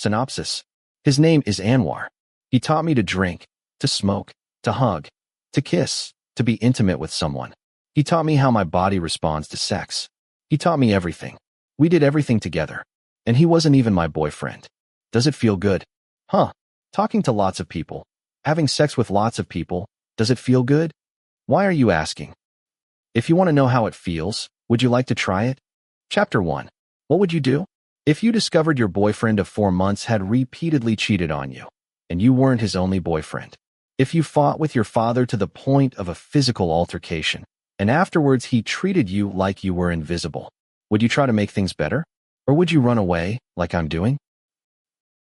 Synopsis. His name is Anwar. He taught me to drink, to smoke, to hug, to kiss, to be intimate with someone. He taught me how my body responds to sex. He taught me everything. We did everything together. And he wasn't even my boyfriend. Does it feel good? Huh. Talking to lots of people. Having sex with lots of people. Does it feel good? Why are you asking? If you want to know how it feels, would you like to try it? Chapter 1. What would you do? If you discovered your boyfriend of 4 months had repeatedly cheated on you, and you weren't his only boyfriend. If you fought with your father to the point of a physical altercation, and afterwards he treated you like you were invisible, would you try to make things better? Or would you run away, like I'm doing?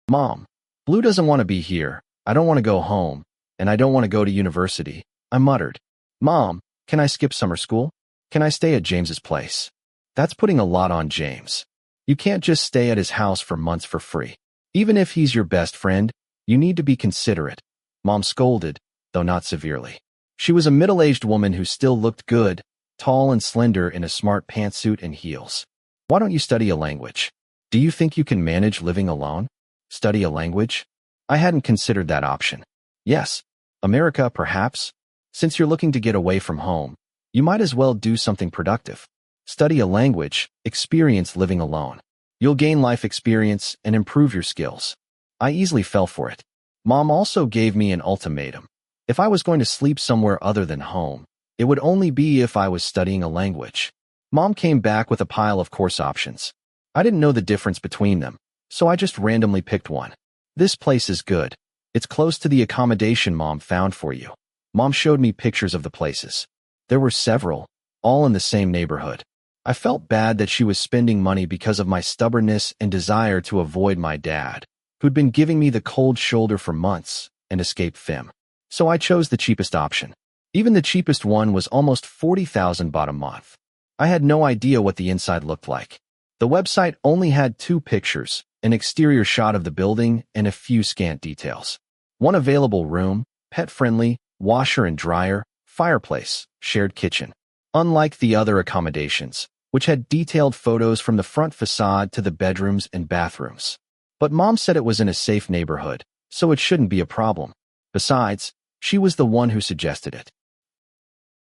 Mom, Blue doesn't want to be here. I don't want to go home, and I don't want to go to university, I muttered. Mom, can I skip summer school? Can I stay at James's place? That's putting a lot on James. You can't just stay at his house for months for free. Even if he's your best friend, you need to be considerate. Mom scolded, though not severely. She was a middle-aged woman who still looked good, tall and slender in a smart pantsuit and heels. Why don't you study a language? Do you think you can manage living alone? Study a language? I hadn't considered that option. Yes, America, perhaps. Since you're looking to get away from home, you might as well do something productive. Study a language, experience living alone. You'll gain life experience and improve your skills. I easily fell for it. Mom also gave me an ultimatum. If I was going to sleep somewhere other than home, it would only be if I was studying a language. Mom came back with a pile of course options. I didn't know the difference between them, so I just randomly picked one. This place is good. It's close to the accommodation Mom found for you. Mom showed me pictures of the places. There were several, all in the same neighborhood. I felt bad that she was spending money because of my stubbornness and desire to avoid my dad, who'd been giving me the cold shoulder for months, and escape Fim. So I chose the cheapest option. Even the cheapest one was almost 40,000 baht a month. I had no idea what the inside looked like. The website only had 2 pictures, an exterior shot of the building and a few scant details. One available room, pet-friendly, washer and dryer, fireplace, shared kitchen. Unlike the other accommodations, which had detailed photos from the front facade to the bedrooms and bathrooms. But Mom said it was in a safe neighborhood, so it shouldn't be a problem. Besides, she was the one who suggested it.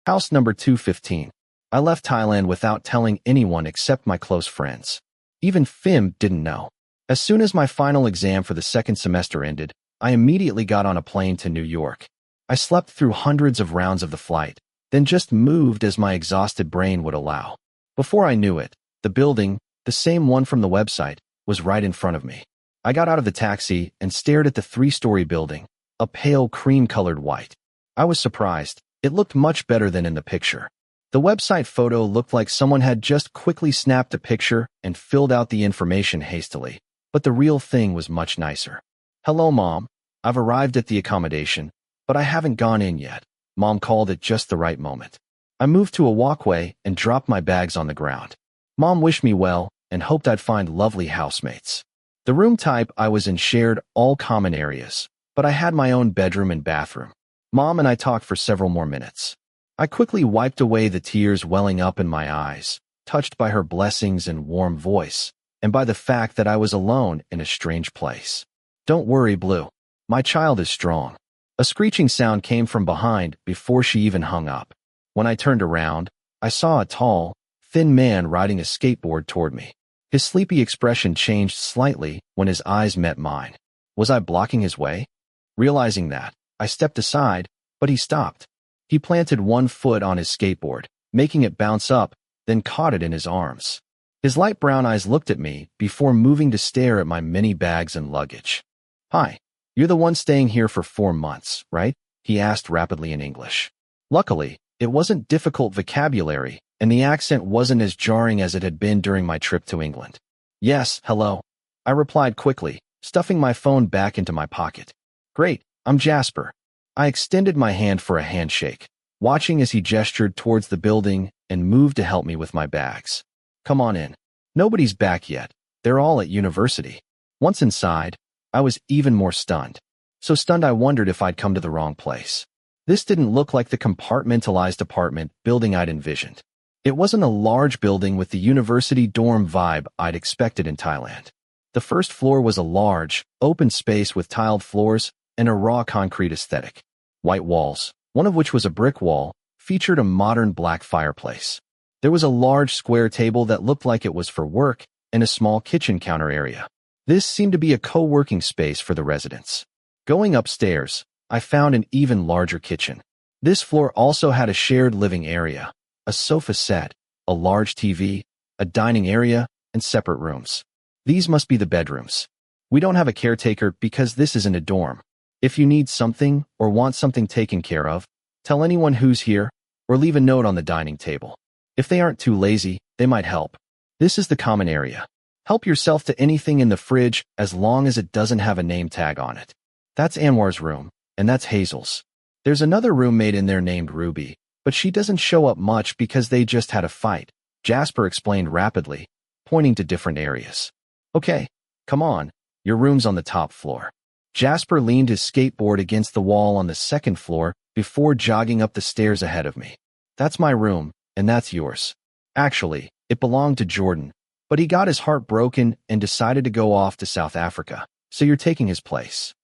House number 215. I left Thailand without telling anyone except my close friends. Even Fim didn't know. As soon as my final exam for the second semester ended, I immediately got on a plane to New York. I slept through hundreds of rounds of the flight, then just moved as my exhausted brain would allow. Before I knew it, the building, the same one from the website, was right in front of me. I got out of the taxi and stared at the 3-story building, a pale cream-colored white. I was surprised. It looked much better than in the picture. The website photo looked like someone had just quickly snapped a picture and filled out the information hastily, but the real thing was much nicer. Hello, Mom. I've arrived at the accommodation, but I haven't gone in yet. Mom called at just the right moment. I moved to a walkway and dropped my bags on the ground. Mom wished me well and hoped I'd find lovely housemates. The room type I was in shared all common areas, but I had my own bedroom and bathroom. Mom and I talked for several more minutes. I quickly wiped away the tears welling up in my eyes, touched by her blessings and warm voice, and by the fact that I was alone in a strange place. Don't worry, Blue. My child is strong. A screeching sound came from behind before she even hung up. When I turned around, I saw a tall, thin man riding a skateboard toward me. His sleepy expression changed slightly when his eyes met mine. Was I blocking his way? Realizing that, I stepped aside, but he stopped. He planted one foot on his skateboard, making it bounce up, then caught it in his arms. His light brown eyes looked at me before moving to stare at my many bags and luggage. Hi, you're the one staying here for 4 months, right? He asked rapidly in English. Luckily, it wasn't difficult vocabulary, and the accent wasn't as jarring as it had been during my trip to England. Yes, hello. I replied quickly, stuffing my phone back into my pocket. Great, I'm Jasper. I extended my hand for a handshake, watching as he gestured towards the building and moved to help me with my bags. Come on in. Nobody's back yet. They're all at university. Once inside, I was even more stunned. So stunned I wondered if I'd come to the wrong place. This didn't look like the compartmentalized apartment building I'd envisioned. It wasn't a large building with the university dorm vibe I'd expected in Thailand. The first floor was a large, open space with tiled floors and a raw concrete aesthetic. White walls, one of which was a brick wall, featured a modern black fireplace. There was a large square table that looked like it was for work and a small kitchen counter area. This seemed to be a co-working space for the residents. Going upstairs, I found an even larger kitchen. This floor also had a shared living area, a sofa set, a large TV, a dining area, and separate rooms. These must be the bedrooms. We don't have a caretaker because this isn't a dorm. If you need something or want something taken care of, tell anyone who's here or leave a note on the dining table. If they aren't too lazy, they might help. This is the common area. Help yourself to anything in the fridge as long as it doesn't have a name tag on it. That's Anwar's room, and that's Hazel's. There's another roommate in there named Ruby, but she doesn't show up much because they just had a fight, Jasper explained rapidly, pointing to different areas. Okay, come on, your room's on the top floor. Jasper leaned his skateboard against the wall on the second floor before jogging up the stairs ahead of me. That's my room, and that's yours. Actually, it belonged to Jordan, but he got his heart broken and decided to go off to South Africa, so you're taking his place.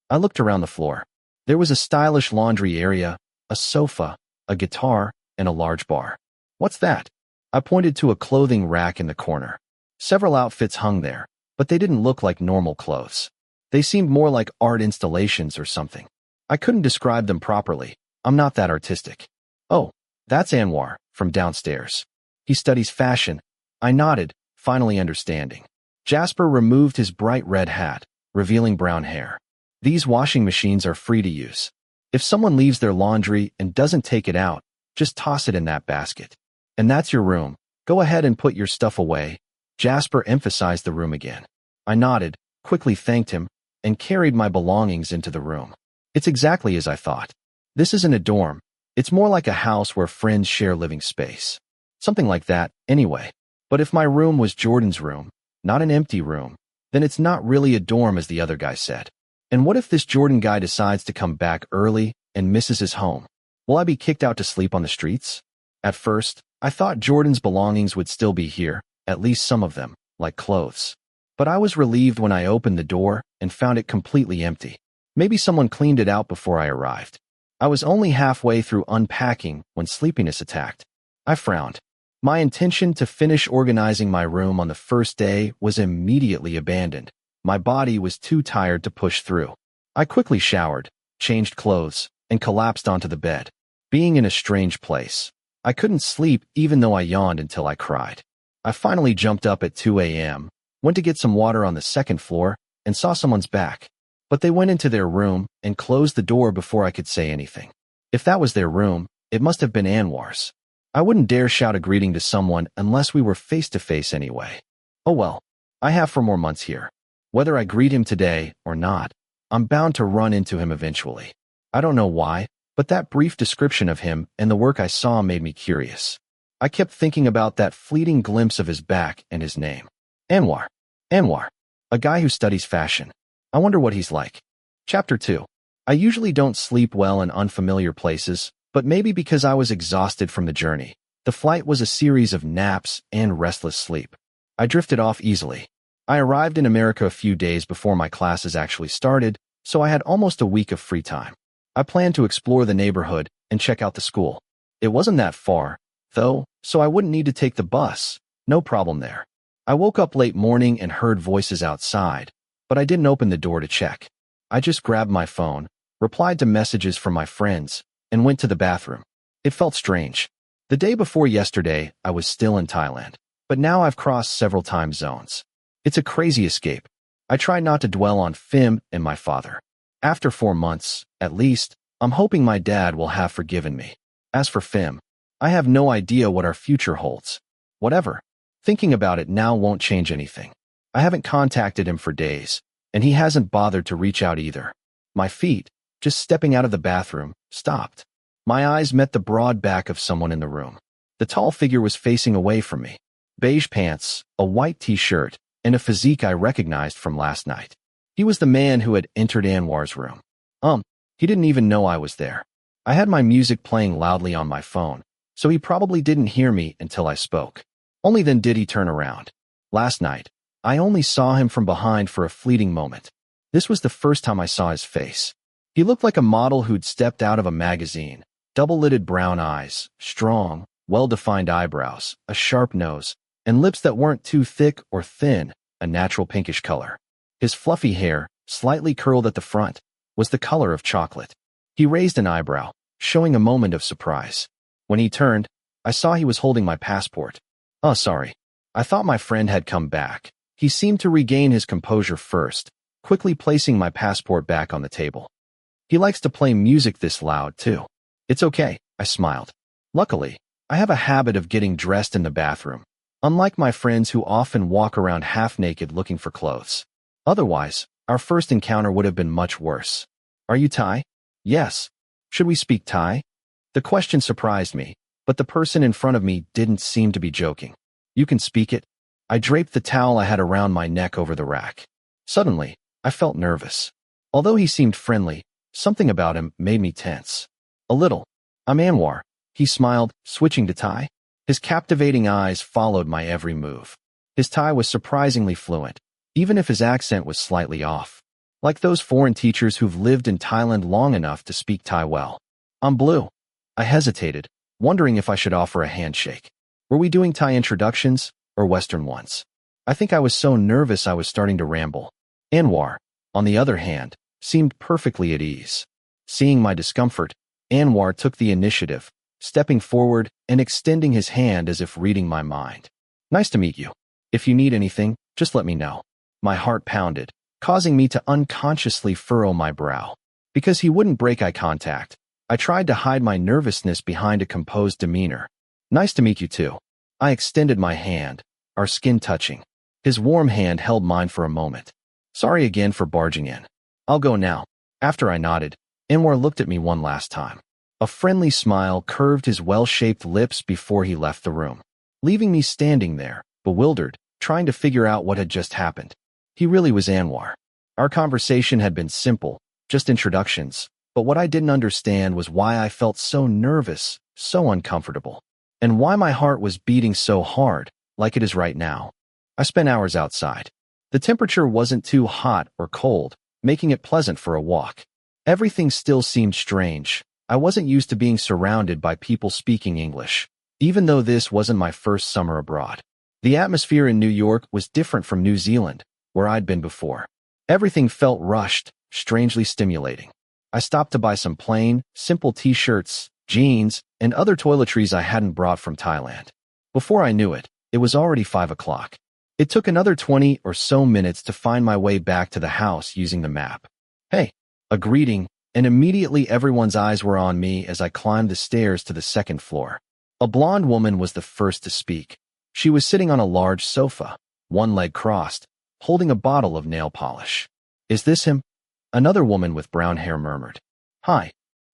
I looked around the floor. There was a stylish laundry area, a sofa, a guitar, and a large bar. What's that? I pointed to a clothing rack in the corner. Several outfits hung there, but they didn't look like normal clothes. They seemed more like art installations or something. I couldn't describe them properly. I'm not that artistic. Oh, that's Anwar, from downstairs. He studies fashion. I nodded, finally understanding. Jasper removed his bright red hat, revealing brown hair. These washing machines are free to use. If someone leaves their laundry and doesn't take it out, just toss it in that basket. And that's your room. Go ahead and put your stuff away. Jasper emphasized the room again. I nodded, quickly thanked him, and carried my belongings into the room. It's exactly as I thought. This isn't a dorm. It's more like a house where friends share living space. Something like that, anyway. But if my room was Jordan's room, not an empty room, then it's not really a dorm as the other guy said. And what if this Jordan guy decides to come back early and misses his home? Will I be kicked out to sleep on the streets? At first, I thought Jordan's belongings would still be here, at least some of them, like clothes. But I was relieved when I opened the door and found it completely empty. Maybe someone cleaned it out before I arrived. I was only halfway through unpacking when sleepiness attacked. I frowned. My intention to finish organizing my room on the first day was immediately abandoned. My body was too tired to push through. I quickly showered, changed clothes, and collapsed onto the bed. Being in a strange place, I couldn't sleep even though I yawned until I cried. I finally jumped up at 2 a.m., went to get some water on the second floor, and saw someone's back. But they went into their room and closed the door before I could say anything. If that was their room, it must have been Anwar's. I wouldn't dare shout a greeting to someone unless we were face to face anyway. Oh well, I have 4 more months here. Whether I greet him today or not, I'm bound to run into him eventually. I don't know why, but that brief description of him and the work I saw made me curious. I kept thinking about that fleeting glimpse of his back and his name. Anwar. Anwar. A guy who studies fashion. I wonder what he's like. Chapter 2. I usually don't sleep well in unfamiliar places, but maybe because I was exhausted from the journey. The flight was a series of naps and restless sleep. I drifted off easily. I arrived in America a few days before my classes actually started, so I had almost a week of free time. I planned to explore the neighborhood and check out the school. It wasn't that far, though, so I wouldn't need to take the bus. No problem there. I woke up late morning and heard voices outside, but I didn't open the door to check. I just grabbed my phone, replied to messages from my friends, and went to the bathroom. It felt strange. The day before yesterday, I was still in Thailand, but now I've crossed several time zones. It's a crazy escape. I try not to dwell on Phim and my father. After 4 months, at least, I'm hoping my dad will have forgiven me. As for Phim, I have no idea what our future holds. Whatever. Thinking about it now won't change anything. I haven't contacted him for days, and he hasn't bothered to reach out either. My feet, just stepping out of the bathroom, stopped. My eyes met the broad back of someone in the room. The tall figure was facing away from me. Beige pants, a white t-shirt, and a physique I recognized from last night. He was the man who had entered Anwar's room. He didn't even know I was there. I had my music playing loudly on my phone, so he probably didn't hear me until I spoke. Only then did he turn around. Last night, I only saw him from behind for a fleeting moment. This was the first time I saw his face. He looked like a model who'd stepped out of a magazine. Double-lidded brown eyes, strong, well-defined eyebrows, a sharp nose, and lips that weren't too thick or thin, a natural pinkish color. His fluffy hair, slightly curled at the front, was the color of chocolate. He raised an eyebrow, showing a moment of surprise. When he turned, I saw he was holding my passport. Oh, sorry. I thought my friend had come back. He seemed to regain his composure first, quickly placing my passport back on the table. He likes to play music this loud, too. It's okay, I smiled. Luckily, I have a habit of getting dressed in the bathroom, unlike my friends who often walk around half-naked looking for clothes. Otherwise, our first encounter would have been much worse. Are you Thai? Yes. Should we speak Thai? The question surprised me, but the person in front of me didn't seem to be joking. You can speak it. I draped the towel I had around my neck over the rack. Suddenly, I felt nervous. Although he seemed friendly, something about him made me tense. A little. I'm Anwar. He smiled, switching to Thai. His captivating eyes followed my every move. His Thai was surprisingly fluent, even if his accent was slightly off. Like those foreign teachers who've lived in Thailand long enough to speak Thai well. I'm Blue. I hesitated, wondering if I should offer a handshake. Were we doing Thai introductions or Western ones? I think I was so nervous I was starting to ramble. Anwar, on the other hand, seemed perfectly at ease. Seeing my discomfort, Anwar took the initiative, stepping forward and extending his hand as if reading my mind. Nice to meet you. If you need anything, just let me know. My heart pounded, causing me to unconsciously furrow my brow. Because he wouldn't break eye contact, I tried to hide my nervousness behind a composed demeanor. Nice to meet you too. I extended my hand, our skin touching. His warm hand held mine for a moment. Sorry again for barging in. I'll go now. After I nodded, Anwar looked at me one last time. A friendly smile curved his well-shaped lips before he left the room, leaving me standing there, bewildered, trying to figure out what had just happened. He really was Anwar. Our conversation had been simple, just introductions, but what I didn't understand was why I felt so nervous, so uncomfortable, and why my heart was beating so hard, like it is right now. I spent hours outside. The temperature wasn't too hot or cold, making it pleasant for a walk. Everything still seemed strange. I wasn't used to being surrounded by people speaking English, even though this wasn't my first summer abroad. The atmosphere in New York was different from New Zealand, where I'd been before. Everything felt rushed, strangely stimulating. I stopped to buy some plain, simple t-shirts, jeans, and other toiletries I hadn't brought from Thailand. Before I knew it, it was already 5 o'clock. It took another 20 or so minutes to find my way back to the house using the map. Hey, a greeting, and immediately everyone's eyes were on me as I climbed the stairs to the second floor. A blonde woman was the first to speak. She was sitting on a large sofa, one leg crossed, holding a bottle of nail polish. Is this him? Another woman with brown hair murmured. Hi.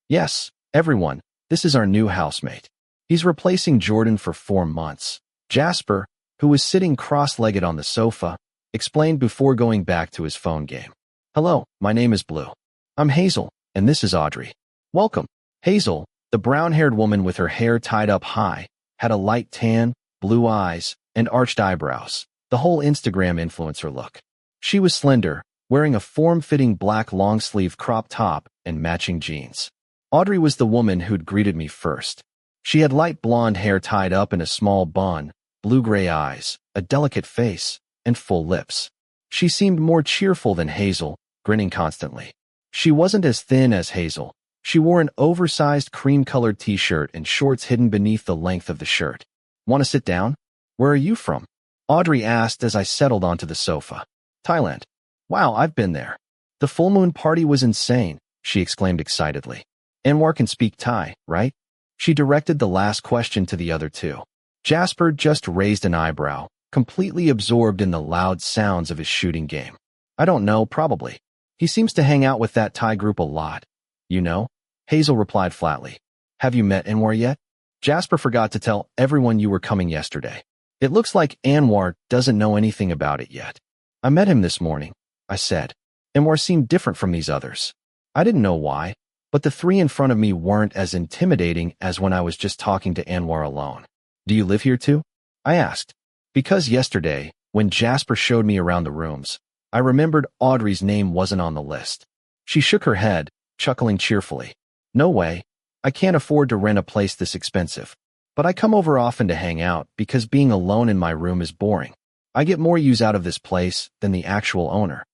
Yes, everyone, this is our new housemate. He's replacing Jordan for 4 months. Jasper, who was sitting cross-legged on the sofa, explained before going back to his phone game. Hello, my name is Blue. I'm Hazel, and this is Audrey. Welcome. Hazel, the brown-haired woman with her hair tied up high, had a light tan, blue eyes, and arched eyebrows, the whole Instagram influencer look. She was slender, wearing a form-fitting black long-sleeve crop top and matching jeans. Audrey was the woman who'd greeted me first. She had light blonde hair tied up in a small bun, blue-gray eyes, a delicate face, and full lips. She seemed more cheerful than Hazel, grinning constantly. She wasn't as thin as Hazel. She wore an oversized cream-colored t-shirt and shorts hidden beneath the length of the shirt. Want to sit down? Where are you from? Audrey asked as I settled onto the sofa. Thailand. Wow, I've been there. The full moon party was insane, she exclaimed excitedly. Anwar can speak Thai, right? She directed the last question to the other two. Jasper just raised an eyebrow, completely absorbed in the loud sounds of his shooting game. I don't know, probably. He seems to hang out with that Thai group a lot. You know? Hazel replied flatly. Have you met Anwar yet? Jasper forgot to tell everyone you were coming yesterday. It looks like Anwar doesn't know anything about it yet. I met him this morning, I said. Anwar seemed different from these others. I didn't know why, but the three in front of me weren't as intimidating as when I was just talking to Anwar alone. Do you live here too? I asked. Because yesterday, When Jasper showed me around the rooms, I remembered Audrey's name wasn't on the list. She shook her head, chuckling cheerfully. No way. I can't afford to rent a place this expensive. But I come over often to hang out because being alone in my room is boring. I get more use out of this place than the actual owner.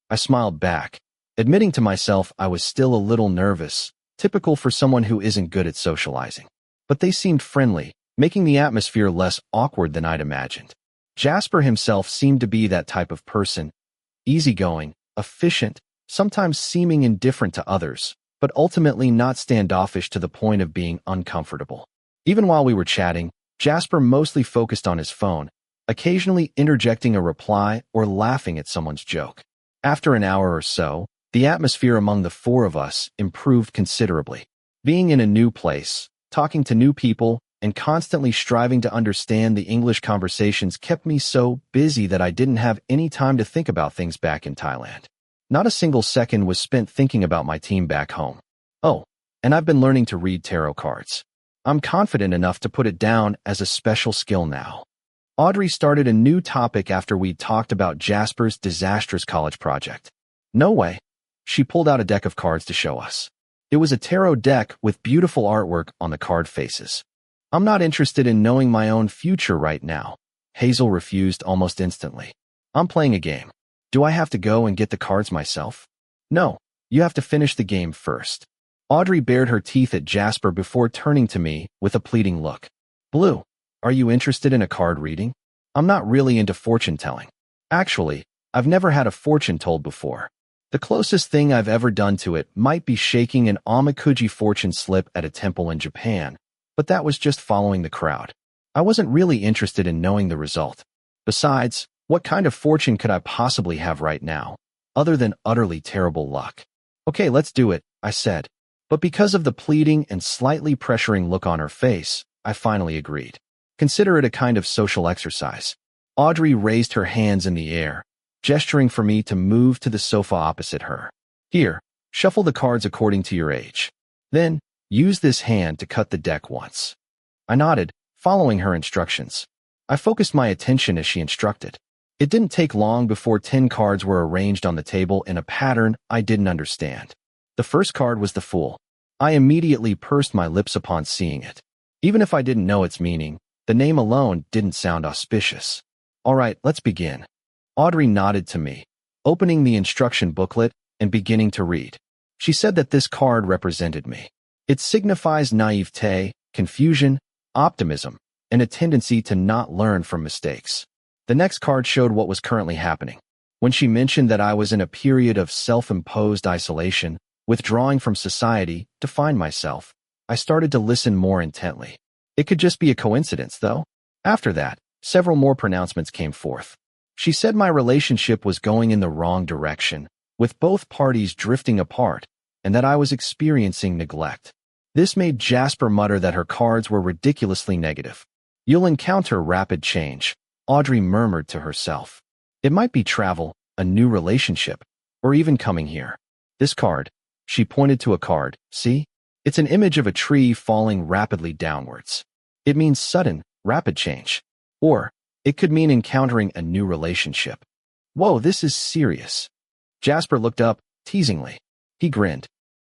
I smiled back, admitting to myself I was still a little nervous, typical for someone who isn't good at socializing. But they seemed friendly, making the atmosphere less awkward than I'd imagined. Jasper himself seemed to be that type of person, easygoing, efficient, sometimes seeming indifferent to others, but ultimately not standoffish to the point of being uncomfortable. Even while we were chatting, Jasper mostly focused on his phone, occasionally interjecting a reply or laughing at someone's joke. After an hour or so, the atmosphere among the four of us improved considerably. Being in a new place, talking to new people, and constantly striving to understand the English conversations kept me so busy that I didn't have any time to think about things back in Thailand. Not a single second was spent thinking about my team back home. Oh, and I've been learning to read tarot cards. I'm confident enough to put it down as a special skill now. Audrey started a new topic after we'd talked about Jasper's disastrous college project. No way. She pulled out a deck of cards to show us. It was a tarot deck with beautiful artwork on the card faces. I'm not interested in knowing my own future right now. Hazel refused almost instantly. I'm playing a game. Do I have to go and get the cards myself? No, you have to finish the game first. Audrey bared her teeth at Jasper before turning to me with a pleading look. Blue, are you interested in a card reading? I'm not really into fortune telling. Actually, I've never had a fortune told before. The closest thing I've ever done to it might be shaking an omikuji fortune slip at a temple in Japan, but that was just following the crowd. I wasn't really interested in knowing the result. Besides, what kind of fortune could I possibly have right now, other than utterly terrible luck? Okay, let's do it, I said. But because of the pleading and slightly pressuring look on her face, I finally agreed. Consider it a kind of social exercise. Audrey raised her hands in the air, gesturing for me to move to the sofa opposite her. Here, shuffle the cards according to your age. Then, use this hand to cut the deck once. I nodded, following her instructions. I focused my attention as she instructed. It didn't take long before 10 cards were arranged on the table in a pattern I didn't understand. The first card was the Fool. I immediately pursed my lips upon seeing it. Even if I didn't know its meaning, the name alone didn't sound auspicious. All right, let's begin. Audrey nodded to me, opening the instruction booklet and beginning to read. She said that this card represented me. It signifies naivete, confusion, optimism, and a tendency to not learn from mistakes. The next card showed what was currently happening. When she mentioned that I was in a period of self-imposed isolation, withdrawing from society to find myself, I started to listen more intently. It could just be a coincidence, though. After that, several more pronouncements came forth. She said my relationship was going in the wrong direction, with both parties drifting apart, and that I was experiencing neglect. This made Jasper mutter that her cards were ridiculously negative. You'll encounter rapid change, Audrey murmured to herself. It might be travel, a new relationship, or even coming here. This card, she pointed to a card, see? It's an image of a tree falling rapidly downwards. It means sudden, rapid change. Or, it could mean encountering a new relationship. Whoa, this is serious. Jasper looked up, teasingly. He grinned.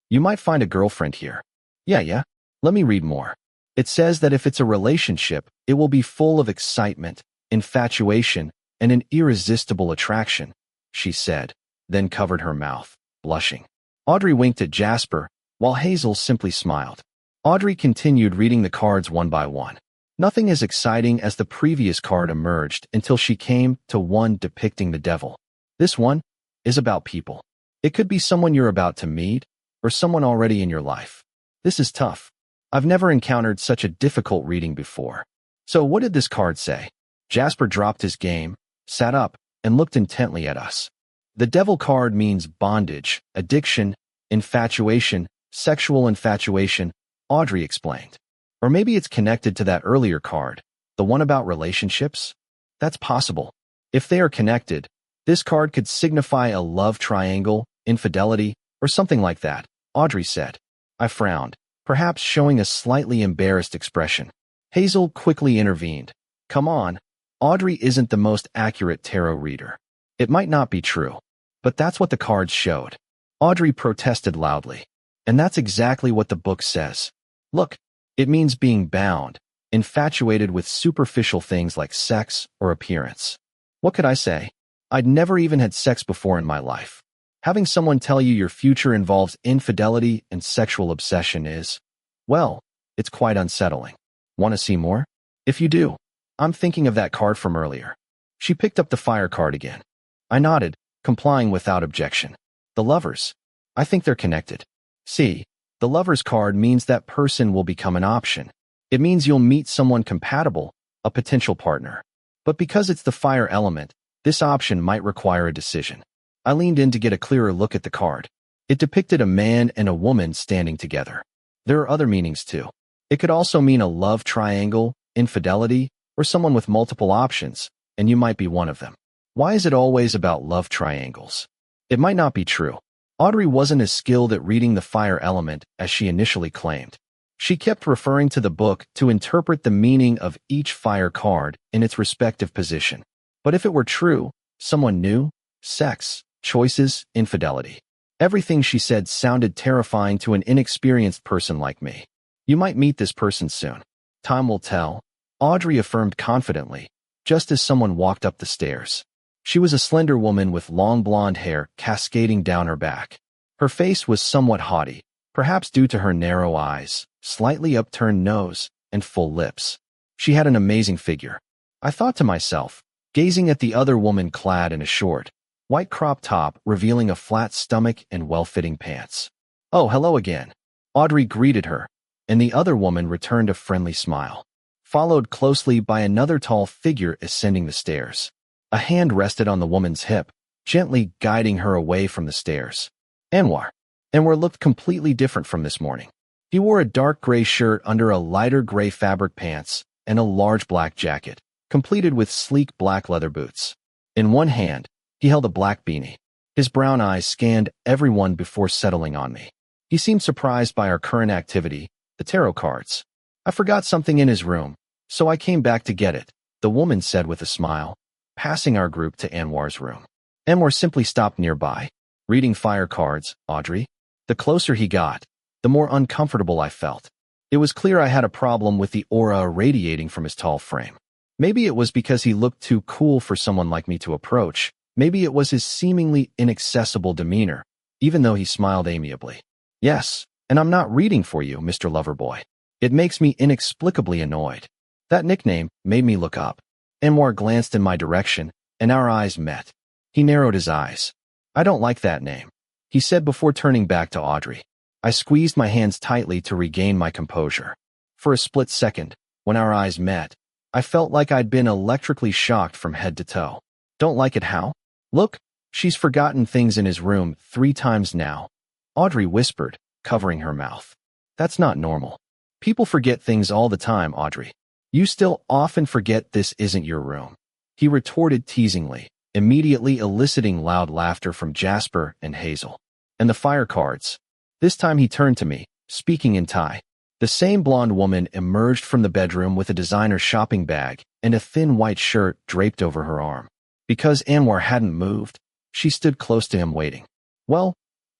You might find a girlfriend here. Yeah. Let me read more. It says that if it's a relationship, it will be full of excitement, infatuation, and an irresistible attraction, she said, then covered her mouth, blushing. Audrey winked at Jasper, while Hazel simply smiled. Audrey continued reading the cards one by one. Nothing as exciting as the previous card emerged until she came to one depicting the devil. This one is about people. It could be someone you're about to meet, or someone already in your life. This is tough. I've never encountered such a difficult reading before. So what did this card say? Jasper dropped his game, sat up, and looked intently at us. The devil card means bondage, addiction, infatuation, sexual infatuation, Audrey explained. Or maybe it's connected to that earlier card, the one about relationships? That's possible. If they are connected, this card could signify a love triangle, infidelity, or something like that, Audrey said. I frowned, perhaps showing a slightly embarrassed expression. Hazel quickly intervened. Come on. Audrey isn't the most accurate tarot reader. It might not be true, but that's what the cards showed. Audrey protested loudly. And that's exactly what the book says. Look, it means being bound, infatuated with superficial things like sex or appearance. What could I say? I'd never even had sex before in my life. Having someone tell you your future involves infidelity and sexual obsession is, well, it's quite unsettling. Want to see more? If you do, I'm thinking of that card from earlier. She picked up the fire card again. I nodded, complying without objection. The lovers. I think they're connected. See, the lovers card means that person will become an option. It means you'll meet someone compatible, a potential partner. But because it's the fire element, this option might require a decision. I leaned in to get a clearer look at the card. It depicted a man and a woman standing together. There are other meanings too. It could also mean a love triangle, infidelity, or someone with multiple options, and you might be one of them. Why is it always about love triangles? It might not be true. Audrey wasn't as skilled at reading the fire element as she initially claimed. She kept referring to the book to interpret the meaning of each fire card in its respective position. But if it were true, someone new, sex, choices, infidelity. Everything she said sounded terrifying to an inexperienced person like me. You might meet this person soon. Time will tell, Audrey affirmed confidently, just as someone walked up the stairs. She was a slender woman with long blonde hair cascading down her back. Her face was somewhat haughty, perhaps due to her narrow eyes, slightly upturned nose, and full lips. She had an amazing figure. I thought to myself, gazing at the other woman clad in a short, white crop top revealing a flat stomach and well-fitting pants. Oh, hello again. Audrey greeted her, and the other woman returned a friendly smile, followed closely by another tall figure ascending the stairs. A hand rested on the woman's hip, gently guiding her away from the stairs. Anwar. Anwar looked completely different from this morning. He wore a dark gray shirt under a lighter gray fabric pants and a large black jacket, completed with sleek black leather boots. In one hand, he held a black beanie. His brown eyes scanned everyone before settling on me. He seemed surprised by our current activity, the tarot cards. I forgot something in his room, so I came back to get it, the woman said with a smile, passing our group to Anwar's room. Anwar simply stopped nearby, reading fire cards. Audrey. The closer he got, the more uncomfortable I felt. It was clear I had a problem with the aura radiating from his tall frame. Maybe it was because he looked too cool for someone like me to approach. Maybe it was his seemingly inaccessible demeanor, even though he smiled amiably. Yes, and I'm not reading for you, Mr. Loverboy. It makes me inexplicably annoyed. That nickname made me look up. Anwar glanced in my direction, and our eyes met. He narrowed his eyes. I don't like that name, he said before turning back to Audrey. I squeezed my hands tightly to regain my composure. For a split second, when our eyes met, I felt like I'd been electrically shocked from head to toe. Don't like it how? Look, she's forgotten things in his room 3 times now, Audrey whispered, covering her mouth. That's not normal. People forget things all the time, Audrey. You still often forget this isn't your room. He retorted teasingly, immediately eliciting loud laughter from Jasper and Hazel. And the fire cards. This time he turned to me, speaking in Thai. The same blonde woman emerged from the bedroom with a designer shopping bag and a thin white shirt draped over her arm. Because Anwar hadn't moved, she stood close to him waiting. Well,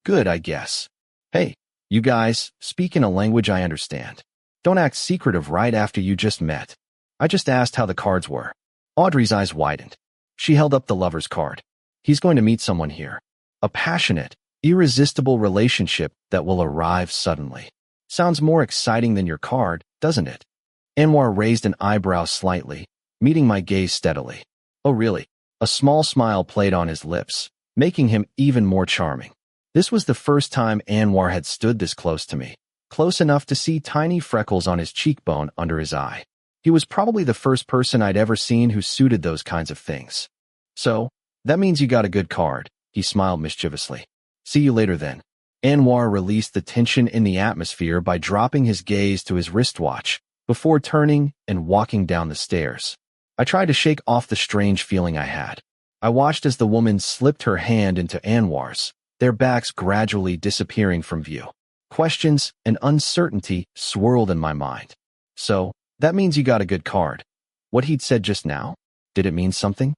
good, I guess. Hey, you guys, speak in a language I understand. Don't act secretive right after you just met. I just asked how the cards were. Audrey's eyes widened. She held up the lover's card. He's going to meet someone here. A passionate, irresistible relationship that will arrive suddenly. Sounds more exciting than your card, doesn't it? Anwar raised an eyebrow slightly, meeting my gaze steadily. Oh really? A small smile played on his lips, making him even more charming. This was the first time Anwar had stood this close to me, close enough to see tiny freckles on his cheekbone under his eye. He was probably the first person I'd ever seen who suited those kinds of things. So, that means you got a good card, he smiled mischievously. See you later then. Anwar released the tension in the atmosphere by dropping his gaze to his wristwatch, before turning and walking down the stairs. I tried to shake off the strange feeling I had. I watched as the woman slipped her hand into Anwar's, their backs gradually disappearing from view. Questions and uncertainty swirled in my mind. So, that means you got a good card. What he'd said just now? Did it mean something?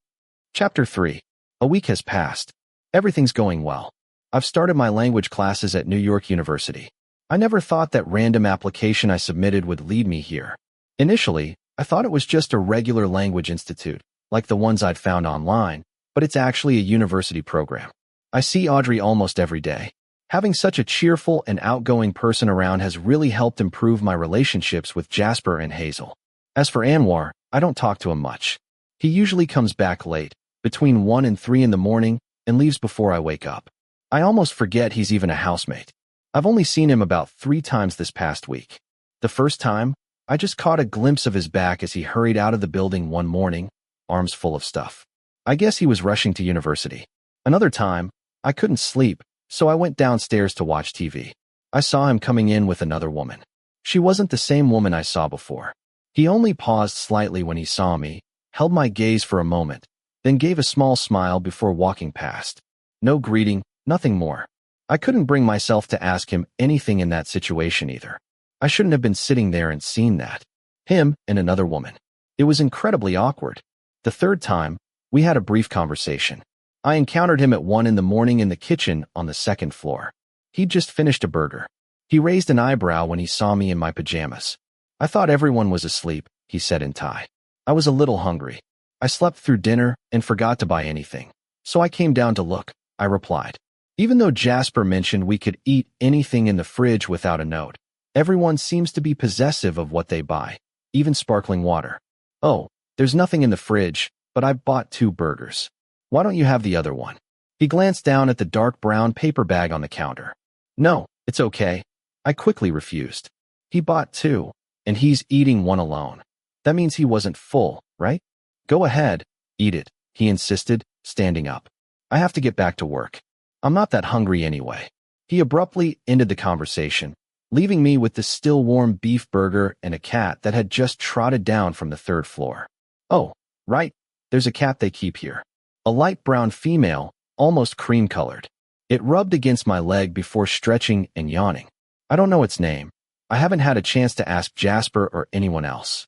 Chapter 3. A week has passed. Everything's going well. I've started my language classes at New York University. I never thought that random application I submitted would lead me here. Initially, I thought it was just a regular language institute, like the ones I'd found online, but it's actually a university program. I see Audrey almost every day. Having such a cheerful and outgoing person around has really helped improve my relationships with Jasper and Hazel. As for Anwar, I don't talk to him much. He usually comes back late, between 1 and 3 in the morning, and leaves before I wake up. I almost forget he's even a housemate. I've only seen him about 3 times this past week. The first time, I just caught a glimpse of his back as he hurried out of the building one morning, arms full of stuff. I guess he was rushing to university. Another time, I couldn't sleep, so I went downstairs to watch TV. I saw him coming in with another woman. She wasn't the same woman I saw before. He only paused slightly when he saw me, held my gaze for a moment, then gave a small smile before walking past. No greeting, nothing more. I couldn't bring myself to ask him anything in that situation either. I shouldn't have been sitting there and seen that. Him and another woman. It was incredibly awkward. The third time, we had a brief conversation. I encountered him at 1 in the morning in the kitchen on the 2nd floor. He'd just finished a burger. He raised an eyebrow when he saw me in my pajamas. I thought everyone was asleep, he said in Thai. I was a little hungry. I slept through dinner and forgot to buy anything. So I came down to look, I replied. Even though Jasper mentioned we could eat anything in the fridge without a note, everyone seems to be possessive of what they buy, even sparkling water. Oh, there's nothing in the fridge, but I bought 2 burgers. Why don't you have the other one? He glanced down at the dark brown paper bag on the counter. No, it's okay. I quickly refused. He bought 2, and he's eating 1 alone. That means he wasn't full, right? Go ahead, eat it, he insisted, standing up. I have to get back to work. I'm not that hungry anyway. He abruptly ended the conversation, leaving me with the still warm beef burger and a cat that had just trotted down from the 3rd floor. Oh, right, there's a cat they keep here. A light brown female, almost cream-colored. It rubbed against my leg before stretching and yawning. I don't know its name. I haven't had a chance to ask Jasper or anyone else.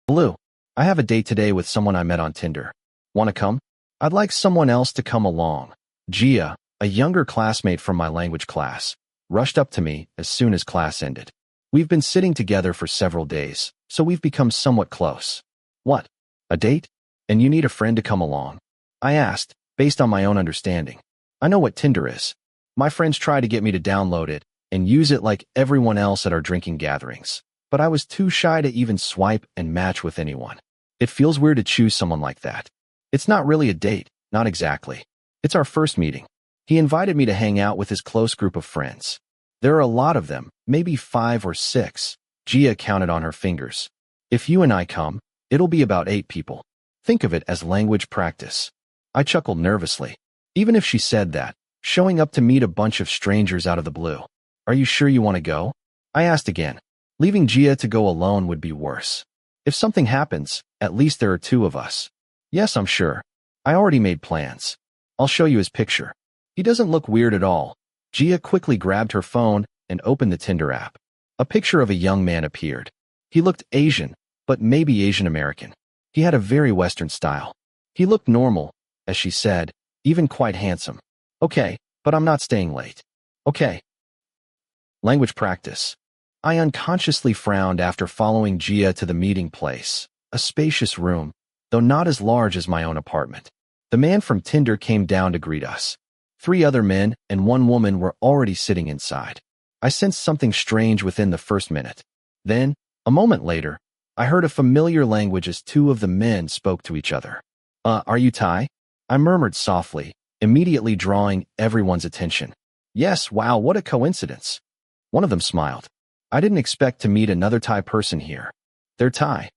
Blue, I have a date today with someone I met on Tinder. Wanna come? I'd like someone else to come along. Gia, a younger classmate from my language class, rushed up to me as soon as class ended. We've been sitting together for several days, so we've become somewhat close. What? A date? And you need a friend to come along? I asked, based on my own understanding. I know what Tinder is. My friends try to get me to download it and use it like everyone else at our drinking gatherings, but I was too shy to even swipe and match with anyone. It feels weird to choose someone like that. It's not really a date, not exactly. It's our first meeting. He invited me to hang out with his close group of friends. There are a lot of them, maybe 5 or 6. Gia counted on her fingers. If you and I come, it'll be about 8 people. Think of it as language practice. I chuckled nervously. Even if she said that, showing up to meet a bunch of strangers out of the blue. Are you sure you want to go? I asked again. Leaving Gia to go alone would be worse. If something happens, at least there are 2 of us. Yes, I'm sure. I already made plans. I'll show you his picture. He doesn't look weird at all. Gia quickly grabbed her phone and opened the Tinder app. A picture of a young man appeared. He looked Asian, but maybe Asian American. He had a very Western style. He looked normal, as she said, even quite handsome. Okay, but I'm not staying late. Okay. Language practice. I unconsciously frowned after following Gia to the meeting place, a spacious room, though not as large as my own apartment. The man from Tinder came down to greet us. 3 other men and 1 woman were already sitting inside. I sensed something strange within the first minute. Then, a moment later, I heard a familiar language as 2 of the men spoke to each other. Are you Thai? I murmured softly, immediately drawing everyone's attention. Yes, wow, what a coincidence. One of them smiled. I didn't expect to meet another Thai person here. They're Thai.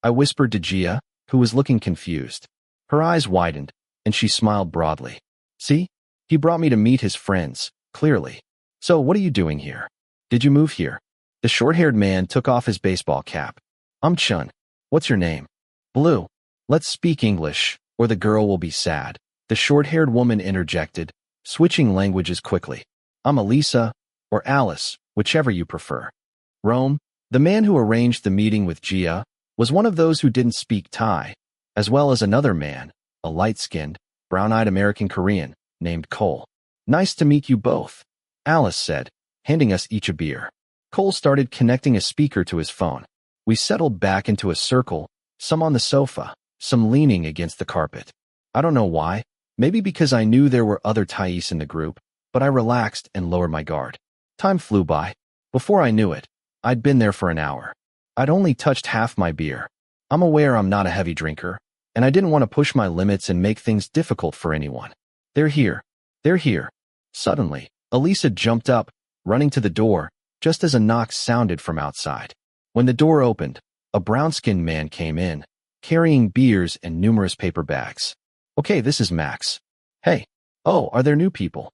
I whispered to Gia, who was looking confused. Her eyes widened, and she smiled broadly. See? He brought me to meet his friends, clearly. So what are you doing here? Did you move here? The short-haired man took off his baseball cap. I'm Chun. What's your name? Blue. Let's speak English, or the girl will be sad. The short-haired woman interjected, switching languages quickly. I'm Elisa, or Alice, whichever you prefer. Rome, the man who arranged the meeting with Gia, was one of those who didn't speak Thai, as well as another man, a light-skinned, brown-eyed American Korean, named Cole. "Nice to meet you both," Alice said, handing us each a beer. Cole started connecting a speaker to his phone. We settled back into a circle, some on the sofa, some leaning against the carpet. I don't know why, maybe because I knew there were other Thais in the group, but I relaxed and lowered my guard. Time flew by. Before I knew it, I'd been there for an hour. I'd only touched half my beer. I'm aware I'm not a heavy drinker, and I didn't want to push my limits and make things difficult for anyone. "They're here. They're here." Suddenly, Elisa jumped up, running to the door, just as a knock sounded from outside. When the door opened, a brown-skinned man came in, carrying beers and numerous paper bags. "Okay, this is Max." "Hey. Oh, are there new people?"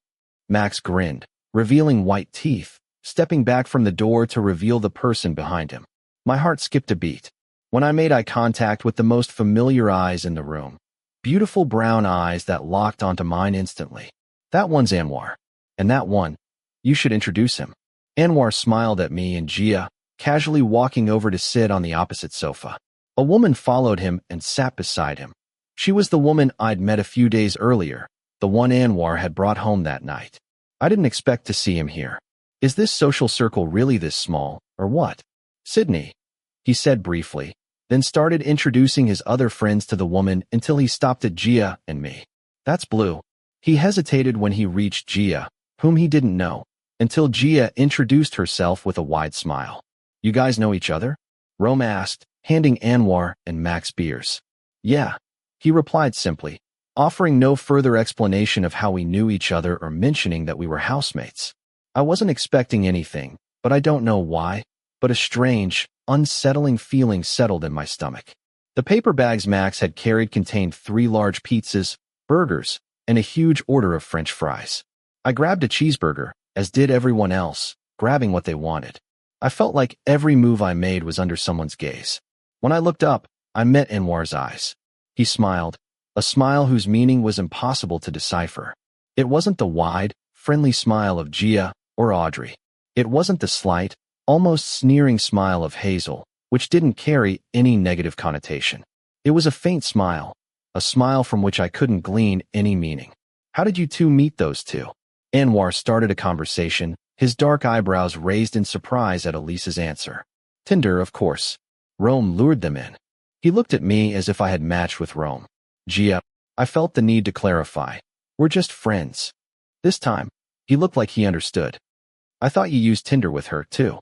Max grinned, revealing white teeth, stepping back from the door to reveal the person behind him. My heart skipped a beat when I made eye contact with the most familiar eyes in the room. Beautiful brown eyes that locked onto mine instantly. "That one's Anwar. And that one, you should introduce him." Anwar smiled at me and Gia, casually walking over to sit on the opposite sofa. A woman followed him and sat beside him. She was the woman I'd met a few days earlier, the one Anwar had brought home that night. I didn't expect to see him here. Is this social circle really this small, or what? "Sydney," he said briefly, then started introducing his other friends to the woman until he stopped at Gia and me. "That's Blue." He hesitated when he reached Gia, whom he didn't know, until Gia introduced herself with a wide smile. "You guys know each other?" Rome asked, handing Anwar and Max beers. "Yeah," he replied simply, offering no further explanation of how we knew each other or mentioning that we were housemates. I wasn't expecting anything, but I don't know why, but a strange, unsettling feeling settled in my stomach. The paper bags Max had carried contained 3 large pizzas, burgers, and a huge order of French fries. I grabbed a cheeseburger, as did everyone else, grabbing what they wanted. I felt like every move I made was under someone's gaze. When I looked up, I met Anwar's eyes. He smiled, a smile whose meaning was impossible to decipher. It wasn't the wide, friendly smile of Gia or Audrey. It wasn't the slight, almost sneering smile of Hazel, which didn't carry any negative connotation. It was a faint smile, a smile from which I couldn't glean any meaning. "How did you two meet those two?" Anwar started a conversation, his dark eyebrows raised in surprise at Elisa's answer. "Tinder, of course. Rome lured them in." He looked at me as if I had matched with Rome. "Gia," I felt the need to clarify. "We're just friends." This time, he looked like he understood. "I thought you used Tinder with her, too."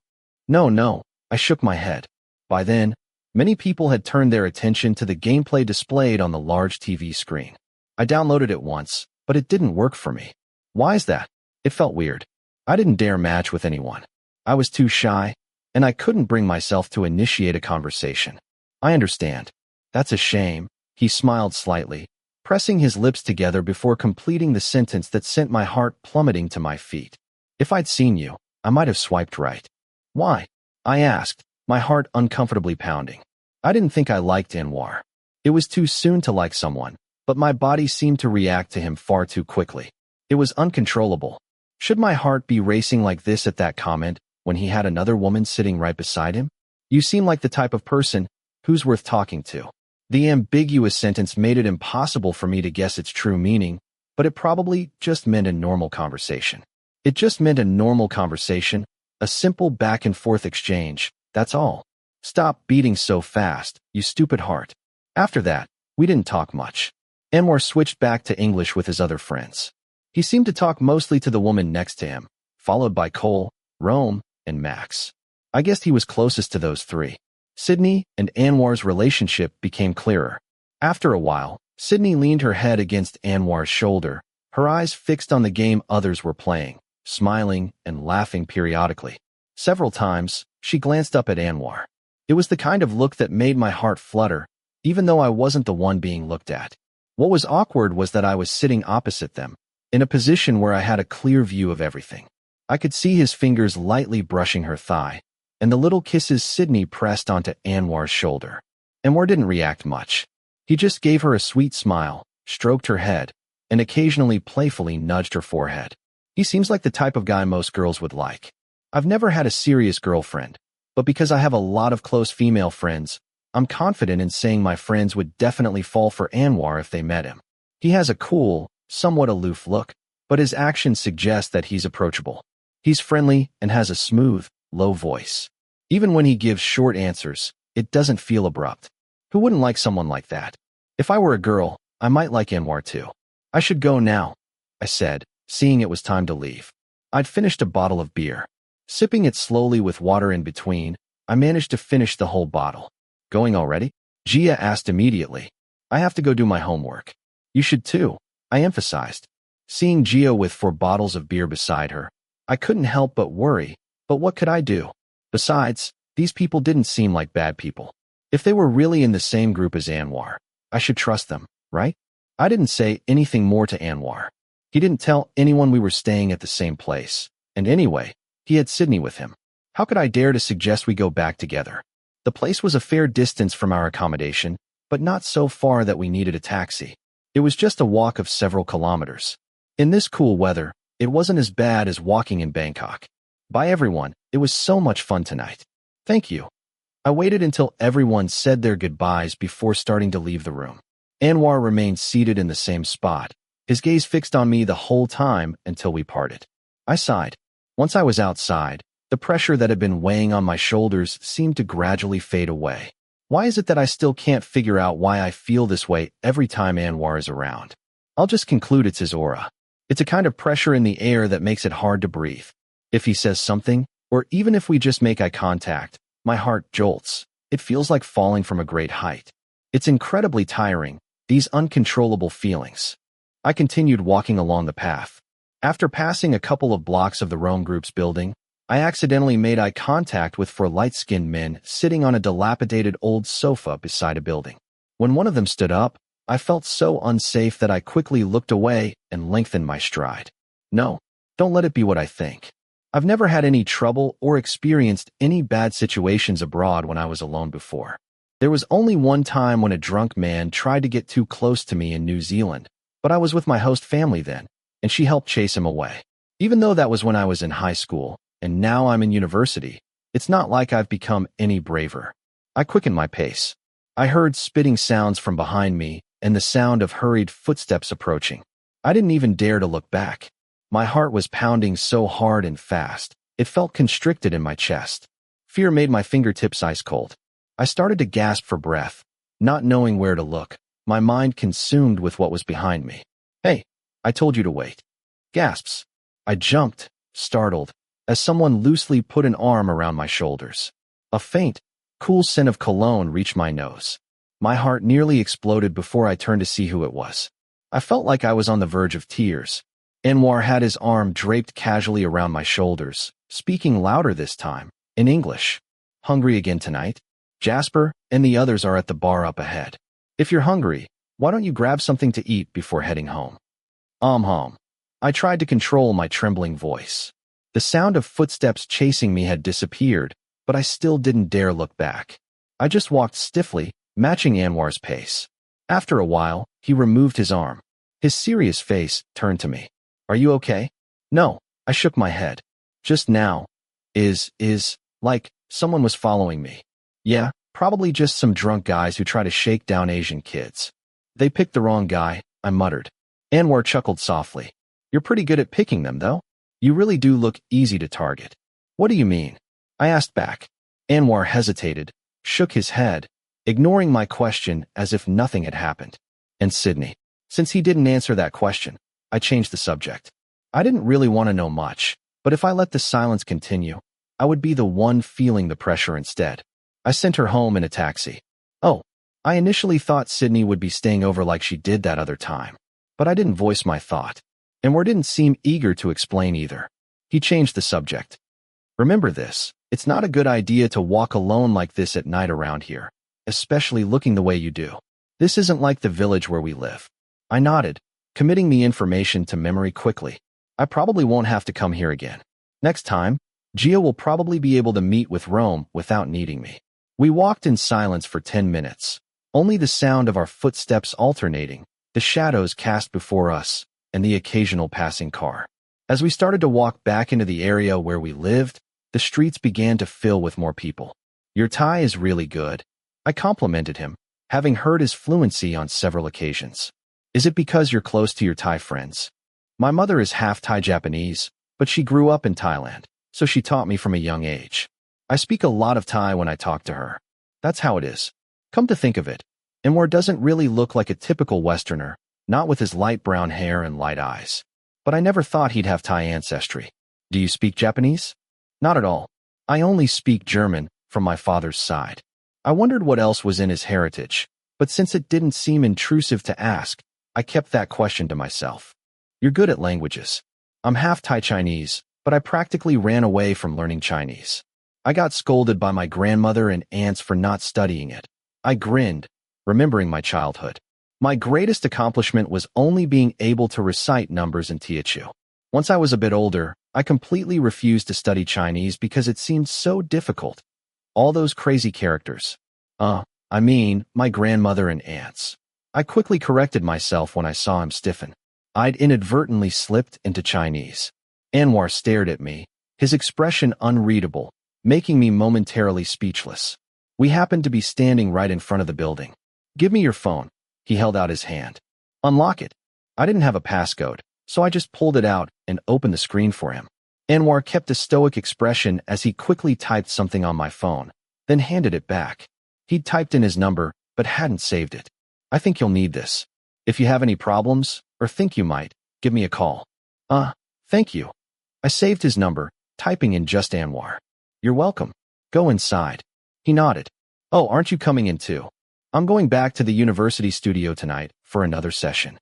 No, I shook my head. By then, many people had turned their attention to the gameplay displayed on the large TV screen. I downloaded it once, but it didn't work for me. Why is that? It felt weird. I didn't dare match with anyone. I was too shy, and I couldn't bring myself to initiate a conversation. "I understand. That's a shame," he smiled slightly, pressing his lips together before completing the sentence that sent my heart plummeting to my feet. "If I'd seen you, I might have swiped right." "Why?" I asked, my heart uncomfortably pounding. I didn't think I liked Anwar. It was too soon to like someone, but my body seemed to react to him far too quickly. It was uncontrollable. Should my heart be racing like this at that comment when he had another woman sitting right beside him? "You seem like the type of person who's worth talking to." The ambiguous sentence made it impossible for me to guess its true meaning, but it probably just meant a normal conversation. It just meant a normal conversation, a simple back-and-forth exchange, that's all. "Stop beating so fast, you stupid heart." After that, we didn't talk much. Anwar switched back to English with his other friends. He seemed to talk mostly to the woman next to him, followed by Cole, Rome, and Max. I guessed he was closest to those 3. Sydney and Anwar's relationship became clearer. After a while, Sydney leaned her head against Anwar's shoulder, her eyes fixed on the game others were playing, smiling and laughing periodically. Several times, she glanced up at Anwar. It was the kind of look that made my heart flutter, even though I wasn't the one being looked at. What was awkward was that I was sitting opposite them, in a position where I had a clear view of everything. I could see his fingers lightly brushing her thigh, and the little kisses Sydney pressed onto Anwar's shoulder. Anwar didn't react much. He just gave her a sweet smile, stroked her head, and occasionally playfully nudged her forehead. He seems like the type of guy most girls would like. I've never had a serious girlfriend, but because I have a lot of close female friends, I'm confident in saying my friends would definitely fall for Anwar if they met him. He has a cool, somewhat aloof look, but his actions suggest that he's approachable. He's friendly and has a smooth, low voice. Even when he gives short answers, it doesn't feel abrupt. Who wouldn't like someone like that? If I were a girl, I might like Anwar too. I should go now, I said, seeing it was time to leave. I'd finished a bottle of beer. Sipping it slowly with water in between, I managed to finish the whole bottle. Going already? Gia asked immediately. I have to go do my homework. You should too, I emphasized. Seeing Gia with 4 bottles of beer beside her, I couldn't help but worry, but what could I do? Besides, these people didn't seem like bad people. If they were really in the same group as Anwar, I should trust them, right? I didn't say anything more to Anwar. He didn't tell anyone we were staying at the same place, and anyway, he had Sydney with him. How could I dare to suggest we go back together? The place was a fair distance from our accommodation, but not so far that we needed a taxi. It was just a walk of several kilometers. In this cool weather, it wasn't as bad as walking in Bangkok. Bye everyone, it was so much fun tonight. Thank you. I waited until everyone said their goodbyes before starting to leave the room. Anwar remained seated in the same spot, his gaze fixed on me the whole time until we parted. I sighed. Once I was outside, the pressure that had been weighing on my shoulders seemed to gradually fade away. Why is it that I still can't figure out why I feel this way every time Anwar is around? I'll just conclude it's his aura. It's a kind of pressure in the air that makes it hard to breathe. If he says something, or even if we just make eye contact, my heart jolts. It feels like falling from a great height. It's incredibly tiring, these uncontrollable feelings. I continued walking along the path. After passing a couple of blocks of the Rome Group's building, I accidentally made eye contact with 4 light-skinned men sitting on a dilapidated old sofa beside a building. When one of them stood up, I felt so unsafe that I quickly looked away and lengthened my stride. No, don't let it be what I think. I've never had any trouble or experienced any bad situations abroad when I was alone before. There was only one time when a drunk man tried to get too close to me in New Zealand, but I was with my host family then, and she helped chase him away. Even though that was when I was in high school, and now I'm in university, it's not like I've become any braver. I quickened my pace. I heard spitting sounds from behind me and the sound of hurried footsteps approaching. I didn't even dare to look back. My heart was pounding so hard and fast, it felt constricted in my chest. Fear made my fingertips ice cold. I started to gasp for breath, not knowing where to look, my mind consumed with what was behind me. Hey, I told you to wait. Gasps. I jumped, startled, as someone loosely put an arm around my shoulders. A faint, cool scent of cologne reached my nose. My heart nearly exploded before I turned to see who it was. I felt like I was on the verge of tears. Anwar had his arm draped casually around my shoulders, speaking louder this time, in English. Hungry again tonight? Jasper and the others are at the bar up ahead. If you're hungry, why don't you grab something to eat before heading home? Home. I tried to control my trembling voice. The sound of footsteps chasing me had disappeared, but I still didn't dare look back. I just walked stiffly, matching Anwar's pace. After a while, he removed his arm. His serious face turned to me. Are you okay? No, I shook my head. Just now. Like, someone was following me. Yeah, probably just some drunk guys who try to shake down Asian kids. They picked the wrong guy, I muttered. Anwar chuckled softly. You're pretty good at picking them, though. You really do look easy to target. What do you mean? I asked back. Anwar hesitated, shook his head, ignoring my question as if nothing had happened. And Sydney. Since he didn't answer that question, I changed the subject. I didn't really want to know much, but if I let the silence continue, I would be the one feeling the pressure instead. I sent her home in a taxi. Oh, I initially thought Sydney would be staying over like she did that other time, but I didn't voice my thought. Anwar didn't seem eager to explain either. He changed the subject. Remember this, it's not a good idea to walk alone like this at night around here, especially looking the way you do. This isn't like the village where we live. I nodded, committing the information to memory quickly. I probably won't have to come here again. Next time, Gia will probably be able to meet with Rome without needing me. We walked in silence for 10 minutes, only the sound of our footsteps alternating, the shadows cast before us, and the occasional passing car. As we started to walk back into the area where we lived, the streets began to fill with more people. Your Thai is really good, I complimented him, having heard his fluency on several occasions. Is it because you're close to your Thai friends? My mother is half Thai Japanese, but she grew up in Thailand, so she taught me from a young age. I speak a lot of Thai when I talk to her. That's how it is. Come to think of it, Anwar doesn't really look like a typical Westerner, not with his light brown hair and light eyes. But I never thought he'd have Thai ancestry. Do you speak Japanese? Not at all. I only speak German from my father's side. I wondered what else was in his heritage, but since it didn't seem intrusive to ask, I kept that question to myself. You're good at languages. I'm half Thai Chinese, but I practically ran away from learning Chinese. I got scolded by my grandmother and aunts for not studying it. I grinned, remembering my childhood. My greatest accomplishment was only being able to recite numbers in Teochew. Once I was a bit older, I completely refused to study Chinese because it seemed so difficult. All those crazy characters. My grandmother and aunts. I quickly corrected myself when I saw him stiffen. I'd inadvertently slipped into Chinese. Anwar stared at me, his expression unreadable, making me momentarily speechless. We happened to be standing right in front of the building. Give me your phone. He held out his hand. Unlock it. I didn't have a passcode, so I just pulled it out and opened the screen for him. Anwar kept a stoic expression as he quickly typed something on my phone, then handed it back. He'd typed in his number, but hadn't saved it. I think you'll need this. If you have any problems, or think you might, give me a call. Thank you. I saved his number, typing in just Anwar. You're welcome. Go inside. He nodded. Oh, aren't you coming in too? I'm going back to the university studio tonight for another session.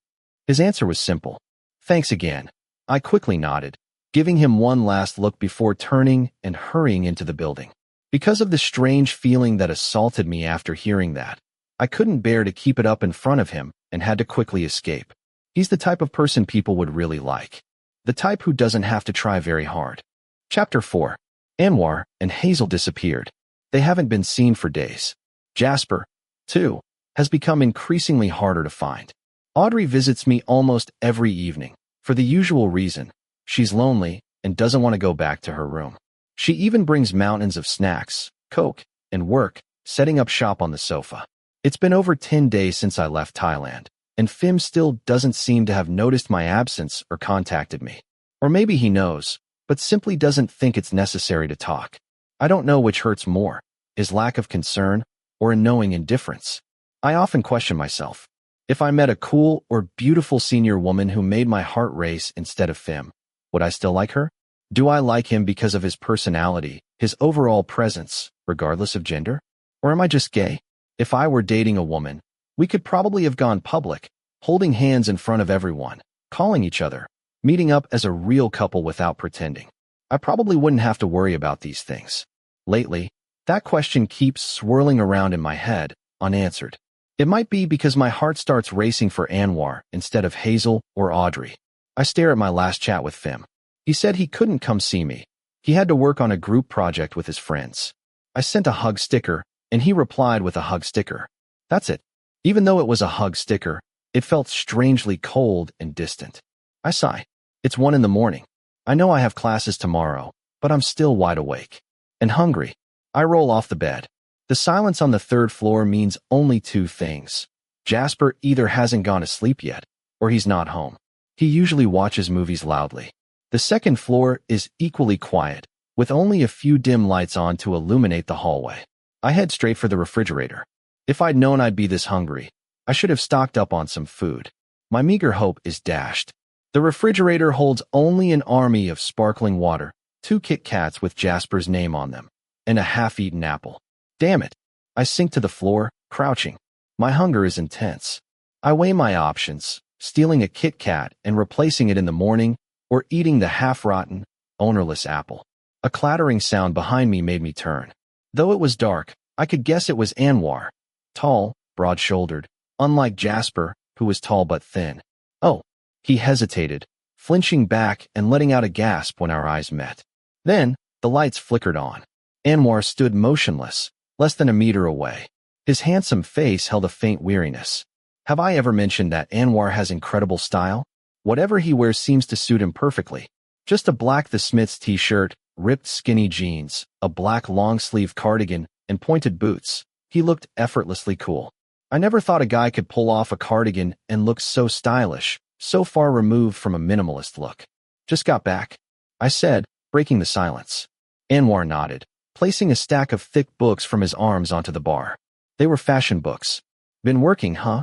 His answer was simple. Thanks again. I quickly nodded, giving him one last look before turning and hurrying into the building. Because of the strange feeling that assaulted me after hearing that, I couldn't bear to keep it up in front of him and had to quickly escape. He's the type of person people would really like. The type who doesn't have to try very hard. Chapter 4. Anwar and Hazel disappeared. They haven't been seen for days. Jasper, too, has become increasingly harder to find. Audrey visits me almost every evening, for the usual reason. She's lonely and doesn't want to go back to her room. She even brings mountains of snacks, coke, and work, setting up shop on the sofa. It's been over 10 days since I left Thailand, and Phim still doesn't seem to have noticed my absence or contacted me. Or maybe he knows, but simply doesn't think it's necessary to talk. I don't know which hurts more, his lack of concern or a knowing indifference. I often question myself. If I met a cool or beautiful senior woman who made my heart race instead of Phim, would I still like her? Do I like him because of his personality, his overall presence, regardless of gender? Or am I just gay? If I were dating a woman, we could probably have gone public, holding hands in front of everyone, calling each other, meeting up as a real couple without pretending. I probably wouldn't have to worry about these things. Lately, that question keeps swirling around in my head, unanswered. It might be because my heart starts racing for Anwar instead of Hazel or Audrey. I stare at my last chat with Phim. He said he couldn't come see me. He had to work on a group project with his friends. I sent a hug sticker, and he replied with a hug sticker. That's it. Even though it was a hug sticker, it felt strangely cold and distant. I sigh. It's 1 a.m. I know I have classes tomorrow, but I'm still wide awake. And hungry. I roll off the bed. The silence on the 3rd floor means only 2 things. Jasper either hasn't gone to sleep yet, or he's not home. He usually watches movies loudly. The 2nd floor is equally quiet, with only a few dim lights on to illuminate the hallway. I head straight for the refrigerator. If I'd known I'd be this hungry, I should have stocked up on some food. My meager hope is dashed. The refrigerator holds only an army of sparkling water, 2 Kit Kats with Jasper's name on them, and a half-eaten apple. Damn it. I sink to the floor, crouching. My hunger is intense. I weigh my options, stealing a Kit Kat and replacing it in the morning, or eating the half-rotten, ownerless apple. A clattering sound behind me made me turn. Though it was dark, I could guess it was Anwar. Tall, broad-shouldered, unlike Jasper, who was tall but thin. Oh, he hesitated, flinching back and letting out a gasp when our eyes met. Then, the lights flickered on. Anwar stood motionless, less than a meter away. His handsome face held a faint weariness. Have I ever mentioned that Anwar has incredible style? Whatever he wears seems to suit him perfectly. Just a black The Smiths t-shirt, ripped skinny jeans, a black long-sleeve cardigan, and pointed boots. He looked effortlessly cool. I never thought a guy could pull off a cardigan and look so stylish, so far removed from a minimalist look. Just got back, I said, breaking the silence. Anwar nodded, placing a stack of thick books from his arms onto the bar. They were fashion books. Been working, huh?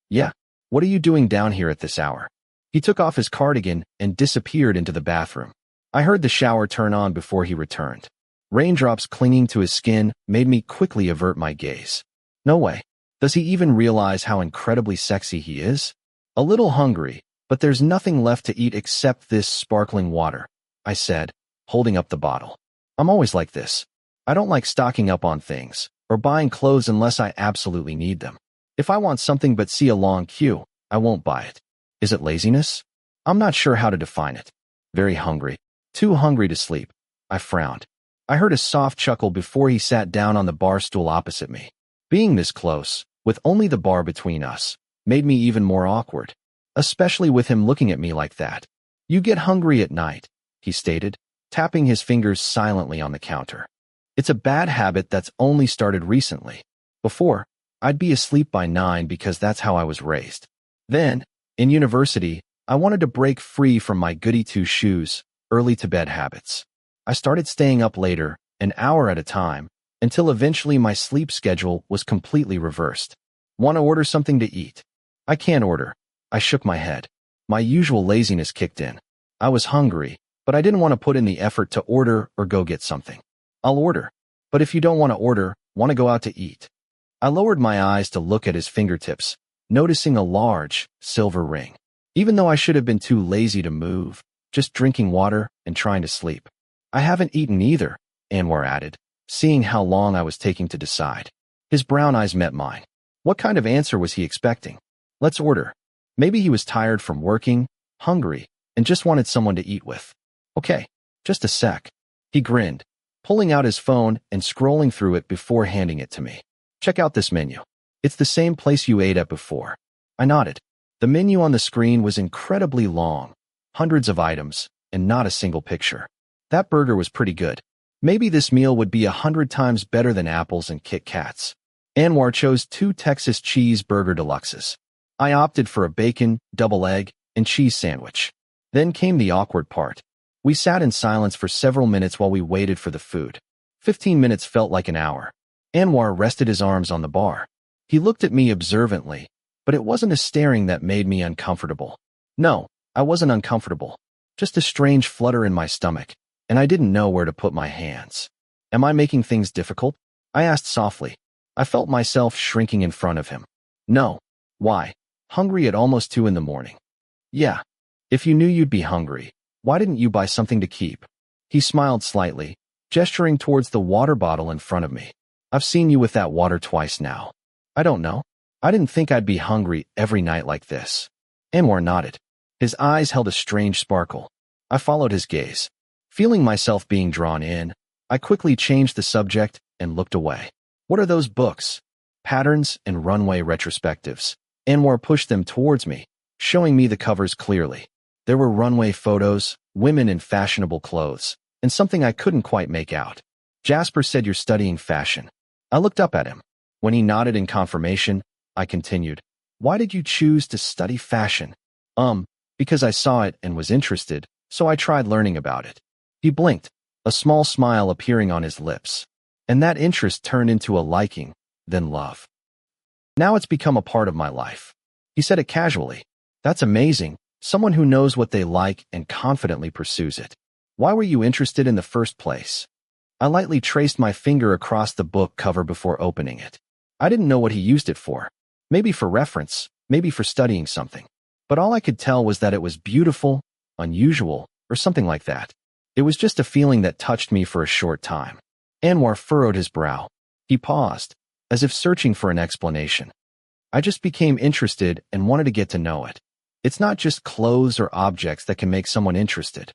Yeah. What are you doing down here at this hour? He took off his cardigan and disappeared into the bathroom. I heard the shower turn on before he returned. Raindrops clinging to his skin made me quickly avert my gaze. No way. Does he even realize how incredibly sexy he is? A little hungry, but there's nothing left to eat except this sparkling water, I said, holding up the bottle. I'm always like this. I don't like stocking up on things or buying clothes unless I absolutely need them. If I want something but see a long queue, I won't buy it. Is it laziness? I'm not sure how to define it. Very hungry. Too hungry to sleep. I frowned. I heard a soft chuckle before he sat down on the bar stool opposite me. Being this close, with only the bar between us, made me even more awkward, especially with him looking at me like that. You get hungry at night, he stated, tapping his fingers silently on the counter. It's a bad habit that's only started recently. Before, I'd be asleep by 9 because that's how I was raised. Then, in university, I wanted to break free from my goody two-shoes, early-to-bed habits. I started staying up later, an hour at a time, until eventually my sleep schedule was completely reversed. Want to order something to eat? I can't order. I shook my head. My usual laziness kicked in. I was hungry, but I didn't want to put in the effort to order or go get something. I'll order. But if you don't want to order, want to go out to eat? I lowered my eyes to look at his fingertips, noticing a large, silver ring. Even though I should have been too lazy to move, just drinking water and trying to sleep. I haven't eaten either, Anwar added, seeing how long I was taking to decide. His brown eyes met mine. What kind of answer was he expecting? Let's order. Maybe he was tired from working, hungry, and just wanted someone to eat with. Okay, just a sec. He grinned, pulling out his phone and scrolling through it before handing it to me. Check out this menu. It's the same place you ate at before. I nodded. The menu on the screen was incredibly long, hundreds of items, and not a single picture. That burger was pretty good. Maybe this meal would be 100 times better than apples and Kit Kats. Anwar chose 2 Texas cheeseburger deluxes. I opted for a bacon, double egg, and cheese sandwich. Then came the awkward part. We sat in silence for several minutes while we waited for the food. 15 minutes felt like an hour. Anwar rested his arms on the bar. He looked at me observantly, but it wasn't a staring that made me uncomfortable. No, I wasn't uncomfortable. Just a strange flutter in my stomach, and I didn't know where to put my hands. Am I making things difficult? I asked softly. I felt myself shrinking in front of him. No. Why? Hungry at almost 2 in the morning. Yeah. If you knew you'd be hungry, why didn't you buy something to keep? He smiled slightly, gesturing towards the water bottle in front of me. I've seen you with that water twice now. I don't know. I didn't think I'd be hungry every night like this. Anwar nodded. His eyes held a strange sparkle. I followed his gaze. Feeling myself being drawn in, I quickly changed the subject and looked away. What are those books? Patterns and runway retrospectives. Anwar pushed them towards me, showing me the covers clearly. There were runway photos, women in fashionable clothes, and something I couldn't quite make out. Jasper said you're studying fashion. I looked up at him. When he nodded in confirmation, I continued. Why did you choose to study fashion? Because I saw it and was interested, so I tried learning about it. He blinked, a small smile appearing on his lips. And that interest turned into a liking, then love. Now it's become a part of my life. He said it casually. That's amazing, someone who knows what they like and confidently pursues it. Why were you interested in the first place? I lightly traced my finger across the book cover before opening it. I didn't know what he used it for. Maybe for reference, maybe for studying something. But all I could tell was that it was beautiful, unusual, or something like that. It was just a feeling that touched me for a short time. Anwar furrowed his brow. He paused, as if searching for an explanation. I just became interested and wanted to get to know it. It's not just clothes or objects that can make someone interested.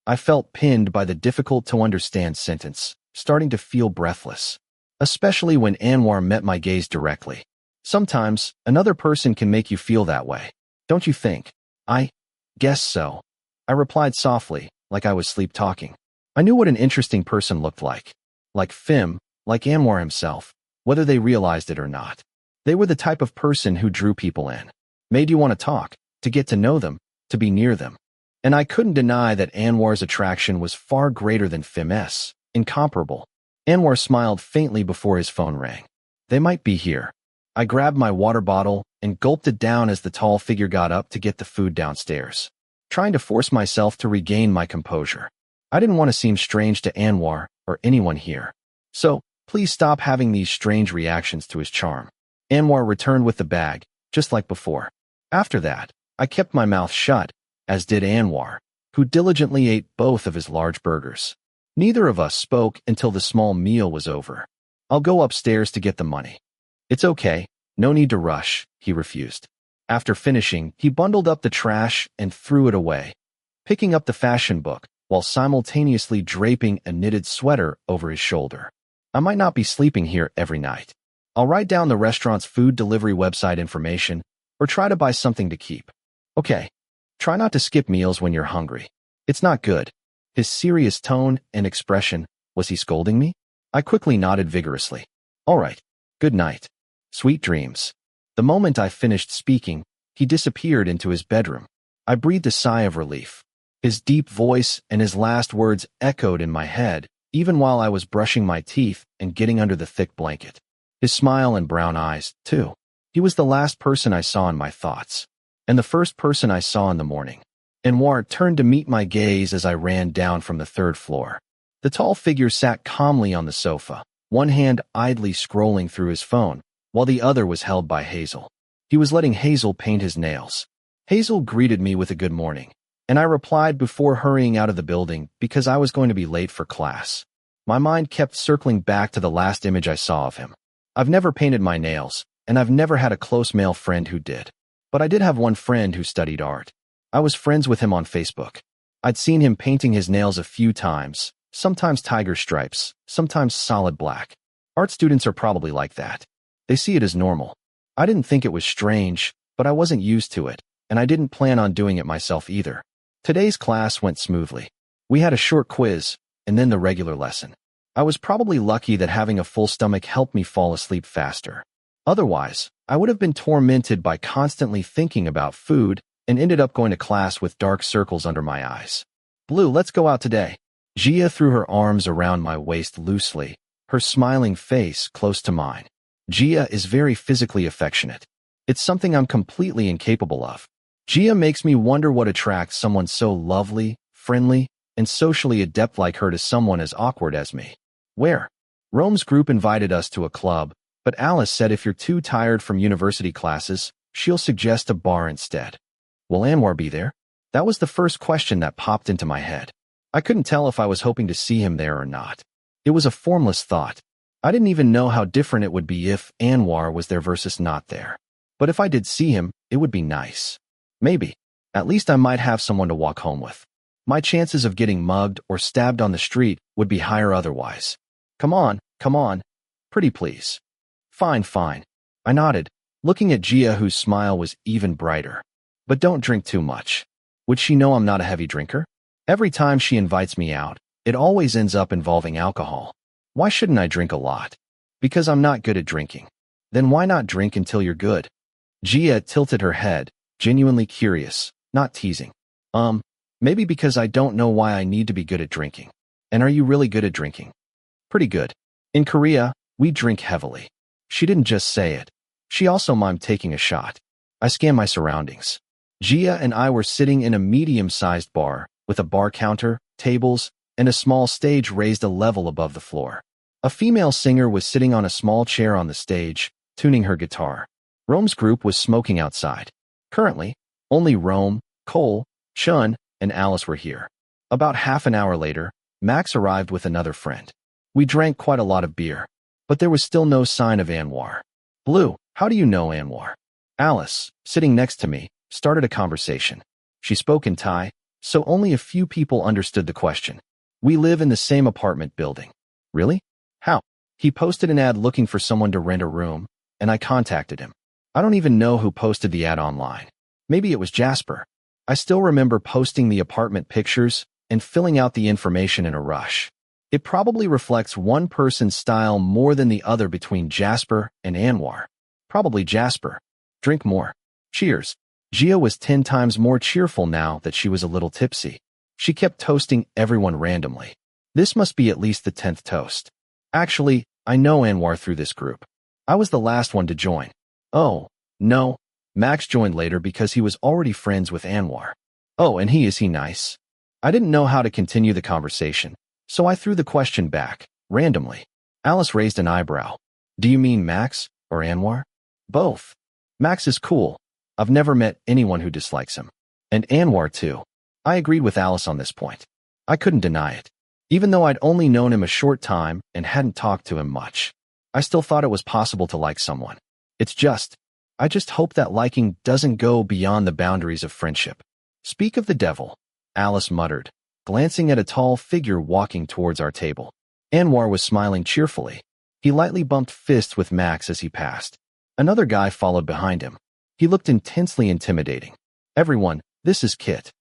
I felt pinned by the difficult-to-understand sentence, starting to feel breathless, especially when Anwar met my gaze directly. Sometimes, another person can make you feel that way, don't you think? I guess so. I replied softly, like I was sleep-talking. I knew what an interesting person looked like. Like Fim, like Anwar himself. whether they realized it or not. They were the type of person who drew people in, made you want to talk, to get to know them, to be near them. And I couldn't deny that Anwar's attraction was far greater than Fim's, incomparable. Anwar smiled faintly before his phone rang. They might be here. I grabbed my water bottle and gulped it down as the tall figure got up to get the food downstairs, trying to force myself to regain my composure. I didn't want to seem strange to Anwar or anyone here. So, please stop having these strange reactions to his charm. Anwar returned with the bag, just like before. After that, I kept my mouth shut, as did Anwar, who diligently ate both of his large burgers. Neither of us spoke until the small meal was over. I'll go upstairs to get the money. It's okay, no need to rush, he refused. After finishing, he bundled up the trash and threw it away, picking up the fashion book while simultaneously draping a knitted sweater over his shoulder. I might not be sleeping here every night. I'll write down the restaurant's food delivery website information or try to buy something to keep. Okay. Try not to skip meals when you're hungry. It's not good. His serious tone and expression, was he scolding me? I quickly nodded vigorously. All right. Good night. Sweet dreams. The moment I finished speaking, he disappeared into his bedroom. I breathed a sigh of relief. His deep voice and his last words echoed in my head, even while I was brushing my teeth and getting under the thick blanket. His smile and brown eyes, too. He was the last person I saw in my thoughts, and the first person I saw in the morning. Anwar turned to meet my gaze as I ran down from the third floor. The tall figure sat calmly on the sofa, one hand idly scrolling through his phone, while the other was held by Hazel. He was letting Hazel paint his nails. Hazel greeted me with a good morning, and I replied before hurrying out of the building because I was going to be late for class. My mind kept circling back to the last image I saw of him. I've never painted my nails, and I've never had a close male friend who did. But I did have one friend who studied art. I was friends with him on Facebook. I'd seen him painting his nails a few times, sometimes tiger stripes, sometimes solid black. Art students are probably like that. They see it as normal. I didn't think it was strange, but I wasn't used to it, and I didn't plan on doing it myself either. Today's class went smoothly. We had a short quiz, and then the regular lesson. I was probably lucky that having a full stomach helped me fall asleep faster. Otherwise, I would have been tormented by constantly thinking about food and ended up going to class with dark circles under my eyes. Blue, let's go out today. Gia threw her arms around my waist loosely, her smiling face close to mine. Gia is very physically affectionate. It's something I'm completely incapable of. Gia makes me wonder what attracts someone so lovely, friendly, and socially adept like her to someone as awkward as me. Where? Rome's group invited us to a club, but Alice said if you're too tired from university classes, she'll suggest a bar instead. Will Anwar be there? That was the first question that popped into my head. I couldn't tell if I was hoping to see him there or not. It was a formless thought. I didn't even know how different it would be if Anwar was there versus not there. But if I did see him, it would be nice. Maybe. At least I might have someone to walk home with. My chances of getting mugged or stabbed on the street would be higher otherwise. Come on. Pretty please. Fine. I nodded, looking at Gia, whose smile was even brighter. But don't drink too much. Would she know I'm not a heavy drinker? Every time she invites me out, it always ends up involving alcohol. Why shouldn't I drink a lot? Because I'm not good at drinking. Then why not drink until you're good? Gia tilted her head, genuinely curious, not teasing. Maybe because I don't know why I need to be good at drinking. And are you really good at drinking? Pretty good. In Korea, we drink heavily. She didn't just say it. She also mimed taking a shot. I scanned my surroundings. Gia and I were sitting in a medium-sized bar with a bar counter, tables, and a small stage raised a level above the floor. A female singer was sitting on a small chair on the stage, tuning her guitar. Rome's group was smoking outside. Currently, only Rome, Cole, Chun, and Alice were here. About half an hour later, Max arrived with another friend. We drank quite a lot of beer, but there was still no sign of Anwar. Blue, how do you know Anwar? Alice, sitting next to me, started a conversation. She spoke in Thai, so only a few people understood the question. We live in the same apartment building. Really? How? He posted an ad looking for someone to rent a room, and I contacted him. I don't even know who posted the ad online. Maybe it was Jasper. I still remember posting the apartment pictures and filling out the information in a rush. It probably reflects one person's style more than the other between Jasper and Anwar. Probably Jasper. Drink more. Cheers. Gia was 10 times more cheerful now that she was a little tipsy. She kept toasting everyone randomly. This must be at least the 10th toast. Actually, I know Anwar through this group. I was the last one to join. Oh, no. Max joined later because he was already friends with Anwar. Oh, and is he nice? I didn't know how to continue the conversation, so I threw the question back, randomly. Alice raised an eyebrow. Do you mean Max or Anwar? Both. Max is cool. I've never met anyone who dislikes him. And Anwar too. I agreed with Alice on this point. I couldn't deny it. Even though I'd only known him a short time and hadn't talked to him much, I still thought it was possible to like someone. I just hope that liking doesn't go beyond the boundaries of friendship. Speak of the devil, Alice muttered, glancing at a tall figure walking towards our table. Anwar was smiling cheerfully. He lightly bumped fists with Max as he passed. Another guy followed behind him. He looked intensely intimidating. Everyone, this is Kit.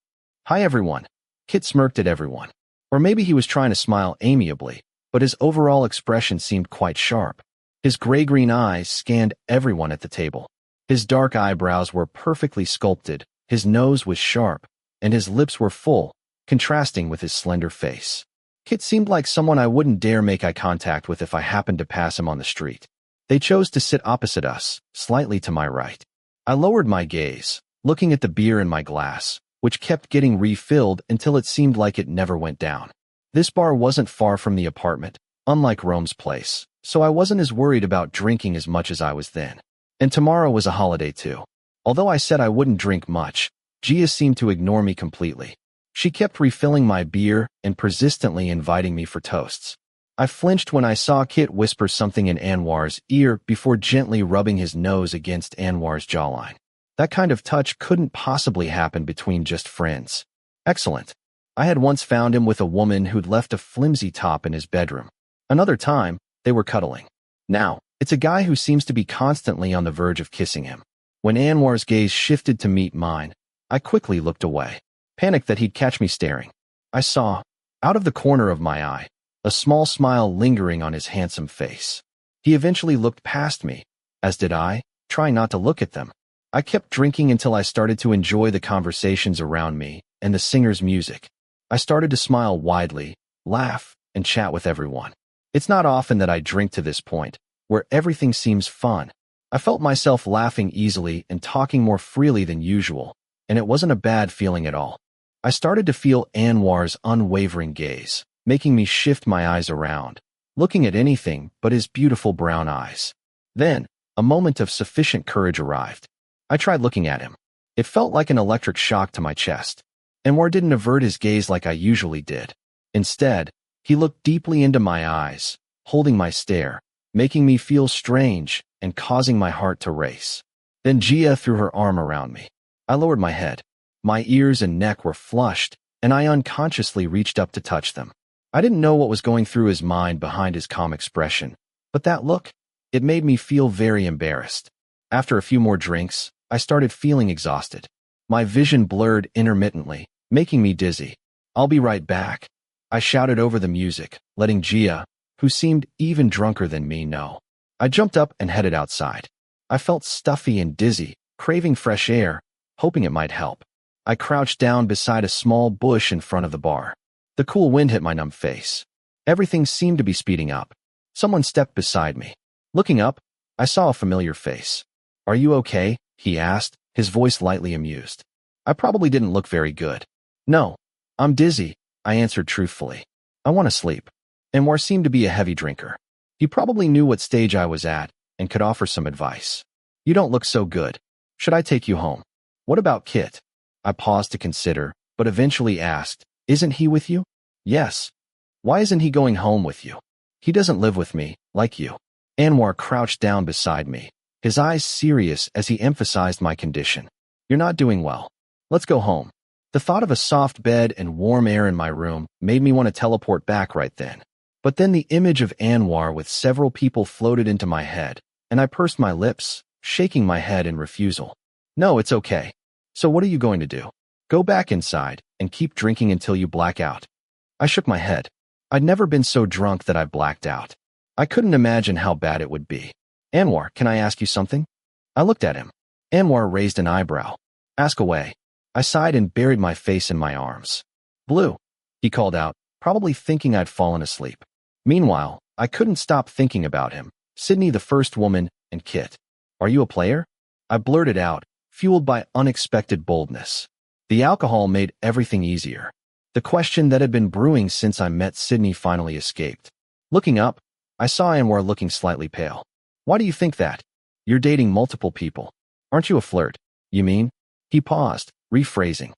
Hi everyone. Kit smirked at everyone. Or maybe he was trying to smile amiably, but his overall expression seemed quite sharp. His gray-green eyes scanned everyone at the table. His dark eyebrows were perfectly sculpted, his nose was sharp, and his lips were full, contrasting with his slender face. Kit seemed like someone I wouldn't dare make eye contact with if I happened to pass him on the street. They chose to sit opposite us, slightly to my right. I lowered my gaze, looking at the beer in my glass, which kept getting refilled until it seemed like it never went down. This bar wasn't far from the apartment, unlike Rome's place, so I wasn't as worried about drinking as much as I was then. And tomorrow was a holiday too. Although I said I wouldn't drink much, Gia seemed to ignore me completely. She kept refilling my beer and persistently inviting me for toasts. I flinched when I saw Kit whisper something in Anwar's ear before gently rubbing his nose against Anwar's jawline. That kind of touch couldn't possibly happen between just friends. Excellent. I had once found him with a woman who'd left a flimsy top in his bedroom. Another time, they were cuddling. Now, it's a guy who seems to be constantly on the verge of kissing him. When Anwar's gaze shifted to meet mine, I quickly looked away, panicked that he'd catch me staring. I saw, out of the corner of my eye, a small smile lingering on his handsome face. He eventually looked past me, as did I, trying not to look at them. I kept drinking until I started to enjoy the conversations around me and the singer's music. I started to smile widely, laugh, and chat with everyone. It's not often that I drink to this point, where everything seems fun. I felt myself laughing easily and talking more freely than usual, and it wasn't a bad feeling at all. I started to feel Anwar's unwavering gaze, making me shift my eyes around, looking at anything but his beautiful brown eyes. Then, a moment of sufficient courage arrived. I tried looking at him. It felt like an electric shock to my chest. Anwar didn't avert his gaze like I usually did. Instead, he looked deeply into my eyes, holding my stare, making me feel strange and causing my heart to race. Then Gia threw her arm around me. I lowered my head. My ears and neck were flushed, and I unconsciously reached up to touch them. I didn't know what was going through his mind behind his calm expression, but that look, it made me feel very embarrassed. After a few more drinks, I started feeling exhausted. My vision blurred intermittently, making me dizzy. I'll be right back, I shouted over the music, letting Gia, who seemed even drunker than me, know. I jumped up and headed outside. I felt stuffy and dizzy, craving fresh air, hoping it might help. I crouched down beside a small bush in front of the bar. The cool wind hit my numb face. Everything seemed to be speeding up. Someone stepped beside me. Looking up, I saw a familiar face. Are you okay? He asked, his voice lightly amused. I probably didn't look very good. No, I'm dizzy, I answered truthfully. I want to sleep. Anwar seemed to be a heavy drinker. He probably knew what stage I was at and could offer some advice. You don't look so good. Should I take you home? What about Kit? I paused to consider, but eventually asked, Isn't he with you? Yes. Why isn't he going home with you? He doesn't live with me, like you. Anwar crouched down beside me, his eyes serious as he emphasized my condition. You're not doing well. Let's go home. The thought of a soft bed and warm air in my room made me want to teleport back right then. But then the image of Anwar with several people floated into my head, and I pursed my lips, shaking my head in refusal. No, it's okay. So what are you going to do? Go back inside and keep drinking until you black out. I shook my head. I'd never been so drunk that I blacked out. I couldn't imagine how bad it would be. Anwar, can I ask you something? I looked at him. Anwar raised an eyebrow. Ask away. I sighed and buried my face in my arms. Blue, he called out, probably thinking I'd fallen asleep. Meanwhile, I couldn't stop thinking about him, Sydney the first woman, and Kit. Are you a player? I blurted out, fueled by unexpected boldness. The alcohol made everything easier. The question that had been brewing since I met Sydney finally escaped. Looking up, I saw Anwar looking slightly pale. Why do you think that? You're dating multiple people. Aren't you a flirt? You mean? He paused, rephrasing.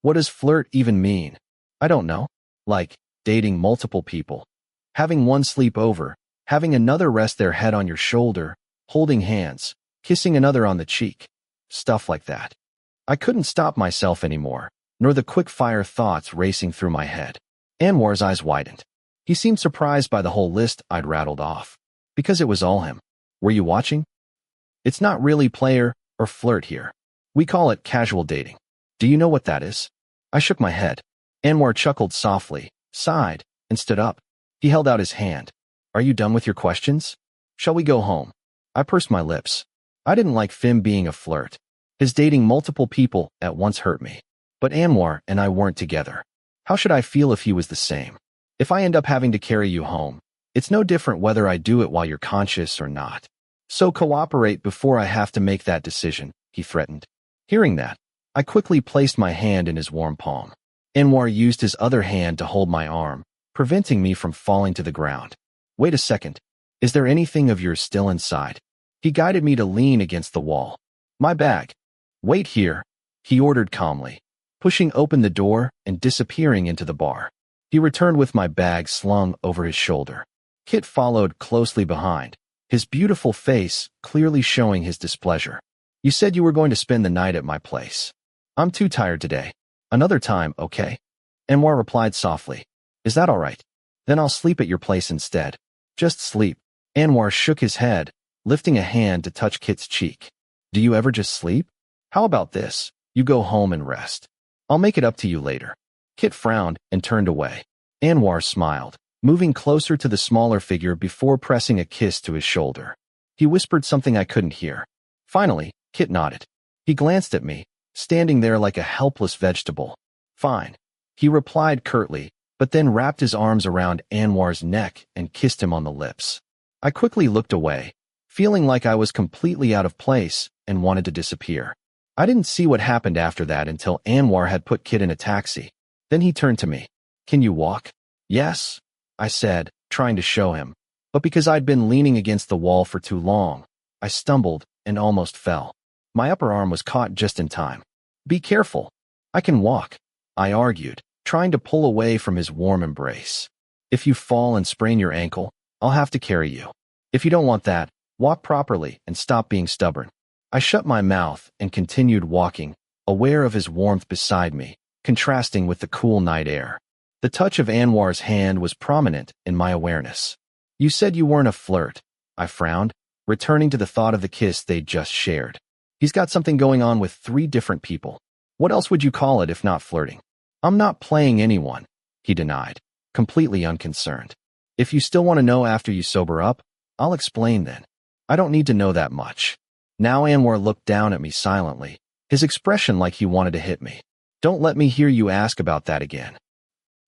What does flirt even mean? I don't know. Like, dating multiple people. Having one sleep over, having another rest their head on your shoulder, holding hands, kissing another on the cheek. Stuff like that. I couldn't stop myself anymore, nor the quick-fire thoughts racing through my head. Anwar's eyes widened. He seemed surprised by the whole list I'd rattled off. Because it was all him. Were you watching? It's not really player or flirt here. We call it casual dating. Do you know what that is? I shook my head. Anwar chuckled softly, sighed, and stood up. He held out his hand. Are you done with your questions? Shall we go home? I pursed my lips. I didn't like Fim being a flirt. His dating multiple people at once hurt me. But Anwar and I weren't together. How should I feel if he was the same? If I end up having to carry you home, it's no different whether I do it while you're conscious or not. So cooperate before I have to make that decision, he threatened. Hearing that, I quickly placed my hand in his warm palm. Anwar used his other hand to hold my arm, preventing me from falling to the ground. Wait a second. Is there anything of yours still inside? He guided me to lean against the wall. My bag. Wait here, he ordered calmly, pushing open the door and disappearing into the bar. He returned with my bag slung over his shoulder. Kit followed closely behind, his beautiful face clearly showing his displeasure. You said you were going to spend the night at my place. I'm too tired today. Another time, okay? Anwar replied softly. Is that all right? Then I'll sleep at your place instead. Just sleep. Anwar shook his head, lifting a hand to touch Kit's cheek. Do you ever just sleep? How about this? You go home and rest. I'll make it up to you later. Kit frowned and turned away. Anwar smiled, moving closer to the smaller figure before pressing a kiss to his shoulder. He whispered something I couldn't hear. Finally, Kit nodded. He glanced at me, standing there like a helpless vegetable. Fine. He replied curtly, but then wrapped his arms around Anwar's neck and kissed him on the lips. I quickly looked away, feeling like I was completely out of place and wanted to disappear. I didn't see what happened after that until Anwar had put Kit in a taxi. Then he turned to me. Can you walk? Yes, I said, trying to show him. But because I'd been leaning against the wall for too long, I stumbled and almost fell. My upper arm was caught just in time. Be careful. I can walk, I argued, trying to pull away from his warm embrace. If you fall and sprain your ankle, I'll have to carry you. If you don't want that, walk properly and stop being stubborn. I shut my mouth and continued walking, aware of his warmth beside me, contrasting with the cool night air. The touch of Anwar's hand was prominent in my awareness. You said you weren't a flirt, I frowned, returning to the thought of the kiss they'd just shared. He's got something going on with 3 different people. What else would you call it if not flirting? I'm not playing anyone, he denied, completely unconcerned. If you still want to know after you sober up, I'll explain then. I don't need to know that much. Now Anwar looked down at me silently, his expression like he wanted to hit me. Don't let me hear you ask about that again.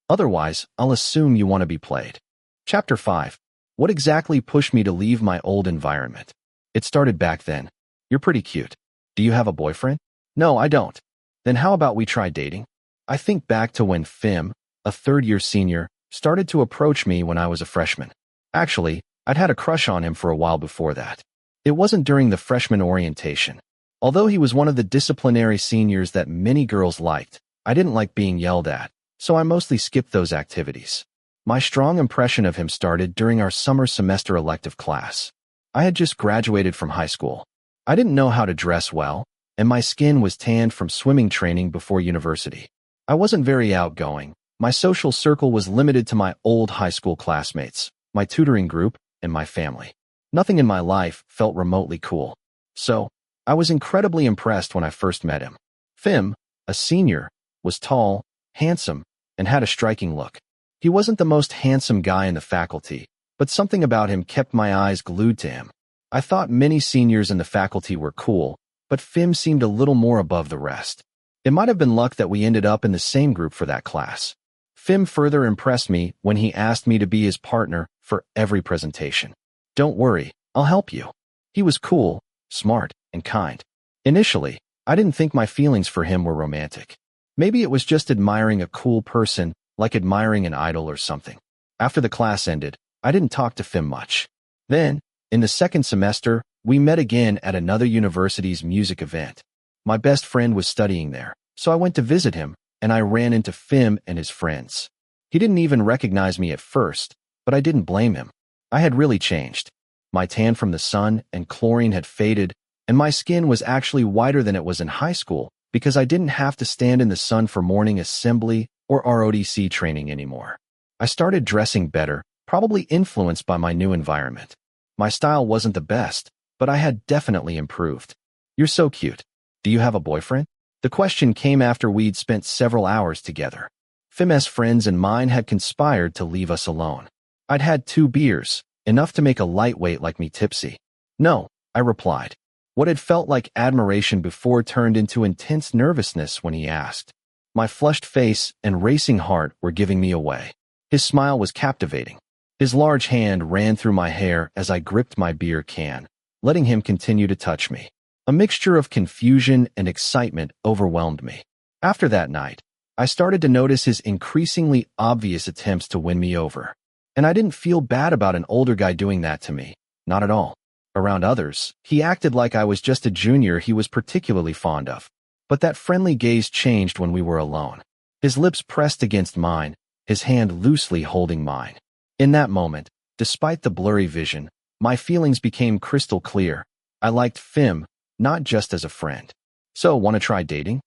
Otherwise, I'll assume you want to be played. Chapter 5. What exactly pushed me to leave my old environment? It started back then. You're pretty cute. Do you have a boyfriend? No, I don't. Then how about we try dating? I think back to when Fim, a third-year senior, started to approach me when I was a freshman. Actually, I'd had a crush on him for a while before that. It wasn't during the freshman orientation. Although he was one of the disciplinary seniors that many girls liked, I didn't like being yelled at, so I mostly skipped those activities. My strong impression of him started during our summer semester elective class. I had just graduated from high school. I didn't know how to dress well, and my skin was tanned from swimming training before university. I wasn't very outgoing. My social circle was limited to my old high school classmates, my tutoring group, and my family. Nothing in my life felt remotely cool. So, I was incredibly impressed when I first met him. Fim, a senior, was tall, handsome, and had a striking look. He wasn't the most handsome guy in the faculty, but something about him kept my eyes glued to him. I thought many seniors in the faculty were cool, but Phim seemed a little more above the rest. It might have been luck that we ended up in the same group for that class. Phim further impressed me when he asked me to be his partner for every presentation. "Don't worry, I'll help you." He was cool, smart, and kind. Initially, I didn't think my feelings for him were romantic. Maybe it was just admiring a cool person, like admiring an idol or something. After the class ended, I didn't talk to Phim much. Then, in the second semester, we met again at another university's music event. My best friend was studying there, so I went to visit him, and I ran into Phim and his friends. He didn't even recognize me at first, but I didn't blame him. I had really changed. My tan from the sun and chlorine had faded, and my skin was actually whiter than it was in high school because I didn't have to stand in the sun for morning assembly or ROTC training anymore. I started dressing better, probably influenced by my new environment. My style wasn't the best, but I had definitely improved. "You're so cute. Do you have a boyfriend?" The question came after we'd spent several hours together. Phim's friends and mine had conspired to leave us alone. I'd had 2 beers, enough to make a lightweight like me tipsy. "No," I replied. What had felt like admiration before turned into intense nervousness when he asked. My flushed face and racing heart were giving me away. His smile was captivating. His large hand ran through my hair as I gripped my beer can, letting him continue to touch me. A mixture of confusion and excitement overwhelmed me. After that night, I started to notice his increasingly obvious attempts to win me over. And I didn't feel bad about an older guy doing that to me. Not at all. Around others, he acted like I was just a junior he was particularly fond of. But that friendly gaze changed when we were alone. His lips pressed against mine, his hand loosely holding mine. In that moment, despite the blurry vision, my feelings became crystal clear. I liked Phim, not just as a friend. "So, want to try dating?"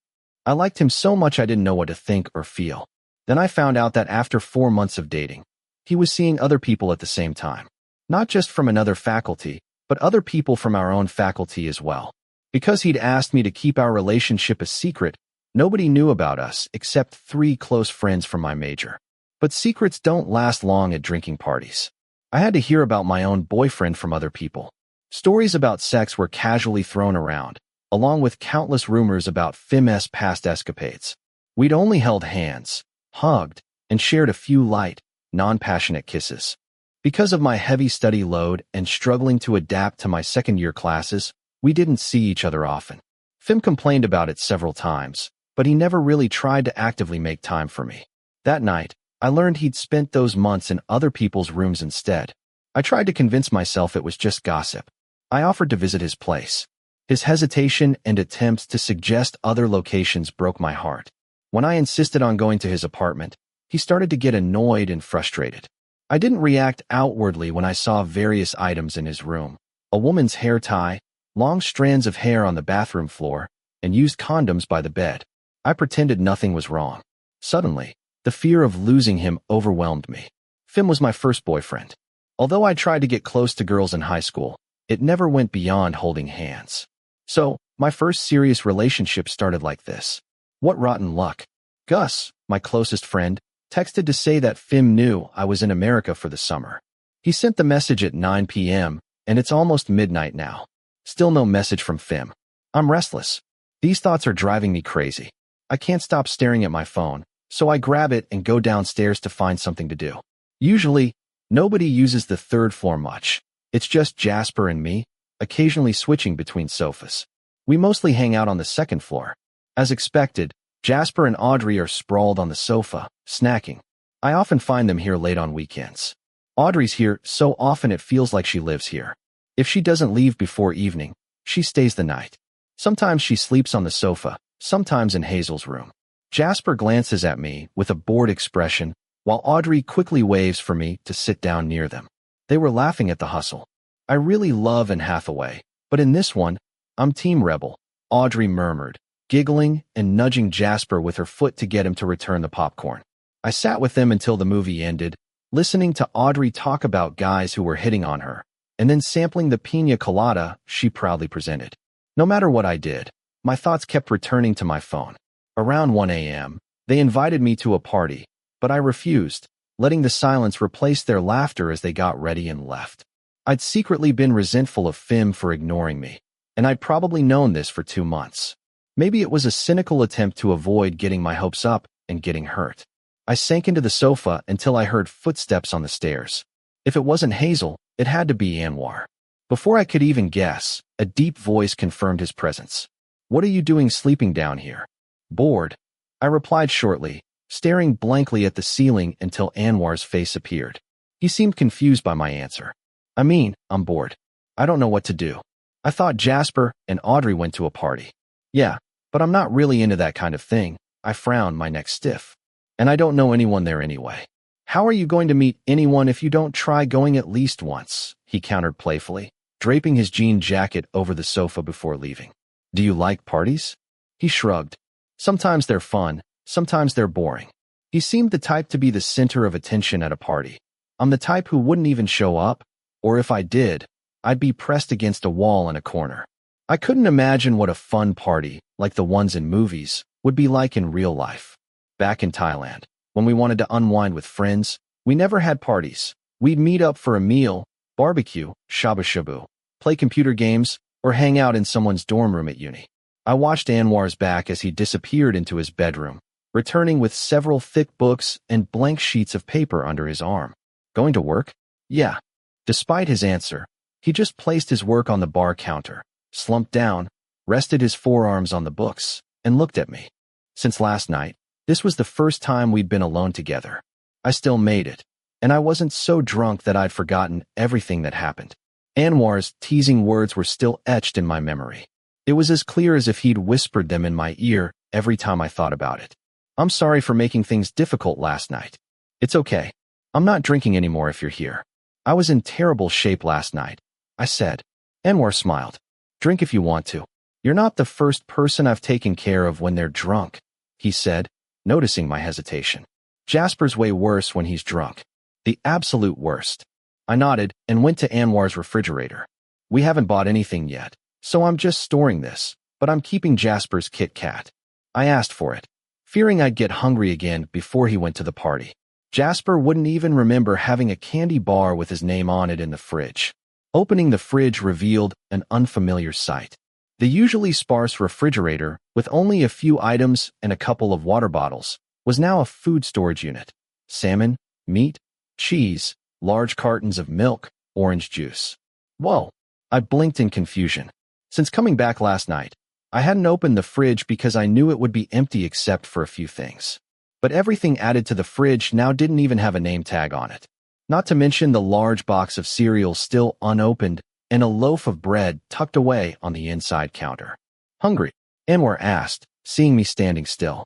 I liked him so much I didn't know what to think or feel. Then I found out that after 4 months of dating, he was seeing other people at the same time. Not just from another faculty, but other people from our own faculty as well. Because he'd asked me to keep our relationship a secret, nobody knew about us except 3 close friends from my major. But secrets don't last long at drinking parties. I had to hear about my own boyfriend from other people. Stories about sex were casually thrown around, along with countless rumors about Phim's past escapades. We'd only held hands, hugged, and shared a few light, non-passionate kisses. Because of my heavy study load and struggling to adapt to my second-year classes, we didn't see each other often. Phim complained about it several times, but he never really tried to actively make time for me. That night, I learned he'd spent those months in other people's rooms instead. I tried to convince myself it was just gossip. I offered to visit his place. His hesitation and attempts to suggest other locations broke my heart. When I insisted on going to his apartment, he started to get annoyed and frustrated. I didn't react outwardly when I saw various items in his room: a woman's hair tie, long strands of hair on the bathroom floor, and used condoms by the bed. I pretended nothing was wrong. Suddenly, the fear of losing him overwhelmed me. Phim was my first boyfriend. Although I tried to get close to girls in high school, it never went beyond holding hands. So, my first serious relationship started like this. What rotten luck. Gus, my closest friend, texted to say that Phim knew I was in America for the summer. He sent the message at 9 p.m., and it's almost midnight now. Still no message from Phim. I'm restless. These thoughts are driving me crazy. I can't stop staring at my phone, so I grab it and go downstairs to find something to do. Usually, nobody uses the 3rd floor much. It's just Jasper and me, occasionally switching between sofas. We mostly hang out on the 2nd floor. As expected, Jasper and Audrey are sprawled on the sofa, snacking. I often find them here late on weekends. Audrey's here so often it feels like she lives here. If she doesn't leave before evening, she stays the night. Sometimes she sleeps on the sofa, sometimes in Hazel's room. Jasper glances at me with a bored expression, while Audrey quickly waves for me to sit down near them. They were laughing at the hustle. I really love Anne Hathaway, but in this one, I'm Team Rebel, Audrey murmured, giggling and nudging Jasper with her foot to get him to return the popcorn. I sat with them until the movie ended, listening to Audrey talk about guys who were hitting on her, and then sampling the piña colada she proudly presented. No matter what I did, my thoughts kept returning to my phone. Around 1 a.m., they invited me to a party, but I refused. letting the silence replace their laughter as they got ready and left. I'd secretly been resentful of Fim for ignoring me, and I'd probably known this for 2 months. Maybe it was a cynical attempt to avoid getting my hopes up and getting hurt. I sank into the sofa until I heard footsteps on the stairs. If it wasn't Hazel, it had to be Anwar. Before I could even guess, a deep voice confirmed his presence. "What are you doing sleeping down here?" "Bored," I replied shortly, staring blankly at the ceiling until Anwar's face appeared. He seemed confused by my answer. I'm bored. I don't know what to do. I thought Jasper and Audrey went to a party." "Yeah, but I'm not really into that kind of thing." I frowned, my neck stiff. "And I don't know anyone there anyway." "How are you going to meet anyone if you don't try going at least once?" he countered playfully, draping his jean jacket over the sofa before leaving. "Do you like parties?" He shrugged. "Sometimes they're fun, sometimes they're boring." He seemed the type to be the center of attention at a party. I'm the type who wouldn't even show up, or if I did, I'd be pressed against a wall in a corner. I couldn't imagine what a fun party, like the ones in movies, would be like in real life. Back in Thailand, when we wanted to unwind with friends, we never had parties. We'd meet up for a meal, barbecue, shabu-shabu, play computer games, or hang out in someone's dorm room at uni. I watched Anwar's back as he disappeared into his bedroom, returning with several thick books and blank sheets of paper under his arm. "Going to work?" "Yeah." Despite his answer, he just placed his work on the bar counter, slumped down, rested his forearms on the books, and looked at me. Since last night, this was the first time we'd been alone together. I still made it, and I wasn't so drunk that I'd forgotten everything that happened. Anwar's teasing words were still etched in my memory. It was as clear as if he'd whispered them in my ear every time I thought about it. "I'm sorry for making things difficult last night." "It's okay. I'm not drinking anymore if you're here." "I was in terrible shape last night," I said. Anwar smiled. "Drink if you want to. You're not the first person I've taken care of when they're drunk," he said, noticing my hesitation. "Jasper's way worse when he's drunk. The absolute worst." I nodded and went to Anwar's refrigerator. "We haven't bought anything yet, so I'm just storing this, but I'm keeping Jasper's Kit Kat." I asked for it, fearing I'd get hungry again before he went to the party. Jasper wouldn't even remember having a candy bar with his name on it in the fridge. Opening the fridge revealed an unfamiliar sight. The usually sparse refrigerator, with only a few items and a couple of water bottles, was now a food storage unit. Salmon, meat, cheese, large cartons of milk, orange juice. Whoa! I blinked in confusion. Since coming back last night, I hadn't opened the fridge because I knew it would be empty except for a few things. But everything added to the fridge now didn't even have a name tag on it. Not to mention the large box of cereal still unopened and a loaf of bread tucked away on the inside counter. "Hungry?" Anwar asked, seeing me standing still.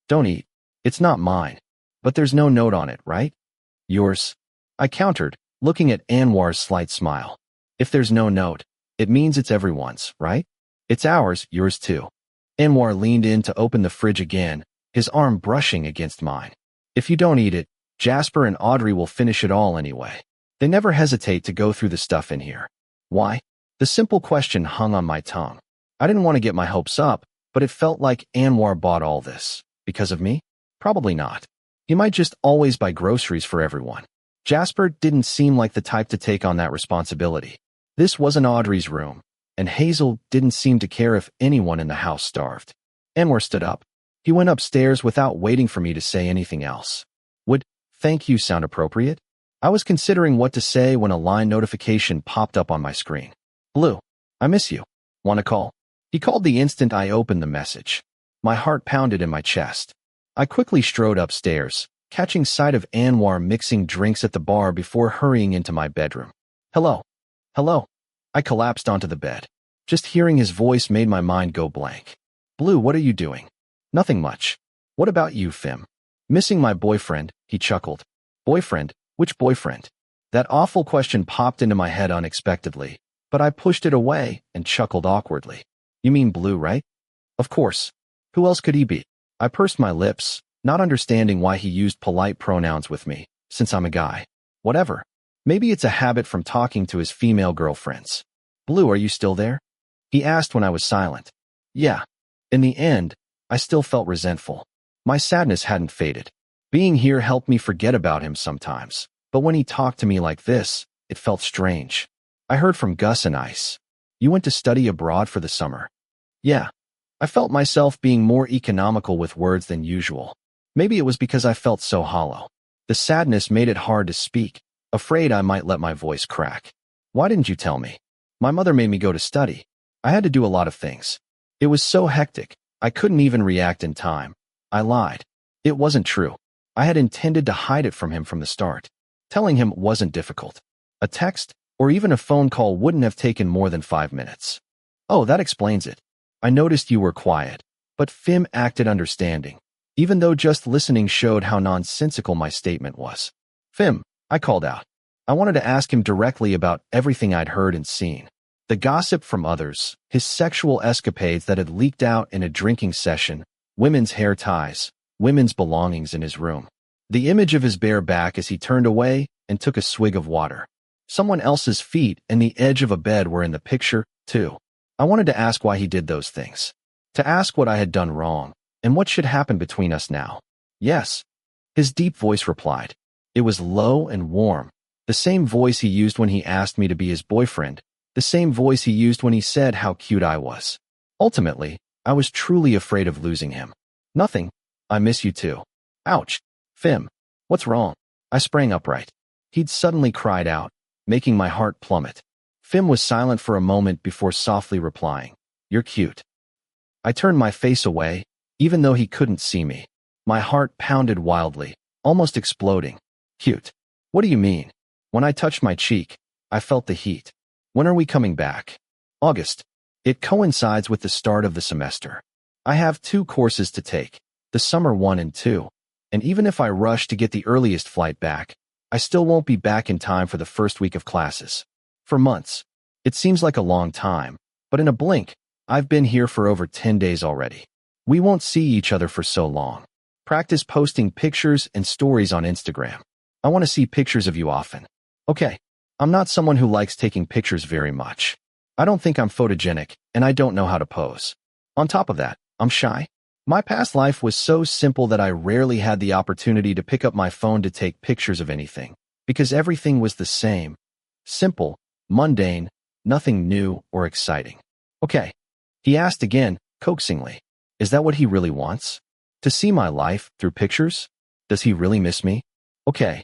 "Don't eat. It's not mine. But there's no note on it, right?" "Yours," I countered, looking at Anwar's slight smile. "If there's no note, it means it's everyone's, right?" "It's ours, yours too." Anwar leaned in to open the fridge again, his arm brushing against mine. "If you don't eat it, Jasper and Audrey will finish it all anyway. They never hesitate to go through the stuff in here." "Why?" The simple question hung on my tongue. I didn't want to get my hopes up, but it felt like Anwar bought all this. Because of me? Probably not. He might just always buy groceries for everyone. Jasper didn't seem like the type to take on that responsibility. This wasn't Audrey's room, and Hazel didn't seem to care if anyone in the house starved. Anwar stood up. He went upstairs without waiting for me to say anything else. Would "thank you" sound appropriate? I was considering what to say when a line notification popped up on my screen. "Blue, I miss you. Want to call?" He called the instant I opened the message. My heart pounded in my chest. I quickly strode upstairs, catching sight of Anwar mixing drinks at the bar before hurrying into my bedroom. "Hello. Hello." I collapsed onto the bed. Just hearing his voice made my mind go blank. "Blue, what are you doing?" "Nothing much. What about you, Fim?" "Missing my boyfriend," he chuckled. "Boyfriend? Which boyfriend?" That awful question popped into my head unexpectedly, but I pushed it away and chuckled awkwardly. "You mean Blue, right?" "Of course. Who else could he be?" I pursed my lips, not understanding why he used polite pronouns with me, since I'm a guy. Whatever. Maybe it's a habit from talking to his female girlfriends. "Blue, are you still there?" he asked when I was silent. "Yeah." In the end, I still felt resentful. My sadness hadn't faded. Being here helped me forget about him sometimes, but when he talked to me like this, it felt strange. I heard from Gus and Ice. You went to study abroad for the summer. Yeah. I felt myself being more economical with words than usual. Maybe it was because I felt so hollow. The sadness made it hard to speak, afraid I might let my voice crack. Why didn't you tell me? My mother made me go to study. I had to do a lot of things. It was so hectic, I couldn't even react in time. I lied. It wasn't true. I had intended to hide it from him from the start. Telling him wasn't difficult. A text, or even a phone call wouldn't have taken more than 5 minutes. Oh, that explains it. I noticed you were quiet, but Fim acted understanding, even though just listening showed how nonsensical my statement was. Fim, I called out. I wanted to ask him directly about everything I'd heard and seen. The gossip from others, his sexual escapades that had leaked out in a drinking session, women's hair ties, women's belongings in his room. The image of his bare back as he turned away and took a swig of water. Someone else's feet and the edge of a bed were in the picture, too. I wanted to ask why he did those things. To ask what I had done wrong, and what should happen between us now. Yes. His deep voice replied. It was low and warm. The same voice he used when he asked me to be his boyfriend. The same voice he used when he said how cute I was. Ultimately, I was truly afraid of losing him. Nothing. I miss you too. Ouch. Fim. What's wrong? I sprang upright. He'd suddenly cried out, making my heart plummet. Fim was silent for a moment before softly replying, You're cute. I turned my face away, even though he couldn't see me. My heart pounded wildly, almost exploding. Cute. What do you mean? When I touched my cheek, I felt the heat. When are we coming back? August. It coincides with the start of the semester. I have 2 courses to take, the summer 1 and 2, and even if I rush to get the earliest flight back, I still won't be back in time for the first week of classes. For months. It seems like a long time, but in a blink, I've been here for over 10 days already. We won't see each other for so long. Practice posting pictures and stories on Instagram. I want to see pictures of you often. Okay. I'm not someone who likes taking pictures very much. I don't think I'm photogenic, and I don't know how to pose. On top of that, I'm shy. My past life was so simple that I rarely had the opportunity to pick up my phone to take pictures of anything, because everything was the same. Simple, mundane, nothing new or exciting. Okay. He asked again, coaxingly. Is that what he really wants? To see my life through pictures? Does he really miss me? Okay.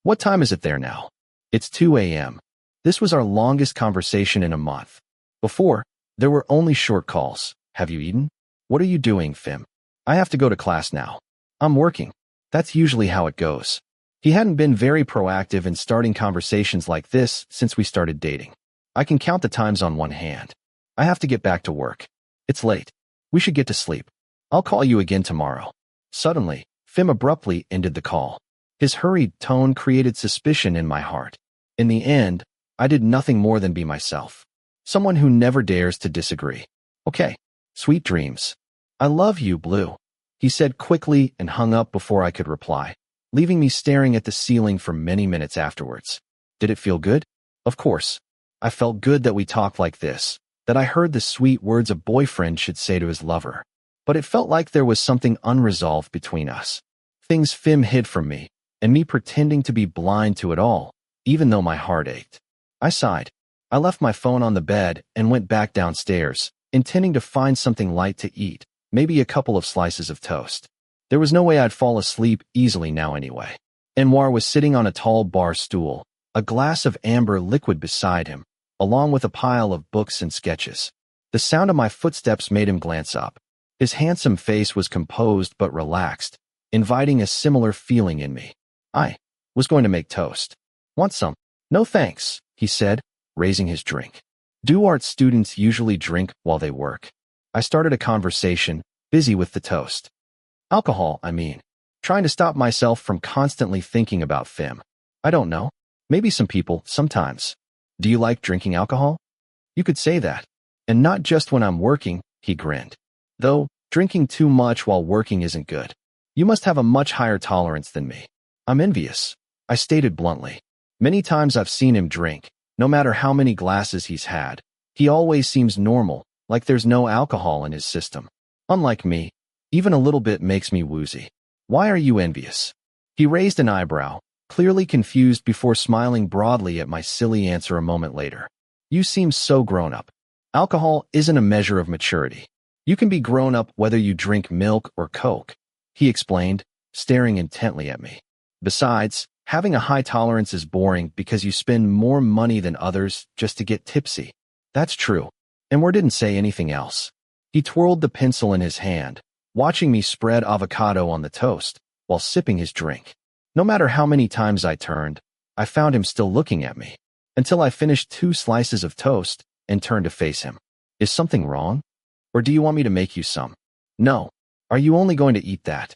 What time is it there now? It's 2 a.m. This was our longest conversation in a month. Before, there were only short calls. Have you eaten? What are you doing, Fim? I have to go to class now. I'm working. That's usually how it goes. He hadn't been very proactive in starting conversations like this since we started dating. I can count the times on one hand. I have to get back to work. It's late. We should get to sleep. I'll call you again tomorrow. Suddenly, Fim abruptly ended the call. His hurried tone created suspicion in my heart. In the end, I did nothing more than be myself. Someone who never dares to disagree. Okay. Sweet dreams. I love you, Blue. He said quickly and hung up before I could reply, leaving me staring at the ceiling for many minutes afterwards. Did it feel good? Of course. I felt good that we talked like this, that I heard the sweet words a boyfriend should say to his lover. But it felt like there was something unresolved between us. Things Fim hid from me, and me pretending to be blind to it all, even though my heart ached. I sighed. I left my phone on the bed and went back downstairs, intending to find something light to eat, maybe a couple of slices of toast. There was no way I'd fall asleep easily now anyway. Anwar was sitting on a tall bar stool, a glass of amber liquid beside him, along with a pile of books and sketches. The sound of my footsteps made him glance up. His handsome face was composed but relaxed, inviting a similar feeling in me. I was going to make toast. Want some? No thanks, he said, raising his drink. Do art students usually drink while they work? I started a conversation, busy with the toast. Alcohol, I mean. Trying to stop myself from constantly thinking about Fim. I don't know. Maybe some people, sometimes. Do you like drinking alcohol? You could say that. And not just when I'm working, he grinned. Though, drinking too much while working isn't good. You must have a much higher tolerance than me. I'm envious, I stated bluntly. Many times I've seen him drink. No matter how many glasses he's had, he always seems normal, like there's no alcohol in his system. Unlike me, even a little bit makes me woozy. Why are you envious? He raised an eyebrow, clearly confused before smiling broadly at my silly answer a moment later. You seem so grown up. Alcohol isn't a measure of maturity. You can be grown up whether you drink milk or Coke, he explained, staring intently at me. Besides, having a high tolerance is boring because you spend more money than others just to get tipsy. That's true. Anwar didn't say anything else. He twirled the pencil in his hand, watching me spread avocado on the toast while sipping his drink. No matter how many times I turned, I found him still looking at me, until I finished 2 slices of toast and turned to face him. Is something wrong? Or do you want me to make you some? No. Are you only going to eat that?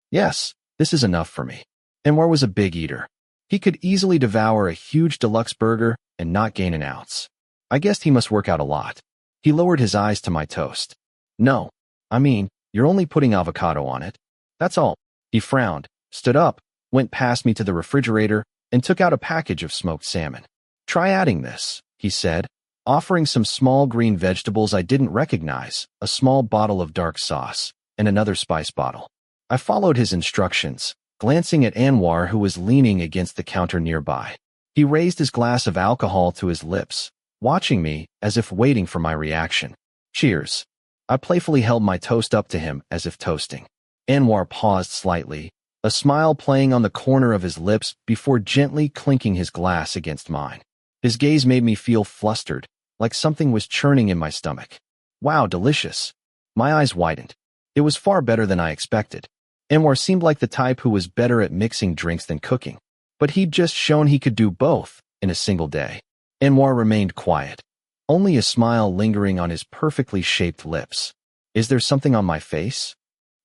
Yes, this is enough for me. Anwar was a big eater. He could easily devour a huge deluxe burger and not gain an ounce. I guessed he must work out a lot. He lowered his eyes to my toast. No, I mean, you're only putting avocado on it. That's all. He frowned, stood up, went past me to the refrigerator, and took out a package of smoked salmon. Try adding this, he said, offering some small green vegetables I didn't recognize, a small bottle of dark sauce, and another spice bottle. I followed his instructions, glancing at Anwar, who was leaning against the counter nearby. He raised his glass of alcohol to his lips, watching me as if waiting for my reaction. Cheers. I playfully held my toast up to him as if toasting. Anwar paused slightly, a smile playing on the corner of his lips before gently clinking his glass against mine. His gaze made me feel flustered, like something was churning in my stomach. Wow, delicious. My eyes widened. It was far better than I expected. Anwar seemed like the type who was better at mixing drinks than cooking, but he'd just shown he could do both in a single day. Anwar remained quiet, only a smile lingering on his perfectly shaped lips. Is there something on my face?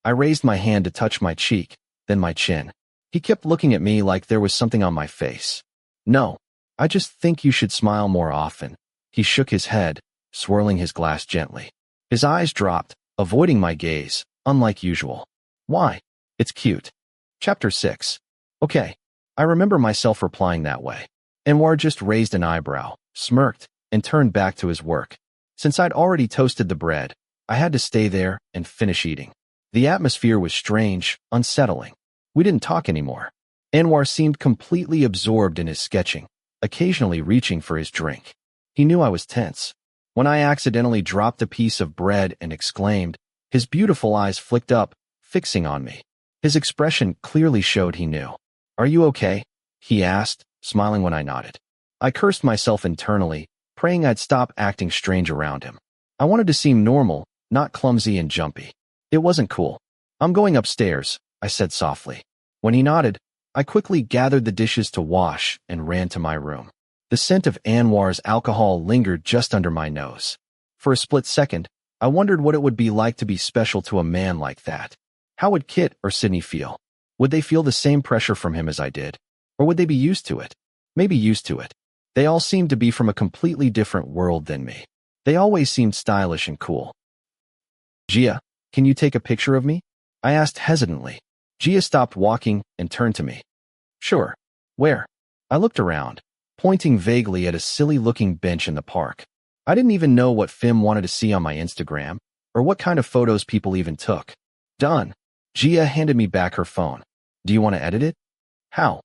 I raised my hand to touch my cheek, then my chin. He kept looking at me like there was something on my face. No, I just think you should smile more often. He shook his head, swirling his glass gently. His eyes dropped, avoiding my gaze, unlike usual. Why? It's cute. Chapter 6. Okay. I remember myself replying that way. Anwar just raised an eyebrow, smirked, and turned back to his work. Since I'd already toasted the bread, I had to stay there and finish eating. The atmosphere was strange, unsettling. We didn't talk anymore. Anwar seemed completely absorbed in his sketching, occasionally reaching for his drink. He knew I was tense. When I accidentally dropped a piece of bread and exclaimed, his beautiful eyes flicked up, fixing on me. His expression clearly showed he knew. Are you okay? He asked, smiling when I nodded. I cursed myself internally, praying I'd stop acting strange around him. I wanted to seem normal, not clumsy and jumpy. It wasn't cool. I'm going upstairs, I said softly. When he nodded, I quickly gathered the dishes to wash and ran to my room. The scent of Anwar's alcohol lingered just under my nose. For a split second, I wondered what it would be like to be special to a man like that. How would Kit or Sydney feel? Would they feel the same pressure from him as I did? Or would they be used to it? Maybe used to it. They all seemed to be from a completely different world than me. They always seemed stylish and cool. Gia, can you take a picture of me? I asked hesitantly. Gia stopped walking and turned to me. Sure. Where? I looked around, pointing vaguely at a silly-looking bench in the park. I didn't even know what Fim wanted to see on my Instagram, or what kind of photos people even took. Done. Gia handed me back her phone. Do you want to edit it? How?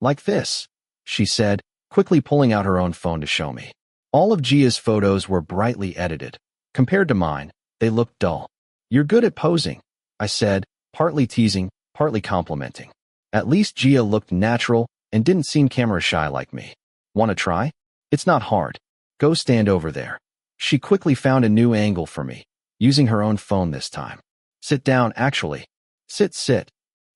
Like this, she said, quickly pulling out her own phone to show me. All of Gia's photos were brightly edited. Compared to mine, they looked dull. You're good at posing, I said, partly teasing, partly complimenting. At least Gia looked natural and didn't seem camera shy like me. Want to try? It's not hard. Go stand over there. She quickly found a new angle for me, using her own phone this time. Sit down, actually. Sit.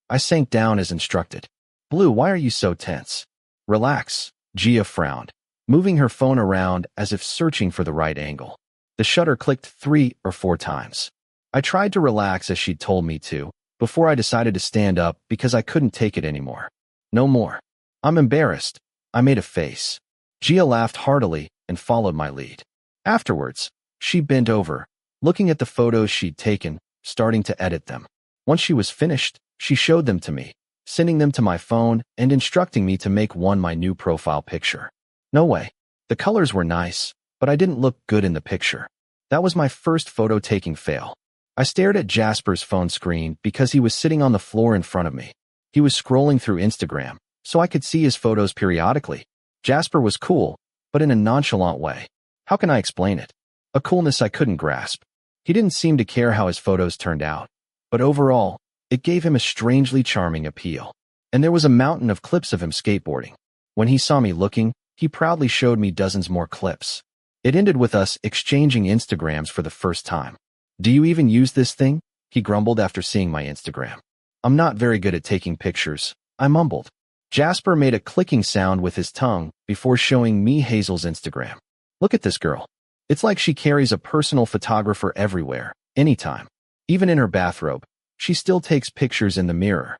I sank down as instructed. Blue, why are you so tense? Relax, Gia frowned, moving her phone around as if searching for the right angle. The shutter clicked 3 or 4 times. I tried to relax as she'd told me to, before I decided to stand up because I couldn't take it anymore. No more. I'm embarrassed. I made a face. Gia laughed heartily and followed my lead. Afterwards, she bent over, looking at the photos she'd taken, starting to edit them. Once she was finished, she showed them to me, sending them to my phone and instructing me to make one my new profile picture. No way. The colors were nice, but I didn't look good in the picture. That was my first photo-taking fail. I stared at Jasper's phone screen because he was sitting on the floor in front of me. He was scrolling through Instagram, so I could see his photos periodically. Jasper was cool, but in a nonchalant way. How can I explain it? A coolness I couldn't grasp. He didn't seem to care how his photos turned out, but overall, it gave him a strangely charming appeal. And there was a mountain of clips of him skateboarding. When he saw me looking, he proudly showed me dozens more clips. It ended with us exchanging Instagrams for the first time. "Do you even use this thing?" he grumbled after seeing my Instagram. "I'm not very good at taking pictures," I mumbled. Jasper made a clicking sound with his tongue before showing me Hazel's Instagram. "Look at this girl. It's like she carries a personal photographer everywhere, anytime. Even in her bathrobe, she still takes pictures in the mirror."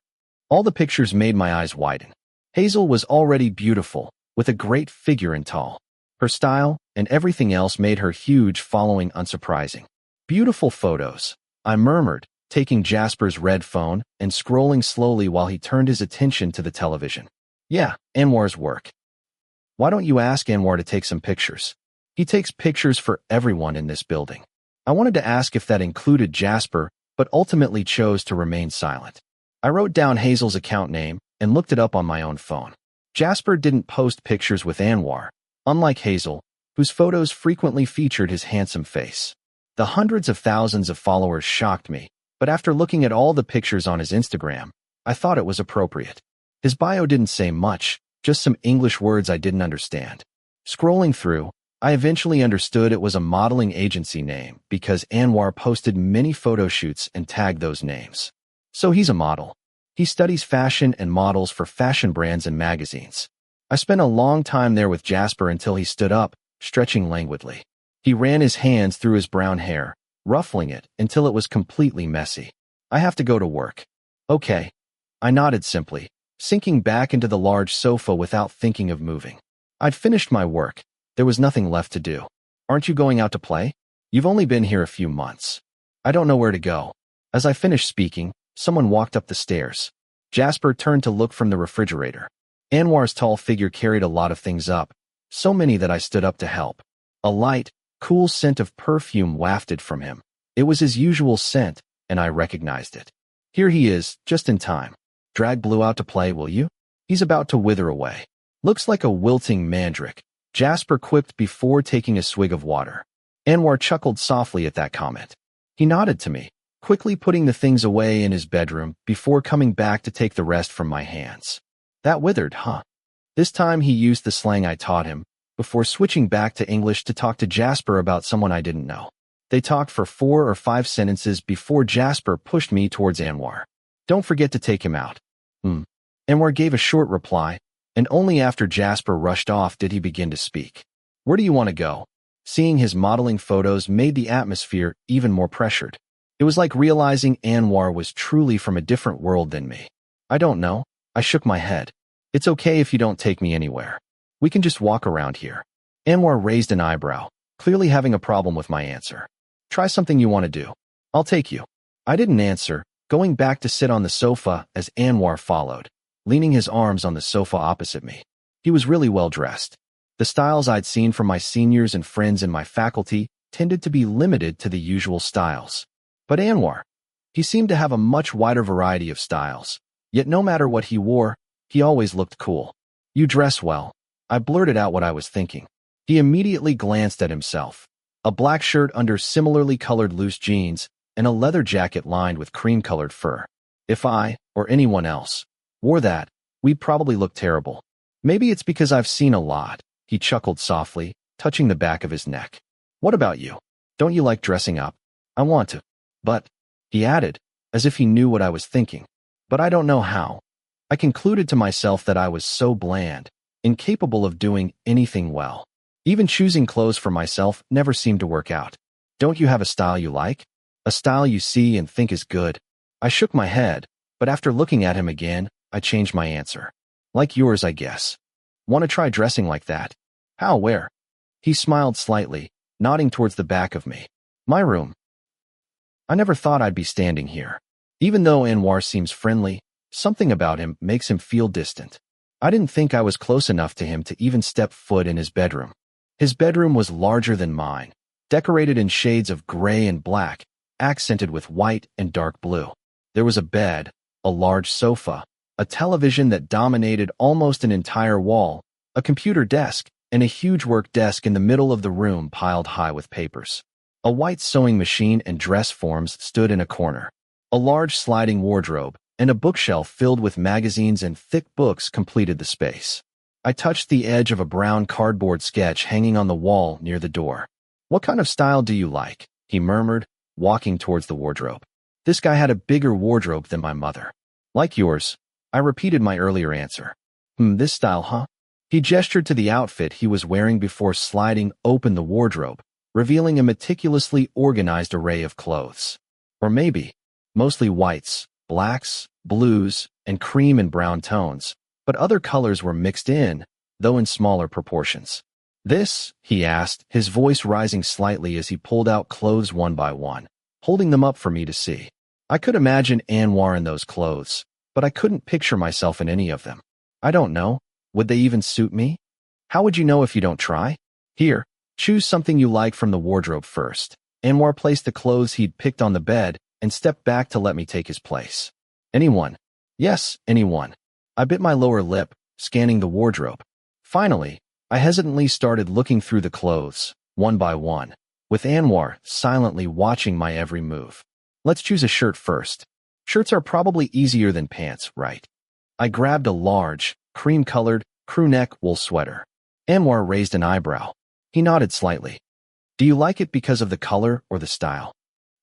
All the pictures made my eyes widen. Hazel was already beautiful, with a great figure and tall. Her style and everything else made her huge following unsurprising. "Beautiful photos," I murmured, taking Jasper's red phone and scrolling slowly while he turned his attention to the television. "Yeah, Anwar's work. Why don't you ask Anwar to take some pictures? He takes pictures for everyone in this building." I wanted to ask if that included Jasper, but ultimately chose to remain silent. I wrote down Hazel's account name and looked it up on my own phone. Jasper didn't post pictures with Anwar, unlike Hazel, whose photos frequently featured his handsome face. The hundreds of thousands of followers shocked me, but after looking at all the pictures on his Instagram, I thought it was appropriate. His bio didn't say much, just some English words I didn't understand. Scrolling through, I eventually understood it was a modeling agency name because Anwar posted many photo shoots and tagged those names. So he's a model. He studies fashion and models for fashion brands and magazines. I spent a long time there with Jasper until he stood up, stretching languidly. He ran his hands through his brown hair, ruffling it until it was completely messy. "I have to go to work." "Okay." I nodded simply, sinking back into the large sofa without thinking of moving. I'd finished my work. There was nothing left to do. "Aren't you going out to play? You've only been here a few months." "I don't know where to go." As I finished speaking, someone walked up the stairs. Jasper turned to look from the refrigerator. Anwar's tall figure carried a lot of things up, so many that I stood up to help. A light, cool scent of perfume wafted from him. It was his usual scent, and I recognized it. "Here he is, just in time. Drag Blue out to play, will you? He's about to wither away." "Looks like a wilting mandrake," Jasper quipped before taking a swig of water. Anwar chuckled softly at that comment. He nodded to me, quickly putting the things away in his bedroom before coming back to take the rest from my hands. "That withered, huh?" This time he used the slang I taught him, before switching back to English to talk to Jasper about someone I didn't know. They talked for 4 or 5 sentences before Jasper pushed me towards Anwar. "Don't forget to take him out." Anwar gave a short reply, and only after Jasper rushed off did he begin to speak. "Where do you want to go?" Seeing his modeling photos made the atmosphere even more pressured. It was like realizing Anwar was truly from a different world than me. "I don't know." I shook my head. "It's okay if you don't take me anywhere. We can just walk around here." Anwar raised an eyebrow, clearly having a problem with my answer. "Try something you want to do. I'll take you." I didn't answer, going back to sit on the sofa as Anwar followed, leaning his arms on the sofa opposite me. He was really well dressed. The styles I'd seen from my seniors and friends in my faculty tended to be limited to the usual styles. But Anwar, he seemed to have a much wider variety of styles. Yet no matter what he wore, he always looked cool. "You dress well." I blurted out what I was thinking. He immediately glanced at himself. A black shirt under similarly colored loose jeans, and a leather jacket lined with cream-colored fur. If I, or anyone else, wore that, we'd probably look terrible. "Maybe it's because I've seen a lot," he chuckled softly, touching the back of his neck. "What about you? Don't you like dressing up?" "I want to. But," he added, as if he knew what I was thinking. "But I don't know how." I concluded to myself that I was so bland, incapable of doing anything well. Even choosing clothes for myself never seemed to work out. "Don't you have a style you like? A style you see and think is good?" I shook my head, but after looking at him again, I changed my answer. "Like yours, I guess. Want to try dressing like that?" "How, where?" He smiled slightly, nodding towards the back of me. "My room." I never thought I'd be standing here. Even though Anwar seems friendly, something about him makes him feel distant. I didn't think I was close enough to him to even step foot in his bedroom. His bedroom was larger than mine, decorated in shades of gray and black, accented with white and dark blue. There was a bed, a large sofa, a television that dominated almost an entire wall, a computer desk, and a huge work desk in the middle of the room piled high with papers. A white sewing machine and dress forms stood in a corner. A large sliding wardrobe and a bookshelf filled with magazines and thick books completed the space. I touched the edge of a brown cardboard sketch hanging on the wall near the door. "What kind of style do you like?" he murmured, walking towards the wardrobe. This guy had a bigger wardrobe than my mother. "Like yours." I repeated my earlier answer. This style, huh?" He gestured to the outfit he was wearing before sliding open the wardrobe, revealing a meticulously organized array of clothes. Or maybe, mostly whites, blacks, blues, and cream and brown tones, but other colors were mixed in, though in smaller proportions. "This?" he asked, his voice rising slightly as he pulled out clothes one by one, holding them up for me to see. I could imagine Anwar in those clothes, but I couldn't picture myself in any of them. "I don't know. Would they even suit me?" "How would you know if you don't try?" "Here, choose something you like from the wardrobe first." Anwar placed the clothes he'd picked on the bed and stepped back to let me take his place. "Anyone?" "Yes, anyone." I bit my lower lip, scanning the wardrobe. Finally, I hesitantly started looking through the clothes, one by one, with Anwar silently watching my every move. "Let's choose a shirt first. Shirts are probably easier than pants, right?" I grabbed a large, cream-colored, crew-neck wool sweater. Anwar raised an eyebrow. He nodded slightly. "Do you like it because of the color or the style?"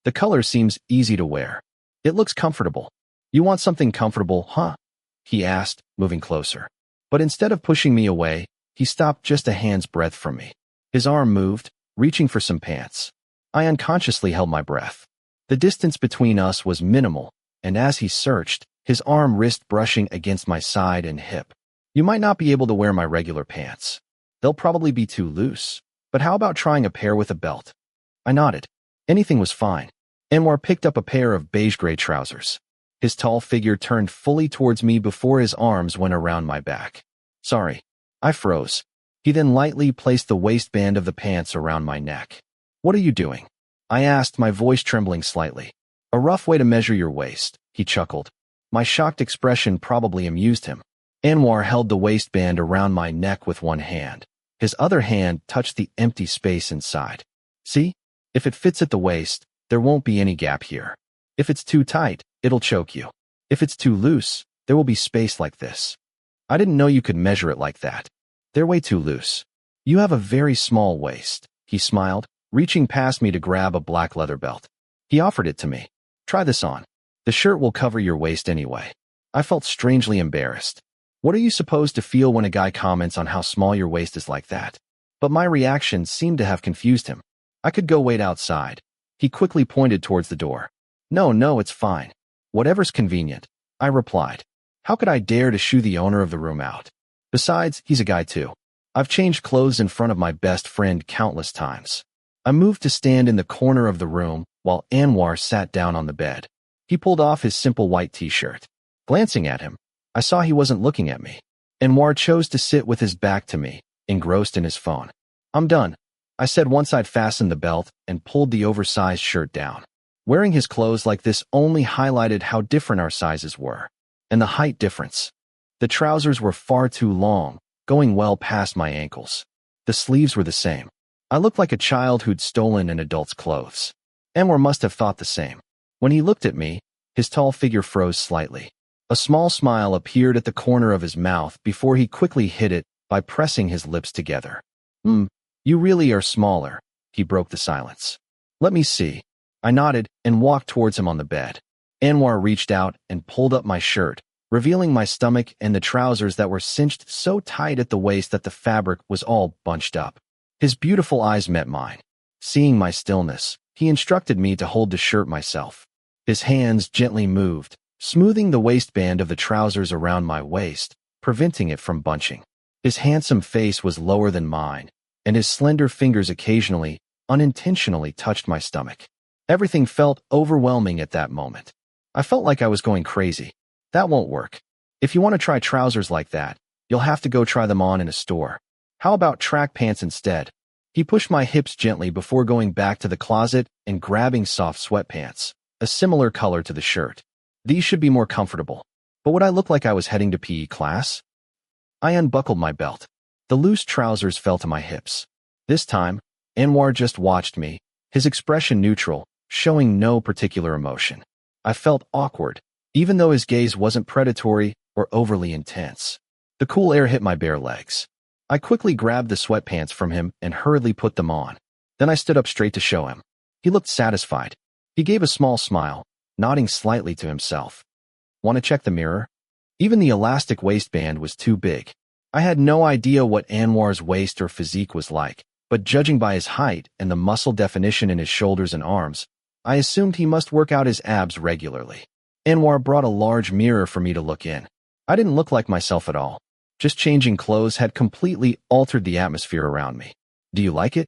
"The color seems easy to wear. It looks comfortable." "You want something comfortable, huh?" he asked, moving closer. But instead of pushing me away, he stopped just a hand's breadth from me. His arm moved, reaching for some pants. I unconsciously held my breath. The distance between us was minimal, and as he searched, his arm wrist brushing against my side and hip. "You might not be able to wear my regular pants. They'll probably be too loose. But how about trying a pair with a belt?" I nodded. Anything was fine. Anwar picked up a pair of beige-gray trousers. His tall figure turned fully towards me before his arms went around my back. "Sorry." I froze. He then lightly placed the waistband of the pants around my neck. "What are you doing?" I asked, my voice trembling slightly. "A rough way to measure your waist," he chuckled. My shocked expression probably amused him. Anwar held the waistband around my neck with one hand. His other hand touched the empty space inside. "See? If it fits at the waist, there won't be any gap here. If it's too tight, it'll choke you. If it's too loose, there will be space like this." "I didn't know you could measure it like that." "They're way too loose." "You have a very small waist," he smiled, reaching past me to grab a black leather belt. He offered it to me. "Try this on. The shirt will cover your waist anyway." I felt strangely embarrassed. What are you supposed to feel when a guy comments on how small your waist is like that? But my reaction seemed to have confused him. "I could go wait outside." He quickly pointed towards the door. No, it's fine. Whatever's convenient," I replied. How could I dare to shoo the owner of the room out? Besides, he's a guy too. I've changed clothes in front of my best friend countless times. I moved to stand in the corner of the room while Anwar sat down on the bed. He pulled off his simple white t-shirt. Glancing at him, I saw he wasn't looking at me. Anwar chose to sit with his back to me, engrossed in his phone. "I'm done," I said once I'd fastened the belt and pulled the oversized shirt down. Wearing his clothes like this only highlighted how different our sizes were, and the height difference. The trousers were far too long, going well past my ankles. The sleeves were the same. I looked like a child who'd stolen an adult's clothes. Anwar must have thought the same. When he looked at me, his tall figure froze slightly. A small smile appeared at the corner of his mouth before he quickly hid it by pressing his lips together. You really are smaller," he broke the silence. "Let me see." I nodded and walked towards him on the bed. Anwar reached out and pulled up my shirt, revealing my stomach and the trousers that were cinched so tight at the waist that the fabric was all bunched up. His beautiful eyes met mine. Seeing my stillness, he instructed me to hold the shirt myself. His hands gently moved, smoothing the waistband of the trousers around my waist, preventing it from bunching. His handsome face was lower than mine, and his slender fingers occasionally, unintentionally touched my stomach. Everything felt overwhelming at that moment. I felt like I was going crazy. "That won't work. If you want to try trousers like that, you'll have to go try them on in a store. How about track pants instead?" He pushed my hips gently before going back to the closet and grabbing soft sweatpants, a similar color to the shirt. "These should be more comfortable." But would I look like I was heading to PE class? I unbuckled my belt. The loose trousers fell to my hips. This time, Anwar just watched me, his expression neutral, showing no particular emotion. I felt awkward, even though his gaze wasn't predatory or overly intense. The cool air hit my bare legs. I quickly grabbed the sweatpants from him and hurriedly put them on. Then I stood up straight to show him. He looked satisfied. He gave a small smile, nodding slightly to himself. Want to check the mirror? Even the elastic waistband was too big. I had no idea what Anwar's waist or physique was like, but judging by his height and the muscle definition in his shoulders and arms, I assumed he must work out his abs regularly. Anwar brought a large mirror for me to look in. I didn't look like myself at all. Just changing clothes had completely altered the atmosphere around me. Do you like it?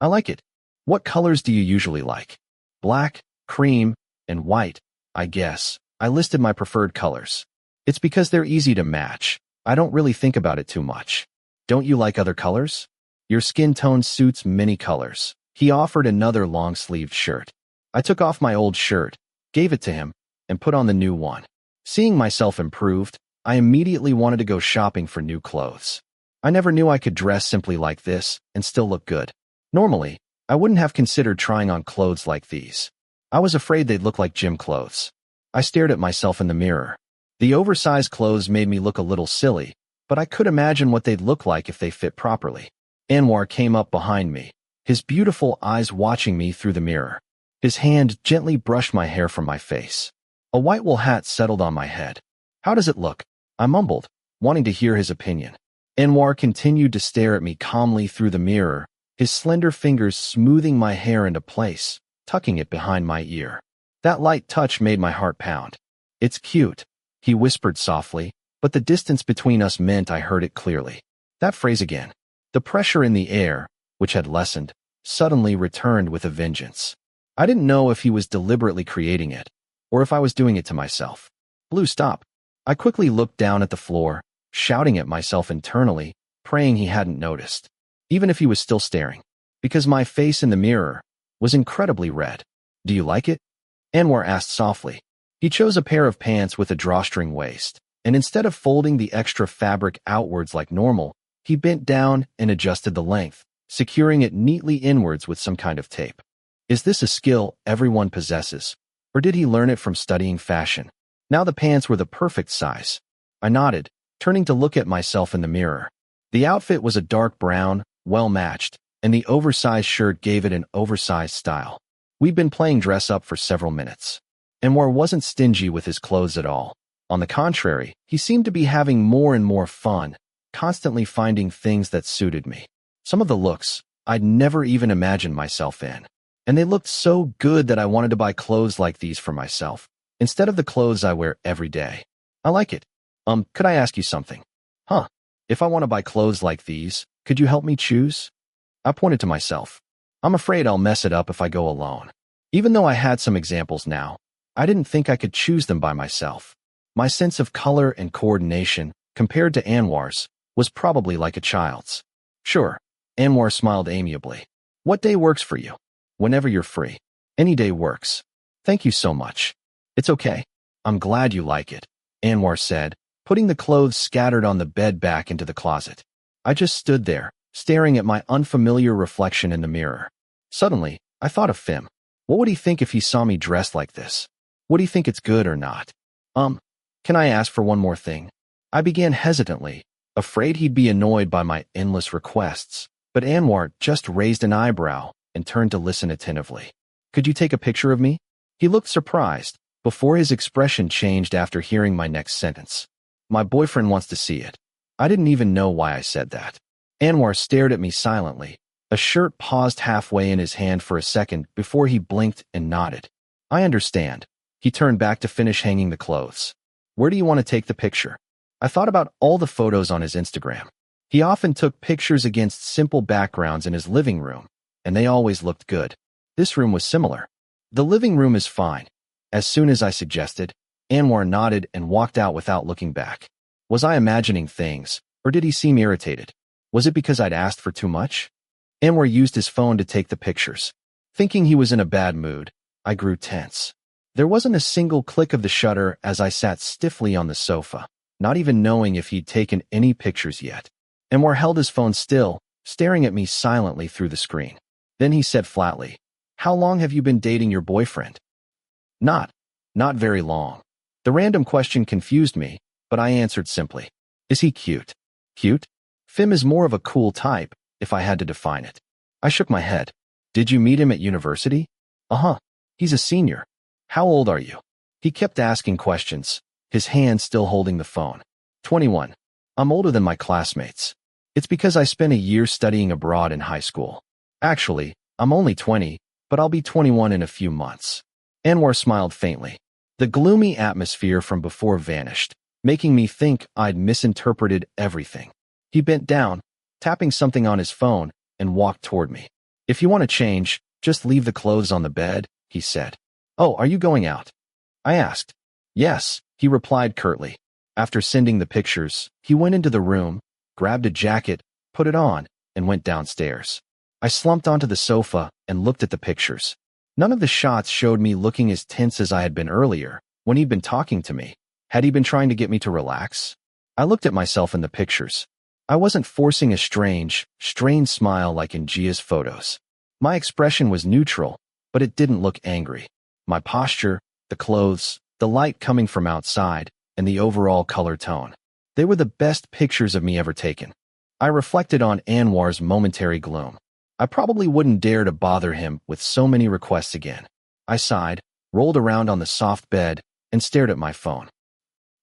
I like it. What colors do you usually like? Black, cream, and white, I guess. I listed my preferred colors. It's because they're easy to match. I don't really think about it too much. Don't you like other colors? Your skin tone suits many colors. He offered another long-sleeved shirt. I took off my old shirt, gave it to him, and put on the new one. Seeing myself improved, I immediately wanted to go shopping for new clothes. I never knew I could dress simply like this and still look good. Normally, I wouldn't have considered trying on clothes like these. I was afraid they'd look like gym clothes. I stared at myself in the mirror. The oversized clothes made me look a little silly, but I could imagine what they'd look like if they fit properly. Anwar came up behind me, his beautiful eyes watching me through the mirror. His hand gently brushed my hair from my face. A white wool hat settled on my head. How does it look? I mumbled, wanting to hear his opinion. Anwar continued to stare at me calmly through the mirror, his slender fingers smoothing my hair into place, tucking it behind my ear. That light touch made my heart pound. It's cute, he whispered softly, but the distance between us meant I heard it clearly. That phrase again. The pressure in the air, which had lessened, suddenly returned with a vengeance. I didn't know if he was deliberately creating it, or if I was doing it to myself. Blue, stop. I quickly looked down at the floor, shouting at myself internally, praying he hadn't noticed, even if he was still staring, because my face in the mirror was incredibly red. Do you like it? Anwar asked softly. He chose a pair of pants with a drawstring waist, and instead of folding the extra fabric outwards like normal, he bent down and adjusted the length, securing it neatly inwards with some kind of tape. Is this a skill everyone possesses, or did he learn it from studying fashion? Now the pants were the perfect size. I nodded, turning to look at myself in the mirror. The outfit was a dark brown, well-matched, and the oversized shirt gave it an oversized style. We'd been playing dress-up for several minutes. Anwar wasn't stingy with his clothes at all. On the contrary, he seemed to be having more and more fun, constantly finding things that suited me. Some of the looks I'd never even imagined myself in. And they looked so good that I wanted to buy clothes like these for myself, instead of the clothes I wear every day. I like it. Could I ask you something? Huh. If I want to buy clothes like these, could you help me choose? I pointed to myself. I'm afraid I'll mess it up if I go alone. Even though I had some examples now, I didn't think I could choose them by myself. My sense of color and coordination, compared to Anwar's, was probably like a child's. Sure. Anwar smiled amiably. What day works for you? Whenever you're free. Any day works. Thank you so much. It's okay. I'm glad you like it, Anwar said, putting the clothes scattered on the bed back into the closet. I just stood there, staring at my unfamiliar reflection in the mirror. Suddenly, I thought of Fim. What would he think if he saw me dressed like this? Would he think it's good or not? Can I ask for one more thing? I began hesitantly, afraid he'd be annoyed by my endless requests, but Anwar just raised an eyebrow and turned to listen attentively. Could you take a picture of me? He looked surprised, before his expression changed after hearing my next sentence. My boyfriend wants to see it. I didn't even know why I said that. Anwar stared at me silently. A shirt paused halfway in his hand for a second before he blinked and nodded. I understand. He turned back to finish hanging the clothes. Where do you want to take the picture? I thought about all the photos on his Instagram. He often took pictures against simple backgrounds in his living room, and they always looked good. This room was similar. The living room is fine. As soon as I suggested, Anwar nodded and walked out without looking back. Was I imagining things, or did he seem irritated? Was it because I'd asked for too much? Anwar used his phone to take the pictures. Thinking he was in a bad mood, I grew tense. There wasn't a single click of the shutter as I sat stiffly on the sofa, not even knowing if he'd taken any pictures yet. Anwar held his phone still, staring at me silently through the screen. Then he said flatly, "How long have you been dating your boyfriend?" Not very long. The random question confused me, but I answered simply, "Is he cute?" Cute? Fim is more of a cool type, if I had to define it. I shook my head. Did you meet him at university? Uh-huh. He's a senior. How old are you? He kept asking questions, his hand still holding the phone. 21. I'm older than my classmates. It's because I spent a year studying abroad in high school. Actually, I'm only 20, but I'll be 21 in a few months. Anwar smiled faintly. The gloomy atmosphere from before vanished, making me think I'd misinterpreted everything. He bent down, tapping something on his phone, and walked toward me. If you want to change, just leave the clothes on the bed, he said. Oh, are you going out? I asked. Yes, he replied curtly. After sending the pictures, he went into the room, grabbed a jacket, put it on, and went downstairs. I slumped onto the sofa and looked at the pictures. None of the shots showed me looking as tense as I had been earlier, when he'd been talking to me. Had he been trying to get me to relax? I looked at myself in the pictures. I wasn't forcing a strained smile like in Gia's photos. My expression was neutral, but it didn't look angry. My posture, the clothes, the light coming from outside, and the overall color tone. They were the best pictures of me ever taken. I reflected on Anwar's momentary gloom. I probably wouldn't dare to bother him with so many requests again. I sighed, rolled around on the soft bed, and stared at my phone.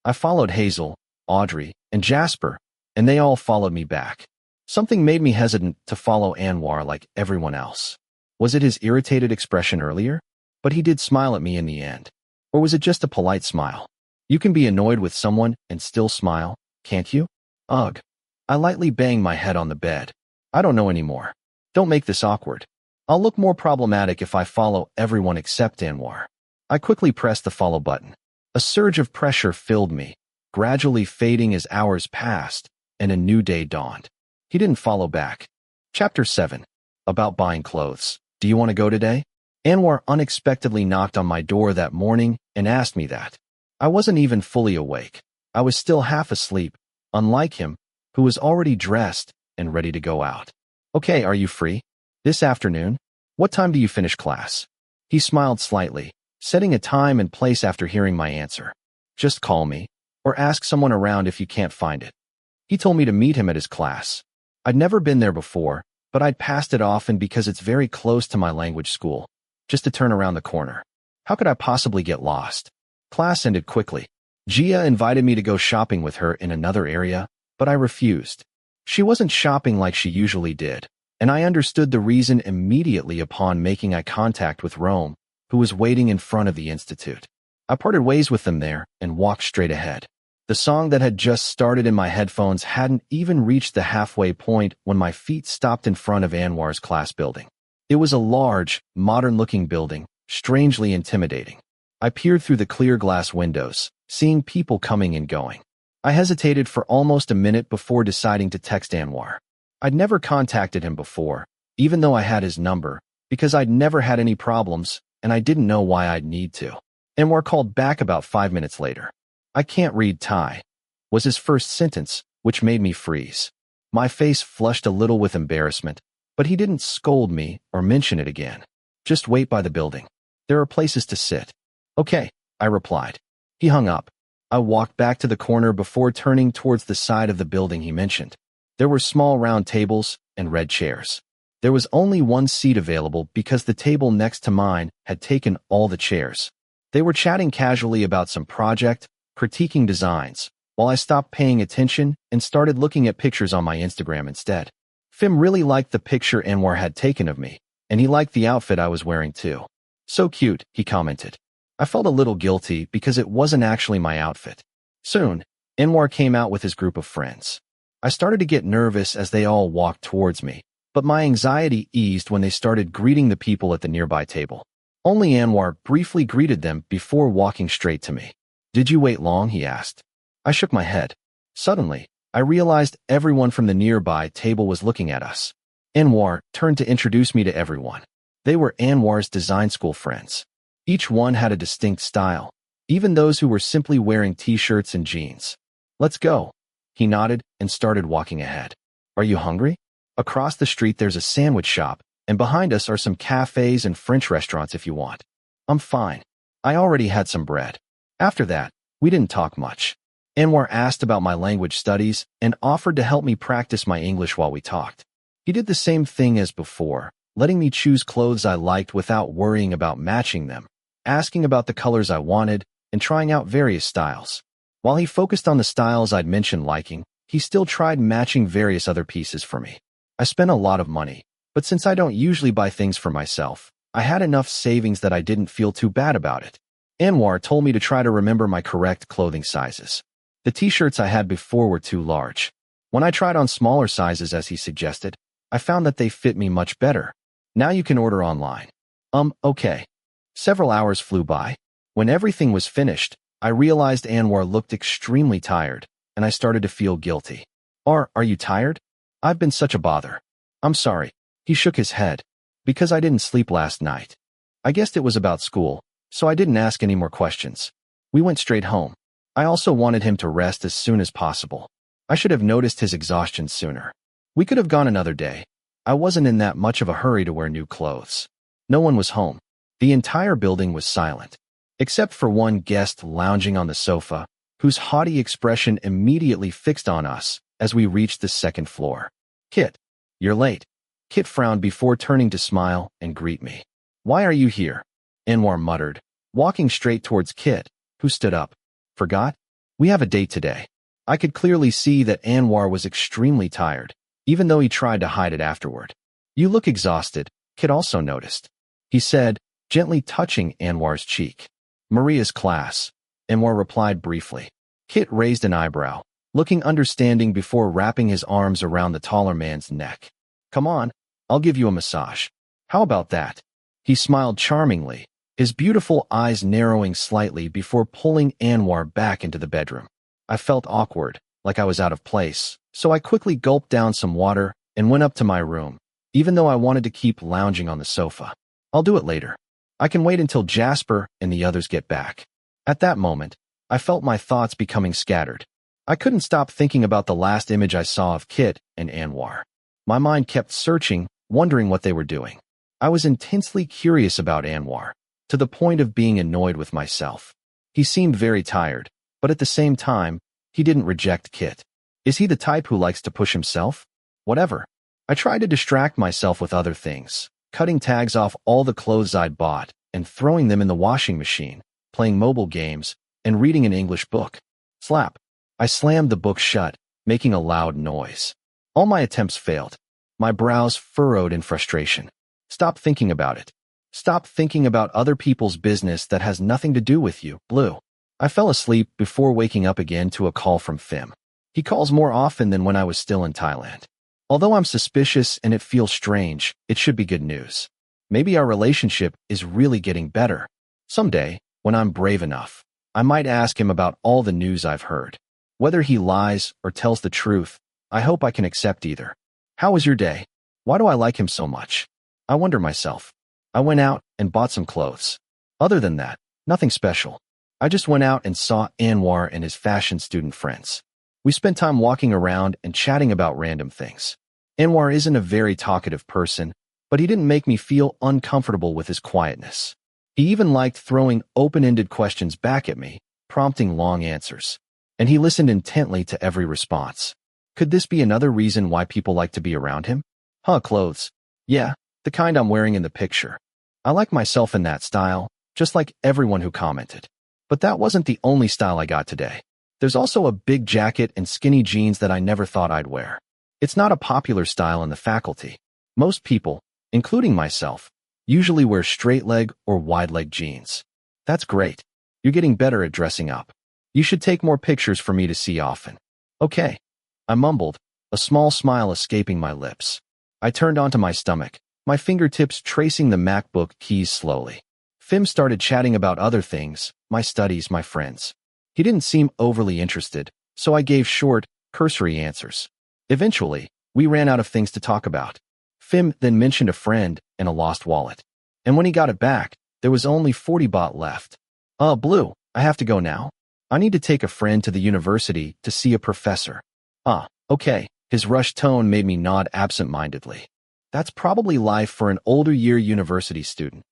I followed Hazel, Audrey, and Jasper, and they all followed me back. Something made me hesitant to follow Anwar like everyone else. Was it his irritated expression earlier? But he did smile at me in the end. Or was it just a polite smile? You can be annoyed with someone and still smile, can't you? Ugh. I lightly banged my head on the bed. I don't know anymore. Don't make this awkward. I'll look more problematic if I follow everyone except Anwar. I quickly pressed the follow button. A surge of pressure filled me, gradually fading as hours passed, and a new day dawned. He didn't follow back. Chapter 7. About buying clothes. Do you want to go today? Anwar unexpectedly knocked on my door that morning and asked me that. I wasn't even fully awake. I was still half asleep, unlike him, who was already dressed and ready to go out. Okay, are you free? This afternoon? What time do you finish class? He smiled slightly, setting a time and place after hearing my answer. Just call me, or ask someone around if you can't find it. He told me to meet him at his class. I'd never been there before, but I'd passed it often because it's very close to my language school, just to turn around the corner. How could I possibly get lost? Class ended quickly. Gia invited me to go shopping with her in another area, but I refused. She wasn't shopping like she usually did, and I understood the reason immediately upon making eye contact with Rome, who was waiting in front of the institute. I parted ways with them there and walked straight ahead. The song that had just started in my headphones hadn't even reached the halfway point when my feet stopped in front of Anwar's class building. It was a large, modern-looking building, strangely intimidating. I peered through the clear glass windows, seeing people coming and going. I hesitated for almost a minute before deciding to text Anwar. I'd never contacted him before, even though I had his number, because I'd never had any problems, and I didn't know why I'd need to. Anwar called back about 5 minutes later. I can't read Thai, was his first sentence, which made me freeze. My face flushed a little with embarrassment, but he didn't scold me or mention it again. Just wait by the building. There are places to sit. Okay, I replied. He hung up. I walked back to the corner before turning towards the side of the building he mentioned. There were small round tables and red chairs. There was only one seat available because the table next to mine had taken all the chairs. They were chatting casually about some project, critiquing designs, while I stopped paying attention and started looking at pictures on my Instagram instead. Fim really liked the picture Anwar had taken of me, and he liked the outfit I was wearing too. So cute, he commented. I felt a little guilty because it wasn't actually my outfit. Soon, Anwar came out with his group of friends. I started to get nervous as they all walked towards me, but my anxiety eased when they started greeting the people at the nearby table. Only Anwar briefly greeted them before walking straight to me. Did you wait long? He asked. I shook my head. Suddenly, I realized everyone from the nearby table was looking at us. Anwar turned to introduce me to everyone. They were Anwar's design school friends. Each one had a distinct style, even those who were simply wearing t-shirts and jeans. Let's go. He nodded and started walking ahead. Are you hungry? Across the street there's a sandwich shop, and behind us are some cafes and French restaurants if you want. I'm fine. I already had some bread. After that, we didn't talk much. Anwar asked about my language studies and offered to help me practice my English while we talked. He did the same thing as before, letting me choose clothes I liked without worrying about matching them, asking about the colors I wanted, and trying out various styles. While he focused on the styles I'd mentioned liking, he still tried matching various other pieces for me. I spent a lot of money, but since I don't usually buy things for myself, I had enough savings that I didn't feel too bad about it. Anwar told me to try to remember my correct clothing sizes. The t-shirts I had before were too large. When I tried on smaller sizes as he suggested, I found that they fit me much better. Now you can order online. Okay. Several hours flew by. When everything was finished, I realized Anwar looked extremely tired, and I started to feel guilty. Are you tired? I've been such a bother. I'm sorry. He shook his head. Because I didn't sleep last night. I guessed it was about school, so I didn't ask any more questions. We went straight home. I also wanted him to rest as soon as possible. I should have noticed his exhaustion sooner. We could have gone another day. I wasn't in that much of a hurry to wear new clothes. No one was home. The entire building was silent, except for one guest lounging on the sofa, whose haughty expression immediately fixed on us as we reached the second floor. Kit, you're late. Kit frowned before turning to smile and greet me. Why are you here? Anwar muttered, walking straight towards Kit, who stood up. Forgot? We have a date today. I could clearly see that Anwar was extremely tired, even though he tried to hide it afterward. You look exhausted, Kit also noticed. He said, gently touching Anwar's cheek. Maria's class. Anwar replied briefly. Kit raised an eyebrow, looking understanding before wrapping his arms around the taller man's neck. Come on, I'll give you a massage. How about that? He smiled charmingly, his beautiful eyes narrowing slightly before pulling Anwar back into the bedroom. I felt awkward, like I was out of place, so I quickly gulped down some water and went up to my room, even though I wanted to keep lounging on the sofa. I'll do it later. I can wait until Jasper and the others get back. At that moment, I felt my thoughts becoming scattered. I couldn't stop thinking about the last image I saw of Kit and Anwar. My mind kept searching, wondering what they were doing. I was intensely curious about Anwar, to the point of being annoyed with myself. He seemed very tired, but at the same time, he didn't reject Kit. Is he the type who likes to push himself? Whatever. I tried to distract myself with other things, cutting tags off all the clothes I'd bought and throwing them in the washing machine, playing mobile games, and reading an English book. Slap. I slammed the book shut, making a loud noise. All my attempts failed. My brows furrowed in frustration. Stop thinking about it. Stop thinking about other people's business that has nothing to do with you, Blue. I fell asleep before waking up again to a call from Phim. He calls more often than when I was still in Thailand. Although I'm suspicious and it feels strange, it should be good news. Maybe our relationship is really getting better. Someday, when I'm brave enough, I might ask him about all the news I've heard. Whether he lies or tells the truth, I hope I can accept either. How was your day? Why do I like him so much? I wonder myself. I went out and bought some clothes. Other than that, nothing special. I just went out and saw Anwar and his fashion student friends. We spent time walking around and chatting about random things. Anwar isn't a very talkative person, but he didn't make me feel uncomfortable with his quietness. He even liked throwing open-ended questions back at me, prompting long answers. And he listened intently to every response. Could this be another reason why people like to be around him? Clothes. Yeah, the kind I'm wearing in the picture. I like myself in that style, just like everyone who commented. But that wasn't the only style I got today. There's also a big jacket and skinny jeans that I never thought I'd wear. It's not a popular style in the faculty. Most people, including myself, usually wear straight-leg or wide-leg jeans. That's great. You're getting better at dressing up. You should take more pictures for me to see often. Okay. I mumbled, a small smile escaping my lips. I turned onto my stomach, my fingertips tracing the MacBook keys slowly. Phim started chatting about other things, my studies, my friends. He didn't seem overly interested, so I gave short, cursory answers. Eventually, we ran out of things to talk about. Phim then mentioned a friend and a lost wallet. And when he got it back, There was only 40 baht left. Blue, I have to go now. I need to take a friend to the university to see a professor. Okay. His rushed tone made me nod absent-mindedly. That's probably life for an older year university student.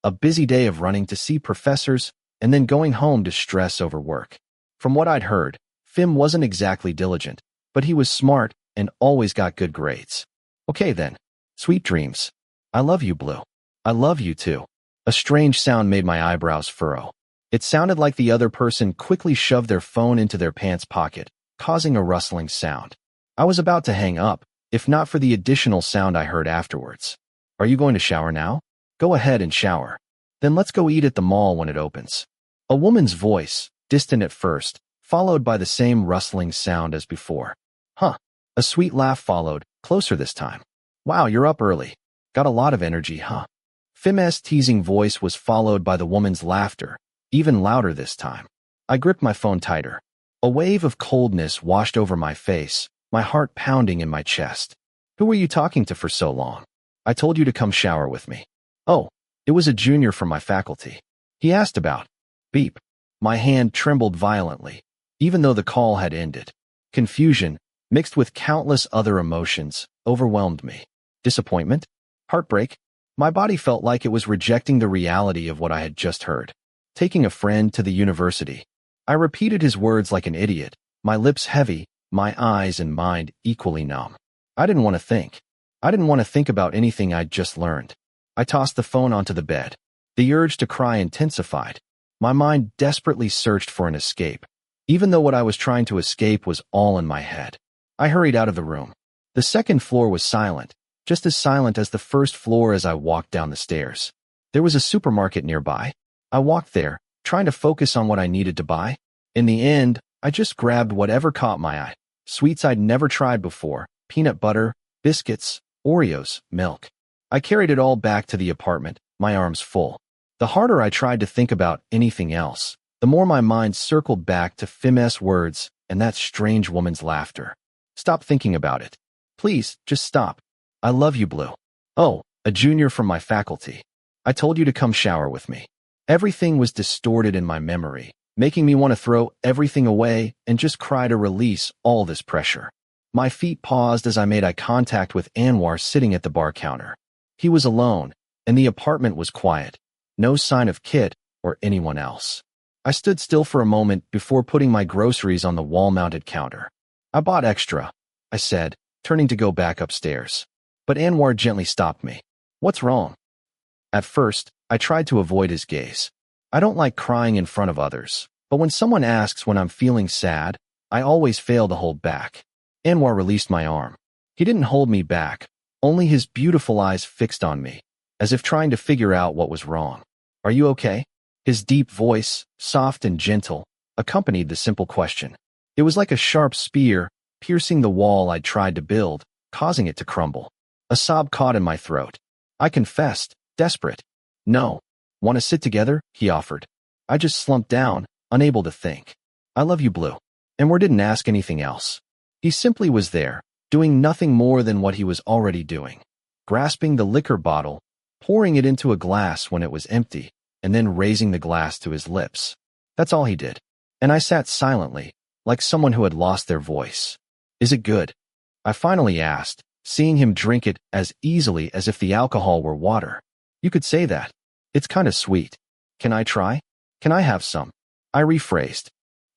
A busy day of running to see professors and then going home to stress over work. From what I'd heard, Phim wasn't exactly diligent, but he was smart and always got good grades. Okay then. Sweet dreams. I love you, Blue. I love you too. A strange sound made my eyebrows furrow. It sounded like the other person quickly shoved their phone into their pants pocket, causing a rustling sound. I was about to hang up, if not for the additional sound I heard afterwards. Are you going to shower now? Go ahead and shower. Then let's go eat at the mall when it opens. A woman's voice, distant at first, followed by the same rustling sound as before. A sweet laugh followed, closer this time. Wow, you're up early. Got a lot of energy, huh? Phim's teasing voice was followed by the woman's laughter, even louder this time. I gripped my phone tighter. A wave of coldness washed over my face, my heart pounding in my chest. Who were you talking to for so long? I told you to come shower with me. Oh, it was a junior from my faculty. He asked about. Beep. My hand trembled violently, even though the call had ended. Confusion, mixed with countless other emotions, overwhelmed me. Disappointment? Heartbreak? My body felt like it was rejecting the reality of what I had just heard. Taking a friend to the university. I repeated his words like an idiot, my lips heavy, my eyes and mind equally numb. I didn't want to think. I didn't want to think about anything I'd just learned. I tossed the phone onto the bed. The urge to cry intensified. My mind desperately searched for an escape, even though what I was trying to escape was all in my head. I hurried out of the room. The second floor was silent, just as silent as the first floor as I walked down the stairs. There was a supermarket nearby. I walked there, trying to focus on what I needed to buy. In the end, I just grabbed whatever caught my eye. Sweets I'd never tried before, peanut butter, biscuits, Oreos, milk. I carried it all back to the apartment, my arms full. The harder I tried to think about anything else, the more my mind circled back to Phim's words and that strange woman's laughter. Stop thinking about it. Please, just stop. I love you, Blue. Oh, a junior from my faculty. I told you to come shower with me. Everything was distorted in my memory, making me want to throw everything away and just cry to release all this pressure. My feet paused as I made eye contact with Anwar sitting at the bar counter. He was alone, and the apartment was quiet. No sign of Kit or anyone else. I stood still for a moment before putting my groceries on the wall-mounted counter. I bought extra, I said, turning to go back upstairs. But Anwar gently stopped me. What's wrong? At first, I tried to avoid his gaze. I don't like crying in front of others, but when someone asks when I'm feeling sad, I always fail to hold back. Anwar released my arm. He didn't hold me back, only his beautiful eyes fixed on me, as if trying to figure out what was wrong. Are you okay? His deep voice, soft and gentle, accompanied the simple question. It was like a sharp spear, piercing the wall I'd tried to build, causing it to crumble. A sob caught in my throat. I confessed, desperate. No. Want to sit together? He offered. I just slumped down, unable to think. I love you, Blue. Anwar didn't ask anything else. He simply was there, doing nothing more than what he was already doing. Grasping the liquor bottle, pouring it into a glass when it was empty, and then raising the glass to his lips. That's all he did. And I sat silently, like someone who had lost their voice. Is it good? I finally asked, seeing him drink it as easily as if the alcohol were water. You could say that. It's kind of sweet. Can I try? Can I have some? I rephrased.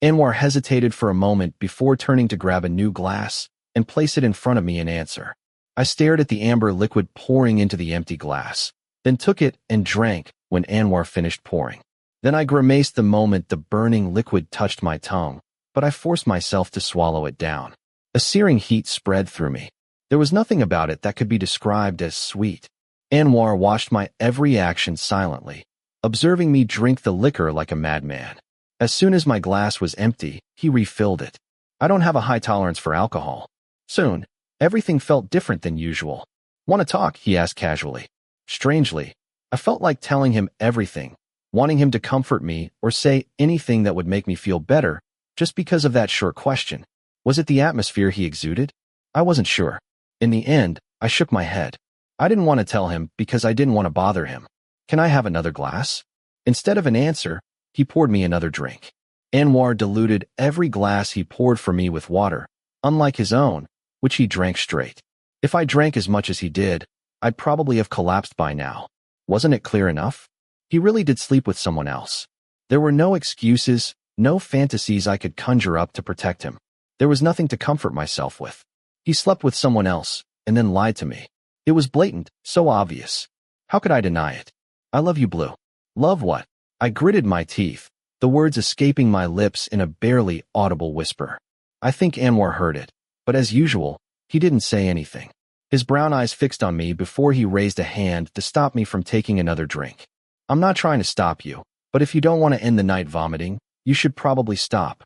Anwar hesitated for a moment before turning to grab a new glass and place it in front of me in answer. I stared at the amber liquid pouring into the empty glass, then took it and drank when Anwar finished pouring. Then I grimaced the moment the burning liquid touched my tongue, but I forced myself to swallow it down. A searing heat spread through me. There was nothing about it that could be described as sweet. Anwar watched my every action silently, observing me drink the liquor like a madman. As soon as my glass was empty, he refilled it. I don't have a high tolerance for alcohol. Soon, everything felt different than usual. Want to talk? He asked casually. Strangely, I felt like telling him everything, wanting him to comfort me or say anything that would make me feel better, just because of that short question. Was it the atmosphere he exuded? I wasn't sure. In the end, I shook my head. I didn't want to tell him because I didn't want to bother him. Can I have another glass? Instead of an answer, he poured me another drink. Anwar diluted every glass he poured for me with water, unlike his own, which he drank straight. If I drank as much as he did, I'd probably have collapsed by now. Wasn't it clear enough? He really did sleep with someone else. There were no excuses, no fantasies I could conjure up to protect him. There was nothing to comfort myself with. He slept with someone else, and then lied to me. It was blatant, so obvious. How could I deny it? I love you, Blue. Love what? I gritted my teeth, the words escaping my lips in a barely audible whisper. I think Anwar heard it, but as usual, he didn't say anything. His brown eyes fixed on me before he raised a hand to stop me from taking another drink. I'm not trying to stop you, but if you don't want to end the night vomiting, you should probably stop.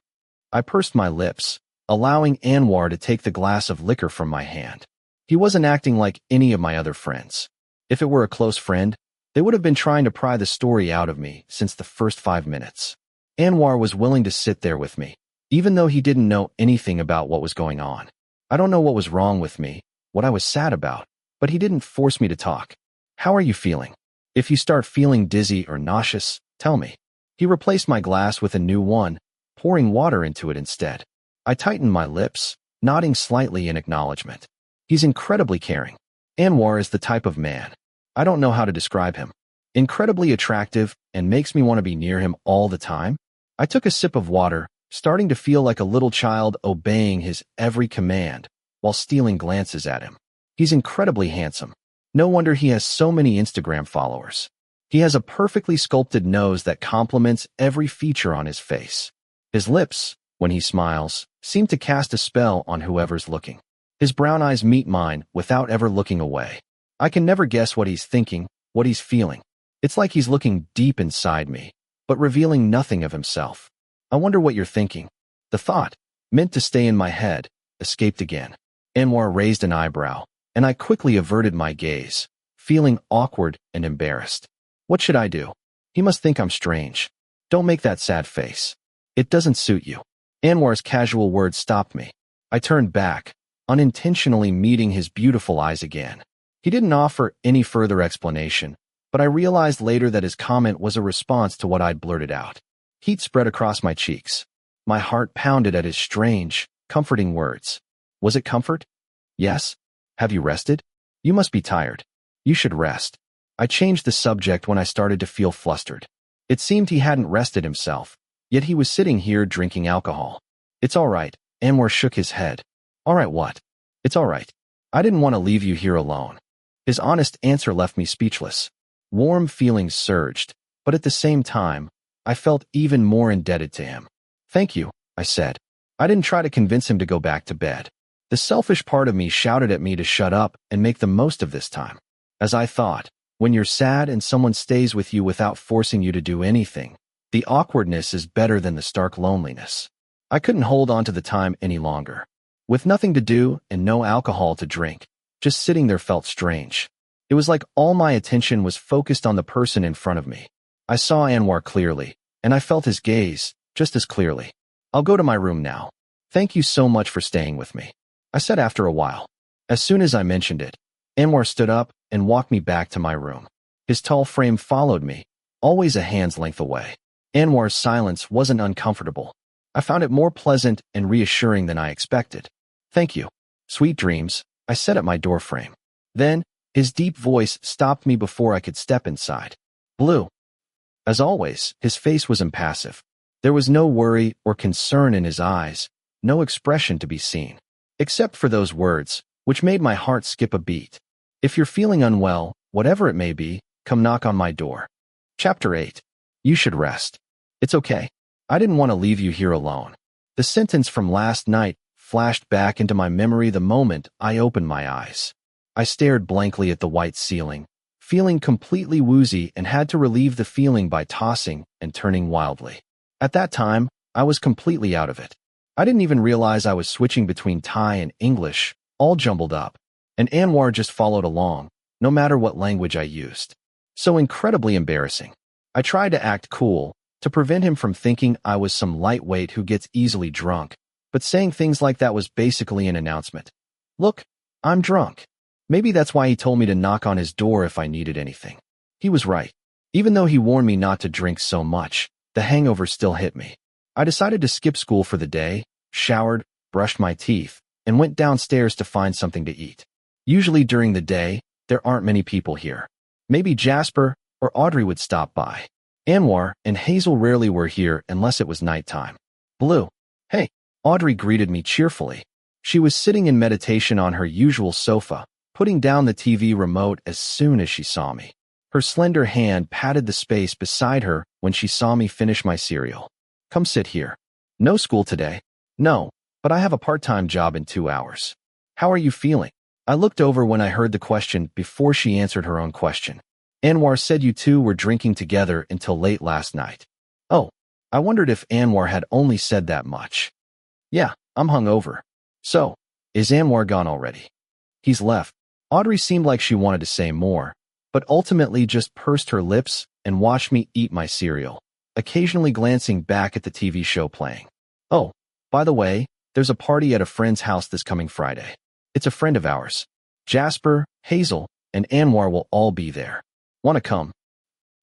I pursed my lips, allowing Anwar to take the glass of liquor from my hand. He wasn't acting like any of my other friends. If it were a close friend, they would have been trying to pry the story out of me since the first 5 minutes. Anwar was willing to sit there with me, even though he didn't know anything about what was going on. I don't know what was wrong with me, what I was sad about, but he didn't force me to talk. How are you feeling? If you start feeling dizzy or nauseous, tell me. He replaced my glass with a new one, pouring water into it instead. I tightened my lips, nodding slightly in acknowledgement. He's incredibly caring. Anwar is the type of man. I don't know how to describe him. Incredibly attractive and makes me want to be near him all the time. I took a sip of water, starting to feel like a little child obeying his every command while stealing glances at him. He's incredibly handsome. No wonder he has so many Instagram followers. He has a perfectly sculpted nose that complements every feature on his face. His lips, when he smiles, seem to cast a spell on whoever's looking. His brown eyes meet mine without ever looking away. I can never guess what he's thinking, what he's feeling. It's like he's looking deep inside me, but revealing nothing of himself. I wonder what you're thinking. The thought, meant to stay in my head, escaped again. Anwar raised an eyebrow, and I quickly averted my gaze, feeling awkward and embarrassed. What should I do? He must think I'm strange. Don't make that sad face. It doesn't suit you. Anwar's casual words stopped me. I turned back, unintentionally meeting his beautiful eyes again. He didn't offer any further explanation, but I realized later that his comment was a response to what I'd blurted out. Heat spread across my cheeks. My heart pounded at his strange, comforting words. Was it comfort? Yes. Have you rested? You must be tired. You should rest. I changed the subject when I started to feel flustered. It seemed he hadn't rested himself, yet he was sitting here drinking alcohol. It's all right. Anwar shook his head. All right, what? It's all right. I didn't want to leave you here alone. His honest answer left me speechless. Warm feelings surged, but at the same time, I felt even more indebted to him. Thank you, I said. I didn't try to convince him to go back to bed. The selfish part of me shouted at me to shut up and make the most of this time. As I thought, when you're sad and someone stays with you without forcing you to do anything, the awkwardness is better than the stark loneliness. I couldn't hold on to the time any longer. With nothing to do and no alcohol to drink, just sitting there felt strange. It was like all my attention was focused on the person in front of me. I saw Anwar clearly, and I felt his gaze just as clearly. I'll go to my room now. Thank you so much for staying with me, I said after a while. As soon as I mentioned it, Anwar stood up and walked me back to my room. His tall frame followed me, always a hand's length away. Anwar's silence wasn't uncomfortable. I found it more pleasant and reassuring than I expected. Thank you. Sweet dreams, I said at my doorframe. Then, his deep voice stopped me before I could step inside. Blue. As always, his face was impassive. There was no worry or concern in his eyes, no expression to be seen. Except for those words, which made my heart skip a beat. If you're feeling unwell, whatever it may be, come knock on my door. Chapter 8. You should rest. It's okay. I didn't want to leave you here alone. The sentence from last night flashed back into my memory the moment I opened my eyes. I stared blankly at the white ceiling, feeling completely woozy, and had to relieve the feeling by tossing and turning wildly. At that time, I was completely out of it. I didn't even realize I was switching between Thai and English, all jumbled up, and Anwar just followed along, no matter what language I used. So incredibly embarrassing. I tried to act cool, to prevent him from thinking I was some lightweight who gets easily drunk, but saying things like that was basically an announcement. Look, I'm drunk. Maybe that's why he told me to knock on his door if I needed anything. He was right. Even though he warned me not to drink so much, the hangover still hit me. I decided to skip school for the day, showered, brushed my teeth, and went downstairs to find something to eat. Usually during the day, there aren't many people here. Maybe Jasper or Audrey would stop by. Anwar and Hazel rarely were here unless it was nighttime. Blue. Hey, Audrey greeted me cheerfully. She was sitting in meditation on her usual sofa, putting down the TV remote as soon as she saw me. Her slender hand patted the space beside her when she saw me finish my cereal. Come sit here. No school today. No, but I have a part-time job in 2 hours. How are you feeling? I looked over when I heard the question before she answered her own question. Anwar said you two were drinking together until late last night. Oh, I wondered if Anwar had only said that much. Yeah, I'm hungover. So, is Anwar gone already? He's left. Audrey seemed like she wanted to say more, but ultimately just pursed her lips and watched me eat my cereal, occasionally glancing back at the TV show playing. Oh, by the way, there's a party at a friend's house this coming Friday. It's a friend of ours. Jasper, Hazel, and Anwar will all be there. Want to come?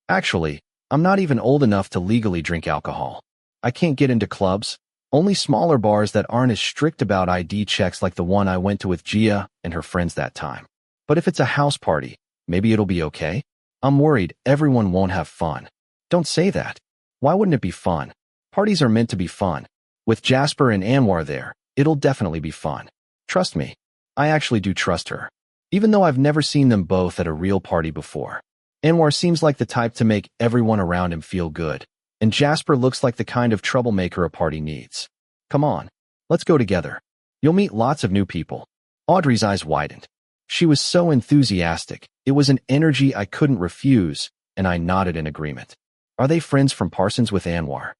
Actually, I'm not even old enough to legally drink alcohol. I can't get into clubs, only smaller bars that aren't as strict about ID checks like the one I went to with Gia and her friends that time. But if it's a house party, maybe it'll be okay. I'm worried everyone won't have fun. Don't say that. Why wouldn't it be fun? Parties are meant to be fun. With Jasper and Anwar there, it'll definitely be fun. Trust me. I actually do trust her. Even though I've never seen them both at a real party before. Anwar seems like the type to make everyone around him feel good, and Jasper looks like the kind of troublemaker a party needs. Come on, let's go together. You'll meet lots of new people. Audrey's eyes widened. She was so enthusiastic, it was an energy I couldn't refuse, and I nodded in agreement. Are they friends from Parsons with Anwar?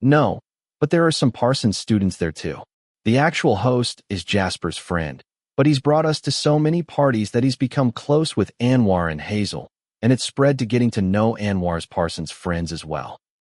No, but there are some Parsons students there too. The actual host is Jasper's friend, but he's brought us to so many parties that he's become close with Anwar and Hazel, and it's spread to getting to know Anwar's Parsons friends as well.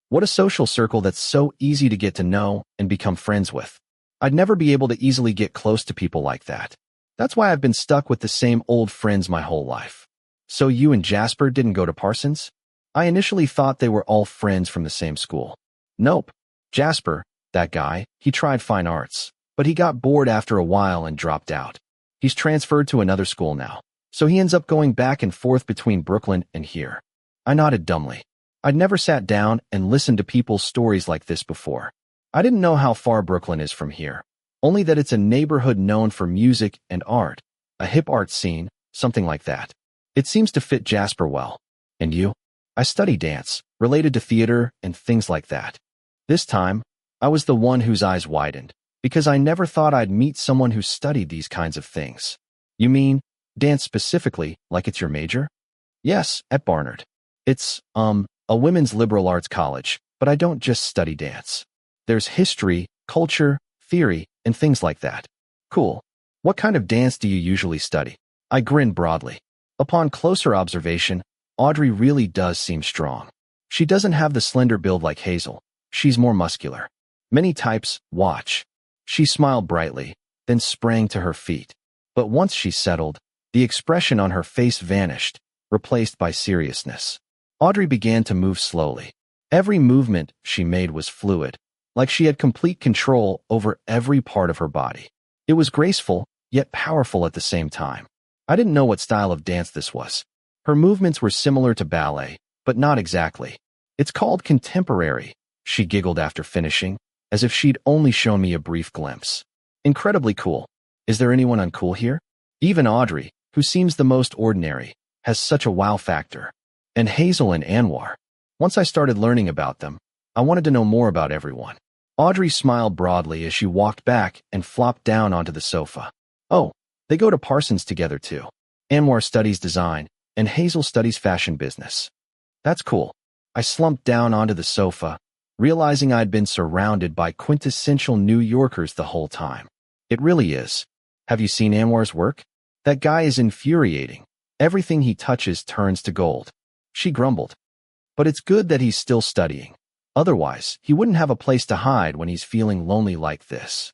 What a social circle that's so easy to get to know and become friends with. I'd never be able to easily get close to people like that. That's why I've been stuck with the same old friends my whole life. So you and Jasper didn't go to Parsons? I initially thought they were all friends from the same school. Nope. Jasper, that guy, he tried fine arts, but he got bored after a while and dropped out. He's transferred to another school now, so he ends up going back and forth between Brooklyn and here. I nodded dumbly. I'd never sat down and listened to people's stories like this before. I didn't know how far Brooklyn is from here, only that it's a neighborhood known for music and art, a hip art scene, something like that. It seems to fit Jasper well. And you? I study dance, related to theater and things like that. This time, I was the one whose eyes widened, because I never thought I'd meet someone who studied these kinds of things. You mean, dance specifically, like it's your major? Yes, at Barnard. It's, a women's liberal arts college, but I don't just study dance. There's history, culture, theory, and things like that. Cool. What kind of dance do you usually study? I grinned broadly. Upon closer observation, Audrey really does seem strong. She doesn't have the slender build like Hazel. She's more muscular. Many types, watch. She smiled brightly, then sprang to her feet. But once she settled, the expression on her face vanished, replaced by seriousness. Audrey began to move slowly. Every movement she made was fluid, like she had complete control over every part of her body. It was graceful, yet powerful at the same time. I didn't know what style of dance this was. Her movements were similar to ballet, but not exactly. It's called contemporary, she giggled after finishing, as if she'd only shown me a brief glimpse. Incredibly cool. Is there anyone uncool here? Even Audrey, who seems the most ordinary, has such a wow factor. And Hazel and Anwar. Once I started learning about them, I wanted to know more about everyone. Audrey smiled broadly as she walked back and flopped down onto the sofa. Oh, they go to Parsons together too. Anwar studies design, and Hazel studies fashion business. That's cool. I slumped down onto the sofa, realizing I'd been surrounded by quintessential New Yorkers the whole time. It really is. Have you seen Anwar's work? That guy is infuriating. Everything he touches turns to gold. She grumbled. But it's good that he's still studying. Otherwise, he wouldn't have a place to hide when he's feeling lonely like this.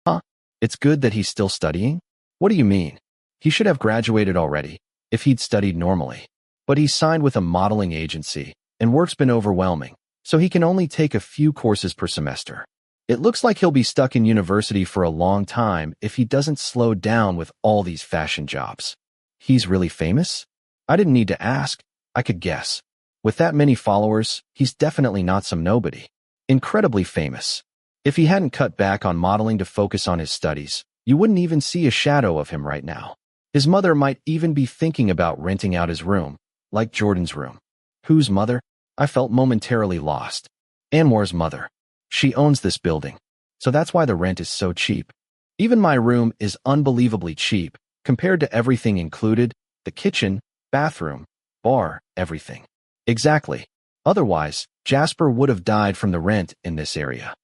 Huh? It's good that he's still studying? What do you mean? He should have graduated already, if he'd studied normally. but he's signed with a modeling agency, and work's been overwhelming, so he can only take a few courses per semester. It looks like he'll be stuck in university for a long time if he doesn't slow down with all these fashion jobs. He's really famous? I didn't need to ask. I could guess. With that many followers, he's definitely not some nobody. Incredibly famous. If he hadn't cut back on modeling to focus on his studies, you wouldn't even see a shadow of him right now. His mother might even be thinking about renting out his room, like Jordan's room. Whose mother? I felt momentarily lost. Anwar's mother. She owns this building, so that's why the rent is so cheap. Even my room is unbelievably cheap, compared to everything included, the kitchen, bathroom, bar, everything. Exactly. Otherwise, Jasper would have died from the rent in this area.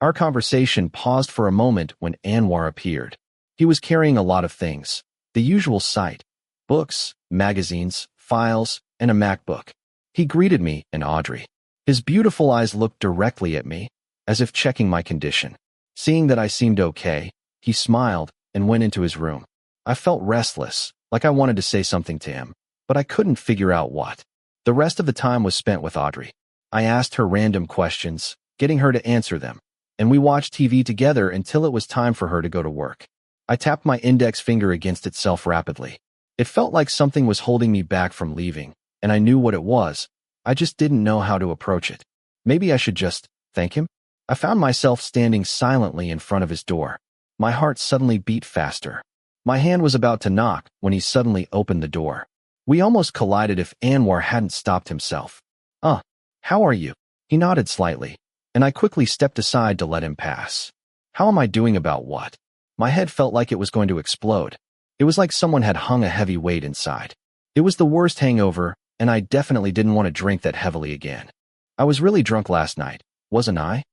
Our conversation paused for a moment when Anwar appeared. He was carrying a lot of things. The usual sight: books, magazines, files, and a MacBook. He greeted me and Audrey. His beautiful eyes looked directly at me, as if checking my condition. Seeing that I seemed okay, he smiled and went into his room. I felt restless, like I wanted to say something to him, but I couldn't figure out what. The rest of the time was spent with Audrey. I asked her random questions, getting her to answer them, and we watched TV together until it was time for her to go to work. I tapped my index finger against itself rapidly. It felt like something was holding me back from leaving, and I knew what it was. I just didn't know how to approach it. Maybe I should just thank him? I found myself standing silently in front of his door. My heart suddenly beat faster. My hand was about to knock when he suddenly opened the door. We almost collided if Anwar hadn't stopped himself. How are you?" He nodded slightly, and I quickly stepped aside to let him pass. How am I doing about what? My head felt like it was going to explode. It was like someone had hung a heavy weight inside. It was the worst hangover, and I definitely didn't want to drink that heavily again. "I was really drunk last night, wasn't I?"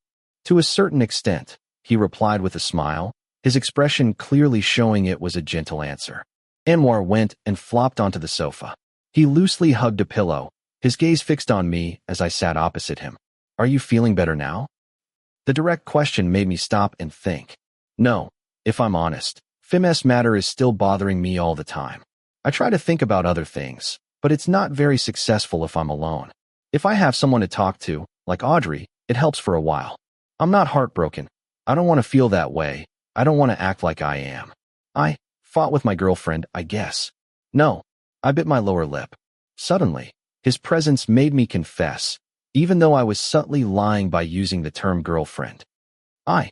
"To a certain extent," he replied with a smile, his expression clearly showing it was a gentle answer. Anwar went and flopped onto the sofa. He loosely hugged a pillow, his gaze fixed on me as I sat opposite him. "Are you feeling better now?" The direct question made me stop and think. No, if I'm honest, FMS matter is still bothering me all the time. I try to think about other things, but it's not very successful if I'm alone. If I have someone to talk to, like Audrey, it helps for a while. I'm not heartbroken. I don't want to feel that way. I don't want to act like I am. I fought with my girlfriend, I guess. No, I bit my lower lip. Suddenly, his presence made me confess, even though I was subtly lying by using the term girlfriend. I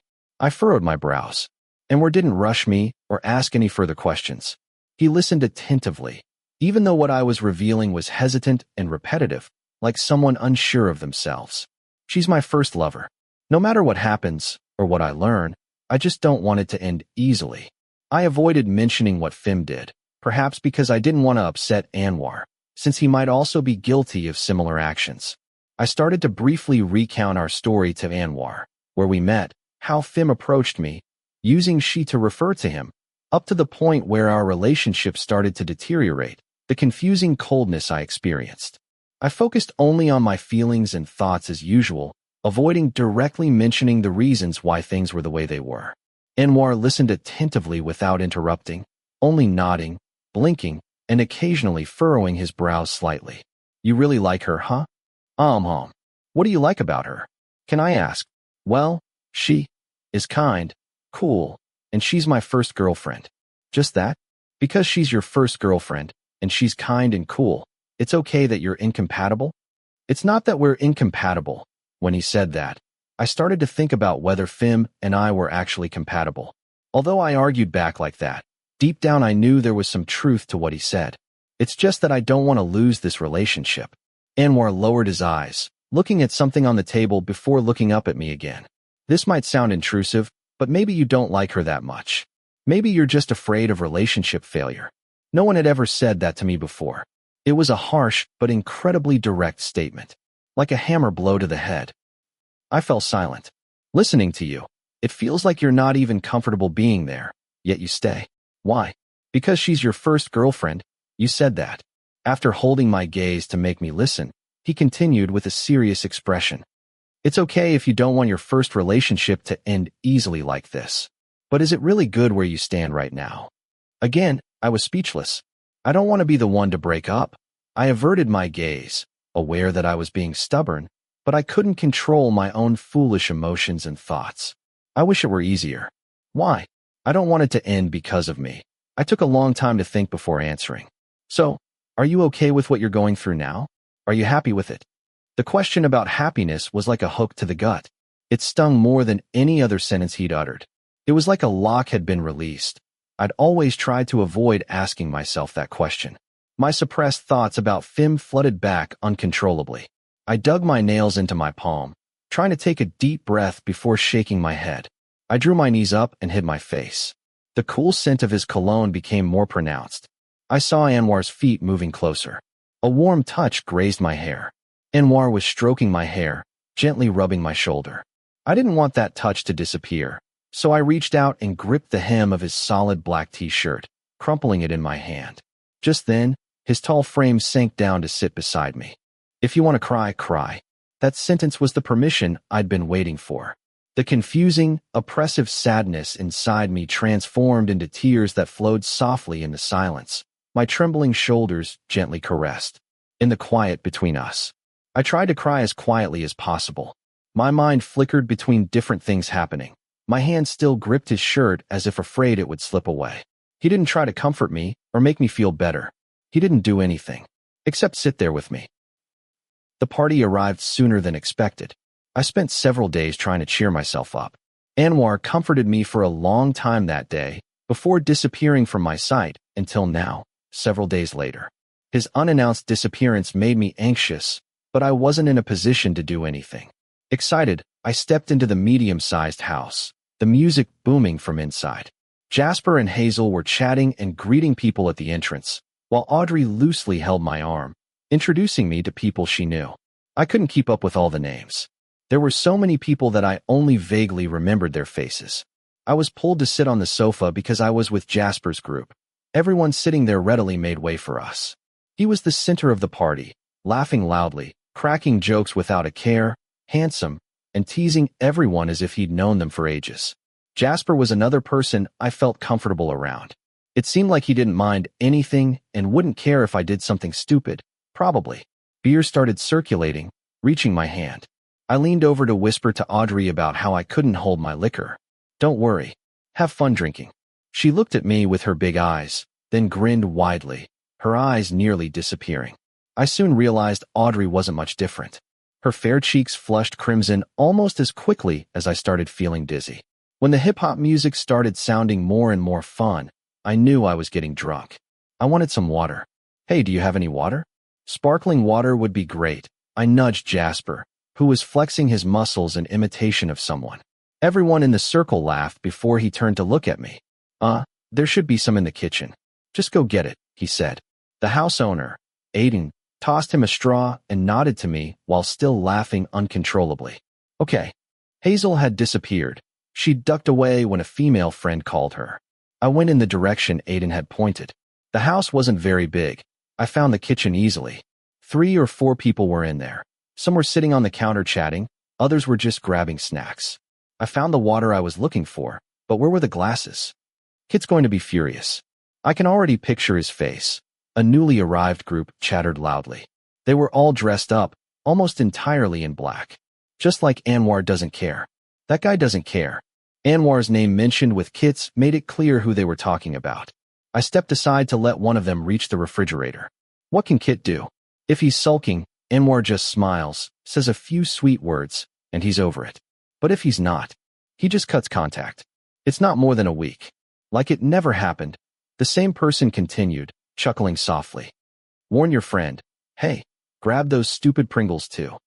furrowed my brows. Anwar didn't rush me or ask any further questions. He listened attentively, even though what I was revealing was hesitant and repetitive, like someone unsure of themselves. She's my first lover. No matter what happens, or what I learn, I just don't want it to end easily. I avoided mentioning what Fim did, perhaps because I didn't want to upset Anwar, since he might also be guilty of similar actions. I started to briefly recount our story to Anwar, where we met, how Fim approached me, using she to refer to him, up to the point where our relationship started to deteriorate, the confusing coldness I experienced. I focused only on my feelings and thoughts as usual, avoiding directly mentioning the reasons why things were the way they were. Anwar listened attentively without interrupting, only nodding, blinking, and occasionally furrowing his brows slightly. "You really like her, huh?" What do you like about her?" "Can I ask?" "Well, she is kind, cool, and she's my first girlfriend." "Just that? Because she's your first girlfriend, and she's kind and cool, it's okay that you're incompatible?" "It's not that we're incompatible." When he said that, I started to think about whether Fim and I were actually compatible. Although I argued back like that, deep down I knew there was some truth to what he said. It's just that I don't want to lose this relationship. Anwar lowered his eyes, looking at something on the table before looking up at me again. "This might sound intrusive, but maybe you don't like her that much. Maybe you're just afraid of relationship failure." No one had ever said that to me before. It was a harsh but incredibly direct statement, like a hammer blow to the head. I fell silent. "Listening to you, it feels like you're not even comfortable being there, yet you stay. Why?" "Because she's your first girlfriend. You said that." After holding my gaze to make me listen, he continued with a serious expression. "It's okay if you don't want your first relationship to end easily like this. But is it really good where you stand right now?" Again, I was speechless. I don't want to be the one to break up. I averted my gaze, aware that I was being stubborn, but I couldn't control my own foolish emotions and thoughts. I wish it were easier. Why? I don't want it to end because of me. I took a long time to think before answering. So, are you okay with what you're going through now? Are you happy with it? The question about happiness was like a hook to the gut. It stung more than any other sentence he'd uttered. It was like a lock had been released. I'd always tried to avoid asking myself that question. My suppressed thoughts about Fim flooded back uncontrollably. I dug my nails into my palm, trying to take a deep breath before shaking my head. I drew my knees up and hid my face. The cool scent of his cologne became more pronounced. I saw Anwar's feet moving closer. A warm touch grazed my hair. Anwar was stroking my hair, gently rubbing my shoulder. I didn't want that touch to disappear, so I reached out and gripped the hem of his solid black t-shirt, crumpling it in my hand. Just then, his tall frame sank down to sit beside me. If you want to cry, cry. That sentence was the permission I'd been waiting for. The confusing, oppressive sadness inside me transformed into tears that flowed softly in the silence. My trembling shoulders gently caressed. In the quiet between us, I tried to cry as quietly as possible. My mind flickered between different things happening. My hand still gripped his shirt as if afraid it would slip away. He didn't try to comfort me or make me feel better. He didn't do anything, except sit there with me. The party arrived sooner than expected. I spent several days trying to cheer myself up. Anwar comforted me for a long time that day, before disappearing from my sight until now, several days later. His unannounced disappearance made me anxious, but I wasn't in a position to do anything. Excited, I stepped into the medium-sized house, the music booming from inside. Jasper and Hazel were chatting and greeting people at the entrance, while Audrey loosely held my arm, introducing me to people she knew. I couldn't keep up with all the names. There were so many people that I only vaguely remembered their faces. I was pulled to sit on the sofa because I was with Jasper's group. Everyone sitting there readily made way for us. He was the center of the party, laughing loudly, cracking jokes without a care, handsome, and teasing everyone as if he'd known them for ages. Jasper was another person I felt comfortable around. It seemed like he didn't mind anything and wouldn't care if I did something stupid, probably. Beer started circulating, reaching my hand. I leaned over to whisper to Audrey about how I couldn't hold my liquor. Don't worry. Have fun drinking. She looked at me with her big eyes, then grinned widely, her eyes nearly disappearing. I soon realized Audrey wasn't much different. Her fair cheeks flushed crimson almost as quickly as I started feeling dizzy. When the hip-hop music started sounding more and more fun, I knew I was getting drunk. I wanted some water. Hey, do you have any water? Sparkling water would be great. I nudged Jasper, who was flexing his muscles in imitation of someone. Everyone in the circle laughed before he turned to look at me. There should be some in the kitchen. Just go get it, he said. The house owner, Aiden, tossed him a straw and nodded to me while still laughing uncontrollably. Okay. Hazel had disappeared. She ducked away when a female friend called her. I went in the direction Aiden had pointed. The house wasn't very big. I found the kitchen easily. 3 or 4 people were in there. Some were sitting on the counter chatting, others were just grabbing snacks. I found the water I was looking for, but where were the glasses? Kit's going to be furious. I can already picture his face. A newly arrived group chattered loudly. They were all dressed up, almost entirely in black. Just like Anwar doesn't care. That guy doesn't care. Anwar's name mentioned with Kit's made it clear who they were talking about. I stepped aside to let one of them reach the refrigerator. What can Kit do? If he's sulking, Anwar just smiles, says a few sweet words, and he's over it. But if he's not, he just cuts contact. It's not more than a week. Like it never happened. The same person continued, chuckling softly. Warn your friend. Hey, grab those stupid Pringles too.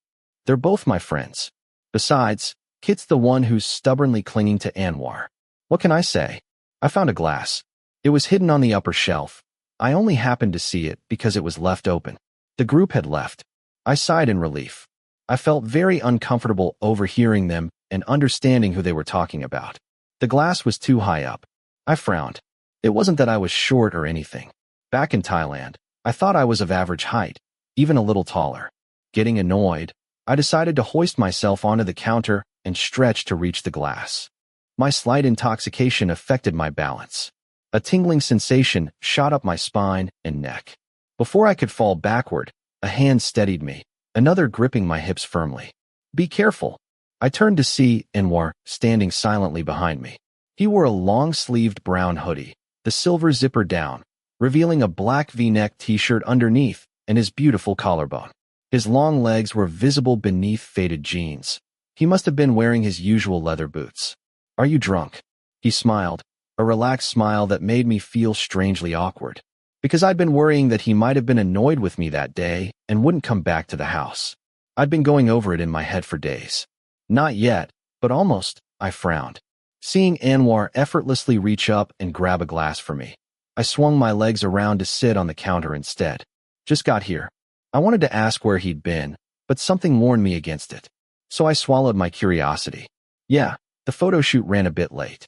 They're both my friends. Besides, Kit's the one who's stubbornly clinging to Anwar. What can I say? I found a glass. It was hidden on the upper shelf. I only happened to see it because it was left open. The group had left. I sighed in relief. I felt very uncomfortable overhearing them and understanding who they were talking about. The glass was too high up. I frowned. It wasn't that I was short or anything. Back in Thailand, I thought I was of average height, even a little taller. Getting annoyed, I decided to hoist myself onto the counter and stretch to reach the glass. My slight intoxication affected my balance. A tingling sensation shot up my spine and neck. Before I could fall backward, a hand steadied me, another gripping my hips firmly. Be careful. I turned to see Anwar standing silently behind me. He wore a long-sleeved brown hoodie, the silver zipper down, revealing a black V-neck t-shirt underneath and his beautiful collarbone. His long legs were visible beneath faded jeans. He must have been wearing his usual leather boots. Are you drunk? He smiled, a relaxed smile that made me feel strangely awkward, because I'd been worrying that he might have been annoyed with me that day and wouldn't come back to the house. I'd been going over it in my head for days. Not yet, but almost, I frowned. Seeing Anwar effortlessly reach up and grab a glass for me, I swung my legs around to sit on the counter instead. Just got here. I wanted to ask where he'd been, but something warned me against it. So I swallowed my curiosity. Yeah, the photo shoot ran a bit late.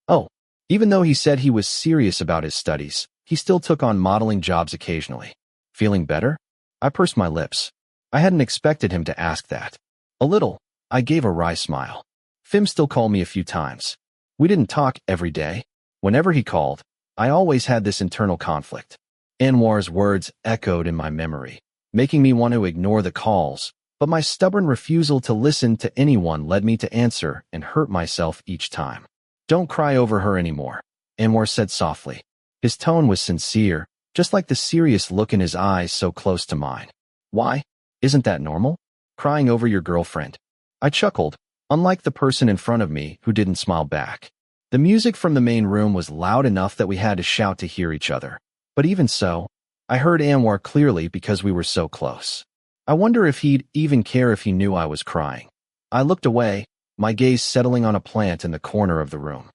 Oh, even though he said he was serious about his studies, he still took on modeling jobs occasionally. Feeling better? I pursed my lips. I hadn't expected him to ask that. A little. I gave a wry smile. Fim still called me a few times. We didn't talk every day. Whenever he called, I always had this internal conflict. Anwar's words echoed in my memory, making me want to ignore the calls, but my stubborn refusal to listen to anyone led me to answer and hurt myself each time. Don't cry over her anymore, Anwar said softly. His tone was sincere, just like the serious look in his eyes so close to mine. Why? Isn't that normal? Crying over your girlfriend? I chuckled, unlike the person in front of me who didn't smile back. The music from the main room was loud enough that we had to shout to hear each other. But even so, I heard Anwar clearly because we were so close. I wonder if he'd even care if he knew I was crying. I looked away, my gaze settling on a plant in the corner of the room.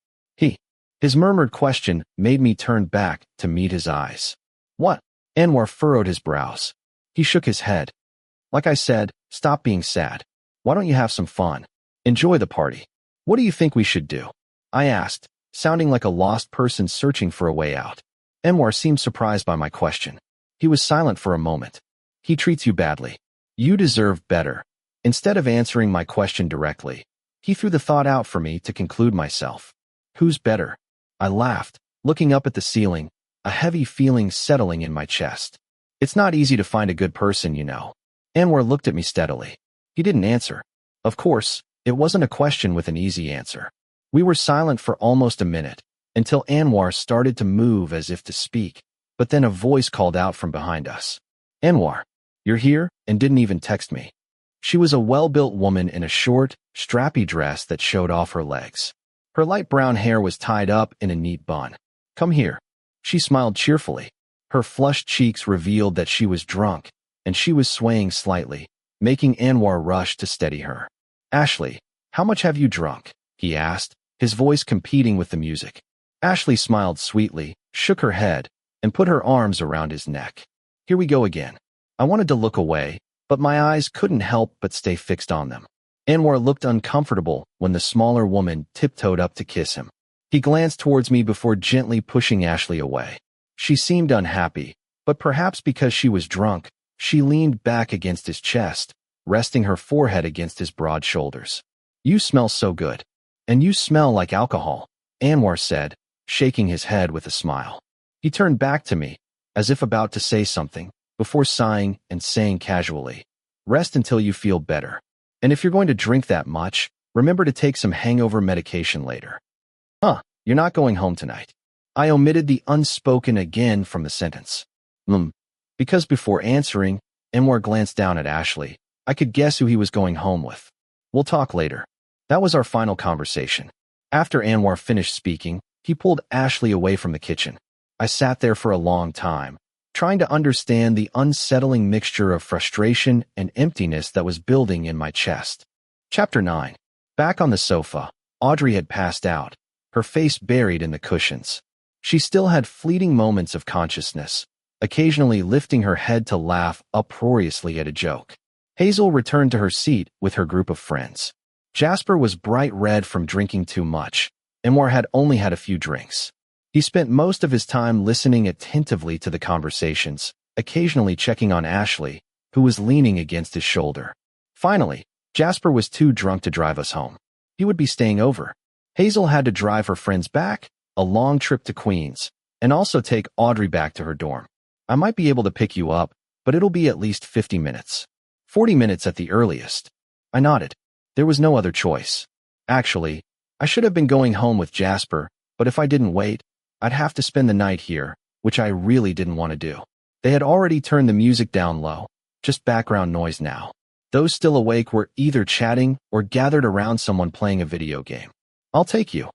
His murmured question made me turn back to meet his eyes. What? Anwar furrowed his brows. He shook his head. Like I said, stop being sad. Why don't you have some fun? Enjoy the party. What do you think we should do? I asked, sounding like a lost person searching for a way out. Anwar seemed surprised by my question. He was silent for a moment. He treats you badly. You deserve better. Instead of answering my question directly, he threw the thought out for me to conclude myself. Who's better? I laughed, looking up at the ceiling, a heavy feeling settling in my chest. It's not easy to find a good person, you know. Anwar looked at me steadily. He didn't answer. Of course, it wasn't a question with an easy answer. We were silent for almost a minute, until Anwar started to move as if to speak, but then a voice called out from behind us. Anwar, you're here, and didn't even text me. She was a well-built woman in a short, strappy dress that showed off her legs. Her light brown hair was tied up in a neat bun. Come here. She smiled cheerfully. Her flushed cheeks revealed that she was drunk, and she was swaying slightly, making Anwar rush to steady her. Ashley, how much have you drunk? He asked, his voice competing with the music. Ashley smiled sweetly, shook her head, and put her arms around his neck. Here we go again. I wanted to look away, but my eyes couldn't help but stay fixed on them. Anwar looked uncomfortable when the smaller woman tiptoed up to kiss him. He glanced towards me before gently pushing Ashley away. She seemed unhappy, but perhaps because she was drunk, she leaned back against his chest, resting her forehead against his broad shoulders. You smell so good. And you smell like alcohol, Anwar said, shaking his head with a smile. He turned back to me, as if about to say something, before sighing and saying casually, rest until you feel better. And if you're going to drink that much, remember to take some hangover medication later. You're not going home tonight. I omitted the unspoken again from the sentence. Because before answering, Anwar glanced down at Ashley. I could guess who he was going home with. We'll talk later. That was our final conversation. After Anwar finished speaking, he pulled Ashley away from the kitchen. I sat there for a long time, trying to understand the unsettling mixture of frustration and emptiness that was building in my chest. Chapter 9. Back on the sofa, Audrey had passed out, her face buried in the cushions. She still had fleeting moments of consciousness, occasionally lifting her head to laugh uproariously at a joke. Hazel returned to her seat with her group of friends. Jasper was bright red from drinking too much. Anwar had only had a few drinks. He spent most of his time listening attentively to the conversations, occasionally checking on Ashley, who was leaning against his shoulder. Finally, Jasper was too drunk to drive us home. He would be staying over. Hazel had to drive her friends back, a long trip to Queens, and also take Audrey back to her dorm. I might be able to pick you up, but it'll be at least 50 minutes. 40 minutes at the earliest. I nodded. There was no other choice. Actually, I should have been going home with Jasper, but if I didn't wait, I'd have to spend the night here, which I really didn't want to do. They had already turned the music down low, just background noise now. Those still awake were either chatting or gathered around someone playing a video game. I'll take you,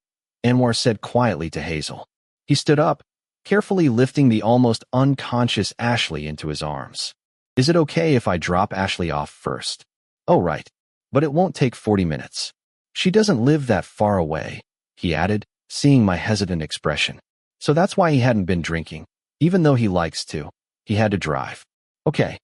Anwar said quietly to Hazel. He stood up, carefully lifting the almost unconscious Ashley into his arms. Is it okay if I drop Ashley off first? Oh, right. But it won't take 40 minutes. She doesn't live that far away, he added, seeing my hesitant expression. So that's why he hadn't been drinking. Even though he likes to, he had to drive. Okay.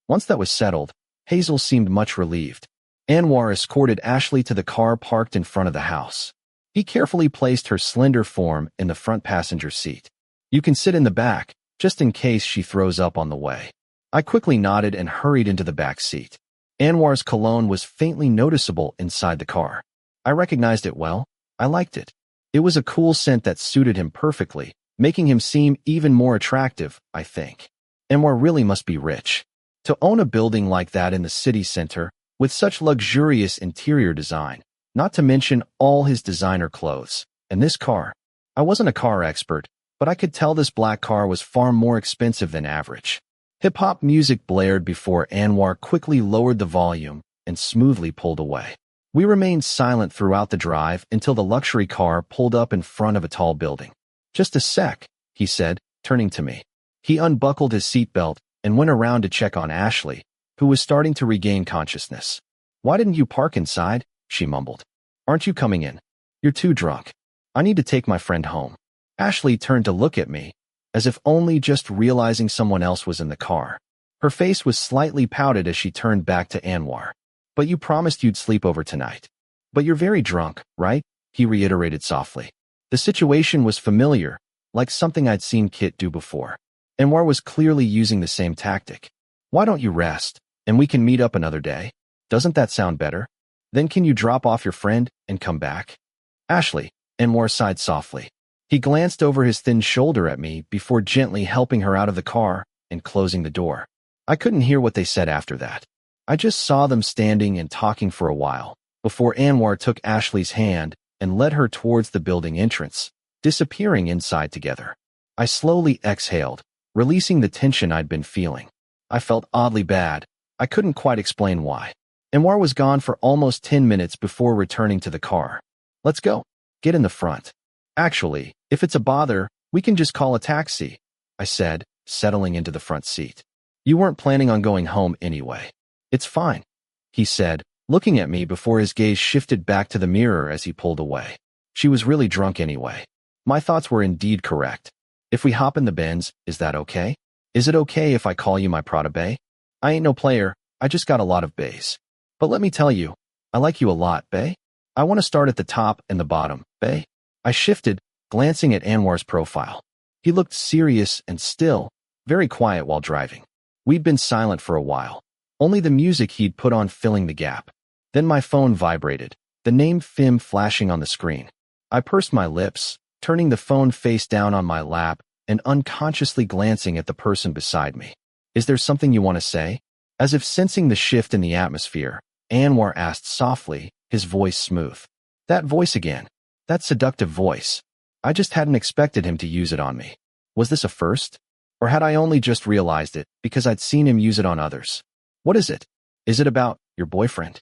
Once that was settled, Hazel seemed much relieved. Anwar escorted Ashley to the car parked in front of the house. He carefully placed her slender form in the front passenger seat. You can sit in the back, just in case she throws up on the way. I quickly nodded and hurried into the back seat. Anwar's cologne was faintly noticeable inside the car. I recognized it well. I liked it. It was a cool scent that suited him perfectly, making him seem even more attractive, I think. Anwar really must be rich. To own a building like that in the city center, with such luxurious interior design, not to mention all his designer clothes, and this car. I wasn't a car expert, but I could tell this black car was far more expensive than average. Hip-hop music blared before Anwar quickly lowered the volume and smoothly pulled away. We remained silent throughout the drive until the luxury car pulled up in front of a tall building. Just a sec, he said, turning to me. He unbuckled his seatbelt and went around to check on Ashley, who was starting to regain consciousness. Why didn't you park inside? She mumbled. Aren't you coming in? You're too drunk. I need to take my friend home. Ashley turned to look at me, as if only just realizing someone else was in the car. Her face was slightly pouted as she turned back to Anwar. But you promised you'd sleep over tonight. But you're very drunk, right? He reiterated softly. The situation was familiar, like something I'd seen Kit do before. Anwar was clearly using the same tactic. Why don't you rest, and we can meet up another day? Doesn't that sound better? Then can you drop off your friend and come back? Ashley, Anwar sighed softly. He glanced over his thin shoulder at me before gently helping her out of the car and closing the door. I couldn't hear what they said after that. I just saw them standing and talking for a while, before Anwar took Ashley's hand and led her towards the building entrance, disappearing inside together. I slowly exhaled, releasing the tension I'd been feeling. I felt oddly bad. I couldn't quite explain why. Anwar was gone for almost 10 minutes before returning to the car. Let's go. Get in the front. Actually, if it's a bother, we can just call a taxi, I said, settling into the front seat. You weren't planning on going home anyway. It's fine, he said, looking at me before his gaze shifted back to the mirror as he pulled away. She was really drunk anyway. My thoughts were indeed correct. If we hop in the Benz, is that okay? Is it okay if I call you my Prada bae? I ain't no player, I just got a lot of baes. But let me tell you, I like you a lot, bae. I want to start at the top and the bottom, bae. I shifted, glancing at Anwar's profile. He looked serious and still, very quiet while driving. We'd been silent for a while, only the music he'd put on filling the gap. Then my phone vibrated, the name Fim flashing on the screen. I pursed my lips, turning the phone face down on my lap and unconsciously glancing at the person beside me. Is there something you want to say? As if sensing the shift in the atmosphere, Anwar asked softly, his voice smooth. That voice again. That seductive voice. I just hadn't expected him to use it on me. Was this a first? Or had I only just realized it because I'd seen him use it on others? What is it? Is it about your boyfriend?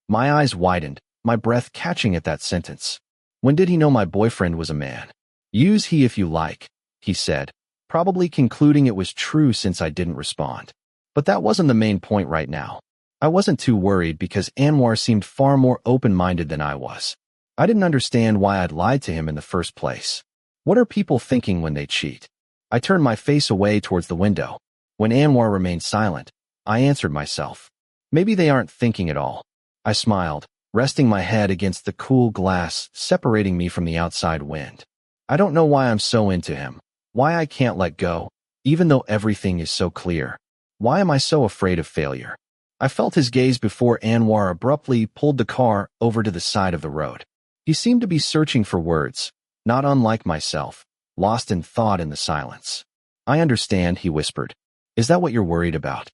My eyes widened, my breath catching at that sentence. When did he know my boyfriend was a man? Use he if you like, he said, probably concluding it was true since I didn't respond. But that wasn't the main point right now. I wasn't too worried because Anwar seemed far more open-minded than I was. I didn't understand why I'd lied to him in the first place. What are people thinking when they cheat? I turned my face away towards the window. When Anwar remained silent, I answered myself. Maybe they aren't thinking at all. I smiled, resting my head against the cool glass separating me from the outside wind. I don't know why I'm so into him, why I can't let go, even though everything is so clear. Why am I so afraid of failure? I felt his gaze before Anwar abruptly pulled the car over to the side of the road. He seemed to be searching for words, not unlike myself, lost in thought in the silence. I understand, he whispered. Is that what you're worried about?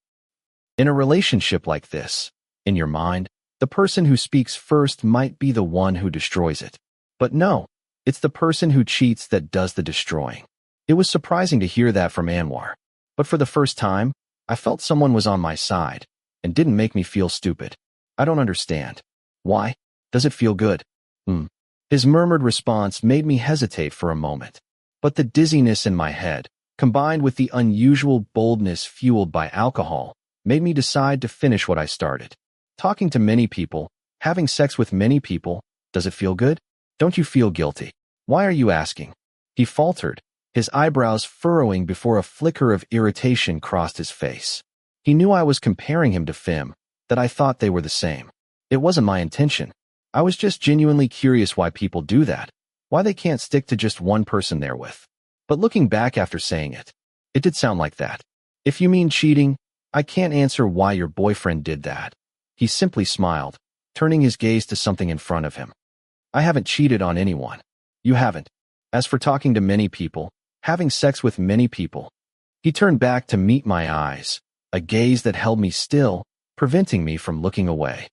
In a relationship like this, in your mind, the person who speaks first might be the one who destroys it. But no, it's the person who cheats that does the destroying. It was surprising to hear that from Anwar. But for the first time, I felt someone was on my side and didn't make me feel stupid. I don't understand. Why? Does it feel good? His murmured response made me hesitate for a moment. But the dizziness in my head, combined with the unusual boldness fueled by alcohol, made me decide to finish what I started. Talking to many people, having sex with many people, does it feel good? Don't you feel guilty? Why are you asking? He faltered, his eyebrows furrowing before a flicker of irritation crossed his face. He knew I was comparing him to Fim, that I thought they were the same. It wasn't my intention. I was just genuinely curious why people do that, why they can't stick to just one person they're with. But looking back after saying it, it did sound like that. If you mean cheating, I can't answer why your boyfriend did that. He simply smiled, turning his gaze to something in front of him. I haven't cheated on anyone. You haven't. As for talking to many people, having sex with many people. He turned back to meet my eyes, a gaze that held me still, preventing me from looking away.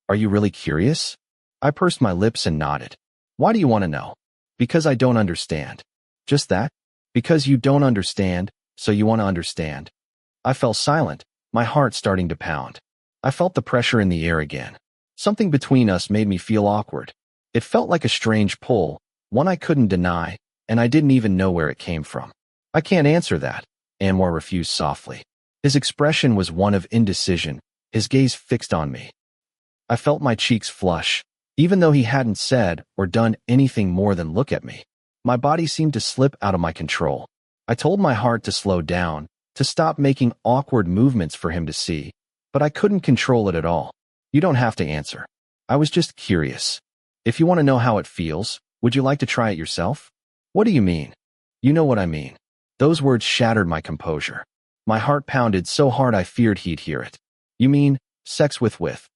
Are you really curious? I pursed my lips and nodded. Why do you want to know? Because I don't understand. Just that? Because you don't understand, so you want to understand. I fell silent, my heart starting to pound. I felt the pressure in the air again. Something between us made me feel awkward. It felt like a strange pull, one I couldn't deny, and I didn't even know where it came from. I can't answer that, Anwar refused softly. His expression was one of indecision, his gaze fixed on me. I felt my cheeks flush, even though he hadn't said or done anything more than look at me. My body seemed to slip out of my control. I told my heart to slow down, to stop making awkward movements for him to see, but I couldn't control it at all. You don't have to answer. I was just curious. If you want to know how it feels, would you like to try it yourself? What do you mean? You know what I mean. Those words shattered my composure. My heart pounded so hard I feared he'd hear it. You mean, sex with?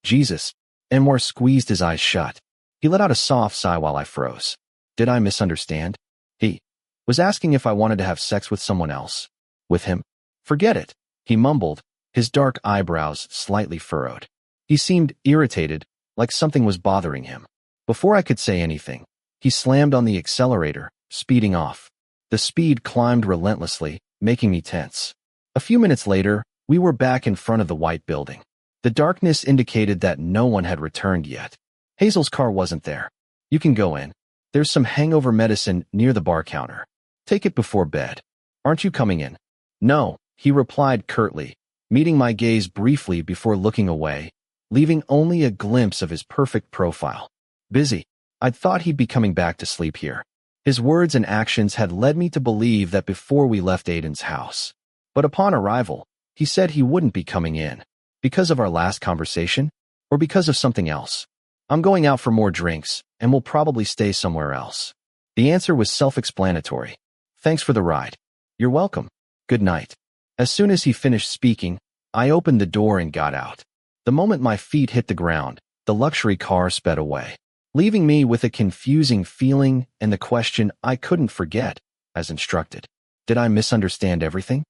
Jesus. Anwar squeezed his eyes shut. He let out a soft sigh while I froze. Did I misunderstand? He was asking if I wanted to have sex with someone else. With him? Forget it, he mumbled, his dark eyebrows slightly furrowed. He seemed irritated, like something was bothering him. Before I could say anything, he slammed on the accelerator, speeding off. The speed climbed relentlessly, making me tense. A few minutes later, we were back in front of the white building. The darkness indicated that no one had returned yet. Hazel's car wasn't there. You can go in. There's some hangover medicine near the bar counter. Take it before bed. Aren't you coming in? No, he replied curtly, meeting my gaze briefly before looking away, leaving only a glimpse of his perfect profile. Busy. I'd thought he'd be coming back to sleep here. His words and actions had led me to believe that before we left Aiden's house. But upon arrival, he said he wouldn't be coming in. Because of our last conversation? Or because of something else? I'm going out for more drinks, and we'll probably stay somewhere else. The answer was self-explanatory. Thanks for the ride. You're welcome. Good night. As soon as he finished speaking, I opened the door and got out. The moment my feet hit the ground, the luxury car sped away, leaving me with a confusing feeling and the question I couldn't forget, as instructed. Did I misunderstand everything?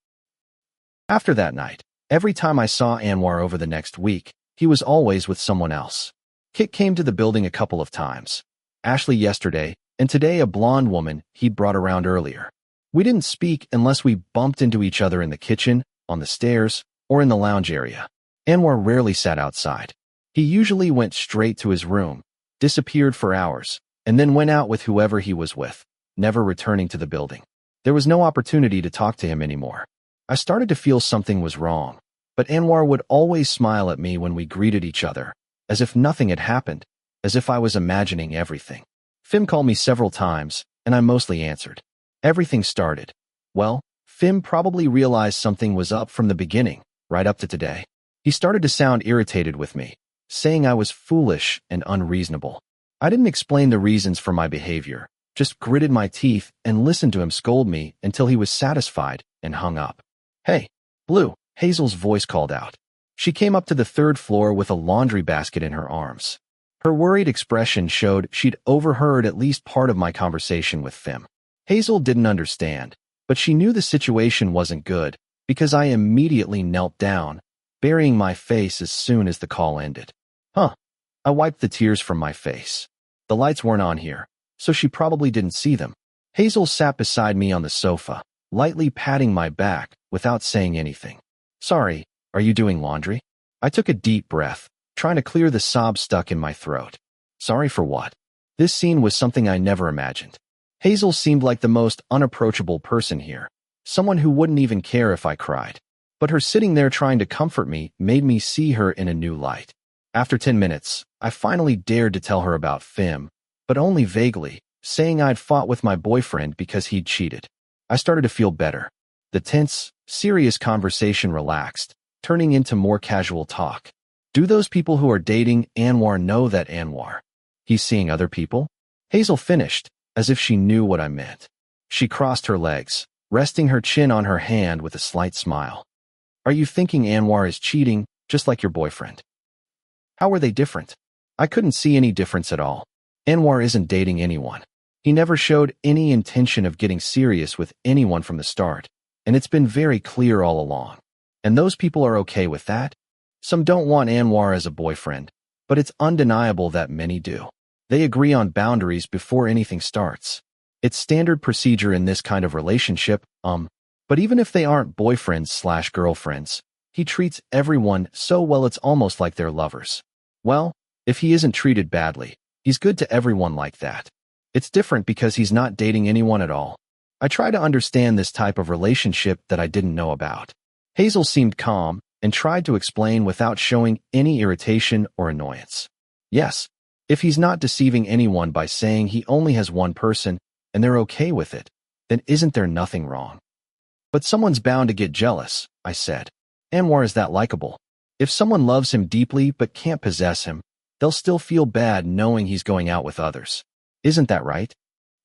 After that night, every time I saw Anwar over the next week, he was always with someone else. Kit came to the building a couple of times. Ashley yesterday, and today a blonde woman he'd brought around earlier. We didn't speak unless we bumped into each other in the kitchen, on the stairs, or in the lounge area. Anwar rarely sat outside. He usually went straight to his room, disappeared for hours, and then went out with whoever he was with, never returning to the building. There was no opportunity to talk to him anymore. I started to feel something was wrong, but Anwar would always smile at me when we greeted each other, as if nothing had happened, as if I was imagining everything. Fim called me several times, and I mostly answered. Everything started. Well, Fim probably realized something was up from the beginning, right up to today. He started to sound irritated with me, saying I was foolish and unreasonable. I didn't explain the reasons for my behavior, just gritted my teeth and listened to him scold me until he was satisfied and hung up. Hey, Blue, Hazel's voice called out. She came up to the third floor with a laundry basket in her arms. Her worried expression showed she'd overheard at least part of my conversation with Fim. Hazel didn't understand, But she knew the situation wasn't good because I immediately knelt down, burying my face as soon as the call ended. Huh. I wiped the tears from my face. The lights weren't on here, so she probably didn't see them. Hazel sat beside me on the sofa, lightly patting my back without saying anything. Sorry, are you doing laundry? I took a deep breath, trying to clear the sob stuck in my throat. Sorry for what? This scene was something I never imagined. Hazel seemed like the most unapproachable person here, someone who wouldn't even care if I cried. But her sitting there trying to comfort me made me see her in a new light. After 10 minutes, I finally dared to tell her about Fim, but only vaguely, saying I'd fought with my boyfriend because he'd cheated. I started to feel better. The tense, serious conversation relaxed, turning into more casual talk. Do those people who are dating Anwar know that Anwar? He's seeing other people? Hazel finished, as if she knew what I meant. She crossed her legs, resting her chin on her hand with a slight smile. Are you thinking Anwar is cheating, just like your boyfriend? How are they different? I couldn't see any difference at all. Anwar isn't dating anyone. He never showed any intention of getting serious with anyone from the start, and it's been very clear all along. And those people are okay with that? Some don't want Anwar as a boyfriend, but it's undeniable that many do. They agree on boundaries before anything starts. It's standard procedure in this kind of relationship, but even if they aren't boyfriends/girlfriends, he treats everyone so well it's almost like they're lovers. Well, if he isn't treated badly, he's good to everyone like that. It's different because he's not dating anyone at all. I try to understand this type of relationship that I didn't know about. Hazel seemed calm and tried to explain without showing any irritation or annoyance. Yes, if he's not deceiving anyone by saying he only has one person and they're okay with it, then isn't there nothing wrong? But someone's bound to get jealous, I said. Anwar is that likable. If someone loves him deeply but can't possess him, they'll still feel bad knowing he's going out with others. Isn't that right?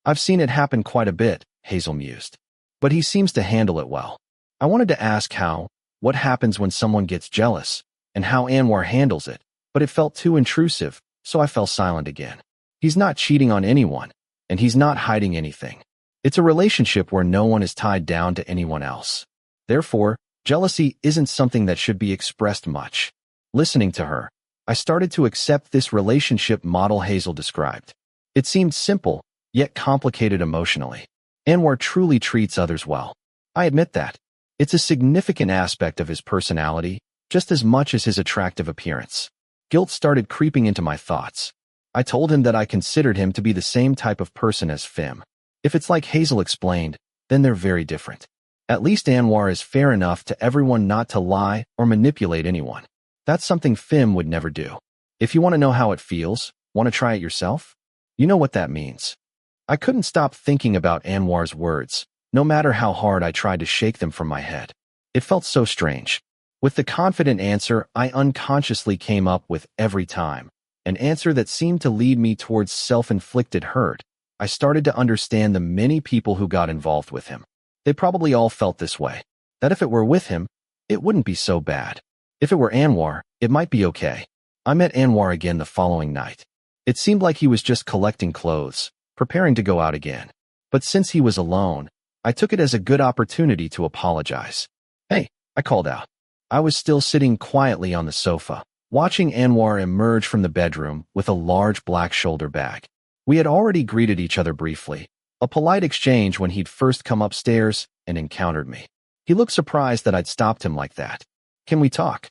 I've seen it happen quite a bit, Hazel mused. But he seems to handle it well. I wanted to ask what happens when someone gets jealous, and how Anwar handles it, but it felt too intrusive, so I fell silent again. He's not cheating on anyone, and he's not hiding anything. It's a relationship where no one is tied down to anyone else. Therefore, jealousy isn't something that should be expressed much. Listening to her, I started to accept this relationship model Hazel described. It seemed simple, yet complicated emotionally. Anwar truly treats others well. I admit that. It's a significant aspect of his personality, just as much as his attractive appearance. Guilt started creeping into my thoughts. I told him that I considered him to be the same type of person as Fim. If it's like Hazel explained, then they're very different. At least Anwar is fair enough to everyone not to lie or manipulate anyone. That's something Fim would never do. If you want to know how it feels, want to try it yourself? You know what that means. I couldn't stop thinking about Anwar's words, no matter how hard I tried to shake them from my head. It felt so strange. With the confident answer I unconsciously came up with every time, an answer that seemed to lead me towards self-inflicted hurt, I started to understand the many people who got involved with him. They probably all felt this way, that if it were with him, it wouldn't be so bad. If it were Anwar, it might be okay. I met Anwar again the following night. It seemed like he was just collecting clothes, preparing to go out again. But since he was alone, I took it as a good opportunity to apologize. Hey, I called out. I was still sitting quietly on the sofa, watching Anwar emerge from the bedroom with a large black shoulder bag. We had already greeted each other briefly, a polite exchange when he'd first come upstairs and encountered me. He looked surprised that I'd stopped him like that. Can we talk?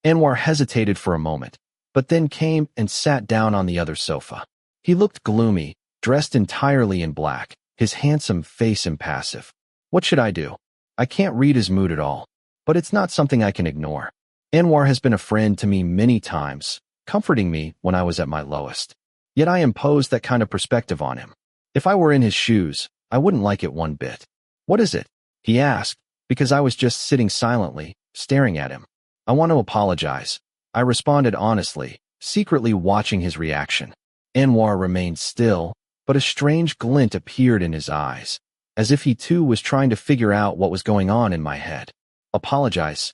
Anwar hesitated for a moment, but then came and sat down on the other sofa. He looked gloomy, dressed entirely in black, his handsome face impassive. What should I do? I can't read his mood at all, but it's not something I can ignore. Anwar has been a friend to me many times, comforting me when I was at my lowest. Yet I imposed that kind of perspective on him. If I were in his shoes, I wouldn't like it one bit. What is it? He asked, because I was just sitting silently, staring at him. I want to apologize. I responded honestly, secretly watching his reaction. Anwar remained still, but a strange glint appeared in his eyes, as if he too was trying to figure out what was going on in my head. Apologize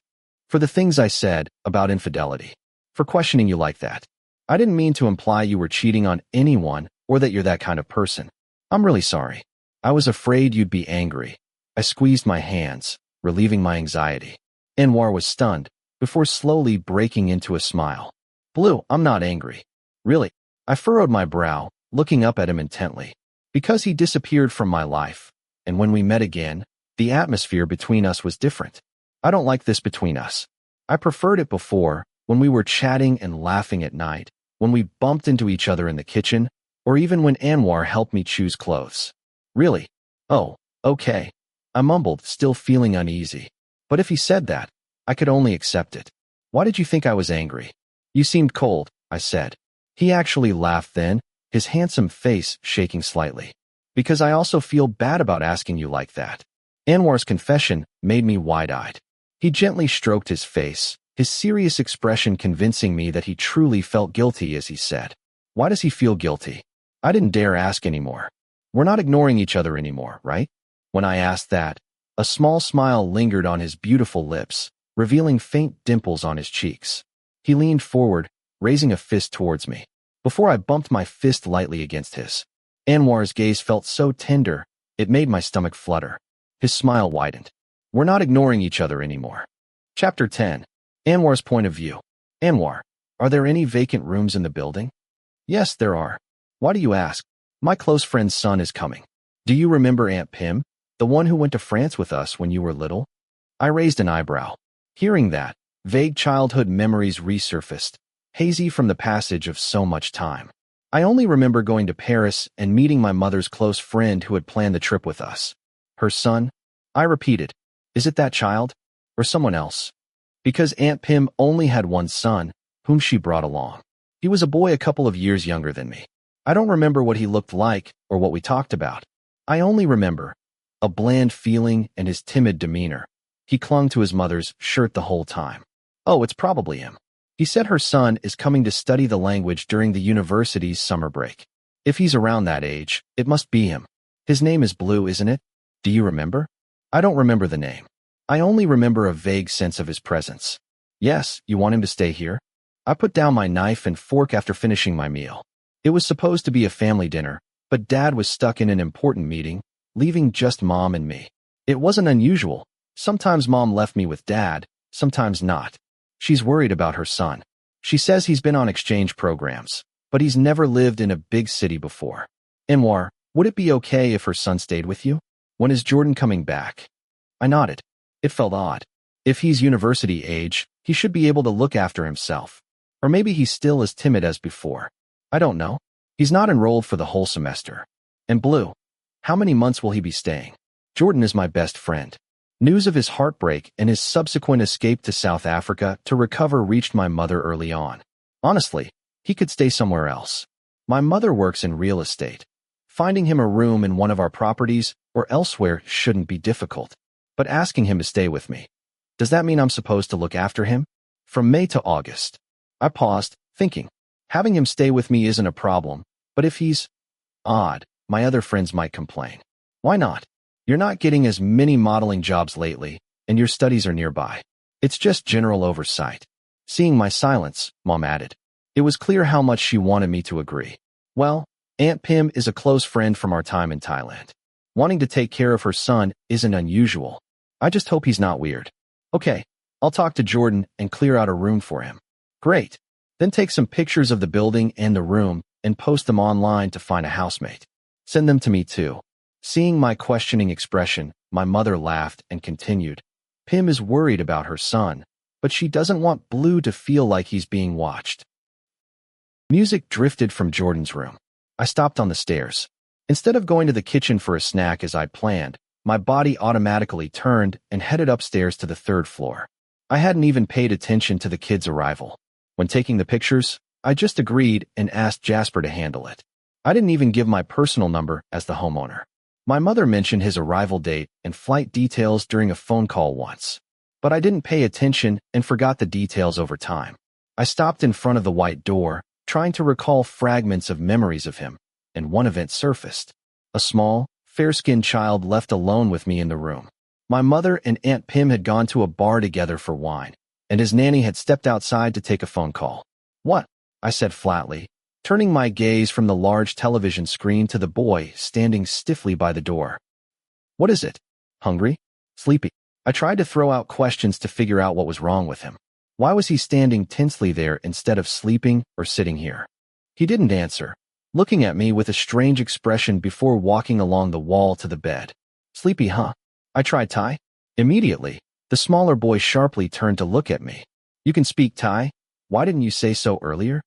for the things I said about infidelity, for questioning you like that. I didn't mean to imply you were cheating on anyone or that you're that kind of person. I'm really sorry. I was afraid you'd be angry, I squeezed my hands, relieving my anxiety. Anwar was stunned, before slowly breaking into a smile. Blue, I'm not angry. Really? I furrowed my brow, looking up at him intently. Because he disappeared from my life, and when we met again, the atmosphere between us was different. I don't like this between us. I preferred it before, when we were chatting and laughing at night, when we bumped into each other in the kitchen, or even when Anwar helped me choose clothes. Really? Oh, okay. I mumbled, still feeling uneasy. But if he said that, I could only accept it. Why did you think I was angry? You seemed cold, I said. He actually laughed then, his handsome face shaking slightly. Because I also feel bad about asking you like that. Anwar's confession made me wide-eyed. He gently stroked his face, his serious expression convincing me that he truly felt guilty as he said. Why does he feel guilty? I didn't dare ask anymore. We're not ignoring each other anymore, right? When I asked that, a small smile lingered on his beautiful lips, revealing faint dimples on his cheeks. He leaned forward, raising a fist towards me. Before I bumped my fist lightly against his. Anwar's gaze felt so tender, it made my stomach flutter. His smile widened. We're not ignoring each other anymore. Chapter 10. Anwar's point of view. Anwar, are there any vacant rooms in the building? Yes, there are. Why do you ask? My close friend's son is coming. Do you remember Aunt Pim, the one who went to France with us when you were little? I raised an eyebrow. Hearing that, vague childhood memories resurfaced, hazy from the passage of so much time. I only remember going to Paris and meeting my mother's close friend who had planned the trip with us. Her son? I repeated. Is it that child? Or someone else? Because Aunt Pim only had one son, whom she brought along. He was a boy a couple of years younger than me. I don't remember what he looked like or what we talked about. I only remember a bland feeling and his timid demeanor. He clung to his mother's shirt the whole time. Oh, it's probably him. He said her son is coming to study the language during the university's summer break. If he's around that age, it must be him. His name is Blue, isn't it? Do you remember? I don't remember the name. I only remember a vague sense of his presence. Yes, you want him to stay here? I put down my knife and fork after finishing my meal. It was supposed to be a family dinner, but Dad was stuck in an important meeting, leaving just Mom and me. It wasn't unusual. Sometimes Mom left me with Dad, sometimes not. She's worried about her son. She says he's been on exchange programs, but he's never lived in a big city before. Anwar, would it be okay if her son stayed with you? When is Jordan coming back? I nodded. It felt odd. If he's university age, he should be able to look after himself. Or maybe he's still as timid as before. I don't know. He's not enrolled for the whole semester. And Blue, how many months will he be staying? Jordan is my best friend. News of his heartbreak and his subsequent escape to South Africa to recover reached my mother early on. Honestly, he could stay somewhere else. My mother works in real estate. Finding him a room in one of our properties or elsewhere shouldn't be difficult. But asking him to stay with me, does that mean I'm supposed to look after him? From May to August. I paused, thinking. Having him stay with me isn't a problem, but if he's odd, my other friends might complain. Why not? You're not getting as many modeling jobs lately, and your studies are nearby. It's just general oversight. Seeing my silence, Mom added. It was clear how much she wanted me to agree. Well, Aunt Pim is a close friend from our time in Thailand. Wanting to take care of her son isn't unusual. I just hope he's not weird. Okay, I'll talk to Jordan and clear out a room for him. Great. Then take some pictures of the building and the room and post them online to find a housemate. Send them to me too. Seeing my questioning expression, my mother laughed and continued. Pim is worried about her son, but she doesn't want Blue to feel like he's being watched. Music drifted from Jordan's room. I stopped on the stairs. Instead of going to the kitchen for a snack as I'd planned, my body automatically turned and headed upstairs to the third floor. I hadn't even paid attention to the kids' arrival. When taking the pictures, I just agreed and asked Jasper to handle it. I didn't even give my personal number as the homeowner. My mother mentioned his arrival date and flight details during a phone call once, but I didn't pay attention and forgot the details over time. I stopped in front of the white door, trying to recall fragments of memories of him, and one event surfaced. A small, fair-skinned child left alone with me in the room. My mother and Aunt Pim had gone to a bar together for wine, and his nanny had stepped outside to take a phone call. What? I said flatly, turning my gaze from the large television screen to the boy standing stiffly by the door. What is it? Hungry? Sleepy? I tried to throw out questions to figure out what was wrong with him. Why was he standing tensely there instead of sleeping or sitting here? He didn't answer, looking at me with a strange expression before walking along the wall to the bed. Sleepy, huh? I tried Thai. Immediately, the smaller boy sharply turned to look at me. You can speak Thai? Why didn't you say so earlier?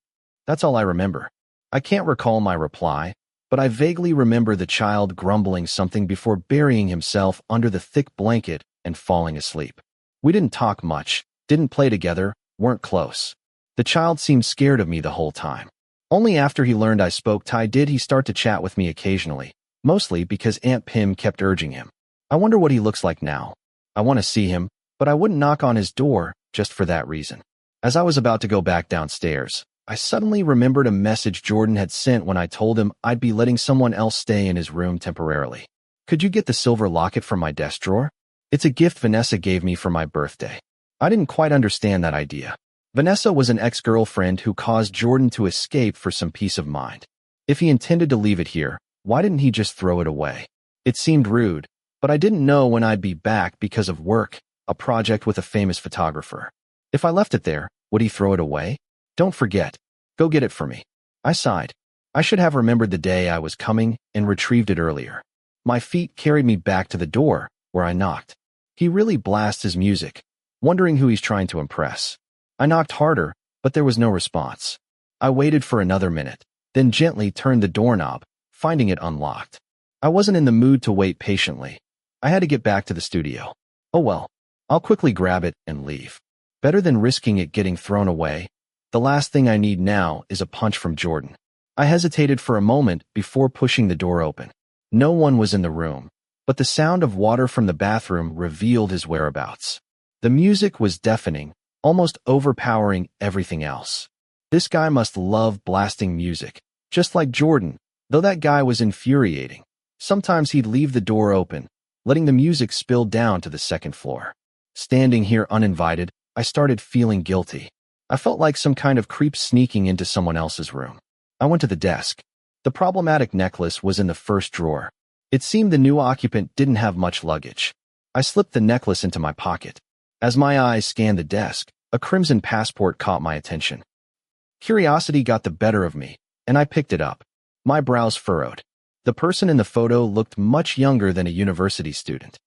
That's all I remember. I can't recall my reply, but I vaguely remember the child grumbling something before burying himself under the thick blanket and falling asleep. We didn't talk much, didn't play together, weren't close. The child seemed scared of me the whole time. Only after he learned I spoke Thai did he start to chat with me occasionally, mostly because Aunt Pim kept urging him. I wonder what he looks like now. I want to see him, but I wouldn't knock on his door just for that reason. As I was about to go back downstairs, I suddenly remembered a message Jordan had sent when I told him I'd be letting someone else stay in his room temporarily. Could you get the silver locket from my desk drawer? It's a gift Vanessa gave me for my birthday. I didn't quite understand that idea. Vanessa was an ex-girlfriend who caused Jordan to escape for some peace of mind. If he intended to leave it here, why didn't he just throw it away? It seemed rude, but I didn't know when I'd be back because of work, a project with a famous photographer. If I left it there, would he throw it away? Don't forget. Go get it for me. I sighed. I should have remembered the day I was coming and retrieved it earlier. My feet carried me back to the door, where I knocked. He really blasts his music, wondering who he's trying to impress. I knocked harder, but there was no response. I waited for another minute, then gently turned the doorknob, finding it unlocked. I wasn't in the mood to wait patiently. I had to get back to the studio. Oh well, I'll quickly grab it and leave. Better than risking it getting thrown away. The last thing I need now is a punch from Jordan. I hesitated for a moment before pushing the door open. No one was in the room, but the sound of water from the bathroom revealed his whereabouts. The music was deafening, almost overpowering everything else. This guy must love blasting music, just like Jordan, though that guy was infuriating. Sometimes he'd leave the door open, letting the music spill down to the second floor. Standing here uninvited, I started feeling guilty. I felt like some kind of creep sneaking into someone else's room. I went to the desk. The problematic necklace was in the first drawer. It seemed the new occupant didn't have much luggage. I slipped the necklace into my pocket. As my eyes scanned the desk, a crimson passport caught my attention. Curiosity got the better of me, and I picked it up. My brows furrowed. The person in the photo looked much younger than a university student.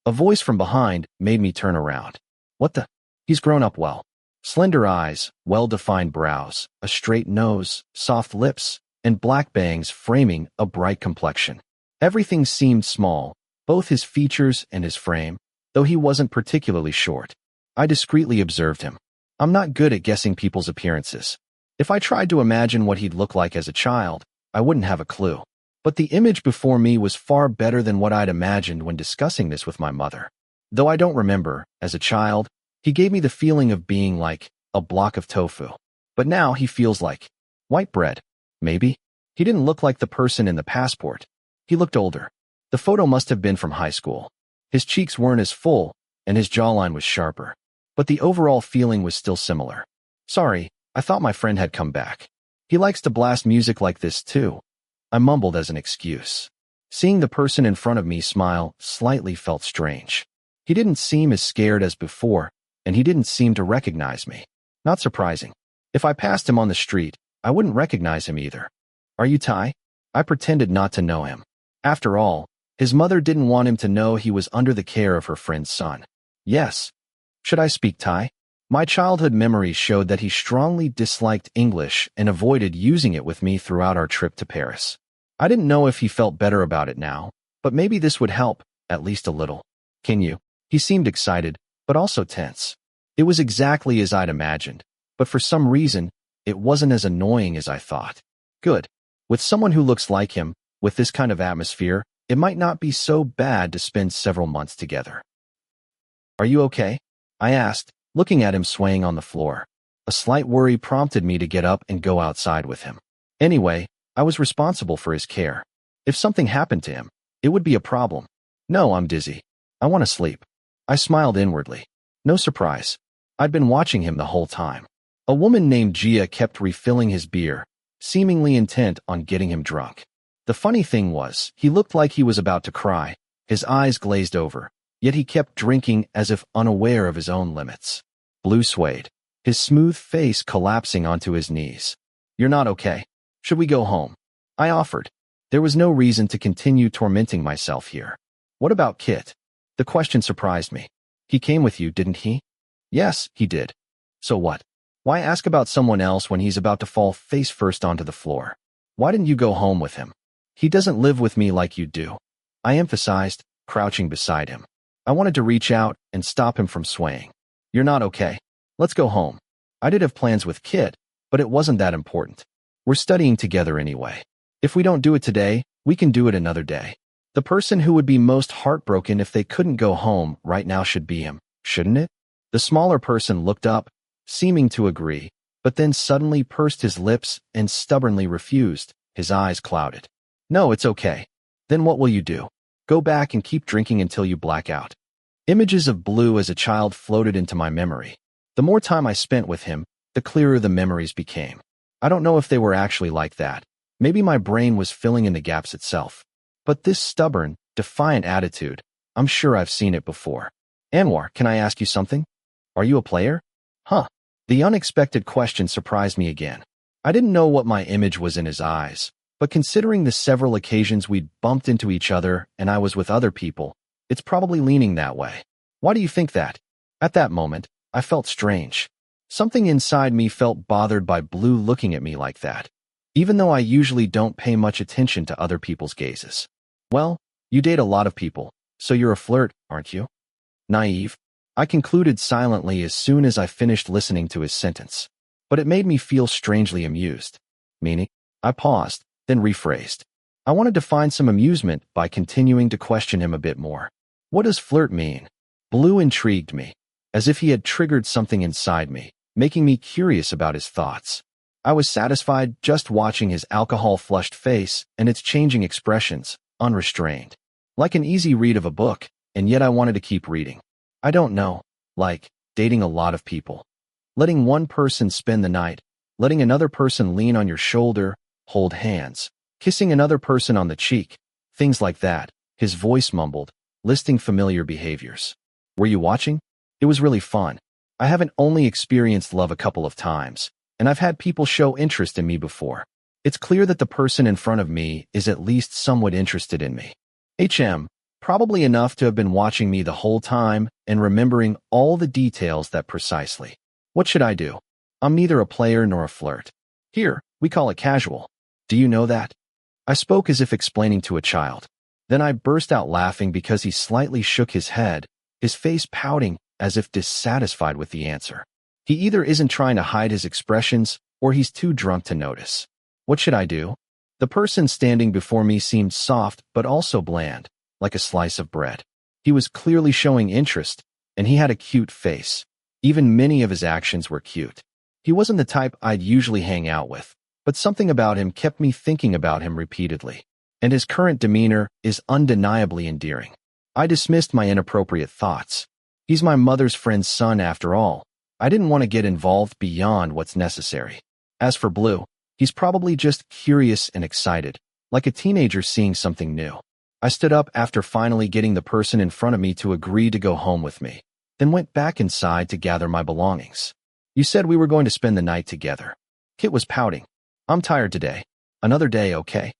A voice from behind made me turn around. What the? He's grown up well. Slender eyes, well-defined brows, a straight nose, soft lips, and black bangs framing a bright complexion. Everything seemed small, both his features and his frame, though he wasn't particularly short. I discreetly observed him. I'm not good at guessing people's appearances. If I tried to imagine what he'd look like as a child, I wouldn't have a clue. But the image before me was far better than what I'd imagined when discussing this with my mother. Though I don't remember, as a child, he gave me the feeling of being like a block of tofu. But now he feels like white bread. Maybe. He didn't look like the person in the passport. He looked older. The photo must have been from high school. His cheeks weren't as full, and his jawline was sharper. But the overall feeling was still similar. Sorry, I thought my friend had come back. He likes to blast music like this too. I mumbled as an excuse. Seeing the person in front of me smile slightly felt strange. He didn't seem as scared as before, and he didn't seem to recognize me. Not surprising. If I passed him on the street, I wouldn't recognize him either. Are you Thai? I pretended not to know him. After all, his mother didn't want him to know he was under the care of her friend's son. Yes. Should I speak Thai? My childhood memories showed that he strongly disliked English and avoided using it with me throughout our trip to Paris. I didn't know if he felt better about it now, but maybe this would help, at least a little. Can you? He seemed excited, but also tense. It was exactly as I'd imagined, but for some reason, it wasn't as annoying as I thought. Good. With someone who looks like him, with this kind of atmosphere, it might not be so bad to spend several months together. Are you okay? I asked, looking at him swaying on the floor. A slight worry prompted me to get up and go outside with him. Anyway, I was responsible for his care. If something happened to him, it would be a problem. No, I'm dizzy. I want to sleep. I smiled inwardly. No surprise. I'd been watching him the whole time. A woman named Gia kept refilling his beer, seemingly intent on getting him drunk. The funny thing was, he looked like he was about to cry, His eyes glazed over, yet he kept drinking as if unaware of his own limits. Blue swayed, his smooth face collapsing onto his knees. "You're not okay. Should we go home?" I offered. There was no reason to continue tormenting myself here. "What about Kit?" The question surprised me. "He came with you, didn't he?" "Yes, he did." "So what? Why ask about someone else when he's about to fall face first onto the floor? Why didn't you go home with him?" "He doesn't live with me like you do," I emphasized, crouching beside him. I wanted to reach out and stop him from swaying. "You're not okay. Let's go home." I did have plans with Kit, but it wasn't that important. We're studying together anyway. If we don't do it today, we can do it another day. The person who would be most heartbroken if they couldn't go home right now should be him, shouldn't it? The smaller person looked up, seeming to agree, but then suddenly pursed his lips and stubbornly refused, his eyes clouded. "No, it's okay." "Then what will you do? Go back and keep drinking until you black out." Images of Blue as a child floated into my memory. The more time I spent with him, the clearer the memories became. I don't know if they were actually like that. Maybe my brain was filling in the gaps itself. But this stubborn, defiant attitude, I'm sure I've seen it before. "Anwar, can I ask you something? Are you a player?" "Huh." The unexpected question surprised me again. I didn't know what my image was in his eyes, but considering the several occasions we'd bumped into each other and I was with other people, it's probably leaning that way. "Why do you think that?" At that moment, I felt strange. Something inside me felt bothered by Blue looking at me like that, even though I usually don't pay much attention to other people's gazes. "Well, you date a lot of people, so you're a flirt, aren't you?" Naive, I concluded silently as soon as I finished listening to his sentence. But it made me feel strangely amused. Meaning? I paused, then rephrased. I wanted to find some amusement by continuing to question him a bit more. "What does flirt mean?" Blue intrigued me, as if he had triggered something inside me, making me curious about his thoughts. I was satisfied just watching his alcohol-flushed face and its changing expressions, unrestrained. Like an easy read of a book, and yet I wanted to keep reading. I don't know, like, dating a lot of people. Letting one person spend the night, letting another person lean on your shoulder, hold hands, kissing another person on the cheek, things like that, his voice mumbled, listing familiar behaviors. "Were you watching?" It was really fun. I haven't only experienced love a couple of times, and I've had people show interest in me before. It's clear that the person in front of me is at least somewhat interested in me. Probably enough to have been watching me the whole time and remembering all the details that precisely. What should I do? I'm neither a player nor a flirt. Here, we call it casual. Do you know that? I spoke as if explaining to a child. Then I burst out laughing because he slightly shook his head, his face pouting as if dissatisfied with the answer. He either isn't trying to hide his expressions or he's too drunk to notice. What should I do? The person standing before me seemed soft but also bland, like a slice of bread. He was clearly showing interest, and he had a cute face. Even many of his actions were cute. He wasn't the type I'd usually hang out with, but something about him kept me thinking about him repeatedly. And his current demeanor is undeniably endearing. I dismissed my inappropriate thoughts. He's my mother's friend's son after all. I didn't want to get involved beyond what's necessary. As for Blue, he's probably just curious and excited, like a teenager seeing something new. I stood up after finally getting the person in front of me to agree to go home with me, then went back inside to gather my belongings. "You said we were going to spend the night together." Kit was pouting. "I'm tired today. Another day, okay?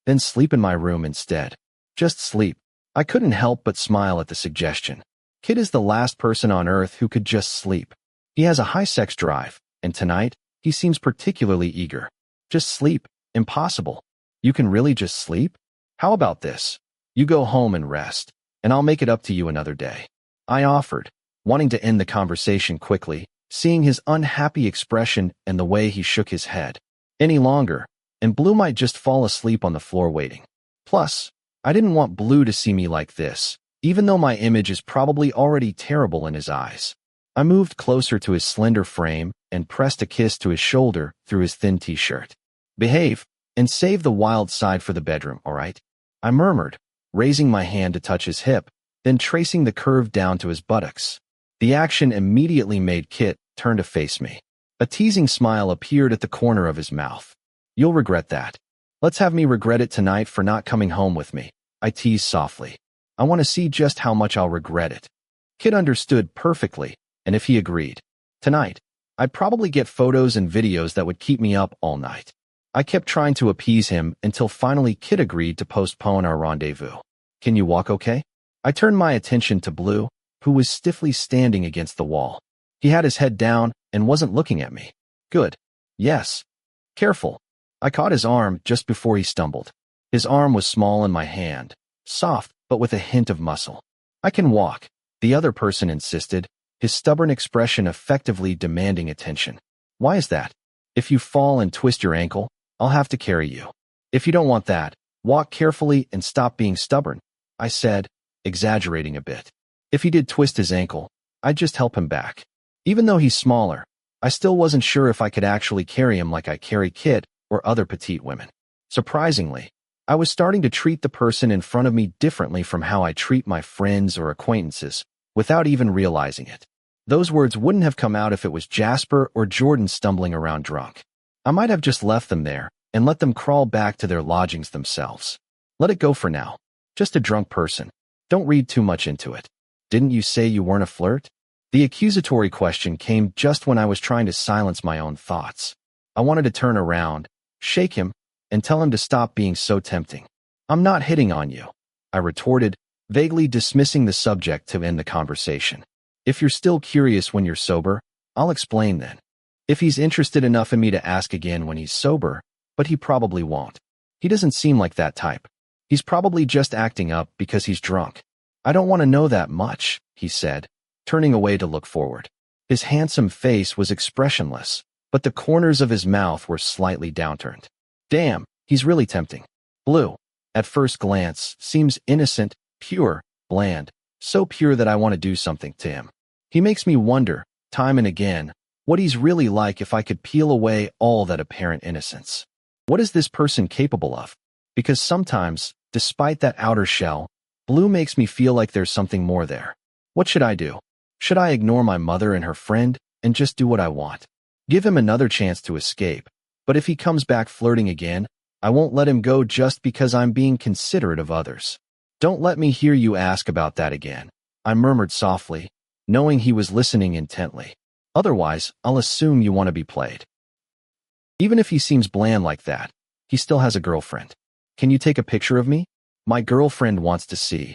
Then sleep in my room instead." "Just sleep." I couldn't help but smile at the suggestion. Kit is the last person on earth who could just sleep. He has a high sex drive, and tonight, he seems particularly eager. Just sleep? Impossible. You can really just sleep? How about this? You go home and rest, and I'll make it up to you another day. I offered, wanting to end the conversation quickly, seeing his unhappy expression and the way he shook his head. Any longer, and Blue might just fall asleep on the floor waiting. Plus, I didn't want Blue to see me like this, even though my image is probably already terrible in his eyes. I moved closer to his slender frame and pressed a kiss to his shoulder through his thin t-shirt. "Behave, and save the wild side for the bedroom, all right?" I murmured, raising my hand to touch his hip, then tracing the curve down to his buttocks. The action immediately made Kit turn to face me. A teasing smile appeared at the corner of his mouth. "You'll regret that. Let's have me regret it tonight for not coming home with me," I teased softly. I want to see just how much I'll regret it. Kit understood perfectly, and if he agreed, tonight, I'd probably get photos and videos that would keep me up all night. I kept trying to appease him until finally Kit agreed to postpone our rendezvous. Can you walk okay? I turned my attention to Blue, who was stiffly standing against the wall. He had his head down and wasn't looking at me. Good. Yes. Careful. I caught his arm just before he stumbled. His arm was small in my hand, soft but with a hint of muscle. I can walk, the other person insisted, his stubborn expression effectively demanding attention. Why is that? If you fall and twist your ankle, I'll have to carry you. If you don't want that, walk carefully and stop being stubborn, I said, exaggerating a bit. If he did twist his ankle, I'd just help him back. Even though he's smaller, I still wasn't sure if I could actually carry him like I carry Kit or other petite women. Surprisingly, I was starting to treat the person in front of me differently from how I treat my friends or acquaintances, without even realizing it. Those words wouldn't have come out if it was Jasper or Jordan stumbling around drunk. I might have just left them there and let them crawl back to their lodgings themselves. Let it go for now. Just a drunk person. Don't read too much into it. Didn't you say you weren't a flirt? The accusatory question came just when I was trying to silence my own thoughts. I wanted to turn around, shake him, and tell him to stop being so tempting. I'm not hitting on you, I retorted, vaguely dismissing the subject to end the conversation. If you're still curious when you're sober, I'll explain then. If he's interested enough in me to ask again when he's sober, but he probably won't. He doesn't seem like that type. He's probably just acting up because he's drunk. I don't want to know that much, he said, turning away to look forward. His handsome face was expressionless, but the corners of his mouth were slightly downturned. Damn, he's really tempting. Blue, at first glance, seems innocent, pure, bland, so pure that I want to do something to him. He makes me wonder, time and again, what he's really like if I could peel away all that apparent innocence. What is this person capable of? Because sometimes, despite that outer shell, Blue makes me feel like there's something more there. What should I do? Should I ignore my mother and her friend and just do what I want? Give him another chance to escape, but if he comes back flirting again, I won't let him go just because I'm being considerate of others. Don't let me hear you ask about that again, I murmured softly, knowing he was listening intently. Otherwise, I'll assume you want to be played. Even if he seems bland like that, he still has a girlfriend. Can you take a picture of me? My girlfriend wants to see.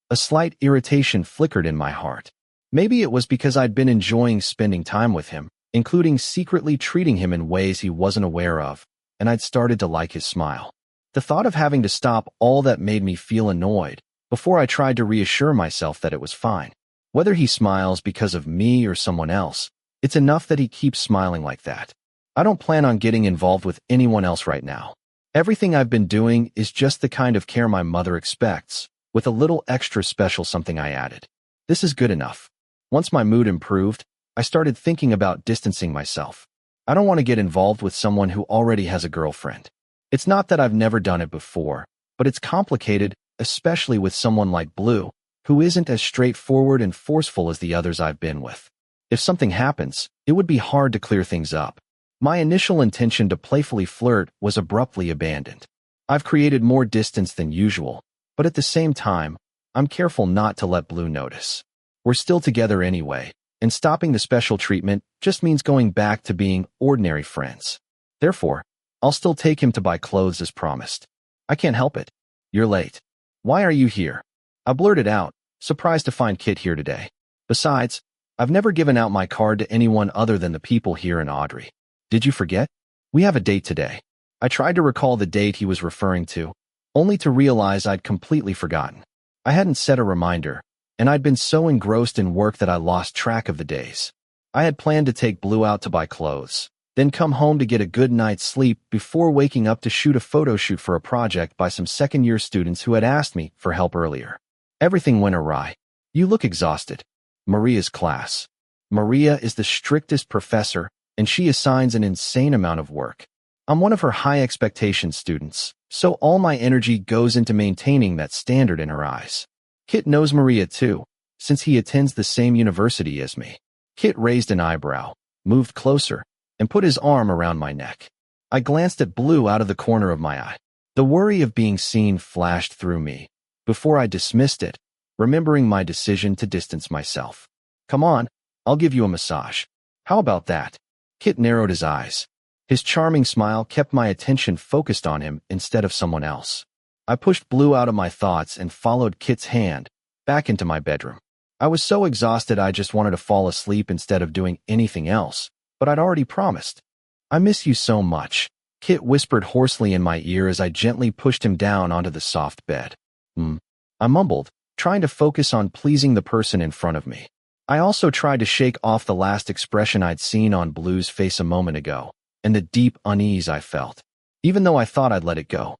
A slight irritation flickered in my heart. Maybe it was because I'd been enjoying spending time with him, including secretly treating him in ways he wasn't aware of, and I'd started to like his smile. The thought of having to stop all that made me feel annoyed before I tried to reassure myself that it was fine. Whether he smiles because of me or someone else, it's enough that he keeps smiling like that. I don't plan on getting involved with anyone else right now. Everything I've been doing is just the kind of care my mother expects, with a little extra special something I added. This is good enough. Once my mood improved, I started thinking about distancing myself. I don't want to get involved with someone who already has a girlfriend. It's not that I've never done it before, but it's complicated, especially with someone like Blue, who isn't as straightforward and forceful as the others I've been with. If something happens, it would be hard to clear things up. My initial intention to playfully flirt was abruptly abandoned. I've created more distance than usual, but at the same time, I'm careful not to let Blue notice. We're still together anyway, and stopping the special treatment just means going back to being ordinary friends. Therefore, I'll still take him to buy clothes as promised. I can't help it. You're late. Why are you here? I blurted out, surprised to find Kit here today. Besides, I've never given out my card to anyone other than the people here and Audrey. Did you forget? We have a date today. I tried to recall the date he was referring to, only to realize I'd completely forgotten. I hadn't set a reminder, and I'd been so engrossed in work that I lost track of the days. I had planned to take Blue out to buy clothes, then come home to get a good night's sleep before waking up to shoot a photo shoot for a project by some second-year students who had asked me for help earlier. Everything went awry. You look exhausted. Maria's class. Maria is the strictest professor, and she assigns an insane amount of work. I'm one of her high expectation students, so all my energy goes into maintaining that standard in her eyes. Kit knows Maria too, since he attends the same university as me. Kit raised an eyebrow, moved closer, and put his arm around my neck. I glanced at Blue out of the corner of my eye. The worry of being seen flashed through me. Before I dismissed it, remembering my decision to distance myself. Come on, I'll give you a massage. How about that? Kit narrowed his eyes. His charming smile kept my attention focused on him instead of someone else. I pushed Blue out of my thoughts and followed Kit's hand back into my bedroom. I was so exhausted I just wanted to fall asleep instead of doing anything else, but I'd already promised. I miss you so much, Kit whispered hoarsely in my ear as I gently pushed him down onto the soft bed. I mumbled, trying to focus on pleasing the person in front of me. I also tried to shake off the last expression I'd seen on Blue's face a moment ago, and the deep unease I felt, even though I thought I'd let it go.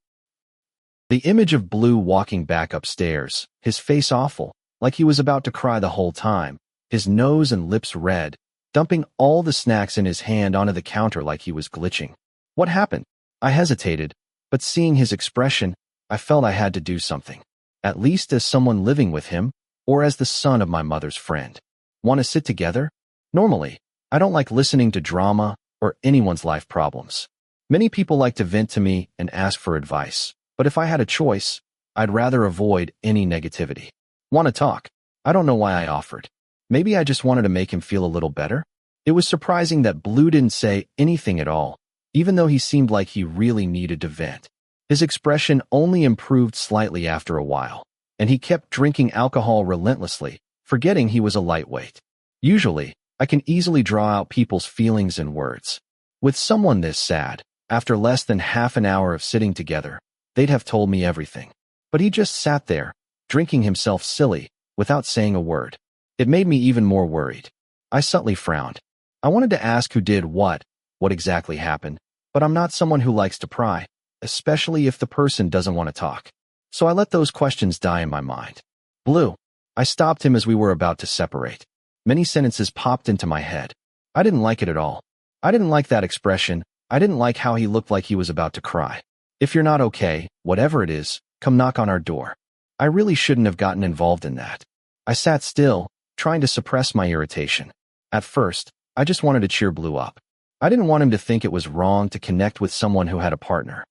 The image of Blue walking back upstairs, his face awful, like he was about to cry the whole time, his nose and lips red, dumping all the snacks in his hand onto the counter like he was glitching. What happened? I hesitated, but seeing his expression, I felt I had to do something, at least as someone living with him, or as the son of my mother's friend. Want to sit together? Normally, I don't like listening to drama or anyone's life problems. Many people like to vent to me and ask for advice, but if I had a choice, I'd rather avoid any negativity. Want to talk? I don't know why I offered. Maybe I just wanted to make him feel a little better? It was surprising that Blue didn't say anything at all, even though he seemed like he really needed to vent. His expression only improved slightly after a while, and he kept drinking alcohol relentlessly, forgetting he was a lightweight. Usually, I can easily draw out people's feelings in words. With someone this sad, after less than half an hour of sitting together, they'd have told me everything. But he just sat there, drinking himself silly, without saying a word. It made me even more worried. I subtly frowned. I wanted to ask who did what exactly happened, but I'm not someone who likes to pry, especially if the person doesn't want to talk. So I let those questions die in my mind. Blue. I stopped him as we were about to separate. Many sentences popped into my head. I didn't like it at all. I didn't like that expression. I didn't like how he looked like he was about to cry. If you're not okay, whatever it is, come knock on our door. I really shouldn't have gotten involved in that. I sat still, trying to suppress my irritation. At first, I just wanted to cheer Blue up. I didn't want him to think it was wrong to connect with someone who had a partner.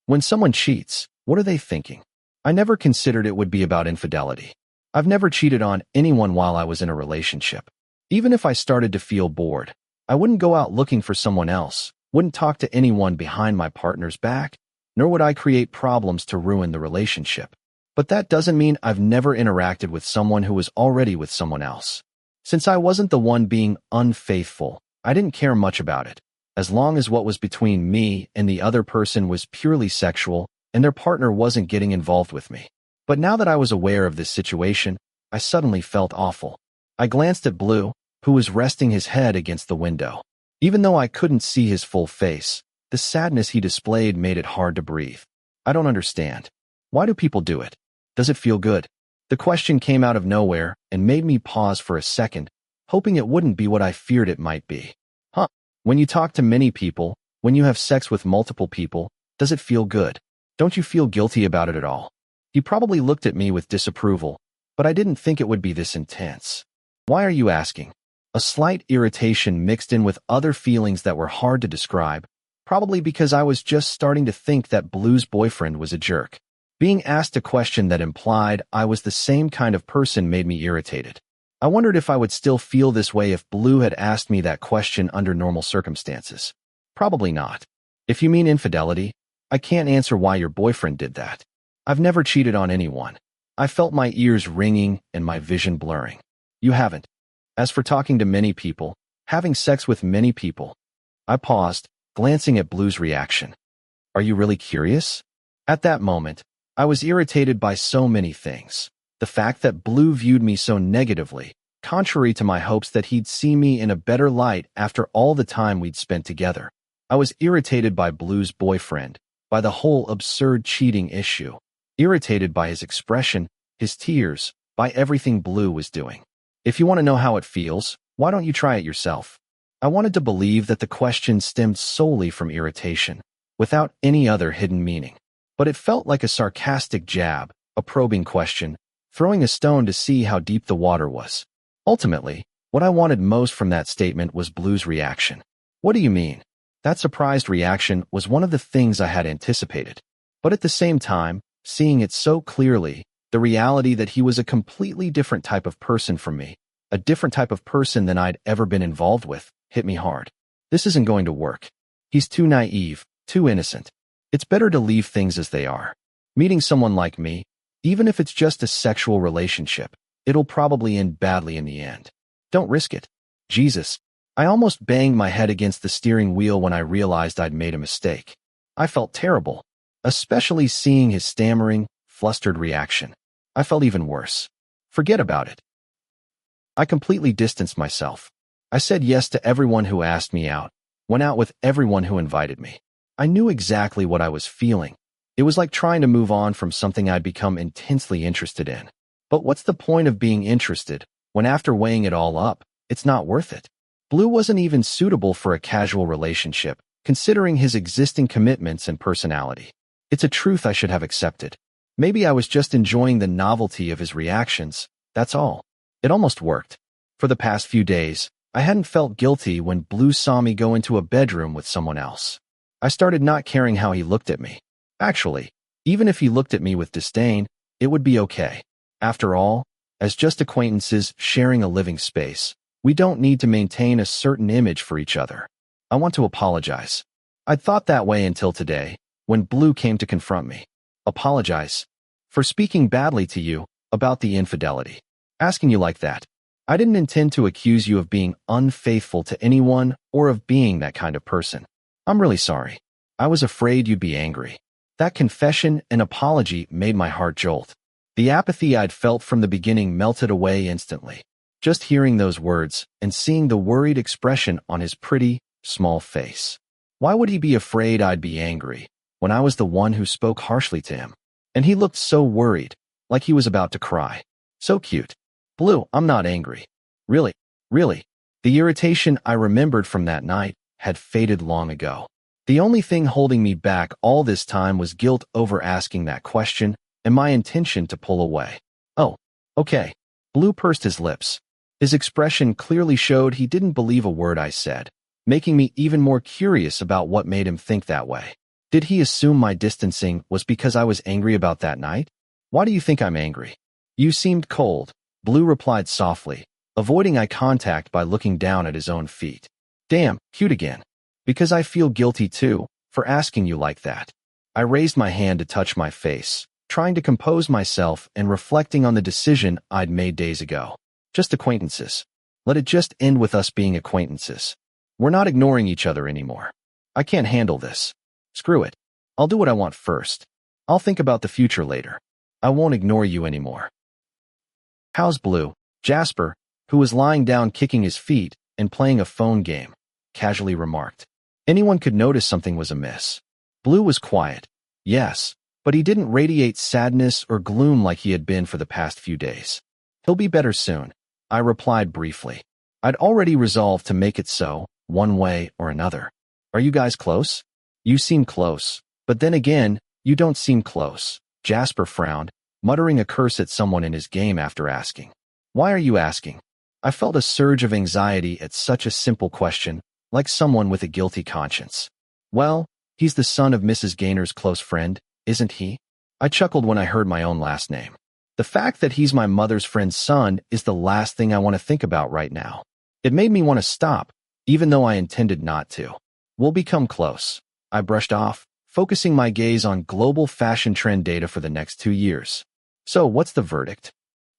When someone cheats, what are they thinking? I never considered it would be about infidelity. I've never cheated on anyone while I was in a relationship. Even if I started to feel bored, I wouldn't go out looking for someone else, wouldn't talk to anyone behind my partner's back, nor would I create problems to ruin the relationship. But that doesn't mean I've never interacted with someone who was already with someone else. Since I wasn't the one being unfaithful, I didn't care much about it, as long as what was between me and the other person was purely sexual and their partner wasn't getting involved with me. But now that I was aware of this situation, I suddenly felt awful. I glanced at Blue, who was resting his head against the window. Even though I couldn't see his full face, the sadness he displayed made it hard to breathe. I don't understand. Why do people do it? Does it feel good? The question came out of nowhere and made me pause for a second, hoping it wouldn't be what I feared it might be. When you talk to many people, when you have sex with multiple people, does it feel good? Don't you feel guilty about it at all? He probably looked at me with disapproval, but I didn't think it would be this intense. Why are you asking? A slight irritation mixed in with other feelings that were hard to describe, probably because I was just starting to think that Blue's boyfriend was a jerk. Being asked a question that implied I was the same kind of person made me irritated. I wondered if I would still feel this way if Blue had asked me that question under normal circumstances. Probably not. If you mean infidelity, I can't answer why your boyfriend did that. I've never cheated on anyone. I felt my ears ringing and my vision blurring. You haven't. As for talking to many people, having sex with many people. I paused, glancing at Blue's reaction. Are you really curious? At that moment, I was irritated by so many things. The fact that Blue viewed me so negatively, contrary to my hopes that he'd see me in a better light after all the time we'd spent together. I was irritated by Blue's boyfriend, by the whole absurd cheating issue. Irritated by his expression, his tears, by everything Blue was doing. If you want to know how it feels, why don't you try it yourself? I wanted to believe that the question stemmed solely from irritation, without any other hidden meaning. But it felt like a sarcastic jab, a probing question, throwing a stone to see how deep the water was. Ultimately, what I wanted most from that statement was Blue's reaction. What do you mean? That surprised reaction was one of the things I had anticipated. But at the same time, seeing it so clearly, The reality that he was a completely different type of person from me, a different type of person than I'd ever been involved with, hit me hard. This isn't going to work. He's too naive, too innocent. It's better to leave things as they are. Meeting someone like me, even if it's just a sexual relationship, it'll probably end badly in the end. Don't risk it. Jesus. I almost banged my head against the steering wheel when I realized I'd made a mistake. I felt terrible, especially seeing his stammering, flustered reaction. I felt even worse. Forget about it. I completely distanced myself. I said yes to everyone who asked me out, went out with everyone who invited me. I knew exactly what I was feeling. It was like trying to move on from something I'd become intensely interested in. But what's the point of being interested when after weighing it all up, it's not worth it? Blue wasn't even suitable for a casual relationship, considering his existing commitments and personality. It's a truth I should have accepted. Maybe I was just enjoying the novelty of his reactions, that's all. It almost worked. For the past few days, I hadn't felt guilty when Blue saw me go into a bedroom with someone else. I started not caring how he looked at me. Actually, even if he looked at me with disdain, it would be okay. After all, as just acquaintances sharing a living space, we don't need to maintain a certain image for each other. I want to apologize. I'd thought that way until today, when Blue came to confront me. Apologize for speaking badly to you about the infidelity. Asking you like that. I didn't intend to accuse you of being unfaithful to anyone or of being that kind of person. I'm really sorry. I was afraid you'd be angry. That confession and apology made my heart jolt. The apathy I'd felt from the beginning melted away instantly. Just hearing those words and seeing the worried expression on his pretty, small face. Why would he be afraid I'd be angry when I was the one who spoke harshly to him? And he looked so worried, like he was about to cry. So cute. Blue, I'm not angry. Really. The irritation I remembered from that night had faded long ago. The only thing holding me back all this time was guilt over asking that question and my intention to pull away. Oh, okay. Blue pursed his lips. His expression clearly showed he didn't believe a word I said, making me even more curious about what made him think that way. Did he assume my distancing was because I was angry about that night? Why do you think I'm angry? You seemed cold, Blue replied softly, avoiding eye contact by looking down at his own feet. Damn, cute again. Because I feel guilty too, for asking you like that. I raised my hand to touch my face, trying to compose myself and reflecting on the decision I'd made days ago. Just acquaintances. Let it just end with us being acquaintances. We're not ignoring each other anymore. I can't handle this. Screw it. I'll do what I want first. I'll think about the future later. I won't ignore you anymore. How's Blue? Jasper, who was lying down kicking his feet and playing a phone game, casually remarked. Anyone could notice something was amiss. Blue was quiet, yes, but he didn't radiate sadness or gloom like he had been for the past few days. He'll be better soon, I replied briefly. I'd already resolved to make it so, one way or another. Are you guys close? You seem close, but then again, you don't seem close. Jasper frowned, muttering a curse at someone in his game after asking. Why are you asking? I felt a surge of anxiety at such a simple question, like someone with a guilty conscience. Well, he's the son of Mrs. Gaynor's close friend, isn't he? I chuckled when I heard my own last name. The fact that he's my mother's friend's son is the last thing I want to think about right now. It made me want to stop, even though I intended not to. We'll become close. I brushed off, focusing my gaze on global fashion trend data for the next 2 years. So, what's the verdict?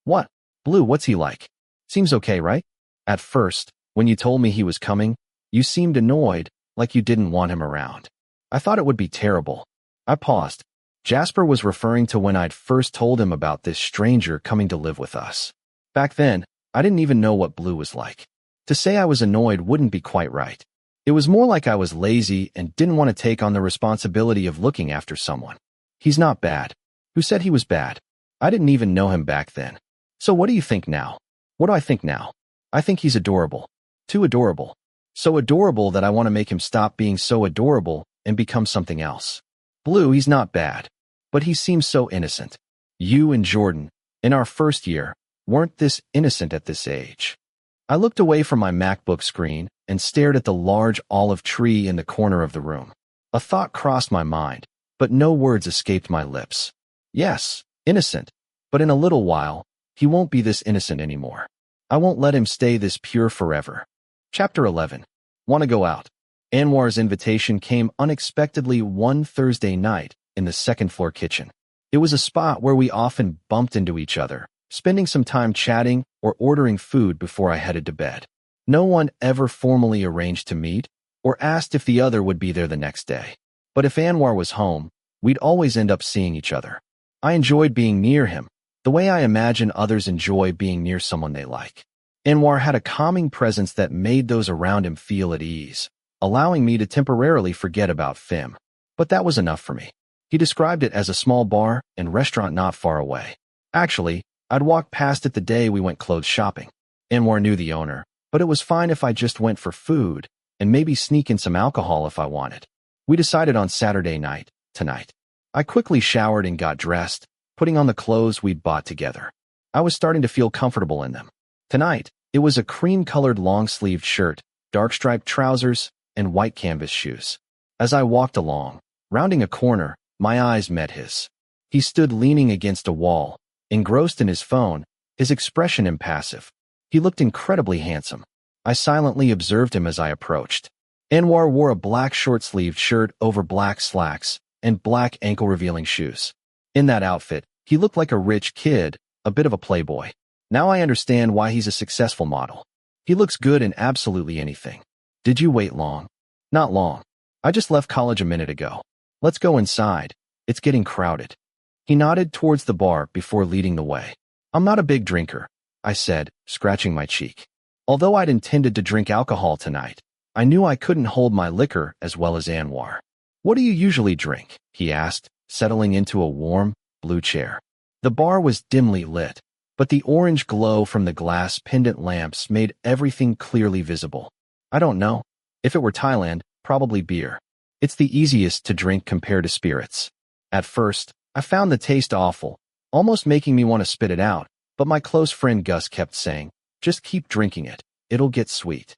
What? Blue, what's he like? Seems okay, right? At first, when you told me he was coming, you seemed annoyed, like you didn't want him around. I thought it would be terrible. I paused. Jasper was referring to when I'd first told him about this stranger coming to live with us. Back then, I didn't even know what Blue was like. To say I was annoyed wouldn't be quite right. It was more like I was lazy and didn't want to take on the responsibility of looking after someone. He's not bad. Who said he was bad? I didn't even know him back then. So what do you think now? What do I think now? I think he's adorable. Too adorable. So adorable that I want to make him stop being so adorable and become something else. Blue, he's not bad. But he seems so innocent. You and Jordan, in our first year, weren't this innocent at this age. I looked away from my MacBook screen and stared at the large olive tree in the corner of the room. A thought crossed my mind, but no words escaped my lips. Yes, innocent. But in a little while, he won't be this innocent anymore. I won't let him stay this pure forever. Chapter 11. Want to go out? Anwar's invitation came unexpectedly one Thursday night in the second-floor kitchen. It was a spot where we often bumped into each other, spending some time chatting or ordering food before I headed to bed. No one ever formally arranged to meet or asked if the other would be there the next day. But if Anwar was home, we'd always end up seeing each other. I enjoyed being near him, the way I imagine others enjoy being near someone they like. Anwar had a calming presence that made those around him feel at ease, allowing me to temporarily forget about Fim. But that was enough for me. He described it as a small bar and restaurant not far away. Actually, I'd walked past it the day we went clothes shopping. Anwar knew the owner, but it was fine if I just went for food and maybe sneak in some alcohol if I wanted. We decided on Saturday night, tonight. I quickly showered and got dressed, putting on the clothes we'd bought together. I was starting to feel comfortable in them. Tonight, it was a cream-colored long-sleeved shirt, dark-striped trousers, and white canvas shoes. As I walked along, rounding a corner, my eyes met his. He stood leaning against a wall, engrossed in his phone, his expression impassive. He looked incredibly handsome. I silently observed him as I approached. Anwar wore a black short-sleeved shirt over black slacks and black ankle-revealing shoes. In that outfit, he looked like a rich kid, a bit of a playboy. Now I understand why he's a successful model. He looks good in absolutely anything. Did you wait long? Not long. I just left college a minute ago. Let's go inside. It's getting crowded. He nodded towards the bar before leading the way. I'm not a big drinker, I said, scratching my cheek. Although I'd intended to drink alcohol tonight, I knew I couldn't hold my liquor as well as Anwar. What do you usually drink? He asked, settling into a warm, blue chair. The bar was dimly lit, but the orange glow from the glass pendant lamps made everything clearly visible. I don't know. If it were Thailand, probably beer. It's the easiest to drink compared to spirits. At first, I found the taste awful, almost making me want to spit it out, but my close friend Gus kept saying, just keep drinking it, it'll get sweet.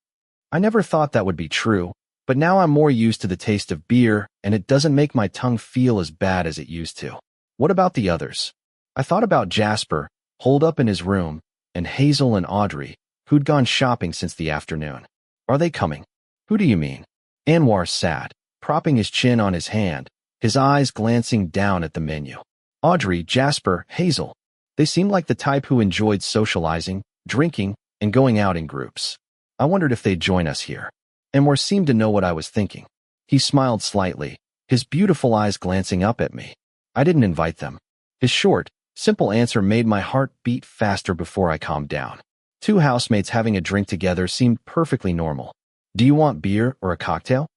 I never thought that would be true, but now I'm more used to the taste of beer, and it doesn't make my tongue feel as bad as it used to. What about the others? I thought about Jasper, holed up in his room, and Hazel and Audrey, who'd gone shopping since the afternoon. Are they coming? Who do you mean? Anwar sat, propping his chin on his hand, his eyes glancing down at the menu. Audrey, Jasper, Hazel. They seemed like the type who enjoyed socializing, drinking, and going out in groups. I wondered if they'd join us here. Anwar seemed to know what I was thinking. He smiled slightly, his beautiful eyes glancing up at me. I didn't invite them. His short, simple answer made my heart beat faster before I calmed down. Two housemates having a drink together seemed perfectly normal. Do you want beer or a cocktail?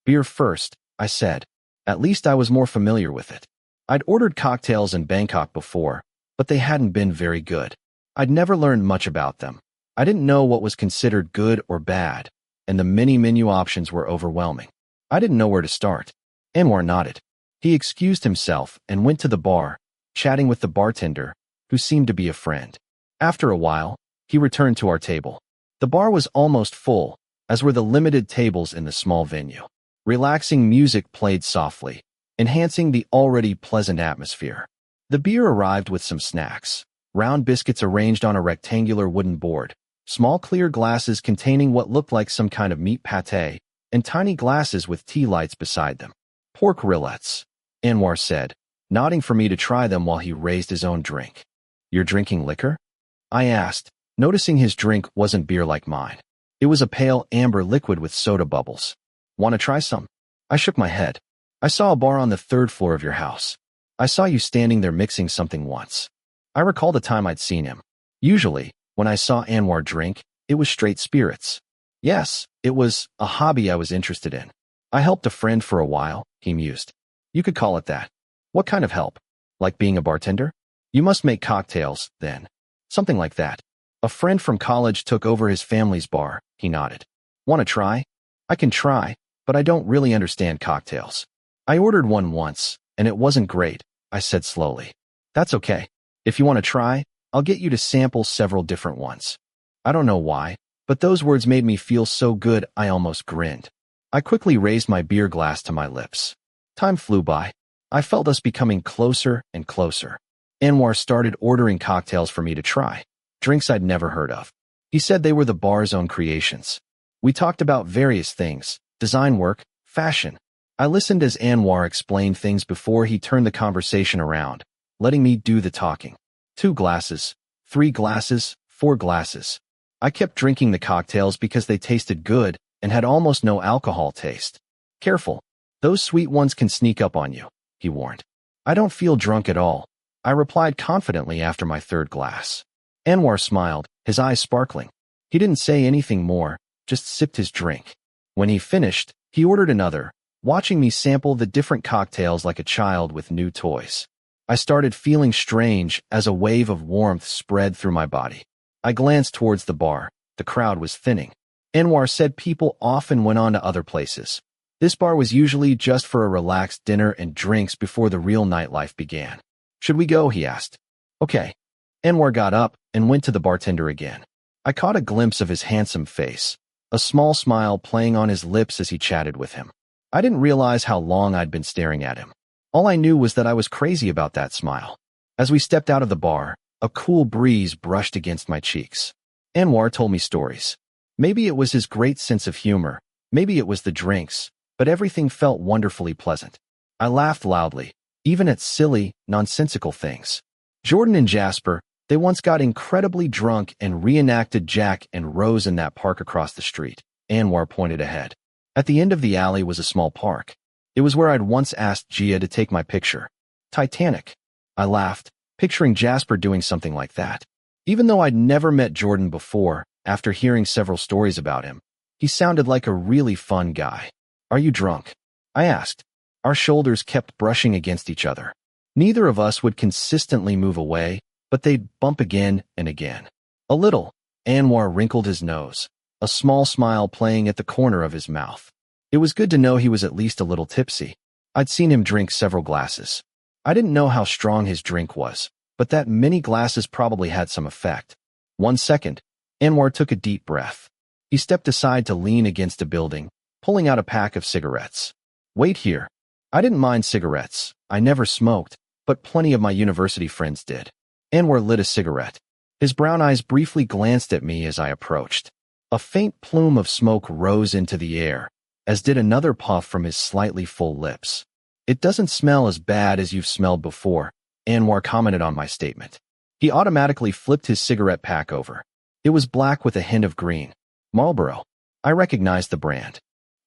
Beer first, I said. At least I was more familiar with it. I'd ordered cocktails in Bangkok before, but they hadn't been very good. I'd never learned much about them. I didn't know what was considered good or bad, and the many menu options were overwhelming. I didn't know where to start. Anwar nodded. He excused himself and went to the bar, chatting with the bartender, who seemed to be a friend. After a while, he returned to our table. The bar was almost full, as were the limited tables in the small venue. Relaxing music played softly, enhancing the already pleasant atmosphere. The beer arrived with some snacks. Round biscuits arranged on a rectangular wooden board, small clear glasses containing what looked like some kind of meat pâté, and tiny glasses with tea lights beside them. Pork rillettes, Anwar said, nodding for me to try them while he raised his own drink. You're drinking liquor? I asked, noticing his drink wasn't beer like mine. It was a pale amber liquid with soda bubbles. Want to try some? I shook my head. I saw a bar on the third floor of your house. I saw you standing there mixing something once. I recall the time I'd seen him. Usually, when I saw Anwar drink, it was straight spirits. Yes, it was a hobby I was interested in. I helped a friend for a while, he mused. You could call it that. What kind of help? Like being a bartender? You must make cocktails, then. Something like that. A friend from college took over his family's bar, he nodded. Want to try? I can try, but I don't really understand cocktails. I ordered one once, and it wasn't great, I said slowly. That's okay. If you want to try, I'll get you to sample several different ones. I don't know why, but those words made me feel so good I almost grinned. I quickly raised my beer glass to my lips. Time flew by. I felt us becoming closer and closer. Anwar started ordering cocktails for me to try, drinks I'd never heard of. He said they were the bar's own creations. We talked about various things, design work, fashion. I listened as Anwar explained things before he turned the conversation around, letting me do the talking. 2 glasses, 3 glasses, 4 glasses. I kept drinking the cocktails because they tasted good and had almost no alcohol taste. Careful, those sweet ones can sneak up on you, he warned. I don't feel drunk at all, I replied confidently after my 3rd glass. Anwar smiled, his eyes sparkling. He didn't say anything more, just sipped his drink. When he finished, he ordered another, watching me sample the different cocktails like a child with new toys. I started feeling strange as a wave of warmth spread through my body. I glanced towards the bar. The crowd was thinning. Anwar said people often went on to other places. This bar was usually just for a relaxed dinner and drinks before the real nightlife began. Should we go? He asked. Okay. Anwar got up and went to the bartender again. I caught a glimpse of his handsome face, a small smile playing on his lips as he chatted with him. I didn't realize how long I'd been staring at him. All I knew was that I was crazy about that smile. As we stepped out of the bar, a cool breeze brushed against my cheeks. Anwar told me stories. Maybe it was his great sense of humor, maybe it was the drinks, but everything felt wonderfully pleasant. I laughed loudly, even at silly, nonsensical things. Jordan and Jasper, they once got incredibly drunk and reenacted Jack and Rose in that park across the street. Anwar pointed ahead. At the end of the alley was a small park. It was where I'd once asked Gia to take my picture. Titanic. I laughed, picturing Jasper doing something like that. Even though I'd never met Jordan before, after hearing several stories about him, he sounded like a really fun guy. Are you drunk? I asked. Our shoulders kept brushing against each other. Neither of us would consistently move away, but they'd bump again and again. A little. Anwar wrinkled his nose, a small smile playing at the corner of his mouth. It was good to know he was at least a little tipsy. I'd seen him drink several glasses. I didn't know how strong his drink was, but that many glasses probably had some effect. 1 second. Anwar took a deep breath. He stepped aside to lean against a building, pulling out a pack of cigarettes. Wait here. I didn't mind cigarettes. I never smoked, but plenty of my university friends did. Anwar lit a cigarette. His brown eyes briefly glanced at me as I approached. A faint plume of smoke rose into the air, as did another puff from his slightly full lips. It doesn't smell as bad as you've smelled before, Anwar commented on my statement. He automatically flipped his cigarette pack over. It was black with a hint of green. Marlboro. I recognized the brand.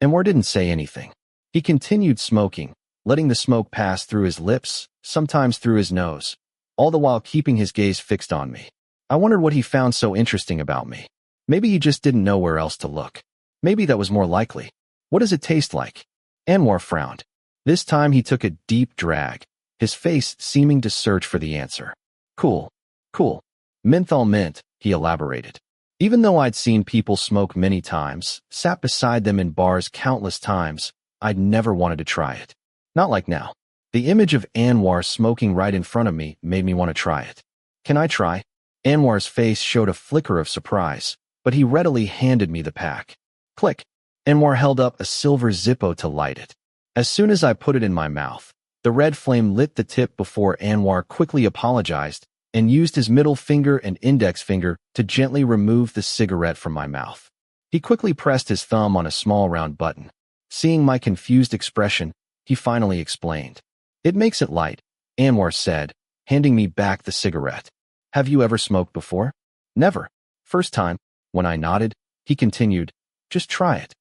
Anwar didn't say anything. He continued smoking, letting the smoke pass through his lips, sometimes through his nose, all the while keeping his gaze fixed on me. I wondered what he found so interesting about me. Maybe he just didn't know where else to look. Maybe that was more likely. What does it taste like? Anwar frowned. This time he took a deep drag, his face seeming to search for the answer. Cool. Cool. Menthol mint, he elaborated. Even though I'd seen people smoke many times, sat beside them in bars countless times, I'd never wanted to try it. Not like now. The image of Anwar smoking right in front of me made me want to try it. Can I try? Anwar's face showed a flicker of surprise, but he readily handed me the pack. Click. Anwar held up a silver Zippo to light it. As soon as I put it in my mouth, the red flame lit the tip before Anwar quickly apologized and used his middle finger and index finger to gently remove the cigarette from my mouth. He quickly pressed his thumb on a small round button. Seeing my confused expression, he finally explained. It makes it light, Anwar said, handing me back the cigarette. Have you ever smoked before? Never. First time. When I nodded, he continued, just try it.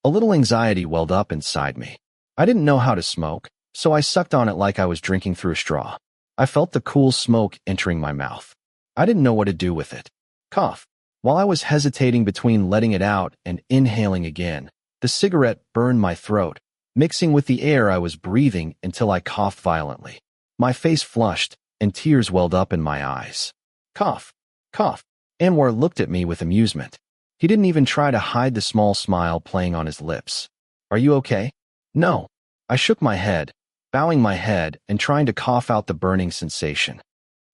A little anxiety welled up inside me. I didn't know how to smoke, so I sucked on it like I was drinking through a straw. I felt the cool smoke entering my mouth. I didn't know what to do with it. Cough. While I was hesitating between letting it out and inhaling again, the cigarette burned my throat, mixing with the air I was breathing until I coughed violently. My face flushed, and tears welled up in my eyes. Cough. Cough. Anwar looked at me with amusement. He didn't even try to hide the small smile playing on his lips. Are you okay? No. I shook my head, bowing my head and trying to cough out the burning sensation.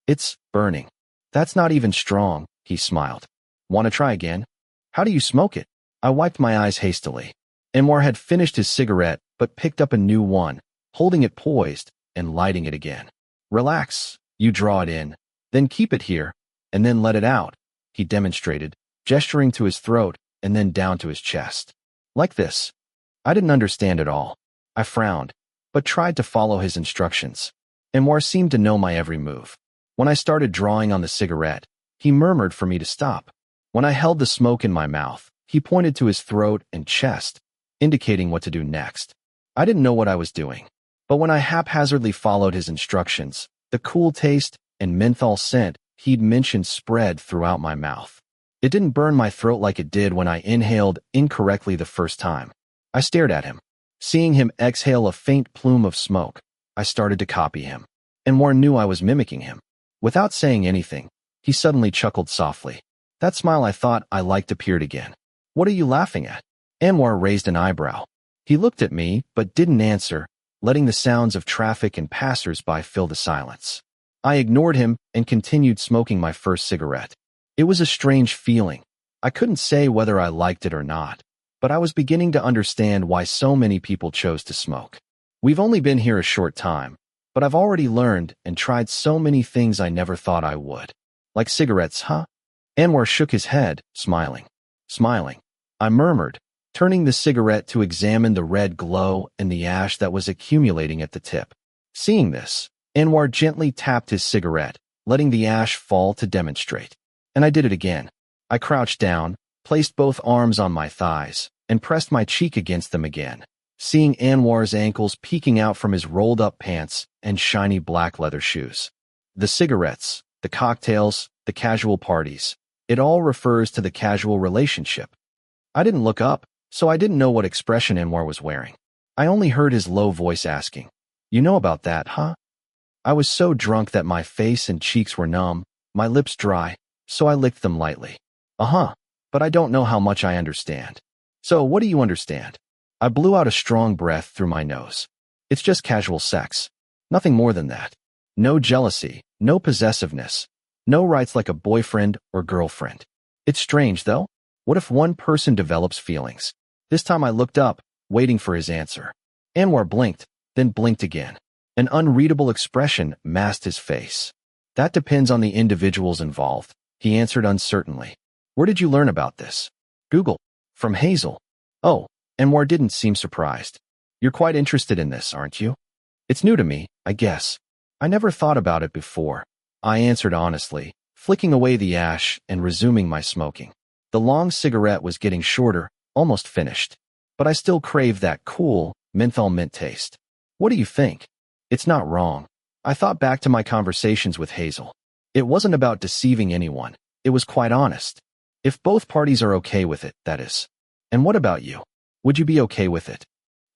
It's burning. That's not even strong, he smiled. Want to try again? How do you smoke it? I wiped my eyes hastily. Anwar had finished his cigarette but picked up a new one, holding it poised and lighting it again. Relax, You draw it in, then keep it here, and then let it out, he demonstrated, gesturing to his throat and then down to his chest. Like this. I didn't understand at all. I frowned, but tried to follow his instructions. Anwar seemed to know my every move. When I started drawing on the cigarette, he murmured for me to stop. When I held the smoke in my mouth, he pointed to his throat and chest, indicating what to do next. I didn't know what I was doing, but when I haphazardly followed his instructions, the cool taste and menthol scent he'd mentioned spread throughout my mouth. It didn't burn my throat like it did when I inhaled incorrectly the first time. I stared at him. Seeing him exhale a faint plume of smoke, I started to copy him. Anwar knew I was mimicking him. Without saying anything, he suddenly chuckled softly. That smile I thought I liked appeared again. What are you laughing at? Anwar raised an eyebrow. He looked at me, but didn't answer, letting the sounds of traffic and passers-by fill the silence. I ignored him and continued smoking my first cigarette. It was a strange feeling. I couldn't say whether I liked it or not, but I was beginning to understand why so many people chose to smoke. We've only been here a short time, but I've already learned and tried so many things I never thought I would. Like cigarettes, huh? Anwar shook his head, smiling. Smiling. I murmured, turning the cigarette to examine the red glow and the ash that was accumulating at the tip. Seeing this, Anwar gently tapped his cigarette, letting the ash fall to demonstrate. And I did it again. I crouched down, placed both arms on my thighs, and pressed my cheek against them again, seeing Anwar's ankles peeking out from his rolled-up pants and shiny black leather shoes. The cigarettes, the cocktails, the casual parties, it all refers to the casual relationship. I didn't look up, so I didn't know what expression Anwar was wearing. I only heard his low voice asking, "You know about that, huh?" I was so drunk that my face and cheeks were numb, my lips dry, so I licked them lightly. Uh-huh, but I don't know how much I understand. So what do you understand? I blew out a strong breath through my nose. It's just casual sex. Nothing more than that. No jealousy, no possessiveness, no rights like a boyfriend or girlfriend. It's strange, though. What if one person develops feelings? This time I looked up, waiting for his answer. Anwar blinked, then blinked again. An unreadable expression masked his face. That depends on the individuals involved, he answered uncertainly. Where did you learn about this? Google. From Hazel. Oh, Anwar didn't seem surprised. You're quite interested in this, aren't you? It's new to me, I guess. I never thought about it before. I answered honestly, flicking away the ash and resuming my smoking. The long cigarette was getting shorter, almost finished. But I still craved that cool, menthol mint taste. What do you think? It's not wrong. I thought back to my conversations with Hazel. It wasn't about deceiving anyone. It was quite honest. If both parties are okay with it, that is. And what about you? Would you be okay with it?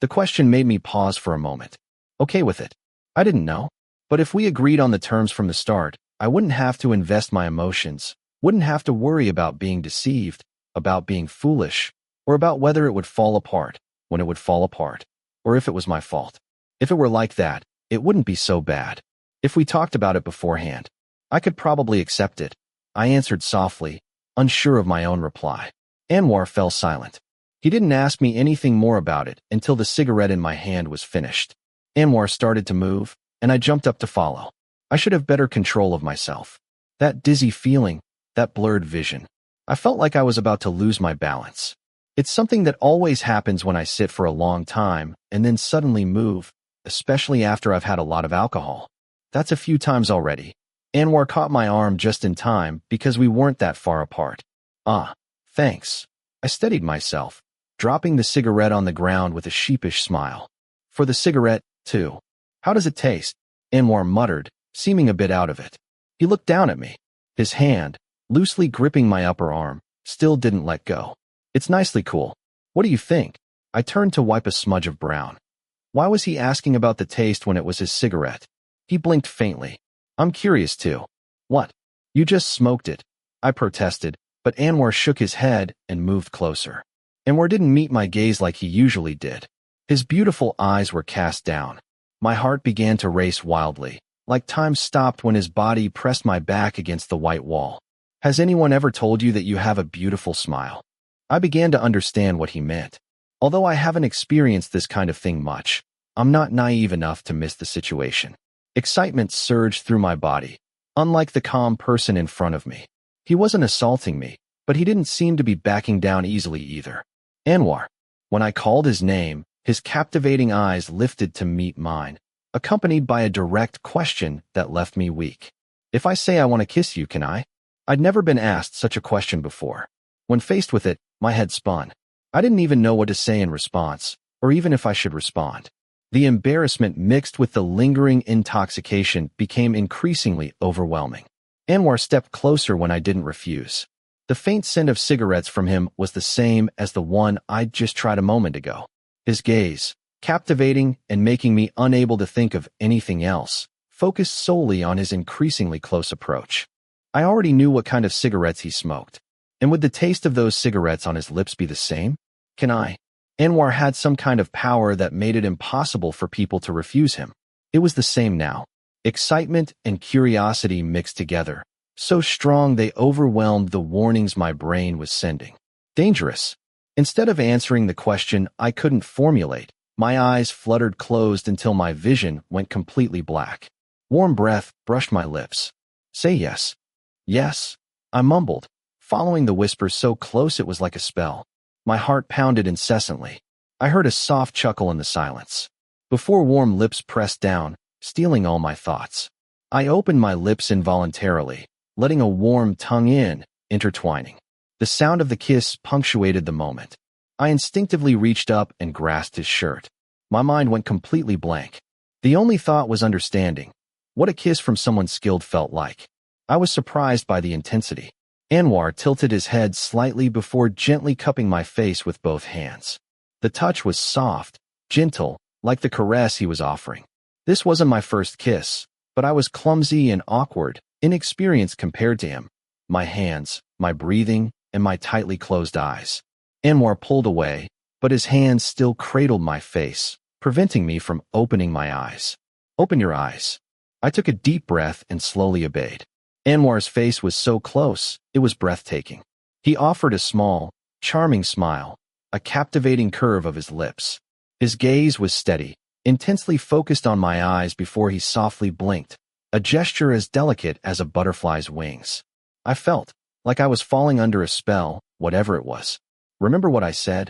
The question made me pause for a moment. Okay with it? I didn't know. But if we agreed on the terms from the start, I wouldn't have to invest my emotions, wouldn't have to worry about being deceived, about being foolish, or about whether it would fall apart, when it would fall apart, or if it was my fault. If it were like that, it wouldn't be so bad. If we talked about it beforehand, I could probably accept it. I answered softly, unsure of my own reply. Anwar fell silent. He didn't ask me anything more about it until the cigarette in my hand was finished. Anwar started to move, and I jumped up to follow. I should have better control of myself. That dizzy feeling, that blurred vision. I felt like I was about to lose my balance. It's something that always happens when I sit for a long time and then suddenly move, especially after I've had a lot of alcohol. That's a few times already. Anwar caught my arm just in time because we weren't that far apart. Ah, thanks. I steadied myself, dropping the cigarette on the ground with a sheepish smile. For the cigarette, too. How does it taste? Anwar muttered, seeming a bit out of it. He looked down at me. His hand, loosely gripping my upper arm, still didn't let go. It's nicely cool. What do you think? I turned to wipe a smudge of brown. Why was he asking about the taste when it was his cigarette? He blinked faintly. I'm curious too. What? You just smoked it. I protested, but Anwar shook his head and moved closer. Anwar didn't meet my gaze like he usually did. His beautiful eyes were cast down. My heart began to race wildly, like time stopped when his body pressed my back against the white wall. Has anyone ever told you that you have a beautiful smile? I began to understand what he meant. Although I haven't experienced this kind of thing much, I'm not naive enough to miss the situation. Excitement surged through my body, unlike the calm person in front of me. He wasn't assaulting me, but he didn't seem to be backing down easily either. Anwar. When I called his name, his captivating eyes lifted to meet mine, accompanied by a direct question that left me weak. If I say I want to kiss you, can I? I'd never been asked such a question before. When faced with it, my head spun. I didn't even know what to say in response, or even if I should respond. The embarrassment mixed with the lingering intoxication became increasingly overwhelming. Anwar stepped closer when I didn't refuse. The faint scent of cigarettes from him was the same as the one I'd just tried a moment ago. His gaze, captivating and making me unable to think of anything else, focused solely on his increasingly close approach. I already knew what kind of cigarettes he smoked. And would the taste of those cigarettes on his lips be the same? Can I? Anwar had some kind of power that made it impossible for people to refuse him. It was the same now. Excitement and curiosity mixed together, so strong they overwhelmed the warnings my brain was sending. Dangerous. Instead of answering the question I couldn't formulate, my eyes fluttered closed until my vision went completely black. Warm breath brushed my lips. Say yes. Yes, I mumbled, following the whisper so close it was like a spell. My heart pounded incessantly. I heard a soft chuckle in the silence. Before warm lips pressed down, stealing all my thoughts. I opened my lips involuntarily, letting a warm tongue in, intertwining. The sound of the kiss punctuated the moment. I instinctively reached up and grasped his shirt. My mind went completely blank. The only thought was understanding. What a kiss from someone skilled felt like. I was surprised by the intensity. Anwar tilted his head slightly before gently cupping my face with both hands. The touch was soft, gentle, like the caress he was offering. This wasn't my first kiss, but I was clumsy and awkward, inexperienced compared to him. My hands, my breathing, and my tightly closed eyes. Anwar pulled away, but his hands still cradled my face, preventing me from opening my eyes. Open your eyes. I took a deep breath and slowly obeyed. Anwar's face was so close, it was breathtaking. He offered a small, charming smile, a captivating curve of his lips. His gaze was steady, intensely focused on my eyes before he softly blinked, a gesture as delicate as a butterfly's wings. I felt like I was falling under a spell, whatever it was. Remember what I said?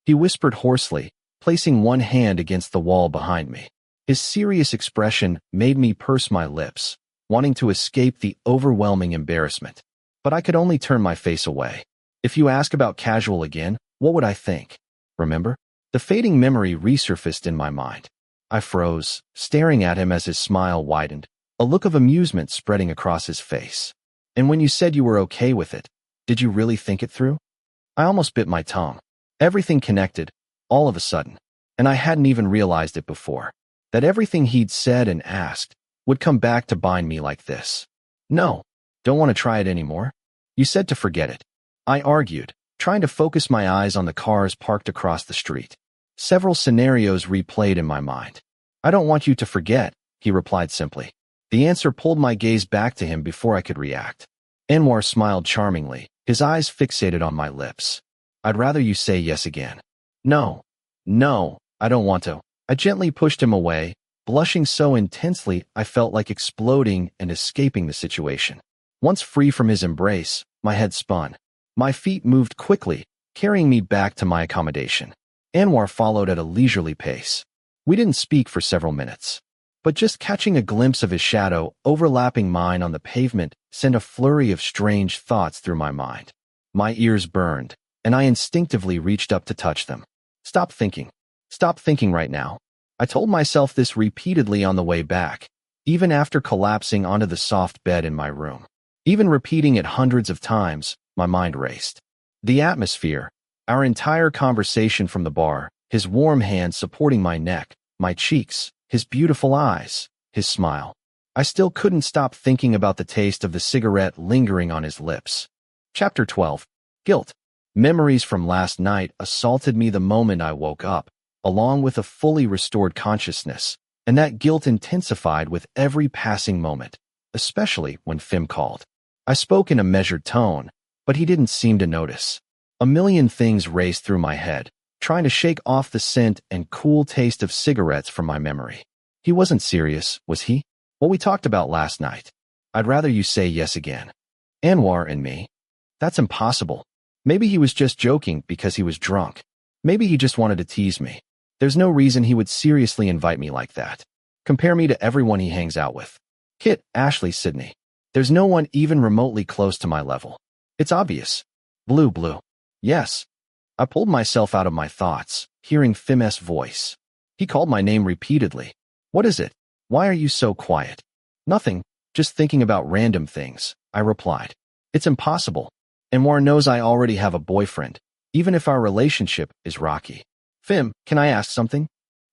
He whispered hoarsely, placing one hand against the wall behind me. His serious expression made me purse my lips, wanting to escape the overwhelming embarrassment. But I could only turn my face away. If you ask about casual again, what would I think? Remember? The fading memory resurfaced in my mind. I froze, staring at him as his smile widened, a look of amusement spreading across his face. And when you said you were okay with it, did you really think it through? I almost bit my tongue. Everything connected, all of a sudden, and I hadn't even realized it before. That everything he'd said and asked would come back to bind me like this. No, don't want to try it anymore. You said to forget it. I argued, trying to focus my eyes on the cars parked across the street. Several scenarios replayed in my mind. I don't want you to forget, he replied simply. The answer pulled my gaze back to him before I could react. Anwar smiled charmingly, his eyes fixated on my lips. I'd rather you say yes again. No, I don't want to. I gently pushed him away, blushing so intensely I felt like exploding and escaping the situation. Once free from his embrace, my head spun. My feet moved quickly, carrying me back to my accommodation. Anwar followed at a leisurely pace. We didn't speak for several minutes, but just catching a glimpse of his shadow overlapping mine on the pavement sent a flurry of strange thoughts through my mind. My ears burned, and I instinctively reached up to touch them. Stop thinking. Stop thinking right now. I told myself this repeatedly on the way back, even after collapsing onto the soft bed in my room. Even repeating it hundreds of times, my mind raced. The atmosphere, our entire conversation from the bar, his warm hand supporting my neck, my cheeks, his beautiful eyes, his smile. I still couldn't stop thinking about the taste of the cigarette lingering on his lips. Chapter 12. Guilt. Memories from last night assaulted me the moment I woke up, along with a fully restored consciousness, and that guilt intensified with every passing moment, especially when Fim called. I spoke in a measured tone, but he didn't seem to notice. A million things raced through my head, trying to shake off the scent and cool taste of cigarettes from my memory. He wasn't serious, was he? What we talked about last night. I'd rather you say yes again. Anwar and me? That's impossible. Maybe he was just joking because he was drunk. Maybe he just wanted to tease me. There's no reason he would seriously invite me like that. Compare me to everyone he hangs out with. Kit, Ashley, Sydney. There's no one even remotely close to my level. It's obvious. Blue. Yes. I pulled myself out of my thoughts, hearing Fim's voice. He called my name repeatedly. What is it? Why are you so quiet? Nothing, just thinking about random things, I replied. It's impossible. Anwar knows I already have a boyfriend, even if our relationship is rocky. Fim, can I ask something?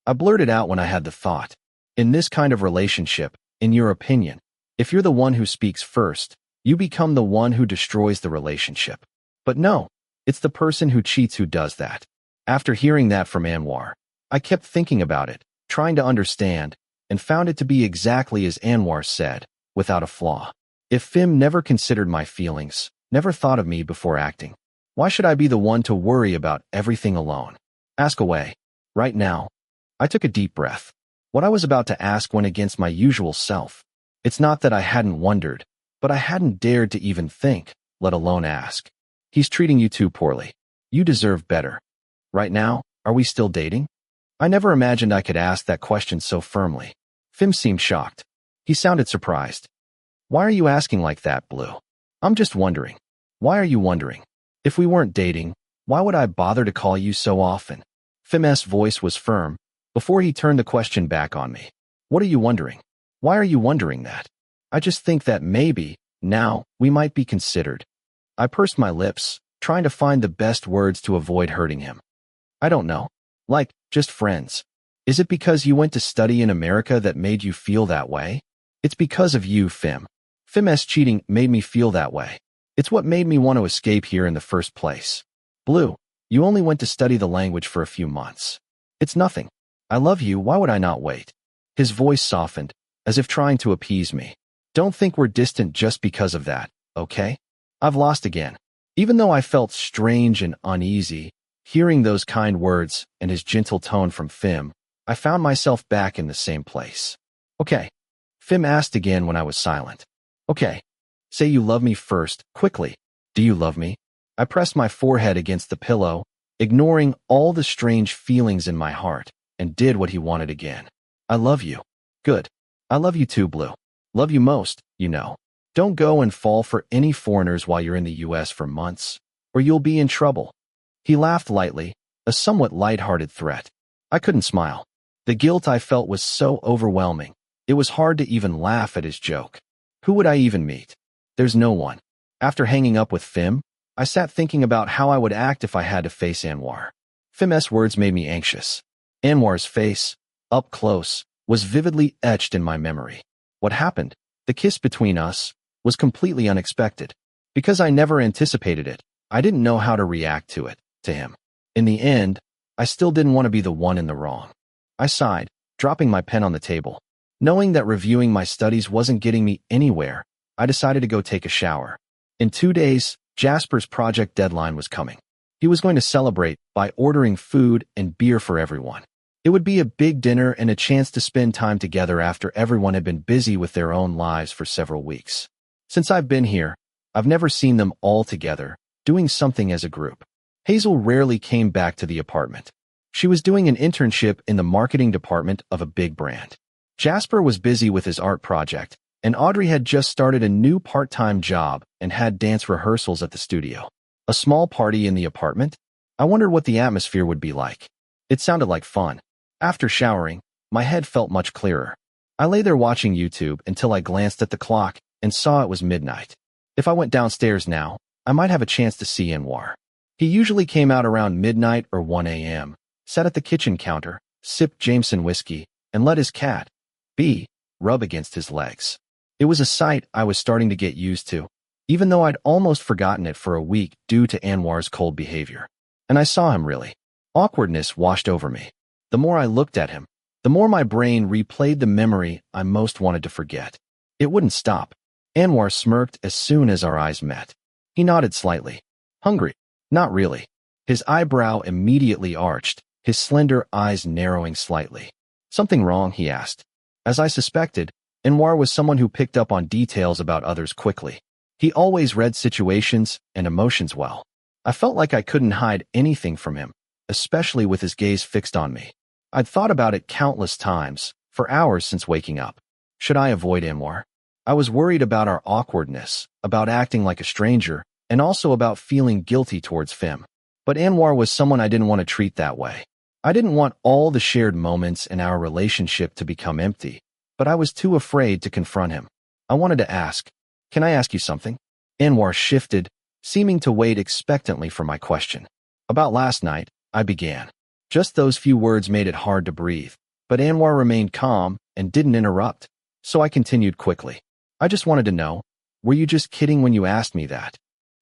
I blurted out when I had the thought. In this kind of relationship, in your opinion, if you're the one who speaks first, you become the one who destroys the relationship. But no, it's the person who cheats who does that. After hearing that from Anwar, I kept thinking about it, trying to understand, and found it to be exactly as Anwar said, without a flaw. If Fim never considered my feelings, never thought of me before acting, why should I be the one to worry about everything alone? Ask away. Right now. I took a deep breath. What I was about to ask went against my usual self. It's not that I hadn't wondered, but I hadn't dared to even think, let alone ask. He's treating you too poorly. You deserve better. Right now, are we still dating? I never imagined I could ask that question so firmly. Fim seemed shocked. He sounded surprised. Why are you asking like that, Blue? I'm just wondering. Why are you wondering? If we weren't dating, why would I bother to call you so often? Fim's voice was firm, before he turned the question back on me. What are you wondering? Why are you wondering that? I just think that maybe, now, we might be considered. I pursed my lips, trying to find the best words to avoid hurting him. I don't know. Like, just friends. Is it because you went to study in America that made you feel that way? It's because of you, Fim. Fim's cheating made me feel that way. It's what made me want to escape here in the first place. Blue, you only went to study the language for a few months. It's nothing. I love you, why would I not wait? His voice softened, as if trying to appease me. Don't think we're distant just because of that, okay? I've lost again. Even though I felt strange and uneasy, hearing those kind words and his gentle tone from Fim, I found myself back in the same place. Okay. Fim asked again when I was silent. Okay. Say you love me first, quickly. Do you love me? I pressed my forehead against the pillow, ignoring all the strange feelings in my heart, and did what he wanted again. I love you. Good. I love you too, Blue. Love you most, you know. Don't go and fall for any foreigners while you're in the US for months, or you'll be in trouble. He laughed lightly, a somewhat light-hearted threat. I couldn't smile. The guilt I felt was so overwhelming, it was hard to even laugh at his joke. Who would I even meet? There's no one. After hanging up with Fim, I sat thinking about how I would act if I had to face Anwar. Fim's words made me anxious. Anwar's face, up close, was vividly etched in my memory. What happened, the kiss between us, was completely unexpected. Because I never anticipated it, I didn't know how to react to it, to him. In the end, I still didn't want to be the one in the wrong. I sighed, dropping my pen on the table. Knowing that reviewing my studies wasn't getting me anywhere, I decided to go take a shower. In 2 days, Jasper's project deadline was coming. He was going to celebrate by ordering food and beer for everyone. It would be a big dinner and a chance to spend time together after everyone had been busy with their own lives for several weeks. Since I've been here, I've never seen them all together, doing something as a group. Hazel rarely came back to the apartment. She was doing an internship in the marketing department of a big brand. Jasper was busy with his art project, and Audrey had just started a new part-time job and had dance rehearsals at the studio. A small party in the apartment? I wondered what the atmosphere would be like. It sounded like fun. After showering, my head felt much clearer. I lay there watching YouTube until I glanced at the clock and saw it was midnight. If I went downstairs now, I might have a chance to see Anwar. He usually came out around midnight or 1 a.m., sat at the kitchen counter, sipped Jameson whiskey, and let his cat, B, rub against his legs. It was a sight I was starting to get used to, even though I'd almost forgotten it for a week due to Anwar's cold behavior. And I saw him really. Awkwardness washed over me. The more I looked at him, the more my brain replayed the memory I most wanted to forget. It wouldn't stop. Anwar smirked as soon as our eyes met. He nodded slightly. Hungry? Not really. His eyebrow immediately arched, his slender eyes narrowing slightly. Something wrong? He asked. As I suspected, Anwar was someone who picked up on details about others quickly. He always read situations and emotions well. I felt like I couldn't hide anything from him, especially with his gaze fixed on me. I'd thought about it countless times, for hours since waking up. Should I avoid Anwar? I was worried about our awkwardness, about acting like a stranger, and also about feeling guilty towards Fim. But Anwar was someone I didn't want to treat that way. I didn't want all the shared moments in our relationship to become empty, but I was too afraid to confront him. I wanted to ask, "Can I ask you something?" Anwar shifted, seeming to wait expectantly for my question. "About last night," I began. Just those few words made it hard to breathe, but Anwar remained calm and didn't interrupt, so I continued quickly. "I just wanted to know, were you just kidding when you asked me that?"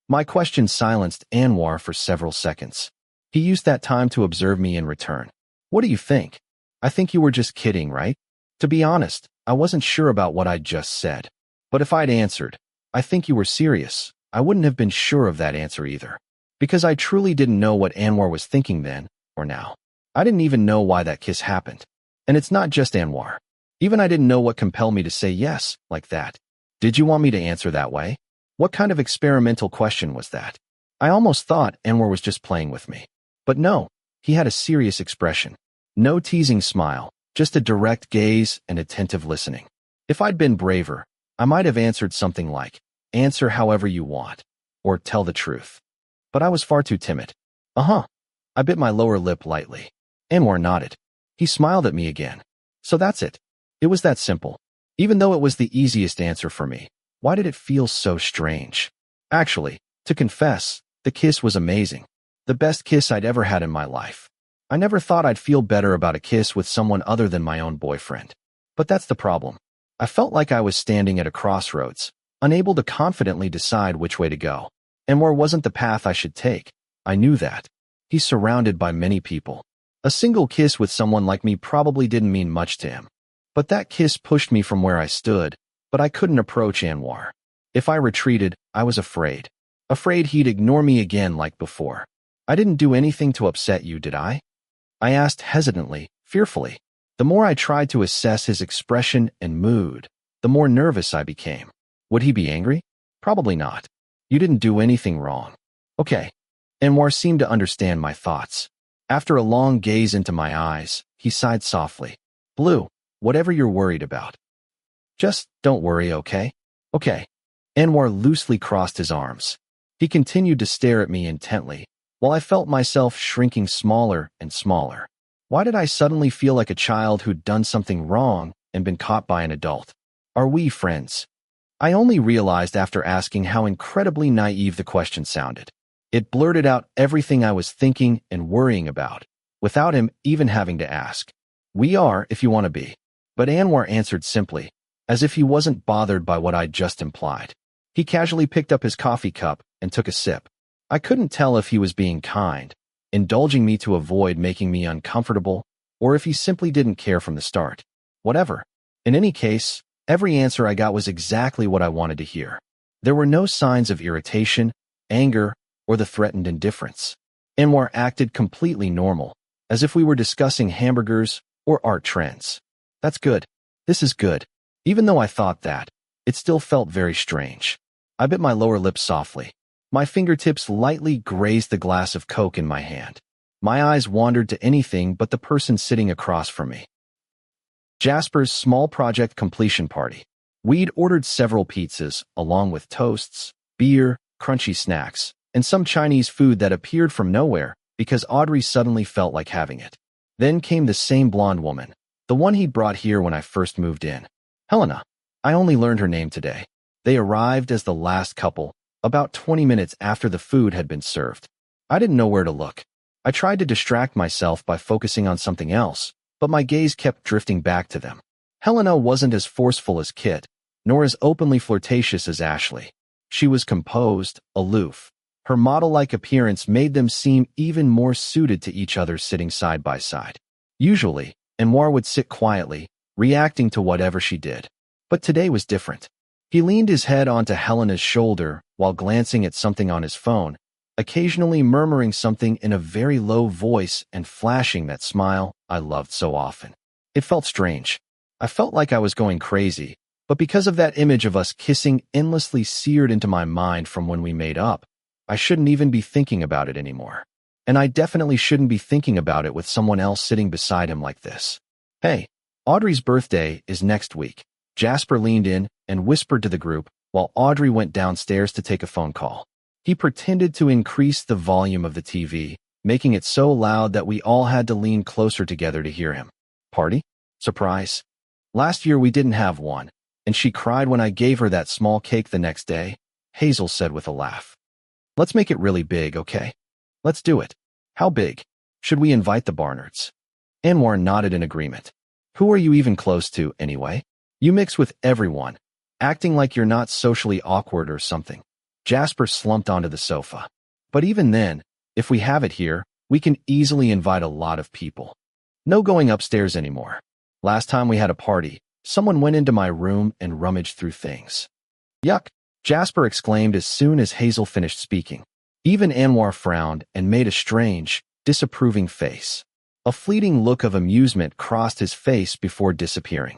My question silenced Anwar for several seconds. He used that time to observe me in return. "What do you think? I think you were just kidding, right?" To be honest, I wasn't sure about what I'd just said. But if I'd answered, "I think you were serious," I wouldn't have been sure of that answer either. Because I truly didn't know what Anwar was thinking then or now. I didn't even know why that kiss happened. And it's not just Anwar. Even I didn't know what compelled me to say yes, like that. Did you want me to answer that way? What kind of experimental question was that? I almost thought Anwar was just playing with me. But no, he had a serious expression. No teasing smile, just a direct gaze and attentive listening. If I'd been braver, I might have answered something like, "Answer however you want," or "Tell the truth." But I was far too timid. "Uh-huh." I bit my lower lip lightly. Anwar nodded. He smiled at me again. "So that's it. It was that simple." Even though it was the easiest answer for me, why did it feel so strange? Actually, to confess, the kiss was amazing. The best kiss I'd ever had in my life. I never thought I'd feel better about a kiss with someone other than my own boyfriend. But that's the problem. I felt like I was standing at a crossroads, unable to confidently decide which way to go. Anwar wasn't the path I should take. I knew that. He's surrounded by many people. A single kiss with someone like me probably didn't mean much to him. But that kiss pushed me from where I stood, but I couldn't approach Anwar. If I retreated, I was afraid. Afraid he'd ignore me again like before. "I didn't do anything to upset you, did I?" I asked hesitantly, fearfully. The more I tried to assess his expression and mood, the more nervous I became. Would he be angry? Probably not. "You didn't do anything wrong." "Okay." Anwar seemed to understand my thoughts. After a long gaze into my eyes, he sighed softly. "Blue, whatever you're worried about. Just don't worry, okay?" "Okay." Anwar loosely crossed his arms. He continued to stare at me intently, while I felt myself shrinking smaller and smaller. Why did I suddenly feel like a child who'd done something wrong and been caught by an adult? Are we friends? I only realized after asking how incredibly naive the question sounded. It blurted out everything I was thinking and worrying about, without him even having to ask. "We are, if you want to be." But Anwar answered simply, as if he wasn't bothered by what I'd just implied. He casually picked up his coffee cup and took a sip. I couldn't tell if he was being kind, indulging me to avoid making me uncomfortable, or if he simply didn't care from the start. Whatever. In any case, every answer I got was exactly what I wanted to hear. There were no signs of irritation, anger, or the threatened indifference. Anwar acted completely normal, as if we were discussing hamburgers or art trends. That's good. This is good. Even though I thought that, it still felt very strange. I bit my lower lip softly. My fingertips lightly grazed the glass of Coke in my hand. My eyes wandered to anything but the person sitting across from me. Jasper's small project completion party. We'd ordered several pizzas, along with toasts, beer, crunchy snacks, and some Chinese food that appeared from nowhere because Audrey suddenly felt like having it. Then came the same blonde woman, the one he'd brought here when I first moved in. Helena. I only learned her name today. They arrived as the last couple, about 20 minutes after the food had been served. I didn't know where to look. I tried to distract myself by focusing on something else, but my gaze kept drifting back to them. Helena wasn't as forceful as Kit, nor as openly flirtatious as Ashley. She was composed, aloof. Her model-like appearance made them seem even more suited to each other sitting side by side. Usually, Anwar would sit quietly, reacting to whatever she did. But today was different. He leaned his head onto Helena's shoulder while glancing at something on his phone, occasionally murmuring something in a very low voice and flashing that smile I loved so often. It felt strange. I felt like I was going crazy, But because of that image of us kissing endlessly seared into my mind from when we made up, I shouldn't even be thinking about it anymore. And I definitely shouldn't be thinking about it with someone else sitting beside him like this. Hey, Audrey's birthday is next week. Jasper leaned in and whispered to the group while Audrey went downstairs to take a phone call. He pretended to increase the volume of the TV, making it so loud that we all had to lean closer together to hear him. Party? Surprise. Last year we didn't have one, and she cried when I gave her that small cake the next day, Hazel said with a laugh. Let's make it really big, okay? Let's do it. How big? Should we invite the Barnards? Anwar nodded in agreement. Who are you even close to, anyway? You mix with everyone, acting like you're not socially awkward or something. Jasper slumped onto the sofa. But even then, if we have it here, we can easily invite a lot of people. No going upstairs anymore. Last time we had a party, someone went into my room and rummaged through things. Yuck, Jasper exclaimed as soon as Hazel finished speaking. Even Anwar frowned and made a strange, disapproving face. A fleeting look of amusement crossed his face before disappearing.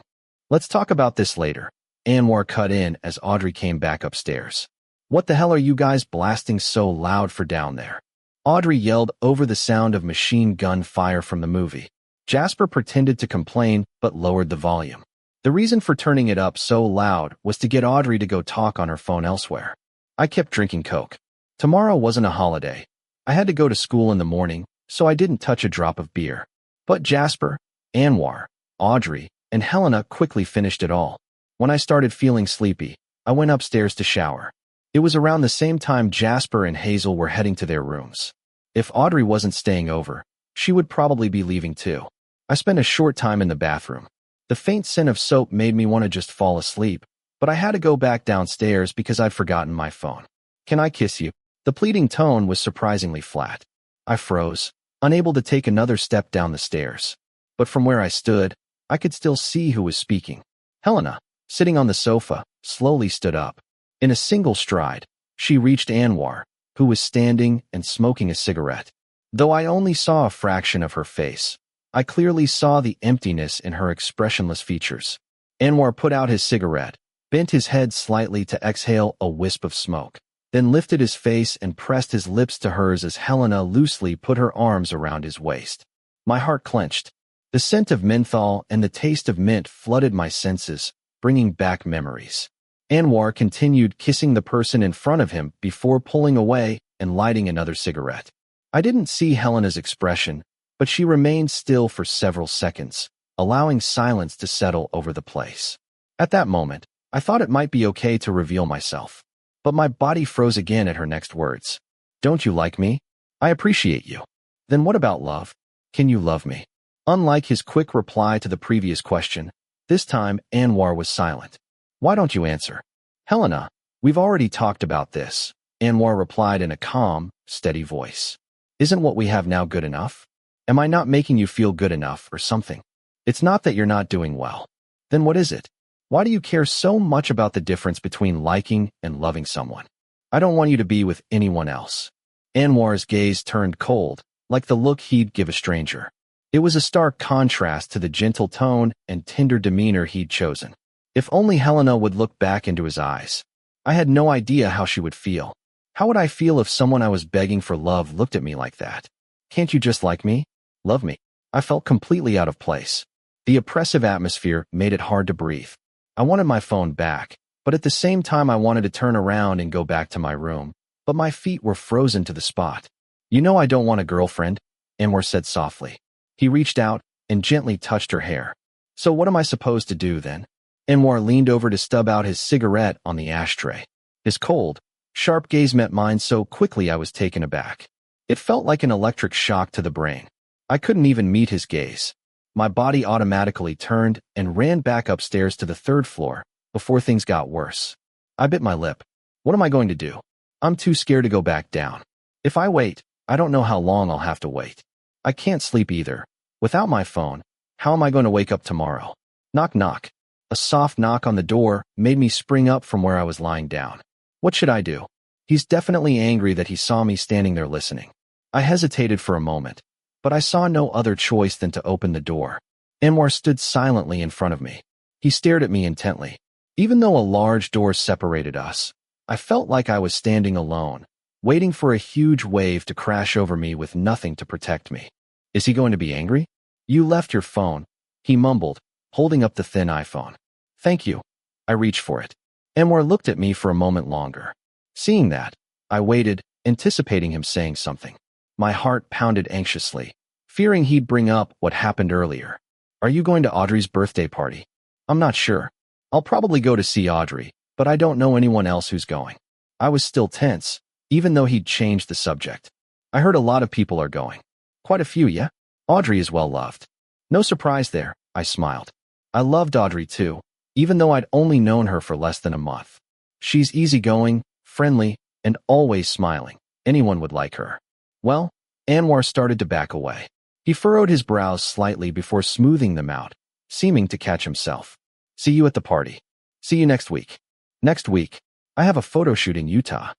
Let's talk about this later. Anwar cut in as Audrey came back upstairs. What the hell are you guys blasting so loud for down there? Audrey yelled over the sound of machine gun fire from the movie. Jasper pretended to complain but lowered the volume. The reason for turning it up so loud was to get Audrey to go talk on her phone elsewhere. I kept drinking Coke. Tomorrow wasn't a holiday. I had to go to school in the morning, so I didn't touch a drop of beer. But Jasper, Anwar, Audrey, and Helena quickly finished it all. When I started feeling sleepy, I went upstairs to shower. It was around the same time Jasper and Hazel were heading to their rooms. If Audrey wasn't staying over, she would probably be leaving too. I spent a short time in the bathroom. The faint scent of soap made me want to just fall asleep, but I had to go back downstairs because I'd forgotten my phone. Can I kiss you? The pleading tone was surprisingly flat. I froze, unable to take another step down the stairs. But from where I stood, I could still see who was speaking. Helena, sitting on the sofa, slowly stood up. In a single stride, she reached Anwar, who was standing and smoking a cigarette. Though I only saw a fraction of her face, I clearly saw the emptiness in her expressionless features. Anwar put out his cigarette, bent his head slightly to exhale a wisp of smoke, then lifted his face and pressed his lips to hers as Helena loosely put her arms around his waist. My heart clenched. The scent of menthol and the taste of mint flooded my senses, bringing back memories. Anwar continued kissing the person in front of him before pulling away and lighting another cigarette. I didn't see Helena's expression, but she remained still for several seconds, allowing silence to settle over the place. At that moment, I thought it might be okay to reveal myself. But my body froze again at her next words. Don't you like me? I appreciate you. Then what about love? Can you love me? Unlike his quick reply to the previous question, this time Anwar was silent. Why don't you answer? Helena, we've already talked about this, Anwar replied in a calm, steady voice. Isn't what we have now good enough? Am I not making you feel good enough or something? It's not that you're not doing well. Then what is it? Why do you care so much about the difference between liking and loving someone? I don't want you to be with anyone else. Anwar's gaze turned cold, like the look he'd give a stranger. It was a stark contrast to the gentle tone and tender demeanor he'd chosen. If only Helena would look back into his eyes. I had no idea how she would feel. How would I feel if someone I was begging for love looked at me like that? Can't you just like me? Love me? I felt completely out of place. The oppressive atmosphere made it hard to breathe. I wanted my phone back, but at the same time I wanted to turn around and go back to my room, but my feet were frozen to the spot. You know I don't want a girlfriend, Anwar said softly. He reached out and gently touched her hair. So what am I supposed to do then? Anwar leaned over to stub out his cigarette on the ashtray. His cold, sharp gaze met mine so quickly I was taken aback. It felt like an electric shock to the brain. I couldn't even meet his gaze. My body automatically turned and ran back upstairs to the third floor before things got worse. I bit my lip. What am I going to do? I'm too scared to go back down. If I wait, I don't know how long I'll have to wait. I can't sleep either. Without my phone, how am I going to wake up tomorrow? Knock knock. A soft knock on the door made me spring up from where I was lying down. What should I do? He's definitely angry that he saw me standing there listening. I hesitated for a moment, but I saw no other choice than to open the door. Anwar stood silently in front of me. He stared at me intently. Even though a large door separated us, I felt like I was standing alone, waiting for a huge wave to crash over me with nothing to protect me. Is he going to be angry? You left your phone, he mumbled, holding up the thin iPhone. Thank you. I reached for it. Anwar looked at me for a moment longer. Seeing that, I waited, anticipating him saying something. My heart pounded anxiously, fearing he'd bring up what happened earlier. Are you going to Audrey's birthday party? I'm not sure. I'll probably go to see Audrey, but I don't know anyone else who's going. I was still tense, even though he'd changed the subject. I heard a lot of people are going. Quite a few, yeah? Audrey is well loved. No surprise there, I smiled. I loved Audrey too, even though I'd only known her for less than a month. She's easygoing, friendly, and always smiling. Anyone would like her. Well, Anwar started to back away. He furrowed his brows slightly before smoothing them out, seeming to catch himself. See you at the party. See you next week. Next week. I have a photo shoot in Utah.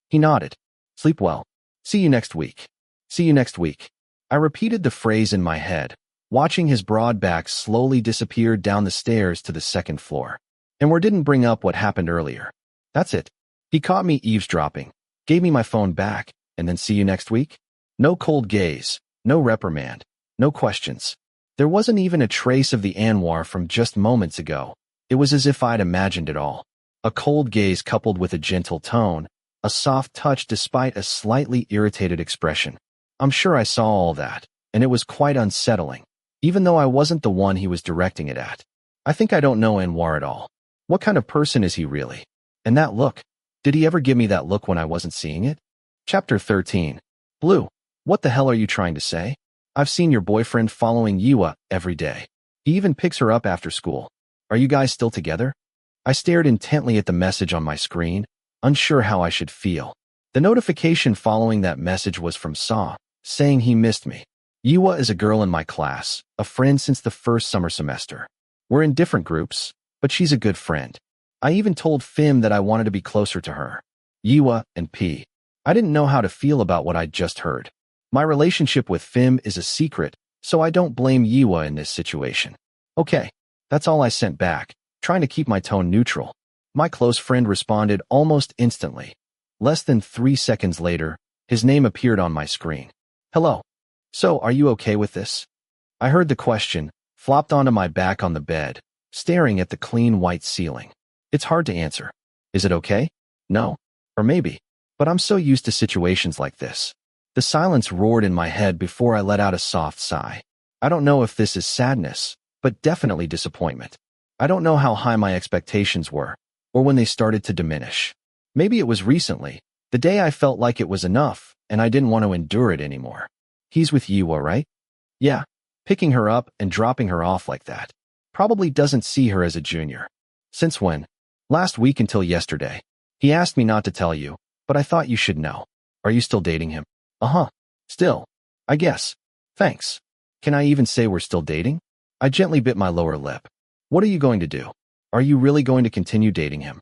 He nodded. Sleep well. See you next week. See you next week. I repeated the phrase in my head, watching his broad back slowly disappear down the stairs to the second floor. Anwar didn't bring up what happened earlier. That's it. He caught me eavesdropping, gave me my phone back, and then see you next week? No cold gaze, no reprimand, no questions. There wasn't even a trace of the Anwar from just moments ago. It was as if I'd imagined it all. A cold gaze coupled with a gentle tone, a soft touch despite a slightly irritated expression. I'm sure I saw all that, and it was quite unsettling, even though I wasn't the one he was directing it at. I think I don't know Anwar at all. What kind of person is he really? And that look. Did he ever give me that look when I wasn't seeing it? Chapter 13. Blue, what the hell are you trying to say? I've seen your boyfriend following Yua every day. He even picks her up after school. Are you guys still together? I stared intently at the message on my screen, unsure how I should feel. The notification following that message was from Saw, saying he missed me. Yua is a girl in my class, a friend since the first summer semester. We're in different groups, but she's a good friend. I even told Fim that I wanted to be closer to her. Yua and P. I didn't know how to feel about what I'd just heard. My relationship with Fim is a secret, so I don't blame Yua in this situation. Okay, that's all I sent back, trying to keep my tone neutral. My close friend responded almost instantly. Less than 3 seconds later, his name appeared on my screen. Hello. So, are you okay with this? I heard the question, flopped onto my back on the bed, staring at the clean white ceiling. It's hard to answer. Is it okay? No. Or maybe. But I'm so used to situations like this. The silence roared in my head before I let out a soft sigh. I don't know if this is sadness, but definitely disappointment. I don't know how high my expectations were, or when they started to diminish. Maybe it was recently, the day I felt like it was enough, and I didn't want to endure it anymore. He's with Yua, right? Yeah. Picking her up and dropping her off like that. Probably doesn't see her as a junior. Since when? Last week until yesterday. He asked me not to tell you, but I thought you should know. Are you still dating him? Uh-huh. Still. I guess. Thanks. Can I even say we're still dating? I gently bit my lower lip. What are you going to do? Are you really going to continue dating him?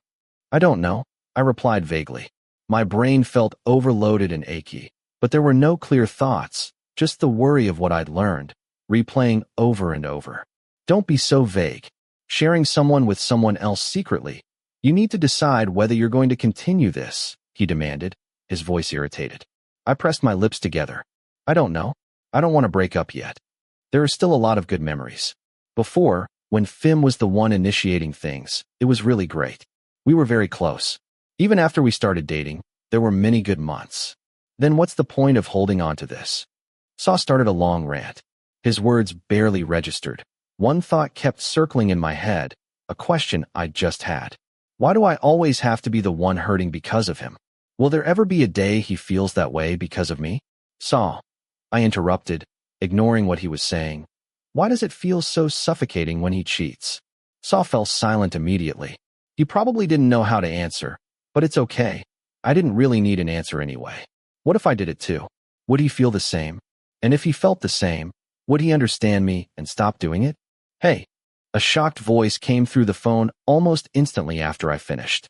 I don't know, I replied vaguely. My brain felt overloaded and achy, but there were no clear thoughts, just the worry of what I'd learned, replaying over and over. Don't be so vague. Sharing someone with someone else secretly. You need to decide whether you're going to continue this, he demanded, his voice irritated. I pressed my lips together. I don't know. I don't want to break up yet. There are still a lot of good memories. Before, when Fim was the one initiating things, it was really great. We were very close. Even after we started dating, there were many good months. Then what's the point of holding on to this? Saw started a long rant. His words barely registered. One thought kept circling in my head, a question I'd just had. Why do I always have to be the one hurting because of him? Will there ever be a day he feels that way because of me? Saw. I interrupted, ignoring what he was saying. Why does it feel so suffocating when he cheats? Saw fell silent immediately. He probably didn't know how to answer, but it's okay. I didn't really need an answer anyway. What if I did it too? Would he feel the same? And if he felt the same, would he understand me and stop doing it? Hey. A shocked voice came through the phone almost instantly after I finished.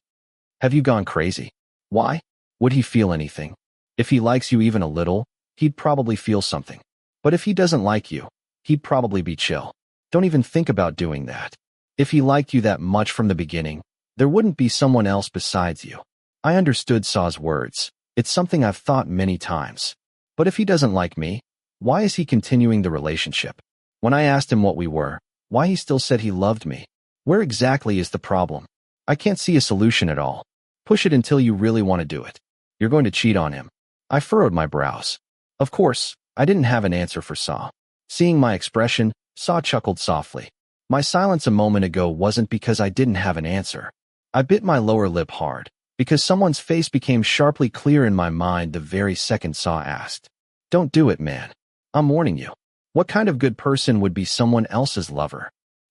Have you gone crazy? Why? Would he feel anything? If he likes you even a little, he'd probably feel something. But if he doesn't like you, he'd probably be chill. Don't even think about doing that. If he liked you that much from the beginning, There wouldn't be someone else besides you. I understood Saw's words. It's something I've thought many times. But if he doesn't like me, why is he continuing the relationship? When I asked him what we were, why he still said he loved me. Where exactly is the problem? I can't see a solution at all. Push it until you really want to do it. You're going to cheat on him. I furrowed my brows. Of course, I didn't have an answer for Saw. Seeing my expression, Saw chuckled softly. My silence a moment ago wasn't because I didn't have an answer. I bit my lower lip hard, because someone's face became sharply clear in my mind the very second Saw asked. Don't do it, man. I'm warning you. What kind of good person would be someone else's lover?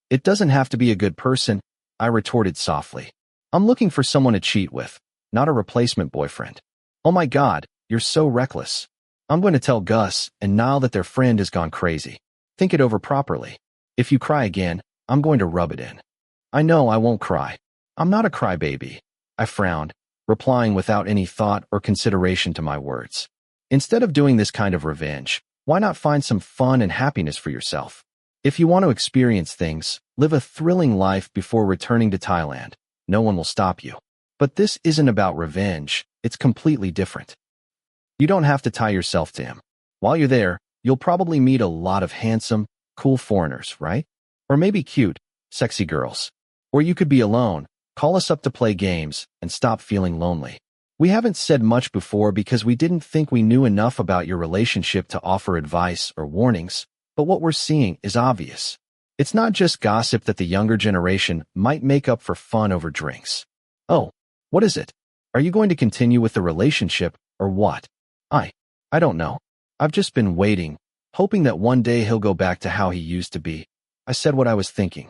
It doesn't have to be a good person, I retorted softly. I'm looking for someone to cheat with, not a replacement boyfriend. Oh my God, you're so reckless. I'm going to tell Gus and Niall that their friend has gone crazy. Think it over properly. If you cry again, I'm going to rub it in. I know I won't cry. I'm not a crybaby. I frowned, replying without any thought or consideration to my words. Instead of doing this kind of revenge, why not find some fun and happiness for yourself? If you want to experience things, live a thrilling life before returning to Thailand. No one will stop you. But this isn't about revenge. It's completely different. You don't have to tie yourself to him. While you're there, you'll probably meet a lot of handsome, cool foreigners, right? Or maybe cute, sexy girls. Or you could be alone, call us up to play games, and stop feeling lonely. We haven't said much before because we didn't think we knew enough about your relationship to offer advice or warnings, but what we're seeing is obvious. It's not just gossip that the younger generation might make up for fun over drinks. Oh, what is it? Are you going to continue with the relationship, or what? I don't know. I've just been waiting, hoping that one day he'll go back to how he used to be. I said what I was thinking.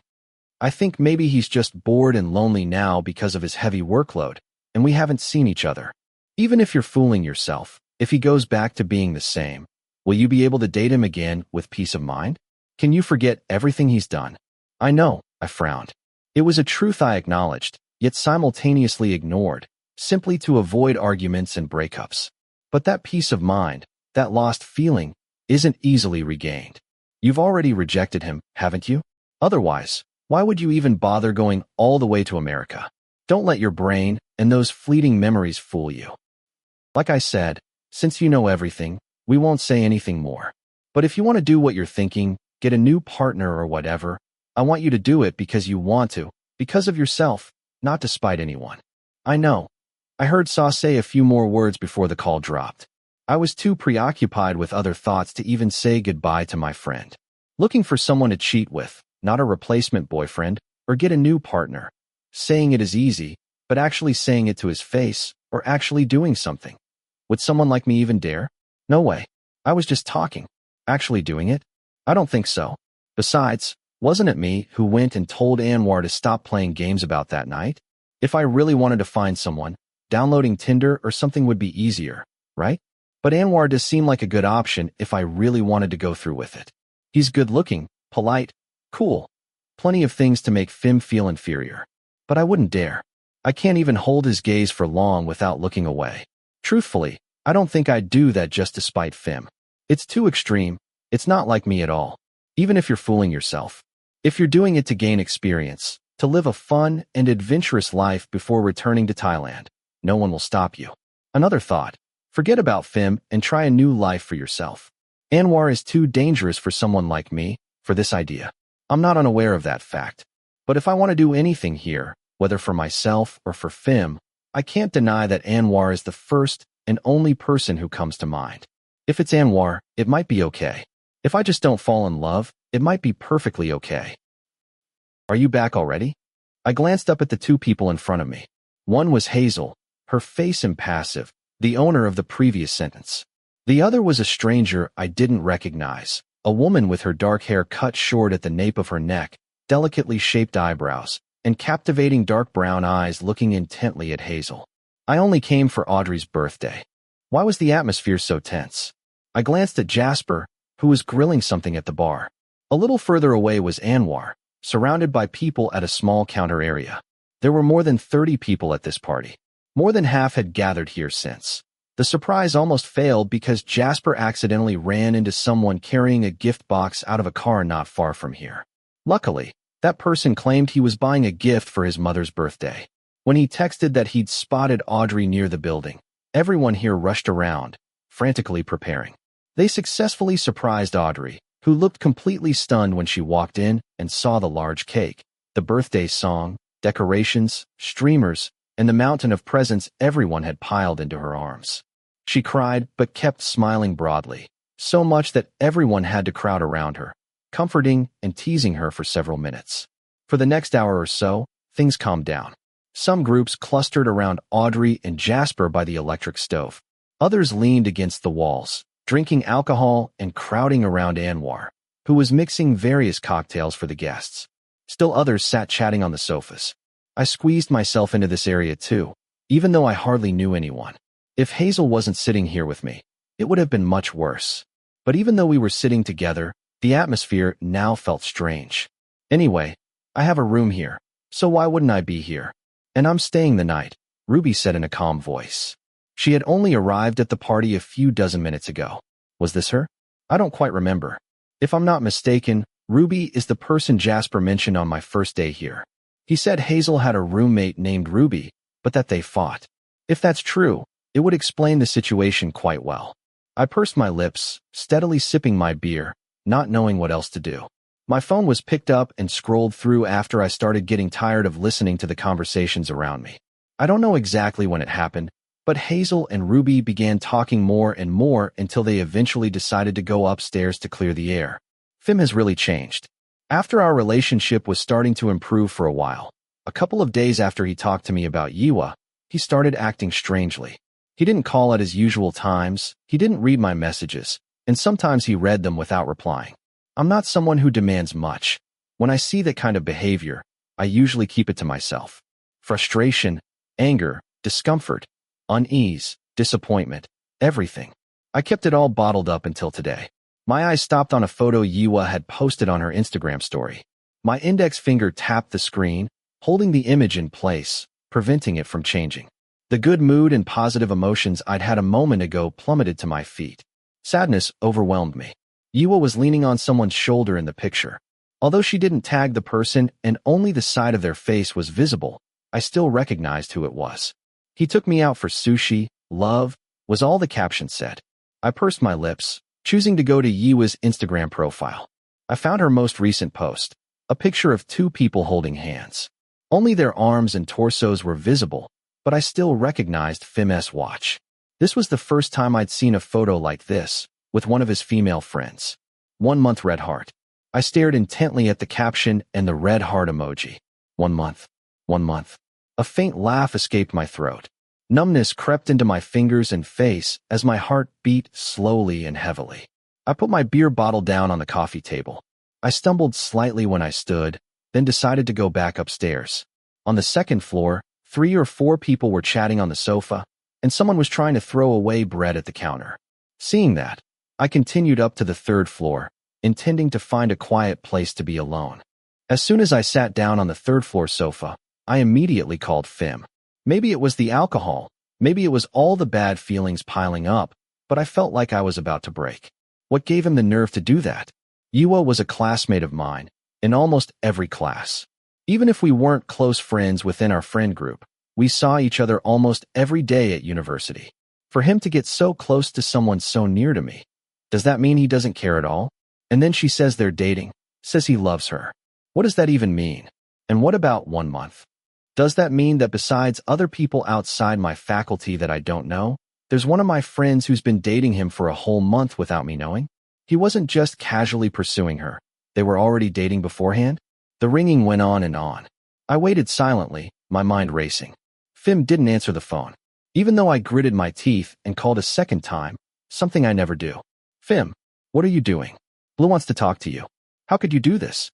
I think maybe he's just bored and lonely now because of his heavy workload, and we haven't seen each other. Even if you're fooling yourself, if he goes back to being the same, will you be able to date him again with peace of mind? Can you forget everything he's done? I know, I frowned. It was a truth I acknowledged, yet simultaneously ignored, simply to avoid arguments and breakups. But that peace of mind, that lost feeling, isn't easily regained. You've already rejected him, haven't you? Otherwise, why would you even bother going all the way to America? Don't let your brain and those fleeting memories fool you. Like I said, since you know everything, we won't say anything more. But if you want to do what you're thinking, get a new partner or whatever, I want you to do it because you want to, because of yourself, not to spite anyone. I know. I heard Saw say a few more words before the call dropped. I was too preoccupied with other thoughts to even say goodbye to my friend. Looking for someone to cheat with, not a replacement boyfriend, or get a new partner. Saying it is easy, but actually saying it to his face, or actually doing something. Would someone like me even dare? No way. I was just talking. Actually doing it? I don't think so. Besides, wasn't it me who went and told Anwar to stop playing games about that night? If I really wanted to find someone, downloading Tinder or something would be easier, right? But Anwar does seem like a good option if I really wanted to go through with it. He's good-looking, polite, cool. Plenty of things to make Fim feel inferior. But I wouldn't dare. I can't even hold his gaze for long without looking away. Truthfully, I don't think I'd do that just to spite Fim. It's too extreme. It's not like me at all. Even if you're fooling yourself. If you're doing it to gain experience, to live a fun and adventurous life before returning to Thailand, no one will stop you. Another thought. Forget about Fim and try a new life for yourself. Anwar is too dangerous for someone like me, for this idea. I'm not unaware of that fact. But if I want to do anything here, whether for myself or for Fim, I can't deny that Anwar is the first and only person who comes to mind. If it's Anwar, it might be okay. If I just don't fall in love, it might be perfectly okay. Are you back already? I glanced up at the two people in front of me. One was Hazel, her face impassive, the owner of the previous sentence. The other was a stranger I didn't recognize, a woman with her dark hair cut short at the nape of her neck, delicately shaped eyebrows, and captivating dark brown eyes looking intently at Hazel. I only came for Audrey's birthday. Why was the atmosphere so tense? I glanced at Jasper, who was grilling something at the bar. A little further away was Anwar, surrounded by people at a small counter area. There were more than 30 people at this party. More than half had gathered here since. The surprise almost failed because Jasper accidentally ran into someone carrying a gift box out of a car not far from here. Luckily, that person claimed he was buying a gift for his mother's birthday. When he texted that he'd spotted Audrey near the building, everyone here rushed around, frantically preparing. They successfully surprised Audrey, who looked completely stunned when she walked in and saw the large cake, the birthday song, decorations, streamers, and the mountain of presents everyone had piled into her arms. She cried but kept smiling broadly, so much that everyone had to crowd around her, comforting and teasing her for several minutes. For the next hour or so, things calmed down. Some groups clustered around Audrey and Jasper by the electric stove. Others leaned against the walls, drinking alcohol and crowding around Anwar, who was mixing various cocktails for the guests. Still others sat chatting on the sofas. I squeezed myself into this area too, even though I hardly knew anyone. If Hazel wasn't sitting here with me, it would have been much worse. But even though we were sitting together, the atmosphere now felt strange. Anyway, I have a room here, so why wouldn't I be here? And I'm staying the night, Ruby said in a calm voice. She had only arrived at the party a few dozen minutes ago. Was this her? I don't quite remember. If I'm not mistaken, Ruby is the person Jasper mentioned on my first day here. He said Hazel had a roommate named Ruby, but that they fought. If that's true, it would explain the situation quite well. I pursed my lips, steadily sipping my beer, not knowing what else to do. My phone was picked up and scrolled through after I started getting tired of listening to the conversations around me. I don't know exactly when it happened, but Hazel and Ruby began talking more and more until they eventually decided to go upstairs to clear the air. Fim has really changed. After our relationship was starting to improve for a while, a couple of days after he talked to me about Yiwa, he started acting strangely. He didn't call at his usual times, he didn't read my messages, and sometimes he read them without replying. I'm not someone who demands much. When I see that kind of behavior, I usually keep it to myself. Frustration, anger, discomfort, unease, disappointment, everything. I kept it all bottled up until today. My eyes stopped on a photo Yiwa had posted on her Instagram story. My index finger tapped the screen, holding the image in place, preventing it from changing. The good mood and positive emotions I'd had a moment ago plummeted to my feet. Sadness overwhelmed me. Yiwa was leaning on someone's shoulder in the picture. Although she didn't tag the person and only the side of their face was visible, I still recognized who it was. He took me out for sushi, love, was all the caption said. I pursed my lips, choosing to go to Yiwa's Instagram profile. I found her most recent post, a picture of two people holding hands. Only their arms and torsos were visible, but I still recognized Fim's watch. This was the first time I'd seen a photo like this, with one of his female friends. 1 month red heart. I stared intently at the caption and the red heart emoji. 1 month. 1 month. A faint laugh escaped my throat. Numbness crept into my fingers and face as my heart beat slowly and heavily. I put my beer bottle down on the coffee table. I stumbled slightly when I stood, then decided to go back upstairs. On the second floor, 3 or 4 people were chatting on the sofa, and someone was trying to throw away bread at the counter. Seeing that, I continued up to the 3rd floor, intending to find a quiet place to be alone. As soon as I sat down on the 3rd floor sofa, I immediately called Fim. Maybe it was the alcohol, maybe it was all the bad feelings piling up, but I felt like I was about to break. What gave him the nerve to do that? Yiwa was a classmate of mine, in almost every class. Even if we weren't close friends within our friend group, we saw each other almost every day at university. For him to get so close to someone so near to me, does that mean he doesn't care at all? And then she says they're dating, says he loves her. What does that even mean? And what about 1 month? Does that mean that besides other people outside my faculty that I don't know, there's one of my friends who's been dating him for a whole month without me knowing? He wasn't just casually pursuing her. They were already dating beforehand? The ringing went on and on. I waited silently, my mind racing. Fim didn't answer the phone. Even though I gritted my teeth and called a second time, something I never do. Fim, what are you doing? Blue wants to talk to you. How could you do this?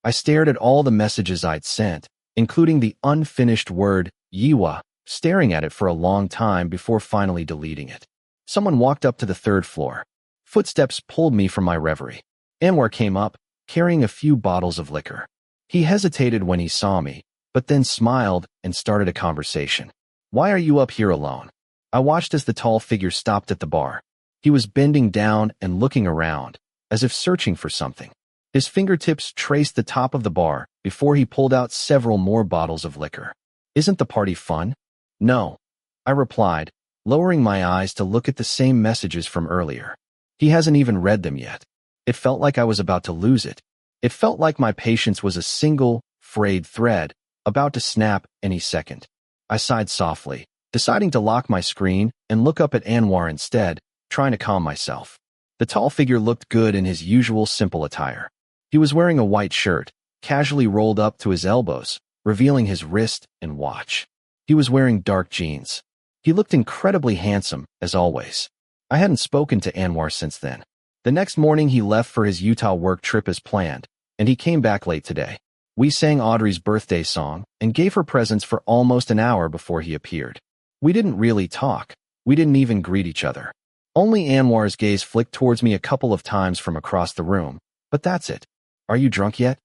I stared at all the messages I'd sent, including the unfinished word, Yiwa, staring at it for a long time before finally deleting it. Someone walked up to the 3rd floor. Footsteps pulled me from my reverie. Anwar came up, carrying a few bottles of liquor. He hesitated when he saw me, but then smiled and started a conversation. Why are you up here alone? I watched as the tall figure stopped at the bar. He was bending down and looking around, as if searching for something. His fingertips traced the top of the bar before he pulled out several more bottles of liquor. Isn't the party fun? No, I replied, lowering my eyes to look at the same messages from earlier. He hasn't even read them yet. It felt like I was about to lose it. It felt like my patience was a single, frayed thread, about to snap any second. I sighed softly, deciding to lock my screen and look up at Anwar instead, trying to calm myself. The tall figure looked good in his usual simple attire. He was wearing a white shirt, casually rolled up to his elbows, revealing his wrist and watch. He was wearing dark jeans. He looked incredibly handsome, as always. I hadn't spoken to Anwar since then. The next morning he left for his Utah work trip as planned, and he came back late today. We sang Audrey's birthday song and gave her presents for almost an hour before he appeared. We didn't really talk. We didn't even greet each other. Only Anwar's gaze flicked towards me a couple of times from across the room, but that's it. Are you drunk yet?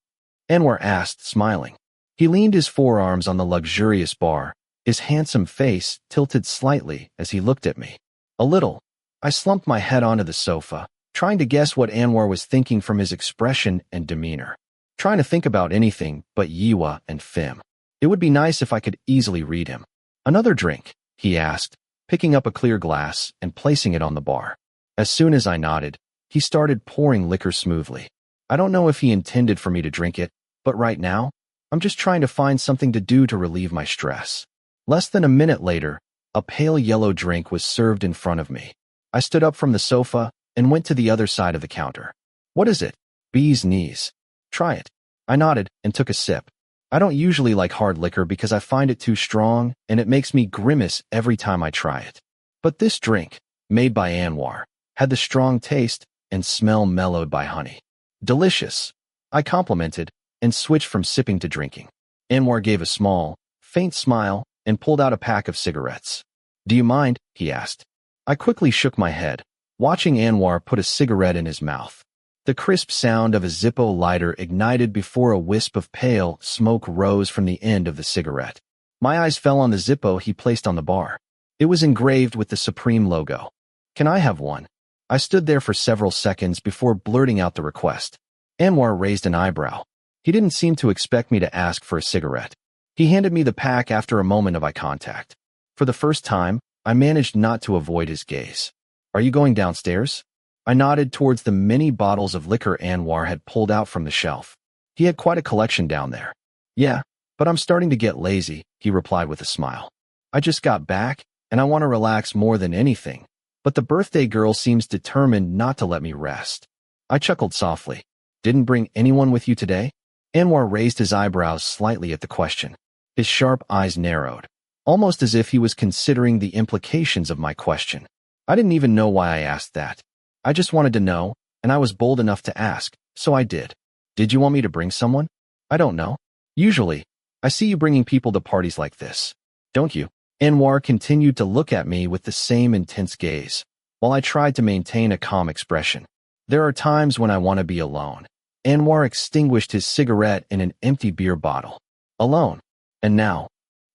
Anwar asked, smiling. He leaned his forearms on the luxurious bar, his handsome face tilted slightly as he looked at me. A little. I slumped my head onto the sofa, trying to guess what Anwar was thinking from his expression and demeanor. Trying to think about anything but Yiwa and Fim. It would be nice if I could easily read him. Another drink, he asked, picking up a clear glass and placing it on the bar. As soon as I nodded, he started pouring liquor smoothly. I don't know if he intended for me to drink it, but right now, I'm just trying to find something to do to relieve my stress. Less than a minute later, a pale yellow drink was served in front of me. I stood up from the sofa and went to the other side of the counter. What is it? Bee's knees. Try it. I nodded and took a sip. I don't usually like hard liquor because I find it too strong and it makes me grimace every time I try it. But this drink, made by Anwar, had the strong taste and smell mellowed by honey. Delicious, I complimented and switched from sipping to drinking. Anwar gave a small, faint smile and pulled out a pack of cigarettes. Do you mind? He asked. I quickly shook my head, watching Anwar put a cigarette in his mouth. The crisp sound of a Zippo lighter ignited before a wisp of pale smoke rose from the end of the cigarette. My eyes fell on the Zippo he placed on the bar. It was engraved with the Supreme logo. Can I have one? I stood there for several seconds before blurting out the request. Anwar raised an eyebrow. He didn't seem to expect me to ask for a cigarette. He handed me the pack after a moment of eye contact. For the first time, I managed not to avoid his gaze. Are you going downstairs? I nodded towards the many bottles of liquor Anwar had pulled out from the shelf. He had quite a collection down there. Yeah, but I'm starting to get lazy, he replied with a smile. I just got back, and I want to relax more than anything, but the birthday girl seems determined not to let me rest. I chuckled softly. Didn't bring anyone with you today? Anwar raised his eyebrows slightly at the question. His sharp eyes narrowed, almost as if he was considering the implications of my question. I didn't even know why I asked that. I just wanted to know, and I was bold enough to ask, so I did. Did you want me to bring someone? I don't know. Usually, I see you bringing people to parties like this. Don't you? Anwar continued to look at me with the same intense gaze, while I tried to maintain a calm expression. There are times when I want to be alone. Anwar extinguished his cigarette in an empty beer bottle. Alone. And now,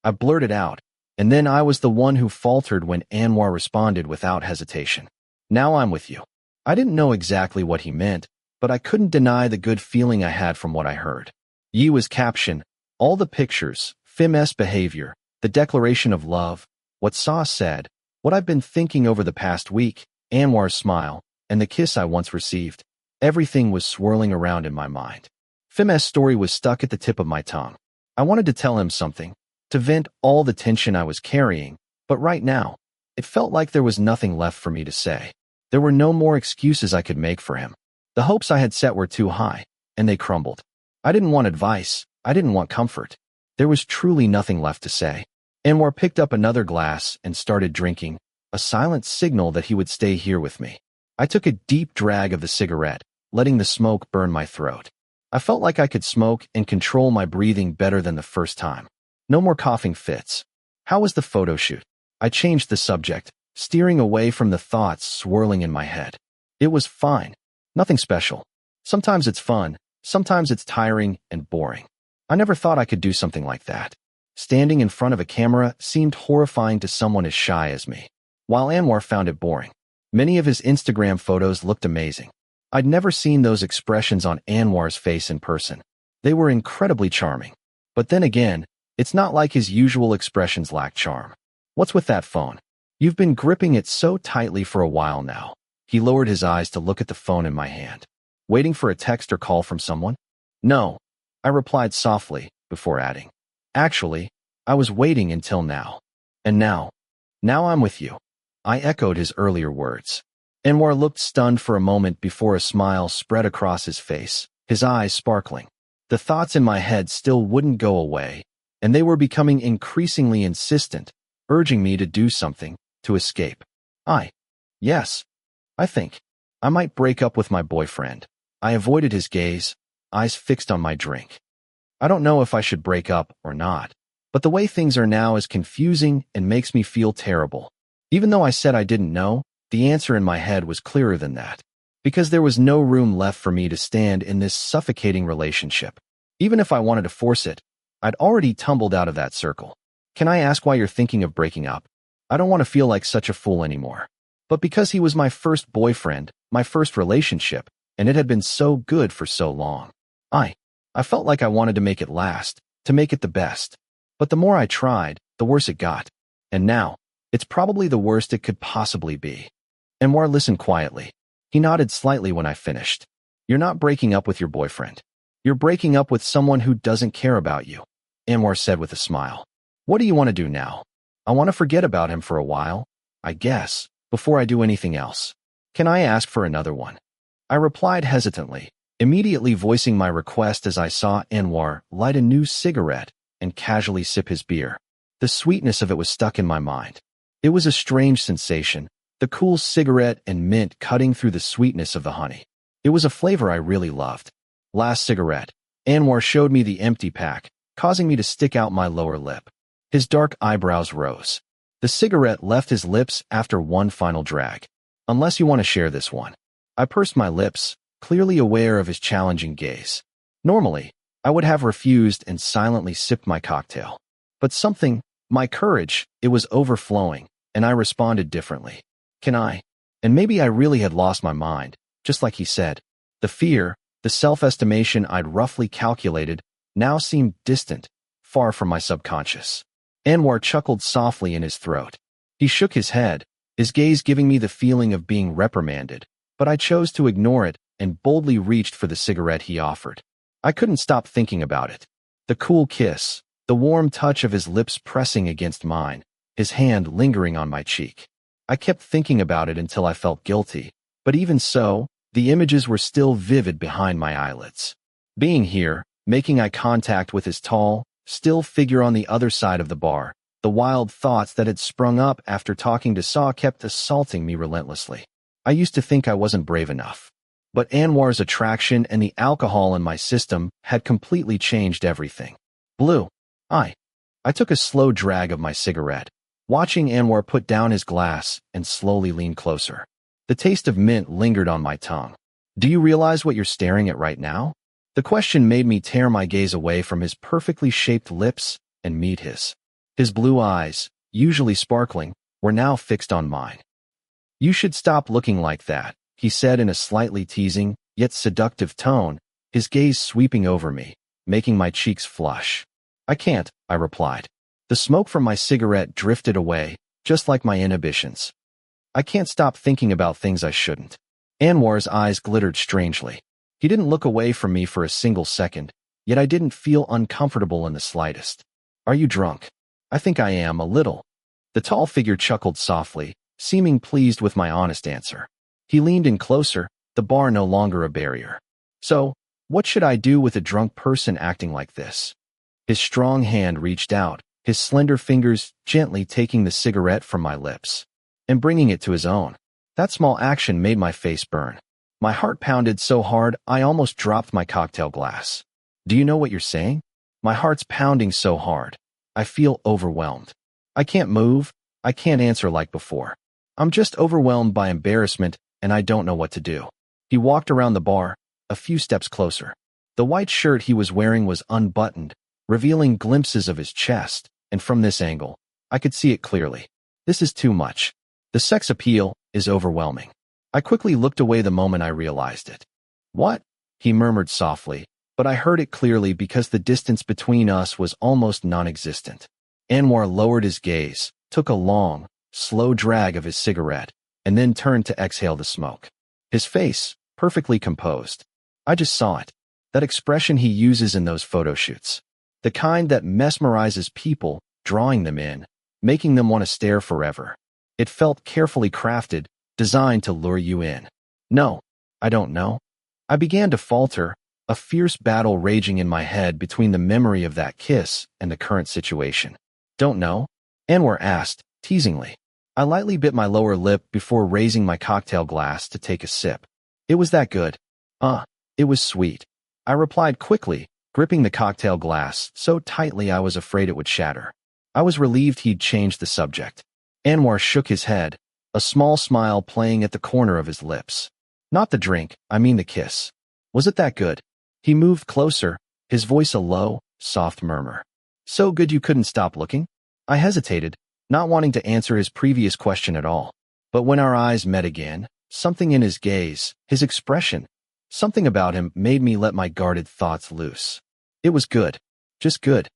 I blurted out, and then I was the one who faltered when Anwar responded without hesitation. Now I'm with you. I didn't know exactly what he meant, but I couldn't deny the good feeling I had from what I heard. Yiwa's caption, all the pictures, Fim's behavior, the declaration of love, what Sa said, what I've been thinking over the past week, Anwar's smile, and the kiss I once received. Everything was swirling around in my mind. Fim's story was stuck at the tip of my tongue. I wanted to tell him something, to vent all the tension I was carrying, but right now, it felt like there was nothing left for me to say. There were no more excuses I could make for him. The hopes I had set were too high, and they crumbled. I didn't want advice. I didn't want comfort. There was truly nothing left to say. Anwar picked up another glass and started drinking, a silent signal that he would stay here with me. I took a deep drag of the cigarette, letting the smoke burn my throat. I felt like I could smoke and control my breathing better than the first time. No more coughing fits. How was the photo shoot? I changed the subject, steering away from the thoughts swirling in my head. It was fine. Nothing special. Sometimes it's fun. Sometimes it's tiring and boring. I never thought I could do something like that. Standing in front of a camera seemed horrifying to someone as shy as me, while Anwar found it boring. Many of his Instagram photos looked amazing. I'd never seen those expressions on Anwar's face in person. They were incredibly charming. But then again, It's not like his usual expressions lack charm. What's with that phone? You've been gripping it so tightly for a while now. He lowered his eyes to look at the phone in my hand. Waiting for a text or call from someone? No, I replied softly, before adding. Actually, I was waiting until now. And now I'm with you. I echoed his earlier words. Anwar looked stunned for a moment before a smile spread across his face, his eyes sparkling. The thoughts in my head still wouldn't go away, and they were becoming increasingly insistent, urging me to do something, to escape. Yes, I think I might break up with my boyfriend. I avoided his gaze, eyes fixed on my drink. I don't know if I should break up or not, but the way things are now is confusing and makes me feel terrible. Even though I said I didn't know, the answer in my head was clearer than that, because there was no room left for me to stand in this suffocating relationship. Even if I wanted to force it, I'd already tumbled out of that circle. Can I ask why you're thinking of breaking up? I don't want to feel like such a fool anymore. But because he was my first boyfriend, my first relationship, and it had been so good for so long. I felt like I wanted to make it last, to make it the best. But the more I tried, the worse it got. And now, it's probably the worst it could possibly be. Anwar listened quietly. He nodded slightly when I finished. You're not breaking up with your boyfriend. You're breaking up with someone who doesn't care about you, Anwar said with a smile. What do you want to do now? I want to forget about him for a while, I guess, before I do anything else. Can I ask for another one? I replied hesitantly, immediately voicing my request as I saw Anwar light a new cigarette and casually sip his beer. The sweetness of it was stuck in my mind. It was a strange sensation, the cool cigarette and mint cutting through the sweetness of the honey. It was a flavor I really loved. Last cigarette. Anwar showed me the empty pack, causing me to stick out my lower lip. His dark eyebrows rose. The cigarette left his lips after one final drag. Unless you want to share this one. I pursed my lips, clearly aware of his challenging gaze. Normally, I would have refused and silently sipped my cocktail. But my courage, it was overflowing, and I responded differently. Can I? And maybe I really had lost my mind, just like he said. The fear, the self-estimation I'd roughly calculated, now seemed distant, far from my subconscious. Anwar chuckled softly in his throat. He shook his head, his gaze giving me the feeling of being reprimanded, but I chose to ignore it and boldly reached for the cigarette he offered. I couldn't stop thinking about it. The cool kiss, the warm touch of his lips pressing against mine, his hand lingering on my cheek. I kept thinking about it until I felt guilty, but even so, the images were still vivid behind my eyelids. Being here, making eye contact with his tall, still figure on the other side of the bar, the wild thoughts that had sprung up after talking to Saw kept assaulting me relentlessly. I used to think I wasn't brave enough. But Anwar's attraction and the alcohol in my system had completely changed everything. Blue. I took a slow drag of my cigarette, watching Anwar put down his glass and slowly lean closer. The taste of mint lingered on my tongue. Do you realize what you're staring at right now? The question made me tear my gaze away from his perfectly shaped lips and meet his. His blue eyes, usually sparkling, were now fixed on mine. You should stop looking like that, he said in a slightly teasing, yet seductive tone, his gaze sweeping over me, making my cheeks flush. I can't, I replied. The smoke from my cigarette drifted away, just like my inhibitions. I can't stop thinking about things I shouldn't. Anwar's eyes glittered strangely. He didn't look away from me for a single second, yet I didn't feel uncomfortable in the slightest. Are you drunk? I think I am, a little. The tall figure chuckled softly, seeming pleased with my honest answer. He leaned in closer, the bar no longer a barrier. So, what should I do with a drunk person acting like this? His strong hand reached out, his slender fingers gently taking the cigarette from my lips and bringing it to his own. That small action made my face burn. My heart pounded so hard I almost dropped my cocktail glass. Do you know what you're saying? My heart's pounding so hard. I feel overwhelmed. I can't move. I can't answer like before. I'm just overwhelmed by embarrassment and I don't know what to do. He walked around the bar, a few steps closer. The white shirt he was wearing was unbuttoned, revealing glimpses of his chest, and from this angle, I could see it clearly. This is too much. The sex appeal is overwhelming. I quickly looked away the moment I realized it. What? He murmured softly, but I heard it clearly because the distance between us was almost non-existent. Anwar lowered his gaze, took a long, slow drag of his cigarette, and then turned to exhale the smoke. His face, perfectly composed. I just saw it. That expression he uses in those photo shoots. The kind that mesmerizes people, drawing them in, making them want to stare forever. It felt carefully crafted, designed to lure you in. No, I don't know. I began to falter, a fierce battle raging in my head between the memory of that kiss and the current situation. Don't know? Anwar asked, teasingly. I lightly bit my lower lip before raising my cocktail glass to take a sip. It was that good. It was sweet. I replied quickly, gripping the cocktail glass so tightly I was afraid it would shatter. I was relieved he'd changed the subject. Anwar shook his head, a small smile playing at the corner of his lips. Not the drink, I mean the kiss. Was it that good? He moved closer, his voice a low, soft murmur. So good you couldn't stop looking? I hesitated, not wanting to answer his previous question at all. But when our eyes met again, something in his gaze, his expression, something about him made me let my guarded thoughts loose. It was good. Just good.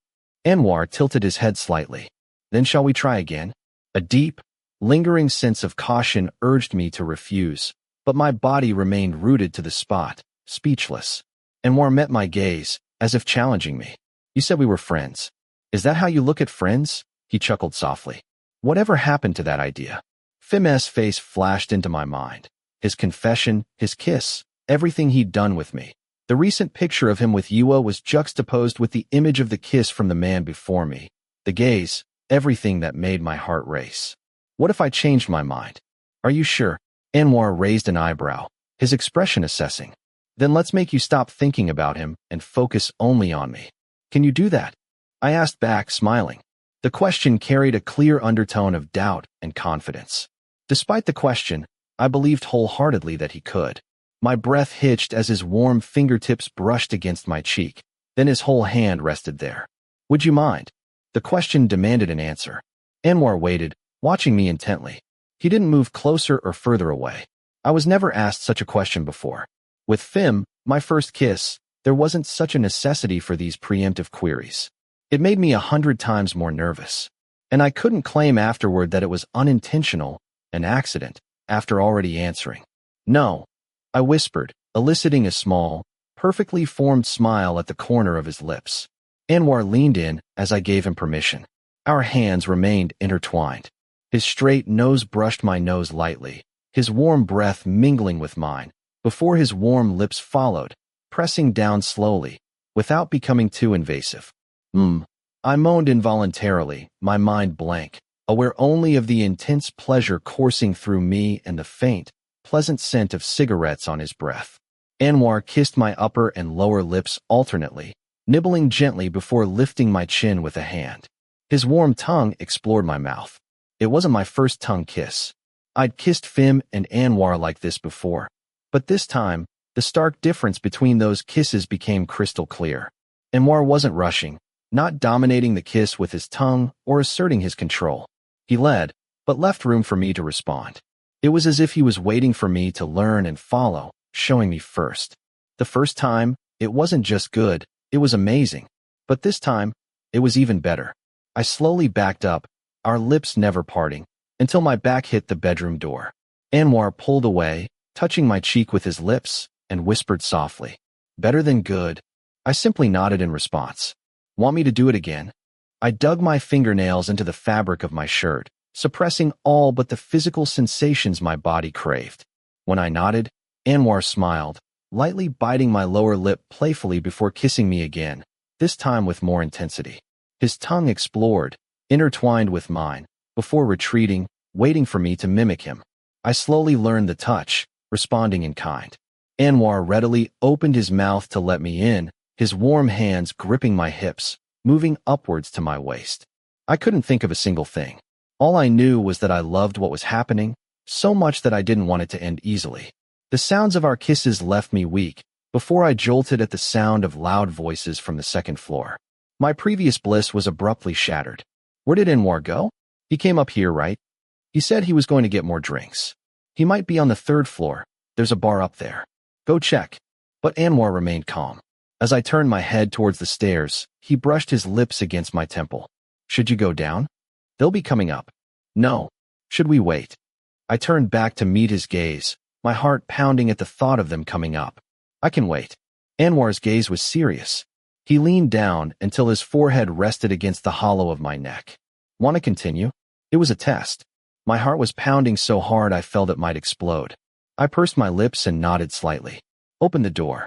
Anwar tilted his head slightly. Then shall we try again? A deep, lingering sense of caution urged me to refuse, but my body remained rooted to the spot, speechless. Anwar met my gaze, as if challenging me. You said we were friends. Is that how you look at friends? He chuckled softly. Whatever happened to that idea? Fim's face flashed into my mind. His confession, his kiss, everything he'd done with me. The recent picture of him with Yua was juxtaposed with the image of the kiss from the man before me. The gaze, everything that made my heart race. What if I changed my mind? Are you sure? Anwar raised an eyebrow, his expression assessing. Then let's make you stop thinking about him and focus only on me. Can you do that? I asked back, smiling. The question carried a clear undertone of doubt and confidence. Despite the question, I believed wholeheartedly that he could. My breath hitched as his warm fingertips brushed against my cheek, then his whole hand rested there. Would you mind? The question demanded an answer. Anwar waited, watching me intently. He didn't move closer or further away. I was never asked such a question before. With Fim, my first kiss, there wasn't such a necessity for these preemptive queries. It made me 100 times more nervous. And I couldn't claim afterward that it was unintentional, an accident, after already answering. No, I whispered, eliciting a small, perfectly formed smile at the corner of his lips. Anwar leaned in as I gave him permission. Our hands remained intertwined. His straight nose brushed my nose lightly, his warm breath mingling with mine, before his warm lips followed, pressing down slowly, without becoming too invasive. I moaned involuntarily, my mind blank, aware only of the intense pleasure coursing through me and the faint, pleasant scent of cigarettes on his breath. Anwar kissed my upper and lower lips alternately, nibbling gently before lifting my chin with a hand. His warm tongue explored my mouth. It wasn't my first tongue kiss. I'd kissed Fim and Anwar like this before. But this time, the stark difference between those kisses became crystal clear. Anwar wasn't rushing, not dominating the kiss with his tongue or asserting his control. He led, but left room for me to respond. It was as if he was waiting for me to learn and follow, showing me first. The first time, it wasn't just good, it was amazing. But this time, it was even better. I slowly backed up, our lips never parting, until my back hit the bedroom door. Anwar pulled away, touching my cheek with his lips, and whispered softly, "Better than good." I simply nodded in response. "Want me to do it again?" I dug my fingernails into the fabric of my shirt, suppressing all but the physical sensations my body craved. When I nodded, Anwar smiled, lightly biting my lower lip playfully before kissing me again, this time with more intensity. His tongue explored, intertwined with mine, before retreating, waiting for me to mimic him. I slowly learned the touch, responding in kind. Anwar readily opened his mouth to let me in, his warm hands gripping my hips, moving upwards to my waist. I couldn't think of a single thing. All I knew was that I loved what was happening, so much that I didn't want it to end easily. The sounds of our kisses left me weak, before I jolted at the sound of loud voices from the second floor. My previous bliss was abruptly shattered. Where did Anwar go? He came up here, right? He said he was going to get more drinks. He might be on the third floor. There's a bar up there. Go check. But Anwar remained calm. As I turned my head towards the stairs, he brushed his lips against my temple. Should you go down? They'll be coming up. No. Should we wait? I turned back to meet his gaze, my heart pounding at the thought of them coming up. I can wait. Anwar's gaze was serious. He leaned down until his forehead rested against the hollow of my neck. Want to continue? It was a test. My heart was pounding so hard I felt it might explode. I pursed my lips and nodded slightly. Open the door.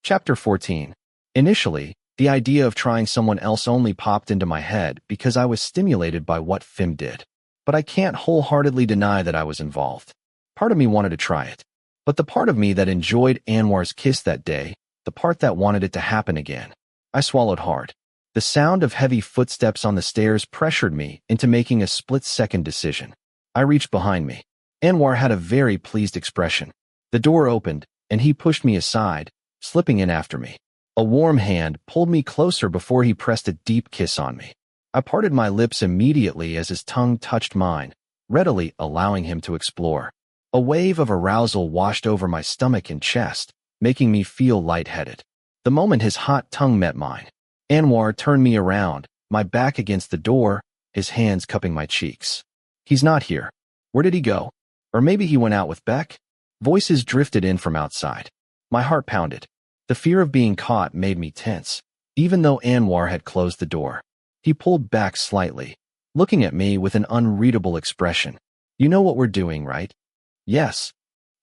Chapter 14. Initially, the idea of trying someone else only popped into my head because I was stimulated by what Fim did. But I can't wholeheartedly deny that I was involved. Part of me wanted to try it. But the part of me that enjoyed Anwar's kiss that day, the part that wanted it to happen again. I swallowed hard. The sound of heavy footsteps on the stairs pressured me into making a split-second decision. I reached behind me. Anwar had a very pleased expression. The door opened, and he pushed me aside, slipping in after me. A warm hand pulled me closer before he pressed a deep kiss on me. I parted my lips immediately as his tongue touched mine, readily allowing him to explore. A wave of arousal washed over my stomach and chest, making me feel lightheaded. The moment his hot tongue met mine, Anwar turned me around, my back against the door, his hands cupping my cheeks. He's not here. Where did he go? Or maybe he went out with Beck? Voices drifted in from outside. My heart pounded. The fear of being caught made me tense, even though Anwar had closed the door. He pulled back slightly, looking at me with an unreadable expression. You know what we're doing, right? Yes.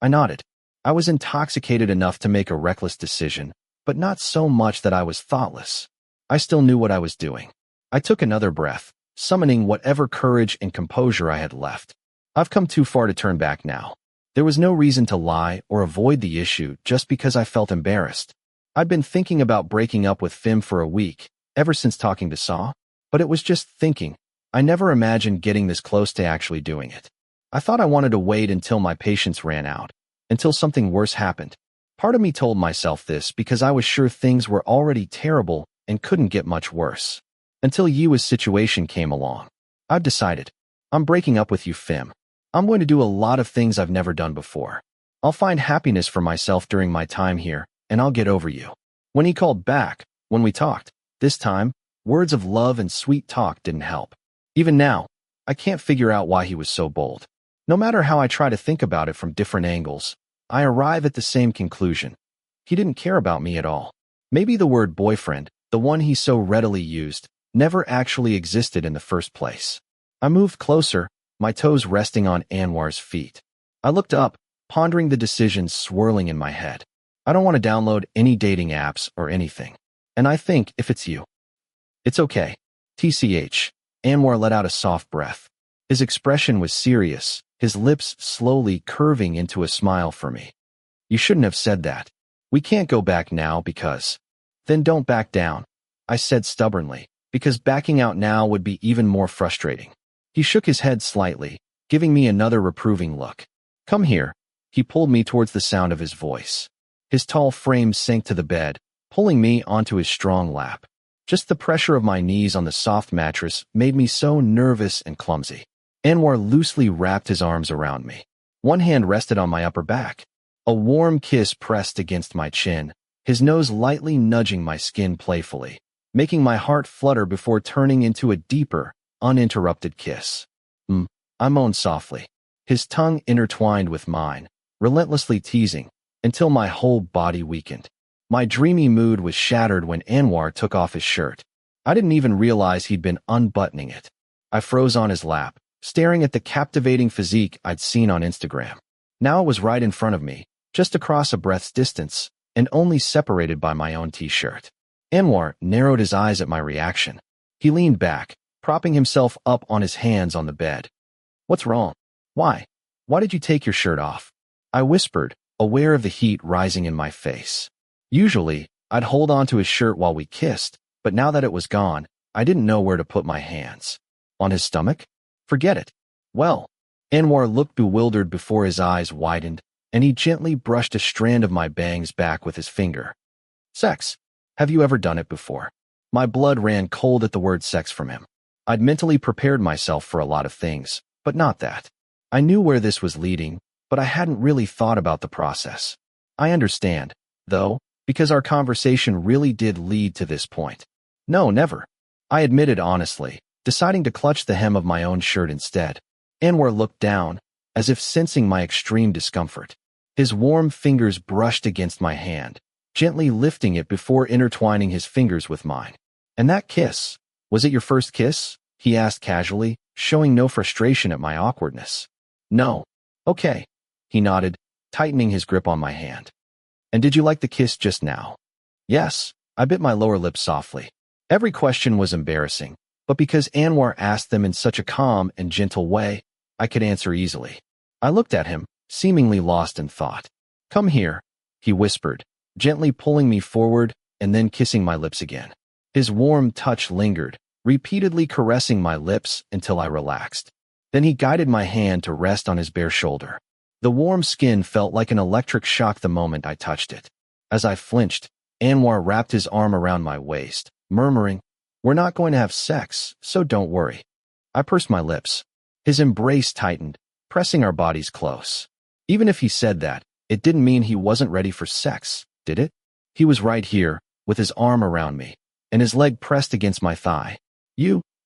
I nodded. I was intoxicated enough to make a reckless decision, but not so much that I was thoughtless. I still knew what I was doing. I took another breath, summoning whatever courage and composure I had left. I've come too far to turn back now. There was no reason to lie or avoid the issue just because I felt embarrassed. I'd been thinking about breaking up with Fim for a week, ever since talking to Saw, but it was just thinking. I never imagined getting this close to actually doing it. I thought I wanted to wait until my patience ran out, until something worse happened. Part of me told myself this because I was sure things were already terrible and couldn't get much worse. Until Yua's situation came along. I've decided. I'm breaking up with you, Fim. I'm going to do a lot of things I've never done before. I'll find happiness for myself during my time here, and I'll get over you. When he called back, when we talked, this time, words of love and sweet talk didn't help. Even now, I can't figure out why he was so bold. No matter how I try to think about it from different angles, I arrive at the same conclusion. He didn't care about me at all. Maybe the word boyfriend, the one he so readily used, never actually existed in the first place. I moved closer, my toes resting on Anwar's feet. I looked up, pondering the decisions swirling in my head. I don't want to download any dating apps or anything. And I think if it's you. It's okay. TCH. Anwar let out a soft breath. His expression was serious, his lips slowly curving into a smile for me. You shouldn't have said that. We can't go back now because... Then don't back down, I said stubbornly, because backing out now would be even more frustrating. He shook his head slightly, giving me another reproving look. Come here. He pulled me towards the sound of his voice. His tall frame sank to the bed, pulling me onto his strong lap. Just the pressure of my knees on the soft mattress made me so nervous and clumsy. Anwar loosely wrapped his arms around me. One hand rested on my upper back. A warm kiss pressed against my chin, his nose lightly nudging my skin playfully, making my heart flutter before turning into a deeper, uninterrupted kiss. I moaned softly. His tongue intertwined with mine, relentlessly teasing, until my whole body weakened. My dreamy mood was shattered when Anwar took off his shirt. I didn't even realize he'd been unbuttoning it. I froze on his lap, staring at the captivating physique I'd seen on Instagram. Now it was right in front of me, just across a breath's distance, and only separated by my own t-shirt. Anwar narrowed his eyes at my reaction. He leaned back, propping himself up on his hands on the bed. What's wrong? Why? Why did you take your shirt off? I whispered, aware of the heat rising in my face. Usually, I'd hold on to his shirt while we kissed, but now that it was gone, I didn't know where to put my hands. On his stomach? Forget it. Well, Anwar looked bewildered before his eyes widened, and he gently brushed a strand of my bangs back with his finger. Sex. Have you ever done it before? My blood ran cold at the word sex from him. I'd mentally prepared myself for a lot of things, but not that. I knew where this was leading, but I hadn't really thought about the process. I understand, though, Because our conversation really did lead to this point. No, never. I admitted honestly, deciding to clutch the hem of my own shirt instead. Anwar looked down, as if sensing my extreme discomfort. His warm fingers brushed against my hand, gently lifting it before intertwining his fingers with mine. And that kiss, was it your first kiss? He asked casually, showing no frustration at my awkwardness. No. Okay. He nodded, tightening his grip on my hand. And did you like the kiss just now? Yes. I bit my lower lip softly. Every question was embarrassing, but because Anwar asked them in such a calm and gentle way, I could answer easily. I looked at him, seemingly lost in thought. Come here, he whispered, gently pulling me forward and then kissing my lips again. His warm touch lingered, repeatedly caressing my lips until I relaxed. Then he guided my hand to rest on his bare shoulder. The warm skin felt like an electric shock the moment I touched it. As I flinched, Anwar wrapped his arm around my waist, murmuring, "We're not going to have sex, so don't worry." I pursed my lips. His embrace tightened, pressing our bodies close. Even if he said that, it didn't mean he wasn't ready for sex, did it? He was right here, with his arm around me, and his leg pressed against my thigh.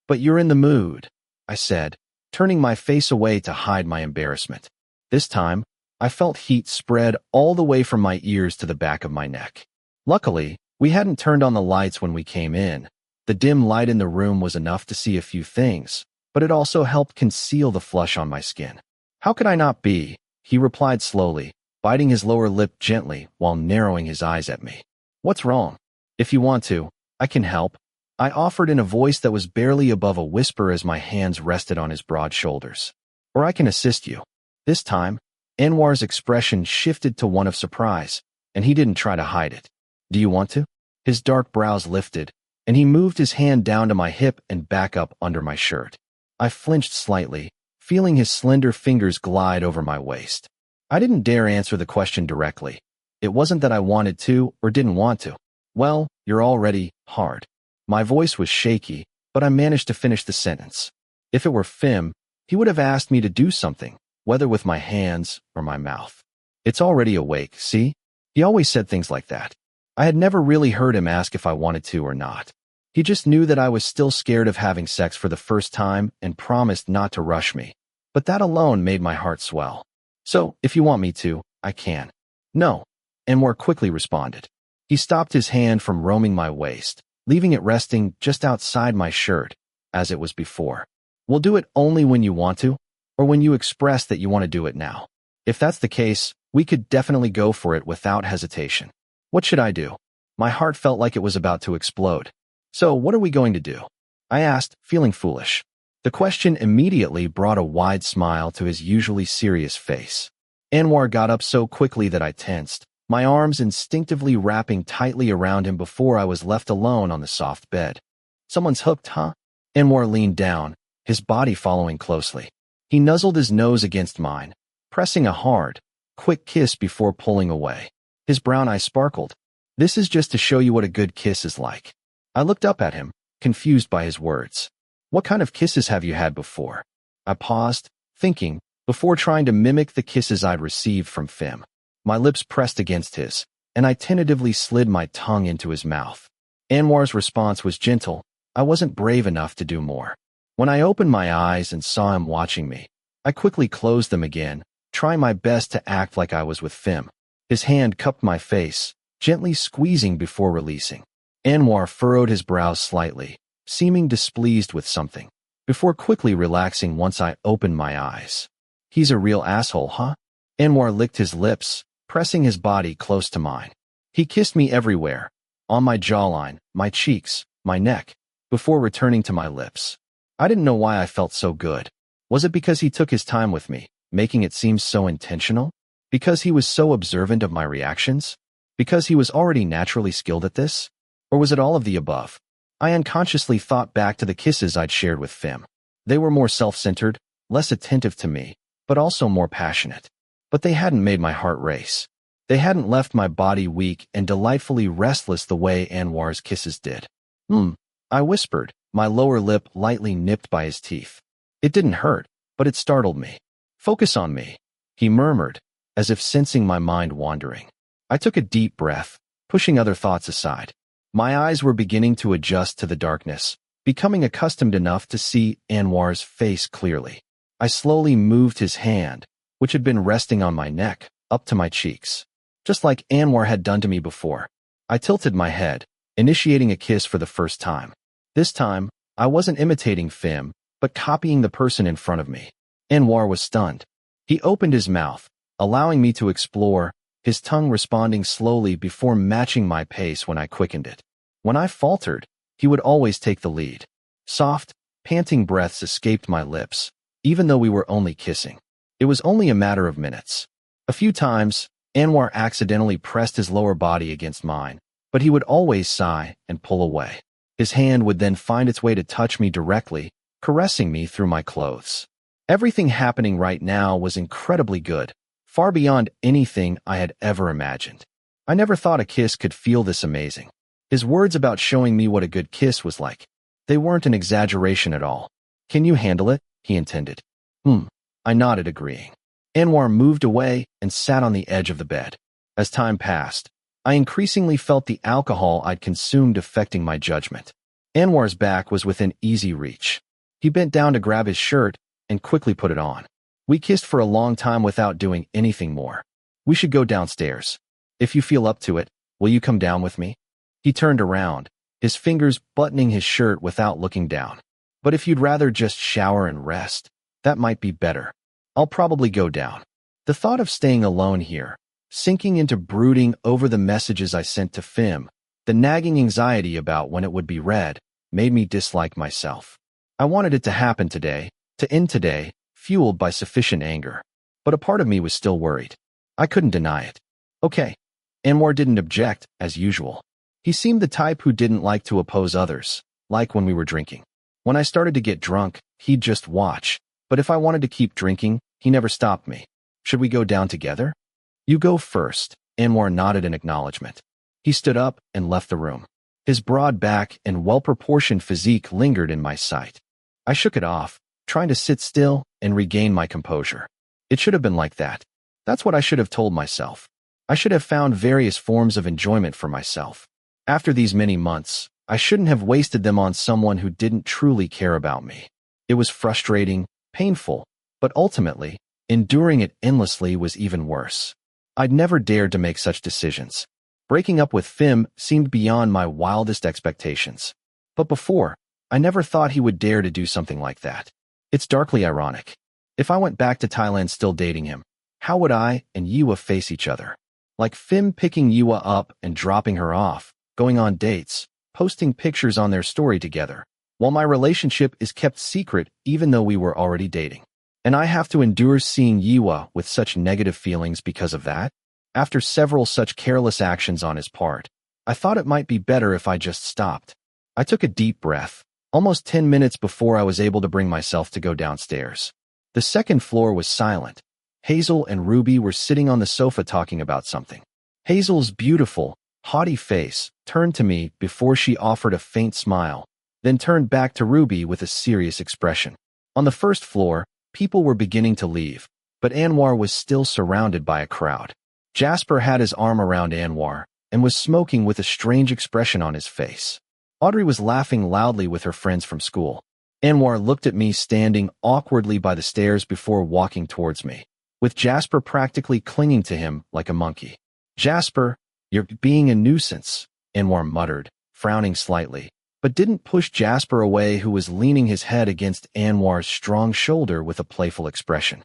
But you're in the mood, I said, turning my face away to hide my embarrassment. This time, I felt heat spread all the way from my ears to the back of my neck. Luckily, we hadn't turned on the lights when we came in. The dim light in the room was enough to see a few things, but it also helped conceal the flush on my skin. How could I not be? He replied slowly, biting his lower lip gently while narrowing his eyes at me. What's wrong? If you want to, I can help, I offered in a voice that was barely above a whisper as my hands rested on his broad shoulders. Or I can assist you. This time, Anwar's expression shifted to one of surprise, and he didn't try to hide it. Do you want to? His dark brows lifted, and he moved his hand down to my hip and back up under my shirt. I flinched slightly, feeling his slender fingers glide over my waist. I didn't dare answer the question directly. It wasn't that I wanted to or didn't want to. Well, you're already hard. My voice was shaky, but I managed to finish the sentence. If it were Fim, he would have asked me to do something, whether with my hands or my mouth. It's already awake, see? He always said things like that. I had never really heard him ask if I wanted to or not. He just knew that I was still scared of having sex for the first time and promised not to rush me. But that alone made my heart swell. So, if you want me to, I can. No, Anwar quickly responded. He stopped his hand from roaming my waist, leaving it resting just outside my shirt, as it was before. We'll do it only when you want to, or when you express that you want to do it now. If that's the case, we could definitely go for it without hesitation. What should I do? My heart felt like it was about to explode. So, what are we going to do? I asked, feeling foolish. The question immediately brought a wide smile to his usually serious face. Anwar got up so quickly that I tensed, my arms instinctively wrapping tightly around him before I was left alone on the soft bed. Someone's hooked, huh? Anwar leaned down, his body following closely. He nuzzled his nose against mine, pressing a hard, quick kiss before pulling away. His brown eyes sparkled. This is just to show you what a good kiss is like. I looked up at him, confused by his words. What kind of kisses have you had before? I paused, thinking, before trying to mimic the kisses I'd received from Fim. My lips pressed against his, and I tentatively slid my tongue into his mouth. Anwar's response was gentle. I wasn't brave enough to do more. When I opened my eyes and saw him watching me, I quickly closed them again, trying my best to act like I was with Fim. His hand cupped my face, gently squeezing before releasing. Anwar furrowed his brows slightly, seeming displeased with something, before quickly relaxing once I opened my eyes. He's a real asshole, huh? Anwar licked his lips, pressing his body close to mine. He kissed me everywhere, on my jawline, my cheeks, my neck, before returning to my lips. I didn't know why I felt so good. Was it because he took his time with me, making it seem so intentional? Because he was so observant of my reactions? Because he was already naturally skilled at this? Or was it all of the above? I unconsciously thought back to the kisses I'd shared with Fim. They were more self-centered, less attentive to me, but also more passionate. But they hadn't made my heart race. They hadn't left my body weak and delightfully restless the way Anwar's kisses did. I whispered, my lower lip lightly nipped by his teeth. It didn't hurt, but it startled me. Focus on me, he murmured, as if sensing my mind wandering. I took a deep breath, pushing other thoughts aside. My eyes were beginning to adjust to the darkness, becoming accustomed enough to see Anwar's face clearly. I slowly moved his hand, which had been resting on my neck, up to my cheeks. Just like Anwar had done to me before, I tilted my head, initiating a kiss for the first time. This time, I wasn't imitating Fim, but copying the person in front of me. Anwar was stunned. He opened his mouth, allowing me to explore, his tongue responding slowly before matching my pace when I quickened it. When I faltered, he would always take the lead. Soft, panting breaths escaped my lips, even though we were only kissing. It was only a matter of minutes. A few times, Anwar accidentally pressed his lower body against mine, but he would always sigh and pull away. His hand would then find its way to touch me directly, caressing me through my clothes. Everything happening right now was incredibly good, far beyond anything I had ever imagined. I never thought a kiss could feel this amazing. His words about showing me what a good kiss was like, they weren't an exaggeration at all. "Can you handle it?" he intended. I nodded, agreeing. Anwar moved away and sat on the edge of the bed. As time passed, I increasingly felt the alcohol I'd consumed affecting my judgment. Anwar's back was within easy reach. He bent down to grab his shirt and quickly put it on. We kissed for a long time without doing anything more. "We should go downstairs. If you feel up to it, will you come down with me?" He turned around, his fingers buttoning his shirt without looking down. "But if you'd rather just shower and rest, that might be better. I'll probably go down." The thought of staying alone here, sinking into brooding over the messages I sent to Fim, the nagging anxiety about when it would be read, made me dislike myself. I wanted it to happen today, to end today, fueled by sufficient anger. But a part of me was still worried. I couldn't deny it. "Okay." Anwar didn't object, as usual. He seemed the type who didn't like to oppose others, like when we were drinking. When I started to get drunk, he'd just watch, but if I wanted to keep drinking, he never stopped me. "Should we go down together?" "You go first." Anwar nodded in acknowledgement. He stood up and left the room. His broad back and well-proportioned physique lingered in my sight. I shook it off, trying to sit still and regain my composure. It should have been like that. That's what I should have told myself. I should have found various forms of enjoyment for myself. After these many months, I shouldn't have wasted them on someone who didn't truly care about me. It was frustrating, painful, but ultimately, enduring it endlessly was even worse. I'd never dared to make such decisions. Breaking up with Fim seemed beyond my wildest expectations. But before, I never thought he would dare to do something like that. It's darkly ironic. If I went back to Thailand still dating him, how would I and Yua face each other? Like Fim picking Yua up and dropping her off, going on dates, posting pictures on their story together, while my relationship is kept secret even though we were already dating. And I have to endure seeing Yua with such negative feelings because of that? After several such careless actions on his part, I thought it might be better if I just stopped. I took a deep breath, almost 10 minutes before I was able to bring myself to go downstairs. The second floor was silent. Hazel and Ruby were sitting on the sofa talking about something. Hazel's beautiful, haughty face turned to me before she offered a faint smile, then turned back to Ruby with a serious expression. On the first floor, people were beginning to leave, but Anwar was still surrounded by a crowd. Jasper had his arm around Anwar and was smoking with a strange expression on his face. Audrey was laughing loudly with her friends from school. Anwar looked at me standing awkwardly by the stairs before walking towards me, with Jasper practically clinging to him like a monkey. "Jasper, you're being a nuisance," Anwar muttered, frowning slightly, but didn't push Jasper away, who was leaning his head against Anwar's strong shoulder with a playful expression.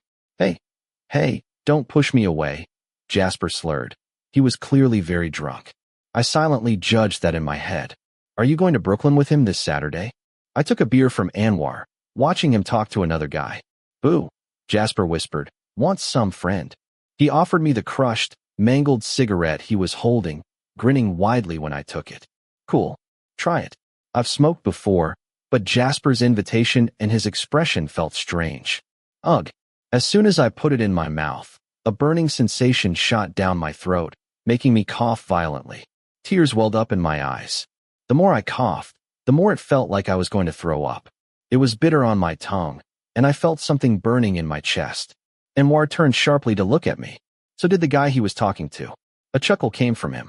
Hey, don't push me away," Jasper slurred. He was clearly very drunk. I silently judged that in my head. "Are you going to Brooklyn with him this Saturday?" I took a beer from Anwar, watching him talk to another guy. "Boo," Jasper whispered. "Want some, friend?" He offered me the crushed, mangled cigarette he was holding, grinning widely when I took it. "Cool. Try it." I've smoked before, but Jasper's invitation and his expression felt strange. Ugh. As soon as I put it in my mouth, a burning sensation shot down my throat, making me cough violently. Tears welled up in my eyes. The more I coughed, the more it felt like I was going to throw up. It was bitter on my tongue, and I felt something burning in my chest. Anwar turned sharply to look at me. So did the guy he was talking to. A chuckle came from him.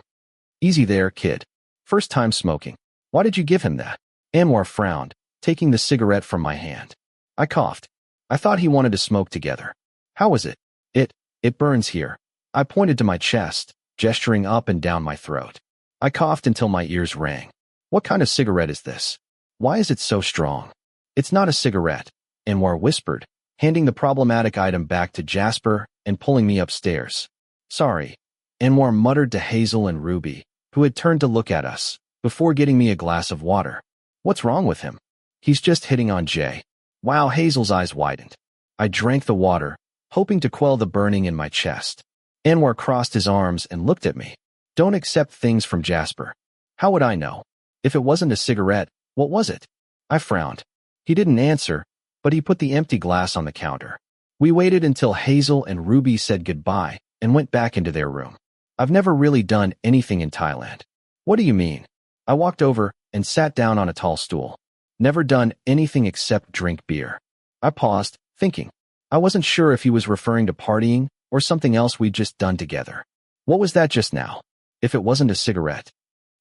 Easy there, kid. First time smoking. Why did you give him that? Anwar frowned, taking the cigarette from my hand. I coughed. I thought he wanted to smoke together. How was it? It burns here. I pointed to my chest, gesturing up and down my throat. I coughed until my ears rang. What kind of cigarette is this? Why is it so strong? It's not a cigarette, Anwar whispered, handing the problematic item back to Jasper and pulling me upstairs. Sorry, Anwar muttered to Hazel and Ruby, who had turned to look at us, before getting me a glass of water. What's wrong with him? He's just hitting on Jay. Wow, Hazel's eyes widened. I drank the water, hoping to quell the burning in my chest. Anwar crossed his arms and looked at me. Don't accept things from Jasper. How would I know? If it wasn't a cigarette, what was it? I frowned. He didn't answer, but he put the empty glass on the counter. We waited until Hazel and Ruby said goodbye and went back into their room. I've never really done anything in Thailand. What do you mean? I walked over and sat down on a tall stool. Never done anything except drink beer. I paused, thinking. I wasn't sure if he was referring to partying or something else we'd just done together. What was that just now? If it wasn't a cigarette.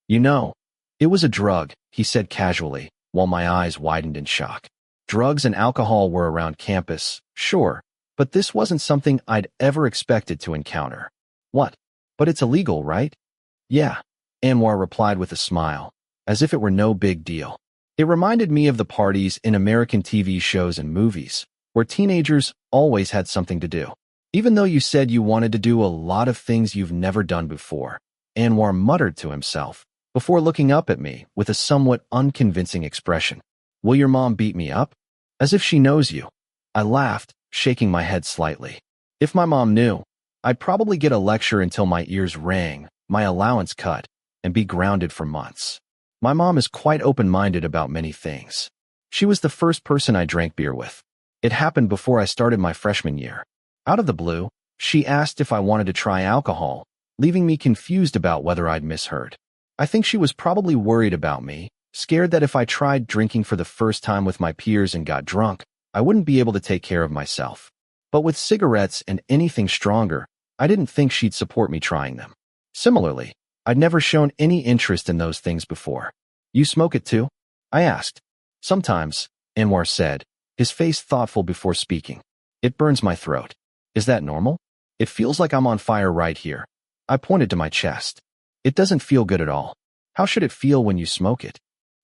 You know, it was a drug, he said casually, while my eyes widened in shock. Drugs and alcohol were around campus, sure, but this wasn't something I'd ever expected to encounter. What? But it's illegal, right? Yeah, Anwar replied with a smile, as if it were no big deal. It reminded me of the parties in American TV shows and movies, where teenagers always had something to do. Even though you said you wanted to do a lot of things you've never done before, Anwar muttered to himself, before looking up at me with a somewhat unconvincing expression. Will your mom beat me up? As if she knows you. I laughed, shaking my head slightly. If my mom knew, I'd probably get a lecture until my ears rang, my allowance cut, and be grounded for months. My mom is quite open-minded about many things. She was the first person I drank beer with. It happened before I started my freshman year. Out of the blue, she asked if I wanted to try alcohol, leaving me confused about whether I'd misheard. I think she was probably worried about me, scared that if I tried drinking for the first time with my peers and got drunk, I wouldn't be able to take care of myself. But with cigarettes and anything stronger, I didn't think she'd support me trying them. Similarly, I'd never shown any interest in those things before. You smoke it too? I asked. Sometimes, Anwar said, his face thoughtful before speaking. It burns my throat. Is that normal? It feels like I'm on fire right here. I pointed to my chest. It doesn't feel good at all. How should it feel when you smoke it?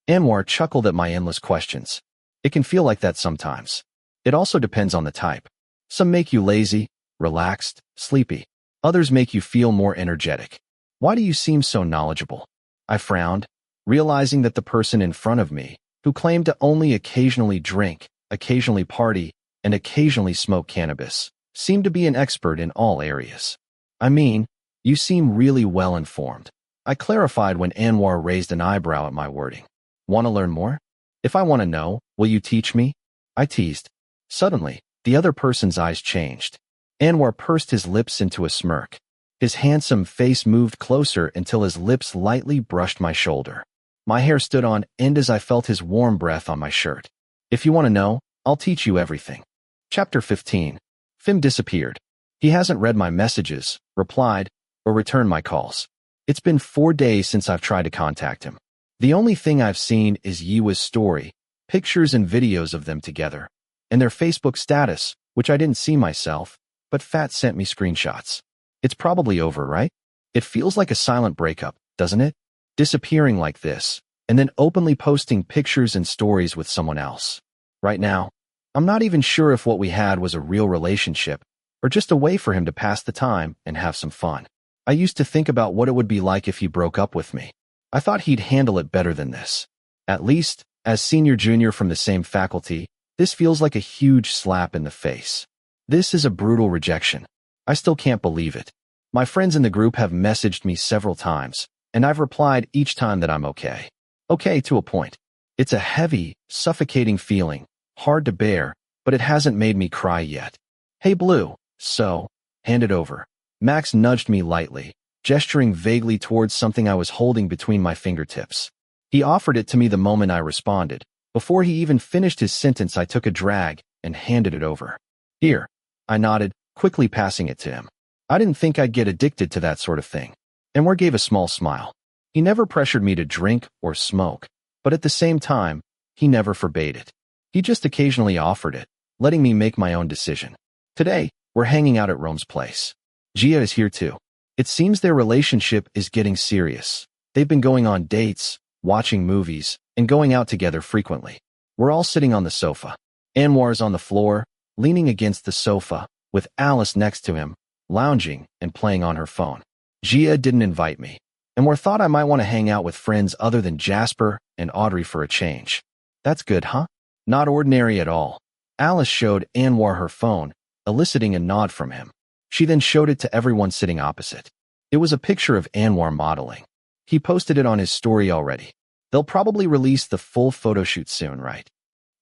Anwar chuckled at my endless questions. It can feel like that sometimes. It also depends on the type. Some make you lazy, relaxed, sleepy. Others make you feel more energetic. Why do you seem so knowledgeable? I frowned, realizing that the person in front of me, who claimed to only occasionally drink, occasionally party, and occasionally smoke cannabis, seemed to be an expert in all areas. I mean, you seem really well informed. I clarified when Anwar raised an eyebrow at my wording. Want to learn more? If I want to know, will you teach me? I teased. Suddenly, the other person's eyes changed. Anwar pursed his lips into a smirk. His handsome face moved closer until his lips lightly brushed my shoulder. My hair stood on end as I felt his warm breath on my shirt. If you want to know, I'll teach you everything. Chapter 15. Fim disappeared. He hasn't read my messages, replied, or returned my calls. It's been 4 days since I've tried to contact him. The only thing I've seen is Yiwa's story, pictures and videos of them together, and their Facebook status, which I didn't see myself, but Fat sent me screenshots. It's probably over, right? It feels like a silent breakup, doesn't it? Disappearing like this, and then openly posting pictures and stories with someone else. Right now, I'm not even sure if what we had was a real relationship, or just a way for him to pass the time and have some fun. I used to think about what it would be like if he broke up with me. I thought he'd handle it better than this. At least, as senior-junior from the same faculty, this feels like a huge slap in the face. This is a brutal rejection. I still can't believe it. My friends in the group have messaged me several times, and I've replied each time that I'm okay. Okay to a point. It's a heavy, suffocating feeling, hard to bear, but it hasn't made me cry yet. Hey Blue, so, hand it over. Max nudged me lightly, gesturing vaguely towards something I was holding between my fingertips. He offered it to me the moment I responded. Before he even finished his sentence, I took a drag and handed it over. Here, I nodded, quickly passing it to him. I didn't think I'd get addicted to that sort of thing. Anwar gave a small smile. He never pressured me to drink or smoke, but at the same time, he never forbade it. He just occasionally offered it, letting me make my own decision. Today, we're hanging out at Rome's place. Gia is here too. It seems their relationship is getting serious. They've been going on dates, watching movies, and going out together frequently. We're all sitting on the sofa. Anwar's on the floor, leaning against the sofa, with Alice next to him, lounging and playing on her phone. Gia didn't invite me, and we thought I might want to hang out with friends other than Jasper and Audrey for a change. That's good, huh? Not ordinary at all. Alice showed Anwar her phone, eliciting a nod from him. She then showed it to everyone sitting opposite. It was a picture of Anwar modeling. He posted it on his story already. They'll probably release the full photo shoot soon, right?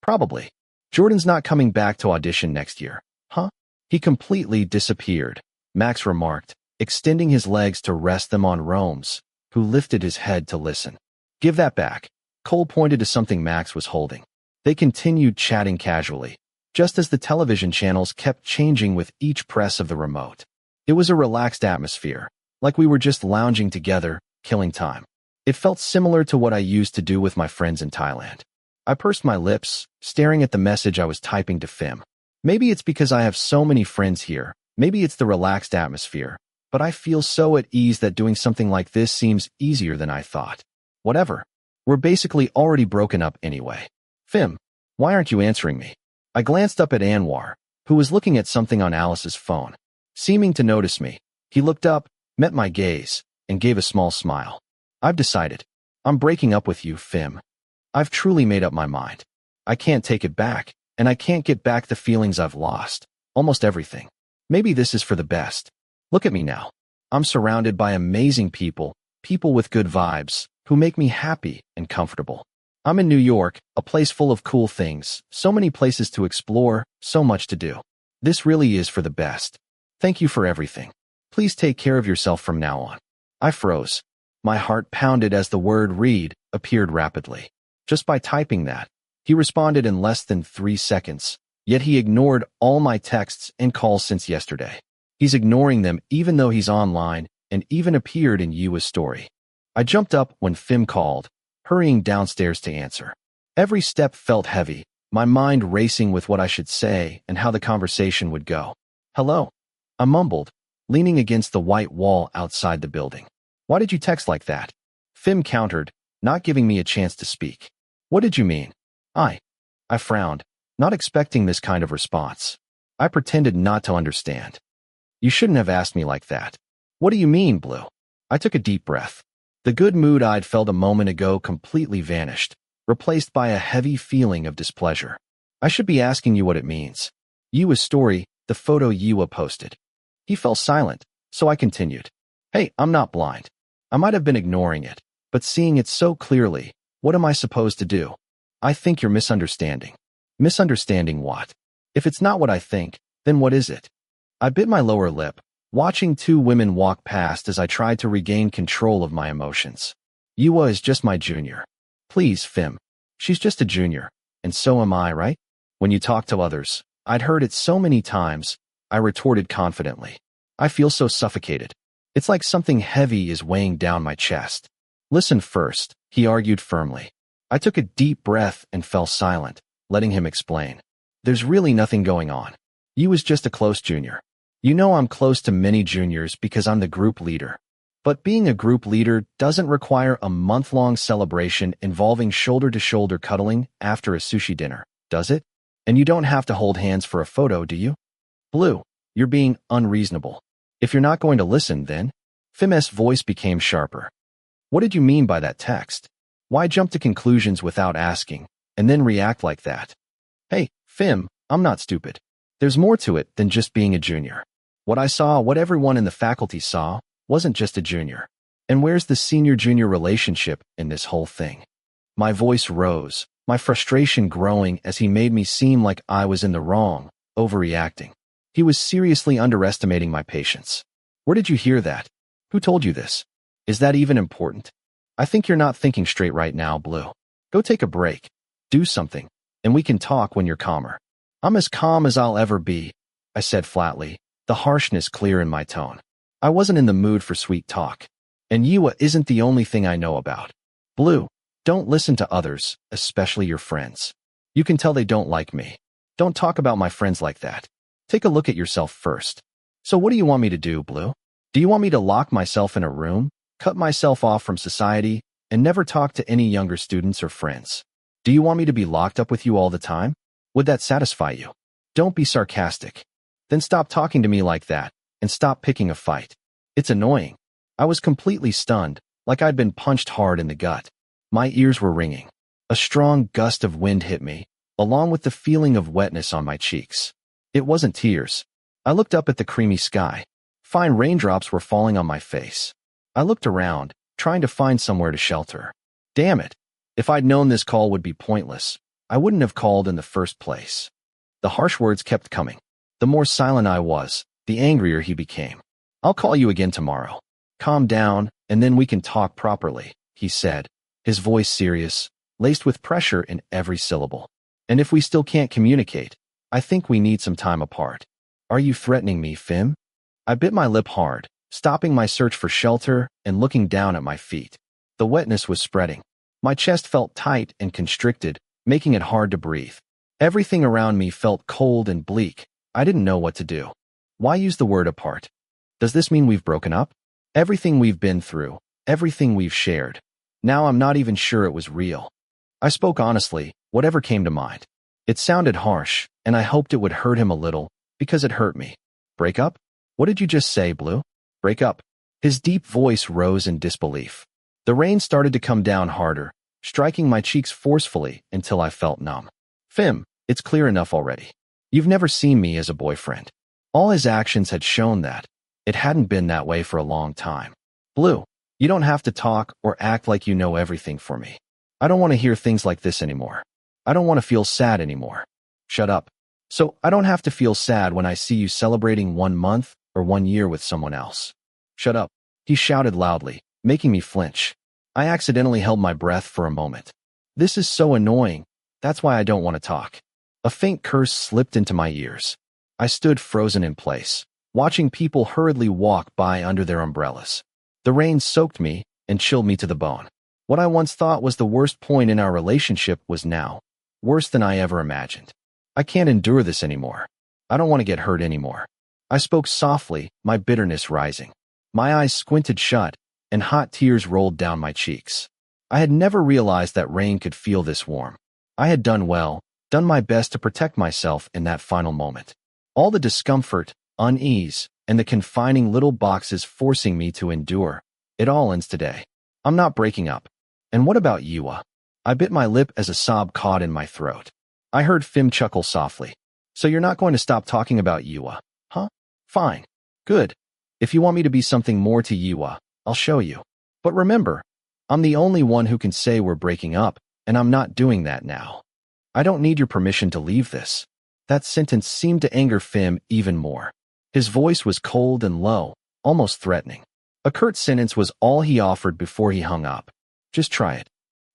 Probably. Jordan's not coming back to audition next year, huh? He completely disappeared, Max remarked, extending his legs to rest them on Rome's, who lifted his head to listen. Give that back. Cole pointed to something Max was holding. They continued chatting casually, just as the television channels kept changing with each press of the remote. It was a relaxed atmosphere, like we were just lounging together, killing time. It felt similar to what I used to do with my friends in Thailand. I pursed my lips, staring at the message I was typing to Fim. Maybe it's because I have so many friends here, maybe it's the relaxed atmosphere, but I feel so at ease that doing something like this seems easier than I thought. Whatever. We're basically already broken up anyway. Fim, why aren't you answering me? I glanced up at Anwar, who was looking at something on Alice's phone. Seeming to notice me, he looked up, met my gaze, and gave a small smile. I've decided. I'm breaking up with you, Fim. I've truly made up my mind. I can't take it back, and I can't get back the feelings I've lost. Almost everything. Maybe this is for the best. Look at me now. I'm surrounded by amazing people, people with good vibes, who make me happy and comfortable. I'm in New York, a place full of cool things, so many places to explore, so much to do. This really is for the best. Thank you for everything. Please take care of yourself from now on. I froze. My heart pounded as the word read appeared rapidly. Just by typing that, he responded in less than 3 seconds, yet he ignored all my texts and calls since yesterday. He's ignoring them even though he's online and even appeared in Yua's story. I jumped up when Fim called, hurrying downstairs to answer. Every step felt heavy, my mind racing with what I should say and how the conversation would go. Hello? I mumbled, leaning against the white wall outside the building. Why did you text like that? Fim countered, not giving me a chance to speak. What did you mean? I frowned, not expecting this kind of response. I pretended not to understand. You shouldn't have asked me like that. What do you mean, Blue? I took a deep breath. The good mood I'd felt a moment ago completely vanished, replaced by a heavy feeling of displeasure. I should be asking you what it means. Yua's story, the photo Yua posted. He fell silent, so I continued. Hey, I'm not blind. I might have been ignoring it, but seeing it so clearly, what am I supposed to do? I think you're misunderstanding. Misunderstanding what? If it's not what I think, then what is it? I bit my lower lip, watching 2 women walk past as I tried to regain control of my emotions. Yua is just my junior. Please, Fim. She's just a junior, and so am I, right? When you talk to others, I'd heard it so many times, I retorted confidently. I feel so suffocated. It's like something heavy is weighing down my chest. Listen first, he argued firmly. I took a deep breath and fell silent, letting him explain. There's really nothing going on. You was just a close junior. You know I'm close to many juniors because I'm the group leader. But being a group leader doesn't require a month-long celebration involving shoulder-to-shoulder cuddling after a sushi dinner, does it? And you don't have to hold hands for a photo, do you? Blue, you're being unreasonable. If you're not going to listen, then? Fim's voice became sharper. What did you mean by that text? Why jump to conclusions without asking, and then react like that? Hey, Fim, I'm not stupid. There's more to it than just being a junior. What I saw, what everyone in the faculty saw, wasn't just a junior. And where's the senior-junior relationship in this whole thing? My voice rose, my frustration growing as he made me seem like I was in the wrong, overreacting. He was seriously underestimating my patience. Where did you hear that? Who told you this? Is that even important? I think you're not thinking straight right now, Blue. Go take a break. Do something, and we can talk when you're calmer. I'm as calm as I'll ever be, I said flatly, the harshness clear in my tone. I wasn't in the mood for sweet talk. And Yua isn't the only thing I know about. Blue, don't listen to others, especially your friends. You can tell they don't like me. Don't talk about my friends like that. Take a look at yourself first. So what do you want me to do, Blue? Do you want me to lock myself in a room, cut myself off from society, and never talk to any younger students or friends? Do you want me to be locked up with you all the time? Would that satisfy you? Don't be sarcastic. Then stop talking to me like that, and stop picking a fight. It's annoying. I was completely stunned, like I'd been punched hard in the gut. My ears were ringing. A strong gust of wind hit me, along with the feeling of wetness on my cheeks. It wasn't tears. I looked up at the creamy sky. Fine raindrops were falling on my face. I looked around, trying to find somewhere to shelter. Damn it. If I'd known this call would be pointless, I wouldn't have called in the first place. The harsh words kept coming. The more silent I was, the angrier he became. I'll call you again tomorrow. Calm down, and then we can talk properly, he said, his voice serious, laced with pressure in every syllable. And if we still can't communicate, I think we need some time apart. Are you threatening me, Fim? I bit my lip hard, stopping my search for shelter and looking down at my feet. The wetness was spreading. My chest felt tight and constricted, making it hard to breathe. Everything around me felt cold and bleak. I didn't know what to do. Why use the word apart? Does this mean we've broken up? Everything we've been through, everything we've shared. Now I'm not even sure it was real. I spoke honestly, whatever came to mind. It sounded harsh, and I hoped it would hurt him a little, because it hurt me. Break up? What did you just say, Blue? Break up. His deep voice rose in disbelief. The rain started to come down harder, striking my cheeks forcefully until I felt numb. Fim, it's clear enough already. You've never seen me as a boyfriend. All his actions had shown that. It hadn't been that way for a long time. Blue, you don't have to talk or act like you know everything for me. I don't want to hear things like this anymore. I don't want to feel sad anymore. Shut up. So I don't have to feel sad when I see you celebrating 1 month or 1 year with someone else. Shut up. He shouted loudly, making me flinch. I accidentally held my breath for a moment. This is so annoying. That's why I don't want to talk. A faint curse slipped into my ears. I stood frozen in place, watching people hurriedly walk by under their umbrellas. The rain soaked me and chilled me to the bone. What I once thought was the worst point in our relationship was now worse than I ever imagined. I can't endure this anymore. I don't want to get hurt anymore. I spoke softly, my bitterness rising. My eyes squinted shut, and hot tears rolled down my cheeks. I had never realized that rain could feel this warm. I had done well, done my best to protect myself in that final moment. All the discomfort, unease, and the confining little boxes forcing me to endure, it all ends today. I'm not breaking up. And what about Yua? I bit my lip as a sob caught in my throat. I heard Fim chuckle softly. So you're not going to stop talking about Yua, huh? Fine. Good. If you want me to be something more to Yua, I'll show you. But remember, I'm the only one who can say we're breaking up, and I'm not doing that now. I don't need your permission to leave this. That sentence seemed to anger Fim even more. His voice was cold and low, almost threatening. A curt sentence was all he offered before he hung up. Just try it.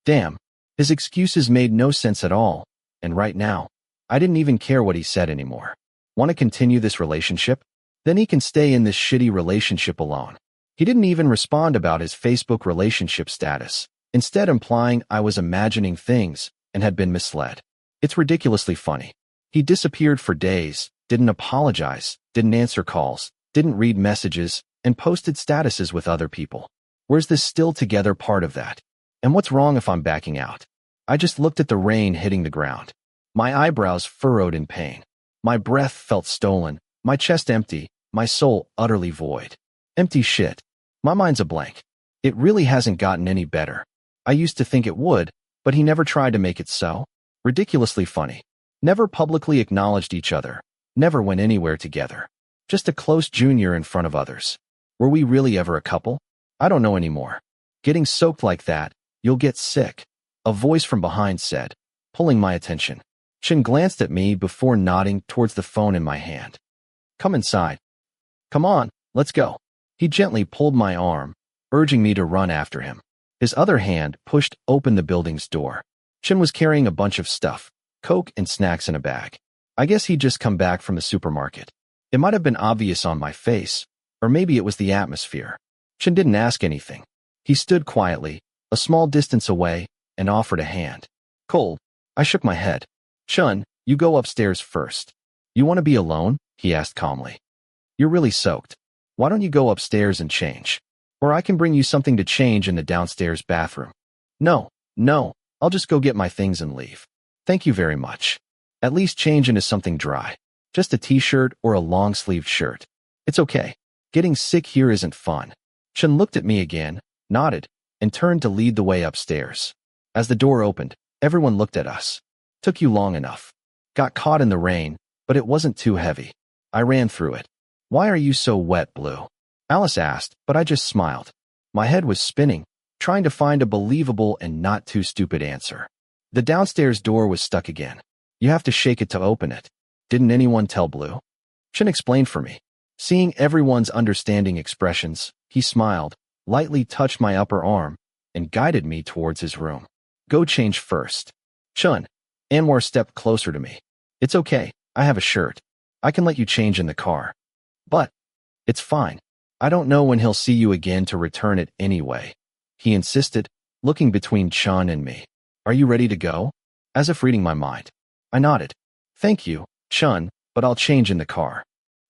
Damn, his excuses made no sense at all, and right now, I didn't even care what he said anymore. Want to continue this relationship? Then he can stay in this shitty relationship alone. He didn't even respond about his Facebook relationship status, instead implying I was imagining things and had been misled. It's ridiculously funny. He disappeared for days, didn't apologize, didn't answer calls, didn't read messages, and posted statuses with other people. Where's this still together part of that? And what's wrong if I'm backing out? I just looked at the rain hitting the ground. My eyebrows furrowed in pain. My breath felt stolen, my chest empty, my soul utterly void. Empty shit. My mind's a blank. It really hasn't gotten any better. I used to think it would, but he never tried to make it so. Ridiculously funny. Never publicly acknowledged each other. Never went anywhere together. Just a close junior in front of others. Were we really ever a couple? I don't know anymore. Getting soaked like that, you'll get sick. A voice from behind said, pulling my attention. Chin glanced at me before nodding towards the phone in my hand. Come inside. Come on, let's go. He gently pulled my arm, urging me to run after him. His other hand pushed open the building's door. Chin was carrying a bunch of stuff, Coke and snacks in a bag. I guess he'd just come back from the supermarket. It might have been obvious on my face, or maybe it was the atmosphere. Chen didn't ask anything. He stood quietly, a small distance away, and offered a hand. Cold. I shook my head. Chun, you go upstairs first. You want to be alone? He asked calmly. You're really soaked. Why don't you go upstairs and change? Or I can bring you something to change in the downstairs bathroom. No, I'll just go get my things and leave. Thank you very much. At least change into something dry. Just a t-shirt or a long-sleeved shirt. It's okay. Getting sick here isn't fun. Chun looked at me again, nodded, and turned to lead the way upstairs. As the door opened, everyone looked at us. Took you long enough. Got caught in the rain, but it wasn't too heavy. I ran through it. Why are you so wet, Blue? Alice asked, but I just smiled. My head was spinning, trying to find a believable and not too stupid answer. The downstairs door was stuck again. You have to shake it to open it. Didn't anyone tell Blue? Chin explained for me. Seeing everyone's understanding expressions, he smiled, lightly touched my upper arm, and guided me towards his room. Go change first. Chun. Anwar stepped closer to me. It's okay, I have a shirt. I can let you change in the car. But it's fine. I don't know when he'll see you again to return it anyway. He insisted, looking between Chun and me. Are you ready to go? As if reading my mind. I nodded. Thank you, Chun, but I'll change in the car.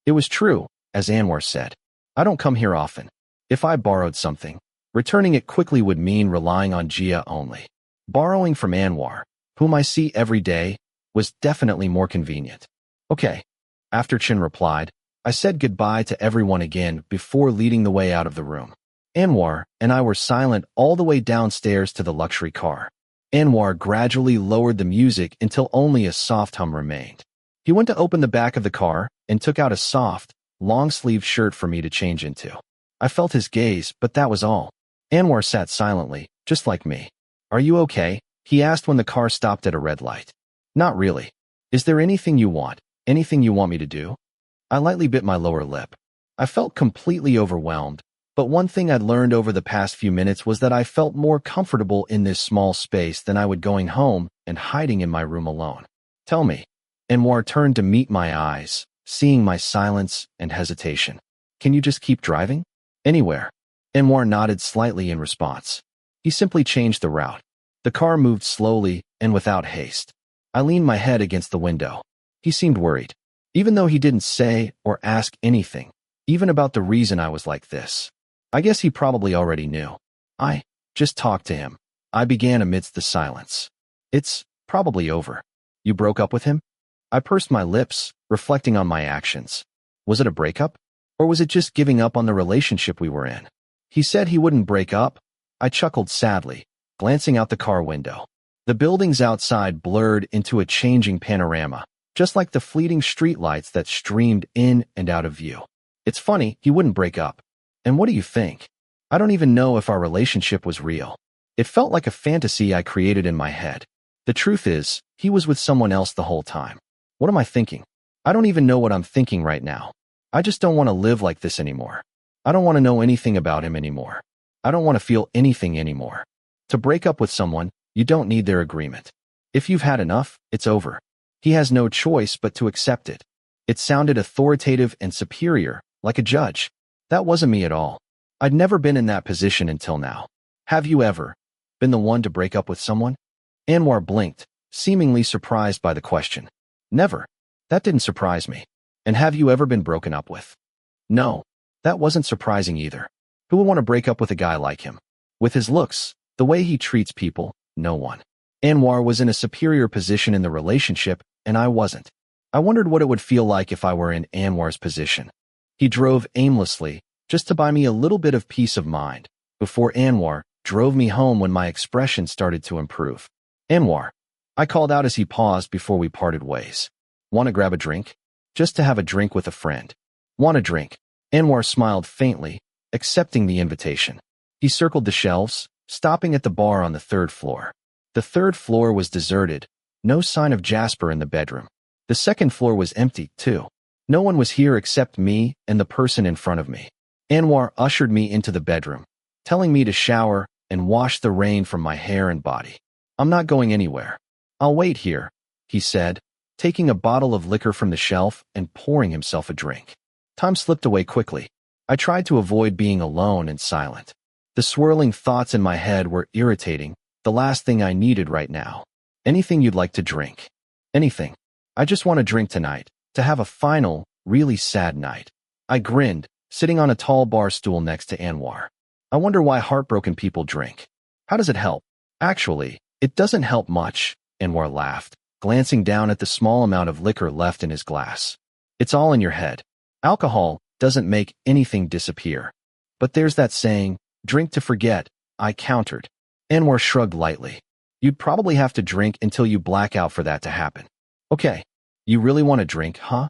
It was true, as Anwar said. I don't come here often. If I borrowed something, returning it quickly would mean relying on Gia only. Borrowing from Anwar, whom I see every day, was definitely more convenient. Okay. After Chin replied, I said goodbye to everyone again before leading the way out of the room. Anwar and I were silent all the way downstairs to the luxury car. Anwar gradually lowered the music until only a soft hum remained. He went to open the back of the car and took out a soft, long-sleeved shirt for me to change into. I felt his gaze, but that was all. Anwar sat silently, just like me. Are you okay? He asked when the car stopped at a red light. Not really. Is there anything you want? Anything you want me to do? I lightly bit my lower lip. I felt completely overwhelmed, but one thing I'd learned over the past few minutes was that I felt more comfortable in this small space than I would going home and hiding in my room alone. Tell me. Anwar turned to meet my eyes, seeing my silence and hesitation. Can you just keep driving? Anywhere. Anwar nodded slightly in response. He simply changed the route. The car moved slowly and without haste. I leaned my head against the window. He seemed worried. Even though he didn't say or ask anything, even about the reason I was like this. I guess he probably already knew. I just talked to him. I began amidst the silence. It's probably over. You broke up with him? I pursed my lips, reflecting on my actions. Was it a breakup? Or was it just giving up on the relationship we were in? He said he wouldn't break up. I chuckled sadly, glancing out the car window. The buildings outside blurred into a changing panorama, just like the fleeting streetlights that streamed in and out of view. It's funny, he wouldn't break up. And what do you think? I don't even know if our relationship was real. It felt like a fantasy I created in my head. The truth is, he was with someone else the whole time. What am I thinking? I don't even know what I'm thinking right now. I just don't want to live like this anymore. I don't want to know anything about him anymore. I don't want to feel anything anymore. To break up with someone, you don't need their agreement. If you've had enough, it's over. He has no choice but to accept it. It sounded authoritative and superior, like a judge. That wasn't me at all. I'd never been in that position until now. Have you ever been the one to break up with someone? Anwar blinked, seemingly surprised by the question. Never. That didn't surprise me. And have you ever been broken up with? No. That wasn't surprising either. Who would want to break up with a guy like him? With his looks, the way he treats people, no one. Anwar was in a superior position in the relationship, and I wasn't. I wondered what it would feel like if I were in Anwar's position. He drove aimlessly, just to buy me a little bit of peace of mind, before Anwar drove me home when my expression started to improve. Anwar, I called out as he paused before we parted ways. Want to grab a drink? Just to have a drink with a friend. Want a drink? Anwar smiled faintly, accepting the invitation. He circled the shelves, stopping at the bar on the third floor. The third floor was deserted, no sign of Jasper in the bedroom. The second floor was empty, too. No one was here except me and the person in front of me. Anwar ushered me into the bedroom, telling me to shower and wash the rain from my hair and body. I'm not going anywhere. I'll wait here, he said, taking a bottle of liquor from the shelf and pouring himself a drink. Time slipped away quickly. I tried to avoid being alone and silent. The swirling thoughts in my head were irritating, the last thing I needed right now. Anything you'd like to drink? Anything. I just want to drink tonight, to have a final, really sad night. I grinned, sitting on a tall bar stool next to Anwar. I wonder why heartbroken people drink. How does it help? Actually, it doesn't help much, Anwar laughed, glancing down at the small amount of liquor left in his glass. It's all in your head. Alcohol doesn't make anything disappear. But there's that saying, drink to forget, I countered. Anwar shrugged lightly. You'd probably have to drink until you black out for that to happen. Okay, you really want to drink, huh?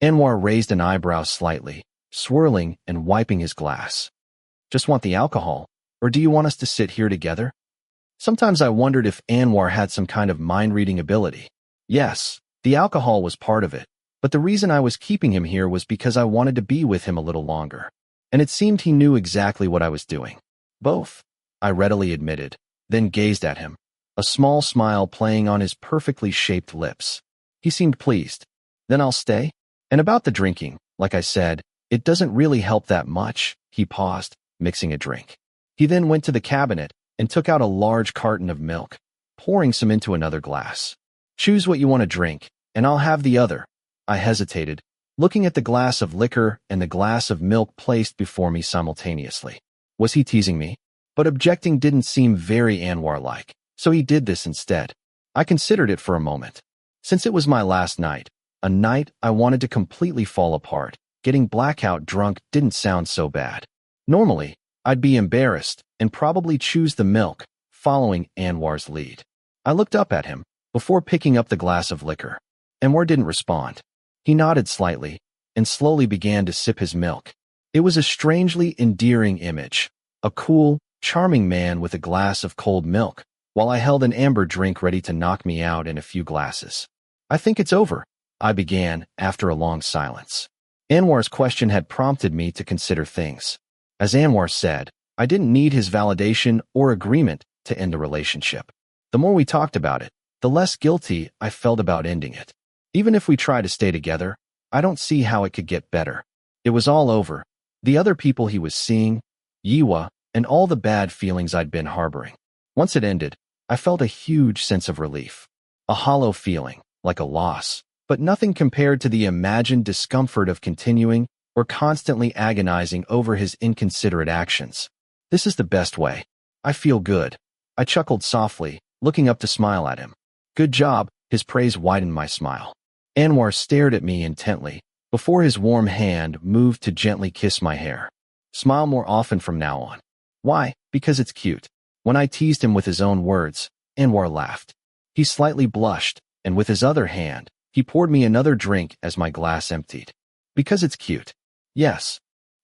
Anwar raised an eyebrow slightly, swirling and wiping his glass. Just want the alcohol, or do you want us to sit here together? Sometimes I wondered if Anwar had some kind of mind-reading ability. Yes, the alcohol was part of it, but the reason I was keeping him here was because I wanted to be with him a little longer. And it seemed he knew exactly what I was doing. Both, I readily admitted, then gazed at him, a small smile playing on his perfectly shaped lips. He seemed pleased. Then I'll stay? And about the drinking, like I said, it doesn't really help that much. He paused, mixing a drink. He then went to the cabinet and took out a large carton of milk, pouring some into another glass. Choose what you want to drink, and I'll have the other. I hesitated, looking at the glass of liquor and the glass of milk placed before me simultaneously. Was he teasing me? But objecting didn't seem very Anwar-like, so he did this instead. I considered it for a moment. Since it was my last night, a night I wanted to completely fall apart, getting blackout drunk didn't sound so bad. Normally, I'd be embarrassed and probably choose the milk, following Anwar's lead. I looked up at him before picking up the glass of liquor. Anwar didn't respond. He nodded slightly and slowly began to sip his milk. It was a strangely endearing image, a cool, charming man with a glass of cold milk, while I held an amber drink ready to knock me out in a few glasses. I think it's over, I began after a long silence. Anwar's question had prompted me to consider things. As Anwar said, I didn't need his validation or agreement to end the relationship. The more we talked about it, the less guilty I felt about ending it. Even if we try to stay together, I don't see how it could get better. It was all over. The other people he was seeing, Yiwa, and all the bad feelings I'd been harboring. Once it ended, I felt a huge sense of relief. A hollow feeling, like a loss, but nothing compared to the imagined discomfort of continuing or constantly agonizing over his inconsiderate actions. This is the best way. I feel good. I chuckled softly, looking up to smile at him. Good job, his praise widened my smile. Anwar stared at me intently, before his warm hand moved to gently kiss my hair. Smile more often from now on. Why? Because it's cute. When I teased him with his own words, Anwar laughed. He slightly blushed, and with his other hand, he poured me another drink as my glass emptied. Because it's cute. Yes.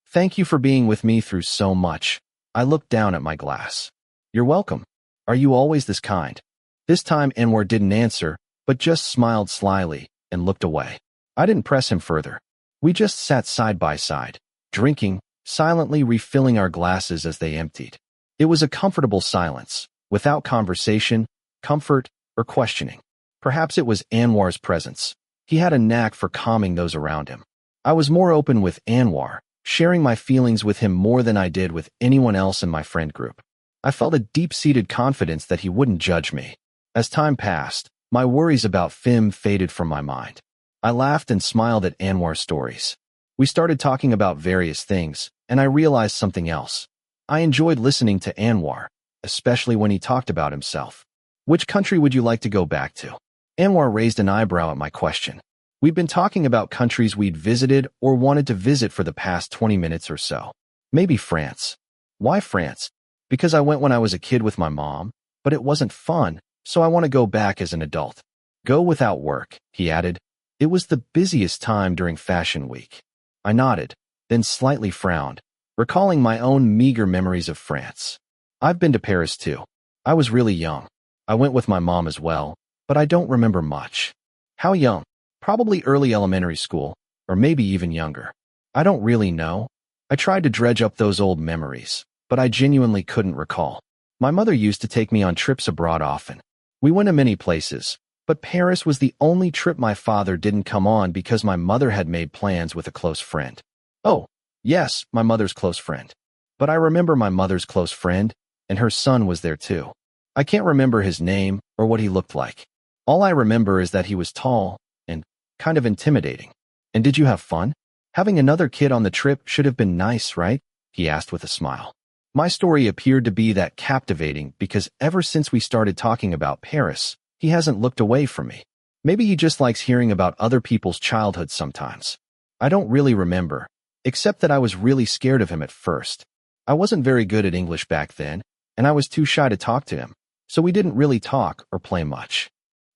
Thank you for being with me through so much. I looked down at my glass. You're welcome. Are you always this kind? This time Anwar didn't answer, but just smiled slyly and looked away. I didn't press him further. We just sat side by side, drinking, silently refilling our glasses as they emptied. It was a comfortable silence, without conversation, comfort, or questioning. Perhaps it was Anwar's presence. He had a knack for calming those around him. I was more open with Anwar, sharing my feelings with him more than I did with anyone else in my friend group. I felt a deep-seated confidence that he wouldn't judge me. As time passed, my worries about Fim faded from my mind. I laughed and smiled at Anwar's stories. We started talking about various things, and I realized something else. I enjoyed listening to Anwar, especially when he talked about himself. Which country would you like to go back to? Anwar raised an eyebrow at my question. We'd been talking about countries we'd visited or wanted to visit for the past 20 minutes or so. Maybe France. Why France? Because I went when I was a kid with my mom, but it wasn't fun, so I want to go back as an adult. Go without work, he added. It was the busiest time during Fashion Week. I nodded, then slightly frowned, recalling my own meager memories of France. I've been to Paris too. I was really young. I went with my mom as well, but I don't remember much. How young? Probably early elementary school, or maybe even younger. I don't really know. I tried to dredge up those old memories, but I genuinely couldn't recall. My mother used to take me on trips abroad often. We went to many places, but Paris was the only trip my father didn't come on because my mother had made plans with a close friend. Oh, Yes, my mother's close friend. But I remember my mother's close friend, and her son was there too. I can't remember his name or what he looked like. All I remember is that he was tall and kind of intimidating. And did you have fun? Having another kid on the trip should have been nice, right? He asked with a smile. My story appeared to be that captivating because ever since we started talking about Paris, he hasn't looked away from me. Maybe he just likes hearing about other people's childhoods sometimes. I don't really remember, except that I was really scared of him at first. I wasn't very good at English back then, and I was too shy to talk to him, so we didn't really talk or play much.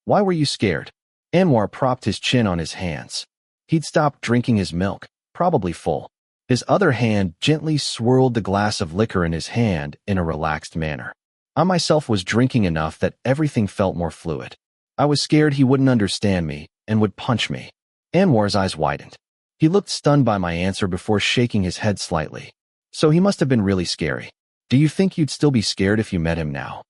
Why were you scared? Anwar propped his chin on his hands. He'd stopped drinking his milk, probably full. His other hand gently swirled the glass of liquor in his hand in a relaxed manner. I myself was drinking enough that everything felt more fluid. I was scared he wouldn't understand me and would punch me. Anwar's eyes widened. He looked stunned by my answer before shaking his head slightly. So he must have been really scary. Do you think you'd still be scared if you met him now?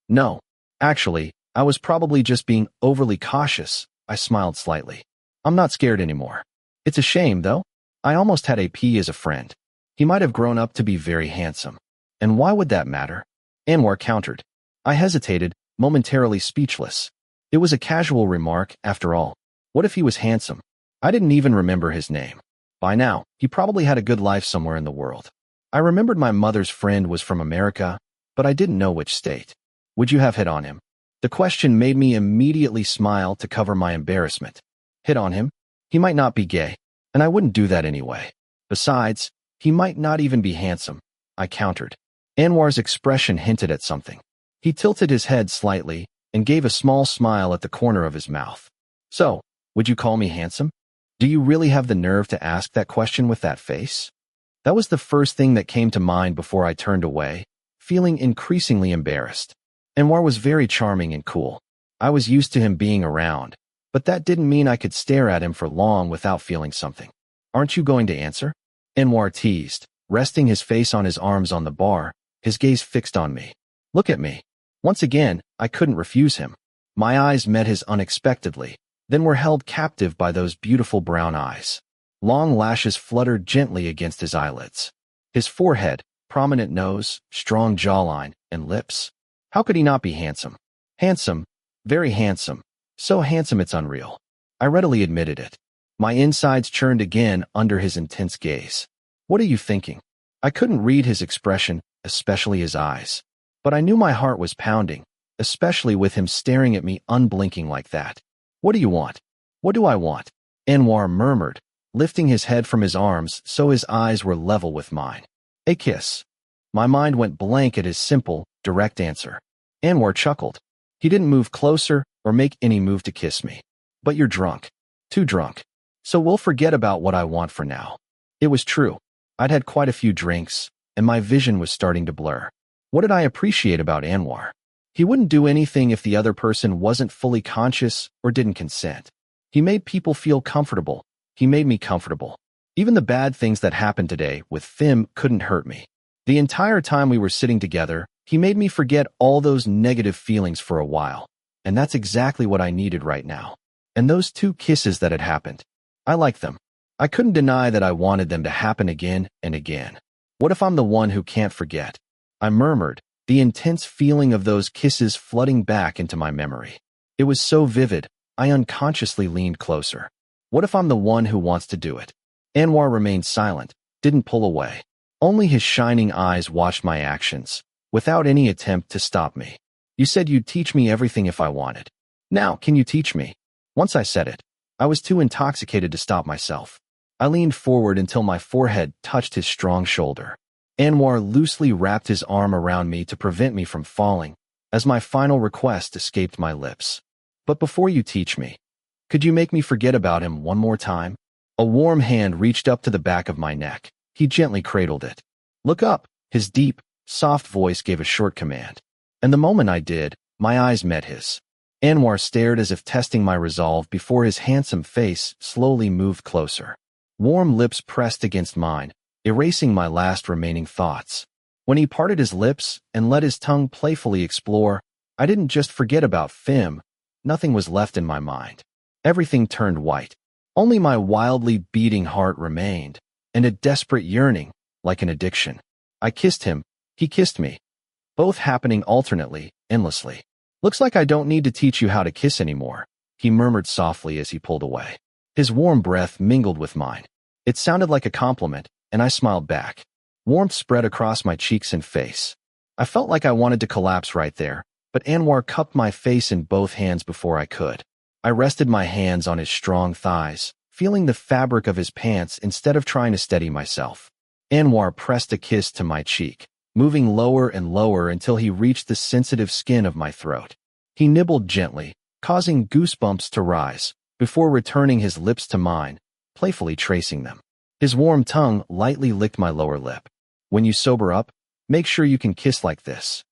No. Actually, I was probably just being overly cautious. I smiled slightly. I'm not scared anymore. It's a shame, though. I almost had AP as a friend. He might have grown up to be very handsome. And why would that matter? Anwar countered. I hesitated, momentarily speechless. It was a casual remark, after all. What if he was handsome? I didn't even remember his name. By now, he probably had a good life somewhere in the world. I remembered my mother's friend was from America, but I didn't know which state. Would you have hit on him? The question made me immediately smile to cover my embarrassment. Hit on him? He might not be gay, and I wouldn't do that anyway. Besides, he might not even be handsome, I countered. Anwar's expression hinted at something. He tilted his head slightly and gave a small smile at the corner of his mouth. So, would you call me handsome? Do you really have the nerve to ask that question with that face? That was the first thing that came to mind before I turned away, feeling increasingly embarrassed. Anwar was very charming and cool. I was used to him being around, but that didn't mean I could stare at him for long without feeling something. Aren't you going to answer? Anwar teased, resting his face on his arms on the bar, his gaze fixed on me. Look at me. Once again, I couldn't refuse him. My eyes met his unexpectedly, then were held captive by those beautiful brown eyes. Long lashes fluttered gently against his eyelids. His forehead, prominent nose, strong jawline, and lips. How could he not be handsome? Handsome, very handsome, so handsome it's unreal. I readily admitted it. My insides churned again under his intense gaze. What are you thinking? I couldn't read his expression, especially his eyes. But I knew my heart was pounding, especially with him staring at me unblinking like that. What do you want? What do I want? Anwar murmured, lifting his head from his arms so his eyes were level with mine. A kiss. My mind went blank at his simple, direct answer. Anwar chuckled. He didn't move closer or make any move to kiss me. But you're drunk. Too drunk. So we'll forget about what I want for now. It was true. I'd had quite a few drinks, and my vision was starting to blur. What did I appreciate about Anwar? He wouldn't do anything if the other person wasn't fully conscious or didn't consent. He made people feel comfortable. He made me comfortable. Even the bad things that happened today with Fim couldn't hurt me. The entire time we were sitting together, he made me forget all those negative feelings for a while. And that's exactly what I needed right now. And those 2 kisses that had happened, I liked them. I couldn't deny that I wanted them to happen again and again. What if I'm the one who can't forget? I murmured, the intense feeling of those kisses flooding back into my memory. It was so vivid, I unconsciously leaned closer. What if I'm the one who wants to do it? Anwar remained silent, didn't pull away. Only his shining eyes watched my actions, without any attempt to stop me. You said you'd teach me everything if I wanted. Now, can you teach me? Once I said it, I was too intoxicated to stop myself. I leaned forward until my forehead touched his strong shoulder. Anwar loosely wrapped his arm around me to prevent me from falling, as my final request escaped my lips. But before you teach me, could you make me forget about him one more time? A warm hand reached up to the back of my neck. He gently cradled it. Look up, his deep, soft voice gave a short command. And the moment I did, my eyes met his. Anwar stared as if testing my resolve before his handsome face slowly moved closer. Warm lips pressed against mine, erasing my last remaining thoughts. When he parted his lips and let his tongue playfully explore, I didn't just forget about Fim. Nothing was left in my mind. Everything turned white. Only my wildly beating heart remained, and a desperate yearning, like an addiction. I kissed him, he kissed me, both happening alternately, endlessly. Looks like I don't need to teach you how to kiss anymore, he murmured softly as he pulled away. His warm breath mingled with mine. It sounded like a compliment, and I smiled back. Warmth spread across my cheeks and face. I felt like I wanted to collapse right there, but Anwar cupped my face in both hands before I could. I rested my hands on his strong thighs, feeling the fabric of his pants instead of trying to steady myself. Anwar pressed a kiss to my cheek, moving lower and lower until he reached the sensitive skin of my throat. He nibbled gently, causing goosebumps to rise, before returning his lips to mine, playfully tracing them. His warm tongue lightly licked my lower lip. When you sober up, make sure you can kiss like this.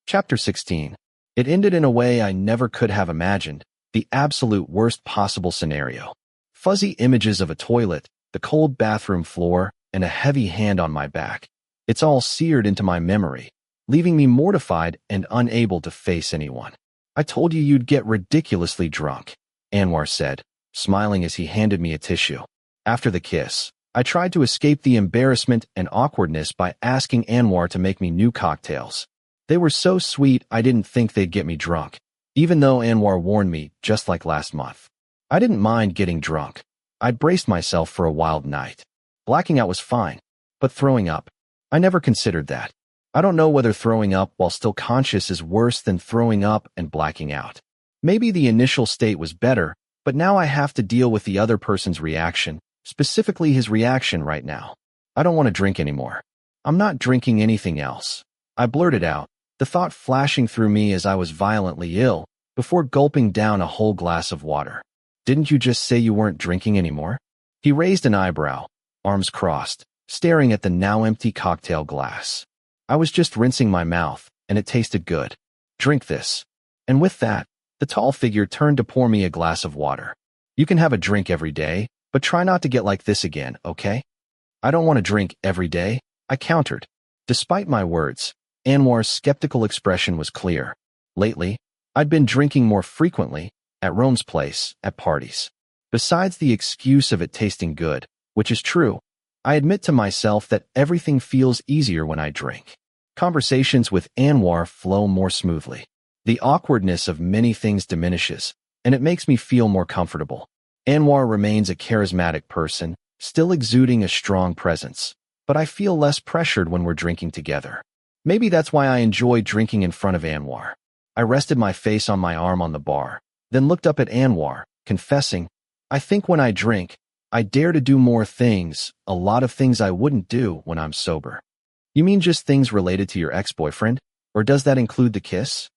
Chapter 16. It ended in a way I never could have imagined, the absolute worst possible scenario. Fuzzy images of a toilet, the cold bathroom floor, and a heavy hand on my back. It's all seared into my memory, leaving me mortified and unable to face anyone. I told you you'd get ridiculously drunk, Anwar said, smiling as he handed me a tissue. After the kiss, I tried to escape the embarrassment and awkwardness by asking Anwar to make me new cocktails. They were so sweet I didn't think they'd get me drunk, even though Anwar warned me, just like last month. I didn't mind getting drunk. I'd braced myself for a wild night. Blacking out was fine, but throwing up, I never considered that. I don't know whether throwing up while still conscious is worse than throwing up and blacking out. Maybe the initial state was better, but now I have to deal with the other person's reaction, specifically his reaction right now. I don't want to drink anymore. I'm not drinking anything else. I blurted out, the thought flashing through me as I was violently ill, before gulping down a whole glass of water. Didn't you just say you weren't drinking anymore? He raised an eyebrow, arms crossed, staring at the now empty cocktail glass. I was just rinsing my mouth, and it tasted good. Drink this. And with that, the tall figure turned to pour me a glass of water. You can have a drink every day, but try not to get like this again, okay? I don't want to drink every day, I countered. Despite my words, Anwar's skeptical expression was clear. Lately, I'd been drinking more frequently, at Rome's place, at parties. Besides the excuse of it tasting good, which is true, I admit to myself that everything feels easier when I drink. Conversations with Anwar flow more smoothly. The awkwardness of many things diminishes, and it makes me feel more comfortable. Anwar remains a charismatic person, still exuding a strong presence, but I feel less pressured when we're drinking together. Maybe that's why I enjoy drinking in front of Anwar. I rested my face on my arm on the bar, then looked up at Anwar, confessing, I think when I drink, I dare to do more things, a lot of things I wouldn't do when I'm sober. You mean just things related to your ex-boyfriend? Or does that include the kiss?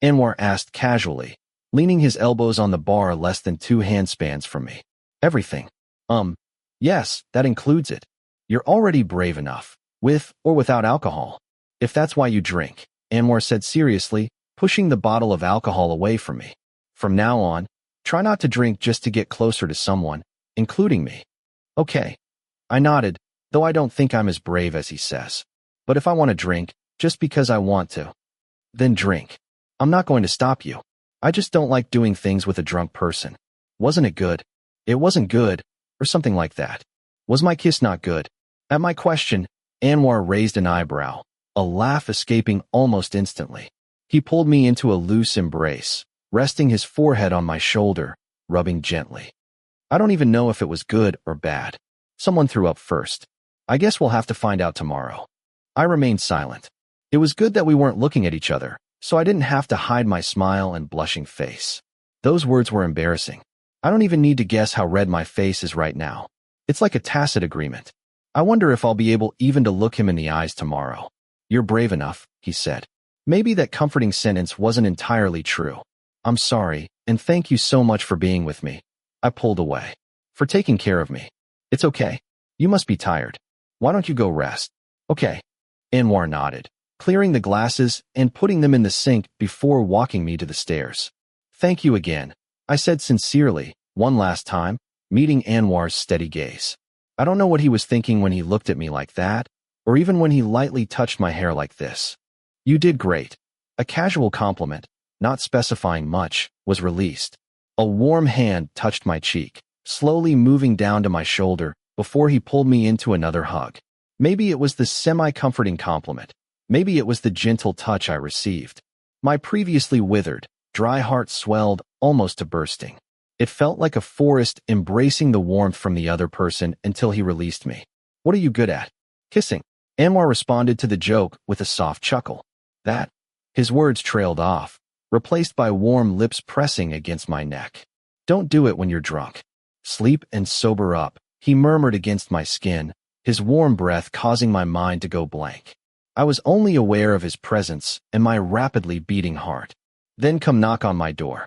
Anwar asked casually, leaning his elbows on the bar less than 2 handspans from me. Everything. Yes, that includes it. You're already brave enough, with or without alcohol. If that's why you drink, Anwar said seriously, pushing the bottle of alcohol away from me. From now on, try not to drink just to get closer to someone, including me. Okay. I nodded, though I don't think I'm as brave as he says. But if I want to drink, just because I want to, then drink. I'm not going to stop you. I just don't like doing things with a drunk person. Wasn't it good? It wasn't good, or something like that. Was my kiss not good? At my question, Anwar raised an eyebrow, a laugh escaping almost instantly. He pulled me into a loose embrace, resting his forehead on my shoulder, rubbing gently. I don't even know if it was good or bad. Someone threw up first. I guess we'll have to find out tomorrow. I remained silent. It was good that we weren't looking at each other, so I didn't have to hide my smile and blushing face. Those words were embarrassing. I don't even need to guess how red my face is right now. It's like a tacit agreement. I wonder if I'll be able even to look him in the eyes tomorrow. You're brave enough, he said. Maybe that comforting sentence wasn't entirely true. I'm sorry, and thank you so much for being with me. I pulled away. For taking care of me. It's okay. You must be tired. Why don't you go rest? Okay. Anwar nodded, clearing the glasses and putting them in the sink before walking me to the stairs. Thank you again, I said sincerely, one last time, meeting Anwar's steady gaze. I don't know what he was thinking when he looked at me like that, or even when he lightly touched my hair like this. You did great. A casual compliment, not specifying much, was released. A warm hand touched my cheek, slowly moving down to my shoulder before he pulled me into another hug. Maybe it was the semi-comforting compliment. Maybe it was the gentle touch I received. My previously withered, dry heart swelled almost to bursting. It felt like a forest embracing the warmth from the other person until he released me. "What are you good at?" "Kissing." Anwar responded to the joke with a soft chuckle. "That?" His words trailed off, replaced by warm lips pressing against my neck. "Don't do it when you're drunk. Sleep and sober up," he murmured against my skin, his warm breath causing my mind to go blank. I was only aware of his presence and my rapidly beating heart. "Then come knock on my door."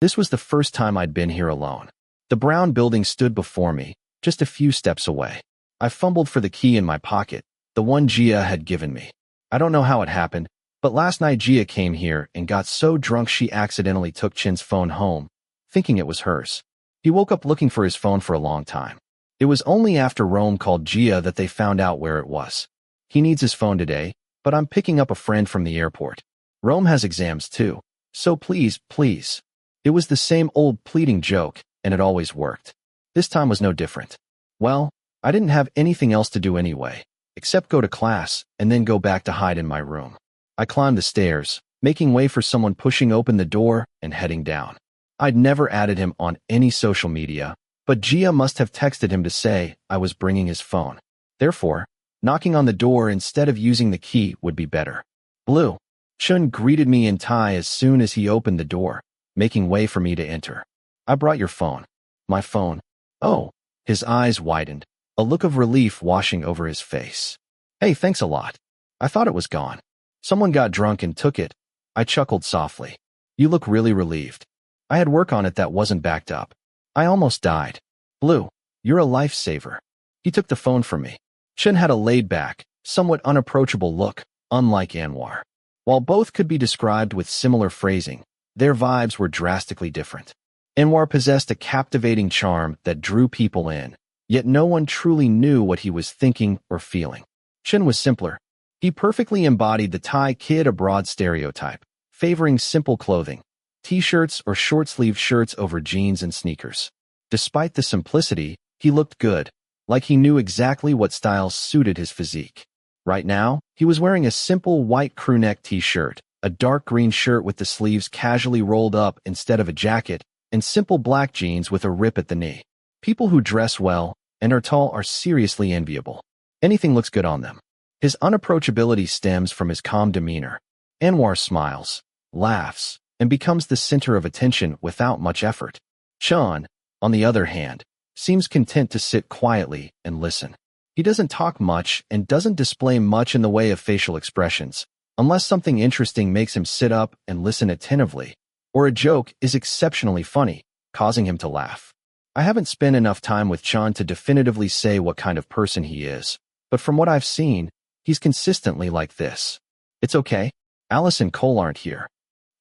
This was the first time I'd been here alone. The brown building stood before me, just a few steps away. I fumbled for the key in my pocket, the one Gia had given me. I don't know how it happened, but last night Gia came here and got so drunk she accidentally took Chin's phone home, thinking it was hers. He woke up looking for his phone for a long time. It was only after Rome called Gia that they found out where it was. He needs his phone today, but I'm picking up a friend from the airport. Rome has exams too, so please, please. It was the same old pleading joke, and it always worked. This time was no different. Well, I didn't have anything else to do anyway, except go to class and then go back to hide in my room. I climbed the stairs, making way for someone pushing open the door and heading down. I'd never added him on any social media, but Gia must have texted him to say I was bringing his phone. Therefore, knocking on the door instead of using the key would be better. "Blue." Chun greeted me in Thai as soon as he opened the door, making way for me to enter. "I brought your phone." "My phone?" "Oh." His eyes widened, a look of relief washing over his face. "Hey, thanks a lot. I thought it was gone. Someone got drunk and took it." I chuckled softly. "You look really relieved." "I had work on it that wasn't backed up. I almost died." "Blue, you're a lifesaver." He took the phone from me. Chun had a laid-back, somewhat unapproachable look, unlike Anwar. While both could be described with similar phrasing, their vibes were drastically different. Anwar possessed a captivating charm that drew people in, yet no one truly knew what he was thinking or feeling. Chun was simpler. He perfectly embodied the Thai kid abroad stereotype, favoring simple clothing, t-shirts or short-sleeved shirts over jeans and sneakers. Despite the simplicity, he looked good, like he knew exactly what styles suited his physique. Right now, he was wearing a simple white crewneck t-shirt, a dark green shirt with the sleeves casually rolled up instead of a jacket, and simple black jeans with a rip at the knee. People who dress well and are tall are seriously enviable. Anything looks good on them. His unapproachability stems from his calm demeanor. Anwar smiles, laughs, and becomes the center of attention without much effort. Chun, on the other hand, seems content to sit quietly and listen. He doesn't talk much and doesn't display much in the way of facial expressions, unless something interesting makes him sit up and listen attentively, or a joke is exceptionally funny, causing him to laugh. I haven't spent enough time with Chun to definitively say what kind of person he is, but from what I've seen, he's consistently like this. "It's okay. Alice and Cole aren't here."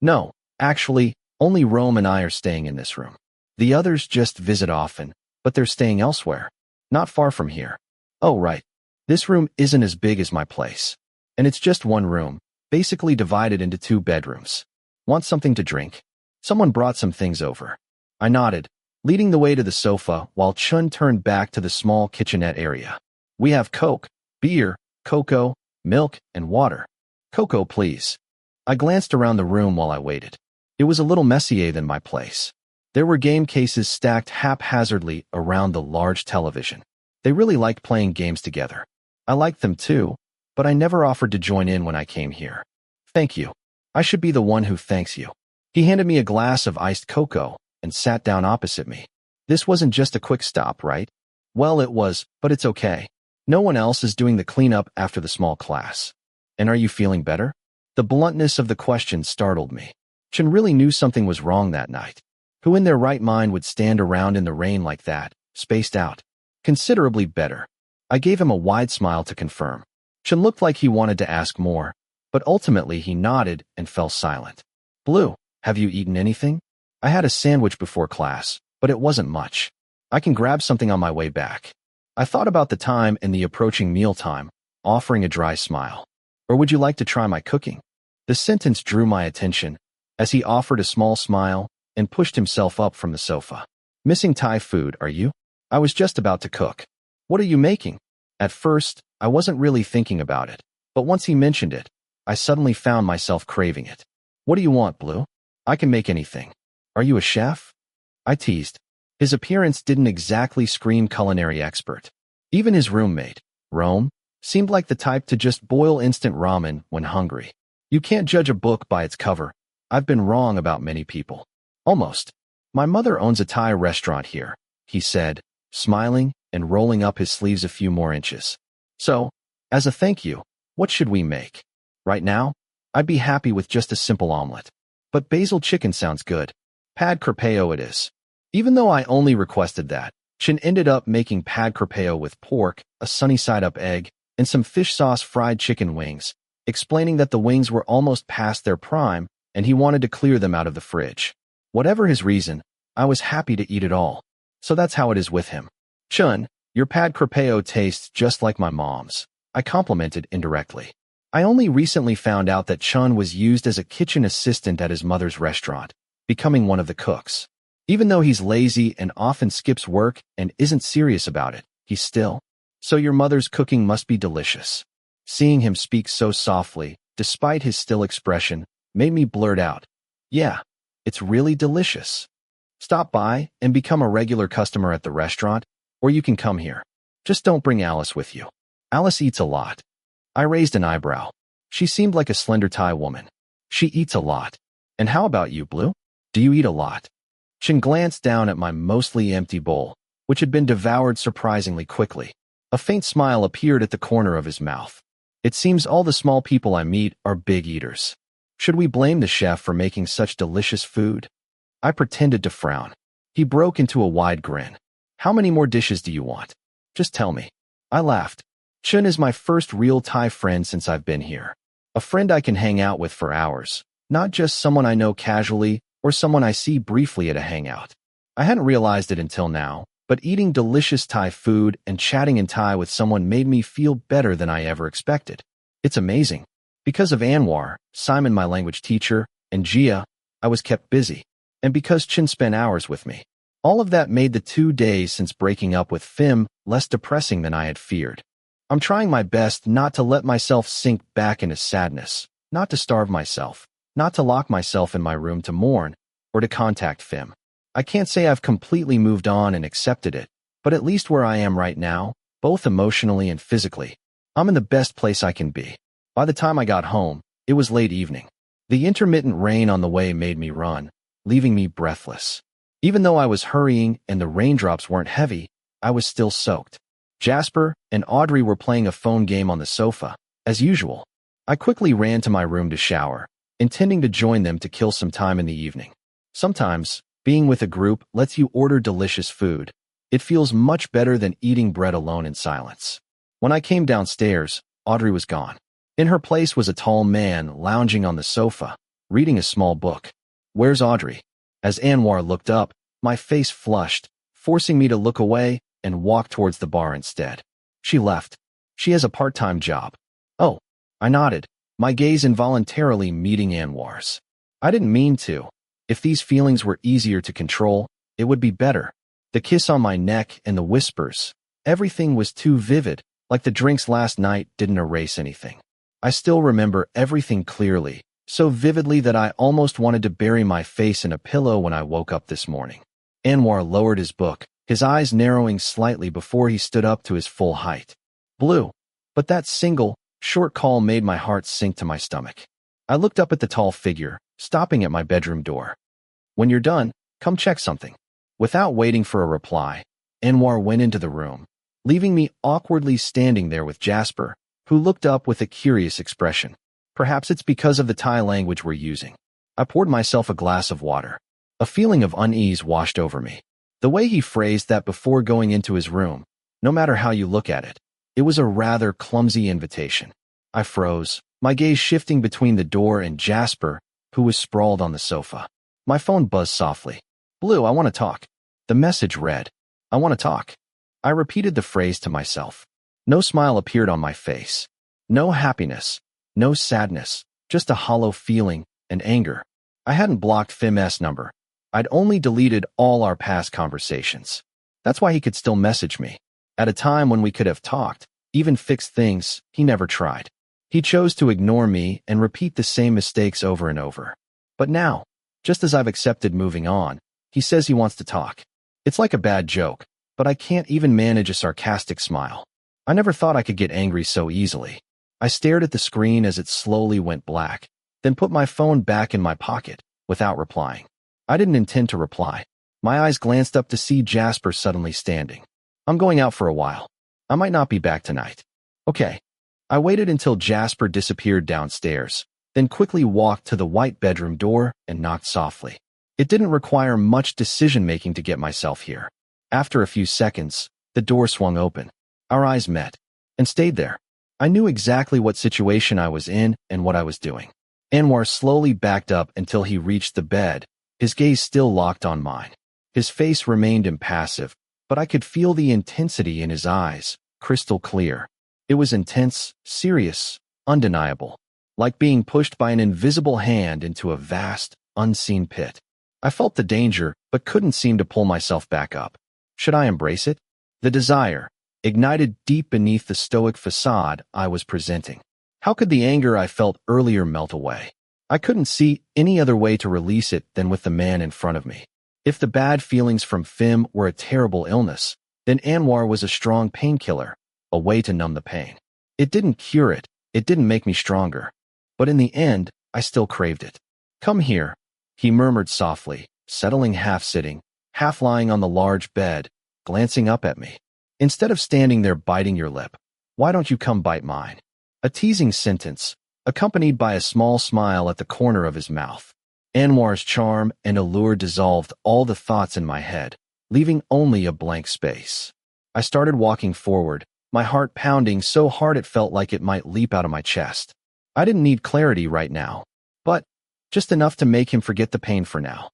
"No, actually, only Rome and I are staying in this room. The others just visit often, but they're staying elsewhere, not far from here." "Oh, right. This room isn't as big as my place. And it's just one room, basically divided into 2 bedrooms. Want something to drink?" Someone brought some things over. I nodded, leading the way to the sofa while Chun turned back to the small kitchenette area. "We have Coke, beer, cocoa, milk, and water." "Cocoa, please." I glanced around the room while I waited. It was a little messier than my place. There were game cases stacked haphazardly around the large television. They really liked playing games together. I liked them too, but I never offered to join in when I came here. "Thank you. I should be the one who thanks you." He handed me a glass of iced cocoa and sat down opposite me. "This wasn't just a quick stop, right?" "Well, it was, but it's okay. No one else is doing the cleanup after the small class." "And are you feeling better?" The bluntness of the question startled me. Chun really knew something was wrong that night. Who in their right mind would stand around in the rain like that, spaced out? "Considerably better." I gave him a wide smile to confirm. Chun looked like he wanted to ask more, but ultimately he nodded and fell silent. "Blue, have you eaten anything?" "I had a sandwich before class, but it wasn't much. I can grab something on my way back." I thought about the time and the approaching mealtime, offering a dry smile. "Or would you like to try my cooking?" The sentence drew my attention, as he offered a small smile and pushed himself up from the sofa. "Missing Thai food, are you?" I was just about to cook. What are you making? At first, I wasn't really thinking about it, but once he mentioned it, I suddenly found myself craving it. What do you want, Blue? I can make anything. Are you a chef? I teased. His appearance didn't exactly scream culinary expert. Even his roommate, Rome, seemed like the type to just boil instant ramen when hungry. You can't judge a book by its cover. I've been wrong about many people. Almost. My mother owns a Thai restaurant here, he said, smiling and rolling up his sleeves a few more inches. So, as a thank you, what should we make? Right now, I'd be happy with just a simple omelet. But basil chicken sounds good. Pad carpeo it is. Even though I only requested that, Chin ended up making pad carpeo with pork, a sunny-side-up egg, and some fish sauce fried chicken wings, explaining that the wings were almost past their prime and he wanted to clear them out of the fridge. Whatever his reason, I was happy to eat it all. So that's how it is with him. Chun, your pad carpeo tastes just like my mom's, I complimented indirectly. I only recently found out that Chun was used as a kitchen assistant at his mother's restaurant, becoming one of the cooks. Even though he's lazy and often skips work and isn't serious about it, he's still. So your mother's cooking must be delicious. Seeing him speak so softly, despite his still expression, made me blurt out, yeah, it's really delicious. Stop by and become a regular customer at the restaurant, or you can come here. Just don't bring Alice with you. Alice eats a lot. I raised an eyebrow. She seemed like a slender Thai woman. She eats a lot. And how about you, Blue? Do you eat a lot? Chin glanced down at my mostly empty bowl, which had been devoured surprisingly quickly. A faint smile appeared at the corner of his mouth. It seems all the small people I meet are big eaters. Should we blame the chef for making such delicious food? I pretended to frown. He broke into a wide grin. How many more dishes do you want? Just tell me. I laughed. Chun is my first real Thai friend since I've been here. A friend I can hang out with for hours, not just someone I know casually or someone I see briefly at a hangout. I hadn't realized it until now, but eating delicious Thai food and chatting in Thai with someone made me feel better than I ever expected. It's amazing. Because of Anwar, Simon my language teacher, and Gia, I was kept busy. And because Chin spent hours with me. All of that made the 2 days since breaking up with Phim less depressing than I had feared. I'm trying my best not to let myself sink back into sadness, not to starve myself, not to lock myself in my room to mourn, or to contact Phim. I can't say I've completely moved on and accepted it, but at least where I am right now, both emotionally and physically, I'm in the best place I can be. By the time I got home, it was late evening. The intermittent rain on the way made me run, leaving me breathless. Even though I was hurrying and the raindrops weren't heavy, I was still soaked. Jasper and Audrey were playing a phone game on the sofa, as usual. I quickly ran to my room to shower, intending to join them to kill some time in the evening. Sometimes, being with a group lets you order delicious food. It feels much better than eating bread alone in silence. When I came downstairs, Audrey was gone. In her place was a tall man lounging on the sofa, reading a small book. Where's Audrey? As Anwar looked up, my face flushed, forcing me to look away and walk towards the bar instead. She left. She has a part-time job. Oh, I nodded, my gaze involuntarily meeting Anwar's. I didn't mean to. If these feelings were easier to control, it would be better. The kiss on my neck and the whispers. Everything was too vivid, like the drinks last night didn't erase anything. I still remember everything clearly, so vividly that I almost wanted to bury my face in a pillow when I woke up this morning. Anwar lowered his book, his eyes narrowing slightly before he stood up to his full height. Blue. But that single, short call made my heart sink to my stomach. I looked up at the tall figure, stopping at my bedroom door. When you're done, come check something. Without waiting for a reply, Anwar went into the room, leaving me awkwardly standing there with Jasper, who looked up with a curious expression. Perhaps it's because of the Thai language we're using. I poured myself a glass of water. A feeling of unease washed over me. The way he phrased that before going into his room, no matter how you look at it, it was a rather clumsy invitation. I froze, my gaze shifting between the door and Jasper, who was sprawled on the sofa. My phone buzzed softly. Blue, I want to talk. The message read, I want to talk. I repeated the phrase to myself. No smile appeared on my face. No happiness. No sadness. Just a hollow feeling and anger. I hadn't blocked Phim's number. I'd only deleted all our past conversations. That's why he could still message me. At a time when we could have talked, even fixed things, he never tried. He chose to ignore me and repeat the same mistakes over and over. But now, just as I've accepted moving on, he says he wants to talk. It's like a bad joke, but I can't even manage a sarcastic smile. I never thought I could get angry so easily. I stared at the screen as it slowly went black, then put my phone back in my pocket, without replying. I didn't intend to reply. My eyes glanced up to see Jasper suddenly standing. I'm going out for a while. I might not be back tonight. Okay. I waited until Jasper disappeared downstairs, then quickly walked to the white bedroom door and knocked softly. It didn't require much decision-making to get myself here. After a few seconds, the door swung open. Our eyes met, and stayed there. I knew exactly what situation I was in and what I was doing. Anwar slowly backed up until he reached the bed, his gaze still locked on mine. His face remained impassive, but I could feel the intensity in his eyes, crystal clear. It was intense, serious, undeniable, like being pushed by an invisible hand into a vast, unseen pit. I felt the danger, but couldn't seem to pull myself back up. Should I embrace it? The desire, ignited deep beneath the stoic facade I was presenting. How could the anger I felt earlier melt away? I couldn't see any other way to release it than with the man in front of me. If the bad feelings from Fim were a terrible illness, then Anwar was a strong painkiller, a way to numb the pain. It didn't cure it, it didn't make me stronger. But in the end, I still craved it. Come here, he murmured softly, settling half-sitting, half-lying on the large bed, glancing up at me. Instead of standing there biting your lip, why don't you come bite mine? A teasing sentence, accompanied by a small smile at the corner of his mouth. Anwar's charm and allure dissolved all the thoughts in my head, leaving only a blank space. I started walking forward, my heart pounding so hard it felt like it might leap out of my chest. I didn't need clarity right now, but just enough to make him forget the pain for now.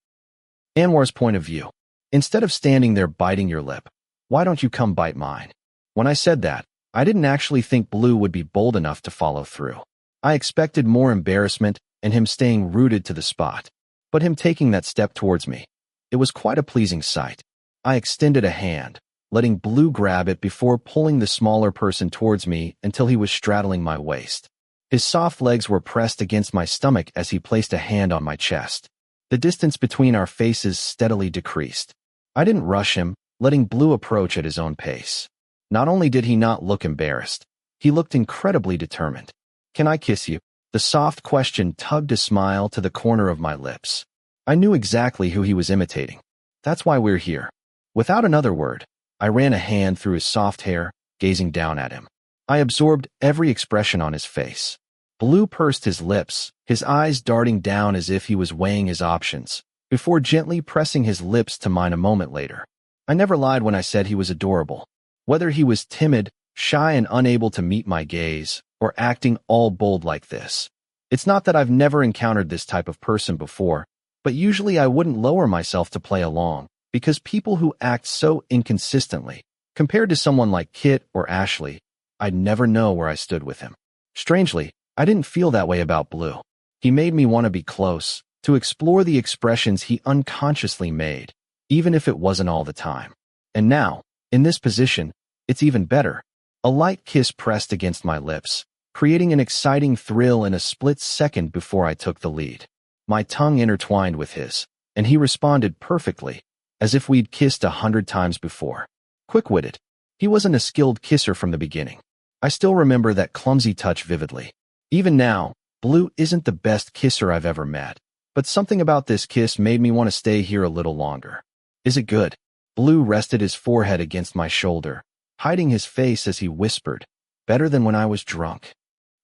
Anwar's point of view. Instead of standing there biting your lip, why don't you come bite mine? When I said that, I didn't actually think Blue would be bold enough to follow through. I expected more embarrassment and him staying rooted to the spot. But him taking that step towards me, it was quite a pleasing sight. I extended a hand, letting Blue grab it before pulling the smaller person towards me until he was straddling my waist. His soft legs were pressed against my stomach as he placed a hand on my chest. The distance between our faces steadily decreased. I didn't rush him, letting Blue approach at his own pace. Not only did he not look embarrassed, he looked incredibly determined. Can I kiss you? The soft question tugged a smile to the corner of my lips. I knew exactly who he was imitating. That's why we're here. Without another word, I ran a hand through his soft hair, gazing down at him. I absorbed every expression on his face. Blue pursed his lips, his eyes darting down as if he was weighing his options, before gently pressing his lips to mine a moment later. I never lied when I said he was adorable. Whether he was timid, shy and unable to meet my gaze, or acting all bold like this. It's not that I've never encountered this type of person before, but usually I wouldn't lower myself to play along, because people who act so inconsistently, compared to someone like Kit or Ashley, I'd never know where I stood with him. Strangely, I didn't feel that way about Blue. He made me want to be close, to explore the expressions he unconsciously made, even if it wasn't all the time. And now, in this position, it's even better. A light kiss pressed against my lips, creating an exciting thrill in a split second before I took the lead. My tongue intertwined with his, and he responded perfectly, as if we'd kissed 100 times before. Quick-witted. He wasn't a skilled kisser from the beginning. I still remember that clumsy touch vividly. Even now, Blue isn't the best kisser I've ever met, but something about this kiss made me want to stay here a little longer. Is it good? Blue rested his forehead against my shoulder, hiding his face as he whispered, better than when I was drunk.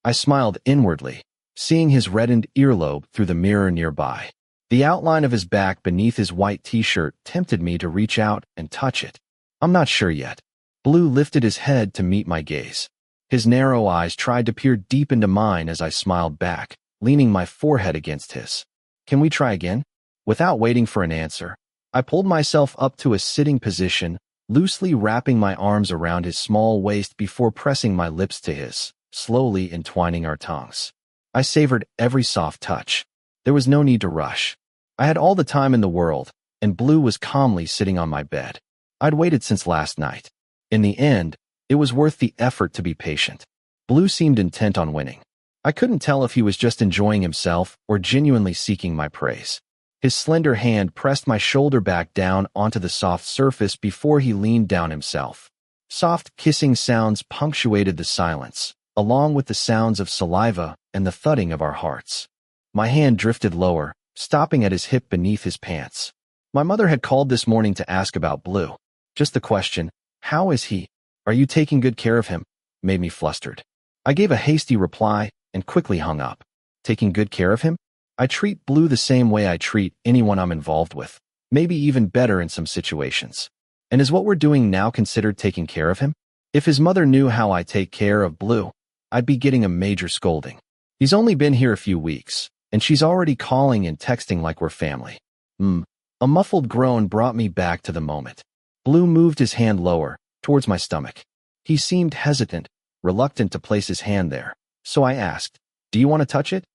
I smiled inwardly, seeing his reddened earlobe through the mirror nearby. The outline of his back beneath his white t-shirt tempted me to reach out and touch it. I'm not sure yet. Blue lifted his head to meet my gaze. His narrow eyes tried to peer deep into mine as I smiled back, leaning my forehead against his. Can we try again? Without waiting for an answer, I pulled myself up to a sitting position, loosely wrapping my arms around his small waist before pressing my lips to his, slowly entwining our tongues. I savored every soft touch. There was no need to rush. I had all the time in the world, and Blue was calmly sitting on my bed. I'd waited since last night. In the end, it was worth the effort to be patient. Blue seemed intent on winning. I couldn't tell if he was just enjoying himself or genuinely seeking my praise. His slender hand pressed my shoulder back down onto the soft surface before he leaned down himself. Soft kissing sounds punctuated the silence, along with the sounds of saliva and the thudding of our hearts. My hand drifted lower, stopping at his hip beneath his pants. My mother had called this morning to ask about Blue. Just the question, "How is he? Are you taking good care of him?" made me flustered. I gave a hasty reply and quickly hung up. Taking good care of him? I treat Blue the same way I treat anyone I'm involved with, maybe even better in some situations. And is what we're doing now considered taking care of him? If his mother knew how I take care of Blue, I'd be getting a major scolding. He's only been here a few weeks, and she's already calling and texting like we're family. A muffled groan brought me back to the moment. Blue moved his hand lower, towards my stomach. He seemed hesitant, reluctant to place his hand there, so I asked, "Do you want to touch it?"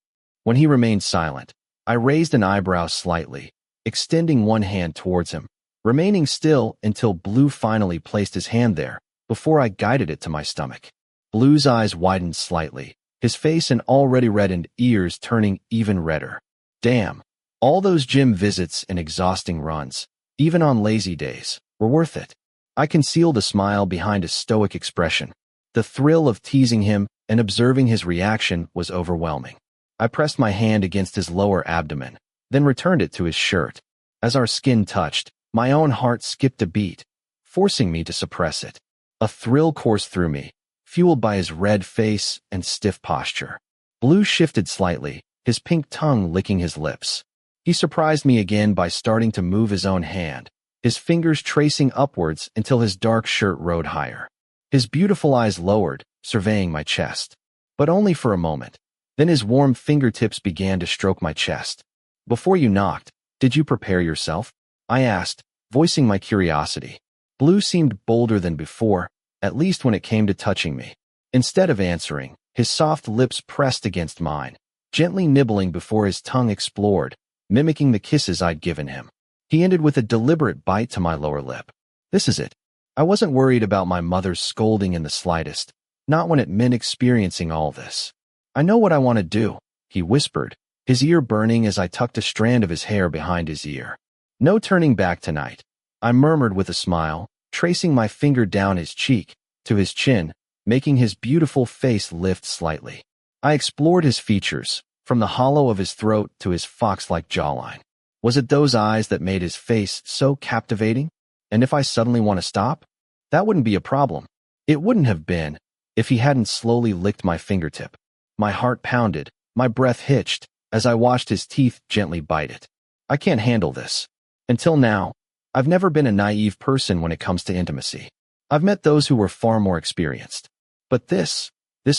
When he remained silent, I raised an eyebrow slightly, extending one hand towards him, remaining still until Blue finally placed his hand there, before I guided it to my stomach. Blue's eyes widened slightly, his face and already reddened ears turning even redder. Damn, all those gym visits and exhausting runs, even on lazy days, were worth it. I concealed a smile behind a stoic expression. The thrill of teasing him and observing his reaction was overwhelming. I pressed my hand against his lower abdomen, then returned it to his shirt. As our skin touched, my own heart skipped a beat, forcing me to suppress it. A thrill coursed through me, fueled by his red face and stiff posture. Blue shifted slightly, his pink tongue licking his lips. He surprised me again by starting to move his own hand, his fingers tracing upwards until his dark shirt rode higher. His beautiful eyes lowered, surveying my chest. But only for a moment. Then his warm fingertips began to stroke my chest. "Before you knocked, did you prepare yourself?" I asked, voicing my curiosity. Blue seemed bolder than before, at least when it came to touching me. Instead of answering, his soft lips pressed against mine, gently nibbling before his tongue explored, mimicking the kisses I'd given him. He ended with a deliberate bite to my lower lip. This is it. I wasn't worried about my mother's scolding in the slightest, not when it meant experiencing all this. "I know what I want to do," he whispered, his ear burning as I tucked a strand of his hair behind his ear. "No turning back tonight," I murmured with a smile, tracing my finger down his cheek, to his chin, making his beautiful face lift slightly. I explored his features, from the hollow of his throat to his fox-like jawline. Was it those eyes that made his face so captivating? And if I suddenly want to stop? That wouldn't be a problem. It wouldn't have been, if he hadn't slowly licked my fingertip. My heart pounded, my breath hitched, as I watched his teeth gently bite it. I can't handle this. Until now, I've never been a naive person when it comes to intimacy. I've met those who were far more experienced. But this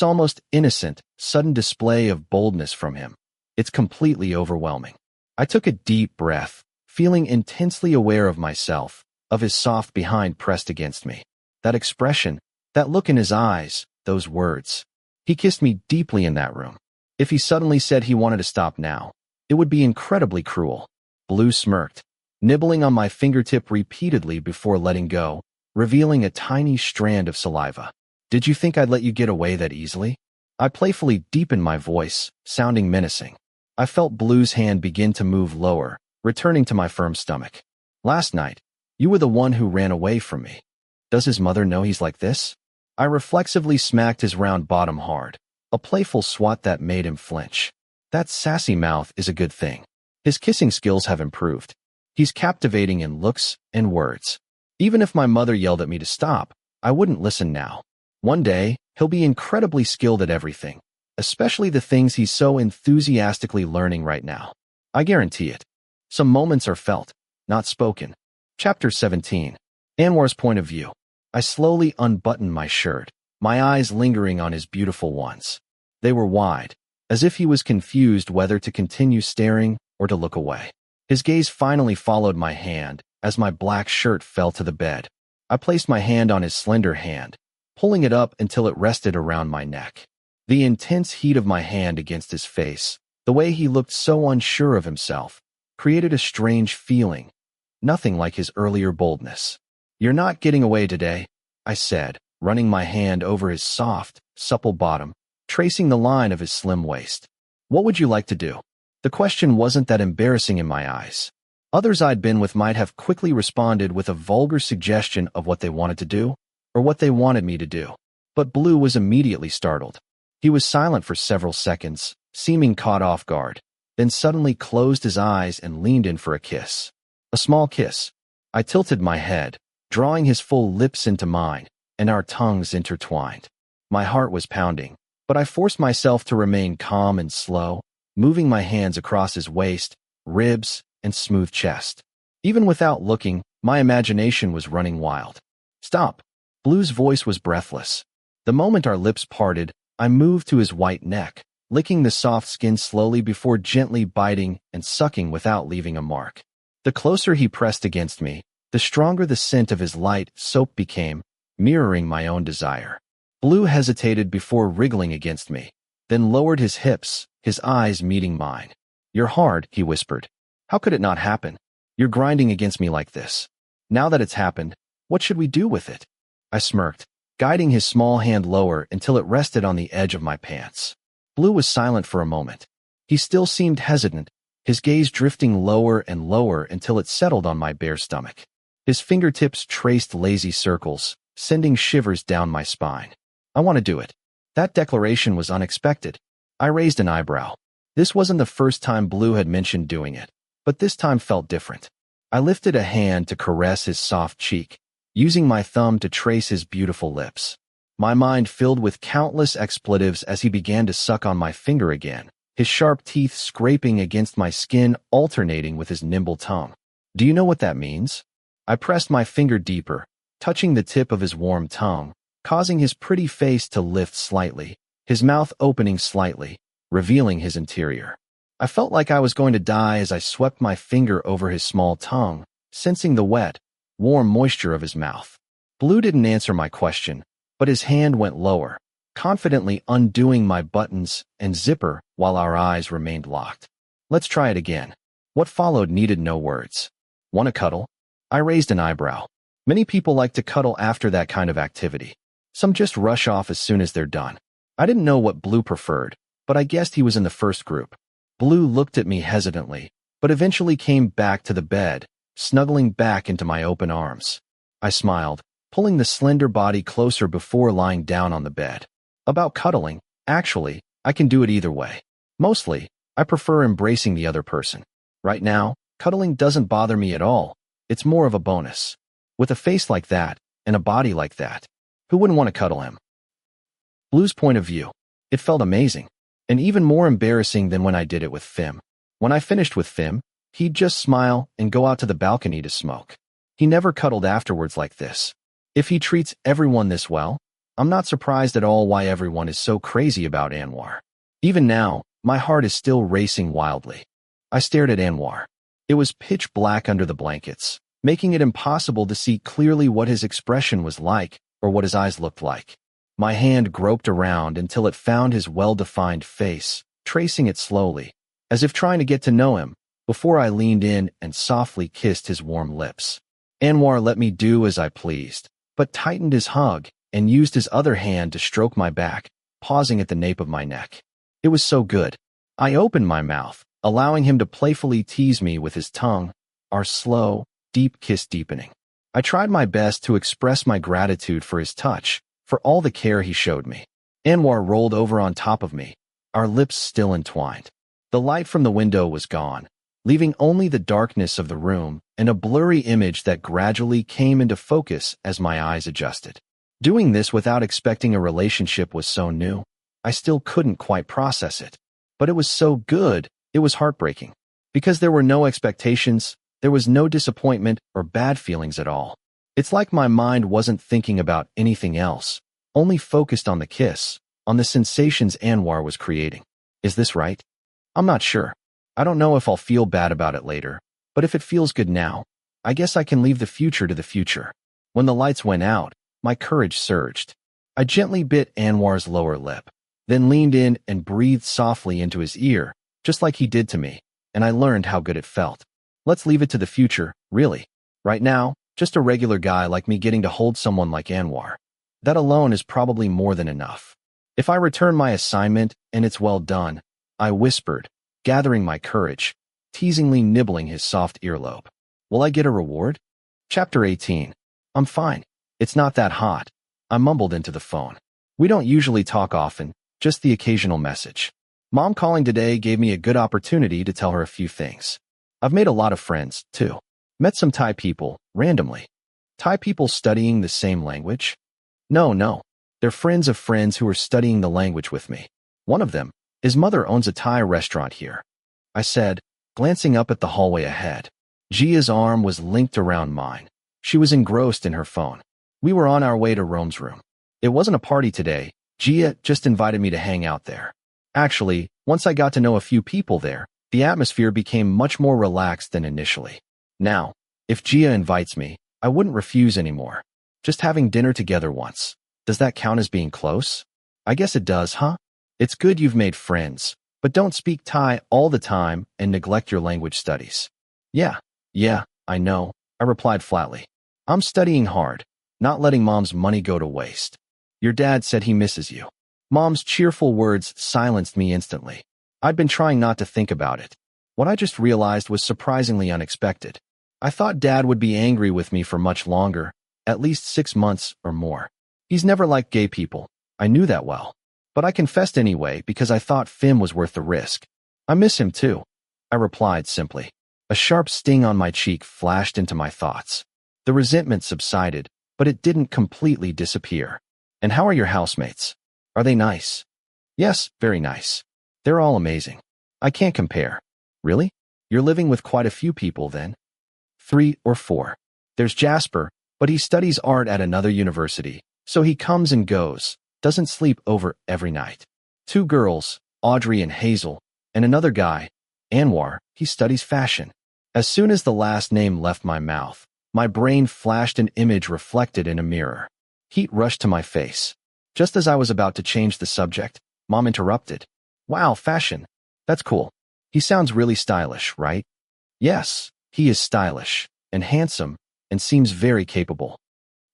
almost innocent, sudden display of boldness from him, it's completely overwhelming. I took a deep breath, feeling intensely aware of myself, of his soft behind pressed against me. That expression, that look in his eyes, those words. He kissed me deeply in that room. If he suddenly said he wanted to stop now, it would be incredibly cruel. Blue smirked, nibbling on my fingertip repeatedly before letting go, revealing a tiny strand of saliva. "Did you think I'd let you get away that easily?" I playfully deepened my voice, sounding menacing. I felt Blue's hand begin to move lower, returning to my firm stomach. "Last night, you were the one who ran away from me. Does his mother know he's like this?" I reflexively smacked his round bottom hard, a playful swat that made him flinch. That sassy mouth is a good thing. His kissing skills have improved. He's captivating in looks and words. Even if my mother yelled at me to stop, I wouldn't listen now. One day, he'll be incredibly skilled at everything, especially the things he's so enthusiastically learning right now. I guarantee it. Some moments are felt, not spoken. Chapter 17. Anwar's point of view. I slowly unbuttoned my shirt, my eyes lingering on his beautiful ones. They were wide, as if he was confused whether to continue staring or to look away. His gaze finally followed my hand as my black shirt fell to the bed. I placed my hand on his slender hand, pulling it up until it rested around my neck. The intense heat of my hand against his face, the way he looked so unsure of himself, created a strange feeling, nothing like his earlier boldness. "You're not getting away today," I said, running my hand over his soft, supple bottom, tracing the line of his slim waist. "What would you like to do?" The question wasn't that embarrassing in my eyes. Others I'd been with might have quickly responded with a vulgar suggestion of what they wanted to do, or what they wanted me to do. But Blue was immediately startled. He was silent for several seconds, seeming caught off guard, then suddenly closed his eyes and leaned in for a kiss. A small kiss. I tilted my head, drawing his full lips into mine, and our tongues intertwined. My heart was pounding, but I forced myself to remain calm and slow, moving my hands across his waist, ribs, and smooth chest. Even without looking, my imagination was running wild. "Stop!" Blue's voice was breathless. The moment our lips parted, I moved to his white neck, licking the soft skin slowly before gently biting and sucking without leaving a mark. The closer he pressed against me, the stronger the scent of his light soap became, mirroring my own desire. Blue hesitated before wriggling against me, then lowered his hips, his eyes meeting mine. "You're hard," he whispered. "How could it not happen? You're grinding against me like this. Now that it's happened, what should we do with it?" I smirked, guiding his small hand lower until it rested on the edge of my pants. Blue was silent for a moment. He still seemed hesitant, his gaze drifting lower and lower until it settled on my bare stomach. His fingertips traced lazy circles, sending shivers down my spine. "I want to do it." That declaration was unexpected. I raised an eyebrow. This wasn't the first time Blue had mentioned doing it, but this time felt different. I lifted a hand to caress his soft cheek, using my thumb to trace his beautiful lips. My mind filled with countless expletives as he began to suck on my finger again, his sharp teeth scraping against my skin, alternating with his nimble tongue. "Do you know what that means?" I pressed my finger deeper, touching the tip of his warm tongue, causing his pretty face to lift slightly, his mouth opening slightly, revealing his interior. I felt like I was going to die as I swept my finger over his small tongue, sensing the wet, warm moisture of his mouth. Blue didn't answer my question, but his hand went lower, confidently undoing my buttons and zipper while our eyes remained locked. "Let's try it again." What followed needed no words. "Want to cuddle?" I raised an eyebrow. Many people like to cuddle after that kind of activity. Some just rush off as soon as they're done. I didn't know what Blue preferred, but I guessed he was in the first group. Blue looked at me hesitantly, but eventually came back to the bed, snuggling back into my open arms. I smiled, pulling the slender body closer before lying down on the bed. About cuddling, actually, I can do it either way. Mostly, I prefer embracing the other person. Right now, cuddling doesn't bother me at all. It's more of a bonus. With a face like that, and a body like that, who wouldn't want to cuddle him? Blue's point of view. It felt amazing, and even more embarrassing than when I did it with Fim. When I finished with Fim, he'd just smile and go out to the balcony to smoke. He never cuddled afterwards like this. If he treats everyone this well, I'm not surprised at all why everyone is so crazy about Anwar. Even now, my heart is still racing wildly. I stared at Anwar. It was pitch black under the blankets, making it impossible to see clearly what his expression was like or what his eyes looked like. My hand groped around until it found his well-defined face, tracing it slowly, as if trying to get to know him, before I leaned in and softly kissed his warm lips. Anwar let me do as I pleased, but tightened his hug and used his other hand to stroke my back, pausing at the nape of my neck. It was so good. I opened my mouth, allowing him to playfully tease me with his tongue, our slow, deep kiss deepening. I tried my best to express my gratitude for his touch, for all the care he showed me. Anwar rolled over on top of me, our lips still entwined. The light from the window was gone, leaving only the darkness of the room and a blurry image that gradually came into focus as my eyes adjusted. Doing this without expecting a relationship was so new, I still couldn't quite process it. But it was so good, it was heartbreaking. Because there were no expectations, there was no disappointment or bad feelings at all. It's like my mind wasn't thinking about anything else, only focused on the kiss, on the sensations Anwar was creating. Is this right? I'm not sure. I don't know if I'll feel bad about it later, but if it feels good now, I guess I can leave the future to the future. When the lights went out, my courage surged. I gently bit Anwar's lower lip, then leaned in and breathed softly into his ear, just like he did to me, and I learned how good it felt. Let's leave it to the future, really. Right now, Just a regular guy like me getting to hold someone like Anwar. That alone is probably more than enough. If I return my assignment and it's well done, I whispered, gathering my courage, teasingly nibbling his soft earlobe. Will I get a reward? Chapter 18. I'm fine. It's not that hot. I mumbled into the phone. We don't usually talk often, just the occasional message. Mom calling today gave me a good opportunity to tell her a few things. I've made a lot of friends, too. Met some Thai people, randomly. Thai people studying the same language? No. They're friends of friends who are studying the language with me. One of them, his mother owns a Thai restaurant here. I said, glancing up at the hallway ahead. Gia's arm was linked around mine. She was engrossed in her phone. We were on our way to Rome's room. It wasn't a party today. Gia just invited me to hang out there. Actually, once I got to know a few people there, the atmosphere became much more relaxed than initially. Now, if Gia invites me, I wouldn't refuse anymore. Just having dinner together once. Does that count as being close? I guess it does, huh? It's good you've made friends, but don't speak Thai all the time and neglect your language studies. Yeah, I know, I replied flatly. I'm studying hard, not letting Mom's money go to waste. Your dad said he misses you. Mom's cheerful words silenced me instantly. I'd been trying not to think about it. What I just realized was surprisingly unexpected. I thought Dad would be angry with me for much longer, at least 6 months or more. He's never liked gay people. I knew that well. But I confessed anyway because I thought Fim was worth the risk. I miss him too, I replied simply. A sharp sting on my cheek flashed into my thoughts. The resentment subsided, but it didn't completely disappear. And how are your housemates? Are they nice? Yes, very nice. They're all amazing. I can't compare. Really? You're living with quite a few people then? 3 or 4. There's Jasper, but he studies art at another university, so he comes and goes, doesn't sleep over every night. 2 girls, Audrey and Hazel, and another guy, Anwar, he studies fashion. As soon as the last name left my mouth, my brain flashed an image reflected in a mirror. Heat rushed to my face. Just as I was about to change the subject, Mom interrupted. Wow, fashion. That's cool. He sounds really stylish, right? Yes, he is stylish and handsome and seems very capable.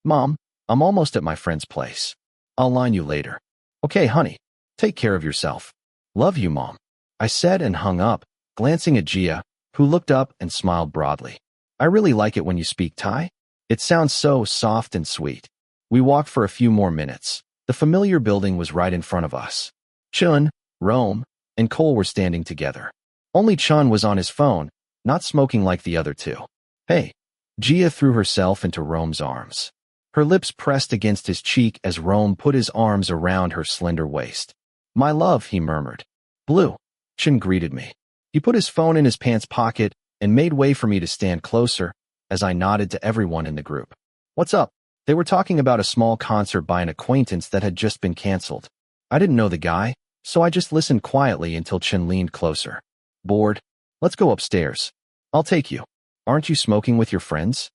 Mom, I'm almost at my friend's place. I'll line you later. Okay, honey. Take care of yourself. Love you, Mom. I said and hung up, glancing at Gia, who looked up and smiled broadly. I really like it when you speak Thai. It sounds so soft and sweet. We walked for a few more minutes. The familiar building was right in front of us. Chun, Rome, and Cole were standing together. Only Chun was on his phone, not smoking like the other two. Hey. Gia threw herself into Rome's arms. Her lips pressed against his cheek as Rome put his arms around her slender waist. My love, he murmured. Blue. Chun greeted me. He put his phone in his pants pocket and made way for me to stand closer as I nodded to everyone in the group. What's up? They were talking about a small concert by an acquaintance that had just been canceled. I didn't know the guy, so I just listened quietly until Chun leaned closer. Bored? Let's go upstairs. I'll take you. Aren't you smoking with your friends?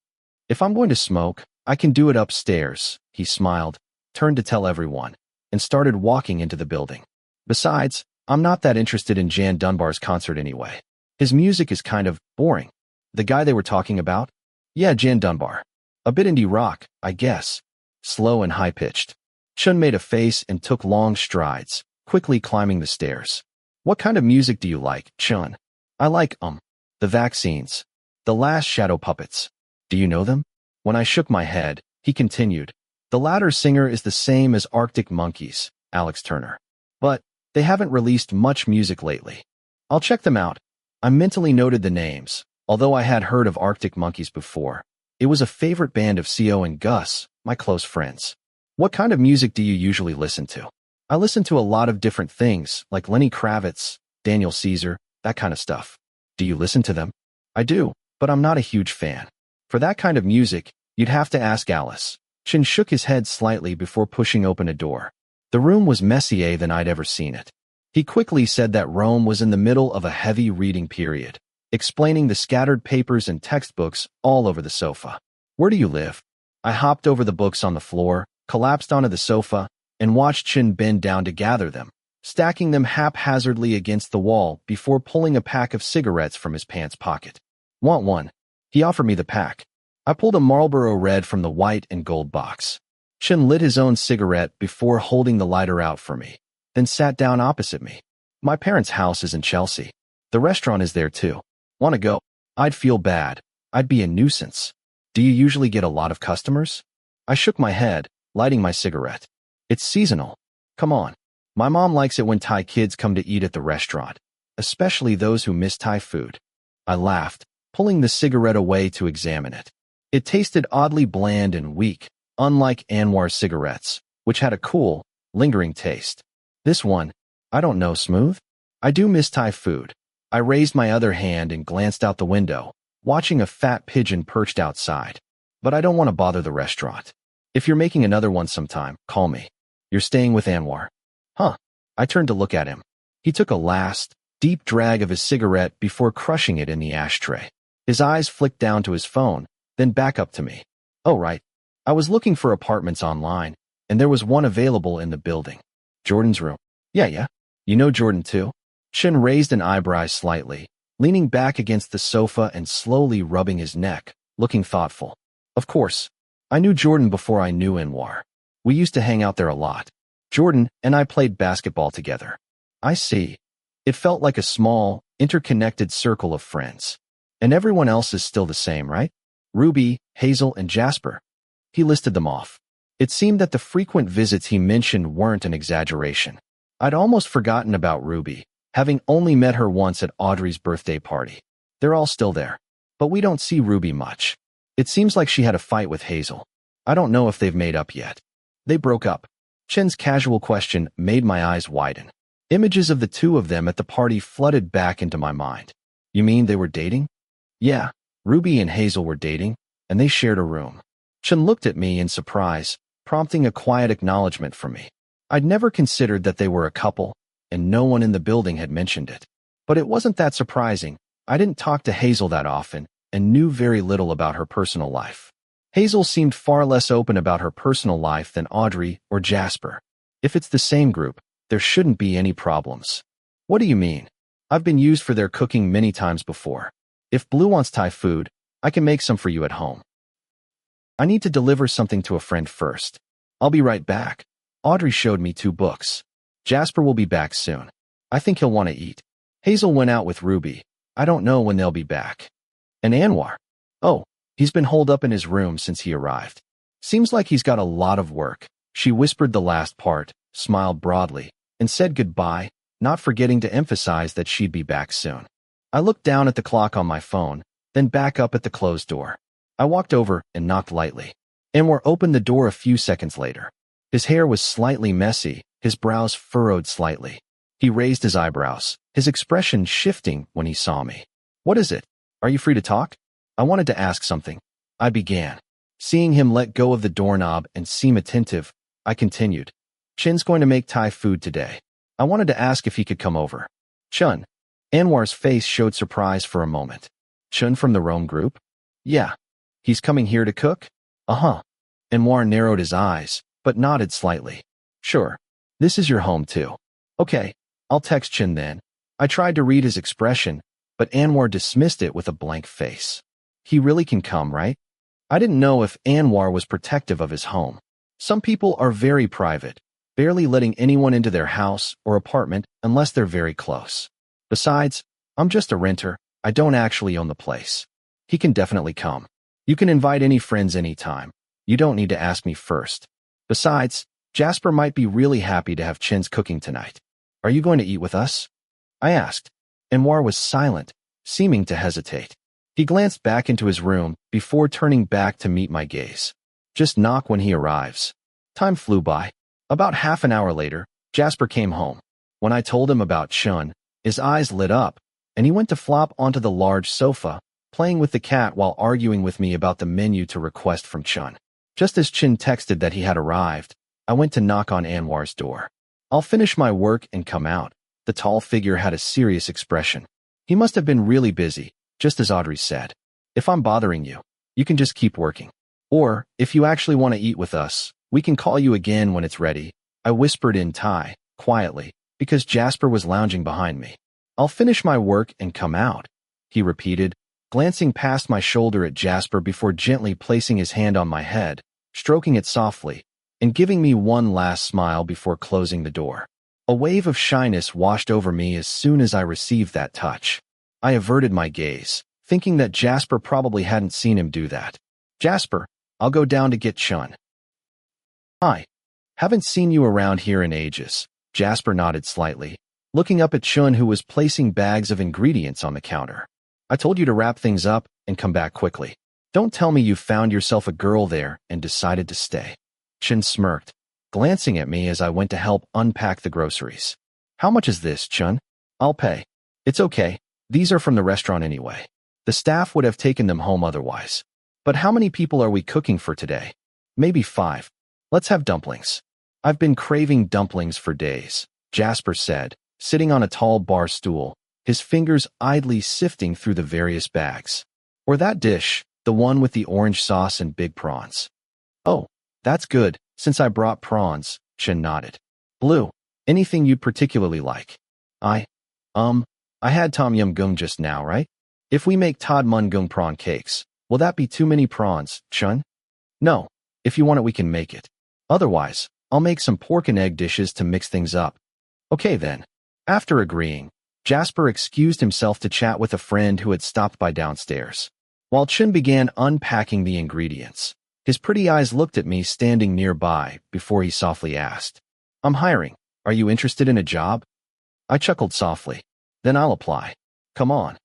If I'm going to smoke, I can do it upstairs, he smiled, turned to tell everyone, and started walking into the building. Besides, I'm not that interested in Jan Dunbar's concert anyway. His music is kind of boring. The guy they were talking about? Yeah, Jan Dunbar. A bit indie rock, I guess. Slow and high-pitched. Chun made a face and took long strides, quickly climbing the stairs. What kind of music do you like, Chun? I like, the Vaccines. The Last Shadow Puppets. Do you know them? When I shook my head, he continued. The latter singer is the same as Arctic Monkeys, Alex Turner. But they haven't released much music lately. I'll check them out. I mentally noted the names, although I had heard of Arctic Monkeys before. It was a favorite band of Co and Gus, my close friends. What kind of music do you usually listen to? I listen to a lot of different things, like Lenny Kravitz, Daniel Caesar, that kind of stuff. Do you listen to them? I do, but I'm not a huge fan. For that kind of music, you'd have to ask Alice. Chin shook his head slightly before pushing open a door. The room was messier than I'd ever seen it. He quickly said that Rome was in the middle of a heavy reading period, explaining the scattered papers and textbooks all over the sofa. Where do you live? I hopped over the books on the floor, collapsed onto the sofa, and watched Chin bend down to gather them, stacking them haphazardly against the wall before pulling a pack of cigarettes from his pants pocket. Want one? He offered me the pack. I pulled a Marlboro Red from the white and gold box. Chen lit his own cigarette before holding the lighter out for me, then sat down opposite me. My parents' house is in Chelsea. The restaurant is there too. Wanna go? I'd feel bad. I'd be a nuisance. Do you usually get a lot of customers? I shook my head, lighting my cigarette. It's seasonal. Come on. My mom likes it when Thai kids come to eat at the restaurant, especially those who miss Thai food. I laughed, pulling the cigarette away to examine it. It tasted oddly bland and weak, unlike Anwar's cigarettes, which had a cool, lingering taste. This one, I don't know, smooth? I do miss Thai food. I raised my other hand and glanced out the window, watching a fat pigeon perched outside. But I don't want to bother the restaurant. If you're making another one sometime, call me. You're staying with Anwar. Huh. I turned to look at him. He took a last, deep drag of his cigarette before crushing it in the ashtray. His eyes flicked down to his phone, then back up to me. Oh, right. I was looking for apartments online, and there was one available in the building. Jordan's room. Yeah. You know Jordan too? Chen raised an eyebrow slightly, leaning back against the sofa and slowly rubbing his neck, looking thoughtful. Of course. I knew Jordan before I knew Anwar. We used to hang out there a lot. Jordan and I played basketball together. I see. It felt like a small, interconnected circle of friends. And everyone else is still the same, right? Ruby, Hazel, and Jasper. He listed them off. It seemed that the frequent visits he mentioned weren't an exaggeration. I'd almost forgotten about Ruby, having only met her once at Audrey's birthday party. They're all still there. But we don't see Ruby much. It seems like she had a fight with Hazel. I don't know if they've made up yet. They broke up. Chen's casual question made my eyes widen. Images of the two of them at the party flooded back into my mind. You mean they were dating? Yeah, Ruby and Hazel were dating, and they shared a room. Chen looked at me in surprise, prompting a quiet acknowledgement from me. I'd never considered that they were a couple, and no one in the building had mentioned it. But it wasn't that surprising. I didn't talk to Hazel that often, and knew very little about her personal life. Hazel seemed far less open about her personal life than Audrey or Jasper. If it's the same group, there shouldn't be any problems. What do you mean? I've been used for their cooking many times before. If Blue wants Thai food, I can make some for you at home. I need to deliver something to a friend first. I'll be right back. Audrey showed me 2 books. Jasper will be back soon. I think he'll want to eat. Hazel went out with Ruby. I don't know when they'll be back. And Anwar? Oh, he's been holed up in his room since he arrived. Seems like he's got a lot of work. She whispered the last part, smiled broadly, and said goodbye, not forgetting to emphasize that she'd be back soon. I looked down at the clock on my phone, then back up at the closed door. I walked over and knocked lightly. Anwar opened the door a few seconds later. His hair was slightly messy, his brows furrowed slightly. He raised his eyebrows, his expression shifting when he saw me. What is it? Are you free to talk? I wanted to ask something. I began. Seeing him let go of the doorknob and seem attentive, I continued. Chen's going to make Thai food today. I wanted to ask if he could come over. Chun. Anwar's face showed surprise for a moment. Chun from the Rome group? Yeah. He's coming here to cook? Uh-huh. Anwar narrowed his eyes, but nodded slightly. Sure. This is your home too. Okay, I'll text Chen then. I tried to read his expression, but Anwar dismissed it with a blank face. He really can come, right? I didn't know if Anwar was protective of his home. Some people are very private, barely letting anyone into their house or apartment unless they're very close. Besides, I'm just a renter. I don't actually own the place. He can definitely come. You can invite any friends anytime. You don't need to ask me first. Besides, Jasper might be really happy to have Chen's cooking tonight. Are you going to eat with us? I asked. Anwar was silent, seeming to hesitate. He glanced back into his room before turning back to meet my gaze. Just knock when he arrives. Time flew by. About half an hour later, Jasper came home. When I told him about Chun, his eyes lit up, and he went to flop onto the large sofa, playing with the cat while arguing with me about the menu to request from Chun. Just as Chin texted that he had arrived, I went to knock on Anwar's door. I'll finish my work and come out. The tall figure had a serious expression. He must have been really busy, just as Audrey said. If I'm bothering you, you can just keep working. Or, if you actually want to eat with us, we can call you again when it's ready. I whispered in Thai, quietly, because Jasper was lounging behind me. I'll finish my work and come out, he repeated, glancing past my shoulder at Jasper before gently placing his hand on my head, stroking it softly, and giving me one last smile before closing the door. A wave of shyness washed over me as soon as I received that touch. I averted my gaze, thinking that Jasper probably hadn't seen him do that. Jasper, I'll go down to get Chun. Hi. Haven't seen you around here in ages. Jasper nodded slightly, looking up at Chun, who was placing bags of ingredients on the counter. I told you to wrap things up and come back quickly. Don't tell me you found yourself a girl there and decided to stay. Chun smirked, glancing at me as I went to help unpack the groceries. How much is this, Chun? I'll pay. It's okay. These are from the restaurant anyway. The staff would have taken them home otherwise. But how many people are we cooking for today? Maybe 5. Let's have dumplings. I've been craving dumplings for days, Jasper said, sitting on a tall bar stool, his fingers idly sifting through the various bags. Or that dish, the one with the orange sauce and big prawns. Oh, that's good, since I brought prawns, Chun nodded. Blue, anything you'd particularly like? I had tom yum goong just now, right? If we make Todd mun goong prawn cakes, will that be too many prawns, Chun? No, if you want it we can make it. Otherwise, I'll make some pork and egg dishes to mix things up. Okay then. After agreeing, Jasper excused himself to chat with a friend who had stopped by downstairs. While Chun began unpacking the ingredients, his pretty eyes looked at me standing nearby before he softly asked, I'm hiring. Are you interested in a job? I chuckled softly. Then I'll apply. Come on.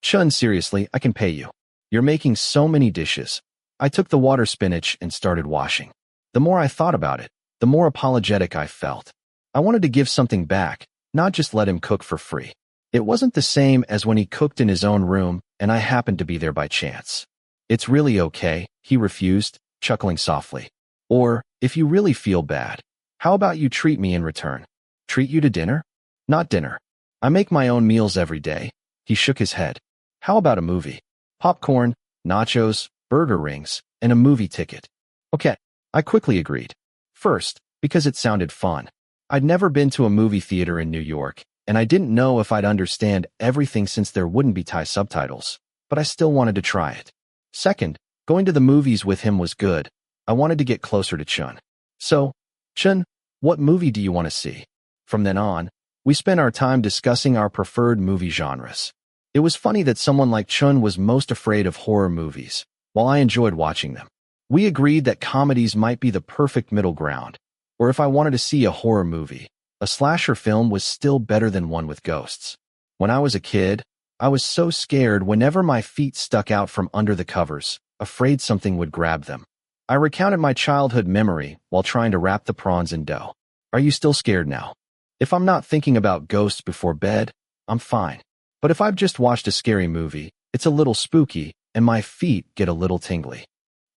Chun, seriously, I can pay you. You're making so many dishes. I took the water spinach and started washing. The more I thought about it, the more apologetic I felt. I wanted to give something back, not just let him cook for free. It wasn't the same as when he cooked in his own room and I happened to be there by chance. It's really okay, he refused, chuckling softly. Or, if you really feel bad, how about you treat me in return? Treat you to dinner? Not dinner. I make my own meals every day. He shook his head. How about a movie? Popcorn, nachos, burger rings, and a movie ticket. Okay. I quickly agreed. First, because it sounded fun. I'd never been to a movie theater in New York, and I didn't know if I'd understand everything since there wouldn't be Thai subtitles, but I still wanted to try it. Second, going to the movies with him was good. I wanted to get closer to Chun. So, Chun, what movie do you want to see? From then on, we spent our time discussing our preferred movie genres. It was funny that someone like Chun was most afraid of horror movies, while I enjoyed watching them. We agreed that comedies might be the perfect middle ground, or if I wanted to see a horror movie, a slasher film was still better than one with ghosts. When I was a kid, I was so scared whenever my feet stuck out from under the covers, afraid something would grab them. I recounted my childhood memory while trying to wrap the prawns in dough. Are you still scared now? If I'm not thinking about ghosts before bed, I'm fine. But if I've just watched a scary movie, it's a little spooky, and my feet get a little tingly.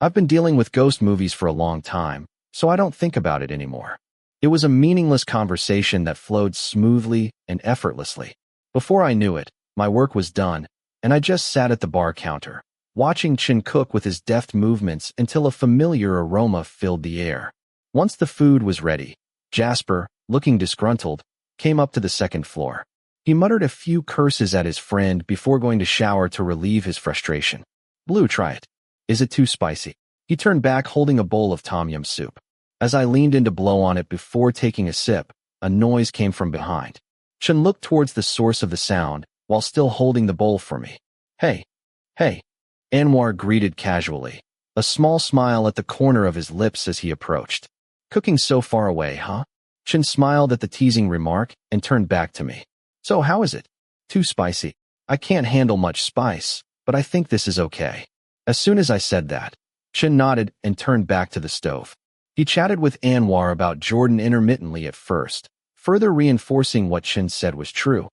I've been dealing with ghost movies for a long time, so I don't think about it anymore. It was a meaningless conversation that flowed smoothly and effortlessly. Before I knew it, my work was done, and I just sat at the bar counter, watching Chun cook with his deft movements until a familiar aroma filled the air. Once the food was ready, Jasper, looking disgruntled, came up to the second floor. He muttered a few curses at his friend before going to shower to relieve his frustration. Blue, try it. Is it too spicy? He turned back holding a bowl of tom yum soup. As I leaned in to blow on it before taking a sip, a noise came from behind. Chun looked towards the source of the sound, while still holding the bowl for me. Hey. Anwar greeted casually, a small smile at the corner of his lips as he approached. Cooking so far away, huh? Chun smiled at the teasing remark and turned back to me. So how is it? Too spicy. I can't handle much spice, but I think this is okay. As soon as I said that, Chun nodded and turned back to the stove. He chatted with Anwar about Jordan intermittently at first, further reinforcing what Chun said was true.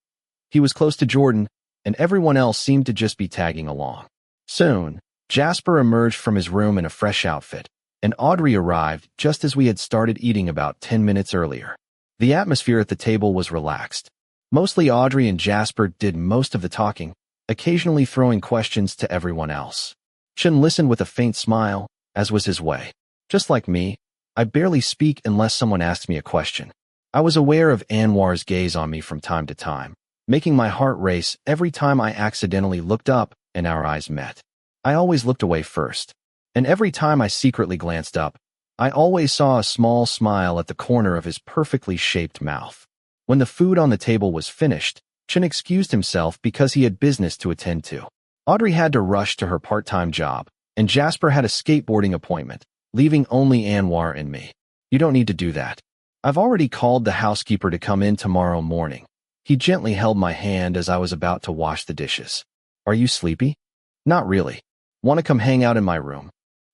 He was close to Jordan, and everyone else seemed to just be tagging along. Soon, Jasper emerged from his room in a fresh outfit, and Audrey arrived just as we had started eating about 10 minutes earlier. The atmosphere at the table was relaxed. Mostly Audrey and Jasper did most of the talking, occasionally throwing questions to everyone else. Chun listened with a faint smile, as was his way. Just like me, I barely speak unless someone asks me a question. I was aware of Anwar's gaze on me from time to time, making my heart race every time I accidentally looked up and our eyes met. I always looked away first, and every time I secretly glanced up, I always saw a small smile at the corner of his perfectly shaped mouth. When the food on the table was finished, Chen excused himself because he had business to attend to. Audrey had to rush to her part-time job, and Jasper had a skateboarding appointment, leaving only Anwar and me. You don't need to do that. I've already called the housekeeper to come in tomorrow morning. He gently held my hand as I was about to wash the dishes. Are you sleepy? Not really. Want to come hang out in my room?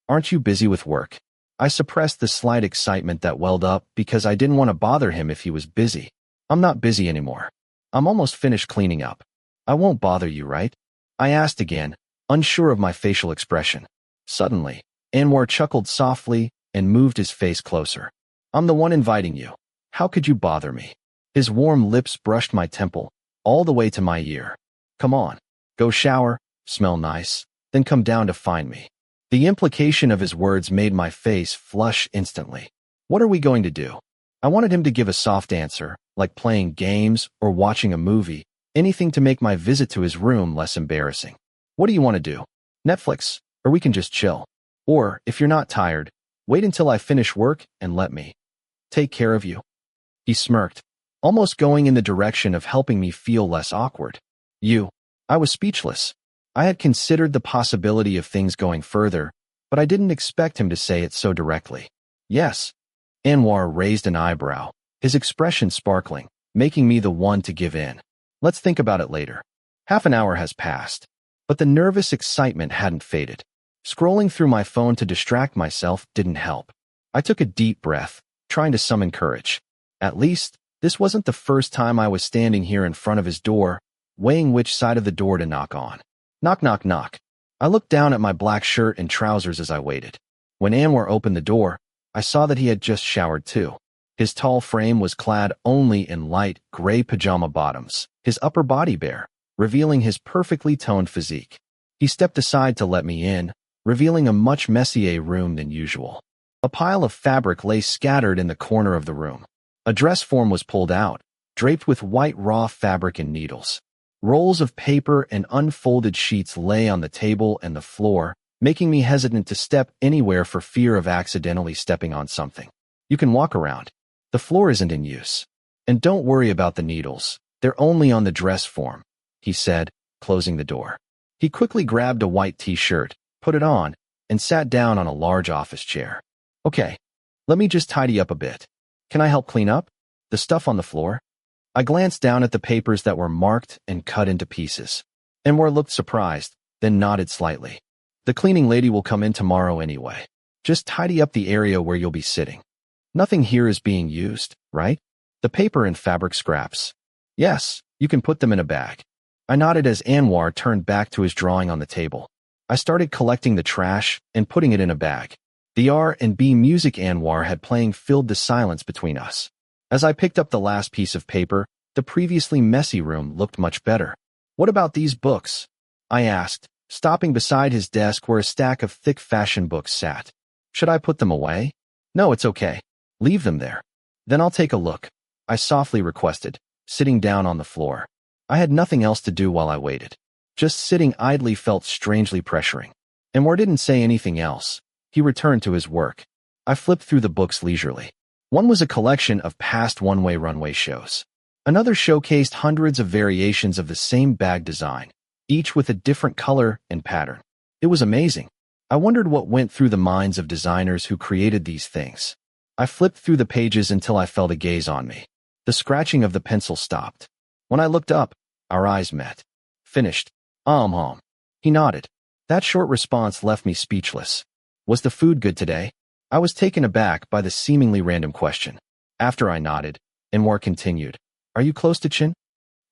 Aren't you busy with work? I suppressed the slight excitement that welled up because I didn't want to bother him if he was busy. I'm not busy anymore. I'm almost finished cleaning up. I won't bother you, right? I asked again, unsure of my facial expression. Suddenly, Anwar chuckled softly and moved his face closer. I'm the one inviting you. How could you bother me? His warm lips brushed my temple, all the way to my ear. Come on, go shower, smell nice, then come down to find me. The implication of his words made my face flush instantly. What are we going to do? I wanted him to give a soft answer, like playing games or watching a movie, anything to make my visit to his room less embarrassing. What do you want to do? Netflix, or we can just chill. Or, if you're not tired, wait until I finish work and let me take care of you. He smirked, almost going in the direction of helping me feel less awkward. I was speechless. I had considered the possibility of things going further, but I didn't expect him to say it so directly. Yes. Anwar raised an eyebrow, his expression sparkling, making me the one to give in. Let's think about it later. Half an hour has passed, but the nervous excitement hadn't faded. Scrolling through my phone to distract myself didn't help. I took a deep breath, trying to summon courage. At least, this wasn't the first time I was standing here in front of his door, weighing which side of the door to knock on. Knock, knock, knock. I looked down at my black shirt and trousers as I waited. When Anwar opened the door, I saw that he had just showered too. His tall frame was clad only in light gray pajama bottoms, his upper body bare, revealing his perfectly toned physique. He stepped aside to let me in, revealing a much messier room than usual. A pile of fabric lay scattered in the corner of the room. A dress form was pulled out, draped with white raw fabric and needles. Rolls of paper and unfolded sheets lay on the table and the floor, making me hesitant to step anywhere for fear of accidentally stepping on something. You can walk around. The floor isn't in use. And don't worry about the needles. They're only on the dress form, he said, closing the door. He quickly grabbed a white t-shirt, put it on, and sat down on a large office chair. Okay, let me just tidy up a bit. Can I help clean up the stuff on the floor? I glanced down at the papers that were marked and cut into pieces. Anwar looked surprised, then nodded slightly. The cleaning lady will come in tomorrow anyway. Just tidy up the area where you'll be sitting. Nothing here is being used, right? The paper and fabric scraps. Yes, you can put them in a bag. I nodded as Anwar turned back to his drawing on the table. I started collecting the trash and putting it in a bag. The R&B music Anwar had playing filled the silence between us. As I picked up the last piece of paper, the previously messy room looked much better. What about these books? I asked, stopping beside his desk where a stack of thick fashion books sat. Should I put them away? No, it's okay. Leave them there. Then I'll take a look, I softly requested, sitting down on the floor. I had nothing else to do while I waited. Just sitting idly felt strangely pressuring. Anwar didn't say anything else. He returned to his work. I flipped through the books leisurely. One was a collection of past one-way runway shows. Another showcased hundreds of variations of the same bag design, each with a different color and pattern. It was amazing. I wondered what went through the minds of designers who created these things. I flipped through the pages until I felt a gaze on me. The scratching of the pencil stopped. When I looked up, our eyes met. Finished. He nodded. That short response left me speechless. Was the food good today? I was taken aback by the seemingly random question. After I nodded, Anwar continued. Are you close to Chin?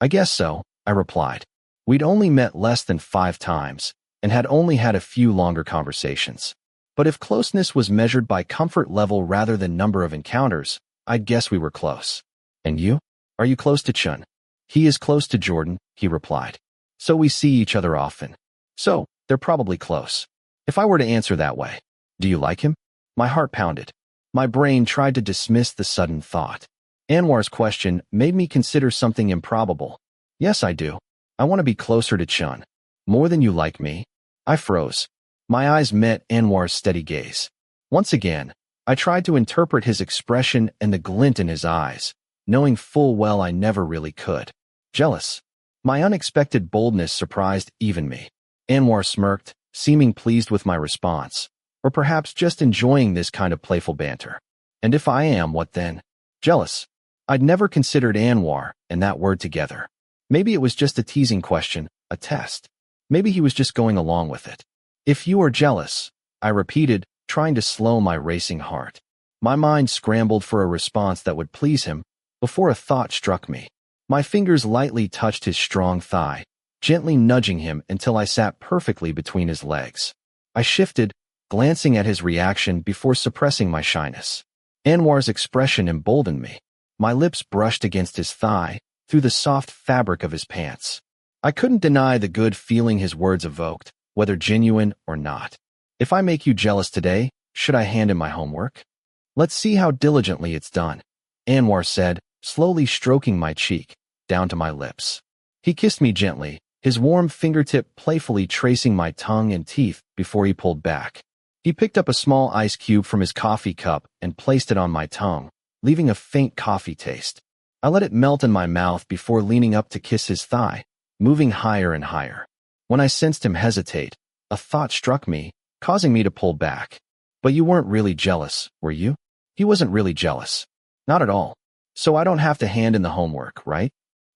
I guess so, I replied. We'd only met less than 5 times, and had only had a few longer conversations. But if closeness was measured by comfort level rather than number of encounters, I'd guess we were close. And you? Are you close to Chun? He is close to Jordan, he replied. So we see each other often. So, they're probably close. If I were to answer that way, do you like him? My heart pounded. My brain tried to dismiss the sudden thought. Anwar's question made me consider something improbable. Yes, I do. I want to be closer to Chun. More than you like me. I froze. My eyes met Anwar's steady gaze. Once again, I tried to interpret his expression and the glint in his eyes, knowing full well I never really could. Jealous. My unexpected boldness surprised even me. Anwar smirked, seeming pleased with my response, or perhaps just enjoying this kind of playful banter. And if I am, what then? Jealous. I'd never considered Anwar and that word together. Maybe it was just a teasing question, a test. Maybe he was just going along with it. If you are jealous, I repeated, trying to slow my racing heart. My mind scrambled for a response that would please him before a thought struck me. My fingers lightly touched his strong thigh, gently nudging him until I sat perfectly between his legs. I shifted, glancing at his reaction before suppressing my shyness. Anwar's expression emboldened me. My lips brushed against his thigh, through the soft fabric of his pants. I couldn't deny the good feeling his words evoked, whether genuine or not. If I make you jealous today, should I hand in my homework? Let's see how diligently it's done, Anwar said, slowly stroking my cheek, down to my lips. He kissed me gently, his warm fingertip playfully tracing my tongue and teeth before he pulled back. He picked up a small ice cube from his coffee cup and placed it on my tongue, leaving a faint coffee taste. I let it melt in my mouth before leaning up to kiss his thigh, moving higher and higher. When I sensed him hesitate, a thought struck me, causing me to pull back. But you weren't really jealous, were you? He wasn't really jealous. Not at all. So I don't have to hand in the homework, right?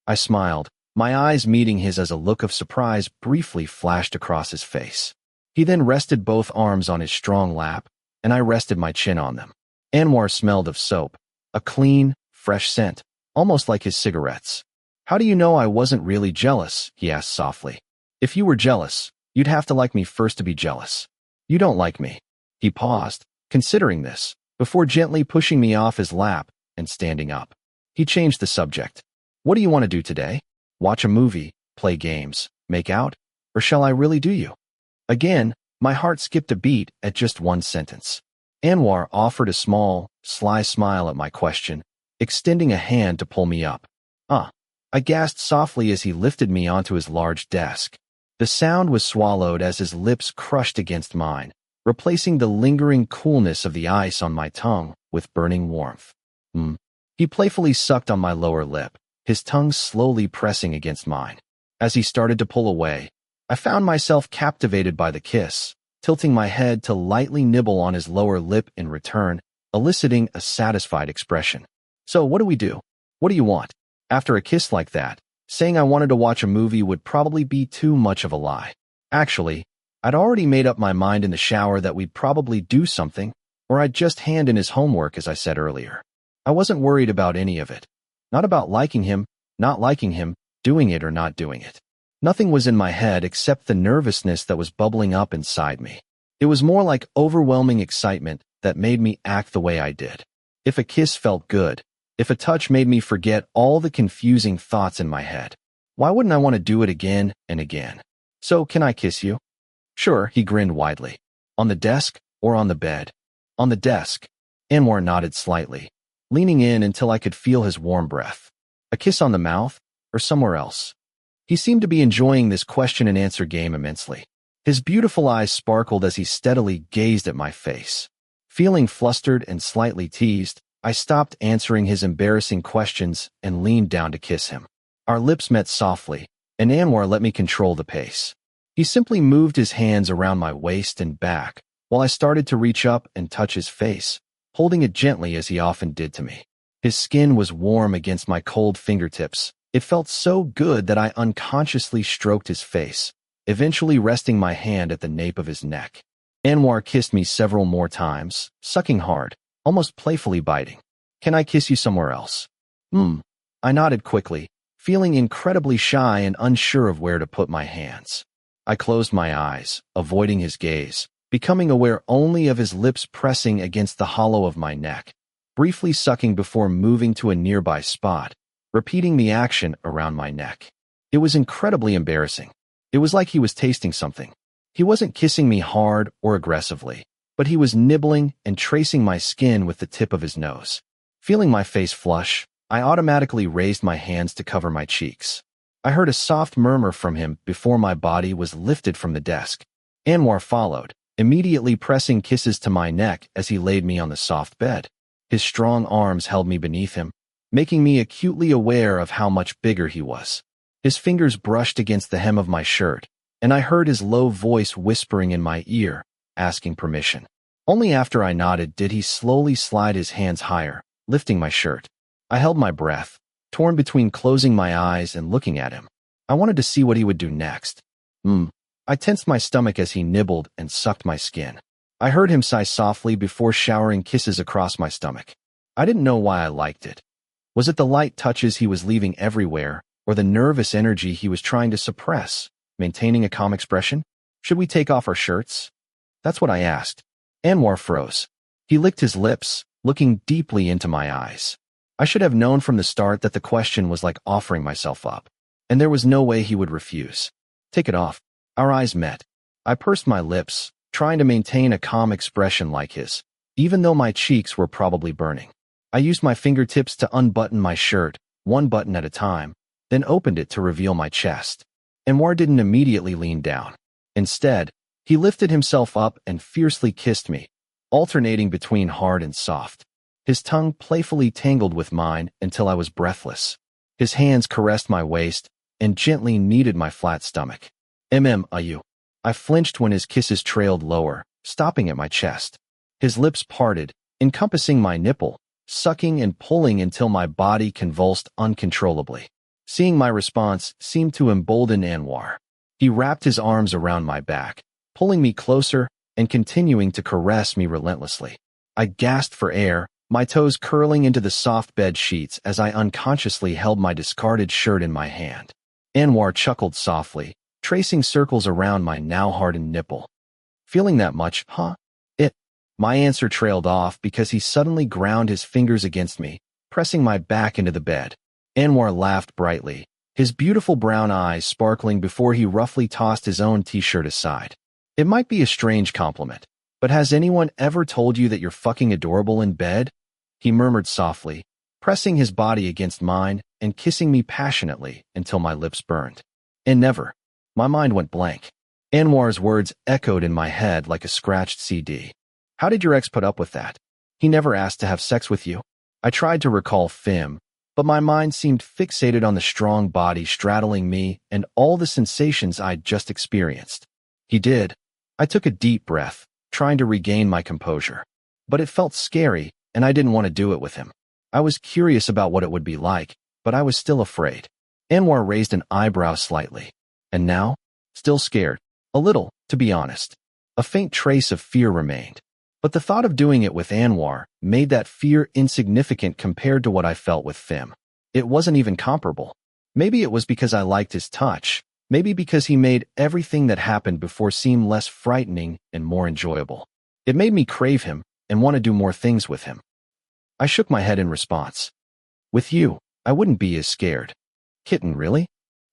I smiled, my eyes meeting his as a look of surprise briefly flashed across his face. He then rested both arms on his strong lap, and I rested my chin on them. Anwar smelled of soap, a clean, fresh scent, almost like his cigarettes. How do you know I wasn't really jealous? He asked softly. If you were jealous, you'd have to like me first to be jealous. You don't like me. He paused, considering this, before gently pushing me off his lap and standing up. He changed the subject. What do you want to do today? Watch a movie, play games, make out, or shall I really do you? Again, my heart skipped a beat at just one sentence. Anwar offered a small, sly smile at my question, extending a hand to pull me up. I gasped softly as he lifted me onto his large desk. The sound was swallowed as his lips crushed against mine, replacing the lingering coolness of the ice on my tongue with burning warmth. He playfully sucked on my lower lip, his tongue slowly pressing against mine. As he started to pull away, I found myself captivated by the kiss, tilting my head to lightly nibble on his lower lip in return, eliciting a satisfied expression. So what do we do? What do you want? After a kiss like that, saying I wanted to watch a movie would probably be too much of a lie. Actually, I'd already made up my mind in the shower that we'd probably do something, or I'd just hand in his homework as I said earlier. I wasn't worried about any of it. Not about liking him, not liking him, doing it or not doing it. Nothing was in my head except the nervousness that was bubbling up inside me. It was more like overwhelming excitement that made me act the way I did. If a kiss felt good, if a touch made me forget all the confusing thoughts in my head, why wouldn't I want to do it again and again? So, can I kiss you? Sure, he grinned widely. On the desk or on the bed? On the desk. Anwar nodded slightly, leaning in until I could feel his warm breath. A kiss on the mouth or somewhere else? He seemed to be enjoying this question and answer game immensely. His beautiful eyes sparkled as he steadily gazed at my face. Feeling flustered and slightly teased, I stopped answering his embarrassing questions and leaned down to kiss him. Our lips met softly, and Anwar let me control the pace. He simply moved his hands around my waist and back, while I started to reach up and touch his face, holding it gently as he often did to me. His skin was warm against my cold fingertips. It felt so good that I unconsciously stroked his face, eventually resting my hand at the nape of his neck. Anwar kissed me several more times, sucking hard, almost playfully biting. Can I kiss you somewhere else? I nodded quickly, feeling incredibly shy and unsure of where to put my hands. I closed my eyes, avoiding his gaze, becoming aware only of his lips pressing against the hollow of my neck, briefly sucking before moving to a nearby spot, repeating the action around my neck. It was incredibly embarrassing. It was like he was tasting something. He wasn't kissing me hard or aggressively, but he was nibbling and tracing my skin with the tip of his nose. Feeling my face flush, I automatically raised my hands to cover my cheeks. I heard a soft murmur from him before my body was lifted from the desk. Anwar followed, immediately pressing kisses to my neck as he laid me on the soft bed. His strong arms held me beneath him, making me acutely aware of how much bigger he was. His fingers brushed against the hem of my shirt, and I heard his low voice whispering in my ear, asking permission. Only after I nodded did he slowly slide his hands higher, lifting my shirt. I held my breath, torn between closing my eyes and looking at him. I wanted to see what he would do next. I tensed my stomach as he nibbled and sucked my skin. I heard him sigh softly before showering kisses across my stomach. I didn't know why I liked it. Was it the light touches he was leaving everywhere, or the nervous energy he was trying to suppress, maintaining a calm expression? Should we take off our shirts? That's what I asked. Anwar froze. He licked his lips, looking deeply into my eyes. I should have known from the start that the question was like offering myself up, and there was no way he would refuse. Take it off. Our eyes met. I pursed my lips, trying to maintain a calm expression like his, even though my cheeks were probably burning. I used my fingertips to unbutton my shirt, one button at a time, then opened it to reveal my chest. Anwar didn't immediately lean down. Instead, he lifted himself up and fiercely kissed me, alternating between hard and soft. His tongue playfully tangled with mine until I was breathless. His hands caressed my waist and gently kneaded my flat stomach. You. I flinched when his kisses trailed lower, stopping at my chest. His lips parted, encompassing my nipple, sucking and pulling until my body convulsed uncontrollably. Seeing my response seemed to embolden Anwar. He wrapped his arms around my back, pulling me closer and continuing to caress me relentlessly. I gasped for air, my toes curling into the soft bed sheets as I unconsciously held my discarded shirt in my hand. Anwar chuckled softly, tracing circles around my now hardened nipple. Feeling that much, huh? My answer trailed off because he suddenly ground his fingers against me, pressing my back into the bed. Anwar laughed brightly, his beautiful brown eyes sparkling before he roughly tossed his own t-shirt aside. It might be a strange compliment, but has anyone ever told you that you're fucking adorable in bed? He murmured softly, pressing his body against mine and kissing me passionately until my lips burned. And never. My mind went blank. Anwar's words echoed in my head like a scratched CD. How did your ex put up with that? He never asked to have sex with you. I tried to recall Fim, but my mind seemed fixated on the strong body straddling me and all the sensations I'd just experienced. He did. I took a deep breath, trying to regain my composure. But it felt scary, and I didn't want to do it with him. I was curious about what it would be like, but I was still afraid. Anwar raised an eyebrow slightly. And now? Still scared. A little, to be honest. A faint trace of fear remained. But the thought of doing it with Anwar made that fear insignificant compared to what I felt with Fim. It wasn't even comparable. Maybe it was because I liked his touch. Maybe because he made everything that happened before seem less frightening and more enjoyable. It made me crave him and want to do more things with him. I shook my head in response. With you, I wouldn't be as scared. Kitten, really?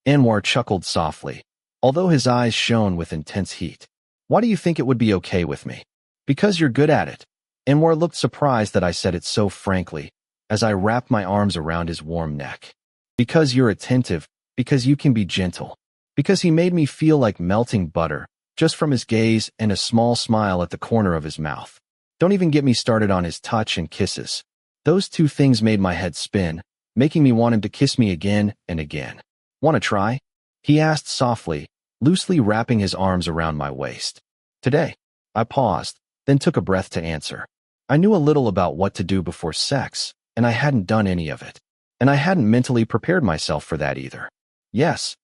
Anwar chuckled softly, although his eyes shone with intense heat. Why do you think it would be okay with me? Because you're good at it. Anwar looked surprised that I said it so frankly, as I wrapped my arms around his warm neck. Because you're attentive, because you can be gentle, because he made me feel like melting butter, just from his gaze and a small smile at the corner of his mouth. Don't even get me started on his touch and kisses. Those two things made my head spin, making me want him to kiss me again and again. Want to try? He asked softly, loosely wrapping his arms around my waist. Today. I paused, then took a breath to answer. I knew a little about what to do before sex, and I hadn't done any of it. And I hadn't mentally prepared myself for that either. Yes.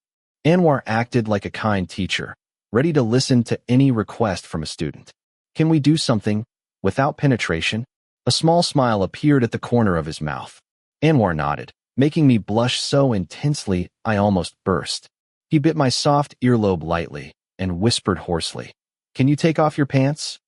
Anwar acted like a kind teacher, ready to listen to any request from a student. Can we do something without penetration? A small smile appeared at the corner of his mouth. Anwar nodded, making me blush so intensely I almost burst. He bit my soft earlobe lightly and whispered hoarsely, "Can you take off your pants?"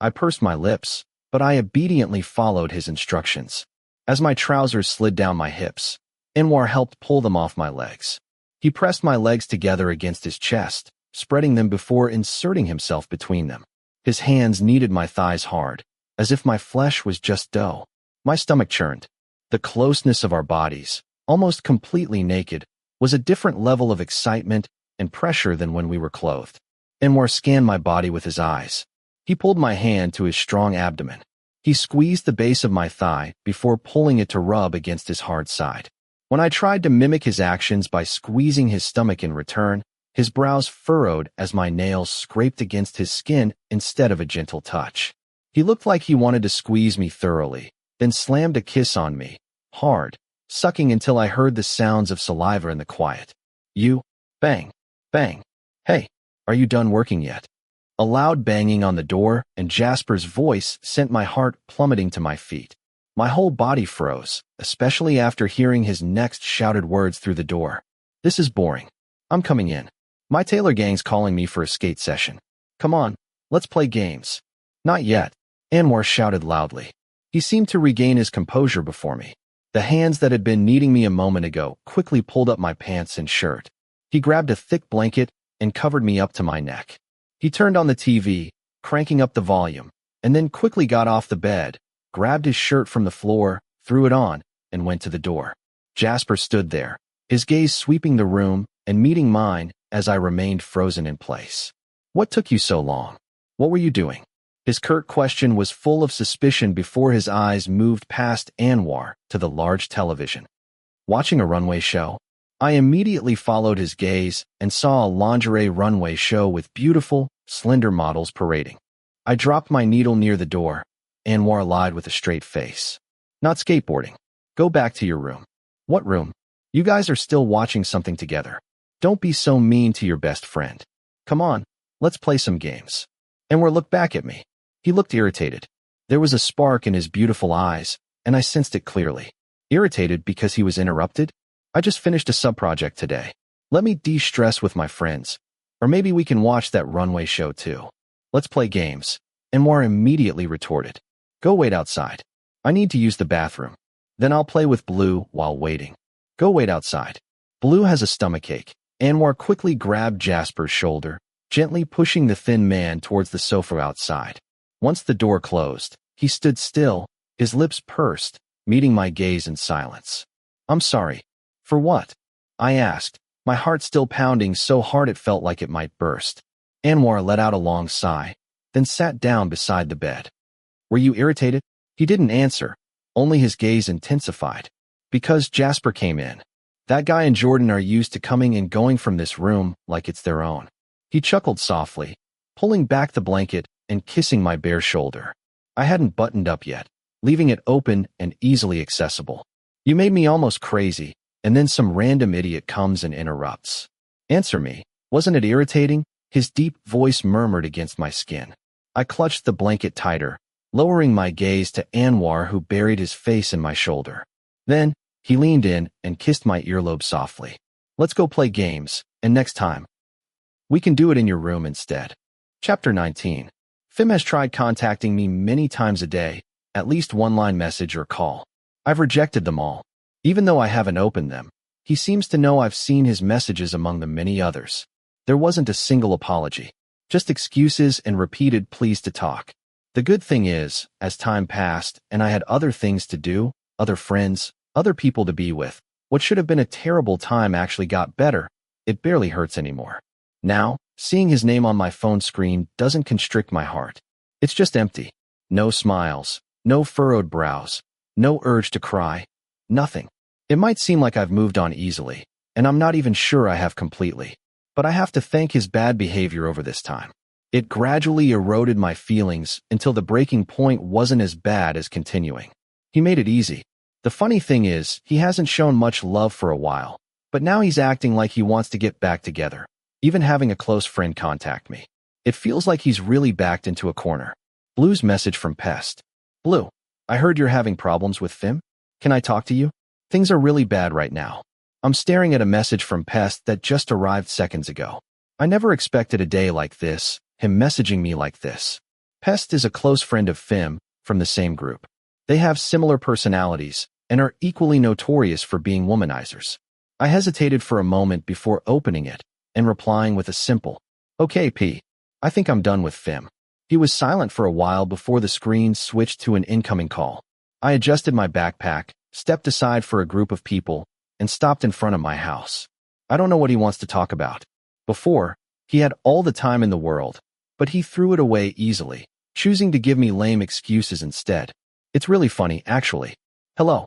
I pursed my lips, but I obediently followed his instructions. As my trousers slid down my hips, Anwar helped pull them off my legs. He pressed my legs together against his chest, spreading them before inserting himself between them. His hands kneaded my thighs hard, as if my flesh was just dough. My stomach churned. The closeness of our bodies, almost completely naked, was a different level of excitement and pressure than when we were clothed. Anwar scanned my body with his eyes. He pulled my hand to his strong abdomen. He squeezed the base of my thigh before pulling it to rub against his hard side. When I tried to mimic his actions by squeezing his stomach in return, his brows furrowed as my nails scraped against his skin instead of a gentle touch. He looked like he wanted to squeeze me thoroughly, then slammed a kiss on me, hard, sucking until I heard the sounds of saliva in the quiet. You, bang, bang. Hey, are you done working yet? A loud banging on the door and Jasper's voice sent my heart plummeting to my feet. My whole body froze, especially after hearing his next shouted words through the door. This is boring. I'm coming in. My tailor gang's calling me for a skate session. Come on, let's play games. Not yet, Anwar shouted loudly. He seemed to regain his composure before me. The hands that had been kneading me a moment ago quickly pulled up my pants and shirt. He grabbed a thick blanket and covered me up to my neck. He turned on the TV, cranking up the volume, and then quickly got off the bed, grabbed his shirt from the floor, threw it on, and went to the door. Jasper stood there, his gaze sweeping the room and meeting mine as I remained frozen in place. What took you so long? What were you doing? His curt question was full of suspicion before his eyes moved past Anwar to the large television. Watching a runway show? I immediately followed his gaze and saw a lingerie runway show with beautiful, slender models parading. I dropped my needle near the door. Anwar lied with a straight face. Not skateboarding. Go back to your room. What room? You guys are still watching something together. Don't be so mean to your best friend. Come on, let's play some games. Anwar looked back at me. He looked irritated. There was a spark in his beautiful eyes, and I sensed it clearly. Irritated because he was interrupted? I just finished a sub-project today. Let me de-stress with my friends. Or maybe we can watch that runway show too. Let's play games. Anwar immediately retorted. Go wait outside. I need to use the bathroom. Then I'll play with Blue while waiting. Go wait outside. Blue has a stomachache. Anwar quickly grabbed Jasper's shoulder, gently pushing the thin man towards the sofa outside. Once the door closed, he stood still, his lips pursed, meeting my gaze in silence. I'm sorry. For what? I asked, my heart still pounding so hard it felt like it might burst. Anwar let out a long sigh, then sat down beside the bed. Were you irritated? He didn't answer, only his gaze intensified. Because Jasper came in. That guy and Jordan are used to coming and going from this room like it's their own. He chuckled softly, pulling back the blanket and kissing my bare shoulder. I hadn't buttoned up yet, leaving it open and easily accessible. You made me almost crazy, and then some random idiot comes and interrupts. Answer me. Wasn't it irritating? His deep voice murmured against my skin. I clutched the blanket tighter, lowering my gaze to Anwar, who buried his face in my shoulder. Then, he leaned in and kissed my earlobe softly. Let's go play games, and next time, we can do it in your room instead. Chapter 19. Fim has tried contacting me many times a day, at least one line message or call. I've rejected them all. Even though I haven't opened them, he seems to know I've seen his messages among the many others. There wasn't a single apology, just excuses and repeated pleas to talk. The good thing is, as time passed and I had other things to do, other friends, other people to be with, what should have been a terrible time actually got better. It barely hurts anymore. Now, seeing his name on my phone screen doesn't constrict my heart. It's just empty. No smiles, no furrowed brows, no urge to cry, nothing. It might seem like I've moved on easily, and I'm not even sure I have completely. But I have to thank his bad behavior over this time. It gradually eroded my feelings until the breaking point wasn't as bad as continuing. He made it easy. The funny thing is, he hasn't shown much love for a while, but now he's acting like he wants to get back together, even having a close friend contact me. It feels like he's really backed into a corner. Blue's message from Pest. Blue, I heard you're having problems with Fim. Can I talk to you? Things are really bad right now. I'm staring at a message from Pest that just arrived seconds ago. I never expected a day like this, him messaging me like this. Pest is a close friend of Fim, from the same group. They have similar personalities, and are equally notorious for being womanizers. I hesitated for a moment before opening it, and replying with a simple, "Okay, P. I think I'm done with Fim." He was silent for a while before the screen switched to an incoming call. I adjusted my backpack, stepped aside for a group of people, and stopped in front of my house. I don't know what he wants to talk about. Before, he had all the time in the world, but he threw it away easily, choosing to give me lame excuses instead. It's really funny, actually. Hello.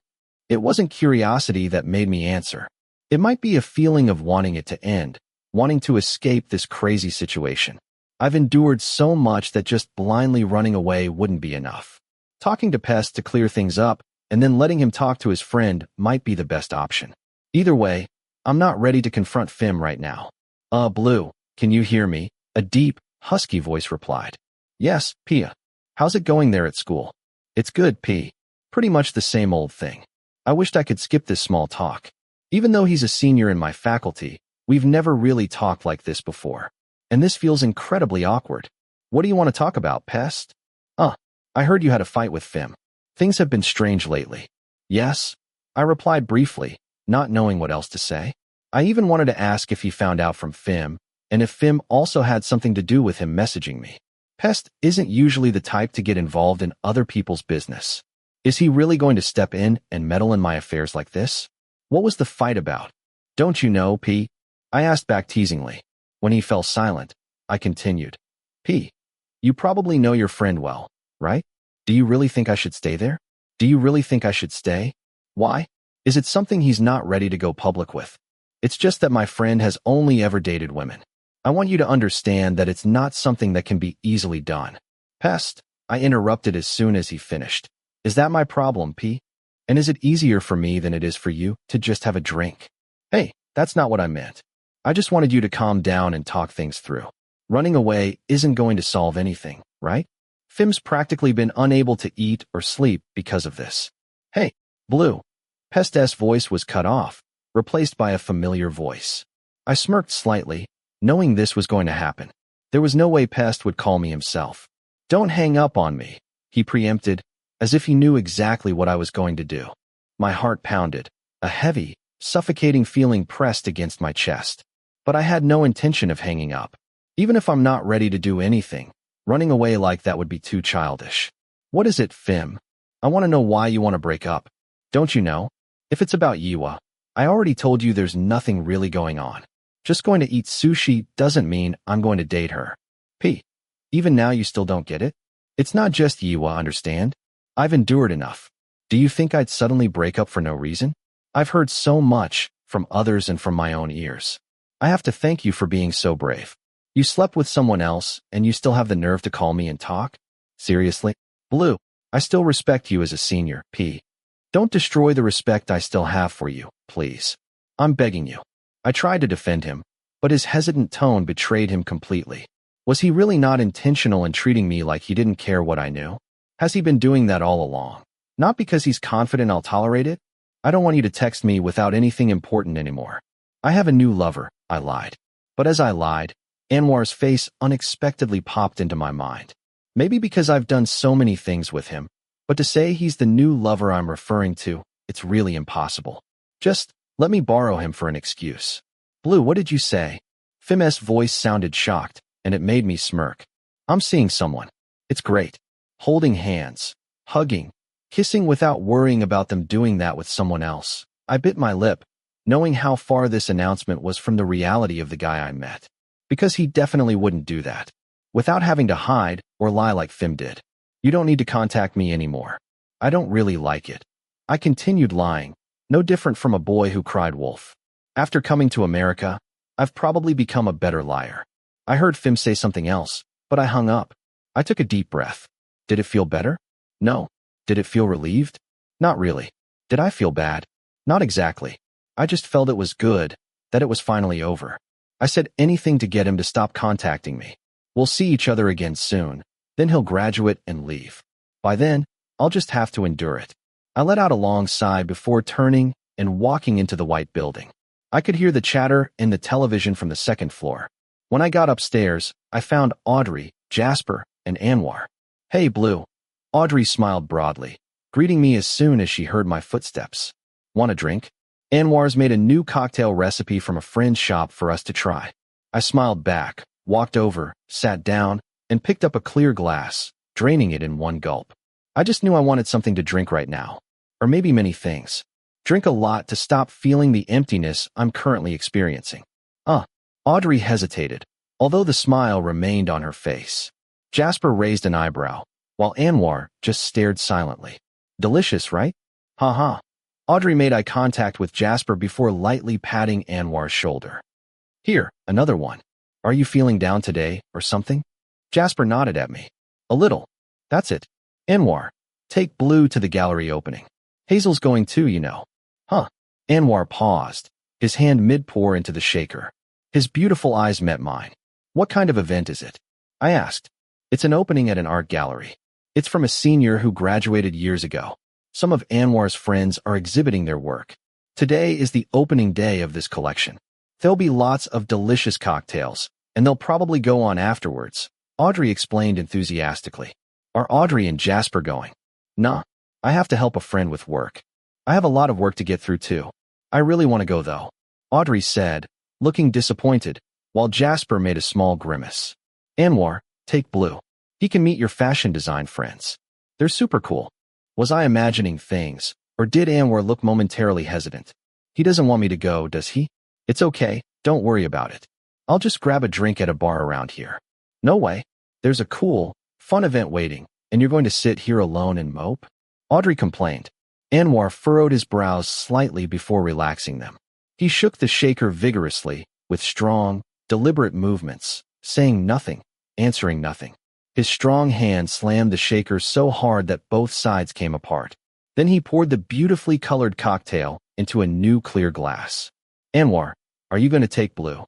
It wasn't curiosity that made me answer. It might be a feeling of wanting it to end, wanting to escape this crazy situation. I've endured so much that just blindly running away wouldn't be enough. Talking to Pest to clear things up, and then letting him talk to his friend might be the best option. Either way, I'm not ready to confront Fim right now. Blue, can you hear me? A deep, husky voice replied. Yes, Pia. How's it going there at school? It's good, P. Pretty much the same old thing. I wished I could skip this small talk. Even though he's a senior in my faculty, we've never really talked like this before. And this feels incredibly awkward. What do you want to talk about, Pest? I heard you had a fight with Fim. Things have been strange lately. Yes? I replied briefly, not knowing what else to say. I even wanted to ask if he found out from Fim, and if Fim also had something to do with him messaging me. Pest isn't usually the type to get involved in other people's business. Is he really going to step in and meddle in my affairs like this? What was the fight about? Don't you know, P? I asked back teasingly. When he fell silent, I continued. P, you probably know your friend well, right? Do you really think I should stay there? Do you really think I should stay? Why? Is it something he's not ready to go public with? It's just that my friend has only ever dated women. I want you to understand that it's not something that can be easily done. Pest, I interrupted as soon as he finished. Is that my problem, P? And is it easier for me than it is for you to just have a drink? Hey, that's not what I meant. I just wanted you to calm down and talk things through. Running away isn't going to solve anything, right? Fim's practically been unable to eat or sleep because of this. Hey, Blue. Pest's voice was cut off, replaced by a familiar voice. I smirked slightly, knowing this was going to happen. There was no way Pest would call me himself. Don't hang up on me, he preempted, as if he knew exactly what I was going to do. My heart pounded, a heavy, suffocating feeling pressed against my chest. But I had no intention of hanging up. Even if I'm not ready to do anything, running away like that would be too childish. What is it, Fim? I want to know why you want to break up. Don't you know? If it's about Yiwa, I already told you there's nothing really going on. Just going to eat sushi doesn't mean I'm going to date her. P. Even now you still don't get it? It's not just Yiwa, understand? I've endured enough. Do you think I'd suddenly break up for no reason? I've heard so much, from others and from my own ears. I have to thank you for being so brave. You slept with someone else, and you still have the nerve to call me and talk? Seriously? Blue, I still respect you as a senior, P. Don't destroy the respect I still have for you, please. I'm begging you. I tried to defend him, but his hesitant tone betrayed him completely. Was he really not intentional in treating me like he didn't care what I knew? Has he been doing that all along? Not because he's confident I'll tolerate it? I don't want you to text me without anything important anymore. I have a new lover, I lied. But as I lied, Anwar's face unexpectedly popped into my mind. Maybe because I've done so many things with him, but to say he's the new lover I'm referring to, it's really impossible. Just let me borrow him for an excuse. Blue, what did you say? Fim's voice sounded shocked, and it made me smirk. I'm seeing someone. It's great. Holding hands, hugging, kissing without worrying about them doing that with someone else. I bit my lip, knowing how far this announcement was from the reality of the guy I met. Because he definitely wouldn't do that. Without having to hide or lie like Fim did. You don't need to contact me anymore. I don't really like it. I continued lying, no different from a boy who cried wolf. After coming to America, I've probably become a better liar. I heard Fim say something else, but I hung up. I took a deep breath. Did it feel better? No. Did it feel relieved? Not really. Did I feel bad? Not exactly. I just felt it was good, that it was finally over. I said anything to get him to stop contacting me. We'll see each other again soon, then he'll graduate and leave. By then, I'll just have to endure it. I let out a long sigh before turning and walking into the white building. I could hear the chatter in the television from the second floor. When I got upstairs, I found Audrey, Jasper, and Anwar. Hey, Blue. Audrey smiled broadly, greeting me as soon as she heard my footsteps. Want a drink? Anwar's made a new cocktail recipe from a friend's shop for us to try. I smiled back, walked over, sat down, and picked up a clear glass, draining it in one gulp. I just knew I wanted something to drink right now. Or maybe many things. Drink a lot to stop feeling the emptiness I'm currently experiencing. Audrey hesitated, although the smile remained on her face. Jasper raised an eyebrow, while Anwar just stared silently. Delicious, right? Ha. Audrey made eye contact with Jasper before lightly patting Anwar's shoulder. Here, another one. Are you feeling down today, or something? Jasper nodded at me. A little. That's it. Anwar, take Blue to the gallery opening. Hazel's going too, you know. Huh. Anwar paused, his hand mid-pour into the shaker. His beautiful eyes met mine. What kind of event is it? I asked. It's an opening at an art gallery. It's from a senior who graduated years ago. Some of Anwar's friends are exhibiting their work. Today is the opening day of this collection. There'll be lots of delicious cocktails, and they'll probably go on afterwards, Audrey explained enthusiastically. Are Audrey and Jasper going? Nah, I have to help a friend with work. I have a lot of work to get through too. I really want to go though, Audrey said, looking disappointed, while Jasper made a small grimace. Anwar, take Blue. He can meet your fashion design friends. They're super cool. Was I imagining things, or did Anwar look momentarily hesitant? He doesn't want me to go, does he? It's okay, don't worry about it. I'll just grab a drink at a bar around here. No way. There's a cool, fun event waiting, and you're going to sit here alone and mope? Audrey complained. Anwar furrowed his brows slightly before relaxing them. He shook the shaker vigorously, with strong, deliberate movements, saying nothing, answering nothing. His strong hand slammed the shaker so hard that both sides came apart. Then he poured the beautifully colored cocktail into a new clear glass. Anwar, are you going to take Blue?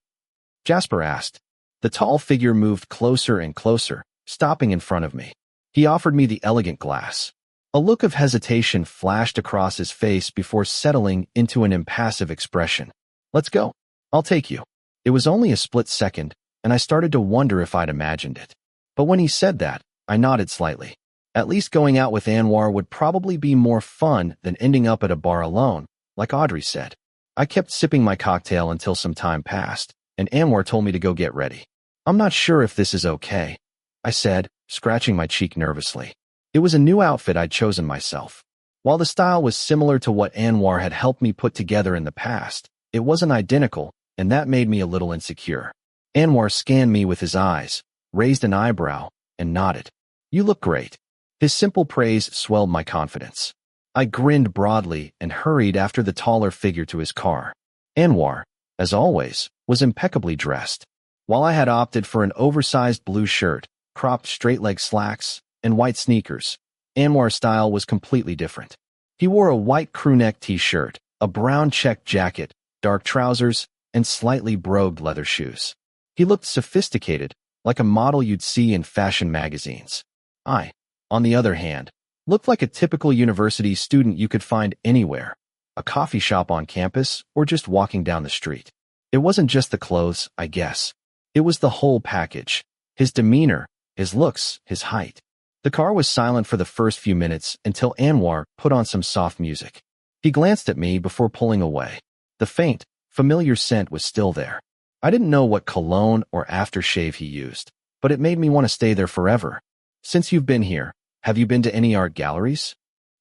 Jasper asked. The tall figure moved closer and closer, stopping in front of me. He offered me the elegant glass. A look of hesitation flashed across his face before settling into an impassive expression. Let's go. I'll take you. It was only a split second, and I started to wonder if I'd imagined it. But when he said that, I nodded slightly. At least going out with Anwar would probably be more fun than ending up at a bar alone, like Audrey said. I kept sipping my cocktail until some time passed, and Anwar told me to go get ready. I'm not sure if this is okay, I said, scratching my cheek nervously. It was a new outfit I'd chosen myself. While the style was similar to what Anwar had helped me put together in the past, it wasn't identical, and that made me a little insecure. Anwar scanned me with his eyes, raised an eyebrow, and nodded. You look great. His simple praise swelled my confidence. I grinned broadly and hurried after the taller figure to his car. Anwar, as always, was impeccably dressed. While I had opted for an oversized blue shirt, cropped straight-leg slacks, and white sneakers, Anwar's style was completely different. He wore a white crewneck t-shirt, a brown checked jacket, dark trousers, and slightly brogued leather shoes. He looked sophisticated, like a model you'd see in fashion magazines. I, on the other hand, looked like a typical university student you could find anywhere, a coffee shop on campus, or just walking down the street. It wasn't just the clothes, I guess. It was the whole package. His demeanor, his looks, his height. The car was silent for the first few minutes until Anwar put on some soft music. He glanced at me before pulling away. The faint, familiar scent was still there. I didn't know what cologne or aftershave he used, but it made me want to stay there forever. Since you've been here, have you been to any art galleries?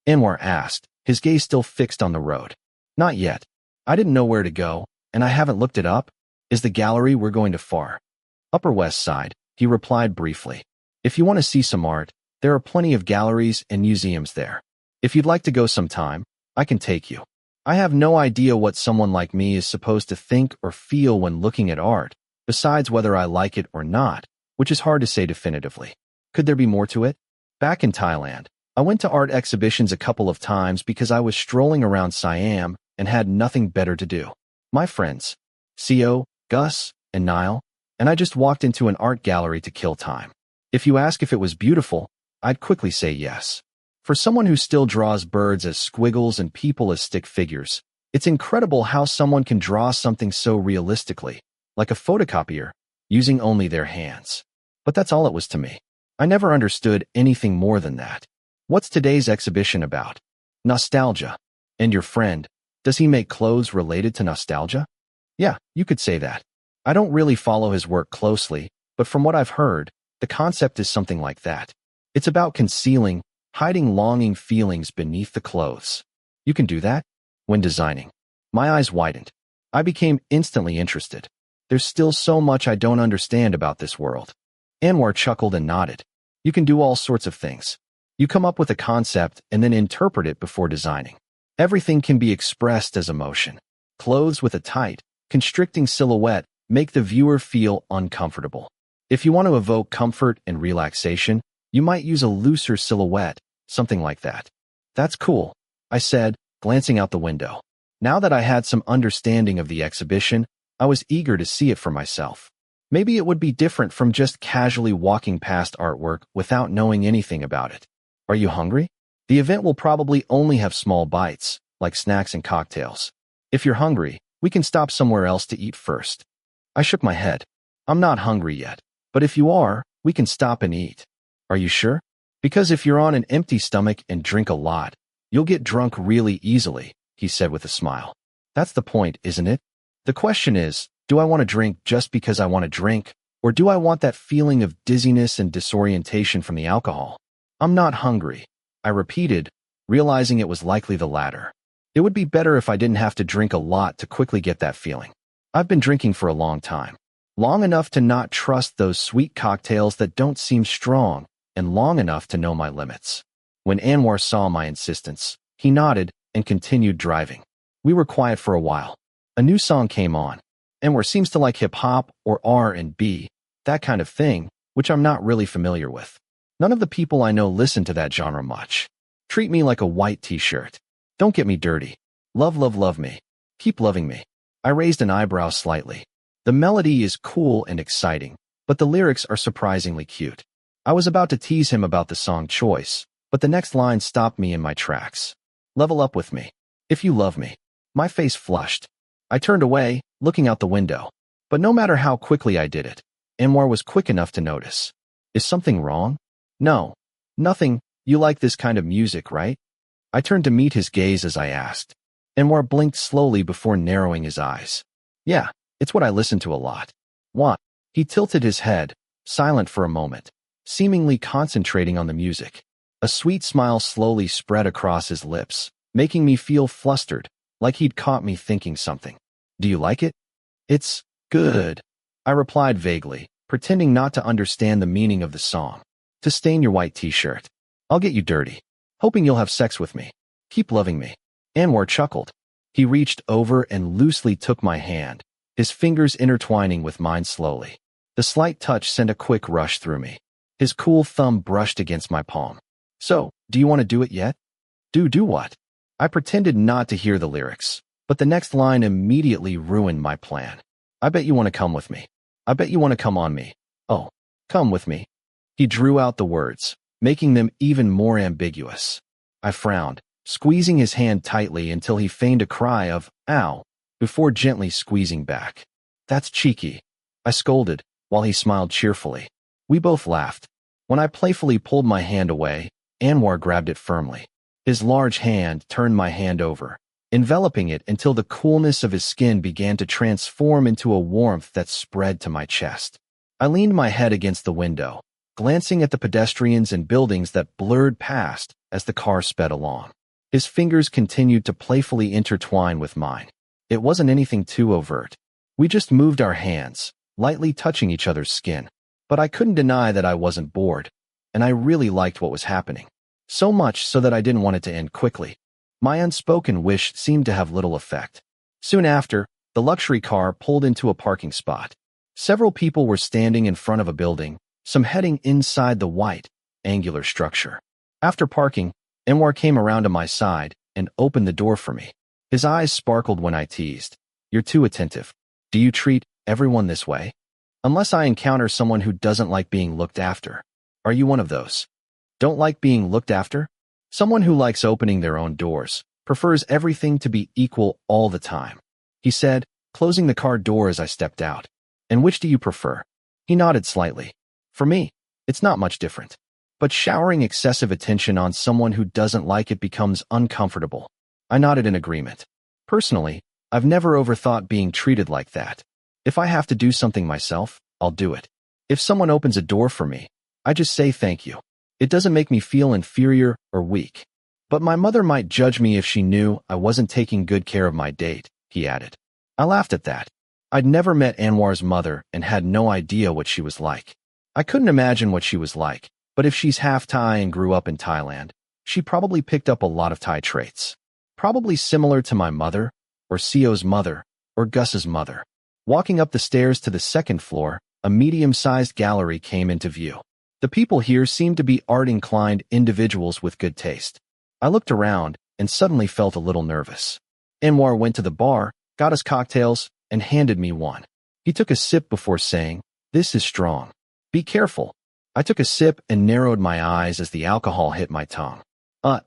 Anwar asked, his gaze still fixed on the road. Not yet. I didn't know where to go, and I haven't looked it up. Is the gallery we're going to far? Upper West Side, he replied briefly. If you want to see some art, there are plenty of galleries and museums there. If you'd like to go sometime, I can take you. I have no idea what someone like me is supposed to think or feel when looking at art, besides whether I like it or not, which is hard to say definitively. Could there be more to it? Back in Thailand, I went to art exhibitions a couple of times because I was strolling around Siam and had nothing better to do. My friends, Co, Gus, and Niall, and I just walked into an art gallery to kill time. If you ask if it was beautiful, I'd quickly say yes. For someone who still draws birds as squiggles and people as stick figures, it's incredible how someone can draw something so realistically, like a photocopier, using only their hands. But that's all it was to me. I never understood anything more than that. What's today's exhibition about? Nostalgia. And your friend, does he make clothes related to nostalgia? Yeah, you could say that. I don't really follow his work closely, but from what I've heard, the concept is something like that. It's about concealing, hiding longing feelings beneath the clothes. You can do that? When designing, my eyes widened. I became instantly interested. There's still so much I don't understand about this world. Anwar chuckled and nodded. You can do all sorts of things. You come up with a concept and then interpret it before designing. Everything can be expressed as emotion. Clothes with a tight, constricting silhouette make the viewer feel uncomfortable. If you want to evoke comfort and relaxation, you might use a looser silhouette, something like that. That's cool, I said, glancing out the window. Now that I had some understanding of the exhibition, I was eager to see it for myself. Maybe it would be different from just casually walking past artwork without knowing anything about it. Are you hungry? The event will probably only have small bites, like snacks and cocktails. If you're hungry, we can stop somewhere else to eat first. I shook my head. I'm not hungry yet, but if you are, we can stop and eat. Are you sure? Because if you're on an empty stomach and drink a lot, you'll get drunk really easily, he said with a smile. That's the point, isn't it? The question is, do I want to drink just because I want to drink, or do I want that feeling of dizziness and disorientation from the alcohol? I'm not hungry, I repeated, realizing it was likely the latter. It would be better if I didn't have to drink a lot to quickly get that feeling. I've been drinking for a long time. Long enough to not trust those sweet cocktails that don't seem strong, and long enough to know my limits. When Anwar saw my insistence, he nodded and continued driving. We were quiet for a while. A new song came on. Anwar seems to like hip-hop or R&B, that kind of thing, which I'm not really familiar with. None of the people I know listen to that genre much. Treat me like a white t-shirt. Don't get me dirty. Love, love, love me. Keep loving me. I raised an eyebrow slightly. The melody is cool and exciting, but the lyrics are surprisingly cute. I was about to tease him about the song choice, but the next line stopped me in my tracks. Level up with me. If you love me. My face flushed. I turned away, looking out the window. But no matter how quickly I did it, Anwar was quick enough to notice. Is something wrong? No. Nothing. You like this kind of music, right? I turned to meet his gaze as I asked. Anwar blinked slowly before narrowing his eyes. Yeah, it's what I listen to a lot. What? He tilted his head, silent for a moment, seemingly concentrating on the music. A sweet smile slowly spread across his lips, making me feel flustered, like he'd caught me thinking something. Do you like it? It's good, I replied vaguely, pretending not to understand the meaning of the song. To stain your white t-shirt. I'll get you dirty. Hoping you'll have sex with me. Keep loving me. Anwar chuckled. He reached over and loosely took my hand, his fingers intertwining with mine slowly. The slight touch sent a quick rush through me. His cool thumb brushed against my palm. So, do you want to do it yet? Do what? I pretended not to hear the lyrics, but the next line immediately ruined my plan. I bet you want to come with me. I bet you want to come on me. Oh, come with me. He drew out the words, making them even more ambiguous. I frowned, squeezing his hand tightly until he feigned a cry of, ow, before gently squeezing back. That's cheeky, I scolded, while he smiled cheerfully. We both laughed. When I playfully pulled my hand away, Anwar grabbed it firmly. His large hand turned my hand over, enveloping it until the coolness of his skin began to transform into a warmth that spread to my chest. I leaned my head against the window, glancing at the pedestrians and buildings that blurred past as the car sped along. His fingers continued to playfully intertwine with mine. It wasn't anything too overt. We just moved our hands, lightly touching each other's skin. But I couldn't deny that I wasn't bored, and I really liked what was happening. So much so that I didn't want it to end quickly. My unspoken wish seemed to have little effect. Soon after, the luxury car pulled into a parking spot. Several people were standing in front of a building, some heading inside the white, angular structure. After parking, Anwar came around to my side and opened the door for me. His eyes sparkled when I teased. You're too attentive. Do you treat everyone this way? Unless I encounter someone who doesn't like being looked after. Are you one of those? Don't like being looked after? Someone who likes opening their own doors, prefers everything to be equal all the time. He said, closing the car door as I stepped out. And which do you prefer? He nodded slightly. For me, it's not much different. But showering excessive attention on someone who doesn't like it becomes uncomfortable. I nodded in agreement. Personally, I've never overthought being treated like that. If I have to do something myself, I'll do it. If someone opens a door for me, I just say thank you. It doesn't make me feel inferior or weak. But my mother might judge me if she knew I wasn't taking good care of my date, he added. I laughed at that. I'd never met Anwar's mother and had no idea what she was like. I couldn't imagine what she was like, but if she's half Thai and grew up in Thailand, she probably picked up a lot of Thai traits. Probably similar to my mother, or Sio's mother, or Gus's mother. Walking up the stairs to the second floor, a medium-sized gallery came into view. The people here seemed to be art-inclined individuals with good taste. I looked around and suddenly felt a little nervous. Anwar went to the bar, got us cocktails, and handed me one. He took a sip before saying, "This is strong. Be careful." I took a sip and narrowed my eyes as the alcohol hit my tongue.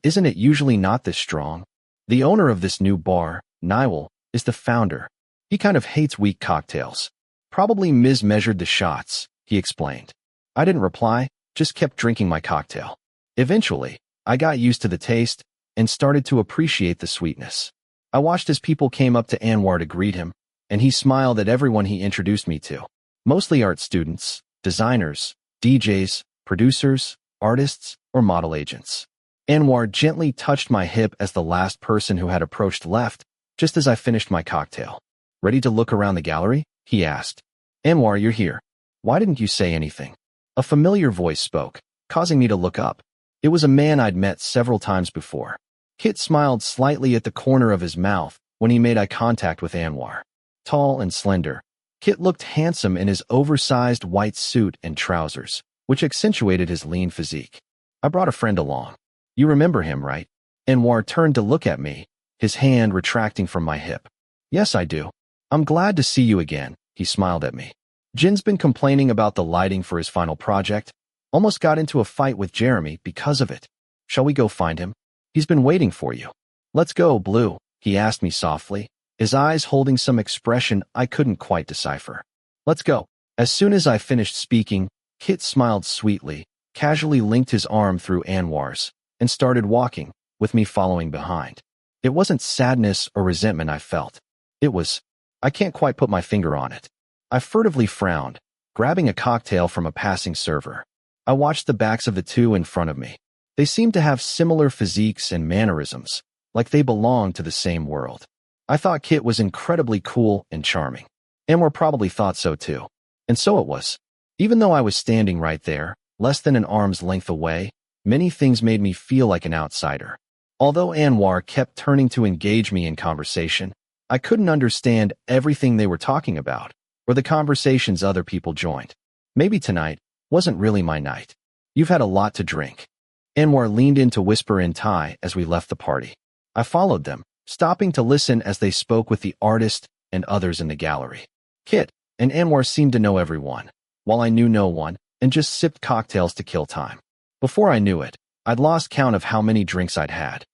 Isn't it usually not this strong? The owner of this new bar, Nywell, is the founder. He kind of hates weak cocktails. Probably mismeasured the shots, he explained. I didn't reply, just kept drinking my cocktail. Eventually, I got used to the taste and started to appreciate the sweetness. I watched as people came up to Anwar to greet him, and he smiled at everyone he introduced me to. Mostly art students, designers, DJs, producers, artists, or model agents. Anwar gently touched my hip as the last person who had approached left, just as I finished my cocktail. "Ready to look around the gallery?" he asked. "Anwar, you're here. Why didn't you say anything?" A familiar voice spoke, causing me to look up. It was a man I'd met several times before. Kit smiled slightly at the corner of his mouth when he made eye contact with Anwar. Tall and slender, Kit looked handsome in his oversized white suit and trousers, which accentuated his lean physique. "I brought a friend along. You remember him, right?" Anwar turned to look at me, his hand retracting from my hip. "Yes, I do. I'm glad to see you again," he smiled at me. "Jin's been complaining about the lighting for his final project. Almost got into a fight with Jeremy because of it. Shall we go find him? He's been waiting for you." "Let's go, Blue," he asked me softly, his eyes holding some expression I couldn't quite decipher. "Let's go." As soon as I finished speaking, Kit smiled sweetly, casually linked his arm through Anwar's, and started walking, with me following behind. It wasn't sadness or resentment I felt. It was, I can't quite put my finger on it. I furtively frowned, grabbing a cocktail from a passing server. I watched the backs of the two in front of me. They seemed to have similar physiques and mannerisms, like they belonged to the same world. I thought Kit was incredibly cool and charming. Anwar probably thought so too. And so it was. Even though I was standing right there, less than an arm's length away, many things made me feel like an outsider. Although Anwar kept turning to engage me in conversation, I couldn't understand everything they were talking about, or the conversations other people joined. Maybe tonight wasn't really my night. "You've had a lot to drink." Anwar leaned in to whisper in Thai as we left the party. I followed them, stopping to listen as they spoke with the artist and others in the gallery. Kit and Anwar seemed to know everyone, while I knew no one, and just sipped cocktails to kill time. Before I knew it, I'd lost count of how many drinks I'd had.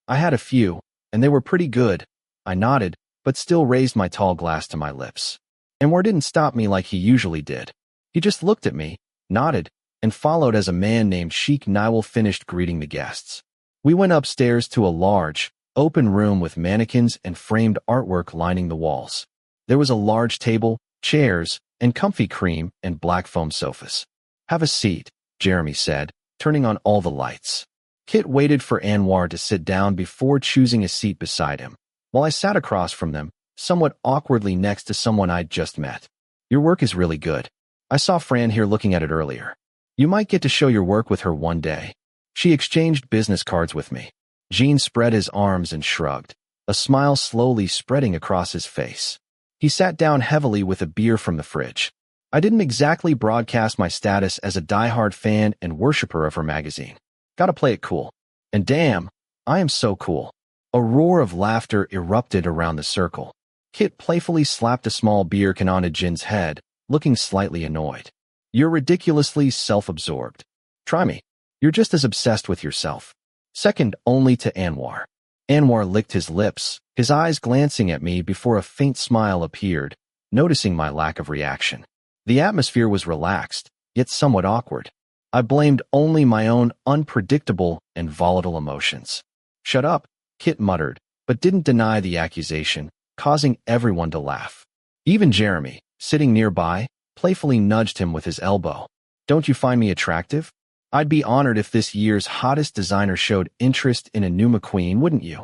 I had a few, and they were pretty good. I nodded, but still raised my tall glass to my lips. Anwar didn't stop me like he usually did. He just looked at me, nodded, and followed as a man named Sheikh Nywell finished greeting the guests. We went upstairs to a large, open room with mannequins and framed artwork lining the walls. There was a large table, chairs, and comfy cream and black foam sofas. "Have a seat," Jeremy said, turning on all the lights. Kit waited for Anwar to sit down before choosing a seat beside him, while I sat across from them, somewhat awkwardly next to someone I'd just met. "Your work is really good. I saw Fran here looking at it earlier. You might get to show your work with her one day." She exchanged business cards with me. Jean spread his arms and shrugged, a smile slowly spreading across his face. He sat down heavily with a beer from the fridge. I didn't exactly broadcast my status as a diehard fan and worshiper of her magazine. Gotta play it cool. And damn, I am so cool. A roar of laughter erupted around the circle. Kit playfully slapped a small beer can onto Jin's head, looking slightly annoyed. "You're ridiculously self-absorbed. Try me. You're just as obsessed with yourself." Second only to Anwar. Anwar licked his lips, his eyes glancing at me before a faint smile appeared, noticing my lack of reaction. The atmosphere was relaxed, yet somewhat awkward. I blamed only my own unpredictable and volatile emotions. "Shut up," Kit muttered, but didn't deny the accusation, causing everyone to laugh. Even Jeremy, sitting nearby, playfully nudged him with his elbow. "Don't you find me attractive?" I'd be honored if this year's hottest designer showed interest in a new McQueen, wouldn't you?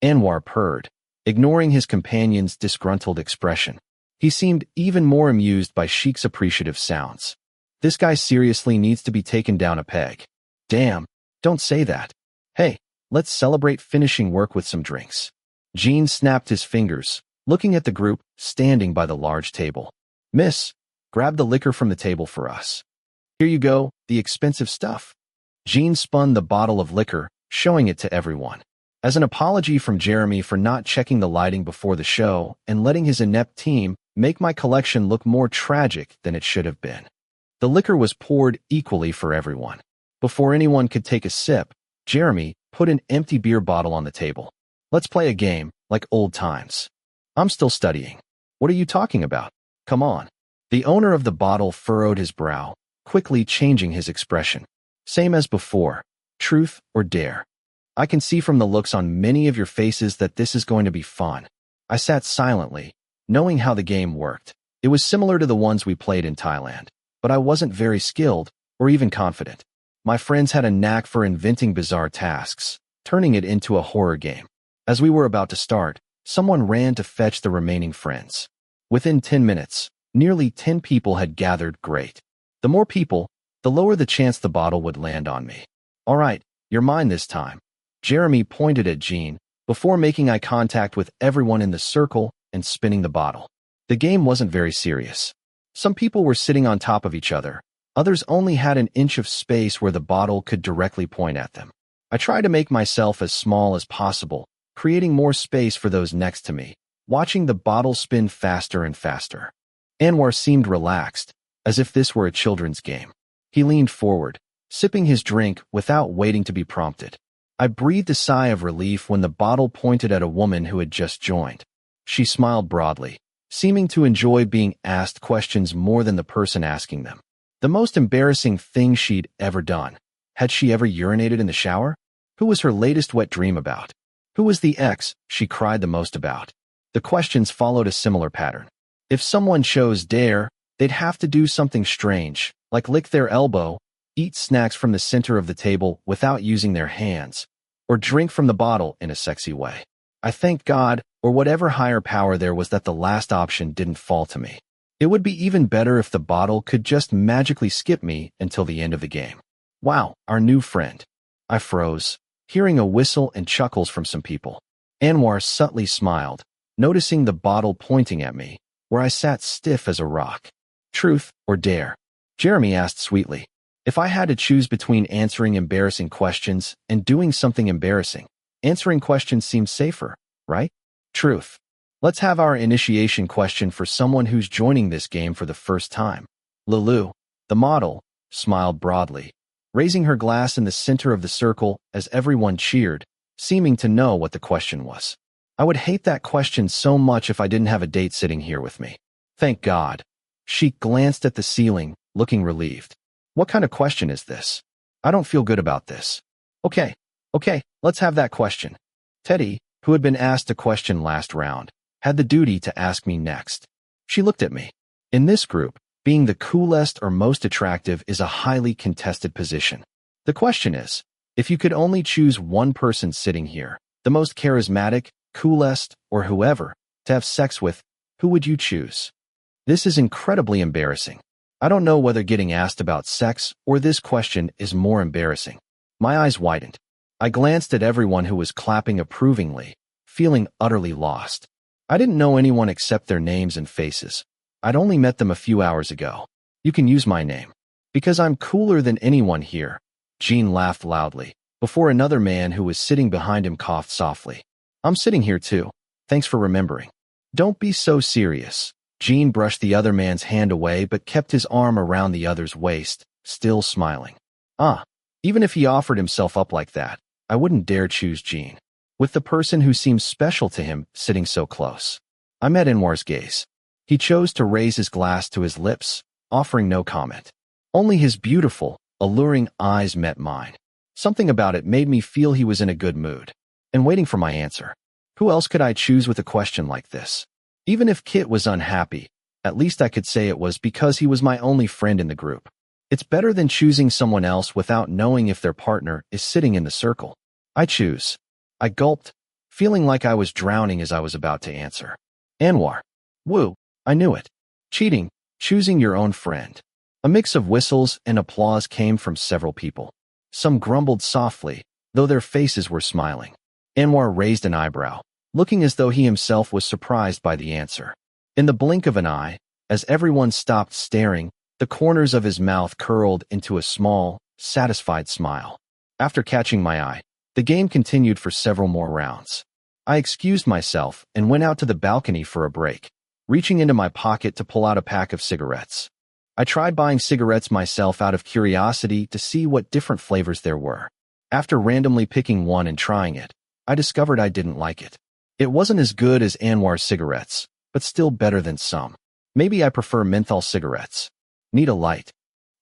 Anwar purred, ignoring his companion's disgruntled expression. He seemed even more amused by Sheik's appreciative sounds. This guy seriously needs to be taken down a peg. Damn, don't say that. Hey, let's celebrate finishing work with some drinks. Jean snapped his fingers, looking at the group standing by the large table. Miss, grab the liquor from the table for us. Here you go, the expensive stuff. Jean spun the bottle of liquor, showing it to everyone. As an apology from Jeremy for not checking the lighting before the show and letting his inept team make my collection look more tragic than it should have been. The liquor was poured equally for everyone. Before anyone could take a sip, Jeremy put an empty beer bottle on the table. Let's play a game, like old times. I'm still studying. What are you talking about? Come on. The owner of the bottle furrowed his brow, quickly changing his expression. Same as before. Truth or dare. I can see from the looks on many of your faces that this is going to be fun. I sat silently, knowing how the game worked. It was similar to the ones we played in Thailand, but I wasn't very skilled or even confident. My friends had a knack for inventing bizarre tasks, turning it into a horror game. As we were about to start, someone ran to fetch the remaining friends. Within 10 minutes, nearly 10 people had gathered. Great. The more people, the lower the chance the bottle would land on me. All right, you're mine this time. Jeremy pointed at Jean before making eye contact with everyone in the circle and spinning the bottle. The game wasn't very serious. Some people were sitting on top of each other. Others only had an inch of space where the bottle could directly point at them. I tried to make myself as small as possible, creating more space for those next to me, watching the bottle spin faster and faster. Anwar seemed relaxed, as if this were a children's game. He leaned forward, sipping his drink without waiting to be prompted. I breathed a sigh of relief when the bottle pointed at a woman who had just joined. She smiled broadly, seeming to enjoy being asked questions more than the person asking them. The most embarrassing thing she'd ever done. Had she ever urinated in the shower? Who was her latest wet dream about? Who was the ex she cried the most about? The questions followed a similar pattern. If someone chose dare, they'd have to do something strange, like lick their elbow, eat snacks from the center of the table without using their hands, or drink from the bottle in a sexy way. I thanked God, or whatever higher power there was, that the last option didn't fall to me. It would be even better if the bottle could just magically skip me until the end of the game. Wow, our new friend. I froze, hearing a whistle and chuckles from some people. Anwar subtly smiled, noticing the bottle pointing at me, where I sat stiff as a rock. Truth or dare? Jeremy asked sweetly. If I had to choose between answering embarrassing questions and doing something embarrassing, answering questions seems safer, right? Truth. Let's have our initiation question for someone who's joining this game for the first time. Lulu, the model, smiled broadly, raising her glass in the center of the circle as everyone cheered, seeming to know what the question was. I would hate that question so much if I didn't have a date sitting here with me. Thank God. She glanced at the ceiling, looking relieved. What kind of question is this? I don't feel good about this. Okay, let's have that question. Teddy, who had been asked a question last round, had the duty to ask me next. She looked at me. In this group, being the coolest or most attractive is a highly contested position. The question is, if you could only choose one person sitting here, the most charismatic, coolest, or whoever, to have sex with, who would you choose? This is incredibly embarrassing. I don't know whether getting asked about sex or this question is more embarrassing. My eyes widened. I glanced at everyone who was clapping approvingly, feeling utterly lost. I didn't know anyone except their names and faces. I'd only met them a few hours ago. You can use my name. Because I'm cooler than anyone here. Jean laughed loudly, before another man who was sitting behind him coughed softly. I'm sitting here too. Thanks for remembering. Don't be so serious. Jean brushed the other man's hand away but kept his arm around the other's waist, still smiling. Even if he offered himself up like that, I wouldn't dare choose Jean, with the person who seems special to him sitting so close. I met Anwar's gaze. He chose to raise his glass to his lips, offering no comment. Only his beautiful, alluring eyes met mine. Something about it made me feel he was in a good mood, and waiting for my answer. Who else could I choose with a question like this? Even if Kit was unhappy, at least I could say it was because he was my only friend in the group. It's better than choosing someone else without knowing if their partner is sitting in the circle. I choose. I gulped, feeling like I was drowning as I was about to answer. Anwar. Woo, I knew it. Cheating, choosing your own friend. A mix of whistles and applause came from several people. Some grumbled softly, though their faces were smiling. Anwar raised an eyebrow, looking as though he himself was surprised by the answer. In the blink of an eye, as everyone stopped staring, the corners of his mouth curled into a small, satisfied smile. After catching my eye, the game continued for several more rounds. I excused myself and went out to the balcony for a break, reaching into my pocket to pull out a pack of cigarettes. I tried buying cigarettes myself out of curiosity to see what different flavors there were. After randomly picking one and trying it, I discovered I didn't like it. It wasn't as good as Anwar's cigarettes, but still better than some. Maybe I prefer menthol cigarettes. Need a light?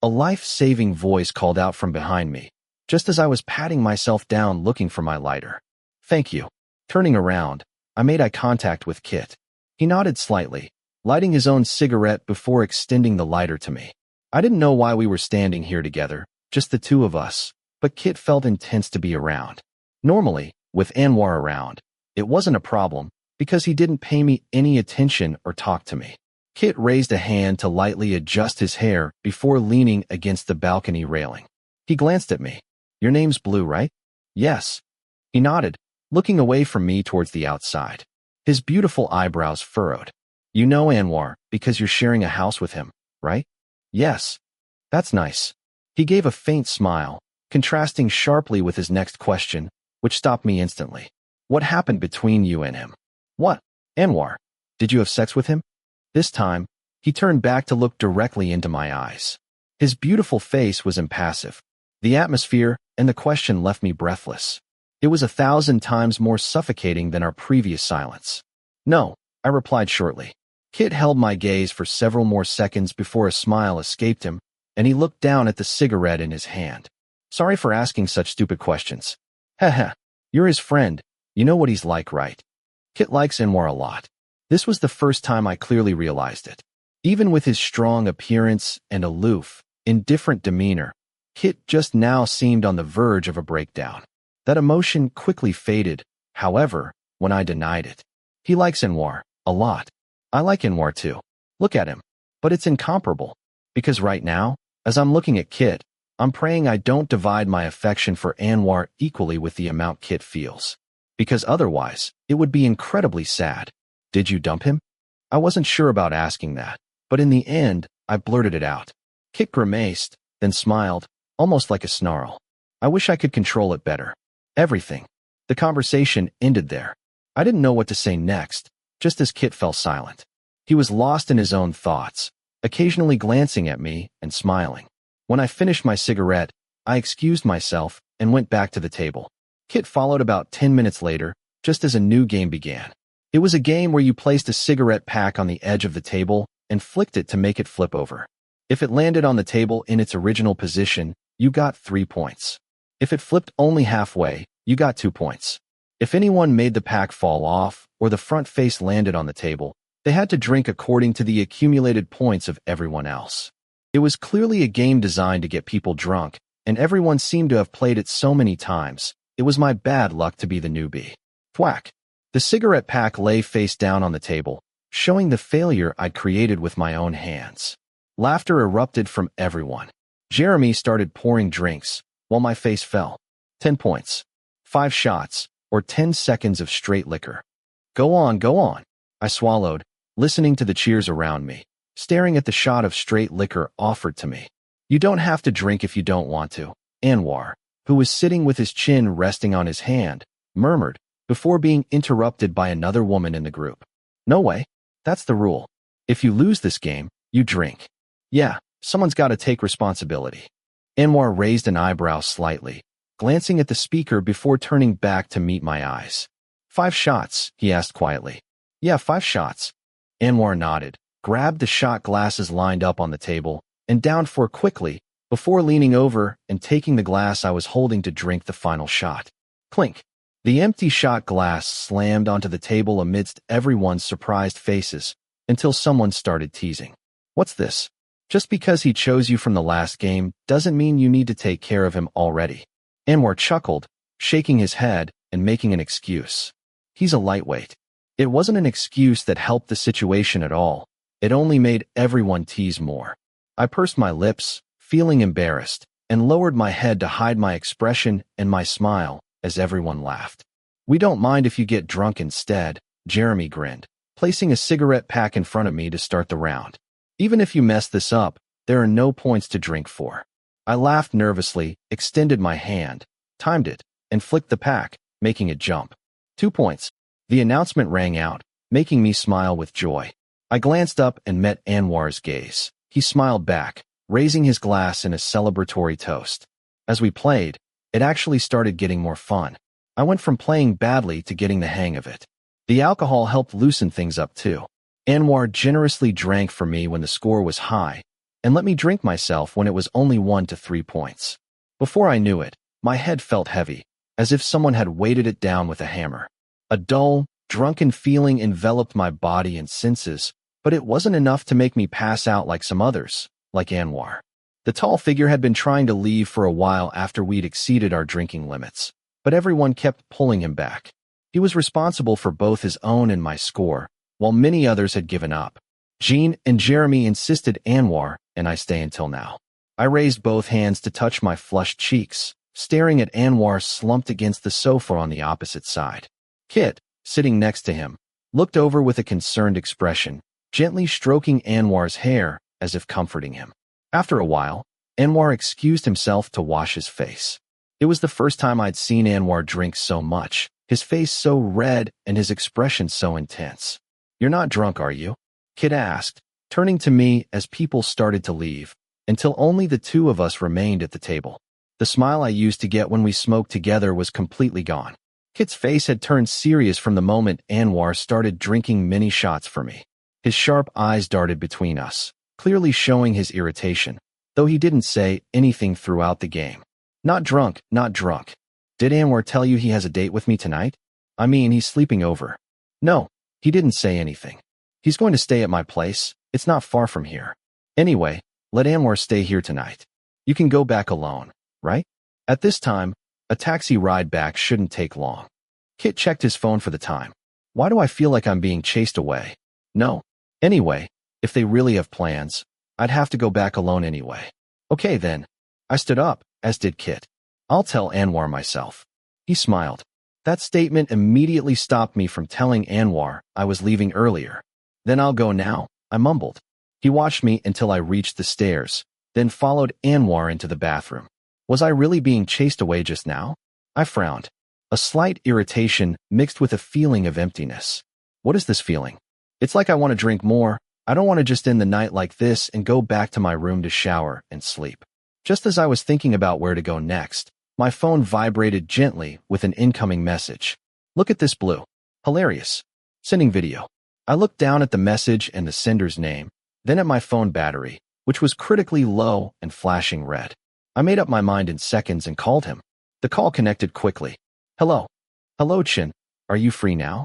A life-saving voice called out from behind me, just as I was patting myself down looking for my lighter. Thank you. Turning around, I made eye contact with Kit. He nodded slightly, lighting his own cigarette before extending the lighter to me. I didn't know why we were standing here together, just the two of us, but Kit felt intense to be around. Normally, with Anwar around, it wasn't a problem because he didn't pay me any attention or talk to me. Kit raised a hand to lightly adjust his hair before leaning against the balcony railing. He glanced at me. Your name's Blue, right? Yes. He nodded, looking away from me towards the outside. His beautiful eyebrows furrowed. You know Anwar because you're sharing a house with him, right? Yes. That's nice. He gave a faint smile, contrasting sharply with his next question, which stopped me instantly. What happened between you and him? What? Anwar, did you have sex with him? This time, he turned back to look directly into my eyes. His beautiful face was impassive. The atmosphere and the question left me breathless. It was 1,000 times more suffocating than our previous silence. No, I replied shortly. Kit held my gaze for several more seconds before a smile escaped him, and he looked down at the cigarette in his hand. Sorry for asking such stupid questions. Heh. You're his friend. You know what he's like, right? Kit likes Anwar a lot. This was the first time I clearly realized it. Even with his strong appearance and aloof, indifferent demeanor, Kit just now seemed on the verge of a breakdown. That emotion quickly faded, however, when I denied it. He likes Anwar a lot. I like Anwar too. Look at him. But it's incomparable. Because right now, as I'm looking at Kit, I'm praying I don't divide my affection for Anwar equally with the amount Kit feels. Because otherwise, it would be incredibly sad. Did you dump him? I wasn't sure about asking that, but in the end, I blurted it out. Kit grimaced, then smiled, almost like a snarl. I wish I could control it better. Everything. The conversation ended there. I didn't know what to say next, just as Kit fell silent. He was lost in his own thoughts, occasionally glancing at me and smiling. When I finished my cigarette, I excused myself and went back to the table. Kit followed about 10 minutes later, just as a new game began. It was a game where you placed a cigarette pack on the edge of the table and flicked it to make it flip over. If it landed on the table in its original position, you got 3 points. If it flipped only halfway, you got 2 points. If anyone made the pack fall off or the front face landed on the table, they had to drink according to the accumulated points of everyone else. It was clearly a game designed to get people drunk, and everyone seemed to have played it so many times. It was my bad luck to be the newbie. Thwack. The cigarette pack lay face down on the table, showing the failure I'd created with my own hands. Laughter erupted from everyone. Jeremy started pouring drinks, while my face fell. 10 points. 5 shots, or 10 seconds of straight liquor. Go on, go on. I swallowed, listening to the cheers around me, staring at the shot of straight liquor offered to me. You don't have to drink if you don't want to, Anwar, who was sitting with his chin resting on his hand, murmured, before being interrupted by another woman in the group. No way. That's the rule. If you lose this game, you drink. Yeah, someone's got to take responsibility. Anwar raised an eyebrow slightly, glancing at the speaker before turning back to meet my eyes. 5 shots, he asked quietly. Yeah, 5 shots. Anwar nodded, grabbed the shot glasses lined up on the table, and downed 4 quickly, before leaning over and taking the glass I was holding to drink the final shot. Clink. The empty shot glass slammed onto the table amidst everyone's surprised faces, until someone started teasing. What's this? Just because he chose you from the last game doesn't mean you need to take care of him already. Anwar chuckled, shaking his head and making an excuse. He's a lightweight. It wasn't an excuse that helped the situation at all. It only made everyone tease more. I pursed my lips, feeling embarrassed, and lowered my head to hide my expression and my smile as everyone laughed. We don't mind if you get drunk instead, Jeremy grinned, placing a cigarette pack in front of me to start the round. Even if you mess this up, there are no points to drink for. I laughed nervously, extended my hand, timed it, and flicked the pack, making it jump. 2 points. The announcement rang out, making me smile with joy. I glanced up and met Anwar's gaze. He smiled back, raising his glass in a celebratory toast. As we played, it actually started getting more fun. I went from playing badly to getting the hang of it. The alcohol helped loosen things up too. Anwar generously drank for me when the score was high, and let me drink myself when it was only 1 to 3 points. Before I knew it, my head felt heavy, as if someone had weighted it down with a hammer. A dull, drunken feeling enveloped my body and senses, but it wasn't enough to make me pass out like some others, like Anwar. The tall figure had been trying to leave for a while after we'd exceeded our drinking limits, but everyone kept pulling him back. He was responsible for both his own and my score, while many others had given up. Jean and Jeremy insisted Anwar and I stay until now. I raised both hands to touch my flushed cheeks, staring at Anwar slumped against the sofa on the opposite side. Kit, sitting next to him, looked over with a concerned expression, gently stroking Anwar's hair as if comforting him. After a while, Anwar excused himself to wash his face. It was the first time I'd seen Anwar drink so much, his face so red and his expression so intense. "You're not drunk, are you?" Kit asked, turning to me as people started to leave, until only the two of us remained at the table. The smile I used to get when we smoked together was completely gone. Kit's face had turned serious from the moment Anwar started drinking many shots for me. His sharp eyes darted between us, clearly showing his irritation, though he didn't say anything throughout the game. "Not drunk, not drunk. Did Anwar tell you he has a date with me tonight? I mean, he's sleeping over." "No, he didn't say anything. He's going to stay at my place. It's not far from here. Anyway, let Anwar stay here tonight. You can go back alone, right?" At this time, a taxi ride back shouldn't take long. Kit checked his phone for the time. Why do I feel like I'm being chased away? No. Anyway, if they really have plans, I'd have to go back alone anyway. Okay then. I stood up, as did Kit. I'll tell Anwar myself. He smiled. That statement immediately stopped me from telling Anwar I was leaving earlier. Then I'll go now, I mumbled. He watched me until I reached the stairs, then followed Anwar into the bathroom. Was I really being chased away just now? I frowned. A slight irritation mixed with a feeling of emptiness. What is this feeling? It's like I want to drink more. I don't want to just end the night like this and go back to my room to shower and sleep. Just as I was thinking about where to go next, my phone vibrated gently with an incoming message. "Look at this, Blue. Hilarious. Sending video." I looked down at the message and the sender's name, then at my phone battery, which was critically low and flashing red. I made up my mind in seconds and called him. The call connected quickly. "Hello. Hello, Chin. Are you free now?"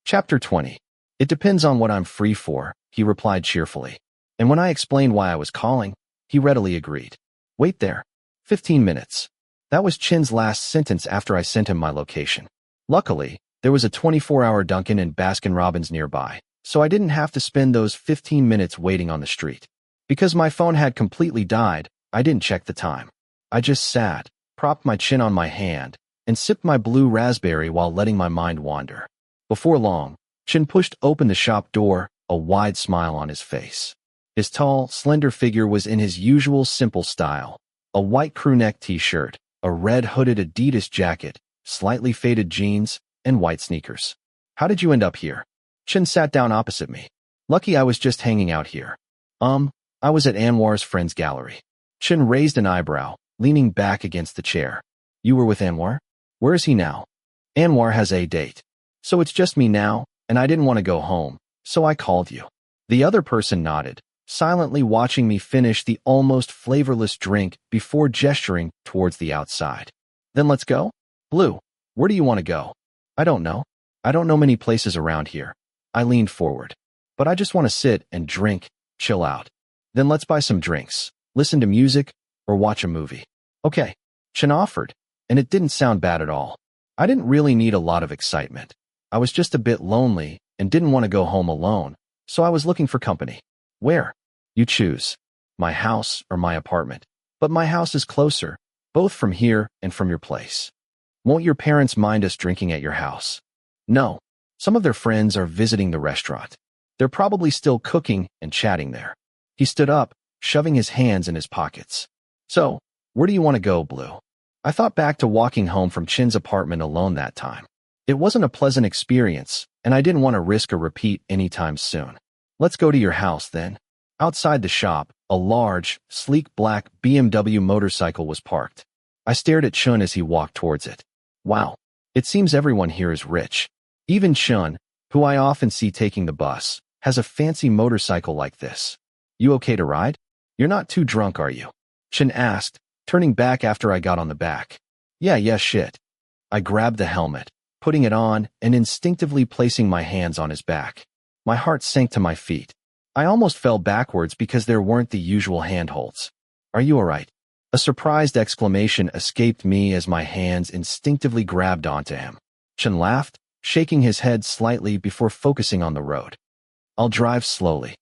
Chapter 20. "It depends on what I'm free for," he replied cheerfully. And when I explained why I was calling, he readily agreed. "Wait there. 15 minutes. That was Chin's last sentence after I sent him my location. Luckily, there was a 24-hour Dunkin' and Baskin-Robbins nearby, so I didn't have to spend those 15 minutes waiting on the street. Because my phone had completely died, I didn't check the time. I just sat, propped my chin on my hand, and sipped my blue raspberry while letting my mind wander. Before long, Chin pushed open the shop door, a wide smile on his face. His tall, slender figure was in his usual simple style, a white crewneck t-shirt, a red hooded Adidas jacket, slightly faded jeans, and white sneakers. "How did you end up here?" Chin sat down opposite me. "Lucky I was just hanging out here." I was at Anwar's friend's gallery." Chin raised an eyebrow, leaning back against the chair. "You were with Anwar? Where is he now?" "Anwar has a date. So it's just me now, and I didn't want to go home, so I called you." The other person nodded, silently watching me finish the almost flavorless drink before gesturing towards the outside. "Then let's go? Blue, where do you want to go?" "I don't know. I don't know many places around here." I leaned forward. "But I just want to sit and drink, chill out." Then let's buy some drinks, listen to music, or watch a movie. Okay, Chen offered, and it didn't sound bad at all. I didn't really need a lot of excitement. I was just a bit lonely and didn't want to go home alone, so I was looking for company. Where? You choose. My house or my apartment. But my house is closer, both from here and from your place. Won't your parents mind us drinking at your house? No. Some of their friends are visiting the restaurant. They're probably still cooking and chatting there. He stood up, shoving his hands in his pockets. So, where do you want to go, Blue? I thought back to walking home from Chin's apartment alone that time. It wasn't a pleasant experience, and I didn't want to risk a repeat anytime soon. Let's go to your house, then. Outside the shop, a large, sleek black BMW motorcycle was parked. I stared at Chun as he walked towards it. Wow, it seems everyone here is rich. Even Chun, who I often see taking the bus, has a fancy motorcycle like this. You okay to ride? You're not too drunk, are you? Chun asked, turning back after I got on the back. Yeah, shit. I grabbed the helmet, putting it on and instinctively placing my hands on his back. My heart sank to my feet. I almost fell backwards because there weren't the usual handholds. Are you all right? A surprised exclamation escaped me as my hands instinctively grabbed onto him. Chun laughed, shaking his head slightly before focusing on the road. I'll drive slowly.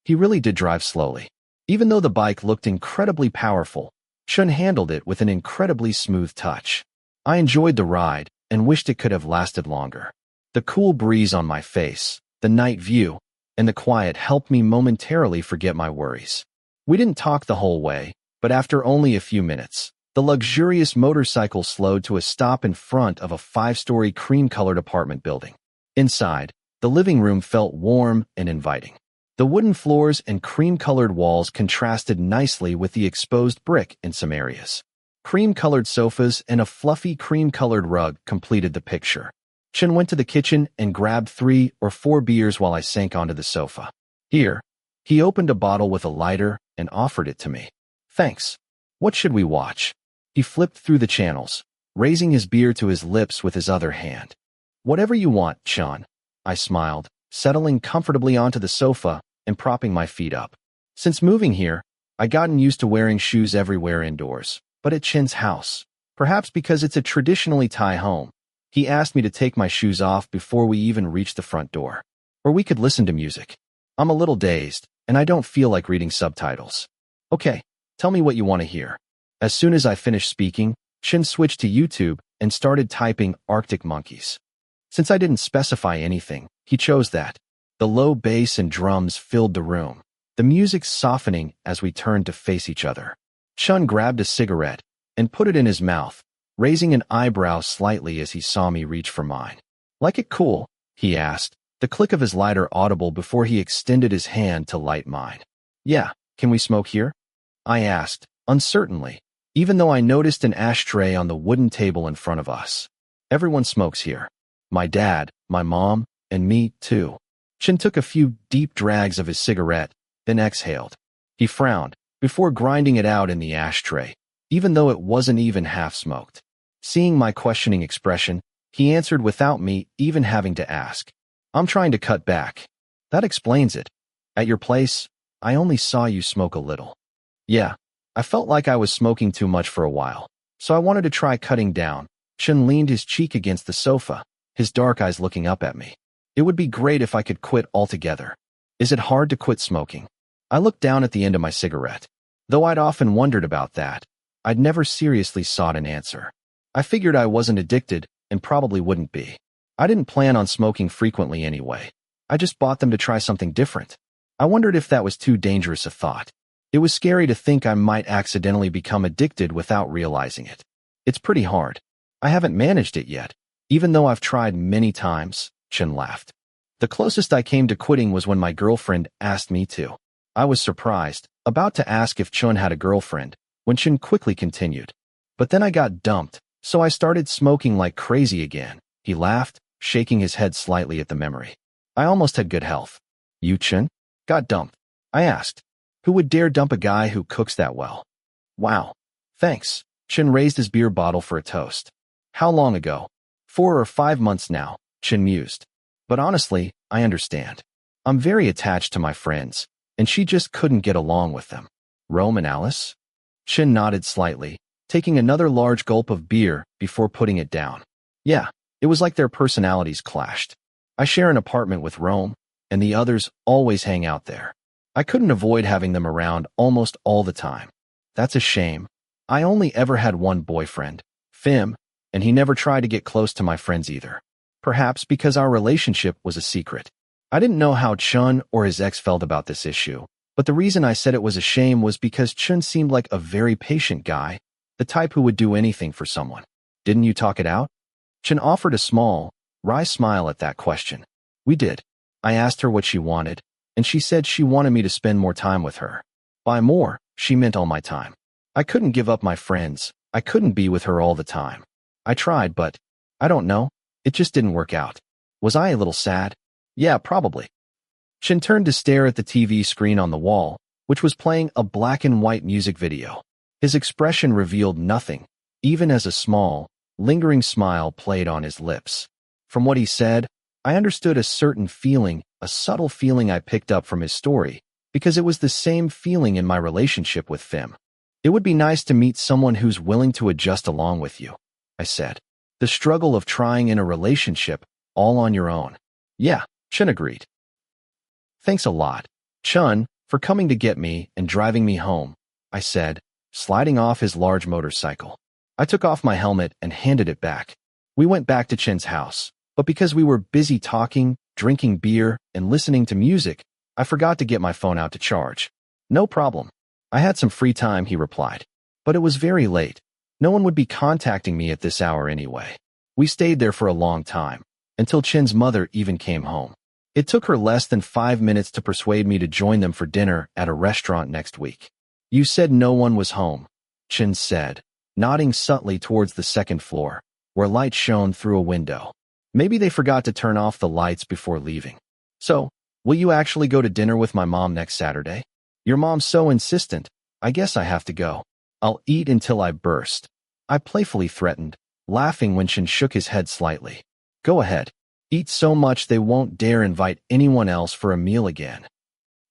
He really did drive slowly. Even though the bike looked incredibly powerful, Chun handled it with an incredibly smooth touch. I enjoyed the ride and wished it could have lasted longer. The cool breeze on my face, the night view, and the quiet helped me momentarily forget my worries. We didn't talk the whole way, but after only a few minutes, the luxurious motorcycle slowed to a stop in front of a 5-story cream-colored apartment building. Inside, the living room felt warm and inviting. The wooden floors and cream-colored walls contrasted nicely with the exposed brick in some areas. Cream-colored sofas and a fluffy cream-colored rug completed the picture. Chen went to the kitchen and grabbed 3 or 4 beers while I sank onto the sofa. Here, he opened a bottle with a lighter and offered it to me. Thanks. What should we watch? He flipped through the channels, raising his beer to his lips with his other hand. Whatever you want, Chen. I smiled, settling comfortably onto the sofa and propping my feet up. Since moving here, I'd gotten used to wearing shoes everywhere indoors, but at Chen's house, perhaps because it's a traditionally Thai home, he asked me to take my shoes off before we even reached the front door. Or we could listen to music. I'm a little dazed, and I don't feel like reading subtitles. Okay, tell me what you want to hear. As soon as I finished speaking, Chen switched to YouTube and started typing Arctic Monkeys. Since I didn't specify anything, he chose that. The low bass and drums filled the room, the music softening as we turned to face each other. Chen grabbed a cigarette and put it in his mouth, raising an eyebrow slightly as he saw me reach for mine. Like it cool? He asked, the click of his lighter audible before he extended his hand to light mine. Yeah, can we smoke here? I asked, uncertainly, even though I noticed an ashtray on the wooden table in front of us. Everyone smokes here. My dad, my mom, and me, too. Chen took a few deep drags of his cigarette, then exhaled. He frowned, before grinding it out in the ashtray, even though it wasn't even half-smoked. Seeing my questioning expression, he answered without me even having to ask. I'm trying to cut back. That explains it. At your place, I only saw you smoke a little. Yeah, I felt like I was smoking too much for a while, so I wanted to try cutting down. Chen leaned his cheek against the sofa, his dark eyes looking up at me. It would be great if I could quit altogether. Is it hard to quit smoking? I looked down at the end of my cigarette. Though I'd often wondered about that, I'd never seriously sought an answer. I figured I wasn't addicted and probably wouldn't be. I didn't plan on smoking frequently anyway. I just bought them to try something different. I wondered if that was too dangerous a thought. It was scary to think I might accidentally become addicted without realizing it. It's pretty hard. I haven't managed it yet, even though I've tried many times. Chen laughed. The closest I came to quitting was when my girlfriend asked me to. I was surprised, about to ask if Chun had a girlfriend, when Chen quickly continued. But then I got dumped, so I started smoking like crazy again. He laughed, shaking his head slightly at the memory. I almost had good health. You, Chen? Got dumped? I asked. Who would dare dump a guy who cooks that well? Wow. Thanks. Chen raised his beer bottle for a toast. How long ago? 4 or 5 months now, Chen mused. But honestly, I understand. I'm very attached to my friends, and she just couldn't get along with them. Rome and Alice? Chin nodded slightly, taking another large gulp of beer before putting it down. Yeah, it was like their personalities clashed. I share an apartment with Rome, and the others always hang out there. I couldn't avoid having them around almost all the time. That's a shame. I only ever had one boyfriend, Phim, and he never tried to get close to my friends either. Perhaps because our relationship was a secret. I didn't know how Chun or his ex felt about this issue, but the reason I said it was a shame was because Chun seemed like a very patient guy, the type who would do anything for someone. Didn't you talk it out? Chun offered a small, wry smile at that question. We did. I asked her what she wanted, and she said she wanted me to spend more time with her. By more, she meant all my time. I couldn't give up my friends. I couldn't be with her all the time. I tried, but I don't know. It just didn't work out. Was I a little sad? Yeah, probably. Shin turned to stare at the TV screen on the wall, which was playing a black and white music video. His expression revealed nothing, even as a small, lingering smile played on his lips. From what he said, I understood a certain feeling, a subtle feeling I picked up from his story, because it was the same feeling in my relationship with Phim. It would be nice to meet someone who's willing to adjust along with you, I said. The struggle of trying in a relationship, all on your own. Yeah, Chun agreed. Thanks a lot, Chun, for coming to get me and driving me home, I said, sliding off his large motorcycle. I took off my helmet and handed it back. We went back to Chin's house, but because we were busy talking, drinking beer, and listening to music, I forgot to get my phone out to charge. No problem. I had some free time, he replied. But it was very late. No one would be contacting me at this hour anyway. We stayed there for a long time, until Chin's mother even came home. It took her less than 5 minutes to persuade me to join them for dinner at a restaurant next week. You said no one was home, Chin said, nodding subtly towards the second floor, where light shone through a window. Maybe they forgot to turn off the lights before leaving. So, will you actually go to dinner with my mom next Saturday? Your mom's so insistent, I guess I have to go. I'll eat until I burst. I playfully threatened, laughing when Chin shook his head slightly. Go ahead. Eat so much they won't dare invite anyone else for a meal again.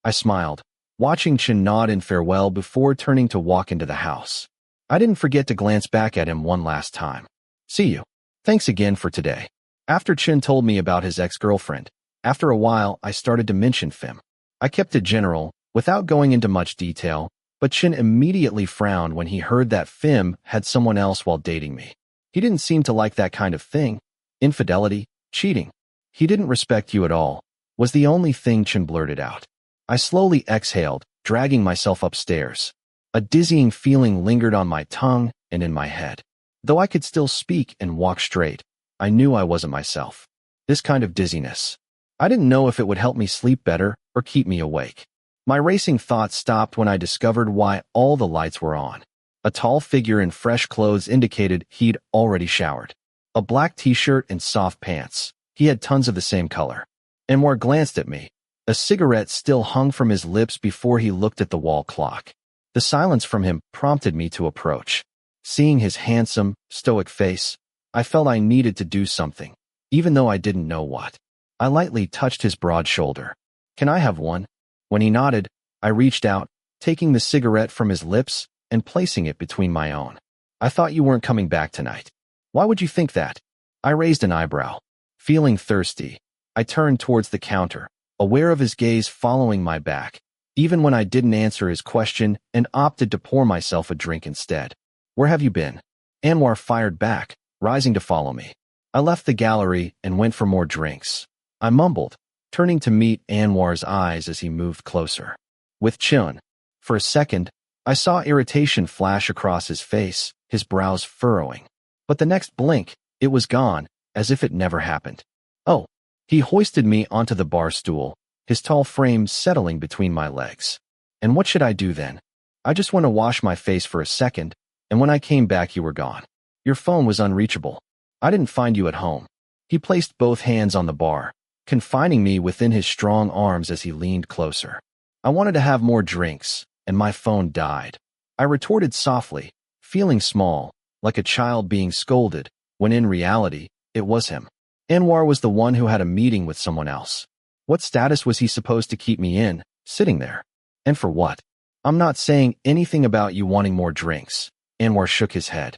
I smiled, watching Chin nod in farewell before turning to walk into the house. I didn't forget to glance back at him one last time. See you. Thanks again for today. After Chin told me about his ex-girlfriend, after a while I started to mention Phim. I kept it general, without going into much detail, but Chin immediately frowned when he heard that Phim had someone else while dating me. He didn't seem to like that kind of thing. Infidelity, cheating. He didn't respect you at all, was the only thing Chin blurted out. I slowly exhaled, dragging myself upstairs. A dizzying feeling lingered on my tongue and in my head. Though I could still speak and walk straight, I knew I wasn't myself. This kind of dizziness. I didn't know if it would help me sleep better or keep me awake. My racing thoughts stopped when I discovered why all the lights were on. A tall figure in fresh clothes indicated he'd already showered. A black t-shirt and soft pants. He had tons of the same color. Anwar glanced at me. A cigarette still hung from his lips before he looked at the wall clock. The silence from him prompted me to approach. Seeing his handsome, stoic face, I felt I needed to do something, even though I didn't know what. I lightly touched his broad shoulder. Can I have one? When he nodded, I reached out, taking the cigarette from his lips and placing it between my own. I thought you weren't coming back tonight. Why would you think that? I raised an eyebrow. Feeling thirsty, I turned towards the counter, aware of his gaze following my back, even when I didn't answer his question and opted to pour myself a drink instead. Where have you been? Anwar fired back, rising to follow me. I left the gallery and went for more drinks. I mumbled, turning to meet Anwar's eyes as he moved closer. With Chun. For a second, I saw irritation flash across his face, his brows furrowing. But the next blink, it was gone, as if it never happened. Oh, he hoisted me onto the bar stool, his tall frame settling between my legs. And what should I do then? I just went to wash my face for a second, and when I came back you were gone. Your phone was unreachable. I didn't find you at home. He placed both hands on the bar, confining me within his strong arms as he leaned closer. I wanted to have more drinks, and my phone died. I retorted softly, feeling small, like a child being scolded, when in reality, it was him. Anwar was the one who had a meeting with someone else. What status was he supposed to keep me in, sitting there? And for what? I'm not saying anything about you wanting more drinks. Anwar shook his head.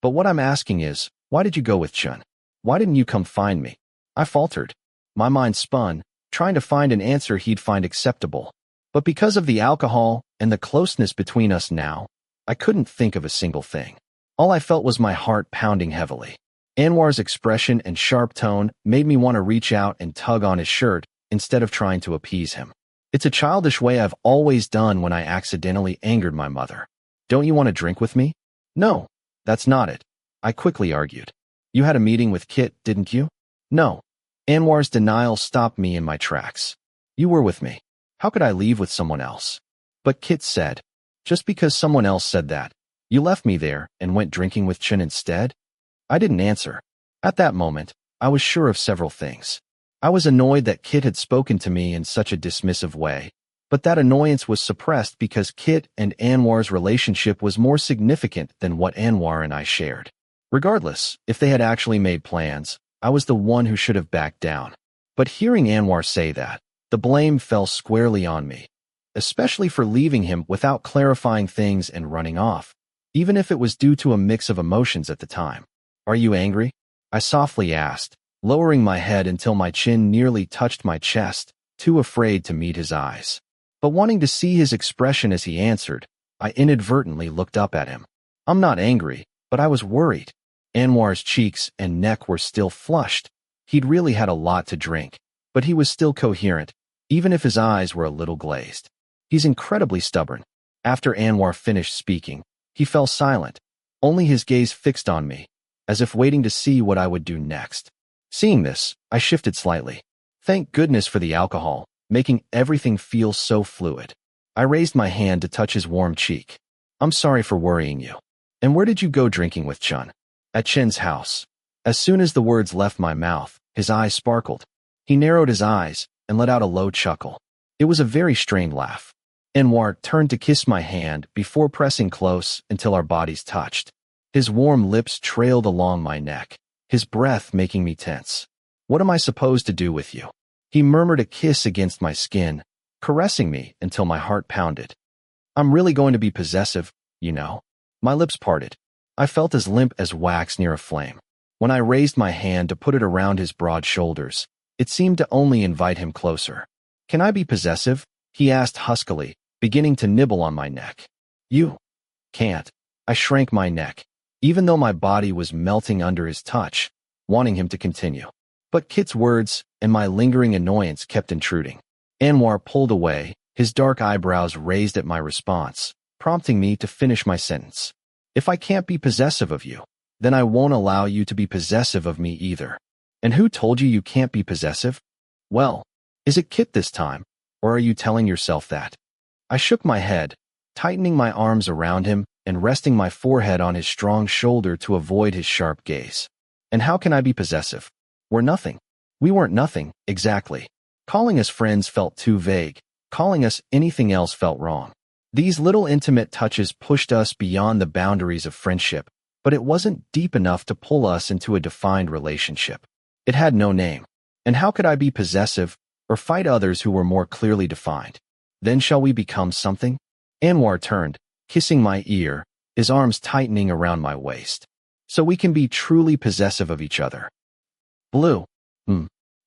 But what I'm asking is, why did you go with Chun? Why didn't you come find me? I faltered. My mind spun, trying to find an answer he'd find acceptable. But because of the alcohol and the closeness between us now, I couldn't think of a single thing. All I felt was my heart pounding heavily. Anwar's expression and sharp tone made me want to reach out and tug on his shirt instead of trying to appease him. It's a childish way I've always done when I accidentally angered my mother. Don't you want to drink with me? No, that's not it, I quickly argued. You had a meeting with Kit, didn't you? No. Anwar's denial stopped me in my tracks. You were with me. How could I leave with someone else? But Kit said, just because someone else said that, you left me there and went drinking with Chin instead? I didn't answer. At that moment, I was sure of several things. I was annoyed that Kit had spoken to me in such a dismissive way, but that annoyance was suppressed because Kit and Anwar's relationship was more significant than what Anwar and I shared. Regardless, if they had actually made plans, I was the one who should have backed down. But hearing Anwar say that, the blame fell squarely on me, especially for leaving him without clarifying things and running off, even if it was due to a mix of emotions at the time. Are you angry? I softly asked, lowering my head until my chin nearly touched my chest, too afraid to meet his eyes. But wanting to see his expression as he answered, I inadvertently looked up at him. I'm not angry, but I was worried. Anwar's cheeks and neck were still flushed. He'd really had a lot to drink, but he was still coherent, even if his eyes were a little glazed. He's incredibly stubborn. After Anwar finished speaking, he fell silent, only his gaze fixed on me, as if waiting to see what I would do next. Seeing this, I shifted slightly. Thank goodness for the alcohol, making everything feel so fluid. I raised my hand to touch his warm cheek. I'm sorry for worrying you. And where did you go drinking with Chun? At Chen's house. As soon as the words left my mouth, his eyes sparkled. He narrowed his eyes and let out a low chuckle. It was a very strained laugh. Anwar turned to kiss my hand before pressing close until our bodies touched. His warm lips trailed along my neck, his breath making me tense. What am I supposed to do with you? He murmured a kiss against my skin, caressing me until my heart pounded. I'm really going to be possessive, you know. My lips parted. I felt as limp as wax near a flame. When I raised my hand to put it around his broad shoulders, it seemed to only invite him closer. Can I be possessive? He asked huskily, beginning to nibble on my neck. You can't. I shrank my neck, even though my body was melting under his touch, wanting him to continue. But Kit's words and my lingering annoyance kept intruding. Anwar pulled away, his dark eyebrows raised at my response, prompting me to finish my sentence. If I can't be possessive of you, then I won't allow you to be possessive of me either. And who told you you can't be possessive? Well, is it Kit this time, or are you telling yourself that? I shook my head, tightening my arms around him and resting my forehead on his strong shoulder to avoid his sharp gaze. And how can I be possessive? We're nothing. We weren't nothing, exactly. Calling us friends felt too vague. Calling us anything else felt wrong. These little intimate touches pushed us beyond the boundaries of friendship, but it wasn't deep enough to pull us into a defined relationship. It had no name. And how could I be possessive or fight others who were more clearly defined? Then shall we become something? Anwar turned, kissing my ear, his arms tightening around my waist. So we can be truly possessive of each other. Blue.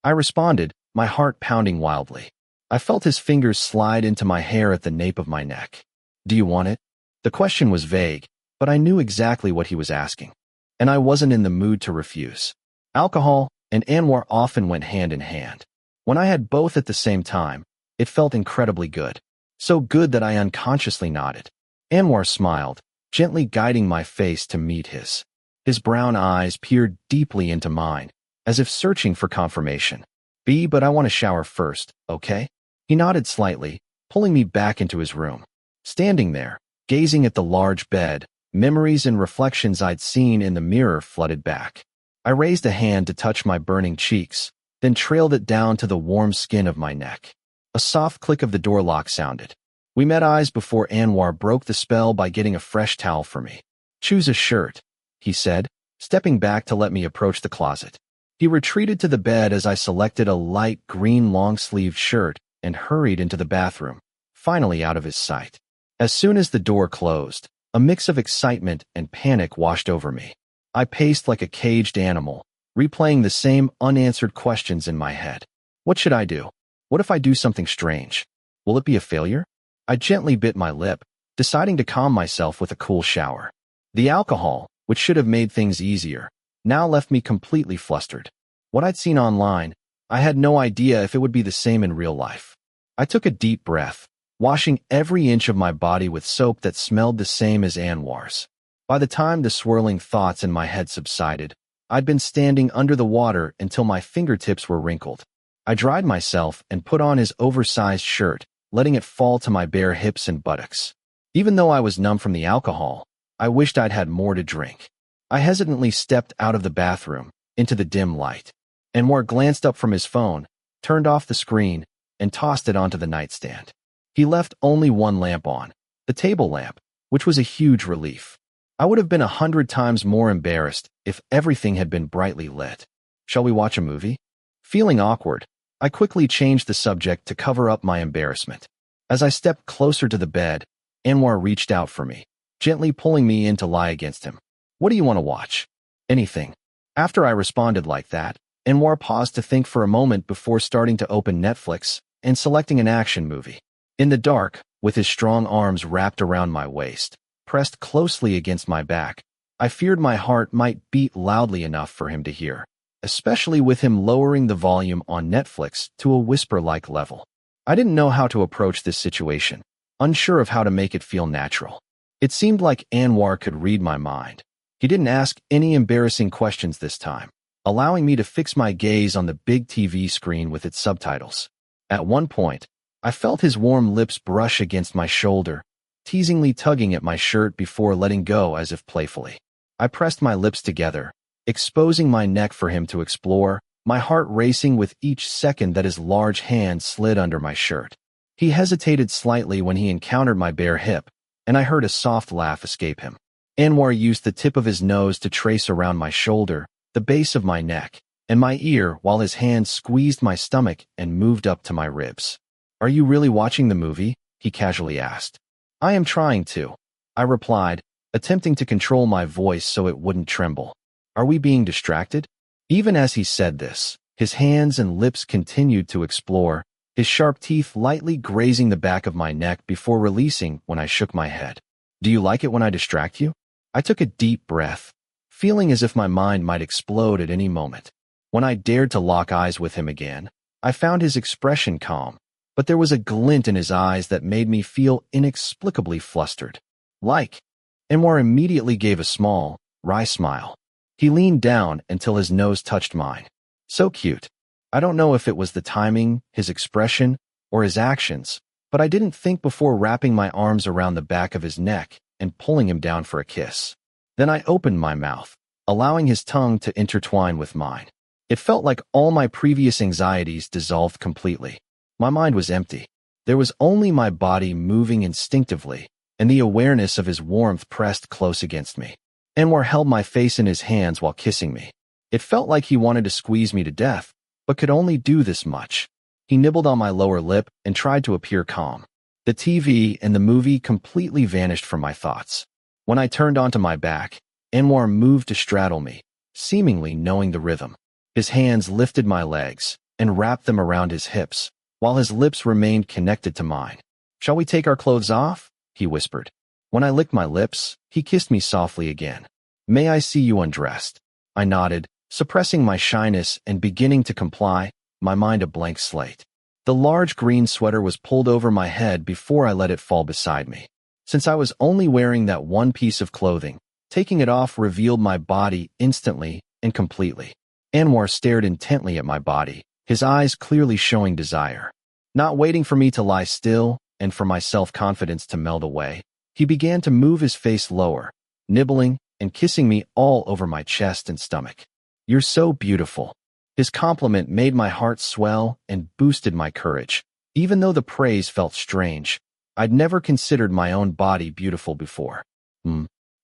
I responded, my heart pounding wildly. I felt his fingers slide into my hair at the nape of my neck. Do you want it? The question was vague, but I knew exactly what he was asking. And I wasn't in the mood to refuse. Alcohol and Anwar often went hand in hand. When I had both at the same time, it felt incredibly good. So good that I unconsciously nodded. Anwar smiled, gently guiding my face to meet his. His brown eyes peered deeply into mine, as if searching for confirmation. But I want to shower first, okay? He nodded slightly, pulling me back into his room. Standing there, gazing at the large bed, memories and reflections I'd seen in the mirror flooded back. I raised a hand to touch my burning cheeks, then trailed it down to the warm skin of my neck. A soft click of the door lock sounded. We met eyes before Anwar broke the spell by getting a fresh towel for me. Choose a shirt, he said, stepping back to let me approach the closet. He retreated to the bed as I selected a light green long-sleeved shirt and hurried into the bathroom, finally out of his sight. As soon as the door closed, a mix of excitement and panic washed over me. I paced like a caged animal, replaying the same unanswered questions in my head. What should I do? What if I do something strange? Will it be a failure? I gently bit my lip, deciding to calm myself with a cool shower. The alcohol, which should have made things easier, now left me completely flustered. What I'd seen online, I had no idea if it would be the same in real life. I took a deep breath, washing every inch of my body with soap that smelled the same as Anwar's. By the time the swirling thoughts in my head subsided, I'd been standing under the water until my fingertips were wrinkled. I dried myself and put on his oversized shirt, letting it fall to my bare hips and buttocks. Even though I was numb from the alcohol, I wished I'd had more to drink. I hesitantly stepped out of the bathroom, into the dim light. Anwar glanced up from his phone, turned off the screen, and tossed it onto the nightstand. He left only one lamp on, the table lamp, which was a huge relief. I would have been 100 times more embarrassed if everything had been brightly lit. Shall we watch a movie? Feeling awkward, I quickly changed the subject to cover up my embarrassment. As I stepped closer to the bed, Anwar reached out for me, gently pulling me in to lie against him. What do you want to watch? Anything. After I responded like that, Anwar paused to think for a moment before starting to open Netflix and selecting an action movie. In the dark, with his strong arms wrapped around my waist, pressed closely against my back, I feared my heart might beat loudly enough for him to hear, especially with him lowering the volume on Netflix to a whisper-like level. I didn't know how to approach this situation, unsure of how to make it feel natural. It seemed like Anwar could read my mind. He didn't ask any embarrassing questions this time, allowing me to fix my gaze on the big TV screen with its subtitles. At one point, I felt his warm lips brush against my shoulder, teasingly tugging at my shirt before letting go as if playfully. I pressed my lips together, exposing my neck for him to explore, my heart racing with each second that his large hand slid under my shirt. He hesitated slightly when he encountered my bare hip, and I heard a soft laugh escape him. Anwar used the tip of his nose to trace around my shoulder, the base of my neck, and my ear while his hand squeezed my stomach and moved up to my ribs. "Are you really watching the movie?" he casually asked. "I am trying to," I replied, attempting to control my voice so it wouldn't tremble. "Are we being distracted?" Even as he said this, his hands and lips continued to explore, his sharp teeth lightly grazing the back of my neck before releasing when I shook my head. "Do you like it when I distract you?" I took a deep breath, feeling as if my mind might explode at any moment. When I dared to lock eyes with him again, I found his expression calm, but there was a glint in his eyes that made me feel inexplicably flustered. Anwar immediately gave a small, wry smile. He leaned down until his nose touched mine. So cute. I don't know if it was the timing, his expression, or his actions, but I didn't think before wrapping my arms around the back of his neck and pulling him down for a kiss. Then I opened my mouth, allowing his tongue to intertwine with mine. It felt like all my previous anxieties dissolved completely. My mind was empty. There was only my body moving instinctively, and the awareness of his warmth pressed close against me. Anwar held my face in his hands while kissing me. It felt like he wanted to squeeze me to death, but could only do this much. He nibbled on my lower lip and tried to appear calm. The TV and the movie completely vanished from my thoughts. When I turned onto my back, Anwar moved to straddle me, seemingly knowing the rhythm. His hands lifted my legs and wrapped them around his hips, while his lips remained connected to mine. "Shall we take our clothes off?" he whispered. When I licked my lips, he kissed me softly again. "May I see you undressed?" I nodded, suppressing my shyness and beginning to comply, my mind a blank slate. The large green sweater was pulled over my head before I let it fall beside me. Since I was only wearing that one piece of clothing, taking it off revealed my body instantly and completely. Anwar stared intently at my body, his eyes clearly showing desire. Not waiting for me to lie still and for my self-confidence to melt away, he began to move his face lower, nibbling and kissing me all over my chest and stomach. "You're so beautiful." His compliment made my heart swell and boosted my courage. Even though the praise felt strange, I'd never considered my own body beautiful before.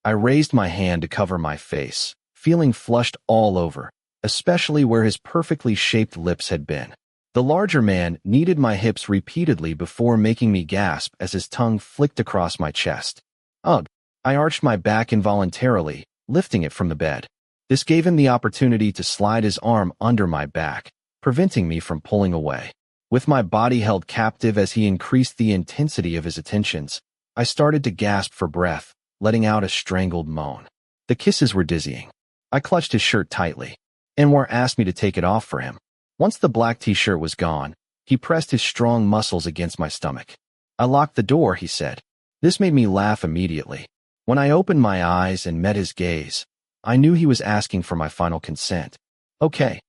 I raised my hand to cover my face, feeling flushed all over, especially where his perfectly shaped lips had been. The larger man kneaded my hips repeatedly before making me gasp as his tongue flicked across my chest. Ugh! I arched my back involuntarily, lifting it from the bed. This gave him the opportunity to slide his arm under my back, preventing me from pulling away. With my body held captive as he increased the intensity of his attentions, I started to gasp for breath, letting out a strangled moan. The kisses were dizzying. I clutched his shirt tightly. Anwar asked me to take it off for him. Once the black t-shirt was gone, he pressed his strong muscles against my stomach. I locked the door, he said. This made me laugh immediately. When I opened my eyes and met his gaze, I knew he was asking for my final consent. Okay,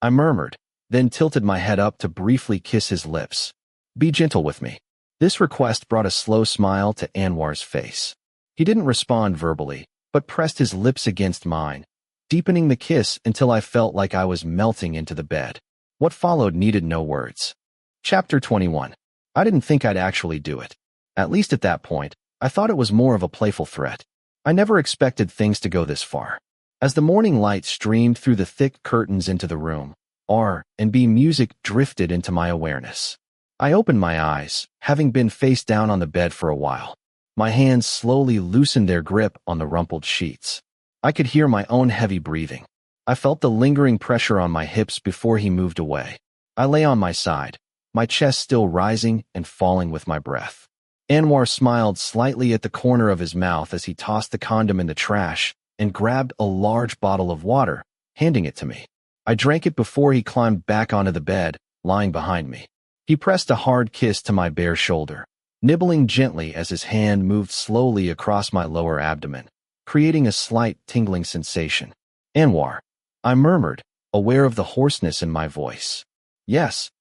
I murmured, then tilted my head up to briefly kiss his lips. Be gentle with me. This request brought a slow smile to Anwar's face. He didn't respond verbally, but pressed his lips against mine, deepening the kiss until I felt like I was melting into the bed. What followed needed no words. Chapter 21. I didn't think I'd actually do it. At least at that point, I thought it was more of a playful threat. I never expected things to go this far. As the morning light streamed through the thick curtains into the room, R&B music drifted into my awareness. I opened my eyes, having been face down on the bed for a while. My hands slowly loosened their grip on the rumpled sheets. I could hear my own heavy breathing. I felt the lingering pressure on my hips before he moved away. I lay on my side, my chest still rising and falling with my breath. Anwar smiled slightly at the corner of his mouth as he tossed the condom in the trash and grabbed a large bottle of water, handing it to me. I drank it before he climbed back onto the bed, lying behind me. He pressed a hard kiss to my bare shoulder, nibbling gently as his hand moved slowly across my lower abdomen, creating a slight tingling sensation. Anwar, I murmured, aware of the hoarseness in my voice. Yes,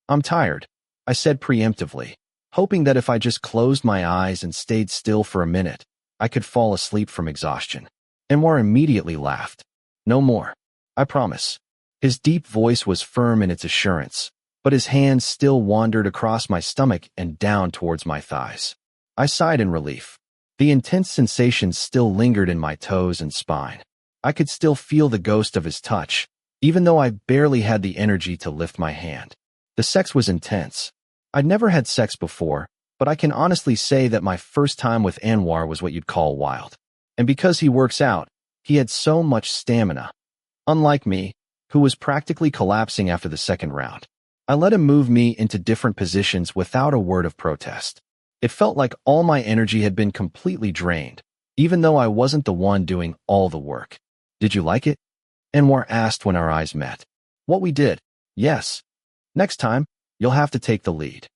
I'm tired, I said preemptively, hoping that if I just closed my eyes and stayed still for a minute, I could fall asleep from exhaustion. Anwar immediately laughed. No more. I promise. His deep voice was firm in its assurance, but his hands still wandered across my stomach and down towards my thighs. I sighed in relief. The intense sensations still lingered in my toes and spine. I could still feel the ghost of his touch, even though I barely had the energy to lift my hand. The sex was intense. I'd never had sex before, but I can honestly say that my first time with Anwar was what you'd call wild. And because he works out, he had so much stamina. Unlike me, who was practically collapsing after the second round. I let him move me into different positions without a word of protest. It felt like all my energy had been completely drained, even though I wasn't the one doing all the work. Did you like it? Anwar asked when our eyes met. What we did? Yes. Next time, you'll have to take the lead.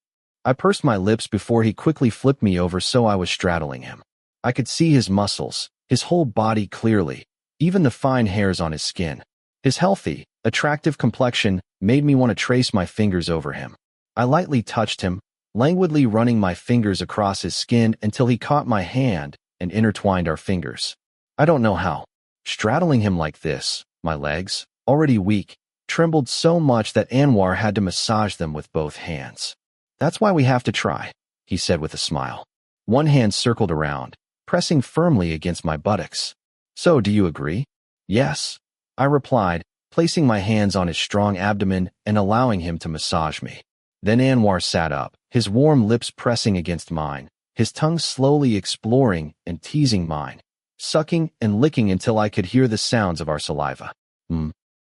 I pursed my lips before he quickly flipped me over so I was straddling him. I could see his muscles, his whole body clearly, even the fine hairs on his skin. His healthy, attractive complexion made me want to trace my fingers over him. I lightly touched him, languidly running my fingers across his skin until he caught my hand and intertwined our fingers. I don't know how. Straddling him like this, my legs, already weak, trembled so much that Anwar had to massage them with both hands. That's why we have to try, he said with a smile. One hand circled around, pressing firmly against my buttocks. So, do you agree? Yes, I replied, placing my hands on his strong abdomen and allowing him to massage me. Then Anwar sat up, his warm lips pressing against mine, his tongue slowly exploring and teasing mine, sucking and licking until I could hear the sounds of our saliva.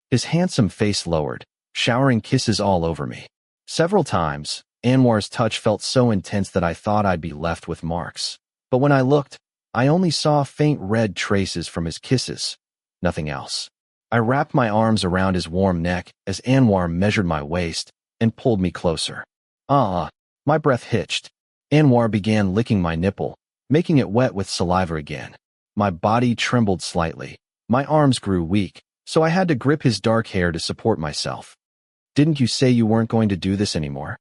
His handsome face lowered, showering kisses all over me. Several times, Anwar's touch felt so intense that I thought I'd be left with marks. But when I looked, I only saw faint red traces from his kisses. Nothing else. I wrapped my arms around his warm neck as Anwar measured my waist and pulled me closer. My breath hitched. Anwar began licking my nipple, making it wet with saliva again. My body trembled slightly. My arms grew weak, so I had to grip his dark hair to support myself. Didn't you say you weren't going to do this anymore?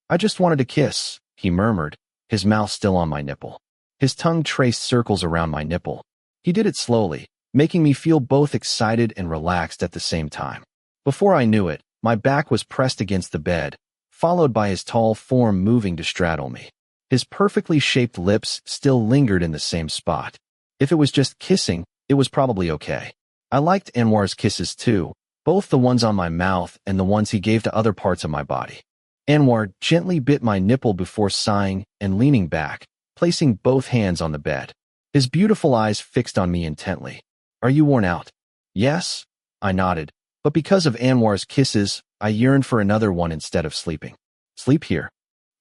I just wanted a kiss, he murmured, his mouth still on my nipple. His tongue traced circles around my nipple. He did it slowly, making me feel both excited and relaxed at the same time. Before I knew it, my back was pressed against the bed, followed by his tall form moving to straddle me. His perfectly shaped lips still lingered in the same spot. If it was just kissing, it was probably okay. I liked Anwar's kisses too, both the ones on my mouth and the ones he gave to other parts of my body. Anwar gently bit my nipple before sighing and leaning back, placing both hands on the bed. His beautiful eyes fixed on me intently. Are you worn out? Yes, I nodded, but because of Anwar's kisses, I yearned for another one instead of sleeping. Sleep here.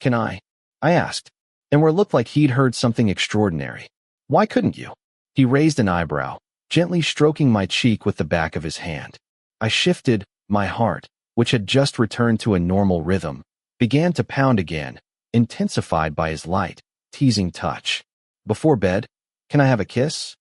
Can I? I asked. Anwar looked like he'd heard something extraordinary. Why couldn't you? He raised an eyebrow, gently stroking my cheek with the back of his hand. I shifted, my heart, which had just returned to a normal rhythm, began to pound again, intensified by his light, teasing touch. Before bed, can I have a kiss?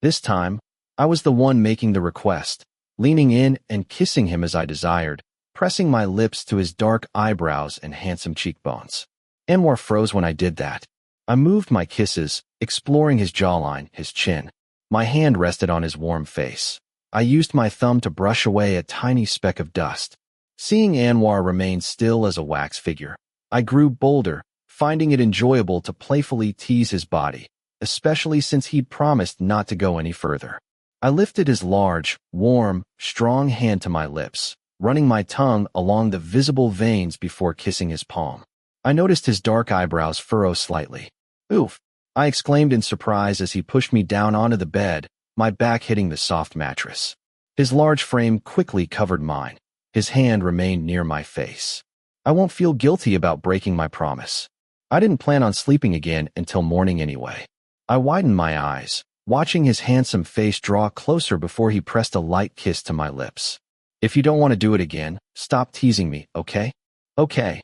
This time, I was the one making the request, leaning in and kissing him as I desired, pressing my lips to his dark eyebrows and handsome cheekbones. Anwar froze when I did that. I moved my kisses, exploring his jawline, his chin. My hand rested on his warm face. I used my thumb to brush away a tiny speck of dust. Seeing Anwar remain still as a wax figure, I grew bolder, finding it enjoyable to playfully tease his body, especially since he'd promised not to go any further. I lifted his large, warm, strong hand to my lips, running my tongue along the visible veins before kissing his palm. I noticed his dark eyebrows furrow slightly. Oof! I exclaimed in surprise as he pushed me down onto the bed, my back hitting the soft mattress. His large frame quickly covered mine. His hand remained near my face. I won't feel guilty about breaking my promise. I didn't plan on sleeping again until morning anyway. I widened my eyes, watching his handsome face draw closer before he pressed a light kiss to my lips. If you don't want to do it again, stop teasing me, okay? Okay.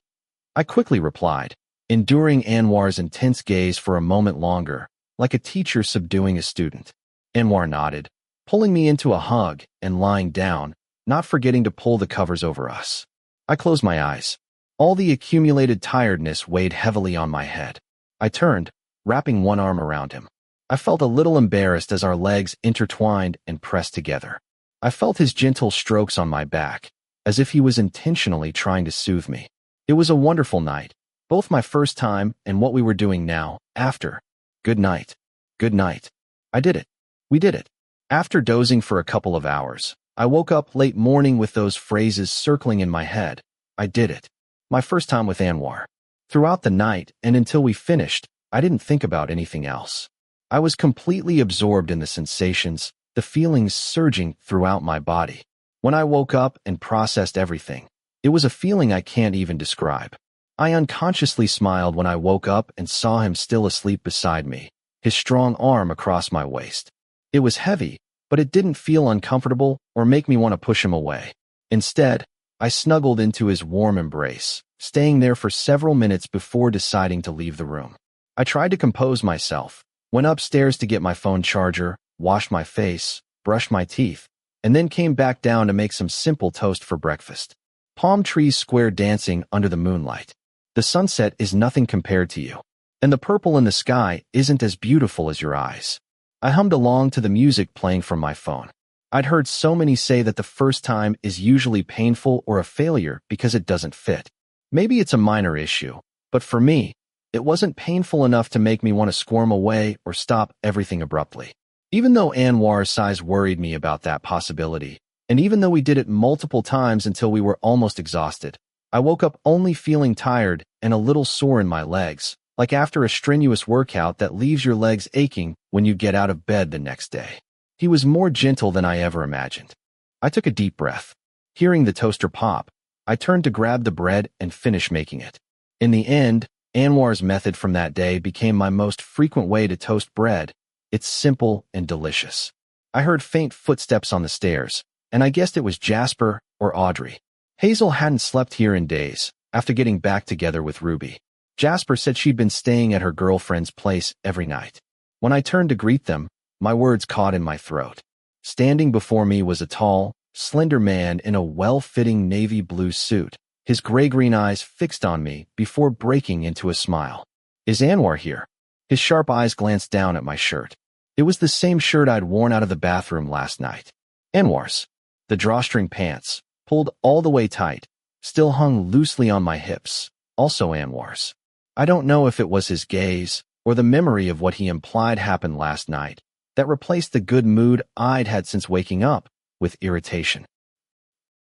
I quickly replied, enduring Anwar's intense gaze for a moment longer, like a teacher subduing a student. Anwar nodded, pulling me into a hug and lying down, not forgetting to pull the covers over us. I closed my eyes. All the accumulated tiredness weighed heavily on my head. I turned, wrapping one arm around him. I felt a little embarrassed as our legs intertwined and pressed together. I felt his gentle strokes on my back, as if he was intentionally trying to soothe me. It was a wonderful night, both my first time and what we were doing now, after. Good night. Good night. I did it. We did it. After dozing for a couple of hours, I woke up late morning with those phrases circling in my head. I did it. My first time with Anwar. Throughout the night and until we finished, I didn't think about anything else. I was completely absorbed in the sensations, the feelings surging throughout my body. When I woke up and processed everything, it was a feeling I can't even describe. I unconsciously smiled when I woke up and saw him still asleep beside me, his strong arm across my waist. It was heavy, but it didn't feel uncomfortable or make me want to push him away. Instead, I snuggled into his warm embrace, staying there for several minutes before deciding to leave the room. I tried to compose myself, went upstairs to get my phone charger, washed my face, brushed my teeth, and then came back down to make some simple toast for breakfast. Palm trees square dancing under the moonlight. The sunset is nothing compared to you, and the purple in the sky isn't as beautiful as your eyes. I hummed along to the music playing from my phone. I'd heard so many say that the first time is usually painful or a failure because it doesn't fit. Maybe it's a minor issue, but for me, it wasn't painful enough to make me want to squirm away or stop everything abruptly. Even though Anwar's size worried me about that possibility, and even though we did it multiple times until we were almost exhausted, I woke up only feeling tired and a little sore in my legs, like after a strenuous workout that leaves your legs aching when you get out of bed the next day. He was more gentle than I ever imagined. I took a deep breath. Hearing the toaster pop, I turned to grab the bread and finish making it. In the end, Anwar's method from that day became my most frequent way to toast bread. It's simple and delicious. I heard faint footsteps on the stairs, and I guessed it was Jasper or Audrey. Hazel hadn't slept here in days, after getting back together with Ruby. Jasper said she'd been staying at her girlfriend's place every night. When I turned to greet them, my words caught in my throat. Standing before me was a tall, slender man in a well-fitting navy blue suit, his gray-green eyes fixed on me before breaking into a smile. Is Anwar here? His sharp eyes glanced down at my shirt. It was the same shirt I'd worn out of the bathroom last night. Anwar's. The drawstring pants, pulled all the way tight, still hung loosely on my hips, also Anwar's. I don't know if it was his gaze or the memory of what he implied happened last night that replaced the good mood I'd had since waking up with irritation.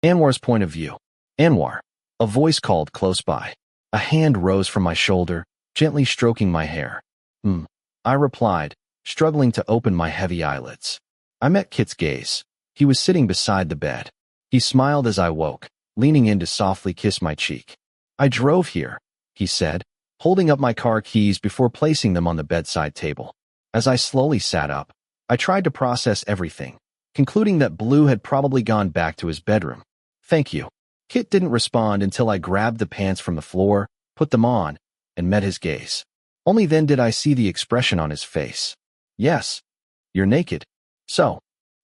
Anwar's point of view. Anwar. A voice called close by. A hand rose from my shoulder, gently stroking my hair. I replied, struggling to open my heavy eyelids. I met Kit's gaze. He was sitting beside the bed. He smiled as I woke, leaning in to softly kiss my cheek. I drove here, he said, holding up my car keys before placing them on the bedside table. As I slowly sat up, I tried to process everything, concluding that Blue had probably gone back to his bedroom. Thank you. Kit didn't respond until I grabbed the pants from the floor, put them on, and met his gaze. Only then did I see the expression on his face. Yes, you're naked. So,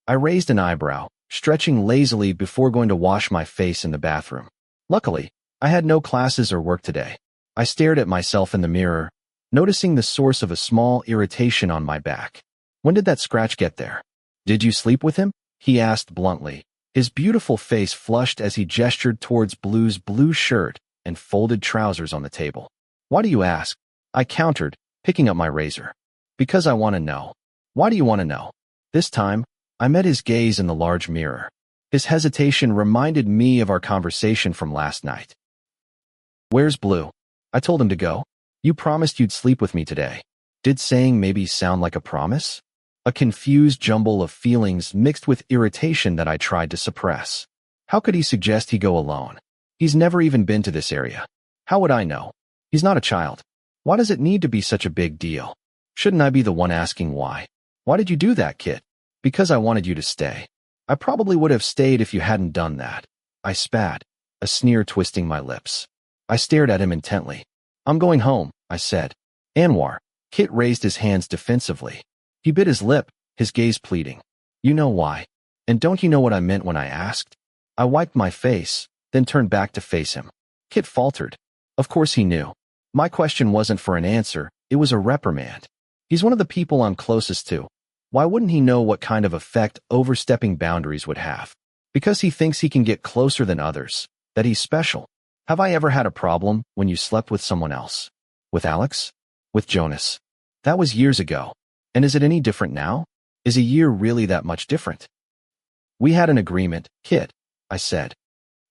I raised an eyebrow, stretching lazily before going to wash my face in the bathroom. Luckily, I had no classes or work today. I stared at myself in the mirror, noticing the source of a small irritation on my back. When did that scratch get there? Did you sleep with him? He asked bluntly. His beautiful face flushed as he gestured towards Blue's blue shirt and folded trousers on the table. Why do you ask? I countered, picking up my razor. Because I want to know. Why do you want to know? This time, I met his gaze in the large mirror. His hesitation reminded me of our conversation from last night. Where's Blue? I told him to go. You promised you'd sleep with me today. Did saying maybe sound like a promise? A confused jumble of feelings mixed with irritation that I tried to suppress. How could he suggest he go alone? He's never even been to this area. How would I know? He's not a child. Why does it need to be such a big deal? Shouldn't I be the one asking why? Why did you do that, Kit? Because I wanted you to stay. I probably would have stayed if you hadn't done that. I spat, a sneer twisting my lips. I stared at him intently. I'm going home, I said. Anwar. Kit raised his hands defensively. He bit his lip, his gaze pleading. You know why? And don't you know what I meant when I asked? I wiped my face, then turned back to face him. Kit faltered. Of course he knew. My question wasn't for an answer, it was a reprimand. He's one of the people I'm closest to. Why wouldn't he know what kind of effect overstepping boundaries would have? Because he thinks he can get closer than others, that he's special. Have I ever had a problem when you slept with someone else? With Alex? With Jonas? That was years ago. And is it any different now? Is a year really that much different? We had an agreement, Kit, I said.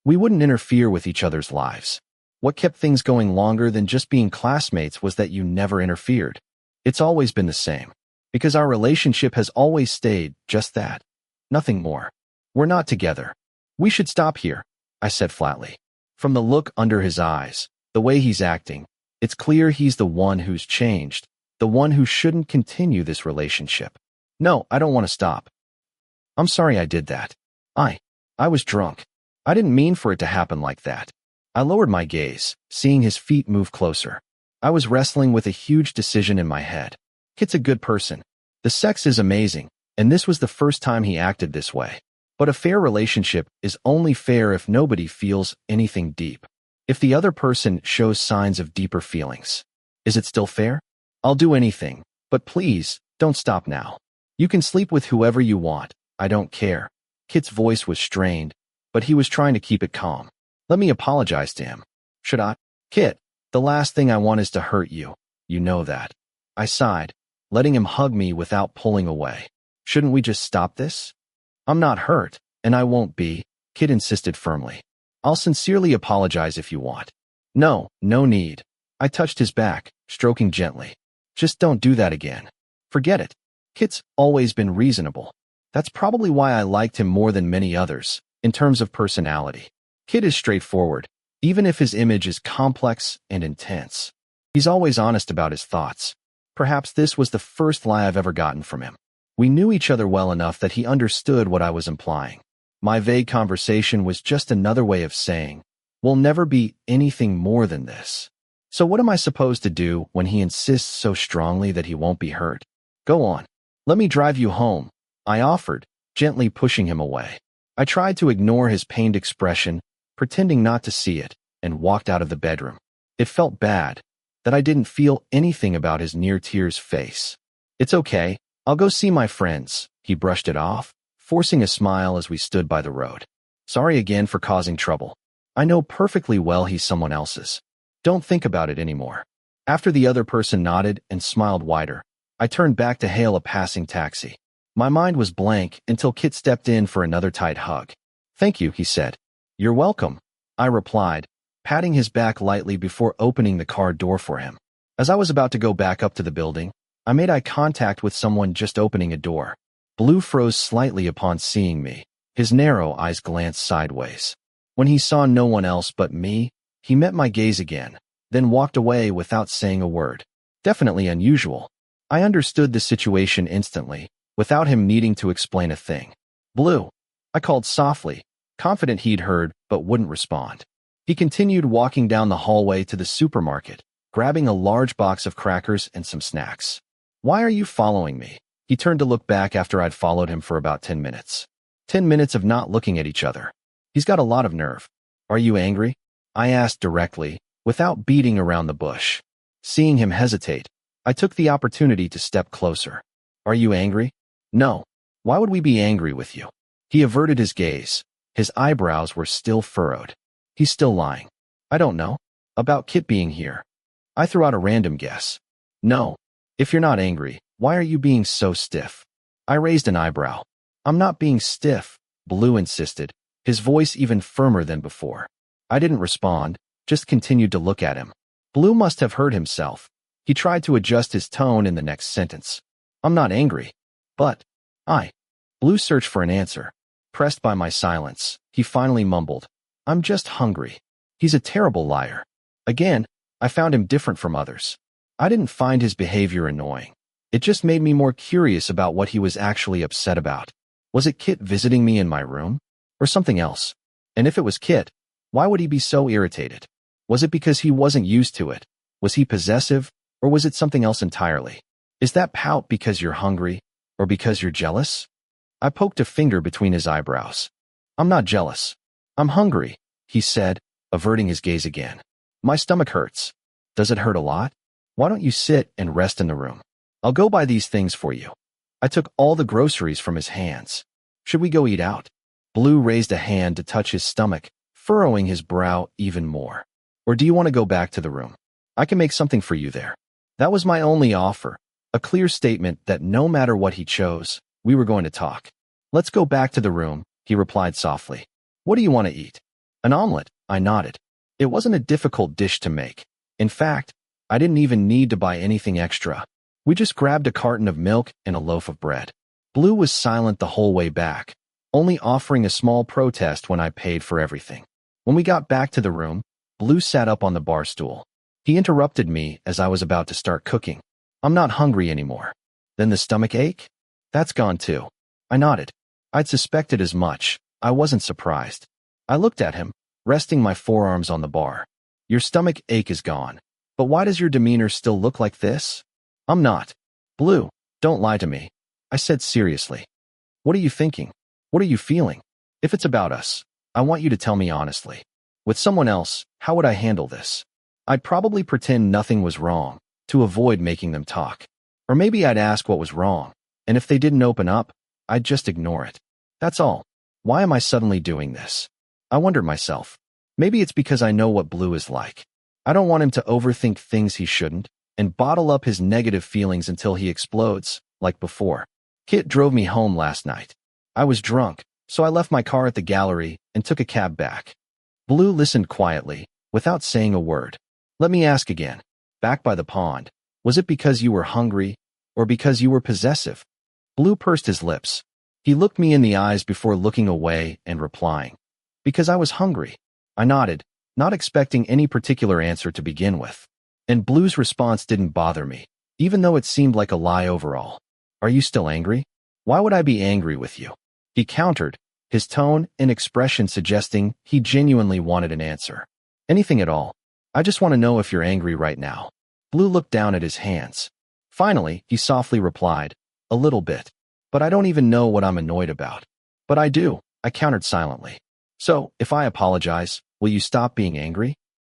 We wouldn't interfere with each other's lives. What kept things going longer than just being classmates was that you never interfered. It's always been the same. Because our relationship has always stayed just that. Nothing more. We're not together. We should stop here, I said flatly. From the look under his eyes, the way he's acting, it's clear he's the one who's changed, the one who shouldn't continue this relationship. No, I don't want to stop. I'm sorry I did that. I was drunk. I didn't mean for it to happen like that. I lowered my gaze, seeing his feet move closer. I was wrestling with a huge decision in my head. Kit's a good person. The sex is amazing, and this was the first time he acted this way. But a fair relationship is only fair if nobody feels anything deep. If the other person shows signs of deeper feelings. Is it still fair? I'll do anything, but please, don't stop now. You can sleep with whoever you want, I don't care. Kit's voice was strained, but he was trying to keep it calm. Let me apologize to him. Should I? Kit, the last thing I want is to hurt you. You know that. I sighed, letting him hug me without pulling away. Shouldn't we just stop this? I'm not hurt, and I won't be, Kit insisted firmly. I'll sincerely apologize if you want. No need. I touched his back, stroking gently. Just don't do that again. Forget it. Kit's always been reasonable. That's probably why I liked him more than many others, in terms of personality. Kit is straightforward, even if his image is complex and intense. He's always honest about his thoughts. Perhaps this was the first lie I've ever gotten from him. We knew each other well enough that he understood what I was implying. My vague conversation was just another way of saying, we'll never be anything more than this. So what am I supposed to do when he insists so strongly that he won't be hurt? Go on. Let me drive you home, I offered, gently pushing him away. I tried to ignore his pained expression, pretending not to see it, and walked out of the bedroom. It felt bad, that I didn't feel anything about his near-tears face. It's okay, I'll go see my friends, he brushed it off, forcing a smile as we stood by the road. Sorry again for causing trouble. I know perfectly well he's someone else's. Don't think about it anymore. After the other person nodded and smiled wider, I turned back to hail a passing taxi. My mind was blank until Kit stepped in for another tight hug. Thank you, he said. You're welcome, I replied, patting his back lightly before opening the car door for him. As I was about to go back up to the building, I made eye contact with someone just opening a door. Blue froze slightly upon seeing me. His narrow eyes glanced sideways. When he saw no one else but me, he met my gaze again, then walked away without saying a word. Definitely unusual. I understood the situation instantly, without him needing to explain a thing. Blue, I called softly, confident he'd heard but wouldn't respond. He continued walking down the hallway to the supermarket, grabbing a large box of crackers and some snacks. Why are you following me? He turned to look back after I'd followed him for about 10 minutes. 10 minutes of not looking at each other. He's got a lot of nerve. Are you angry? I asked directly, without beating around the bush. Seeing him hesitate, I took the opportunity to step closer. Are you angry? No. Why would we be angry with you? He averted his gaze. His eyebrows were still furrowed. He's still lying. I don't know. About Kit being here. I threw out a random guess. No. If you're not angry, why are you being so stiff? I raised an eyebrow. I'm not being stiff, Blue insisted, his voice even firmer than before. I didn't respond, just continued to look at him. Blue must have heard himself. He tried to adjust his tone in the next sentence. I'm not angry. But Blue searched for an answer. Pressed by my silence, he finally mumbled, I'm just hungry. He's a terrible liar. Again, I found him different from others. I didn't find his behavior annoying. It just made me more curious about what he was actually upset about. Was it Kit visiting me in my room? Or something else? And if it was Kit, why would he be so irritated? Was it because he wasn't used to it? Was he possessive? Or was it something else entirely? Is that pout because you're hungry? Or because you're jealous? I poked a finger between his eyebrows. I'm not jealous. I'm hungry, he said, averting his gaze again. My stomach hurts. Does it hurt a lot? Why don't you sit and rest in the room? I'll go buy these things for you. I took all the groceries from his hands. Should we go eat out? Blue raised a hand to touch his stomach, furrowing his brow even more. Or do you want to go back to the room? I can make something for you there. That was my only offer, a clear statement that no matter what he chose, we were going to talk. Let's go back to the room, he replied softly. What do you want to eat? An omelet, I nodded. It wasn't a difficult dish to make. In fact, I didn't even need to buy anything extra. We just grabbed a carton of milk and a loaf of bread. Blue was silent the whole way back, only offering a small protest when I paid for everything. When we got back to the room, Blue sat up on the bar stool. He interrupted me as I was about to start cooking. I'm not hungry anymore. Then the stomach ache? That's gone too. I nodded. I'd suspected as much. I wasn't surprised. I looked at him, resting my forearms on the bar. Your stomach ache is gone. But why does your demeanor still look like this? I'm not. Blue, don't lie to me. I said seriously. What are you thinking? What are you feeling? If it's about us, I want you to tell me honestly. With someone else, how would I handle this? I'd probably pretend nothing was wrong, to avoid making them talk. Or maybe I'd ask what was wrong, and if they didn't open up, I'd just ignore it. That's all. Why am I suddenly doing this? I wondered myself. Maybe it's because I know what Blue is like. I don't want him to overthink things he shouldn't, and bottle up his negative feelings until he explodes, like before. Kit drove me home last night. I was drunk, so I left my car at the gallery and took a cab back. Blue listened quietly, without saying a word. Let me ask again. Back by the pond, was it because you were hungry, or because you were possessive? Blue pursed his lips. He looked me in the eyes before looking away and replying. Because I was hungry. I nodded, not expecting any particular answer to begin with. And Blue's response didn't bother me, even though it seemed like a lie overall. Are you still angry? Why would I be angry with you? He countered, his tone and expression suggesting he genuinely wanted an answer. Anything at all. I just want to know if you're angry right now. Blue looked down at his hands. Finally, he softly replied, a little bit. But I don't even know what I'm annoyed about. But I do, I countered silently. So, if I apologize, will you stop being angry?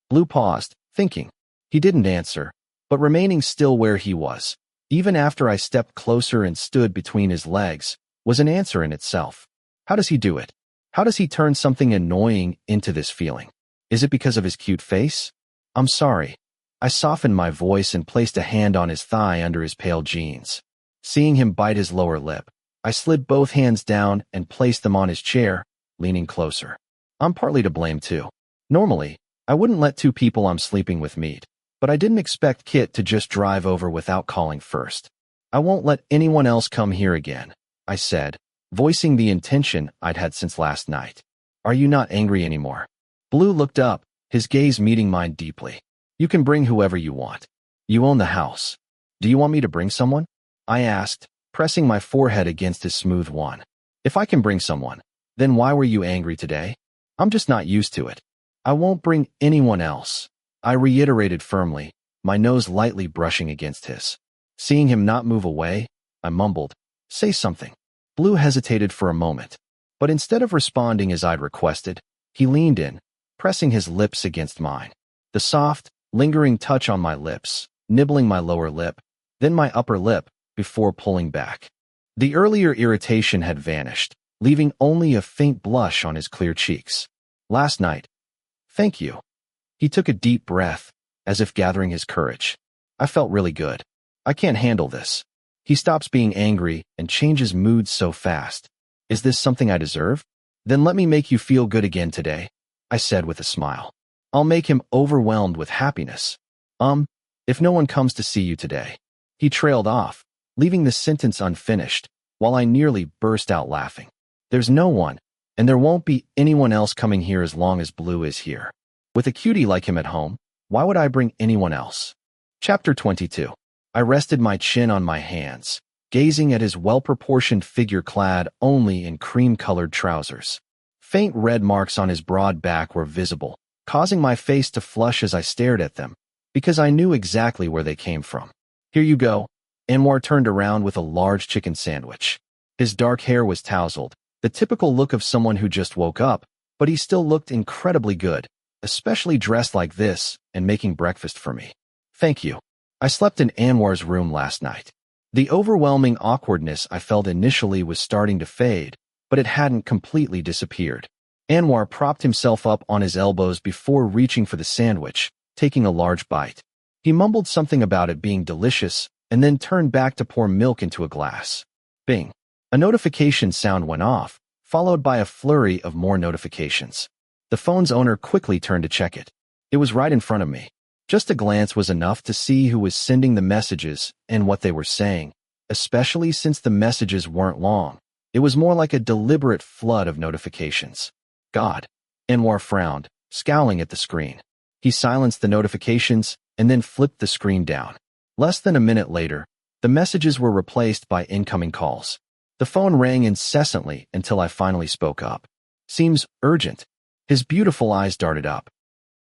Blue paused, thinking. He didn't answer, but remaining still where he was, even after I stepped closer and stood between his legs, was an answer in itself. How does he do it? How does he turn something annoying into this feeling? Is it because of his cute face? I'm sorry. I softened my voice and placed a hand on his thigh under his pale jeans. Seeing him bite his lower lip, I slid both hands down and placed them on his chair, leaning closer. I'm partly to blame too. Normally, I wouldn't let two people I'm sleeping with meet, but I didn't expect Kit to just drive over without calling first. I won't let anyone else come here again, I said, voicing the intention I'd had since last night. Are you not angry anymore? Blue looked up, his gaze meeting mine deeply. You can bring whoever you want. You own the house. Do you want me to bring someone? I asked, pressing my forehead against his smooth one. If I can bring someone, then why were you angry today? I'm just not used to it. I won't bring anyone else, I reiterated firmly, my nose lightly brushing against his. Seeing him not move away, I mumbled, say something. Blue hesitated for a moment, but instead of responding as I'd requested, he leaned in, pressing his lips against mine. The soft, lingering touch on my lips, nibbling my lower lip, then my upper lip, before pulling back. The earlier irritation had vanished, leaving only a faint blush on his clear cheeks. Last night. Thank you. He took a deep breath, as if gathering his courage. I felt really good. I can't handle this. He stops being angry and changes moods so fast. Is this something I deserve? Then let me make you feel good again today, I said with a smile. I'll make him overwhelmed with happiness. If no one comes to see you today. He trailed off, leaving the sentence unfinished, while I nearly burst out laughing. There's no one, and there won't be anyone else coming here as long as Blue is here. With a cutie like him at home, why would I bring anyone else? Chapter 22. I rested my chin on my hands, gazing at his well-proportioned figure clad only in cream-colored trousers. Faint red marks on his broad back were visible, causing my face to flush as I stared at them, because I knew exactly where they came from. Here you go. Anwar turned around with a large chicken sandwich. His dark hair was tousled, the typical look of someone who just woke up, but he still looked incredibly good, especially dressed like this and making breakfast for me. Thank you. I slept in Anwar's room last night. The overwhelming awkwardness I felt initially was starting to fade, but it hadn't completely disappeared. Anwar propped himself up on his elbows before reaching for the sandwich, taking a large bite. He mumbled something about it being delicious and then turned back to pour milk into a glass. Bing. A notification sound went off, followed by a flurry of more notifications. The phone's owner quickly turned to check it. It was right in front of me. Just a glance was enough to see who was sending the messages and what they were saying, especially since the messages weren't long. It was more like a deliberate flood of notifications. God. Anwar frowned, scowling at the screen. He silenced the notifications and then flipped the screen down. Less than a minute later, the messages were replaced by incoming calls. The phone rang incessantly until I finally spoke up. Seems urgent. His beautiful eyes darted up.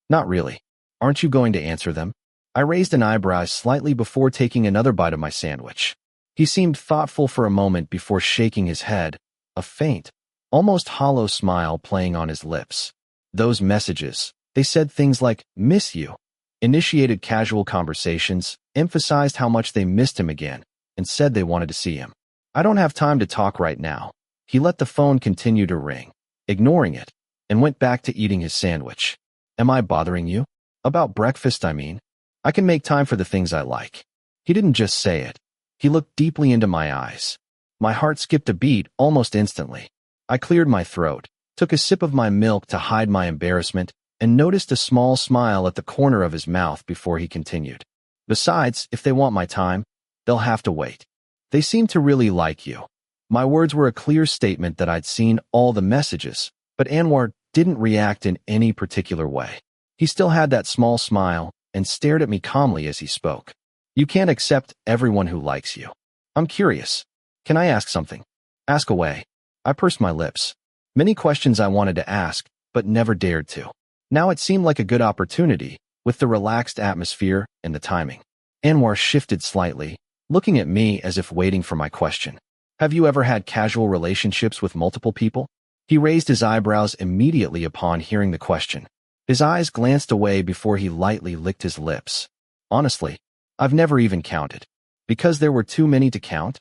Not really. Aren't you going to answer them? I raised an eyebrow slightly before taking another bite of my sandwich. He seemed thoughtful for a moment before shaking his head, a faint, almost hollow smile playing on his lips. Those messages, they said things like, miss you, initiated casual conversations, emphasized how much they missed him again, and said they wanted to see him. I don't have time to talk right now. He let the phone continue to ring, ignoring it, and went back to eating his sandwich. Am I bothering you? About breakfast, I mean. I can make time for the things I like. He didn't just say it. He looked deeply into my eyes. My heart skipped a beat almost instantly. I cleared my throat, took a sip of my milk to hide my embarrassment, and noticed a small smile at the corner of his mouth before he continued. Besides, if they want my time, they'll have to wait. They seem to really like you. My words were a clear statement that I'd seen all the messages, but Anwar didn't react in any particular way. He still had that small smile and stared at me calmly as he spoke. You can't accept everyone who likes you. I'm curious. Can I ask something? Ask away. I pursed my lips. Many questions I wanted to ask, but never dared to. Now it seemed like a good opportunity, with the relaxed atmosphere and the timing. Anwar shifted slightly, looking at me as if waiting for my question. Have you ever had casual relationships with multiple people? He raised his eyebrows immediately upon hearing the question. His eyes glanced away before he lightly licked his lips. Honestly, I've never even counted. Because there were too many to count?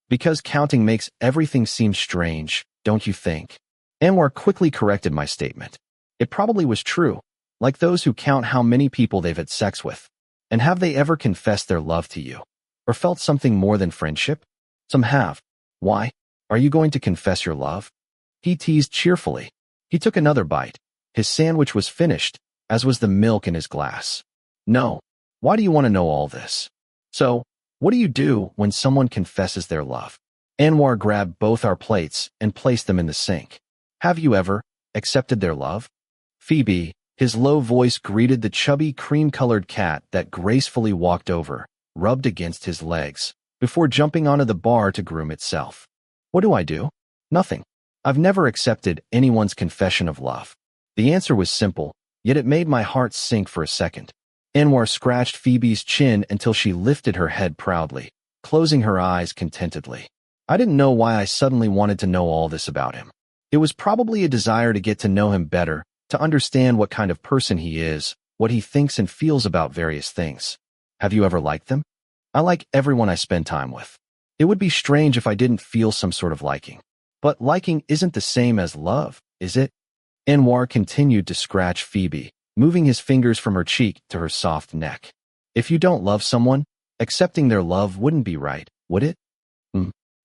Because counting makes everything seem strange, don't you think? Anwar quickly corrected my statement. It probably was true, like those who count how many people they've had sex with. And have they ever confessed their love to you? Or felt something more than friendship? Some have. Why? Are you going to confess your love? He teased cheerfully. He took another bite, His sandwich was finished, as was the milk in his glass. No. Why do you want to know all this? So, what do you do when someone confesses their love? Anwar grabbed both our plates and placed them in the sink. Have you ever accepted their love? Phoebe, his low voice greeted the chubby cream-colored cat that gracefully walked over, rubbed against his legs, before jumping onto the bar to groom itself. What do I do? Nothing. I've never accepted anyone's confession of love. The answer was simple, yet it made my heart sink for a second. Anwar scratched Phoebe's chin until she lifted her head proudly, closing her eyes contentedly. I didn't know why I suddenly wanted to know all this about him. It was probably a desire to get to know him better, to understand what kind of person he is, what he thinks and feels about various things. Have you ever liked them? I like everyone I spend time with. It would be strange if I didn't feel some sort of liking. But liking isn't the same as love, is it? Anwar continued to scratch Phoebe, moving his fingers from her cheek to her soft neck. If you don't love someone, accepting their love wouldn't be right, would it?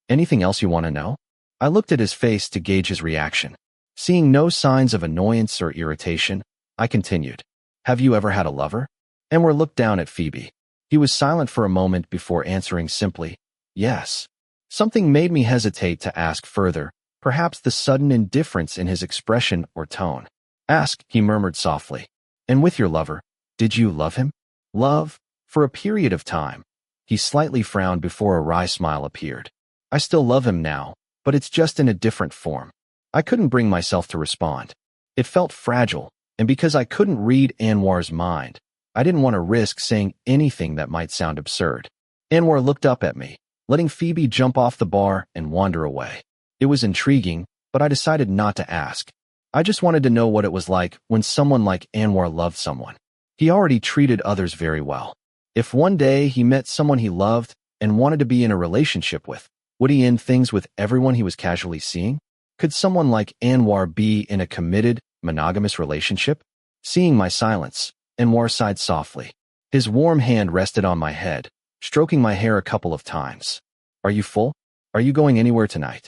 Anything else you want to know? I looked at his face to gauge his reaction. Seeing no signs of annoyance or irritation, I continued. Have you ever had a lover? Anwar looked down at Phoebe. He was silent for a moment before answering simply, yes. Something made me hesitate to ask further, perhaps the sudden indifference in his expression or tone. Ask, he murmured softly. And with your lover, did you love him? Love? For a period of time. He slightly frowned before a wry smile appeared. I still love him now, but it's just in a different form. I couldn't bring myself to respond. It felt fragile, and because I couldn't read Anwar's mind, I didn't want to risk saying anything that might sound absurd. Anwar looked up at me, letting Phoebe jump off the bar and wander away. It was intriguing, but I decided not to ask. I just wanted to know what it was like when someone like Anwar loved someone. He already treated others very well. If one day he met someone he loved and wanted to be in a relationship with, would he end things with everyone he was casually seeing? Could someone like Anwar be in a committed, monogamous relationship? Seeing my silence, Anwar sighed softly. His warm hand rested on my head, stroking my hair a couple of times. Are you full? Are you going anywhere tonight?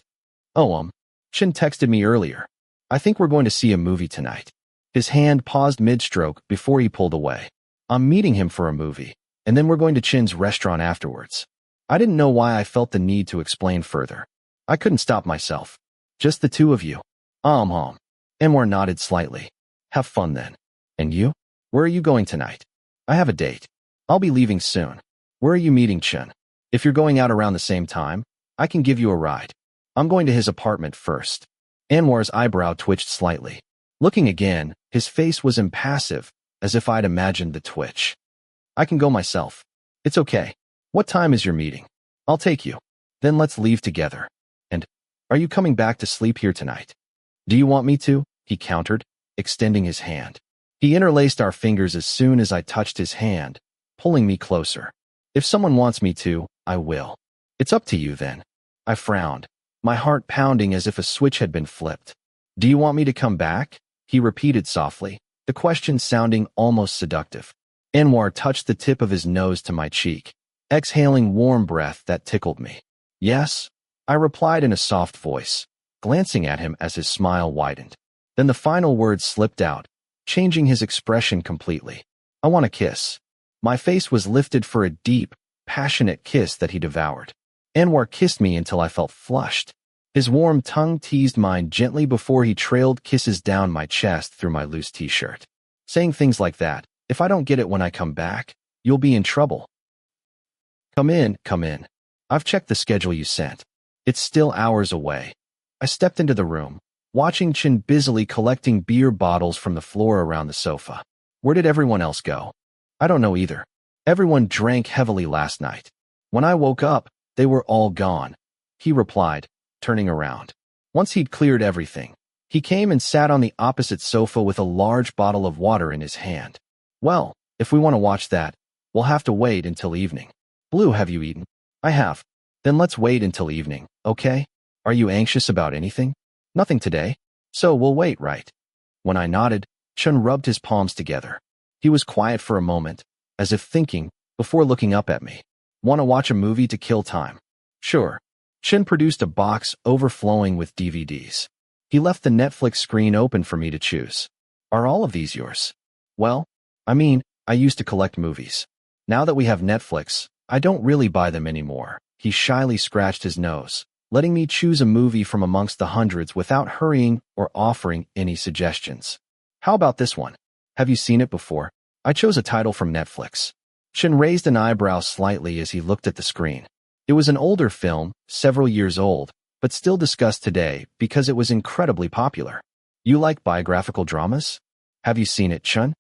Oh, Chin texted me earlier. I think we're going to see a movie tonight. His hand paused mid-stroke before he pulled away. I'm meeting him for a movie, and then we're going to Chin's restaurant afterwards. I didn't know why I felt the need to explain further. I couldn't stop myself. Just the two of you. Anwar nodded slightly. Have fun then. And you? Where are you going tonight? I have a date. I'll be leaving soon. Where are you meeting Chin? If you're going out around the same time, I can give you a ride. I'm going to his apartment first. Anwar's eyebrow twitched slightly. Looking again, his face was impassive, as if I'd imagined the twitch. I can go myself. It's okay. What time is your meeting? I'll take you. Then let's leave together. And, are you coming back to sleep here tonight? Do you want me to? He countered, extending his hand. He interlaced our fingers as soon as I touched his hand, pulling me closer. If someone wants me to, I will. It's up to you then. I frowned, my heart pounding as if a switch had been flipped. Do you want me to come back? He repeated softly, the question sounding almost seductive. Anwar touched the tip of his nose to my cheek, exhaling warm breath that tickled me. Yes, I replied in a soft voice, glancing at him as his smile widened. Then the final words slipped out, changing his expression completely. I want a kiss. My face was lifted for a deep, passionate kiss that he devoured. Anwar kissed me until I felt flushed. His warm tongue teased mine gently before he trailed kisses down my chest through my loose t-shirt, saying things like that. If I don't get it when I come back, you'll be in trouble. Come in, come in. I've checked the schedule you sent. It's still hours away. I stepped into the room, watching Chin busily collecting beer bottles from the floor around the sofa. Where did everyone else go? I don't know either. Everyone drank heavily last night. When I woke up, they were all gone, he replied, turning around. Once he'd cleared everything, he came and sat on the opposite sofa with a large bottle of water in his hand. Well, if we want to watch that, we'll have to wait until evening. Blue, have you eaten? I have. Then let's wait until evening, okay? Are you anxious about anything? Nothing today. So we'll wait, right? When I nodded, Chun rubbed his palms together. He was quiet for a moment, as if thinking, before looking up at me. Want to watch a movie to kill time? Sure. Chin produced a box overflowing with DVDs. He left the Netflix screen open for me to choose. Are all of these yours? Well, I used to collect movies. Now that we have Netflix, I don't really buy them anymore. He shyly scratched his nose, letting me choose a movie from amongst the hundreds without hurrying or offering any suggestions. How about this one? Have you seen it before? I chose a title from Netflix. Shin raised an eyebrow slightly as he looked at the screen. It was an older film, several years old, but still discussed today because it was incredibly popular. You like biographical dramas? Have you seen it, Chun?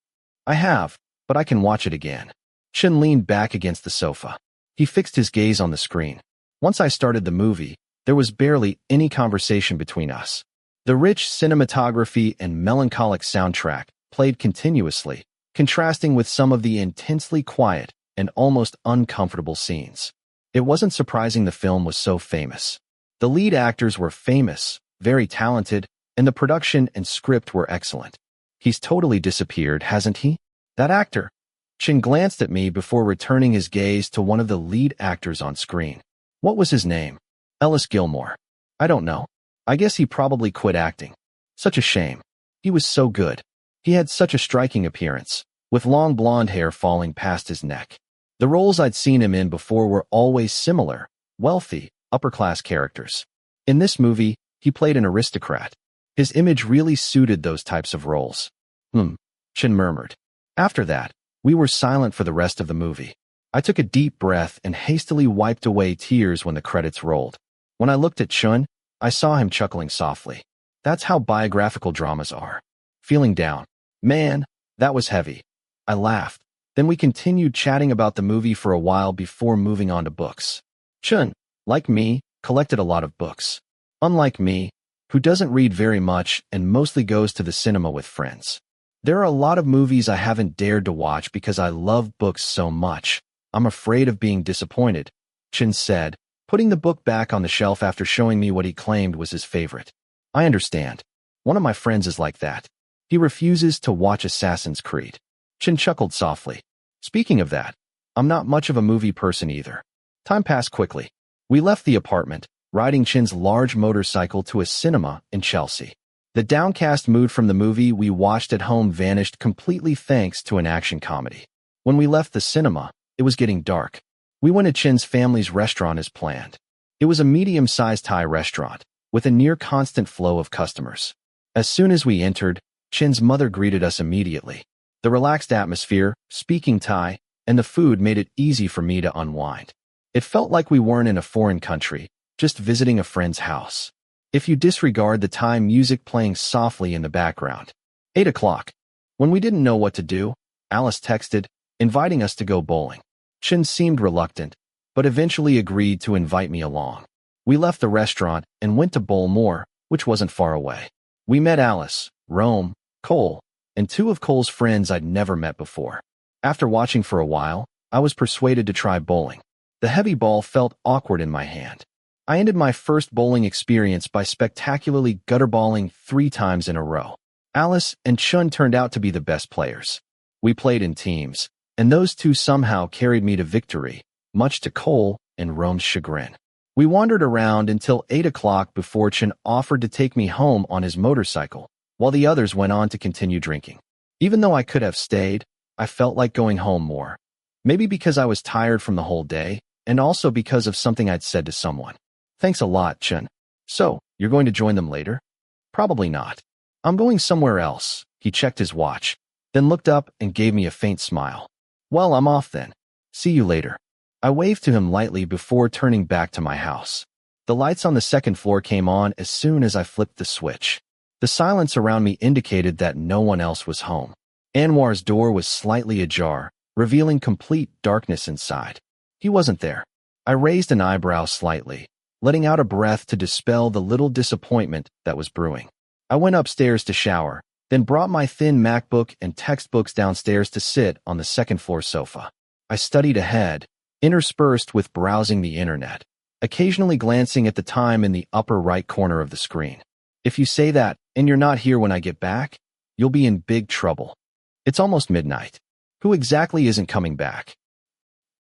I have, but I can watch it again. Chun leaned back against the sofa. He fixed his gaze on the screen. Once I started the movie, there was barely any conversation between us. The rich cinematography and melancholic soundtrack played continuously, contrasting with some of the intensely quiet and almost uncomfortable scenes. It wasn't surprising the film was so famous. The lead actors were famous, very talented, and the production and script were excellent. He's totally disappeared, hasn't he? That actor. Chin glanced at me before returning his gaze to one of the lead actors on screen. What was his name? Ellis Gilmore. I don't know. I guess he probably quit acting. Such a shame. He was so good. He had such a striking appearance, with long blonde hair falling past his neck. The roles I'd seen him in before were always similar, wealthy, upper-class characters. In this movie, he played an aristocrat. His image really suited those types of roles. Chin murmured. After that, we were silent for the rest of the movie. I took a deep breath and hastily wiped away tears when the credits rolled. When I looked at Chun, I saw him chuckling softly. That's how biographical dramas are. Feeling down. Man, that was heavy. I laughed. Then we continued chatting about the movie for a while before moving on to books. Chun, like me, collected a lot of books. Unlike me, who doesn't read very much and mostly goes to the cinema with friends. There are a lot of movies I haven't dared to watch because I love books so much. I'm afraid of being disappointed, Chin said, putting the book back on the shelf after showing me what he claimed was his favorite. I understand. One of my friends is like that. He refuses to watch Assassin's Creed. Chin chuckled softly. Speaking of that, I'm not much of a movie person either. Time passed quickly. We left the apartment, riding Chin's large motorcycle to a cinema in Chelsea. The downcast mood from the movie we watched at home vanished completely thanks to an action comedy. When we left the cinema, it was getting dark. We went to Chin's family's restaurant as planned. It was a medium-sized Thai restaurant, with a near-constant flow of customers. As soon as we entered, Chin's mother greeted us immediately. The relaxed atmosphere, speaking Thai, and the food made it easy for me to unwind. It felt like we weren't in a foreign country, just visiting a friend's house. If you disregard the Thai music playing softly in the background. 8 o'clock. When we didn't know what to do, Alice texted, inviting us to go bowling. Chin seemed reluctant, but eventually agreed to invite me along. We left the restaurant and went to bowl more, which wasn't far away. We met Alice, Rome, Cole, and two of Cole's friends I'd never met before. After watching for a while, I was persuaded to try bowling. The heavy ball felt awkward in my hand. I ended my first bowling experience by spectacularly gutterballing 3 times in a row. Alice and Chun turned out to be the best players. We played in teams, and those two somehow carried me to victory, much to Cole and Rome's chagrin. We wandered around until 8 o'clock before Chun offered to take me home on his motorcycle, while the others went on to continue drinking. Even though I could have stayed, I felt like going home more. Maybe because I was tired from the whole day, and also because of something I'd said to someone. Thanks a lot, Chun. So, you're going to join them later? Probably not. I'm going somewhere else. He checked his watch, then looked up and gave me a faint smile. Well, I'm off then. See you later. I waved to him lightly before turning back to my house. The lights on the second floor came on as soon as I flipped the switch. The silence around me indicated that no one else was home. Anwar's door was slightly ajar, revealing complete darkness inside. He wasn't there. I raised an eyebrow slightly, letting out a breath to dispel the little disappointment that was brewing. I went upstairs to shower, then brought my thin MacBook and textbooks downstairs to sit on the second-floor sofa. I studied ahead, interspersed with browsing the internet, occasionally glancing at the time in the upper right corner of the screen. If you say that, and you're not here when I get back, you'll be in big trouble. It's almost midnight. Who exactly isn't coming back?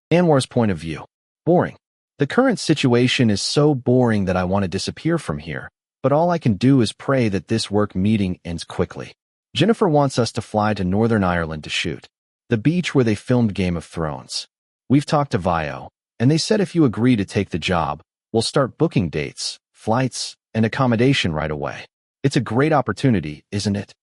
Anwar's point of view. Boring. The current situation is so boring that I want to disappear from here, but all I can do is pray that this work meeting ends quickly. Jennifer wants us to fly to Northern Ireland to shoot. The beach where they filmed Game of Thrones. We've talked to Vio, and they said if you agree to take the job, we'll start booking dates, flights, and accommodation right away. It's a great opportunity, isn't it?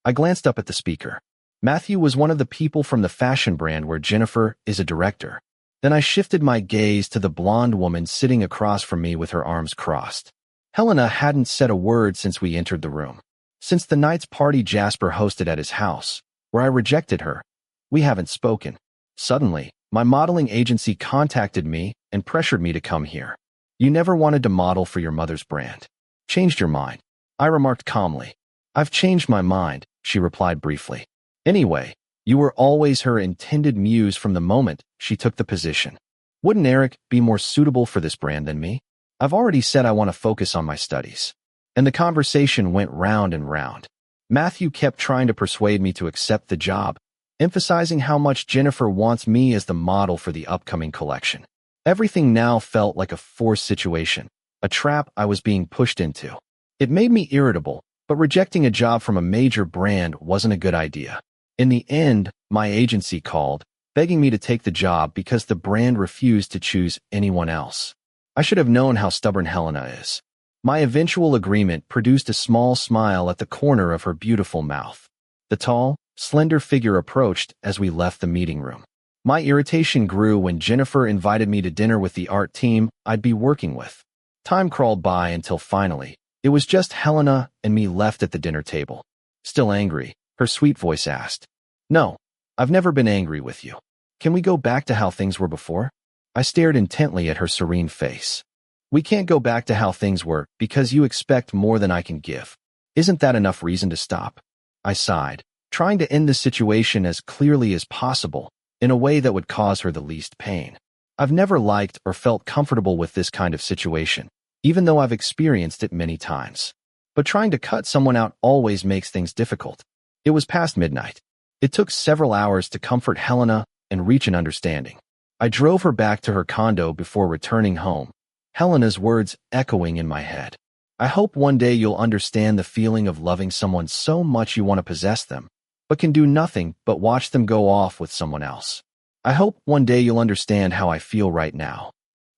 I glanced up at the speaker. Matthew was one of the people from the fashion brand where Jennifer is a director. Then I shifted my gaze to the blonde woman sitting across from me with her arms crossed. Helena hadn't said a word since we entered the room. Since the night's party Jasper hosted at his house, where I rejected her, we haven't spoken. Suddenly, my modeling agency contacted me and pressured me to come here. You never wanted to model for your mother's brand. Changed your mind. I remarked calmly. I've changed my mind, she replied briefly. Anyway, you were always her intended muse from the moment she took the position. Wouldn't Eric be more suitable for this brand than me? I've already said I want to focus on my studies. And the conversation went round and round. Matthew kept trying to persuade me to accept the job, emphasizing how much Jennifer wants me as the model for the upcoming collection. Everything now felt like a forced situation, a trap I was being pushed into. It made me irritable, but rejecting a job from a major brand wasn't a good idea. In the end, my agency called, begging me to take the job because the brand refused to choose anyone else. I should have known how stubborn Helena is. My eventual agreement produced a small smile at the corner of her beautiful mouth. The tall, slender figure approached as we left the meeting room. My irritation grew when Jennifer invited me to dinner with the art team I'd be working with. Time crawled by until finally, it was just Helena and me left at the dinner table. Still angry, her sweet voice asked, "No, I've never been angry with you. Can we go back to how things were before?" I stared intently at her serene face. "We can't go back to how things were because you expect more than I can give. Isn't that enough reason to stop?" I sighed, trying to end the situation as clearly as possible, in a way that would cause her the least pain. I've never liked or felt comfortable with this kind of situation, even though I've experienced it many times. But trying to cut someone out always makes things difficult. It was past midnight. It took several hours to comfort Helena and reach an understanding. I drove her back to her condo before returning home, Helena's words echoing in my head. "I hope one day you'll understand the feeling of loving someone so much you want to possess them, but can do nothing but watch them go off with someone else. I hope one day you'll understand how I feel right now."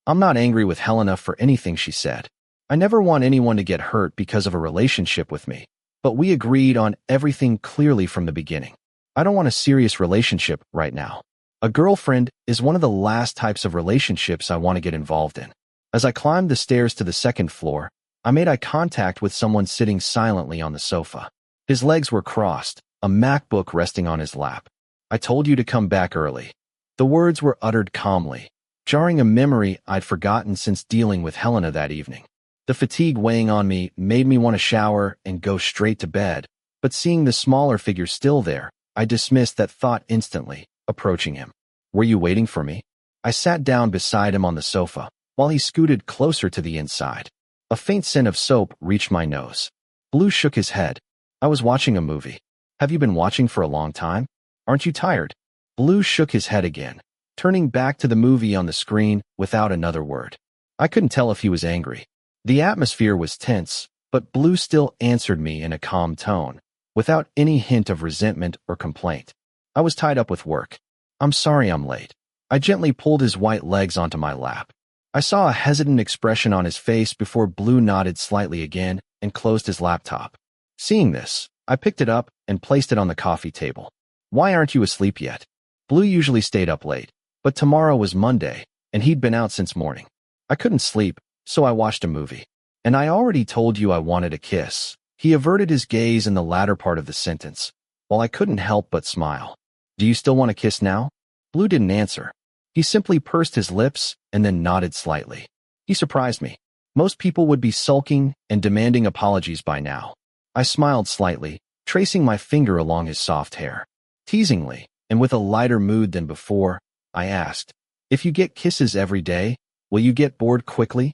I'm not angry with Helena for anything she said. I never want anyone to get hurt because of a relationship with me, but we agreed on everything clearly from the beginning. I don't want a serious relationship right now. A girlfriend is one of the last types of relationships I want to get involved in. As I climbed the stairs to the second floor, I made eye contact with someone sitting silently on the sofa. His legs were crossed, a MacBook resting on his lap. "I told you to come back early." The words were uttered calmly, jarring a memory I'd forgotten since dealing with Helena that evening. The fatigue weighing on me made me want to shower and go straight to bed, but seeing the smaller figure still there, I dismissed that thought instantly, approaching him. "Were you waiting for me?" I sat down beside him on the sofa, while he scooted closer to the inside. A faint scent of soap reached my nose. Blue shook his head. "I was watching a movie." "Have you been watching for a long time? Aren't you tired?" Blue shook his head again, turning back to the movie on the screen without another word. I couldn't tell if he was angry. The atmosphere was tense, but Blue still answered me in a calm tone, without any hint of resentment or complaint. "I was tied up with work. I'm sorry I'm late." I gently pulled his white legs onto my lap. I saw a hesitant expression on his face before Blue nodded slightly again and closed his laptop. Seeing this, I picked it up and placed it on the coffee table. "Why aren't you asleep yet?" Blue usually stayed up late, but tomorrow was Monday, and he'd been out since morning. "I couldn't sleep, so I watched a movie. And I already told you I wanted a kiss." He averted his gaze in the latter part of the sentence, while I couldn't help but smile. "Do you still want a kiss now?" Blue didn't answer. He simply pursed his lips and then nodded slightly. He surprised me. Most people would be sulking and demanding apologies by now. I smiled slightly, tracing my finger along his soft hair. Teasingly, and with a lighter mood than before, I asked, "If you get kisses every day, will you get bored quickly?"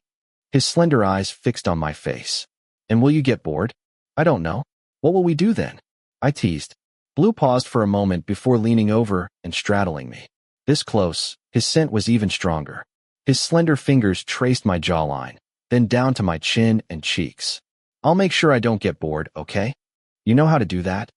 His slender eyes fixed on my face. "And will you get bored?" "I don't know. What will we do then?" I teased. Blue paused for a moment before leaning over and straddling me. This close, his scent was even stronger. His slender fingers traced my jawline, then down to my chin and cheeks. "I'll make sure I don't get bored, okay? You know how to do that?"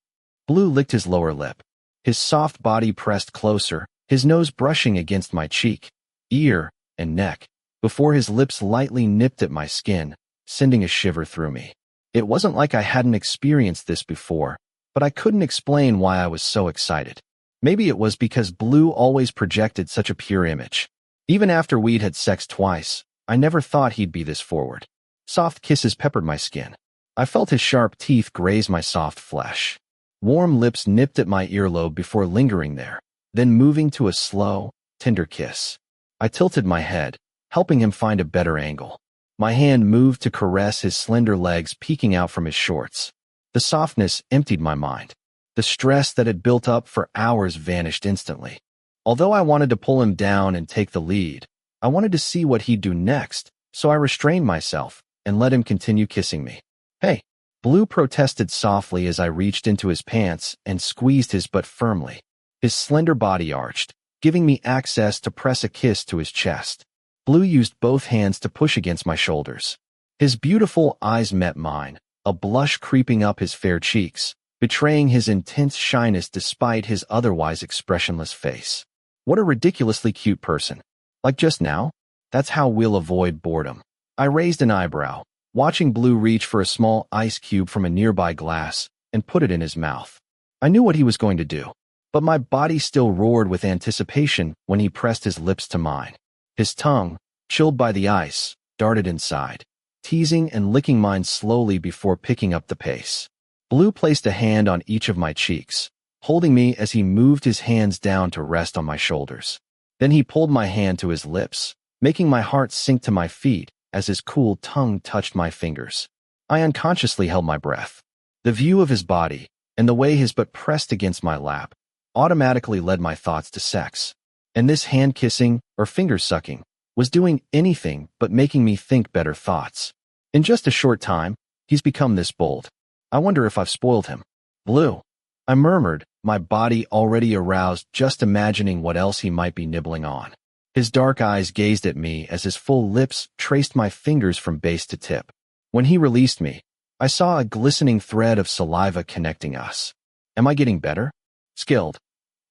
Blue licked his lower lip. His soft body pressed closer, his nose brushing against my cheek, ear, and neck, before his lips lightly nipped at my skin, sending a shiver through me. It wasn't like I hadn't experienced this before, but I couldn't explain why I was so excited. Maybe it was because Blue always projected such a pure image. Even after we'd had sex twice, I never thought he'd be this forward. Soft kisses peppered my skin. I felt his sharp teeth graze my soft flesh. Warm lips nipped at my earlobe before lingering there, then moving to a slow, tender kiss. I tilted my head, helping him find a better angle. My hand moved to caress his slender legs peeking out from his shorts. The softness emptied my mind. The stress that had built up for hours vanished instantly. Although I wanted to pull him down and take the lead, I wanted to see what he'd do next, so I restrained myself and let him continue kissing me. Hey, Blue protested softly as I reached into his pants and squeezed his butt firmly. His slender body arched, giving me access to press a kiss to his chest. Blue used both hands to push against my shoulders. His beautiful eyes met mine, a blush creeping up his fair cheeks, betraying his intense shyness despite his otherwise expressionless face. What a ridiculously cute person. Like just now? That's how we'll avoid boredom. I raised an eyebrow, watching Blue reach for a small ice cube from a nearby glass and put it in his mouth. I knew what he was going to do, but my body still roared with anticipation when he pressed his lips to mine. His tongue, chilled by the ice, darted inside, teasing and licking mine slowly before picking up the pace. Blue placed a hand on each of my cheeks, holding me as he moved his hands down to rest on my shoulders. Then he pulled my hand to his lips, making my heart sink to my feet as his cool tongue touched my fingers. I unconsciously held my breath. The view of his body, and the way his butt pressed against my lap, automatically led my thoughts to sex. And this hand-kissing, or finger-sucking, was doing anything but making me think better thoughts. In just a short time, he's become this bold. I wonder if I've spoiled him. Blue, I murmured, my body already aroused just imagining what else he might be nibbling on. His dark eyes gazed at me as his full lips traced my fingers from base to tip. When he released me, I saw a glistening thread of saliva connecting us. Am I getting better? Skilled.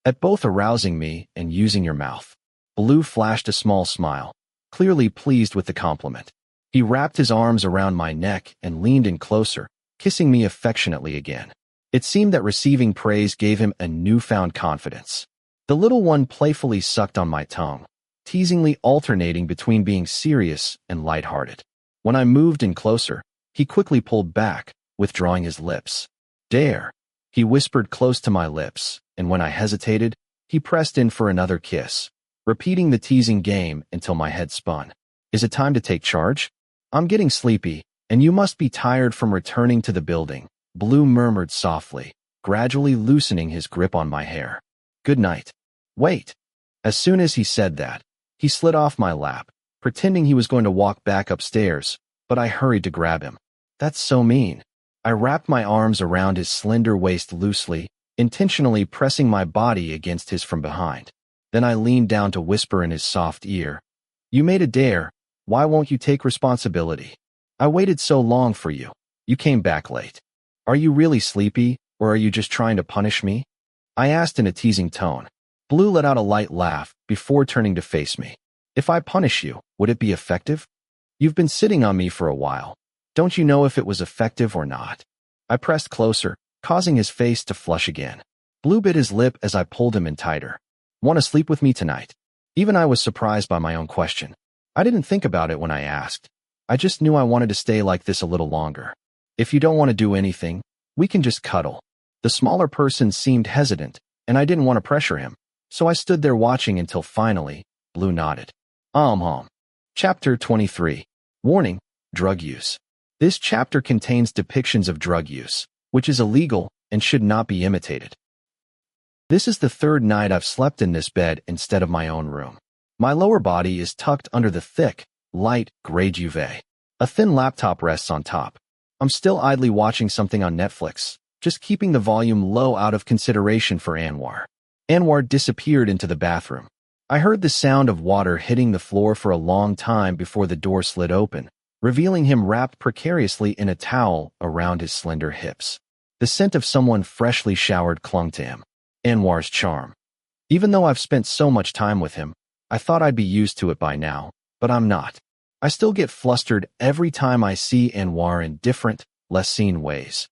At both arousing me and using your mouth. Blue flashed a small smile, clearly pleased with the compliment. He wrapped his arms around my neck and leaned in closer, kissing me affectionately again. It seemed that receiving praise gave him a newfound confidence. The little one playfully sucked on my tongue, teasingly alternating between being serious and lighthearted. When I moved in closer, he quickly pulled back, withdrawing his lips. Dare, he whispered close to my lips, and when I hesitated, he pressed in for another kiss, repeating the teasing game until my head spun. Is it time to take charge? I'm getting sleepy, and you must be tired from returning to the building, Blue murmured softly, gradually loosening his grip on my hair. Good night. Wait. As soon as he said that, he slid off my lap, pretending he was going to walk back upstairs, but I hurried to grab him. That's so mean. I wrapped my arms around his slender waist loosely, intentionally pressing my body against his from behind. Then I leaned down to whisper in his soft ear. You made a dare. Why won't you take responsibility? I waited so long for you. You came back late. Are you really sleepy, or are you just trying to punish me? I asked in a teasing tone. Blue let out a light laugh before turning to face me. If I punish you, would it be effective? You've been sitting on me for a while. Don't you know if it was effective or not? I pressed closer, causing his face to flush again. Blue bit his lip as I pulled him in tighter. Want to sleep with me tonight? Even I was surprised by my own question. I didn't think about it when I asked. I just knew I wanted to stay like this a little longer. If you don't want to do anything, we can just cuddle. The smaller person seemed hesitant, and I didn't want to pressure him, so I stood there watching until finally, Blue nodded. Chapter 23. Warning, drug use. This chapter contains depictions of drug use, which is illegal and should not be imitated. This is the third night I've slept in this bed instead of my own room. My lower body is tucked under the thick, light, gray duvet. A thin laptop rests on top. I'm still idly watching something on Netflix, just keeping the volume low out of consideration for Anwar. Anwar disappeared into the bathroom. I heard the sound of water hitting the floor for a long time before the door slid open, revealing him wrapped precariously in a towel around his slender hips. The scent of someone freshly showered clung to him. Anwar's charm. Even though I've spent so much time with him, I thought I'd be used to it by now, but I'm not. I still get flustered every time I see Anwar in different, less seen ways.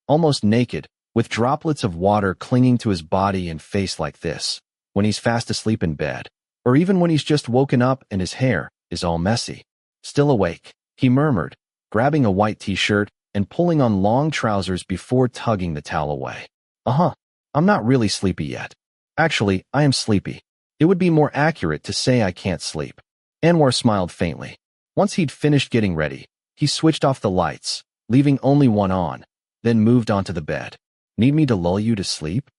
Almost naked, with droplets of water clinging to his body and face like this, when he's fast asleep in bed, or even when he's just woken up and his hair is all messy. Still awake, he murmured, grabbing a white t-shirt and pulling on long trousers before tugging the towel away. I'm not really sleepy yet. Actually, I am sleepy. It would be more accurate to say I can't sleep. Anwar smiled faintly. Once he'd finished getting ready, he switched off the lights, leaving only one on, then moved onto the bed. Need me to lull you to sleep?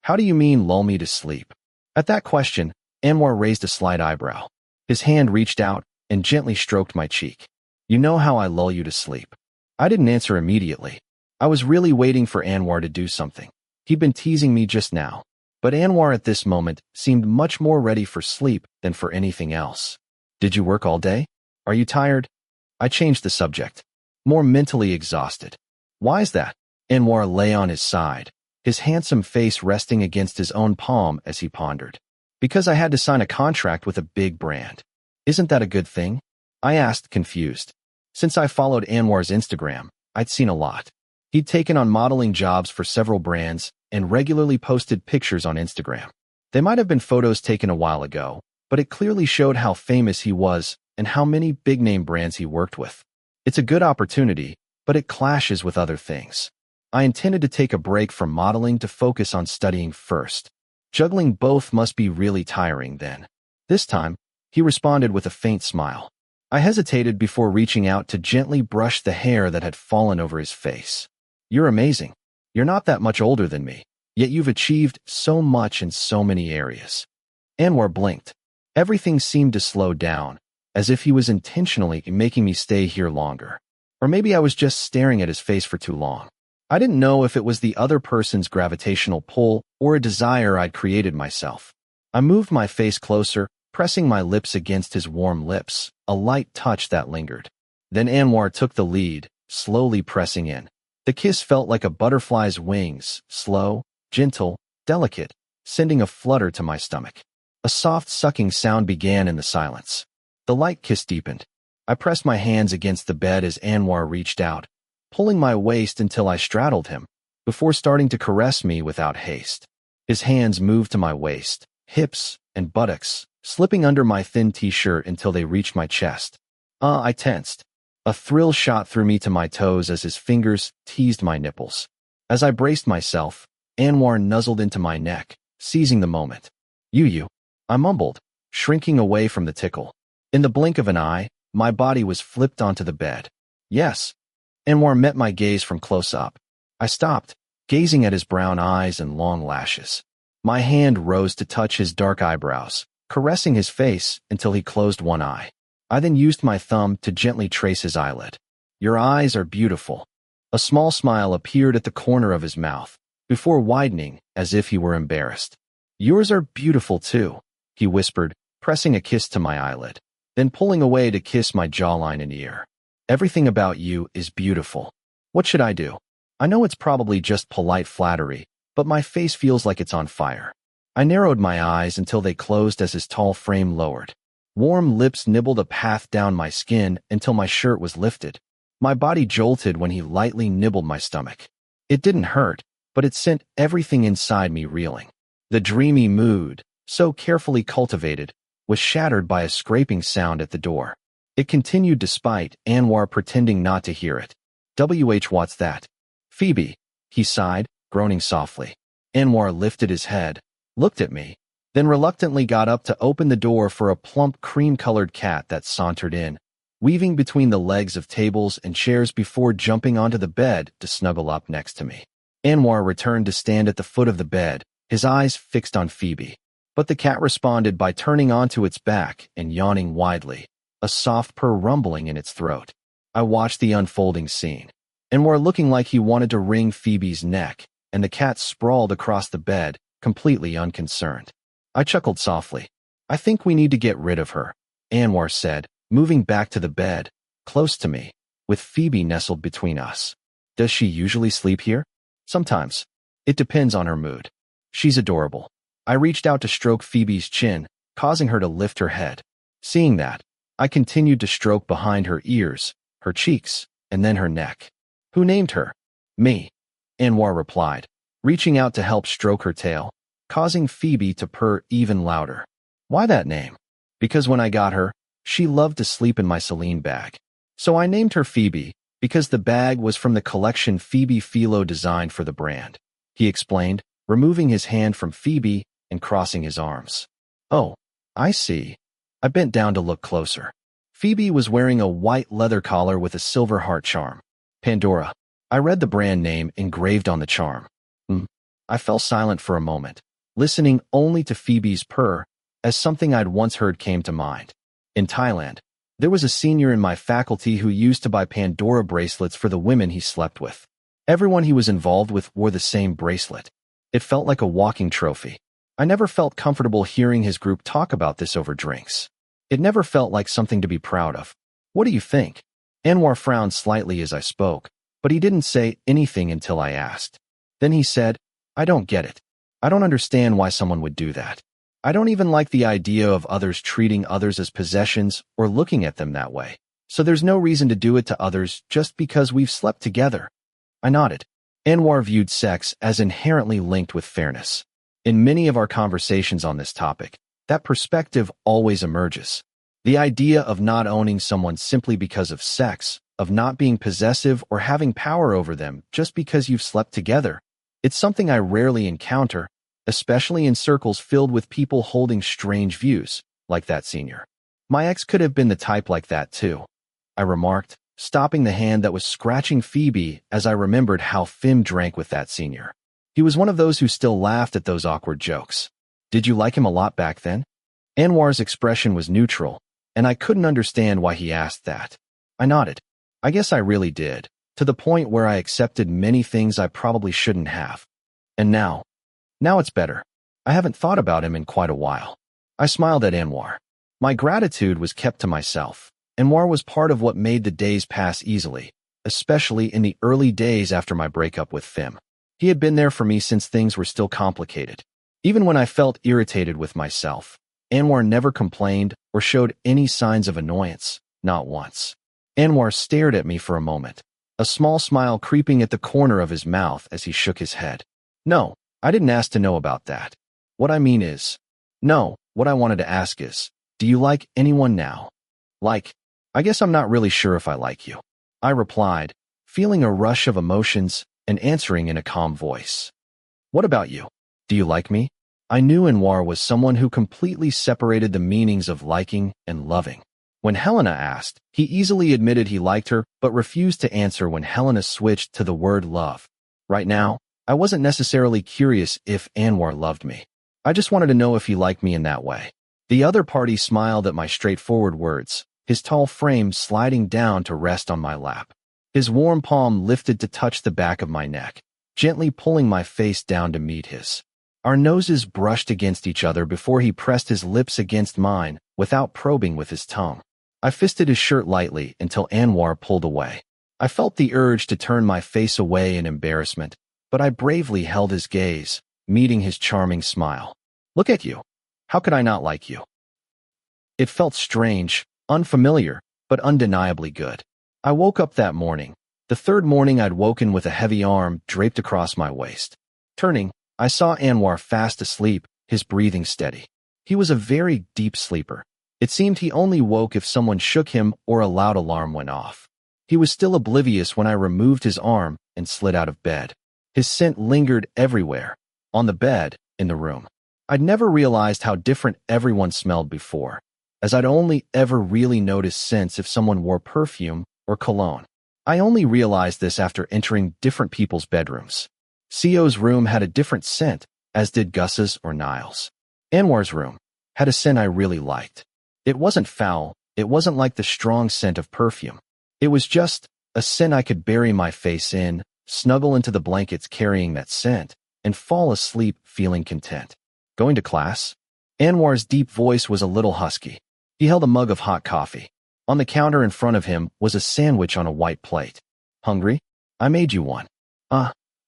How do you mean lull me to sleep? At that question, Anwar raised a slight eyebrow. His hand reached out and gently stroked my cheek. You know how I lull you to sleep. I didn't answer immediately. I was really waiting for Anwar to do something. He'd been teasing me just now. But Anwar at this moment seemed much more ready for sleep than for anything else. Did you work all day? Are you tired? I changed the subject. More mentally exhausted. Why's that? Anwar lay on his side, his handsome face resting against his own palm as he pondered. Because I had to sign a contract with a big brand. Isn't that a good thing? I asked, confused. Since I followed Anwar's Instagram, I'd seen a lot. He'd taken on modeling jobs for several brands and regularly posted pictures on Instagram. They might have been photos taken a while ago, but it clearly showed how famous he was and how many big-name brands he worked with. It's a good opportunity, but it clashes with other things. I intended to take a break from modeling to focus on studying first. Juggling both must be really tiring then. This time, he responded with a faint smile. I hesitated before reaching out to gently brush the hair that had fallen over his face. You're amazing. You're not that much older than me, yet you've achieved so much in so many areas. Anwar blinked. Everything seemed to slow down, as if he was intentionally making me stay here longer. Or maybe I was just staring at his face for too long. I didn't know if it was the other person's gravitational pull or a desire I'd created myself. I moved my face closer, pressing my lips against his warm lips, a light touch that lingered. Then Anwar took the lead, slowly pressing in. The kiss felt like a butterfly's wings, slow, gentle, delicate, sending a flutter to my stomach. A soft sucking sound began in the silence. The light kiss deepened. I pressed my hands against the bed as Anwar reached out, pulling my waist until I straddled him, before starting to caress me without haste. His hands moved to my waist, hips, and buttocks, slipping under my thin t-shirt until they reached my chest. I tensed. A thrill shot through me to my toes as his fingers teased my nipples. As I braced myself, Anwar nuzzled into my neck, seizing the moment. You, I mumbled, shrinking away from the tickle. In the blink of an eye, my body was flipped onto the bed. Yes. Anwar met my gaze from close up. I stopped, gazing at his brown eyes and long lashes. My hand rose to touch his dark eyebrows, caressing his face until he closed one eye. I then used my thumb to gently trace his eyelid. Your eyes are beautiful. A small smile appeared at the corner of his mouth, before widening as if he were embarrassed. Yours are beautiful too, he whispered, pressing a kiss to my eyelid, then pulling away to kiss my jawline and ear. Everything about you is beautiful. What should I do? I know it's probably just polite flattery, but my face feels like it's on fire. I narrowed my eyes until they closed as his tall frame lowered. Warm lips nibbled a path down my skin until my shirt was lifted. My body jolted when he lightly nibbled my stomach. It didn't hurt, but it sent everything inside me reeling. The dreamy mood, so carefully cultivated, was shattered by a scraping sound at the door. It continued despite Anwar pretending not to hear it. What's that? Phoebe, he sighed, groaning softly. Anwar lifted his head, looked at me, then reluctantly got up to open the door for a plump cream-colored cat that sauntered in, weaving between the legs of tables and chairs before jumping onto the bed to snuggle up next to me. Anwar returned to stand at the foot of the bed, his eyes fixed on Phoebe. But the cat responded by turning onto its back and yawning widely, a soft purr rumbling in its throat. I watched the unfolding scene. Anwar looking like he wanted to wring Phoebe's neck, and the cat sprawled across the bed, completely unconcerned. I chuckled softly. I think we need to get rid of her, Anwar said, moving back to the bed, close to me, with Phoebe nestled between us. Does she usually sleep here? Sometimes. It depends on her mood. She's adorable. I reached out to stroke Phoebe's chin, causing her to lift her head. Seeing that, I continued to stroke behind her ears, her cheeks, and then her neck. Who named her? Me, Anwar replied, reaching out to help stroke her tail, causing Phoebe to purr even louder. Why that name? Because when I got her, she loved to sleep in my Celine bag. So I named her Phoebe, because the bag was from the collection Phoebe Philo designed for the brand, he explained, removing his hand from Phoebe and crossing his arms. Oh, I see. I bent down to look closer. Phoebe was wearing a white leather collar with a silver heart charm. Pandora. I read the brand name engraved on the charm. I fell silent for a moment, listening only to Phoebe's purr, as something I'd once heard came to mind. In Thailand, there was a senior in my faculty who used to buy Pandora bracelets for the women he slept with. Everyone he was involved with wore the same bracelet. It felt like a walking trophy. I never felt comfortable hearing his group talk about this over drinks. It never felt like something to be proud of. What do you think? Anwar frowned slightly as I spoke, but he didn't say anything until I asked. Then he said, I don't get it. I don't understand why someone would do that. I don't even like the idea of others treating others as possessions or looking at them that way. So there's no reason to do it to others just because we've slept together. I nodded. Anwar viewed sex as inherently linked with fairness. In many of our conversations on this topic, that perspective always emerges. The idea of not owning someone simply because of sex, of not being possessive or having power over them just because you've slept together. It's something I rarely encounter, especially in circles filled with people holding strange views, like that senior. My ex could have been the type like that too, I remarked, stopping the hand that was scratching Phoebe as I remembered how Fim drank with that senior. He was one of those who still laughed at those awkward jokes. Did you like him a lot back then? Anwar's expression was neutral, and I couldn't understand why he asked that. I nodded. I guess I really did, to the point where I accepted many things I probably shouldn't have. And now it's better. I haven't thought about him in quite a while. I smiled at Anwar. My gratitude was kept to myself. Anwar was part of what made the days pass easily, especially in the early days after my breakup with Fim. He had been there for me since things were still complicated. Even when I felt irritated with myself, Anwar never complained or showed any signs of annoyance, not once. Anwar stared at me for a moment, a small smile creeping at the corner of his mouth as he shook his head. No, I didn't ask to know about that. What I mean is, no, what I wanted to ask is, do you like anyone now? I guess I'm not really sure if I like you, I replied, feeling a rush of emotions and answering in a calm voice. What about you? Do you like me? I knew Anwar was someone who completely separated the meanings of liking and loving. When Helena asked, he easily admitted he liked her but refused to answer when Helena switched to the word love. Right now, I wasn't necessarily curious if Anwar loved me. I just wanted to know if he liked me in that way. The other party smiled at my straightforward words, his tall frame sliding down to rest on my lap. His warm palm lifted to touch the back of my neck, gently pulling my face down to meet his. Our noses brushed against each other before he pressed his lips against mine without probing with his tongue. I fisted his shirt lightly until Anwar pulled away. I felt the urge to turn my face away in embarrassment, but I bravely held his gaze, meeting his charming smile. Look at you. How could I not like you? It felt strange, unfamiliar, but undeniably good. I woke up that morning, the third morning I'd woken with a heavy arm draped across my waist. Turning, I saw Anwar fast asleep, his breathing steady. He was a very deep sleeper. It seemed he only woke if someone shook him or a loud alarm went off. He was still oblivious when I removed his arm and slid out of bed. His scent lingered everywhere, on the bed, in the room. I'd never realized how different everyone smelled before, as I'd only ever really noticed scents if someone wore perfume or cologne. I only realized this after entering different people's bedrooms. Sio's room had a different scent, as did Gus's or Niall's. Anwar's room had a scent I really liked. It wasn't foul, it wasn't like the strong scent of perfume. It was just a scent I could bury my face in, snuggle into the blankets carrying that scent, and fall asleep feeling content. Going to class? Anwar's deep voice was a little husky. He held a mug of hot coffee. On the counter in front of him was a sandwich on a white plate. Hungry? I made you one.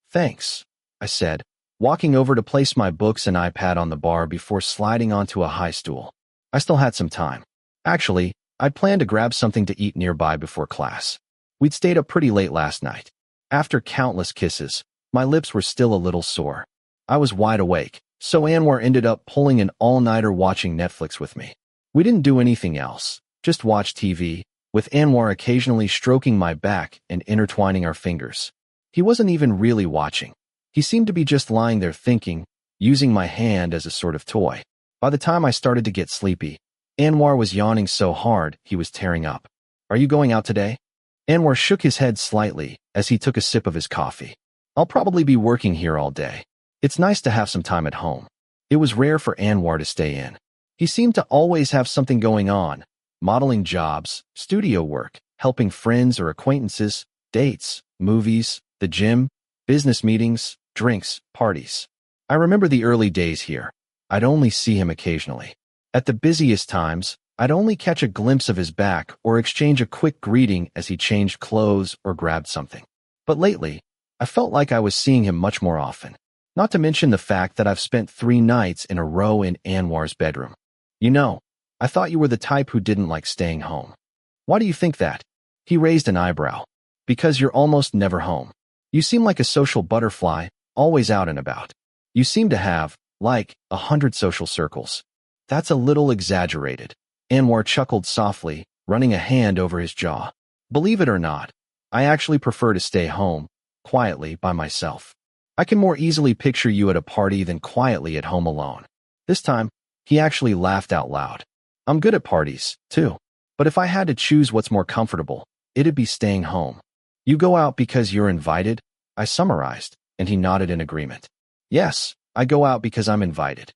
Thanks, I said, walking over to place my books and iPad on the bar before sliding onto a high stool. I still had some time. Actually, I'd planned to grab something to eat nearby before class. We'd stayed up pretty late last night. After countless kisses, my lips were still a little sore. I was wide awake, so Anwar ended up pulling an all-nighter watching Netflix with me. We didn't do anything else, just watch TV, with Anwar occasionally stroking my back and intertwining our fingers. He wasn't even really watching. He seemed to be just lying there thinking, using my hand as a sort of toy. By the time I started to get sleepy, Anwar was yawning so hard he was tearing up. Are you going out today? Anwar shook his head slightly as he took a sip of his coffee. I'll probably be working here all day. It's nice to have some time at home. It was rare for Anwar to stay in. He seemed to always have something going on, modeling jobs, studio work, helping friends or acquaintances, dates, movies, the gym, business meetings, drinks, parties. I remember the early days here. I'd only see him occasionally. At the busiest times, I'd only catch a glimpse of his back or exchange a quick greeting as he changed clothes or grabbed something. But lately, I felt like I was seeing him much more often. Not to mention the fact that I've spent 3 nights in a row in Anwar's bedroom. You know, I thought you were the type who didn't like staying home. Why do you think that? He raised an eyebrow. Because you're almost never home. You seem like a social butterfly, always out and about. You seem to have, like, 100 social circles. That's a little exaggerated. Anwar chuckled softly, running a hand over his jaw. Believe it or not, I actually prefer to stay home, quietly, by myself. I can more easily picture you at a party than quietly at home alone. This time, he actually laughed out loud. I'm good at parties, too. But if I had to choose what's more comfortable, it'd be staying home. You go out because you're invited? I summarized, and he nodded in agreement. Yes, I go out because I'm invited.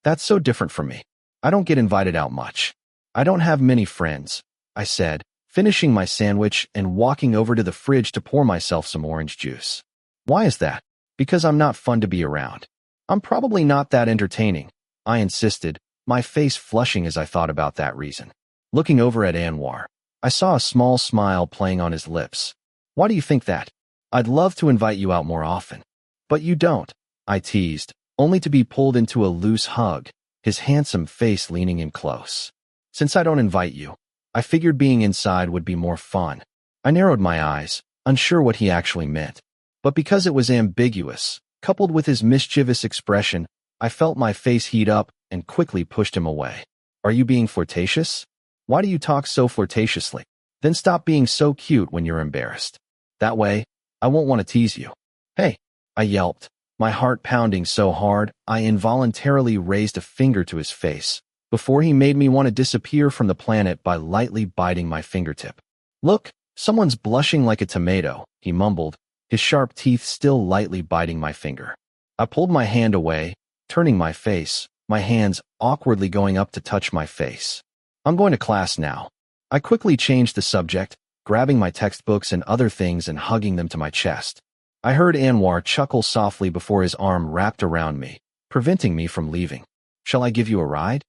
That's so different from me. I don't get invited out much. I don't have many friends, I said, finishing my sandwich and walking over to the fridge to pour myself some orange juice. Why is that? Because I'm not fun to be around. I'm probably not that entertaining, I insisted, my face flushing as I thought about that reason. Looking over at Anwar, I saw a small smile playing on his lips. Why do you think that? I'd love to invite you out more often. But you don't, I teased, only to be pulled into a loose hug, his handsome face leaning in close. Since I don't invite you, I figured being inside would be more fun. I narrowed my eyes, unsure what he actually meant. But because it was ambiguous, coupled with his mischievous expression, I felt my face heat up and quickly pushed him away. Are you being flirtatious? Why do you talk so flirtatiously? Then stop being so cute when you're embarrassed. That way, I won't want to tease you. Hey, I yelped, my heart pounding so hard I involuntarily raised a finger to his face, before he made me want to disappear from the planet by lightly biting my fingertip. Look, someone's blushing like a tomato, he mumbled, his sharp teeth still lightly biting my finger. I pulled my hand away, turning my face, my hands awkwardly going up to touch my face. I'm going to class now. I quickly changed the subject, grabbing my textbooks and other things and hugging them to my chest. I heard Anwar chuckle softly before his arm wrapped around me, preventing me from leaving. Shall I give you a ride?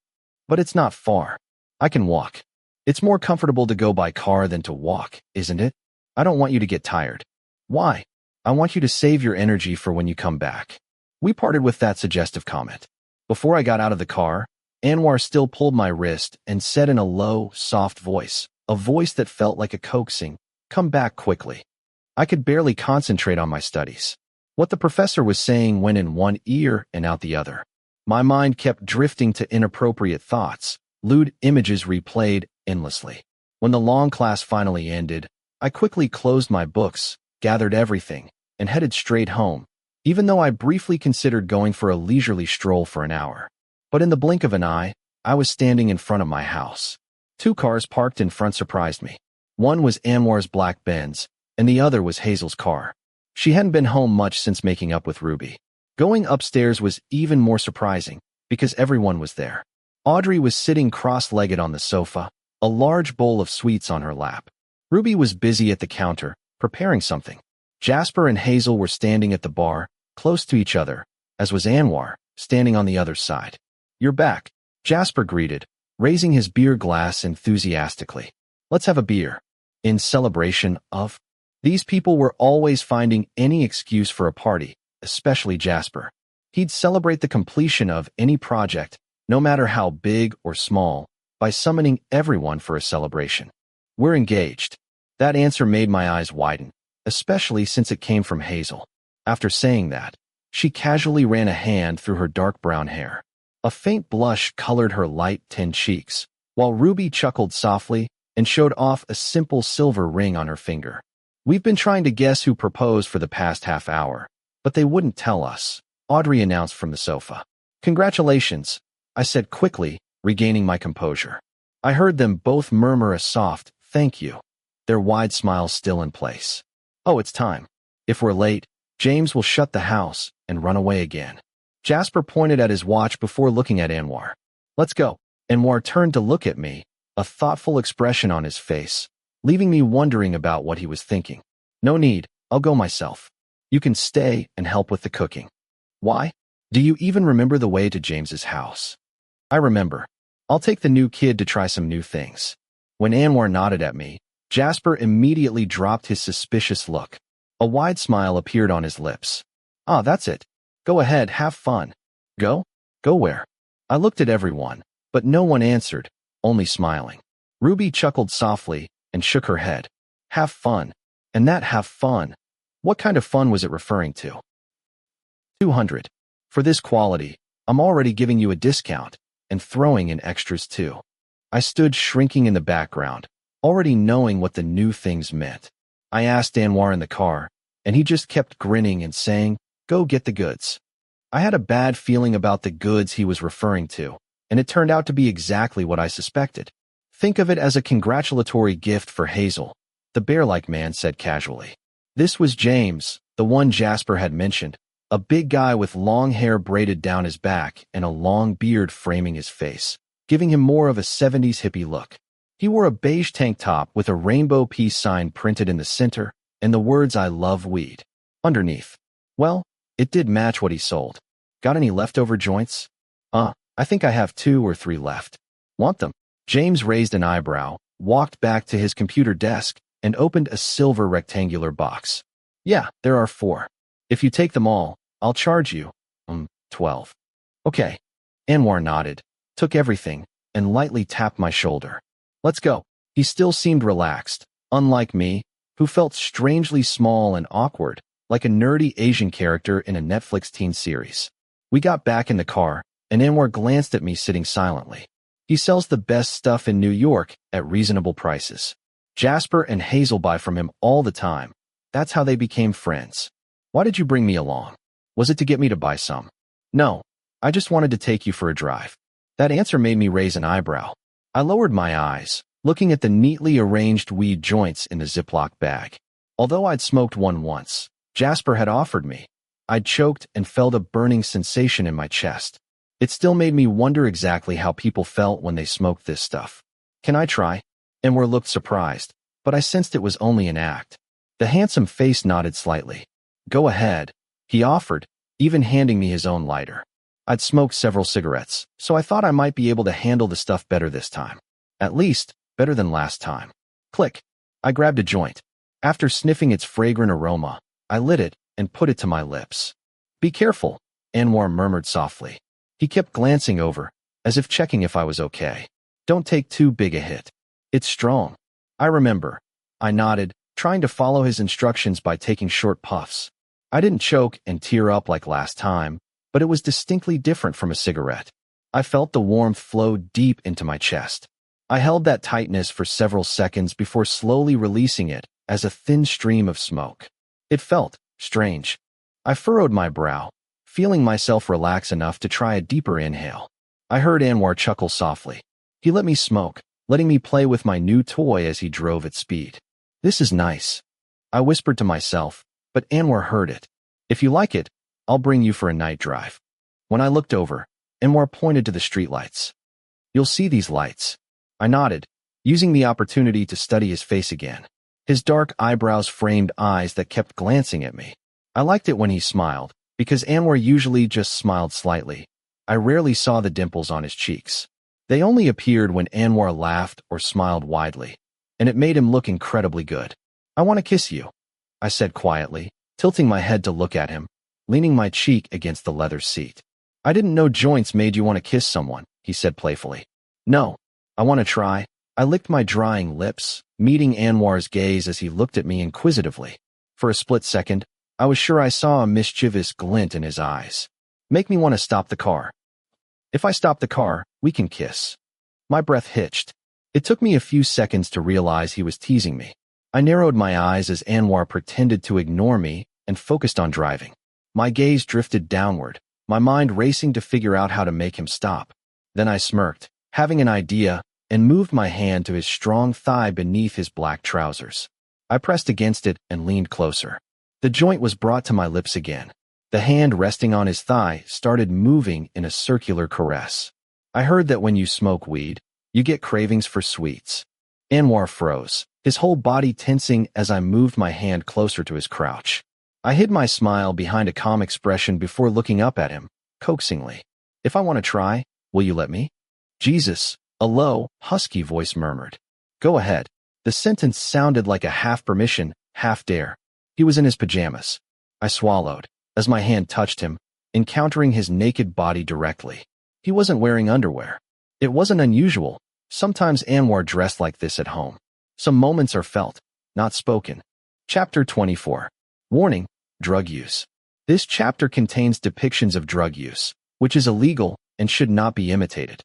But it's not far. I can walk. It's more comfortable to go by car than to walk, isn't it? I don't want you to get tired. Why? I want you to save your energy for when you come back. We parted with that suggestive comment. Before I got out of the car, Anwar still pulled my wrist and said in a low, soft voice, a voice that felt like a coaxing, "Come back quickly." I could barely concentrate on my studies. What the professor was saying went in one ear and out the other. My mind kept drifting to inappropriate thoughts, lewd images replayed endlessly. When the long class finally ended, I quickly closed my books, gathered everything, and headed straight home, even though I briefly considered going for a leisurely stroll for an hour. But in the blink of an eye, I was standing in front of my house. 2 cars parked in front surprised me. One was Anwar's black Benz, and the other was Hazel's car. She hadn't been home much since making up with Ruby. Going upstairs was even more surprising, because everyone was there. Audrey was sitting cross-legged on the sofa, a large bowl of sweets on her lap. Ruby was busy at the counter, preparing something. Jasper and Hazel were standing at the bar, close to each other, as was Anwar, standing on the other side. "You're back," Jasper greeted, raising his beer glass enthusiastically. "Let's have a beer." In celebration of? These people were always finding any excuse for a party, especially Jasper. He'd celebrate the completion of any project, no matter how big or small, by summoning everyone for a celebration. We're engaged. That answer made my eyes widen, especially since it came from Hazel. After saying that, she casually ran a hand through her dark brown hair. A faint blush colored her light-tinned cheeks, while Ruby chuckled softly and showed off a simple silver ring on her finger. We've been trying to guess who proposed for the past half hour, but they wouldn't tell us, Audrey announced from the sofa. Congratulations, I said quickly, regaining my composure. I heard them both murmur a soft, thank you, their wide smiles still in place. Oh, it's time. If we're late, James will shut the house and run away again. Jasper pointed at his watch before looking at Anwar. Let's go. Anwar turned to look at me, a thoughtful expression on his face, leaving me wondering about what he was thinking. No need, I'll go myself. You can stay and help with the cooking. Why? Do you even remember the way to James's house? I remember. I'll take the new kid to try some new things. When Anwar nodded at me, Jasper immediately dropped his suspicious look. A wide smile appeared on his lips. Ah, that's it. Go ahead, have fun. Go? Go where? I looked at everyone, but no one answered, only smiling. Ruby chuckled softly and shook her head. Have fun. And that have fun. What kind of fun was it referring to? 200. For this quality, I'm already giving you a discount and throwing in extras too. I stood shrinking in the background, already knowing what the new things meant. I asked Anwar in the car, and he just kept grinning and saying, go get the goods. I had a bad feeling about the goods he was referring to, and it turned out to be exactly what I suspected. Think of it as a congratulatory gift for Hazel, the bear-like man said casually. This was James, the one Jasper had mentioned, a big guy with long hair braided down his back and a long beard framing his face, giving him more of a 70s hippie look. He wore a beige tank top with a rainbow peace sign printed in the center and the words I love weed underneath. Well, it did match what he sold. Got any leftover joints? I think I have 2 or 3 left. Want them? James raised an eyebrow, walked back to his computer desk, and opened a silver rectangular box. Yeah, there are 4. If you take them all, I'll charge you, 12. Okay. Anwar nodded, took everything, and lightly tapped my shoulder. Let's go. He still seemed relaxed, unlike me, who felt strangely small and awkward, like a nerdy Asian character in a Netflix teen series. We got back in the car, and Anwar glanced at me sitting silently. He sells the best stuff in New York at reasonable prices. Jasper and Hazel buy from him all the time. That's how they became friends. Why did you bring me along? Was it to get me to buy some? No, I just wanted to take you for a drive. That answer made me raise an eyebrow. I lowered my eyes, looking at the neatly arranged weed joints in the Ziploc bag. Although I'd smoked one once, Jasper had offered me. I'd choked and felt a burning sensation in my chest. It still made me wonder exactly how people felt when they smoked this stuff. Can I try? Anwar looked surprised, but I sensed it was only an act. The handsome face nodded slightly. Go ahead, he offered, even handing me his own lighter. I'd smoked several cigarettes, so I thought I might be able to handle the stuff better this time. At least, better than last time. Click. I grabbed a joint. After sniffing its fragrant aroma, I lit it and put it to my lips. Be careful, Anwar murmured softly. He kept glancing over, as if checking if I was okay. Don't take too big a hit. It's strong. I remember. I nodded, trying to follow his instructions by taking short puffs. I didn't choke and tear up like last time, but it was distinctly different from a cigarette. I felt the warmth flow deep into my chest. I held that tightness for several seconds before slowly releasing it as a thin stream of smoke. It felt strange. I furrowed my brow, feeling myself relax enough to try a deeper inhale. I heard Anwar chuckle softly. He let me smoke, letting me play with my new toy as he drove at speed. This is nice. I whispered to myself, but Anwar heard it. If you like it, I'll bring you for a night drive. When I looked over, Anwar pointed to the streetlights. You'll see these lights. I nodded, using the opportunity to study his face again. His dark eyebrows framed eyes that kept glancing at me. I liked it when he smiled, because Anwar usually just smiled slightly. I rarely saw the dimples on his cheeks. They only appeared when Anwar laughed or smiled widely, and it made him look incredibly good. I want to kiss you, I said quietly, tilting my head to look at him, leaning my cheek against the leather seat. I didn't know joints made you want to kiss someone, he said playfully. No, I want to try. I licked my drying lips, meeting Anwar's gaze as he looked at me inquisitively. For a split second, I was sure I saw a mischievous glint in his eyes. Make me want to stop the car. If I stop the car, we can kiss. My breath hitched. It took me a few seconds to realize he was teasing me. I narrowed my eyes as Anwar pretended to ignore me and focused on driving. My gaze drifted downward, my mind racing to figure out how to make him stop. Then I smirked, having an idea, and moved my hand to his strong thigh beneath his black trousers. I pressed against it and leaned closer. The joint was brought to my lips again. The hand resting on his thigh started moving in a circular caress. I heard that when you smoke weed, you get cravings for sweets. Anwar froze, his whole body tensing as I moved my hand closer to his crouch. I hid my smile behind a calm expression before looking up at him, coaxingly. If I want to try, will you let me? Jesus, a low, husky voice murmured. Go ahead. The sentence sounded like a half permission, half dare. He was in his pajamas. I swallowed, as my hand touched him, encountering his naked body directly. He wasn't wearing underwear. It wasn't unusual. Sometimes Anwar dressed like this at home. Some moments are felt, not spoken. Chapter 24. Warning: Drug use. This chapter contains depictions of drug use, which is illegal and should not be imitated.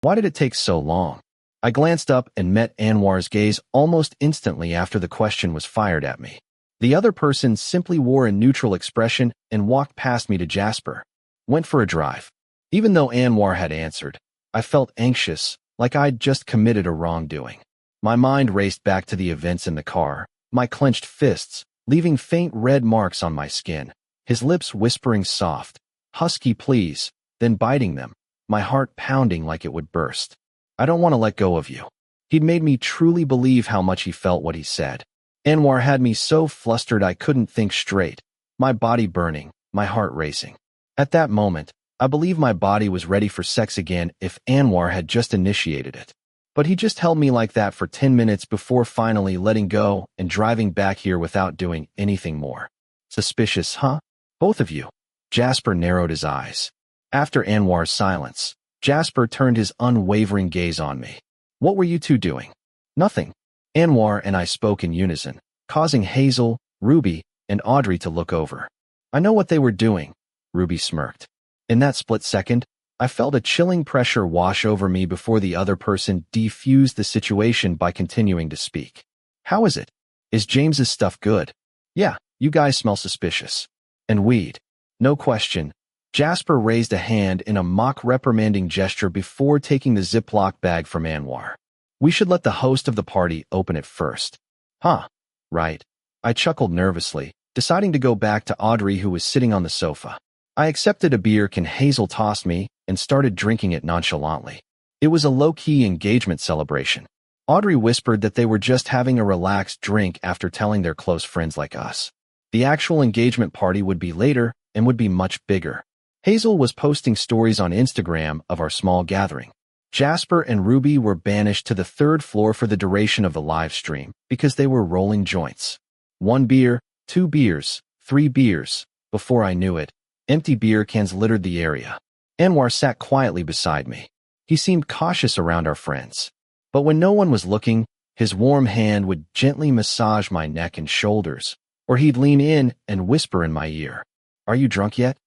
Why did it take so long? I glanced up and met Anwar's gaze almost instantly after the question was fired at me. The other person simply wore a neutral expression and walked past me to Jasper. Went for a drive. Even though Anwar had answered, I felt anxious, like I'd just committed a wrongdoing. My mind raced back to the events in the car, my clenched fists, leaving faint red marks on my skin, his lips whispering soft, husky pleas, then biting them, my heart pounding like it would burst. I don't want to let go of you. He'd made me truly believe how much he felt what he said. Anwar had me so flustered I couldn't think straight, my body burning, my heart racing. At that moment, I believe my body was ready for sex again if Anwar had just initiated it. But he just held me like that for 10 minutes before finally letting go and driving back here without doing anything more. Suspicious, huh? Both of you. Jasper narrowed his eyes. After Anwar's silence, Jasper turned his unwavering gaze on me. What were you two doing? Nothing. Anwar and I spoke in unison, causing Hazel, Ruby, and Audrey to look over. I know what they were doing, Ruby smirked. In that split second, I felt a chilling pressure wash over me before the other person defused the situation by continuing to speak. How is it? Is James's stuff good? Yeah, you guys smell suspicious. And weed. No question. Jasper raised a hand in a mock reprimanding gesture before taking the Ziploc bag from Anwar. We should let the host of the party open it first. Huh. Right. I chuckled nervously, deciding to go back to Audrey who was sitting on the sofa. I accepted a beer can Hazel tossed me and started drinking it nonchalantly. It was a low-key engagement celebration. Audrey whispered that they were just having a relaxed drink after telling their close friends like us. The actual engagement party would be later and would be much bigger. Hazel was posting stories on Instagram of our small gathering. Jasper and Ruby were banished to the third floor for the duration of the live stream because they were rolling joints. 1 beer, 2 beers, 3 beers. Before I knew it, empty beer cans littered the area. Anwar sat quietly beside me. He seemed cautious around our friends. But when no one was looking, his warm hand would gently massage my neck and shoulders, or he'd lean in and whisper in my ear, "Are you drunk yet?"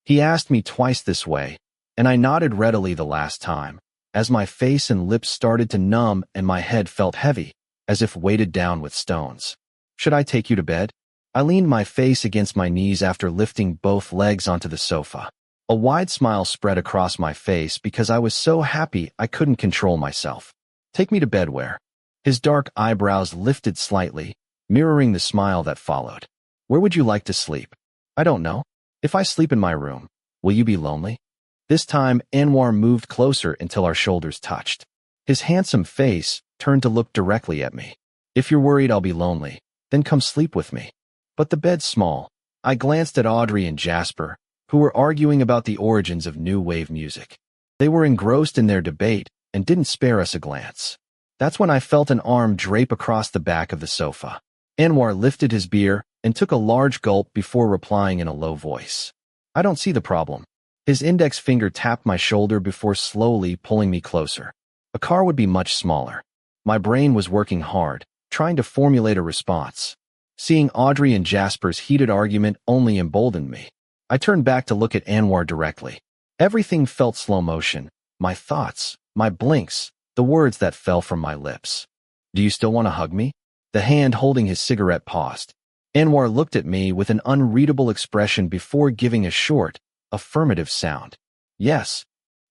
He asked me twice this way, and I nodded readily the last time, as my face and lips started to numb and my head felt heavy, as if weighted down with stones. Should I take you to bed? I leaned my face against my knees after lifting both legs onto the sofa. A wide smile spread across my face because I was so happy I couldn't control myself. Take me to bed where? His dark eyebrows lifted slightly, mirroring the smile that followed. Where would you like to sleep? I don't know. If I sleep in my room, will you be lonely? This time, Anwar moved closer until our shoulders touched. His handsome face turned to look directly at me. If you're worried I'll be lonely, then come sleep with me. But the bed's small. I glanced at Audrey and Jasper, who were arguing about the origins of new wave music. They were engrossed in their debate and didn't spare us a glance. That's when I felt an arm drape across the back of the sofa. Anwar lifted his beer and took a large gulp before replying in a low voice. I don't see the problem. His index finger tapped my shoulder before slowly pulling me closer. A car would be much smaller. My brain was working hard, trying to formulate a response. Seeing Audrey and Jasper's heated argument only emboldened me. I turned back to look at Anwar directly. Everything felt slow motion. My thoughts, my blinks, the words that fell from my lips. Do you still want to hug me? The hand holding his cigarette paused. Anwar looked at me with an unreadable expression before giving a short, affirmative sound. Yes.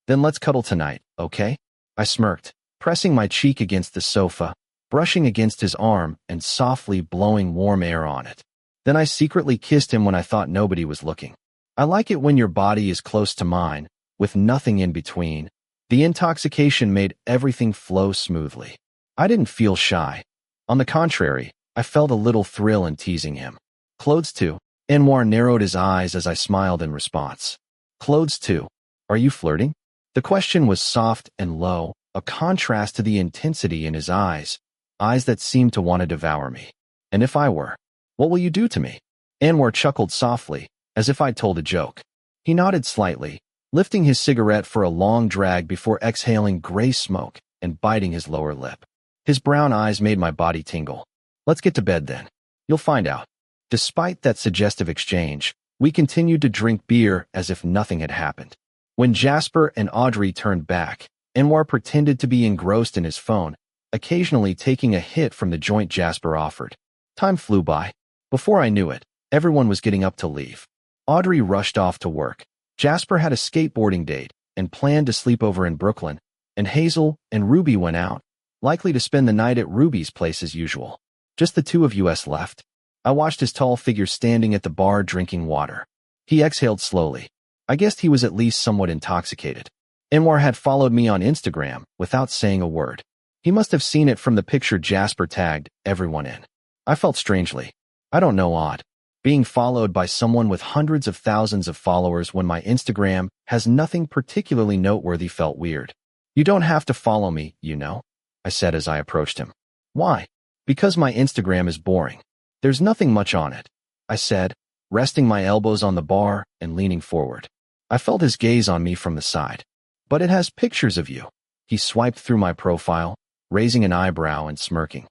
Then let's cuddle tonight, okay? I smirked, pressing my cheek against the sofa, brushing against his arm and softly blowing warm air on it. Then I secretly kissed him when I thought nobody was looking. I like it when your body is close to mine, with nothing in between. The intoxication made everything flow smoothly. I didn't feel shy. On the contrary, I felt a little thrill in teasing him. Clothes too. Anwar narrowed his eyes as I smiled in response. Clothes too. Are you flirting? The question was soft and low, a contrast to the intensity in his eyes that seemed to want to devour me. And if I were, what will you do to me? Anwar chuckled softly, as if I'd told a joke. He nodded slightly, lifting his cigarette for a long drag before exhaling gray smoke and biting his lower lip. His brown eyes made my body tingle. Let's get to bed then. You'll find out. Despite that suggestive exchange, we continued to drink beer as if nothing had happened. When Jasper and Audrey turned back, Anwar pretended to be engrossed in his phone, occasionally taking a hit from the joint Jasper offered. Time flew by. Before I knew it, everyone was getting up to leave. Audrey rushed off to work. Jasper had a skateboarding date and planned to sleep over in Brooklyn, and Hazel and Ruby went out, likely to spend the night at Ruby's place as usual. Just the two of us left. I watched his tall figure standing at the bar drinking water. He exhaled slowly. I guessed he was at least somewhat intoxicated. Anwar had followed me on Instagram without saying a word. He must have seen it from the picture Jasper tagged everyone in. I felt strangely, I don't know, odd, being followed by someone with hundreds of thousands of followers when my Instagram has nothing particularly noteworthy felt weird. You don't have to follow me, you know, I said as I approached him. Why? Because my Instagram is boring. There's nothing much on it, I said, resting my elbows on the bar and leaning forward. I felt his gaze on me from the side. But it has pictures of you. He swiped through my profile, raising an eyebrow and smirking.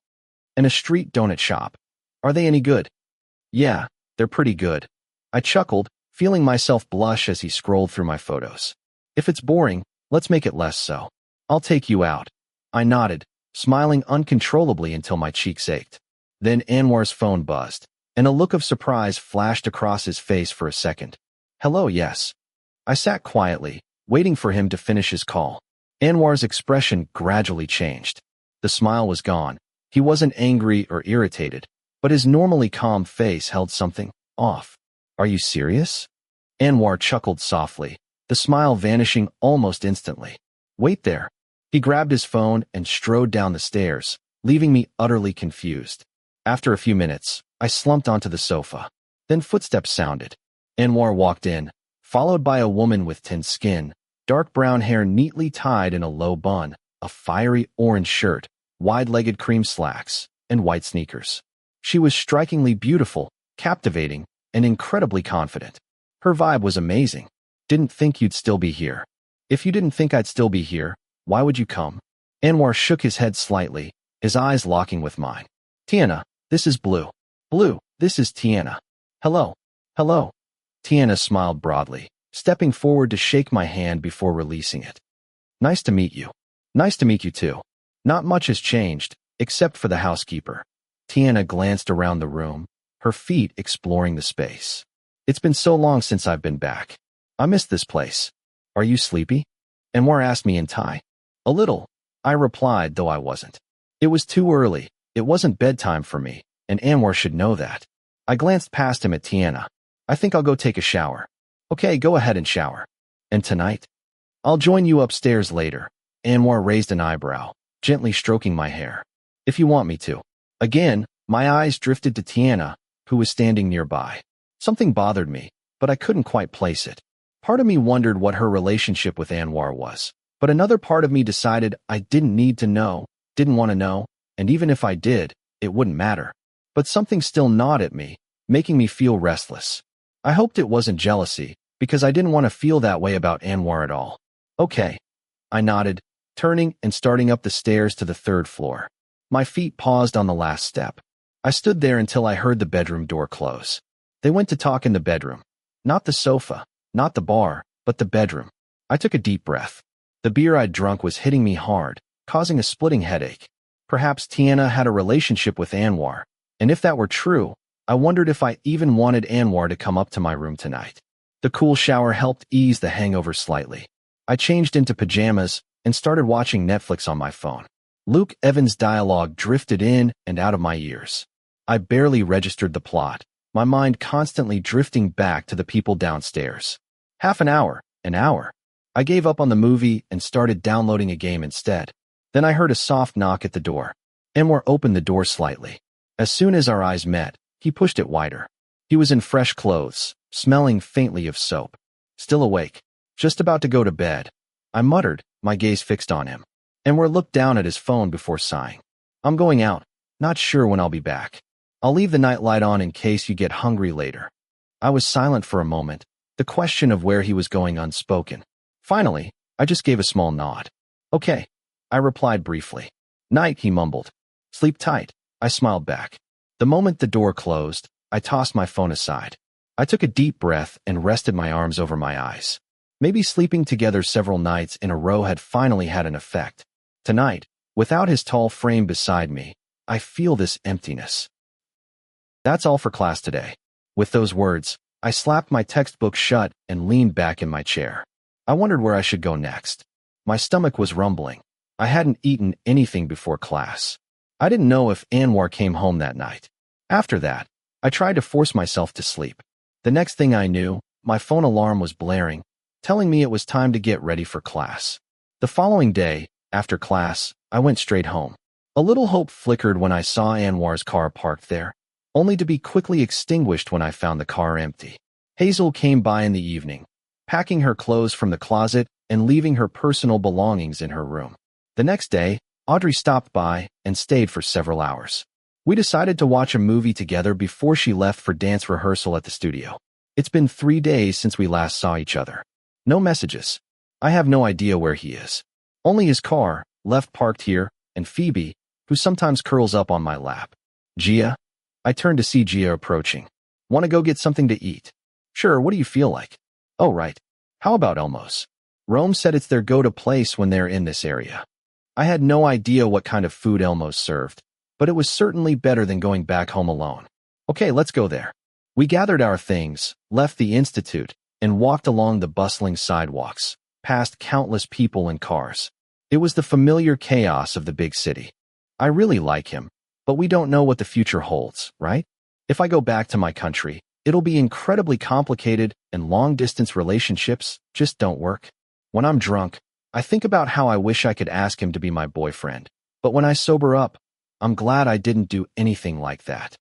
And a street donut shop. Are they any good? Yeah, they're pretty good. I chuckled, feeling myself blush as he scrolled through my photos. If it's boring, let's make it less so. I'll take you out. I nodded, smiling uncontrollably until my cheeks ached. Then Anwar's phone buzzed, and a look of surprise flashed across his face for a second. Hello, yes. I sat quietly, waiting for him to finish his call. Anwar's expression gradually changed. The smile was gone. He wasn't angry or irritated, but his normally calm face held something off. Are you serious? Anwar chuckled softly, the smile vanishing almost instantly. Wait there. He grabbed his phone and strode down the stairs, leaving me utterly confused. After a few minutes, I slumped onto the sofa. Then footsteps sounded. Anwar walked in, followed by a woman with tanned skin, dark brown hair neatly tied in a low bun, a fiery orange shirt, wide-legged cream slacks, and white sneakers. She was strikingly beautiful, captivating, and incredibly confident. Her vibe was amazing. Didn't think you'd still be here. If you didn't think I'd still be here, why would you come? Anwar shook his head slightly, his eyes locking with mine. Tiana, this is Blue. Blue, this is Tiana. Hello. Hello. Tiana smiled broadly, stepping forward to shake my hand before releasing it. Nice to meet you. Nice to meet you too. Not much has changed, except for the housekeeper. Tiana glanced around the room, her feet exploring the space. It's been so long since I've been back. I miss this place. Are you sleepy? Anwar asked me in Thai. A little, I replied, though I wasn't. It was too early. It wasn't bedtime for me, and Anwar should know that. I glanced past him at Tiana. I think I'll go take a shower. Okay, go ahead and shower. And tonight? I'll join you upstairs later. Anwar raised an eyebrow, gently stroking my hair. If you want me to. Again, my eyes drifted to Tiana, who was standing nearby. Something bothered me, but I couldn't quite place it. Part of me wondered what her relationship with Anwar was, but another part of me decided I didn't need to know, didn't want to know, and even if I did, it wouldn't matter. but something still gnawed at me, making me feel restless. I hoped it wasn't jealousy, because I didn't want to feel that way about Anwar at all. Okay. I nodded, turning and starting up the stairs to the 3rd floor. My feet paused on the last step. I stood there until I heard the bedroom door close. They went to talk in the bedroom. Not the sofa, not the bar, but the bedroom. I took a deep breath. The beer I'd drunk was hitting me hard, causing a splitting headache. Perhaps Tiana had a relationship with Anwar, and if that were true, I wondered if I even wanted Anwar to come up to my room tonight. The cool shower helped ease the hangover slightly. I changed into pajamas and started watching Netflix on my phone. Luke Evans' dialogue drifted in and out of my ears. I barely registered the plot, my mind constantly drifting back to the people downstairs. Half an hour. I gave up on the movie and started downloading a game instead. Then I heard a soft knock at the door. Anwar opened the door slightly. As soon as our eyes met, he pushed it wider. He was in fresh clothes, smelling faintly of soap. Still awake, just about to go to bed. I muttered, my gaze fixed on him. Anwar looked down at his phone before sighing. I'm going out, not sure when I'll be back. I'll leave the nightlight on in case you get hungry later. I was silent for a moment, the question of where he was going unspoken. Finally, I just gave a small nod. Okay, I replied briefly. Night, he mumbled. Sleep tight, I smiled back. The moment the door closed, I tossed my phone aside. I took a deep breath and rested my arms over my eyes. Maybe sleeping together several nights in a row had finally had an effect. Tonight, without his tall frame beside me, I feel this emptiness. That's all for class today. With those words, I slapped my textbook shut and leaned back in my chair. I wondered where I should go next. My stomach was rumbling. I hadn't eaten anything before class. I didn't know if Anwar came home that night. After that, I tried to force myself to sleep. The next thing I knew, my phone alarm was blaring, telling me it was time to get ready for class. The following day, after class, I went straight home. A little hope flickered when I saw Anwar's car parked there, only to be quickly extinguished when I found the car empty. Hazel came by in the evening, packing her clothes from the closet and leaving her personal belongings in her room. The next day, Audrey stopped by and stayed for several hours. We decided to watch a movie together before she left for dance rehearsal at the studio. It's been 3 days since we last saw each other. No messages. I have no idea where he is. Only his car, left parked here, and Phoebe, who sometimes curls up on my lap. Gia? I turned to see Gia approaching. Want to go get something to eat? Sure, what do you feel like? Oh, right. How about Elmo's? Rome said it's their go-to place when they're in this area. I had no idea what kind of food Elmo's served, but it was certainly better than going back home alone. Okay, let's go there. We gathered our things, left the institute, and walked along the bustling sidewalks, past countless people and cars. It was the familiar chaos of the big city. I really like him, but we don't know what the future holds, right? If I go back to my country, it'll be incredibly complicated and long-distance relationships just don't work. When I'm drunk, I think about how I wish I could ask him to be my boyfriend. But when I sober up, I'm glad I didn't do anything like that.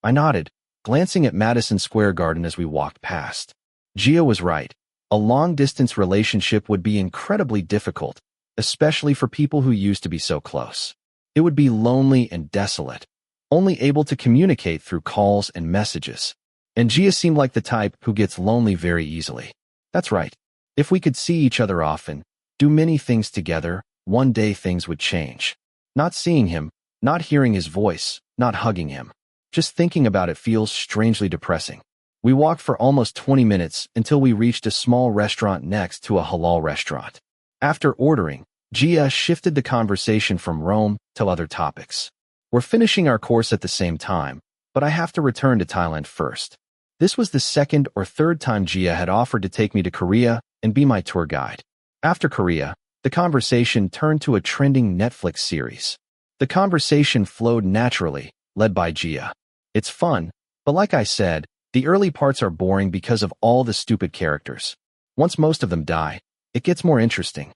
I nodded, glancing at Madison Square Garden as we walked past. Gia was right. A long-distance relationship would be incredibly difficult, especially for people who used to be so close. It would be lonely and desolate, only able to communicate through calls and messages. And Gia seemed like the type who gets lonely very easily. That's right. If we could see each other often, do many things together, one day things would change. Not seeing him, not hearing his voice, not hugging him. Just thinking about it feels strangely depressing. We walked for almost 20 minutes until we reached a small restaurant next to a halal restaurant. After ordering, Gia shifted the conversation from Rome to other topics. We're finishing our course at the same time, but I have to return to Thailand first. This was the 2nd or 3rd time Gia had offered to take me to Korea and be my tour guide. After Korea, the conversation turned to a trending Netflix series. The conversation flowed naturally, led by Gia. It's fun, but like I said, the early parts are boring because of all the stupid characters. Once most of them die, it gets more interesting.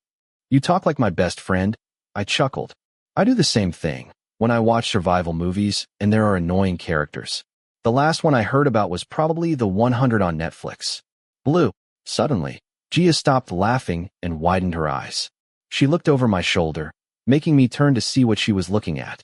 You talk like my best friend, I chuckled. I do the same thing when I watch survival movies and there are annoying characters. The last one I heard about was probably the 100 on Netflix. Blue. Suddenly, Gia stopped laughing and widened her eyes. She looked over my shoulder, making me turn to see what she was looking at.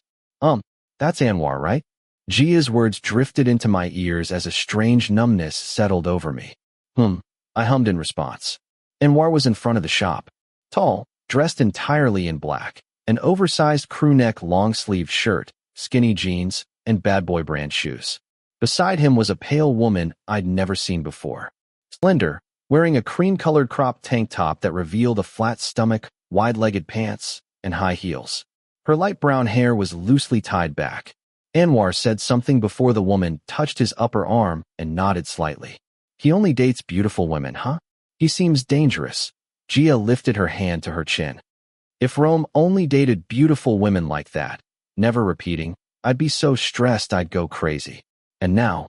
That's Anwar, right? Gia's words drifted into my ears as a strange numbness settled over me. I hummed in response. Anwar was in front of the shop. Tall, dressed entirely in black, an oversized crew-neck long-sleeved shirt, skinny jeans, and bad boy brand shoes. Beside him was a pale woman I'd never seen before. Slender, wearing a cream-colored crop tank top that revealed a flat stomach, wide-legged pants, and high heels. Her light brown hair was loosely tied back. Anwar said something before the woman touched his upper arm and nodded slightly. He only dates beautiful women, huh? He seems dangerous. Gia lifted her hand to her chin. If Rome only dated beautiful women like that, never repeating, I'd be so stressed I'd go crazy. And now,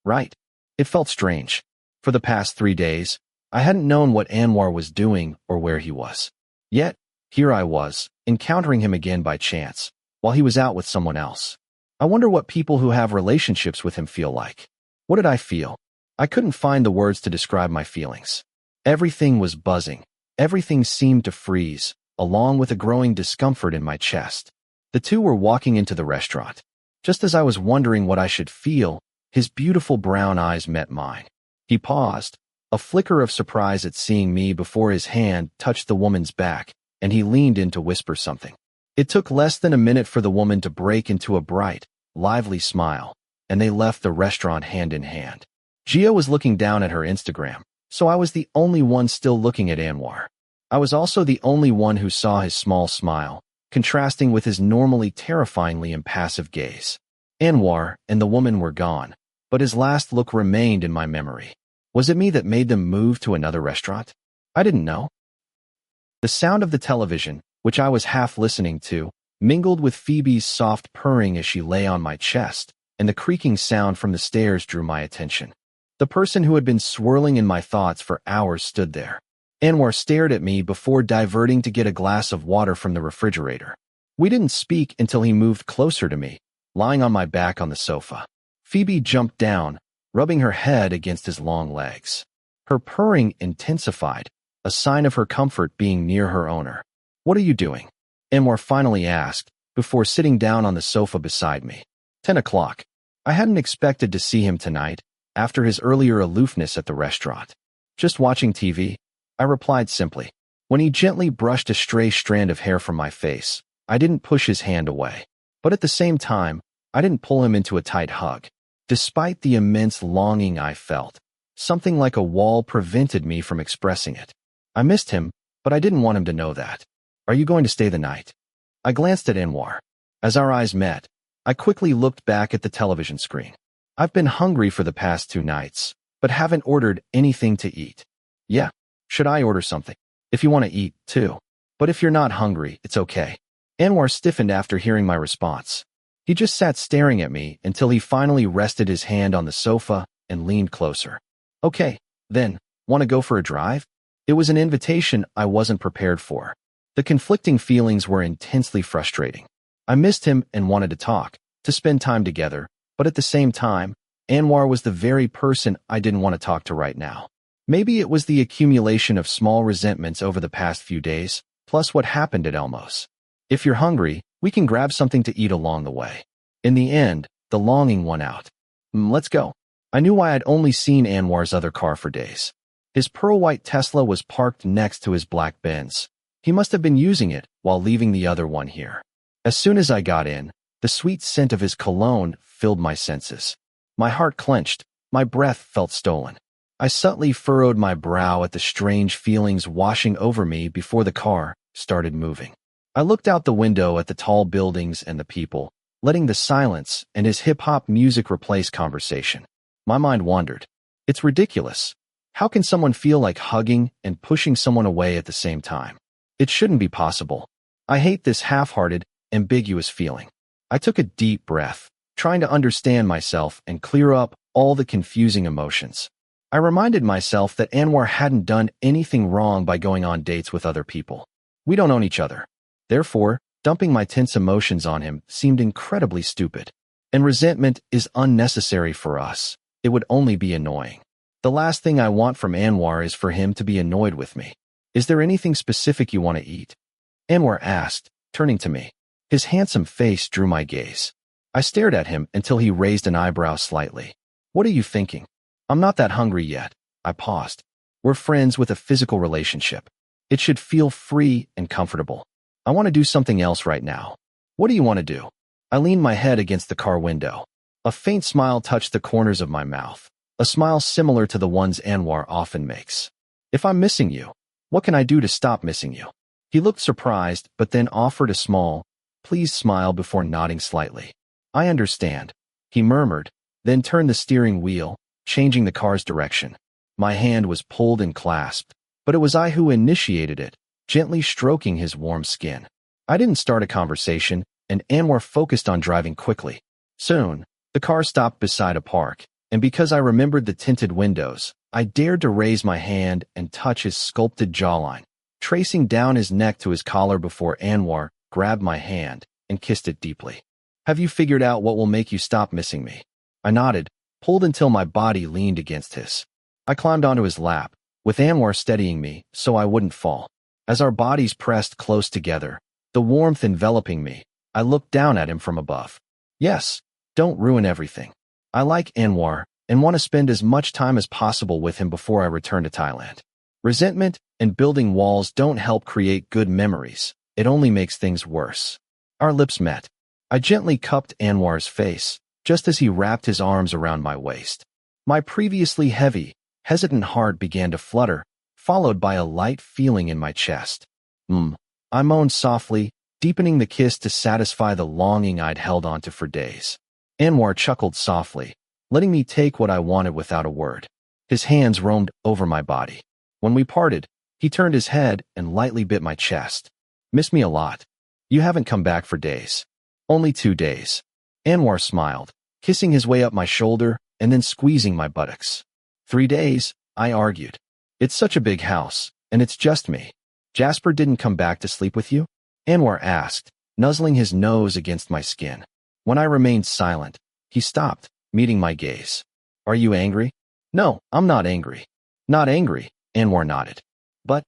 right? It felt strange. For the past 3 days, I hadn't known what Anwar was doing or where he was. Yet, here I was, encountering him again by chance, while he was out with someone else. I wonder what people who have relationships with him feel like. What did I feel? I couldn't find the words to describe my feelings. Everything was buzzing. Everything seemed to freeze, along with a growing discomfort in my chest. The two were walking into the restaurant. Just as I was wondering what I should feel, his beautiful brown eyes met mine. He paused, a flicker of surprise at seeing me before his hand touched the woman's back, and he leaned in to whisper something. It took less than a minute for the woman to break into a bright, lively smile, and they left the restaurant hand in hand. Gia was looking down at her Instagram, so I was the only one still looking at Anwar. I was also the only one who saw his small smile, contrasting with his normally terrifyingly impassive gaze. Anwar and the woman were gone, but his last look remained in my memory. Was it me that made them move to another restaurant? I didn't know. The sound of the television, which I was half listening to, mingled with Phoebe's soft purring as she lay on my chest, and the creaking sound from the stairs drew my attention. The person who had been swirling in my thoughts for hours stood there. Anwar stared at me before diverting to get a glass of water from the refrigerator. We didn't speak until he moved closer to me, lying on my back on the sofa. Phoebe jumped down, rubbing her head against his long legs. Her purring intensified, a sign of her comfort being near her owner. "What are you doing?" Anwar finally asked, before sitting down on the sofa beside me. 10 o'clock. I hadn't expected to see him tonight, after his earlier aloofness at the restaurant. "Just watching TV," I replied simply. When he gently brushed a stray strand of hair from my face, I didn't push his hand away. But at the same time, I didn't pull him into a tight hug. Despite the immense longing I felt, something like a wall prevented me from expressing it. I missed him, but I didn't want him to know that. "Are you going to stay the night?" I glanced at Anwar. As our eyes met, I quickly looked back at the television screen. I've been hungry for the past 2 nights, but haven't ordered anything to eat. "Yeah, should I order something? If you want to eat, too. But if you're not hungry, it's okay." Anwar stiffened after hearing my response. He just sat staring at me until he finally rested his hand on the sofa and leaned closer. "Okay, then, want to go for a drive?" It was an invitation I wasn't prepared for. The conflicting feelings were intensely frustrating. I missed him and wanted to talk, to spend time together, but at the same time, Anwar was the very person I didn't want to talk to right now. Maybe it was the accumulation of small resentments over the past few days, plus what happened at Elmo's. "If you're hungry, we can grab something to eat along the way." In the end, the longing won out. Let's go." I knew why I'd only seen Anwar's other car for days. His pearl-white Tesla was parked next to his black Benz. He must have been using it while leaving the other one here. As soon as I got in, the sweet scent of his cologne filled my senses. My heart clenched, my breath felt stolen. I subtly furrowed my brow at the strange feelings washing over me before the car started moving. I looked out the window at the tall buildings and the people, letting the silence and his hip-hop music replace conversation. My mind wandered. It's ridiculous. How can someone feel like hugging and pushing someone away at the same time? It shouldn't be possible. I hate this half-hearted, ambiguous feeling. I took a deep breath, trying to understand myself and clear up all the confusing emotions. I reminded myself that Anwar hadn't done anything wrong by going on dates with other people. We don't own each other. Therefore, dumping my tense emotions on him seemed incredibly stupid. And resentment is unnecessary for us. It would only be annoying. The last thing I want from Anwar is for him to be annoyed with me. "Is there anything specific you want to eat?" Anwar asked, turning to me. His handsome face drew my gaze. I stared at him until he raised an eyebrow slightly. What are you thinking? I'm not that hungry yet. I paused. We're friends with a physical relationship. It should feel free and comfortable. I want to do something else right now. What do you want to do? I leaned my head against the car window. A faint smile touched the corners of my mouth, a smile similar to the ones Anwar often makes. If I'm missing you, what can I do to stop missing you? He looked surprised, but then offered a small, pleased smile before nodding slightly. I understand, he murmured, then turned the steering wheel, changing the car's direction. My hand was pulled and clasped, but it was I who initiated it, gently stroking his warm skin. I didn't start a conversation, and Anwar focused on driving quickly. Soon, the car stopped beside a park, and because I remembered the tinted windows, I dared to raise my hand and touch his sculpted jawline, tracing down his neck to his collar before Anwar grabbed my hand and kissed it deeply. Have you figured out what will make you stop missing me? I nodded, pulled until my body leaned against his. I climbed onto his lap, with Anwar steadying me so I wouldn't fall. As our bodies pressed close together, the warmth enveloping me, I looked down at him from above. Yes, don't ruin everything. I like Anwar and want to spend as much time as possible with him before I return to Thailand. Resentment and building walls don't help create good memories. It only makes things worse. Our lips met. I gently cupped Anwar's face, just as he wrapped his arms around my waist. My previously heavy, hesitant heart began to flutter, followed by a light feeling in my chest. I moaned softly, deepening the kiss to satisfy the longing I'd held onto for days. Anwar chuckled softly, letting me take what I wanted without a word. His hands roamed over my body. When we parted, he turned his head and lightly bit my chest. Miss me a lot. You haven't come back for days. Only 2 days. Anwar smiled, kissing his way up my shoulder and then squeezing my buttocks. 3 days, I argued. It's such a big house, and it's just me. Jasper didn't come back to sleep with you? Anwar asked, nuzzling his nose against my skin. When I remained silent, he stopped, meeting my gaze. Are you angry? No, I'm not angry. Not angry, Anwar nodded. But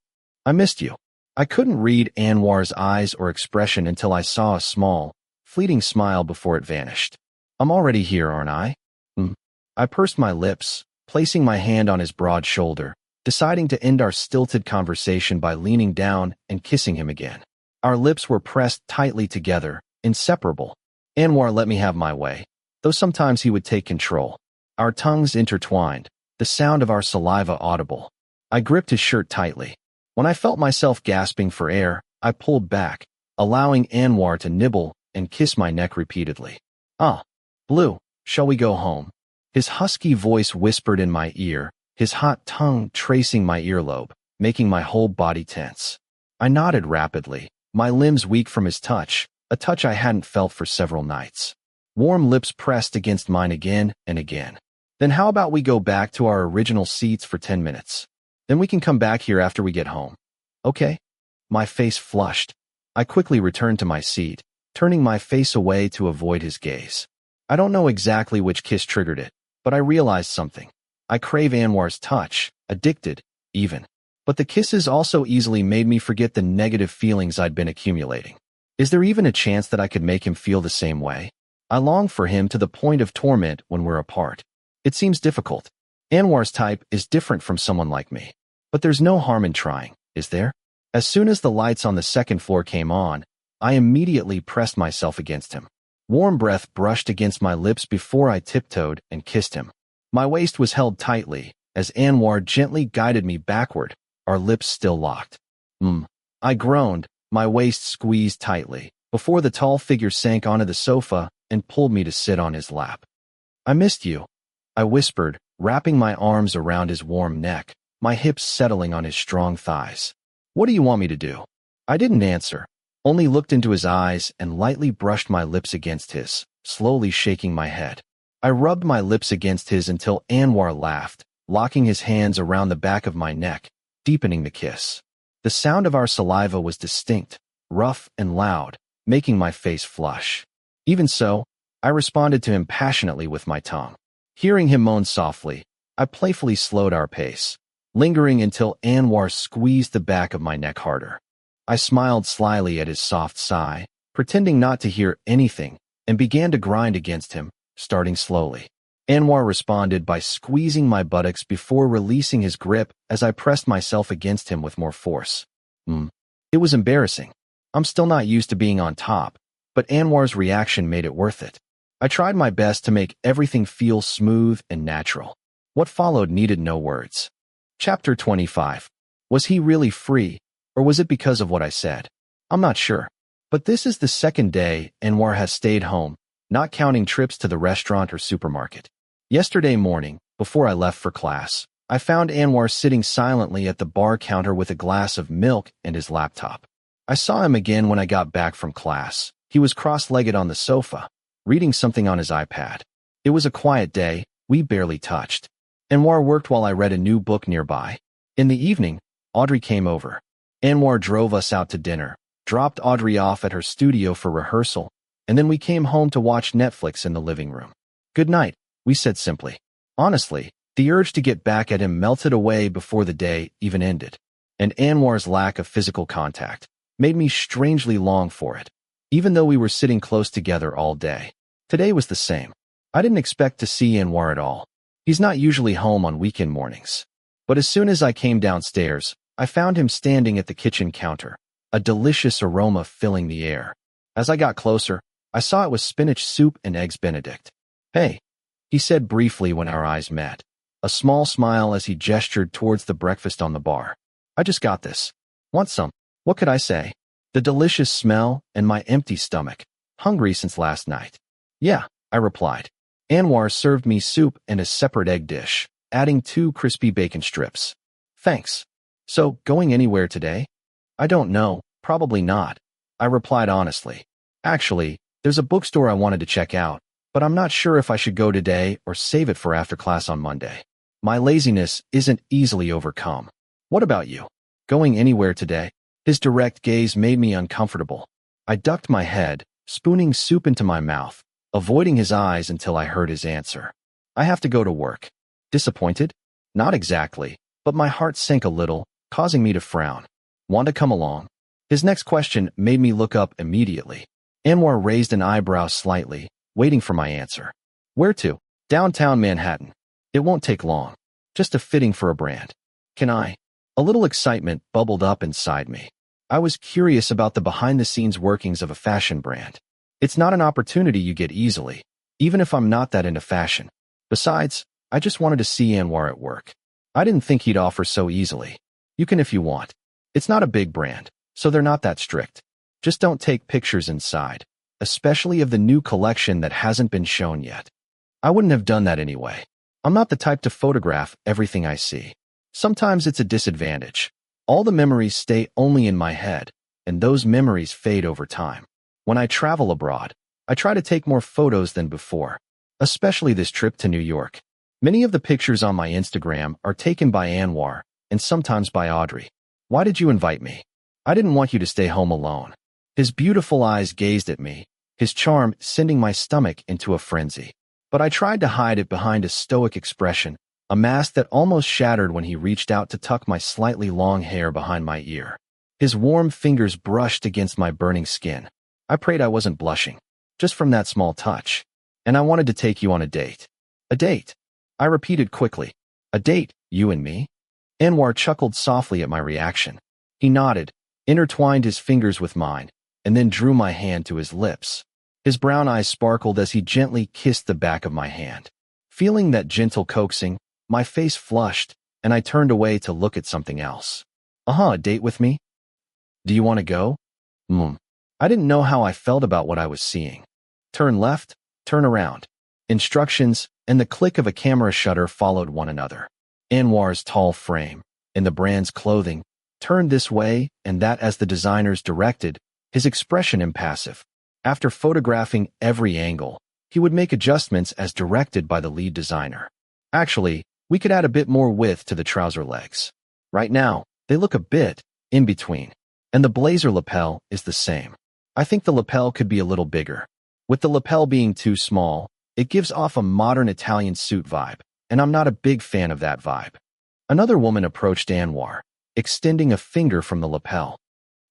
I missed you. I couldn't read Anwar's eyes or expression until I saw a small, fleeting smile before it vanished. I'm already here, aren't I? I pursed my lips, placing my hand on his broad shoulder, deciding to end our stilted conversation by leaning down and kissing him again. Our lips were pressed tightly together, inseparable. Anwar let me have my way, though sometimes he would take control. Our tongues intertwined, the sound of our saliva audible. I gripped his shirt tightly. When I felt myself gasping for air, I pulled back, allowing Anwar to nibble and kiss my neck repeatedly. Blue, shall we go home? His husky voice whispered in my ear, his hot tongue tracing my earlobe, making my whole body tense. I nodded rapidly, my limbs weak from his touch, a touch I hadn't felt for several nights. Warm lips pressed against mine again and again. Then how about we go back to our original seats for 10 minutes? Then we can come back here after we get home. Okay? My face flushed. I quickly returned to my seat, turning my face away to avoid his gaze. I don't know exactly which kiss triggered it, but I realized something. I crave Anwar's touch, addicted, even. But the kisses also easily made me forget the negative feelings I'd been accumulating. Is there even a chance that I could make him feel the same way? I long for him to the point of torment when we're apart. It seems difficult. Anwar's type is different from someone like me. But there's no harm in trying, is there? As soon as the lights on the second floor came on, I immediately pressed myself against him. Warm breath brushed against my lips before I tiptoed and kissed him. My waist was held tightly, as Anwar gently guided me backward, our lips still locked. I groaned, my waist squeezed tightly, before the tall figure sank onto the sofa and pulled me to sit on his lap. I missed you, I whispered, wrapping my arms around his warm neck, my hips settling on his strong thighs. What do you want me to do? I didn't answer, only looked into his eyes and lightly brushed my lips against his, slowly shaking my head. I rubbed my lips against his until Anwar laughed, locking his hands around the back of my neck, deepening the kiss. The sound of our saliva was distinct, rough and loud, making my face flush. Even so, I responded to him passionately with my tongue. Hearing him moan softly, I playfully slowed our pace, lingering until Anwar squeezed the back of my neck harder. I smiled slyly at his soft sigh, pretending not to hear anything, and began to grind against him, starting slowly. Anwar responded by squeezing my buttocks before releasing his grip as I pressed myself against him with more force. It was embarrassing. I'm still not used to being on top, but Anwar's reaction made it worth it. I tried my best to make everything feel smooth and natural. What followed needed no words. Chapter 25. Was he really free, or was it because of what I said? I'm not sure. But this is the second day Anwar has stayed home, not counting trips to the restaurant or supermarket. Yesterday morning, before I left for class, I found Anwar sitting silently at the bar counter with a glass of milk and his laptop. I saw him again when I got back from class. He was cross-legged on the sofa, reading something on his iPad. It was a quiet day, we barely touched. Anwar worked while I read a new book nearby. In the evening, Audrey came over. Anwar drove us out to dinner, dropped Audrey off at her studio for rehearsal, and then we came home to watch Netflix in the living room. Good night, we said simply. Honestly, the urge to get back at him melted away before the day even ended, and Anwar's lack of physical contact made me strangely long for it, even though we were sitting close together all day. Today was the same. I didn't expect to see Anwar at all. He's not usually home on weekend mornings. But as soon as I came downstairs, I found him standing at the kitchen counter, a delicious aroma filling the air. As I got closer, I saw it was spinach soup and eggs Benedict. Hey, he said briefly when our eyes met, a small smile as he gestured towards the breakfast on the bar. I just got this. Want some? What could I say? The delicious smell and my empty stomach. Hungry since last night. Yeah, I replied. Anwar served me soup and a separate egg dish, adding 2 crispy bacon strips. Thanks. So, going anywhere today? I don't know, probably not. I replied honestly. Actually, there's a bookstore I wanted to check out, but I'm not sure if I should go today or save it for after class on Monday. My laziness isn't easily overcome. What about you? Going anywhere today? His direct gaze made me uncomfortable. I ducked my head, spooning soup into my mouth, avoiding his eyes until I heard his answer. I have to go to work. Disappointed? Not exactly, but my heart sank a little, causing me to frown. Want to come along? His next question made me look up immediately. Anwar raised an eyebrow slightly, waiting for my answer. Where to? Downtown Manhattan. It won't take long. Just a fitting for a brand. Can I? A little excitement bubbled up inside me. I was curious about the behind-the-scenes workings of a fashion brand. It's not an opportunity you get easily, even if I'm not that into fashion. Besides, I just wanted to see Anwar at work. I didn't think he'd offer so easily. You can if you want. It's not a big brand, so they're not that strict. Just don't take pictures inside, especially of the new collection that hasn't been shown yet. I wouldn't have done that anyway. I'm not the type to photograph everything I see. Sometimes it's a disadvantage. All the memories stay only in my head, and those memories fade over time. When I travel abroad, I try to take more photos than before, especially this trip to New York. Many of the pictures on my Instagram are taken by Anwar, and sometimes by Audrey. Why did you invite me? I didn't want you to stay home alone. His beautiful eyes gazed at me, his charm sending my stomach into a frenzy. But I tried to hide it behind a stoic expression, a mask that almost shattered when he reached out to tuck my slightly long hair behind my ear. His warm fingers brushed against my burning skin. I prayed I wasn't blushing, just from that small touch. And I wanted to take you on a date. A date? I repeated quickly. A date, you and me? Anwar chuckled softly at my reaction. He nodded, intertwined his fingers with mine, and then drew my hand to his lips. His brown eyes sparkled as he gently kissed the back of my hand. Feeling that gentle coaxing, my face flushed, and I turned away to look at something else. A date with me? Do you want to go? I didn't know how I felt about what I was seeing. Turn left, turn around. Instructions and the click of a camera shutter followed one another. Anwar's tall frame, and the brand's clothing, turned this way and that as the designers directed, his expression impassive. After photographing every angle, he would make adjustments as directed by the lead designer. Actually, we could add a bit more width to the trouser legs. Right now, they look a bit in between, and the blazer lapel is the same. I think the lapel could be a little bigger. With the lapel being too small, it gives off a modern Italian suit vibe, and I'm not a big fan of that vibe. Another woman approached Anwar, extending a finger from the lapel.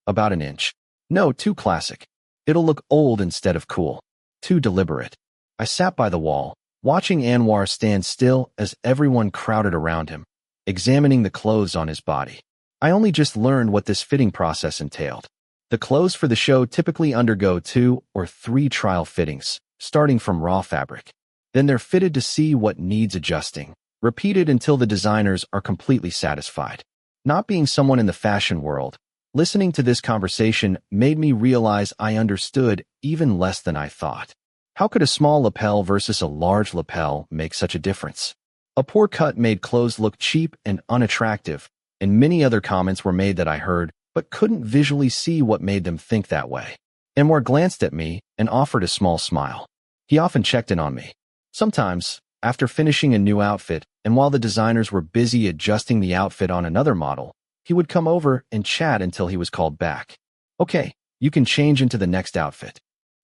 About an inch. No, too classic. It'll look old instead of cool. too deliberate. I sat by the wall, watching Anwar stand still as everyone crowded around him, examining the clothes on his body. I only just learned what this fitting process entailed. The clothes for the show typically undergo 2 or 3 trial fittings, starting from raw fabric. Then they're fitted to see what needs adjusting, repeated until the designers are completely satisfied. Not being someone in the fashion world, listening to this conversation made me realize I understood even less than I thought. How could a small lapel versus a large lapel make such a difference? A poor cut made clothes look cheap and unattractive, and many other comments were made that I heard, but couldn't visually see what made them think that way. Anwar glanced at me and offered a small smile. He often checked in on me. Sometimes, after finishing a new outfit, and while the designers were busy adjusting the outfit on another model, he would come over and chat until he was called back. Okay, you can change into the next outfit.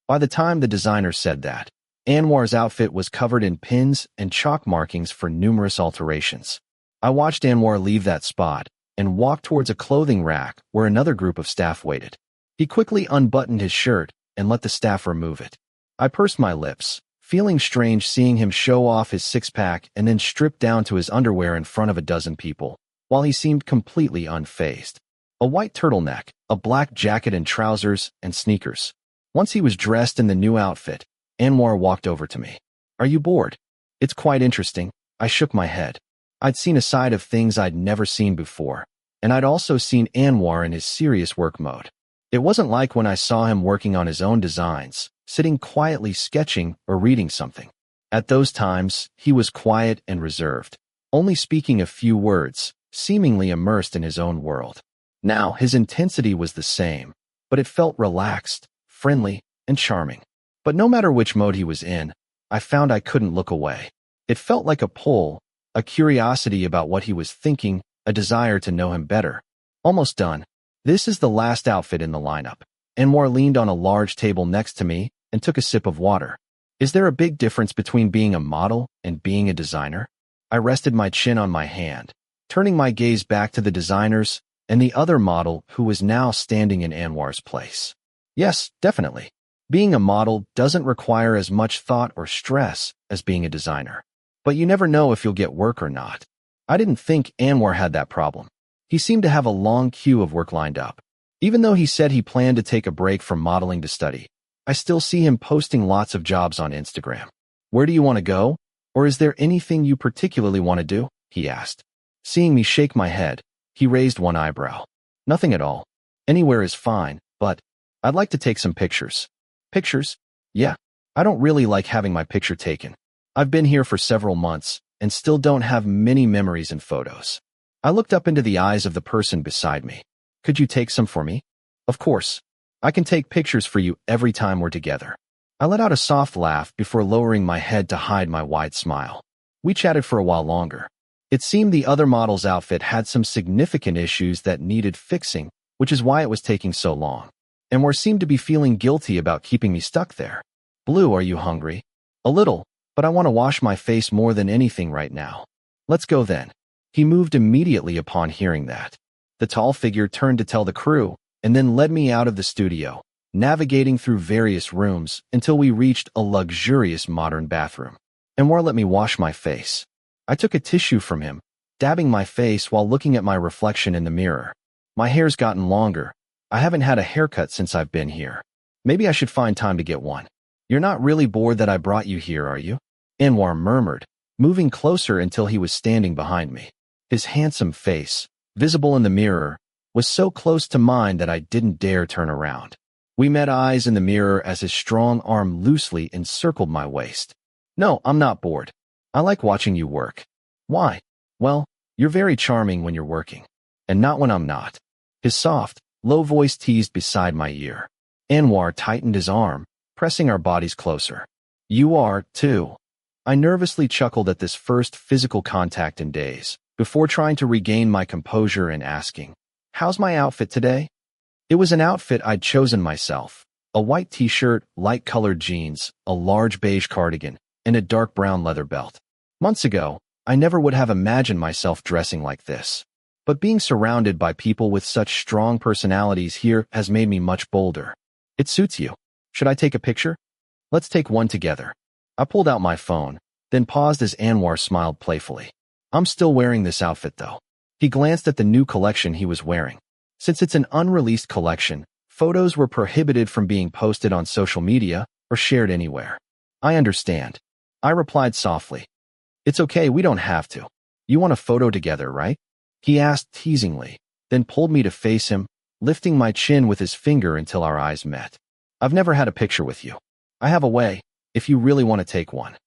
By the time the designer said that, Anwar's outfit was covered in pins and chalk markings for numerous alterations. I watched Anwar leave that spot and walk towards a clothing rack where another group of staff waited. He quickly unbuttoned his shirt and let the staff remove it. I pursed my lips, feeling strange seeing him show off his six-pack and then strip down to his underwear in front of a dozen people, while he seemed completely unfazed. A white turtleneck, a black jacket and trousers, and sneakers. Once he was dressed in the new outfit, Anwar walked over to me. "Are you bored?" "It's quite interesting." I shook my head. I'd seen a side of things I'd never seen before, and I'd also seen Anwar in his serious work mode. It wasn't like when I saw him working on his own designs, sitting quietly sketching or reading something. At those times, he was quiet and reserved, only speaking a few words, seemingly immersed in his own world. Now, his intensity was the same, but it felt relaxed, friendly, and charming. But no matter which mode he was in, I found I couldn't look away. It felt like a pull, a curiosity about what he was thinking, a desire to know him better. Almost done. This is the last outfit in the lineup. Anwar leaned on a large table next to me and took a sip of water. Is there a big difference between being a model and being a designer? I rested my chin on my hand, turning my gaze back to the designers and the other model who was now standing in Anwar's place. Yes, definitely. Being a model doesn't require as much thought or stress as being a designer. But you never know if you'll get work or not. I didn't think Anwar had that problem. He seemed to have a long queue of work lined up. Even though he said he planned to take a break from modeling to study, I still see him posting lots of jobs on Instagram. "Where do you want to go? Or is there anything you particularly want to do?" he asked. Seeing me shake my head, he raised one eyebrow. "Nothing at all. Anywhere is fine, but I'd like to take some pictures." "Pictures? Yeah. I don't really like having my picture taken. I've been here for several months and still don't have many memories and photos." I looked up into the eyes of the person beside me. "Could you take some for me?" "Of course. I can take pictures for you every time we're together." I let out a soft laugh before lowering my head to hide my wide smile. We chatted for a while longer. It seemed the other model's outfit had some significant issues that needed fixing, which is why it was taking so long. Anwar seemed to be feeling guilty about keeping me stuck there. "Blue, are you hungry?" "A little, but I want to wash my face more than anything right now." "Let's go then." He moved immediately upon hearing that. The tall figure turned to tell the crew, and then led me out of the studio, navigating through various rooms until we reached a luxurious modern bathroom. Anwar let me wash my face. I took a tissue from him, dabbing my face while looking at my reflection in the mirror. My hair's gotten longer. I haven't had a haircut since I've been here. Maybe I should find time to get one. "You're not really bored that I brought you here, are you?" Anwar murmured, moving closer until he was standing behind me. His handsome face, visible in the mirror, was so close to mine that I didn't dare turn around. We met eyes in the mirror as his strong arm loosely encircled my waist. "No, I'm not bored. I like watching you work." "Why?" "Well, you're very charming when you're working, and not when I'm not." His soft, low voice teased beside my ear. Anwar tightened his arm, pressing our bodies closer. "You are, too." I nervously chuckled at this first physical contact in days, before trying to regain my composure and asking, "How's my outfit today?" It was an outfit I'd chosen myself. A white t-shirt, light-colored jeans, a large beige cardigan, and a dark brown leather belt. Months ago, I never would have imagined myself dressing like this. But being surrounded by people with such strong personalities here has made me much bolder. "It suits you. Should I take a picture?" Let's take one together. I pulled out my phone, then paused as Anwar smiled playfully. I'm still wearing this outfit though. He glanced at the new collection he was wearing. Since it's an unreleased collection, photos were prohibited from being posted on social media or shared anywhere. I understand. I replied softly. It's okay, we don't have to. You want a photo together, right? He asked teasingly, then pulled me to face him, lifting my chin with his finger until our eyes met. I've never had a picture with you. I have a way, if you really want to take one.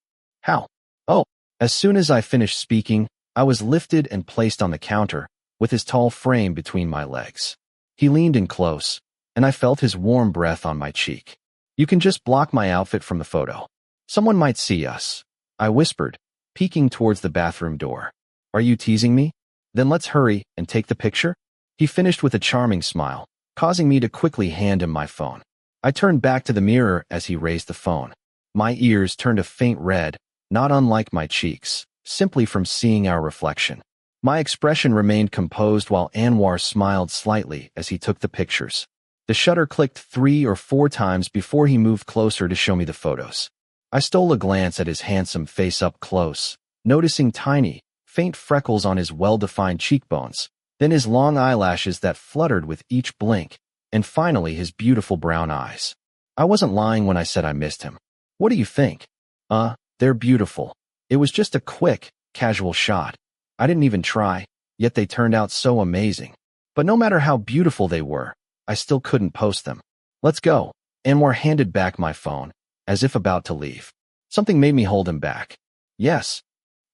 How? Oh, as soon as I finished speaking, I was lifted and placed on the counter, with his tall frame between my legs. He leaned in close, and I felt his warm breath on my cheek. You can just block my outfit from the photo. Someone might see us, I whispered, peeking towards the bathroom door. Are you teasing me? Then let's hurry and take the picture? He finished with a charming smile, causing me to quickly hand him my phone. I turned back to the mirror as he raised the phone. My ears turned a faint red, not unlike my cheeks, simply from seeing our reflection. My expression remained composed while Anwar smiled slightly as he took the pictures. The shutter clicked 3 or 4 times before he moved closer to show me the photos. I stole a glance at his handsome face up close, noticing tiny, faint freckles on his well-defined cheekbones, then his long eyelashes that fluttered with each blink, and finally his beautiful brown eyes. I wasn't lying when I said I missed him. What do you think? They're beautiful. It was just a quick, casual shot. I didn't even try, yet they turned out so amazing. But no matter how beautiful they were, I still couldn't post them. Let's go. Anwar handed back my phone, as if about to leave. Something made me hold him back. Yes,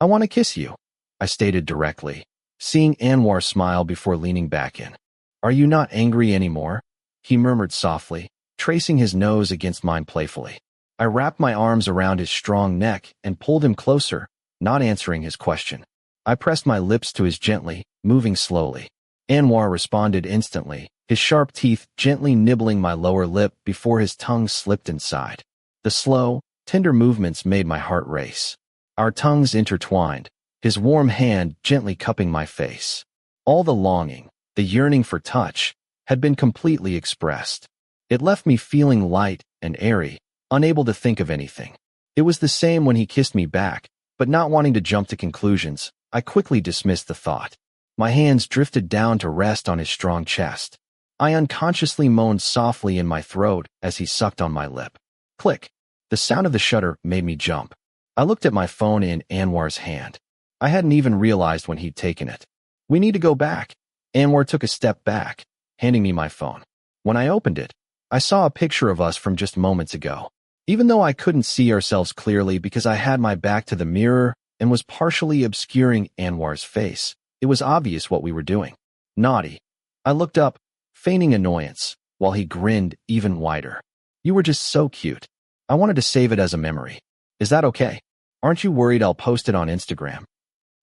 I want to kiss you, I stated directly, seeing Anwar smile before leaning back in. Are you not angry anymore? He murmured softly, tracing his nose against mine playfully. I wrapped my arms around his strong neck and pulled him closer, not answering his question. I pressed my lips to his gently, moving slowly. Anwar responded instantly, his sharp teeth gently nibbling my lower lip before his tongue slipped inside. The slow, tender movements made my heart race. Our tongues intertwined, his warm hand gently cupping my face. All the longing, the yearning for touch, had been completely expressed. It left me feeling light and airy, unable to think of anything. It was the same when he kissed me back, but not wanting to jump to conclusions, I quickly dismissed the thought. My hands drifted down to rest on his strong chest. I unconsciously moaned softly in my throat as he sucked on my lip. Click. The sound of the shutter made me jump. I looked at my phone in Anwar's hand. I hadn't even realized when he'd taken it. We need to go back. Anwar took a step back, handing me my phone. When I opened it, I saw a picture of us from just moments ago. Even though I couldn't see ourselves clearly because I had my back to the mirror and was partially obscuring Anwar's face, it was obvious what we were doing. Naughty. I looked up, feigning annoyance, while he grinned even wider. You were just so cute. I wanted to save it as a memory. Is that okay? Aren't you worried I'll post it on Instagram?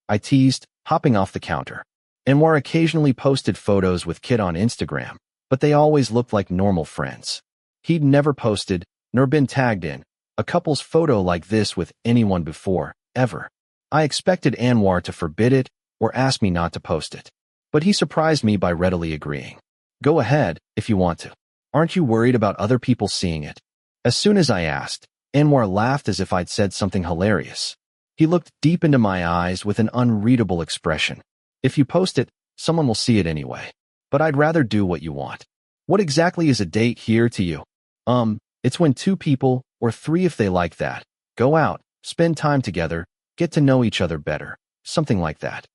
I teased, hopping off the counter. Anwar occasionally posted photos with Kit on Instagram, but they always looked like normal friends. He'd never posted, nor been tagged in, a couple's photo like this with anyone before, ever. I expected Anwar to forbid it or ask me not to post it. But he surprised me by readily agreeing. Go ahead, if you want to. Aren't you worried about other people seeing it? As soon as I asked, Anwar laughed as if I'd said something hilarious. He looked deep into my eyes with an unreadable expression. If you post it, someone will see it anyway. But I'd rather do what you want. What exactly is a date here to you? It's when 2 people, or 3 if they like that, go out, spend time together, get to know each other better, something like that.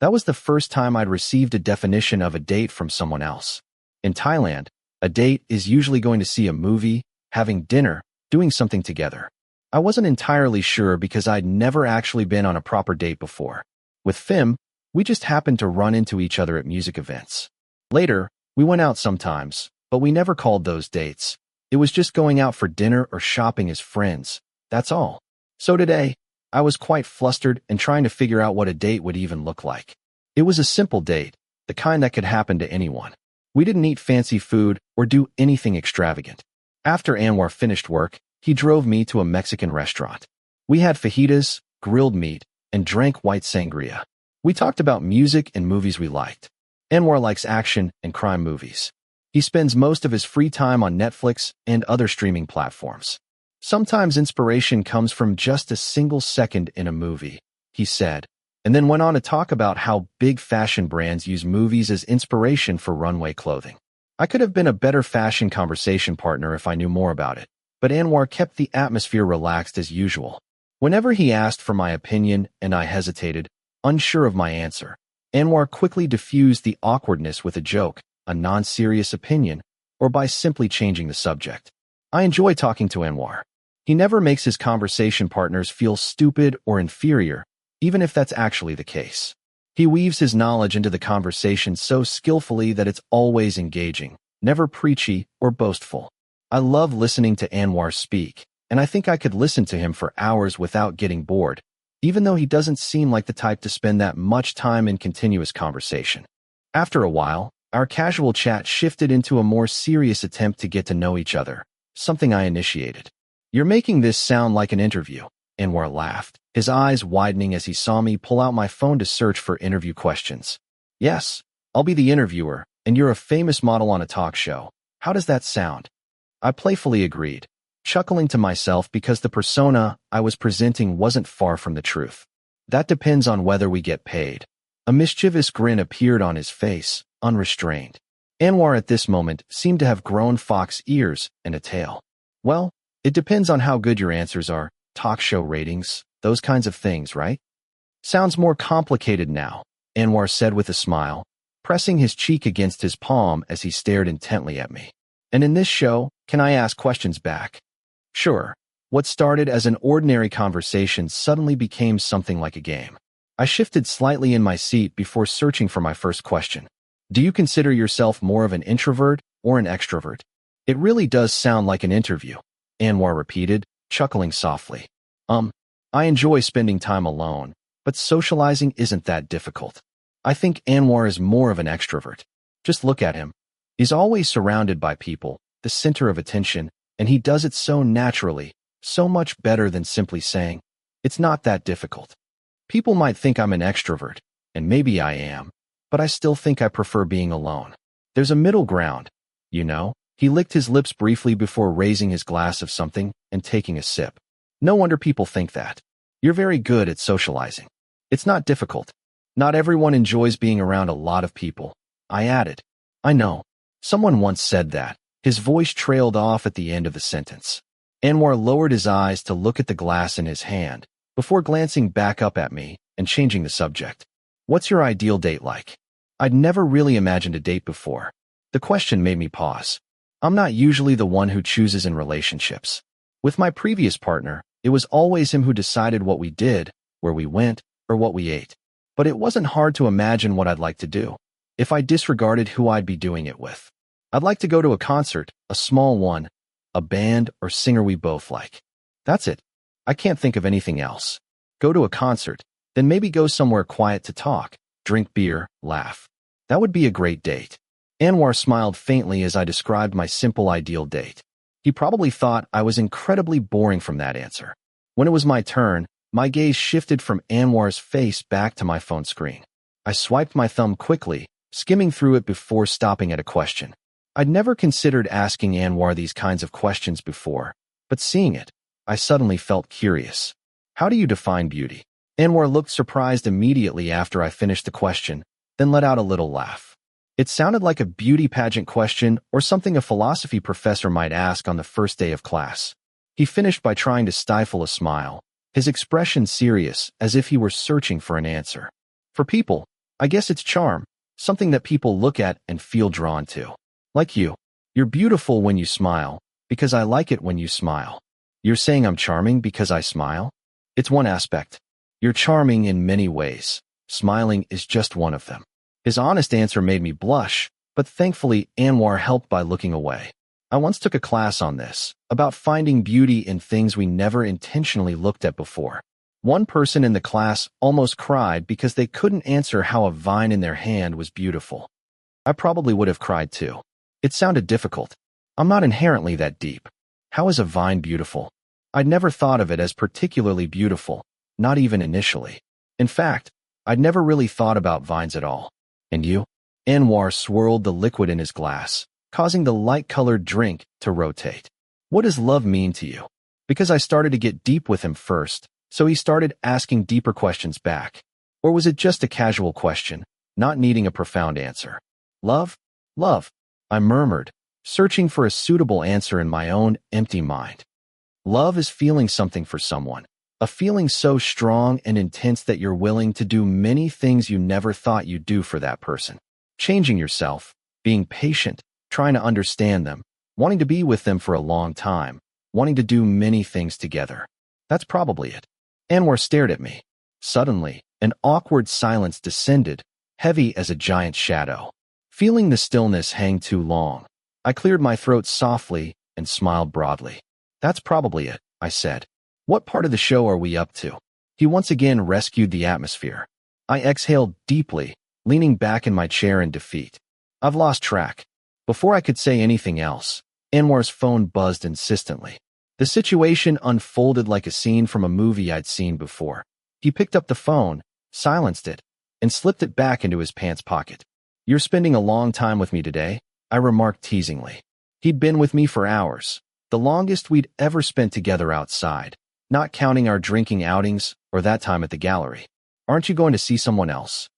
That was the first time I'd received a definition of a date from someone else. In Thailand, a date is usually going to see a movie, having dinner, doing something together. I wasn't entirely sure because I'd never actually been on a proper date before. With Phim, we just happened to run into each other at music events. Later, we went out sometimes, but we never called those dates. It was just going out for dinner or shopping as friends, that's all. So today, I was quite flustered and trying to figure out what a date would even look like. It was a simple date, the kind that could happen to anyone. We didn't eat fancy food or do anything extravagant. After Anwar finished work, he drove me to a Mexican restaurant. We had fajitas, grilled meat, and drank white sangria. We talked about music and movies we liked. Anwar likes action and crime movies. He spends most of his free time on Netflix and other streaming platforms. Sometimes inspiration comes from just a single second in a movie, he said, and then went on to talk about how big fashion brands use movies as inspiration for runway clothing. I could have been a better fashion conversation partner if I knew more about it, but Anwar kept the atmosphere relaxed as usual. Whenever he asked for my opinion and I hesitated, unsure of my answer, Anwar quickly diffused the awkwardness with a joke, a non-serious opinion, or by simply changing the subject. I enjoy talking to Anwar. He never makes his conversation partners feel stupid or inferior, even if that's actually the case. He weaves his knowledge into the conversation so skillfully that it's always engaging, never preachy or boastful. I love listening to Anwar speak, and I think I could listen to him for hours without getting bored, even though he doesn't seem like the type to spend that much time in continuous conversation. After a while, our casual chat shifted into a more serious attempt to get to know each other, something I initiated. "You're making this sound like an interview," Anwar laughed, his eyes widening as he saw me pull out my phone to search for interview questions. "Yes, I'll be the interviewer, and you're a famous model on a talk show. How does that sound?" I playfully agreed, chuckling to myself because the persona I was presenting wasn't far from the truth. "That depends on whether we get paid." A mischievous grin appeared on his face, unrestrained. Anwar at this moment seemed to have grown fox ears and a tail. "Well, it depends on how good your answers are, talk show ratings, those kinds of things, right?" "Sounds more complicated now," Anwar said with a smile, pressing his cheek against his palm as he stared intently at me. "And in this show, can I ask questions back?" "Sure." What started as an ordinary conversation suddenly became something like a game. I shifted slightly in my seat before searching for my first question. "Do you consider yourself more of an introvert or an extrovert?" "It really does sound like an interview," Anwar repeated, chuckling softly. I enjoy spending time alone, but socializing isn't that difficult." I think Anwar is more of an extrovert. Just look at him. He's always surrounded by people, the center of attention, and he does it so naturally, so much better than simply saying, "It's not that difficult." People might think I'm an extrovert, and maybe I am, but I still think I prefer being alone. There's a middle ground, you know? He licked his lips briefly before raising his glass of something and taking a sip. "No wonder people think that. You're very good at socializing. It's not difficult. Not everyone enjoys being around a lot of people," I added. "I know. Someone once said that." His voice trailed off at the end of the sentence. Anwar lowered his eyes to look at the glass in his hand, before glancing back up at me and changing the subject. "What's your ideal date like?" I'd never really imagined a date before. The question made me pause. I'm not usually the one who chooses in relationships. With my previous partner, it was always him who decided what we did, where we went, or what we ate. But it wasn't hard to imagine what I'd like to do, if I disregarded who I'd be doing it with. I'd like to go to a concert, a small one, a band or singer we both like. That's it. I can't think of anything else. Go to a concert, then maybe go somewhere quiet to talk, drink beer, laugh. That would be a great date. Anwar smiled faintly as I described my simple ideal date. He probably thought I was incredibly boring from that answer. When it was my turn, my gaze shifted from Anwar's face back to my phone screen. I swiped my thumb quickly, skimming through it before stopping at a question. I'd never considered asking Anwar these kinds of questions before, but seeing it, I suddenly felt curious. "How do you define beauty?" Anwar looked surprised immediately after I finished the question, then let out a little laugh. It sounded like a beauty pageant question or something a philosophy professor might ask on the first day of class. He finished by trying to stifle a smile, his expression serious, as if he were searching for an answer. "For people, I guess it's charm, something that people look at and feel drawn to. Like you. You're beautiful when you smile, because I like it when you smile." "You're saying I'm charming because I smile?" "It's one aspect. You're charming in many ways. Smiling is just one of them." His honest answer made me blush, but thankfully Anwar helped by looking away. I once took a class on this, about finding beauty in things we never intentionally looked at before. One person in the class almost cried because they couldn't answer how a vine in their hand was beautiful. I probably would have cried too. It sounded difficult. I'm not inherently that deep. How is a vine beautiful? I'd never thought of it as particularly beautiful, not even initially. In fact, I'd never really thought about vines at all. "And you?" Anwar swirled the liquid in his glass, causing the light-colored drink to rotate. "What does love mean to you?" Because I started to get deep with him first, so he started asking deeper questions back. Or was it just a casual question, not needing a profound answer? Love? Love, I murmured, searching for a suitable answer in my own empty mind. Love is feeling something for someone, a feeling so strong and intense that you're willing to do many things you never thought you'd do for that person. Changing yourself, being patient, trying to understand them, wanting to be with them for a long time, wanting to do many things together. That's probably it. Anwar stared at me. Suddenly, an awkward silence descended, heavy as a giant shadow. Feeling the stillness hang too long, I cleared my throat softly and smiled broadly. That's probably it, I said. What part of the show are we up to? He once again rescued the atmosphere. I exhaled deeply, leaning back in my chair in defeat. I've lost track. Before I could say anything else, Anwar's phone buzzed insistently. The situation unfolded like a scene from a movie I'd seen before. He picked up the phone, silenced it, and slipped it back into his pants pocket. You're spending a long time with me today, I remarked teasingly. He'd been with me for hours, the longest we'd ever spent together outside, not counting our drinking outings or that time at the gallery. Aren't you going to see someone else?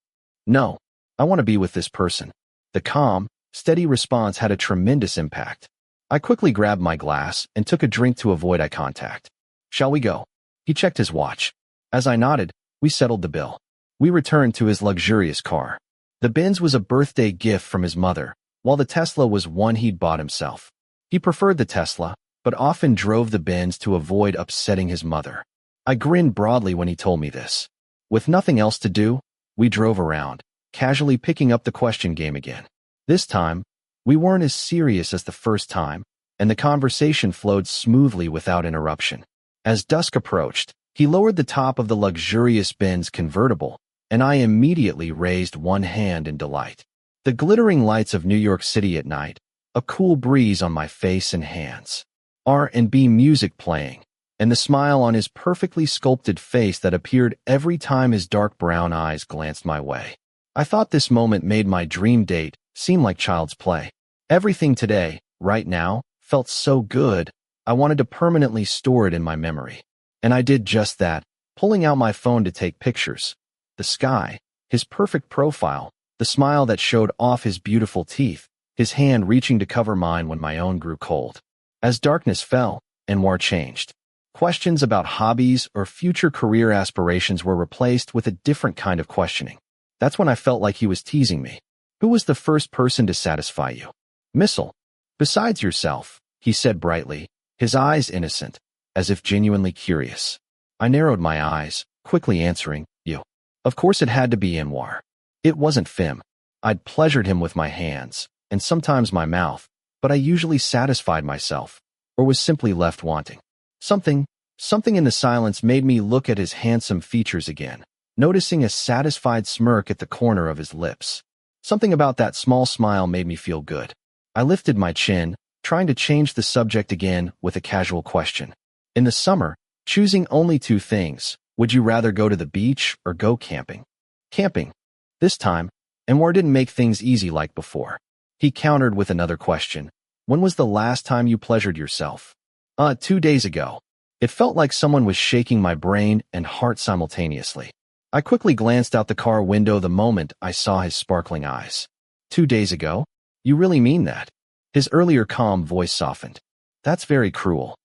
No, I want to be with this person. The calm, steady response had a tremendous impact. I quickly grabbed my glass and took a drink to avoid eye contact. Shall we go? He checked his watch. As I nodded, we settled the bill. We returned to his luxurious car. The Benz was a birthday gift from his mother, while the Tesla was one he'd bought himself. He preferred the Tesla, but often drove the Benz to avoid upsetting his mother. I grinned broadly when he told me this. With nothing else to do, we drove around, casually picking up the question game again. This time, we weren't as serious as the first time, and the conversation flowed smoothly without interruption. As dusk approached, he lowered the top of the luxurious Benz convertible, and I immediately raised one hand in delight. The glittering lights of New York City at night, a cool breeze on my face and hands, R&B music playing, and the smile on his perfectly sculpted face that appeared every time his dark brown eyes glanced my way. I thought this moment made my dream date seem like child's play. Everything today, right now, felt so good, I wanted to permanently store it in my memory. And I did just that, pulling out my phone to take pictures. The sky, his perfect profile, the smile that showed off his beautiful teeth, his hand reaching to cover mine when my own grew cold. As darkness fell, Anwar changed. Questions about hobbies or future career aspirations were replaced with a different kind of questioning. That's when I felt like he was teasing me. Who was the first person to satisfy you? Missile. Besides yourself, he said brightly, his eyes innocent, as if genuinely curious. I narrowed my eyes, quickly answering, you. Of course it had to be Anwar. It wasn't Fim. I'd pleasured him with my hands, and sometimes my mouth, but I usually satisfied myself, or was simply left wanting. Something in the silence made me look at his handsome features again, noticing a satisfied smirk at the corner of his lips. Something about that small smile made me feel good. I lifted my chin, trying to change the subject again with a casual question. In the summer, choosing only two things, would you rather go to the beach or go camping? Camping. This time, Anwar didn't make things easy like before. He countered with another question. When was the last time you pleasured yourself? 2 days ago. It felt like someone was shaking my brain and heart simultaneously. I quickly glanced out the car window the moment I saw his sparkling eyes. 2 days ago? You really mean that? His earlier calm voice softened. That's very cruel.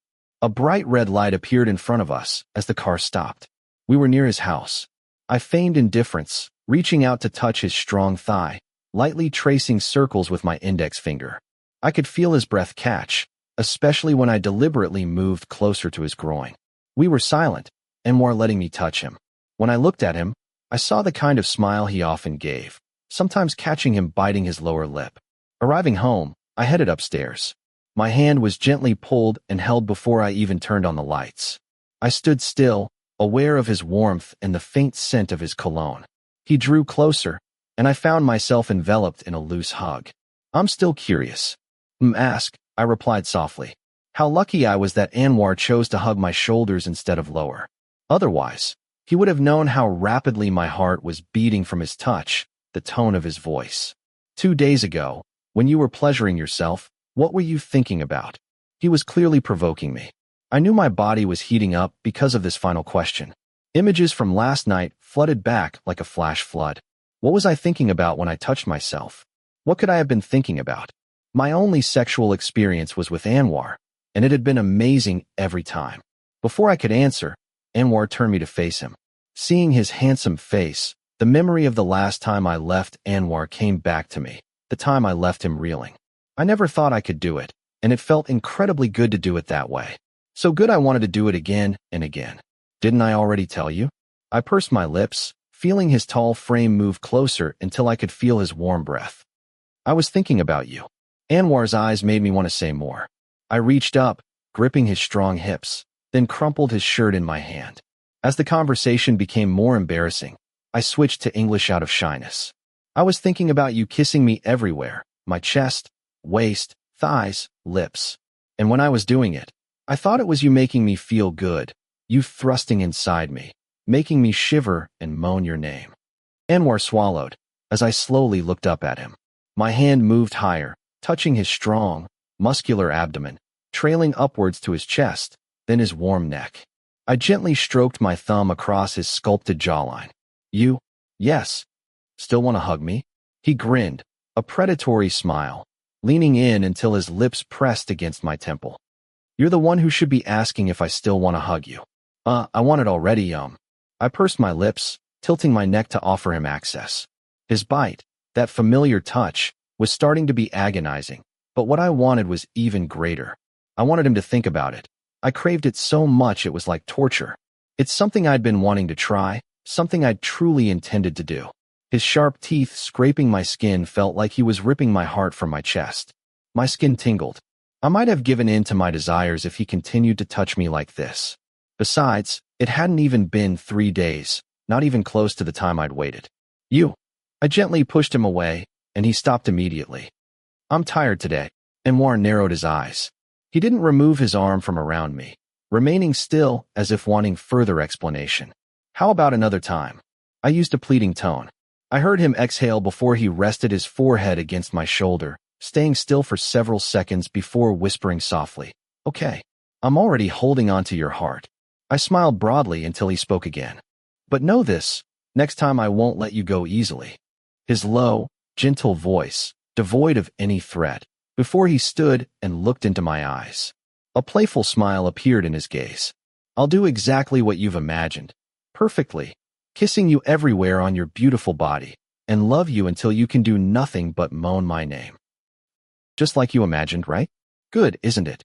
A bright red light appeared in front of us as the car stopped. We were near his house. I feigned indifference, reaching out to touch his strong thigh, lightly tracing circles with my index finger. I could feel his breath catch, especially when I deliberately moved closer to his groin. We were silent, Anwar letting me touch him. When I looked at him, I saw the kind of smile he often gave, sometimes catching him biting his lower lip. Arriving home, I headed upstairs. My hand was gently pulled and held before I even turned on the lights. I stood still, aware of his warmth and the faint scent of his cologne. He drew closer, and I found myself enveloped in a loose hug. I'm still curious. Ask, I replied softly. How lucky I was that Anwar chose to hug my shoulders instead of lower. Otherwise, he would have known how rapidly my heart was beating from his touch, the tone of his voice. 2 days ago, when you were pleasuring yourself, what were you thinking about? He was clearly provoking me. I knew my body was heating up because of this final question. Images from last night flooded back like a flash flood. What was I thinking about when I touched myself? What could I have been thinking about? My only sexual experience was with Anwar, and it had been amazing every time. Before I could answer, Anwar turned me to face him. Seeing his handsome face, the memory of the last time I left Anwar came back to me, the time I left him reeling. I never thought I could do it, and it felt incredibly good to do it that way. So good I wanted to do it again and again. Didn't I already tell you? I pursed my lips, feeling his tall frame move closer until I could feel his warm breath. I was thinking about you. Anwar's eyes made me want to say more. I reached up, gripping his strong hips, then crumpled his shirt in my hand. As the conversation became more embarrassing, I switched to English out of shyness. I was thinking about you kissing me everywhere, my chest, waist, thighs, lips. And when I was doing it, I thought it was you making me feel good, you thrusting inside me, making me shiver and moan your name. Anwar swallowed, as I slowly looked up at him. My hand moved higher, touching his strong, muscular abdomen, trailing upwards to his chest, then his warm neck. I gently stroked my thumb across his sculpted jawline. You? Yes. Still want to hug me? He grinned, a predatory smile, leaning in until his lips pressed against my temple. You're the one who should be asking if I still want to hug you. I want it already, I pursed my lips, tilting my neck to offer him access. His bite, that familiar touch, was starting to be agonizing, but what I wanted was even greater. I wanted him to think about it. I craved it so much it was like torture. It's something I'd been wanting to try, something I'd truly intended to do. His sharp teeth scraping my skin felt like he was ripping my heart from my chest. My skin tingled. I might have given in to my desires if he continued to touch me like this. Besides, it hadn't even been 3 days, not even close to the time I'd waited. You. I gently pushed him away, and he stopped immediately. I'm tired today. Anwar narrowed his eyes. He didn't remove his arm from around me, remaining still as if wanting further explanation. How about another time? I used a pleading tone. I heard him exhale before he rested his forehead against my shoulder, staying still for several seconds before whispering softly, Okay, I'm already holding on to your heart. I smiled broadly until he spoke again. But know this, next time I won't let you go easily. His low, gentle voice, devoid of any threat, before he stood and looked into my eyes. A playful smile appeared in his gaze. I'll do exactly what you've imagined. Perfectly. Kissing you everywhere on your beautiful body, and love you until you can do nothing but moan my name. Just like you imagined, right? Good, isn't it?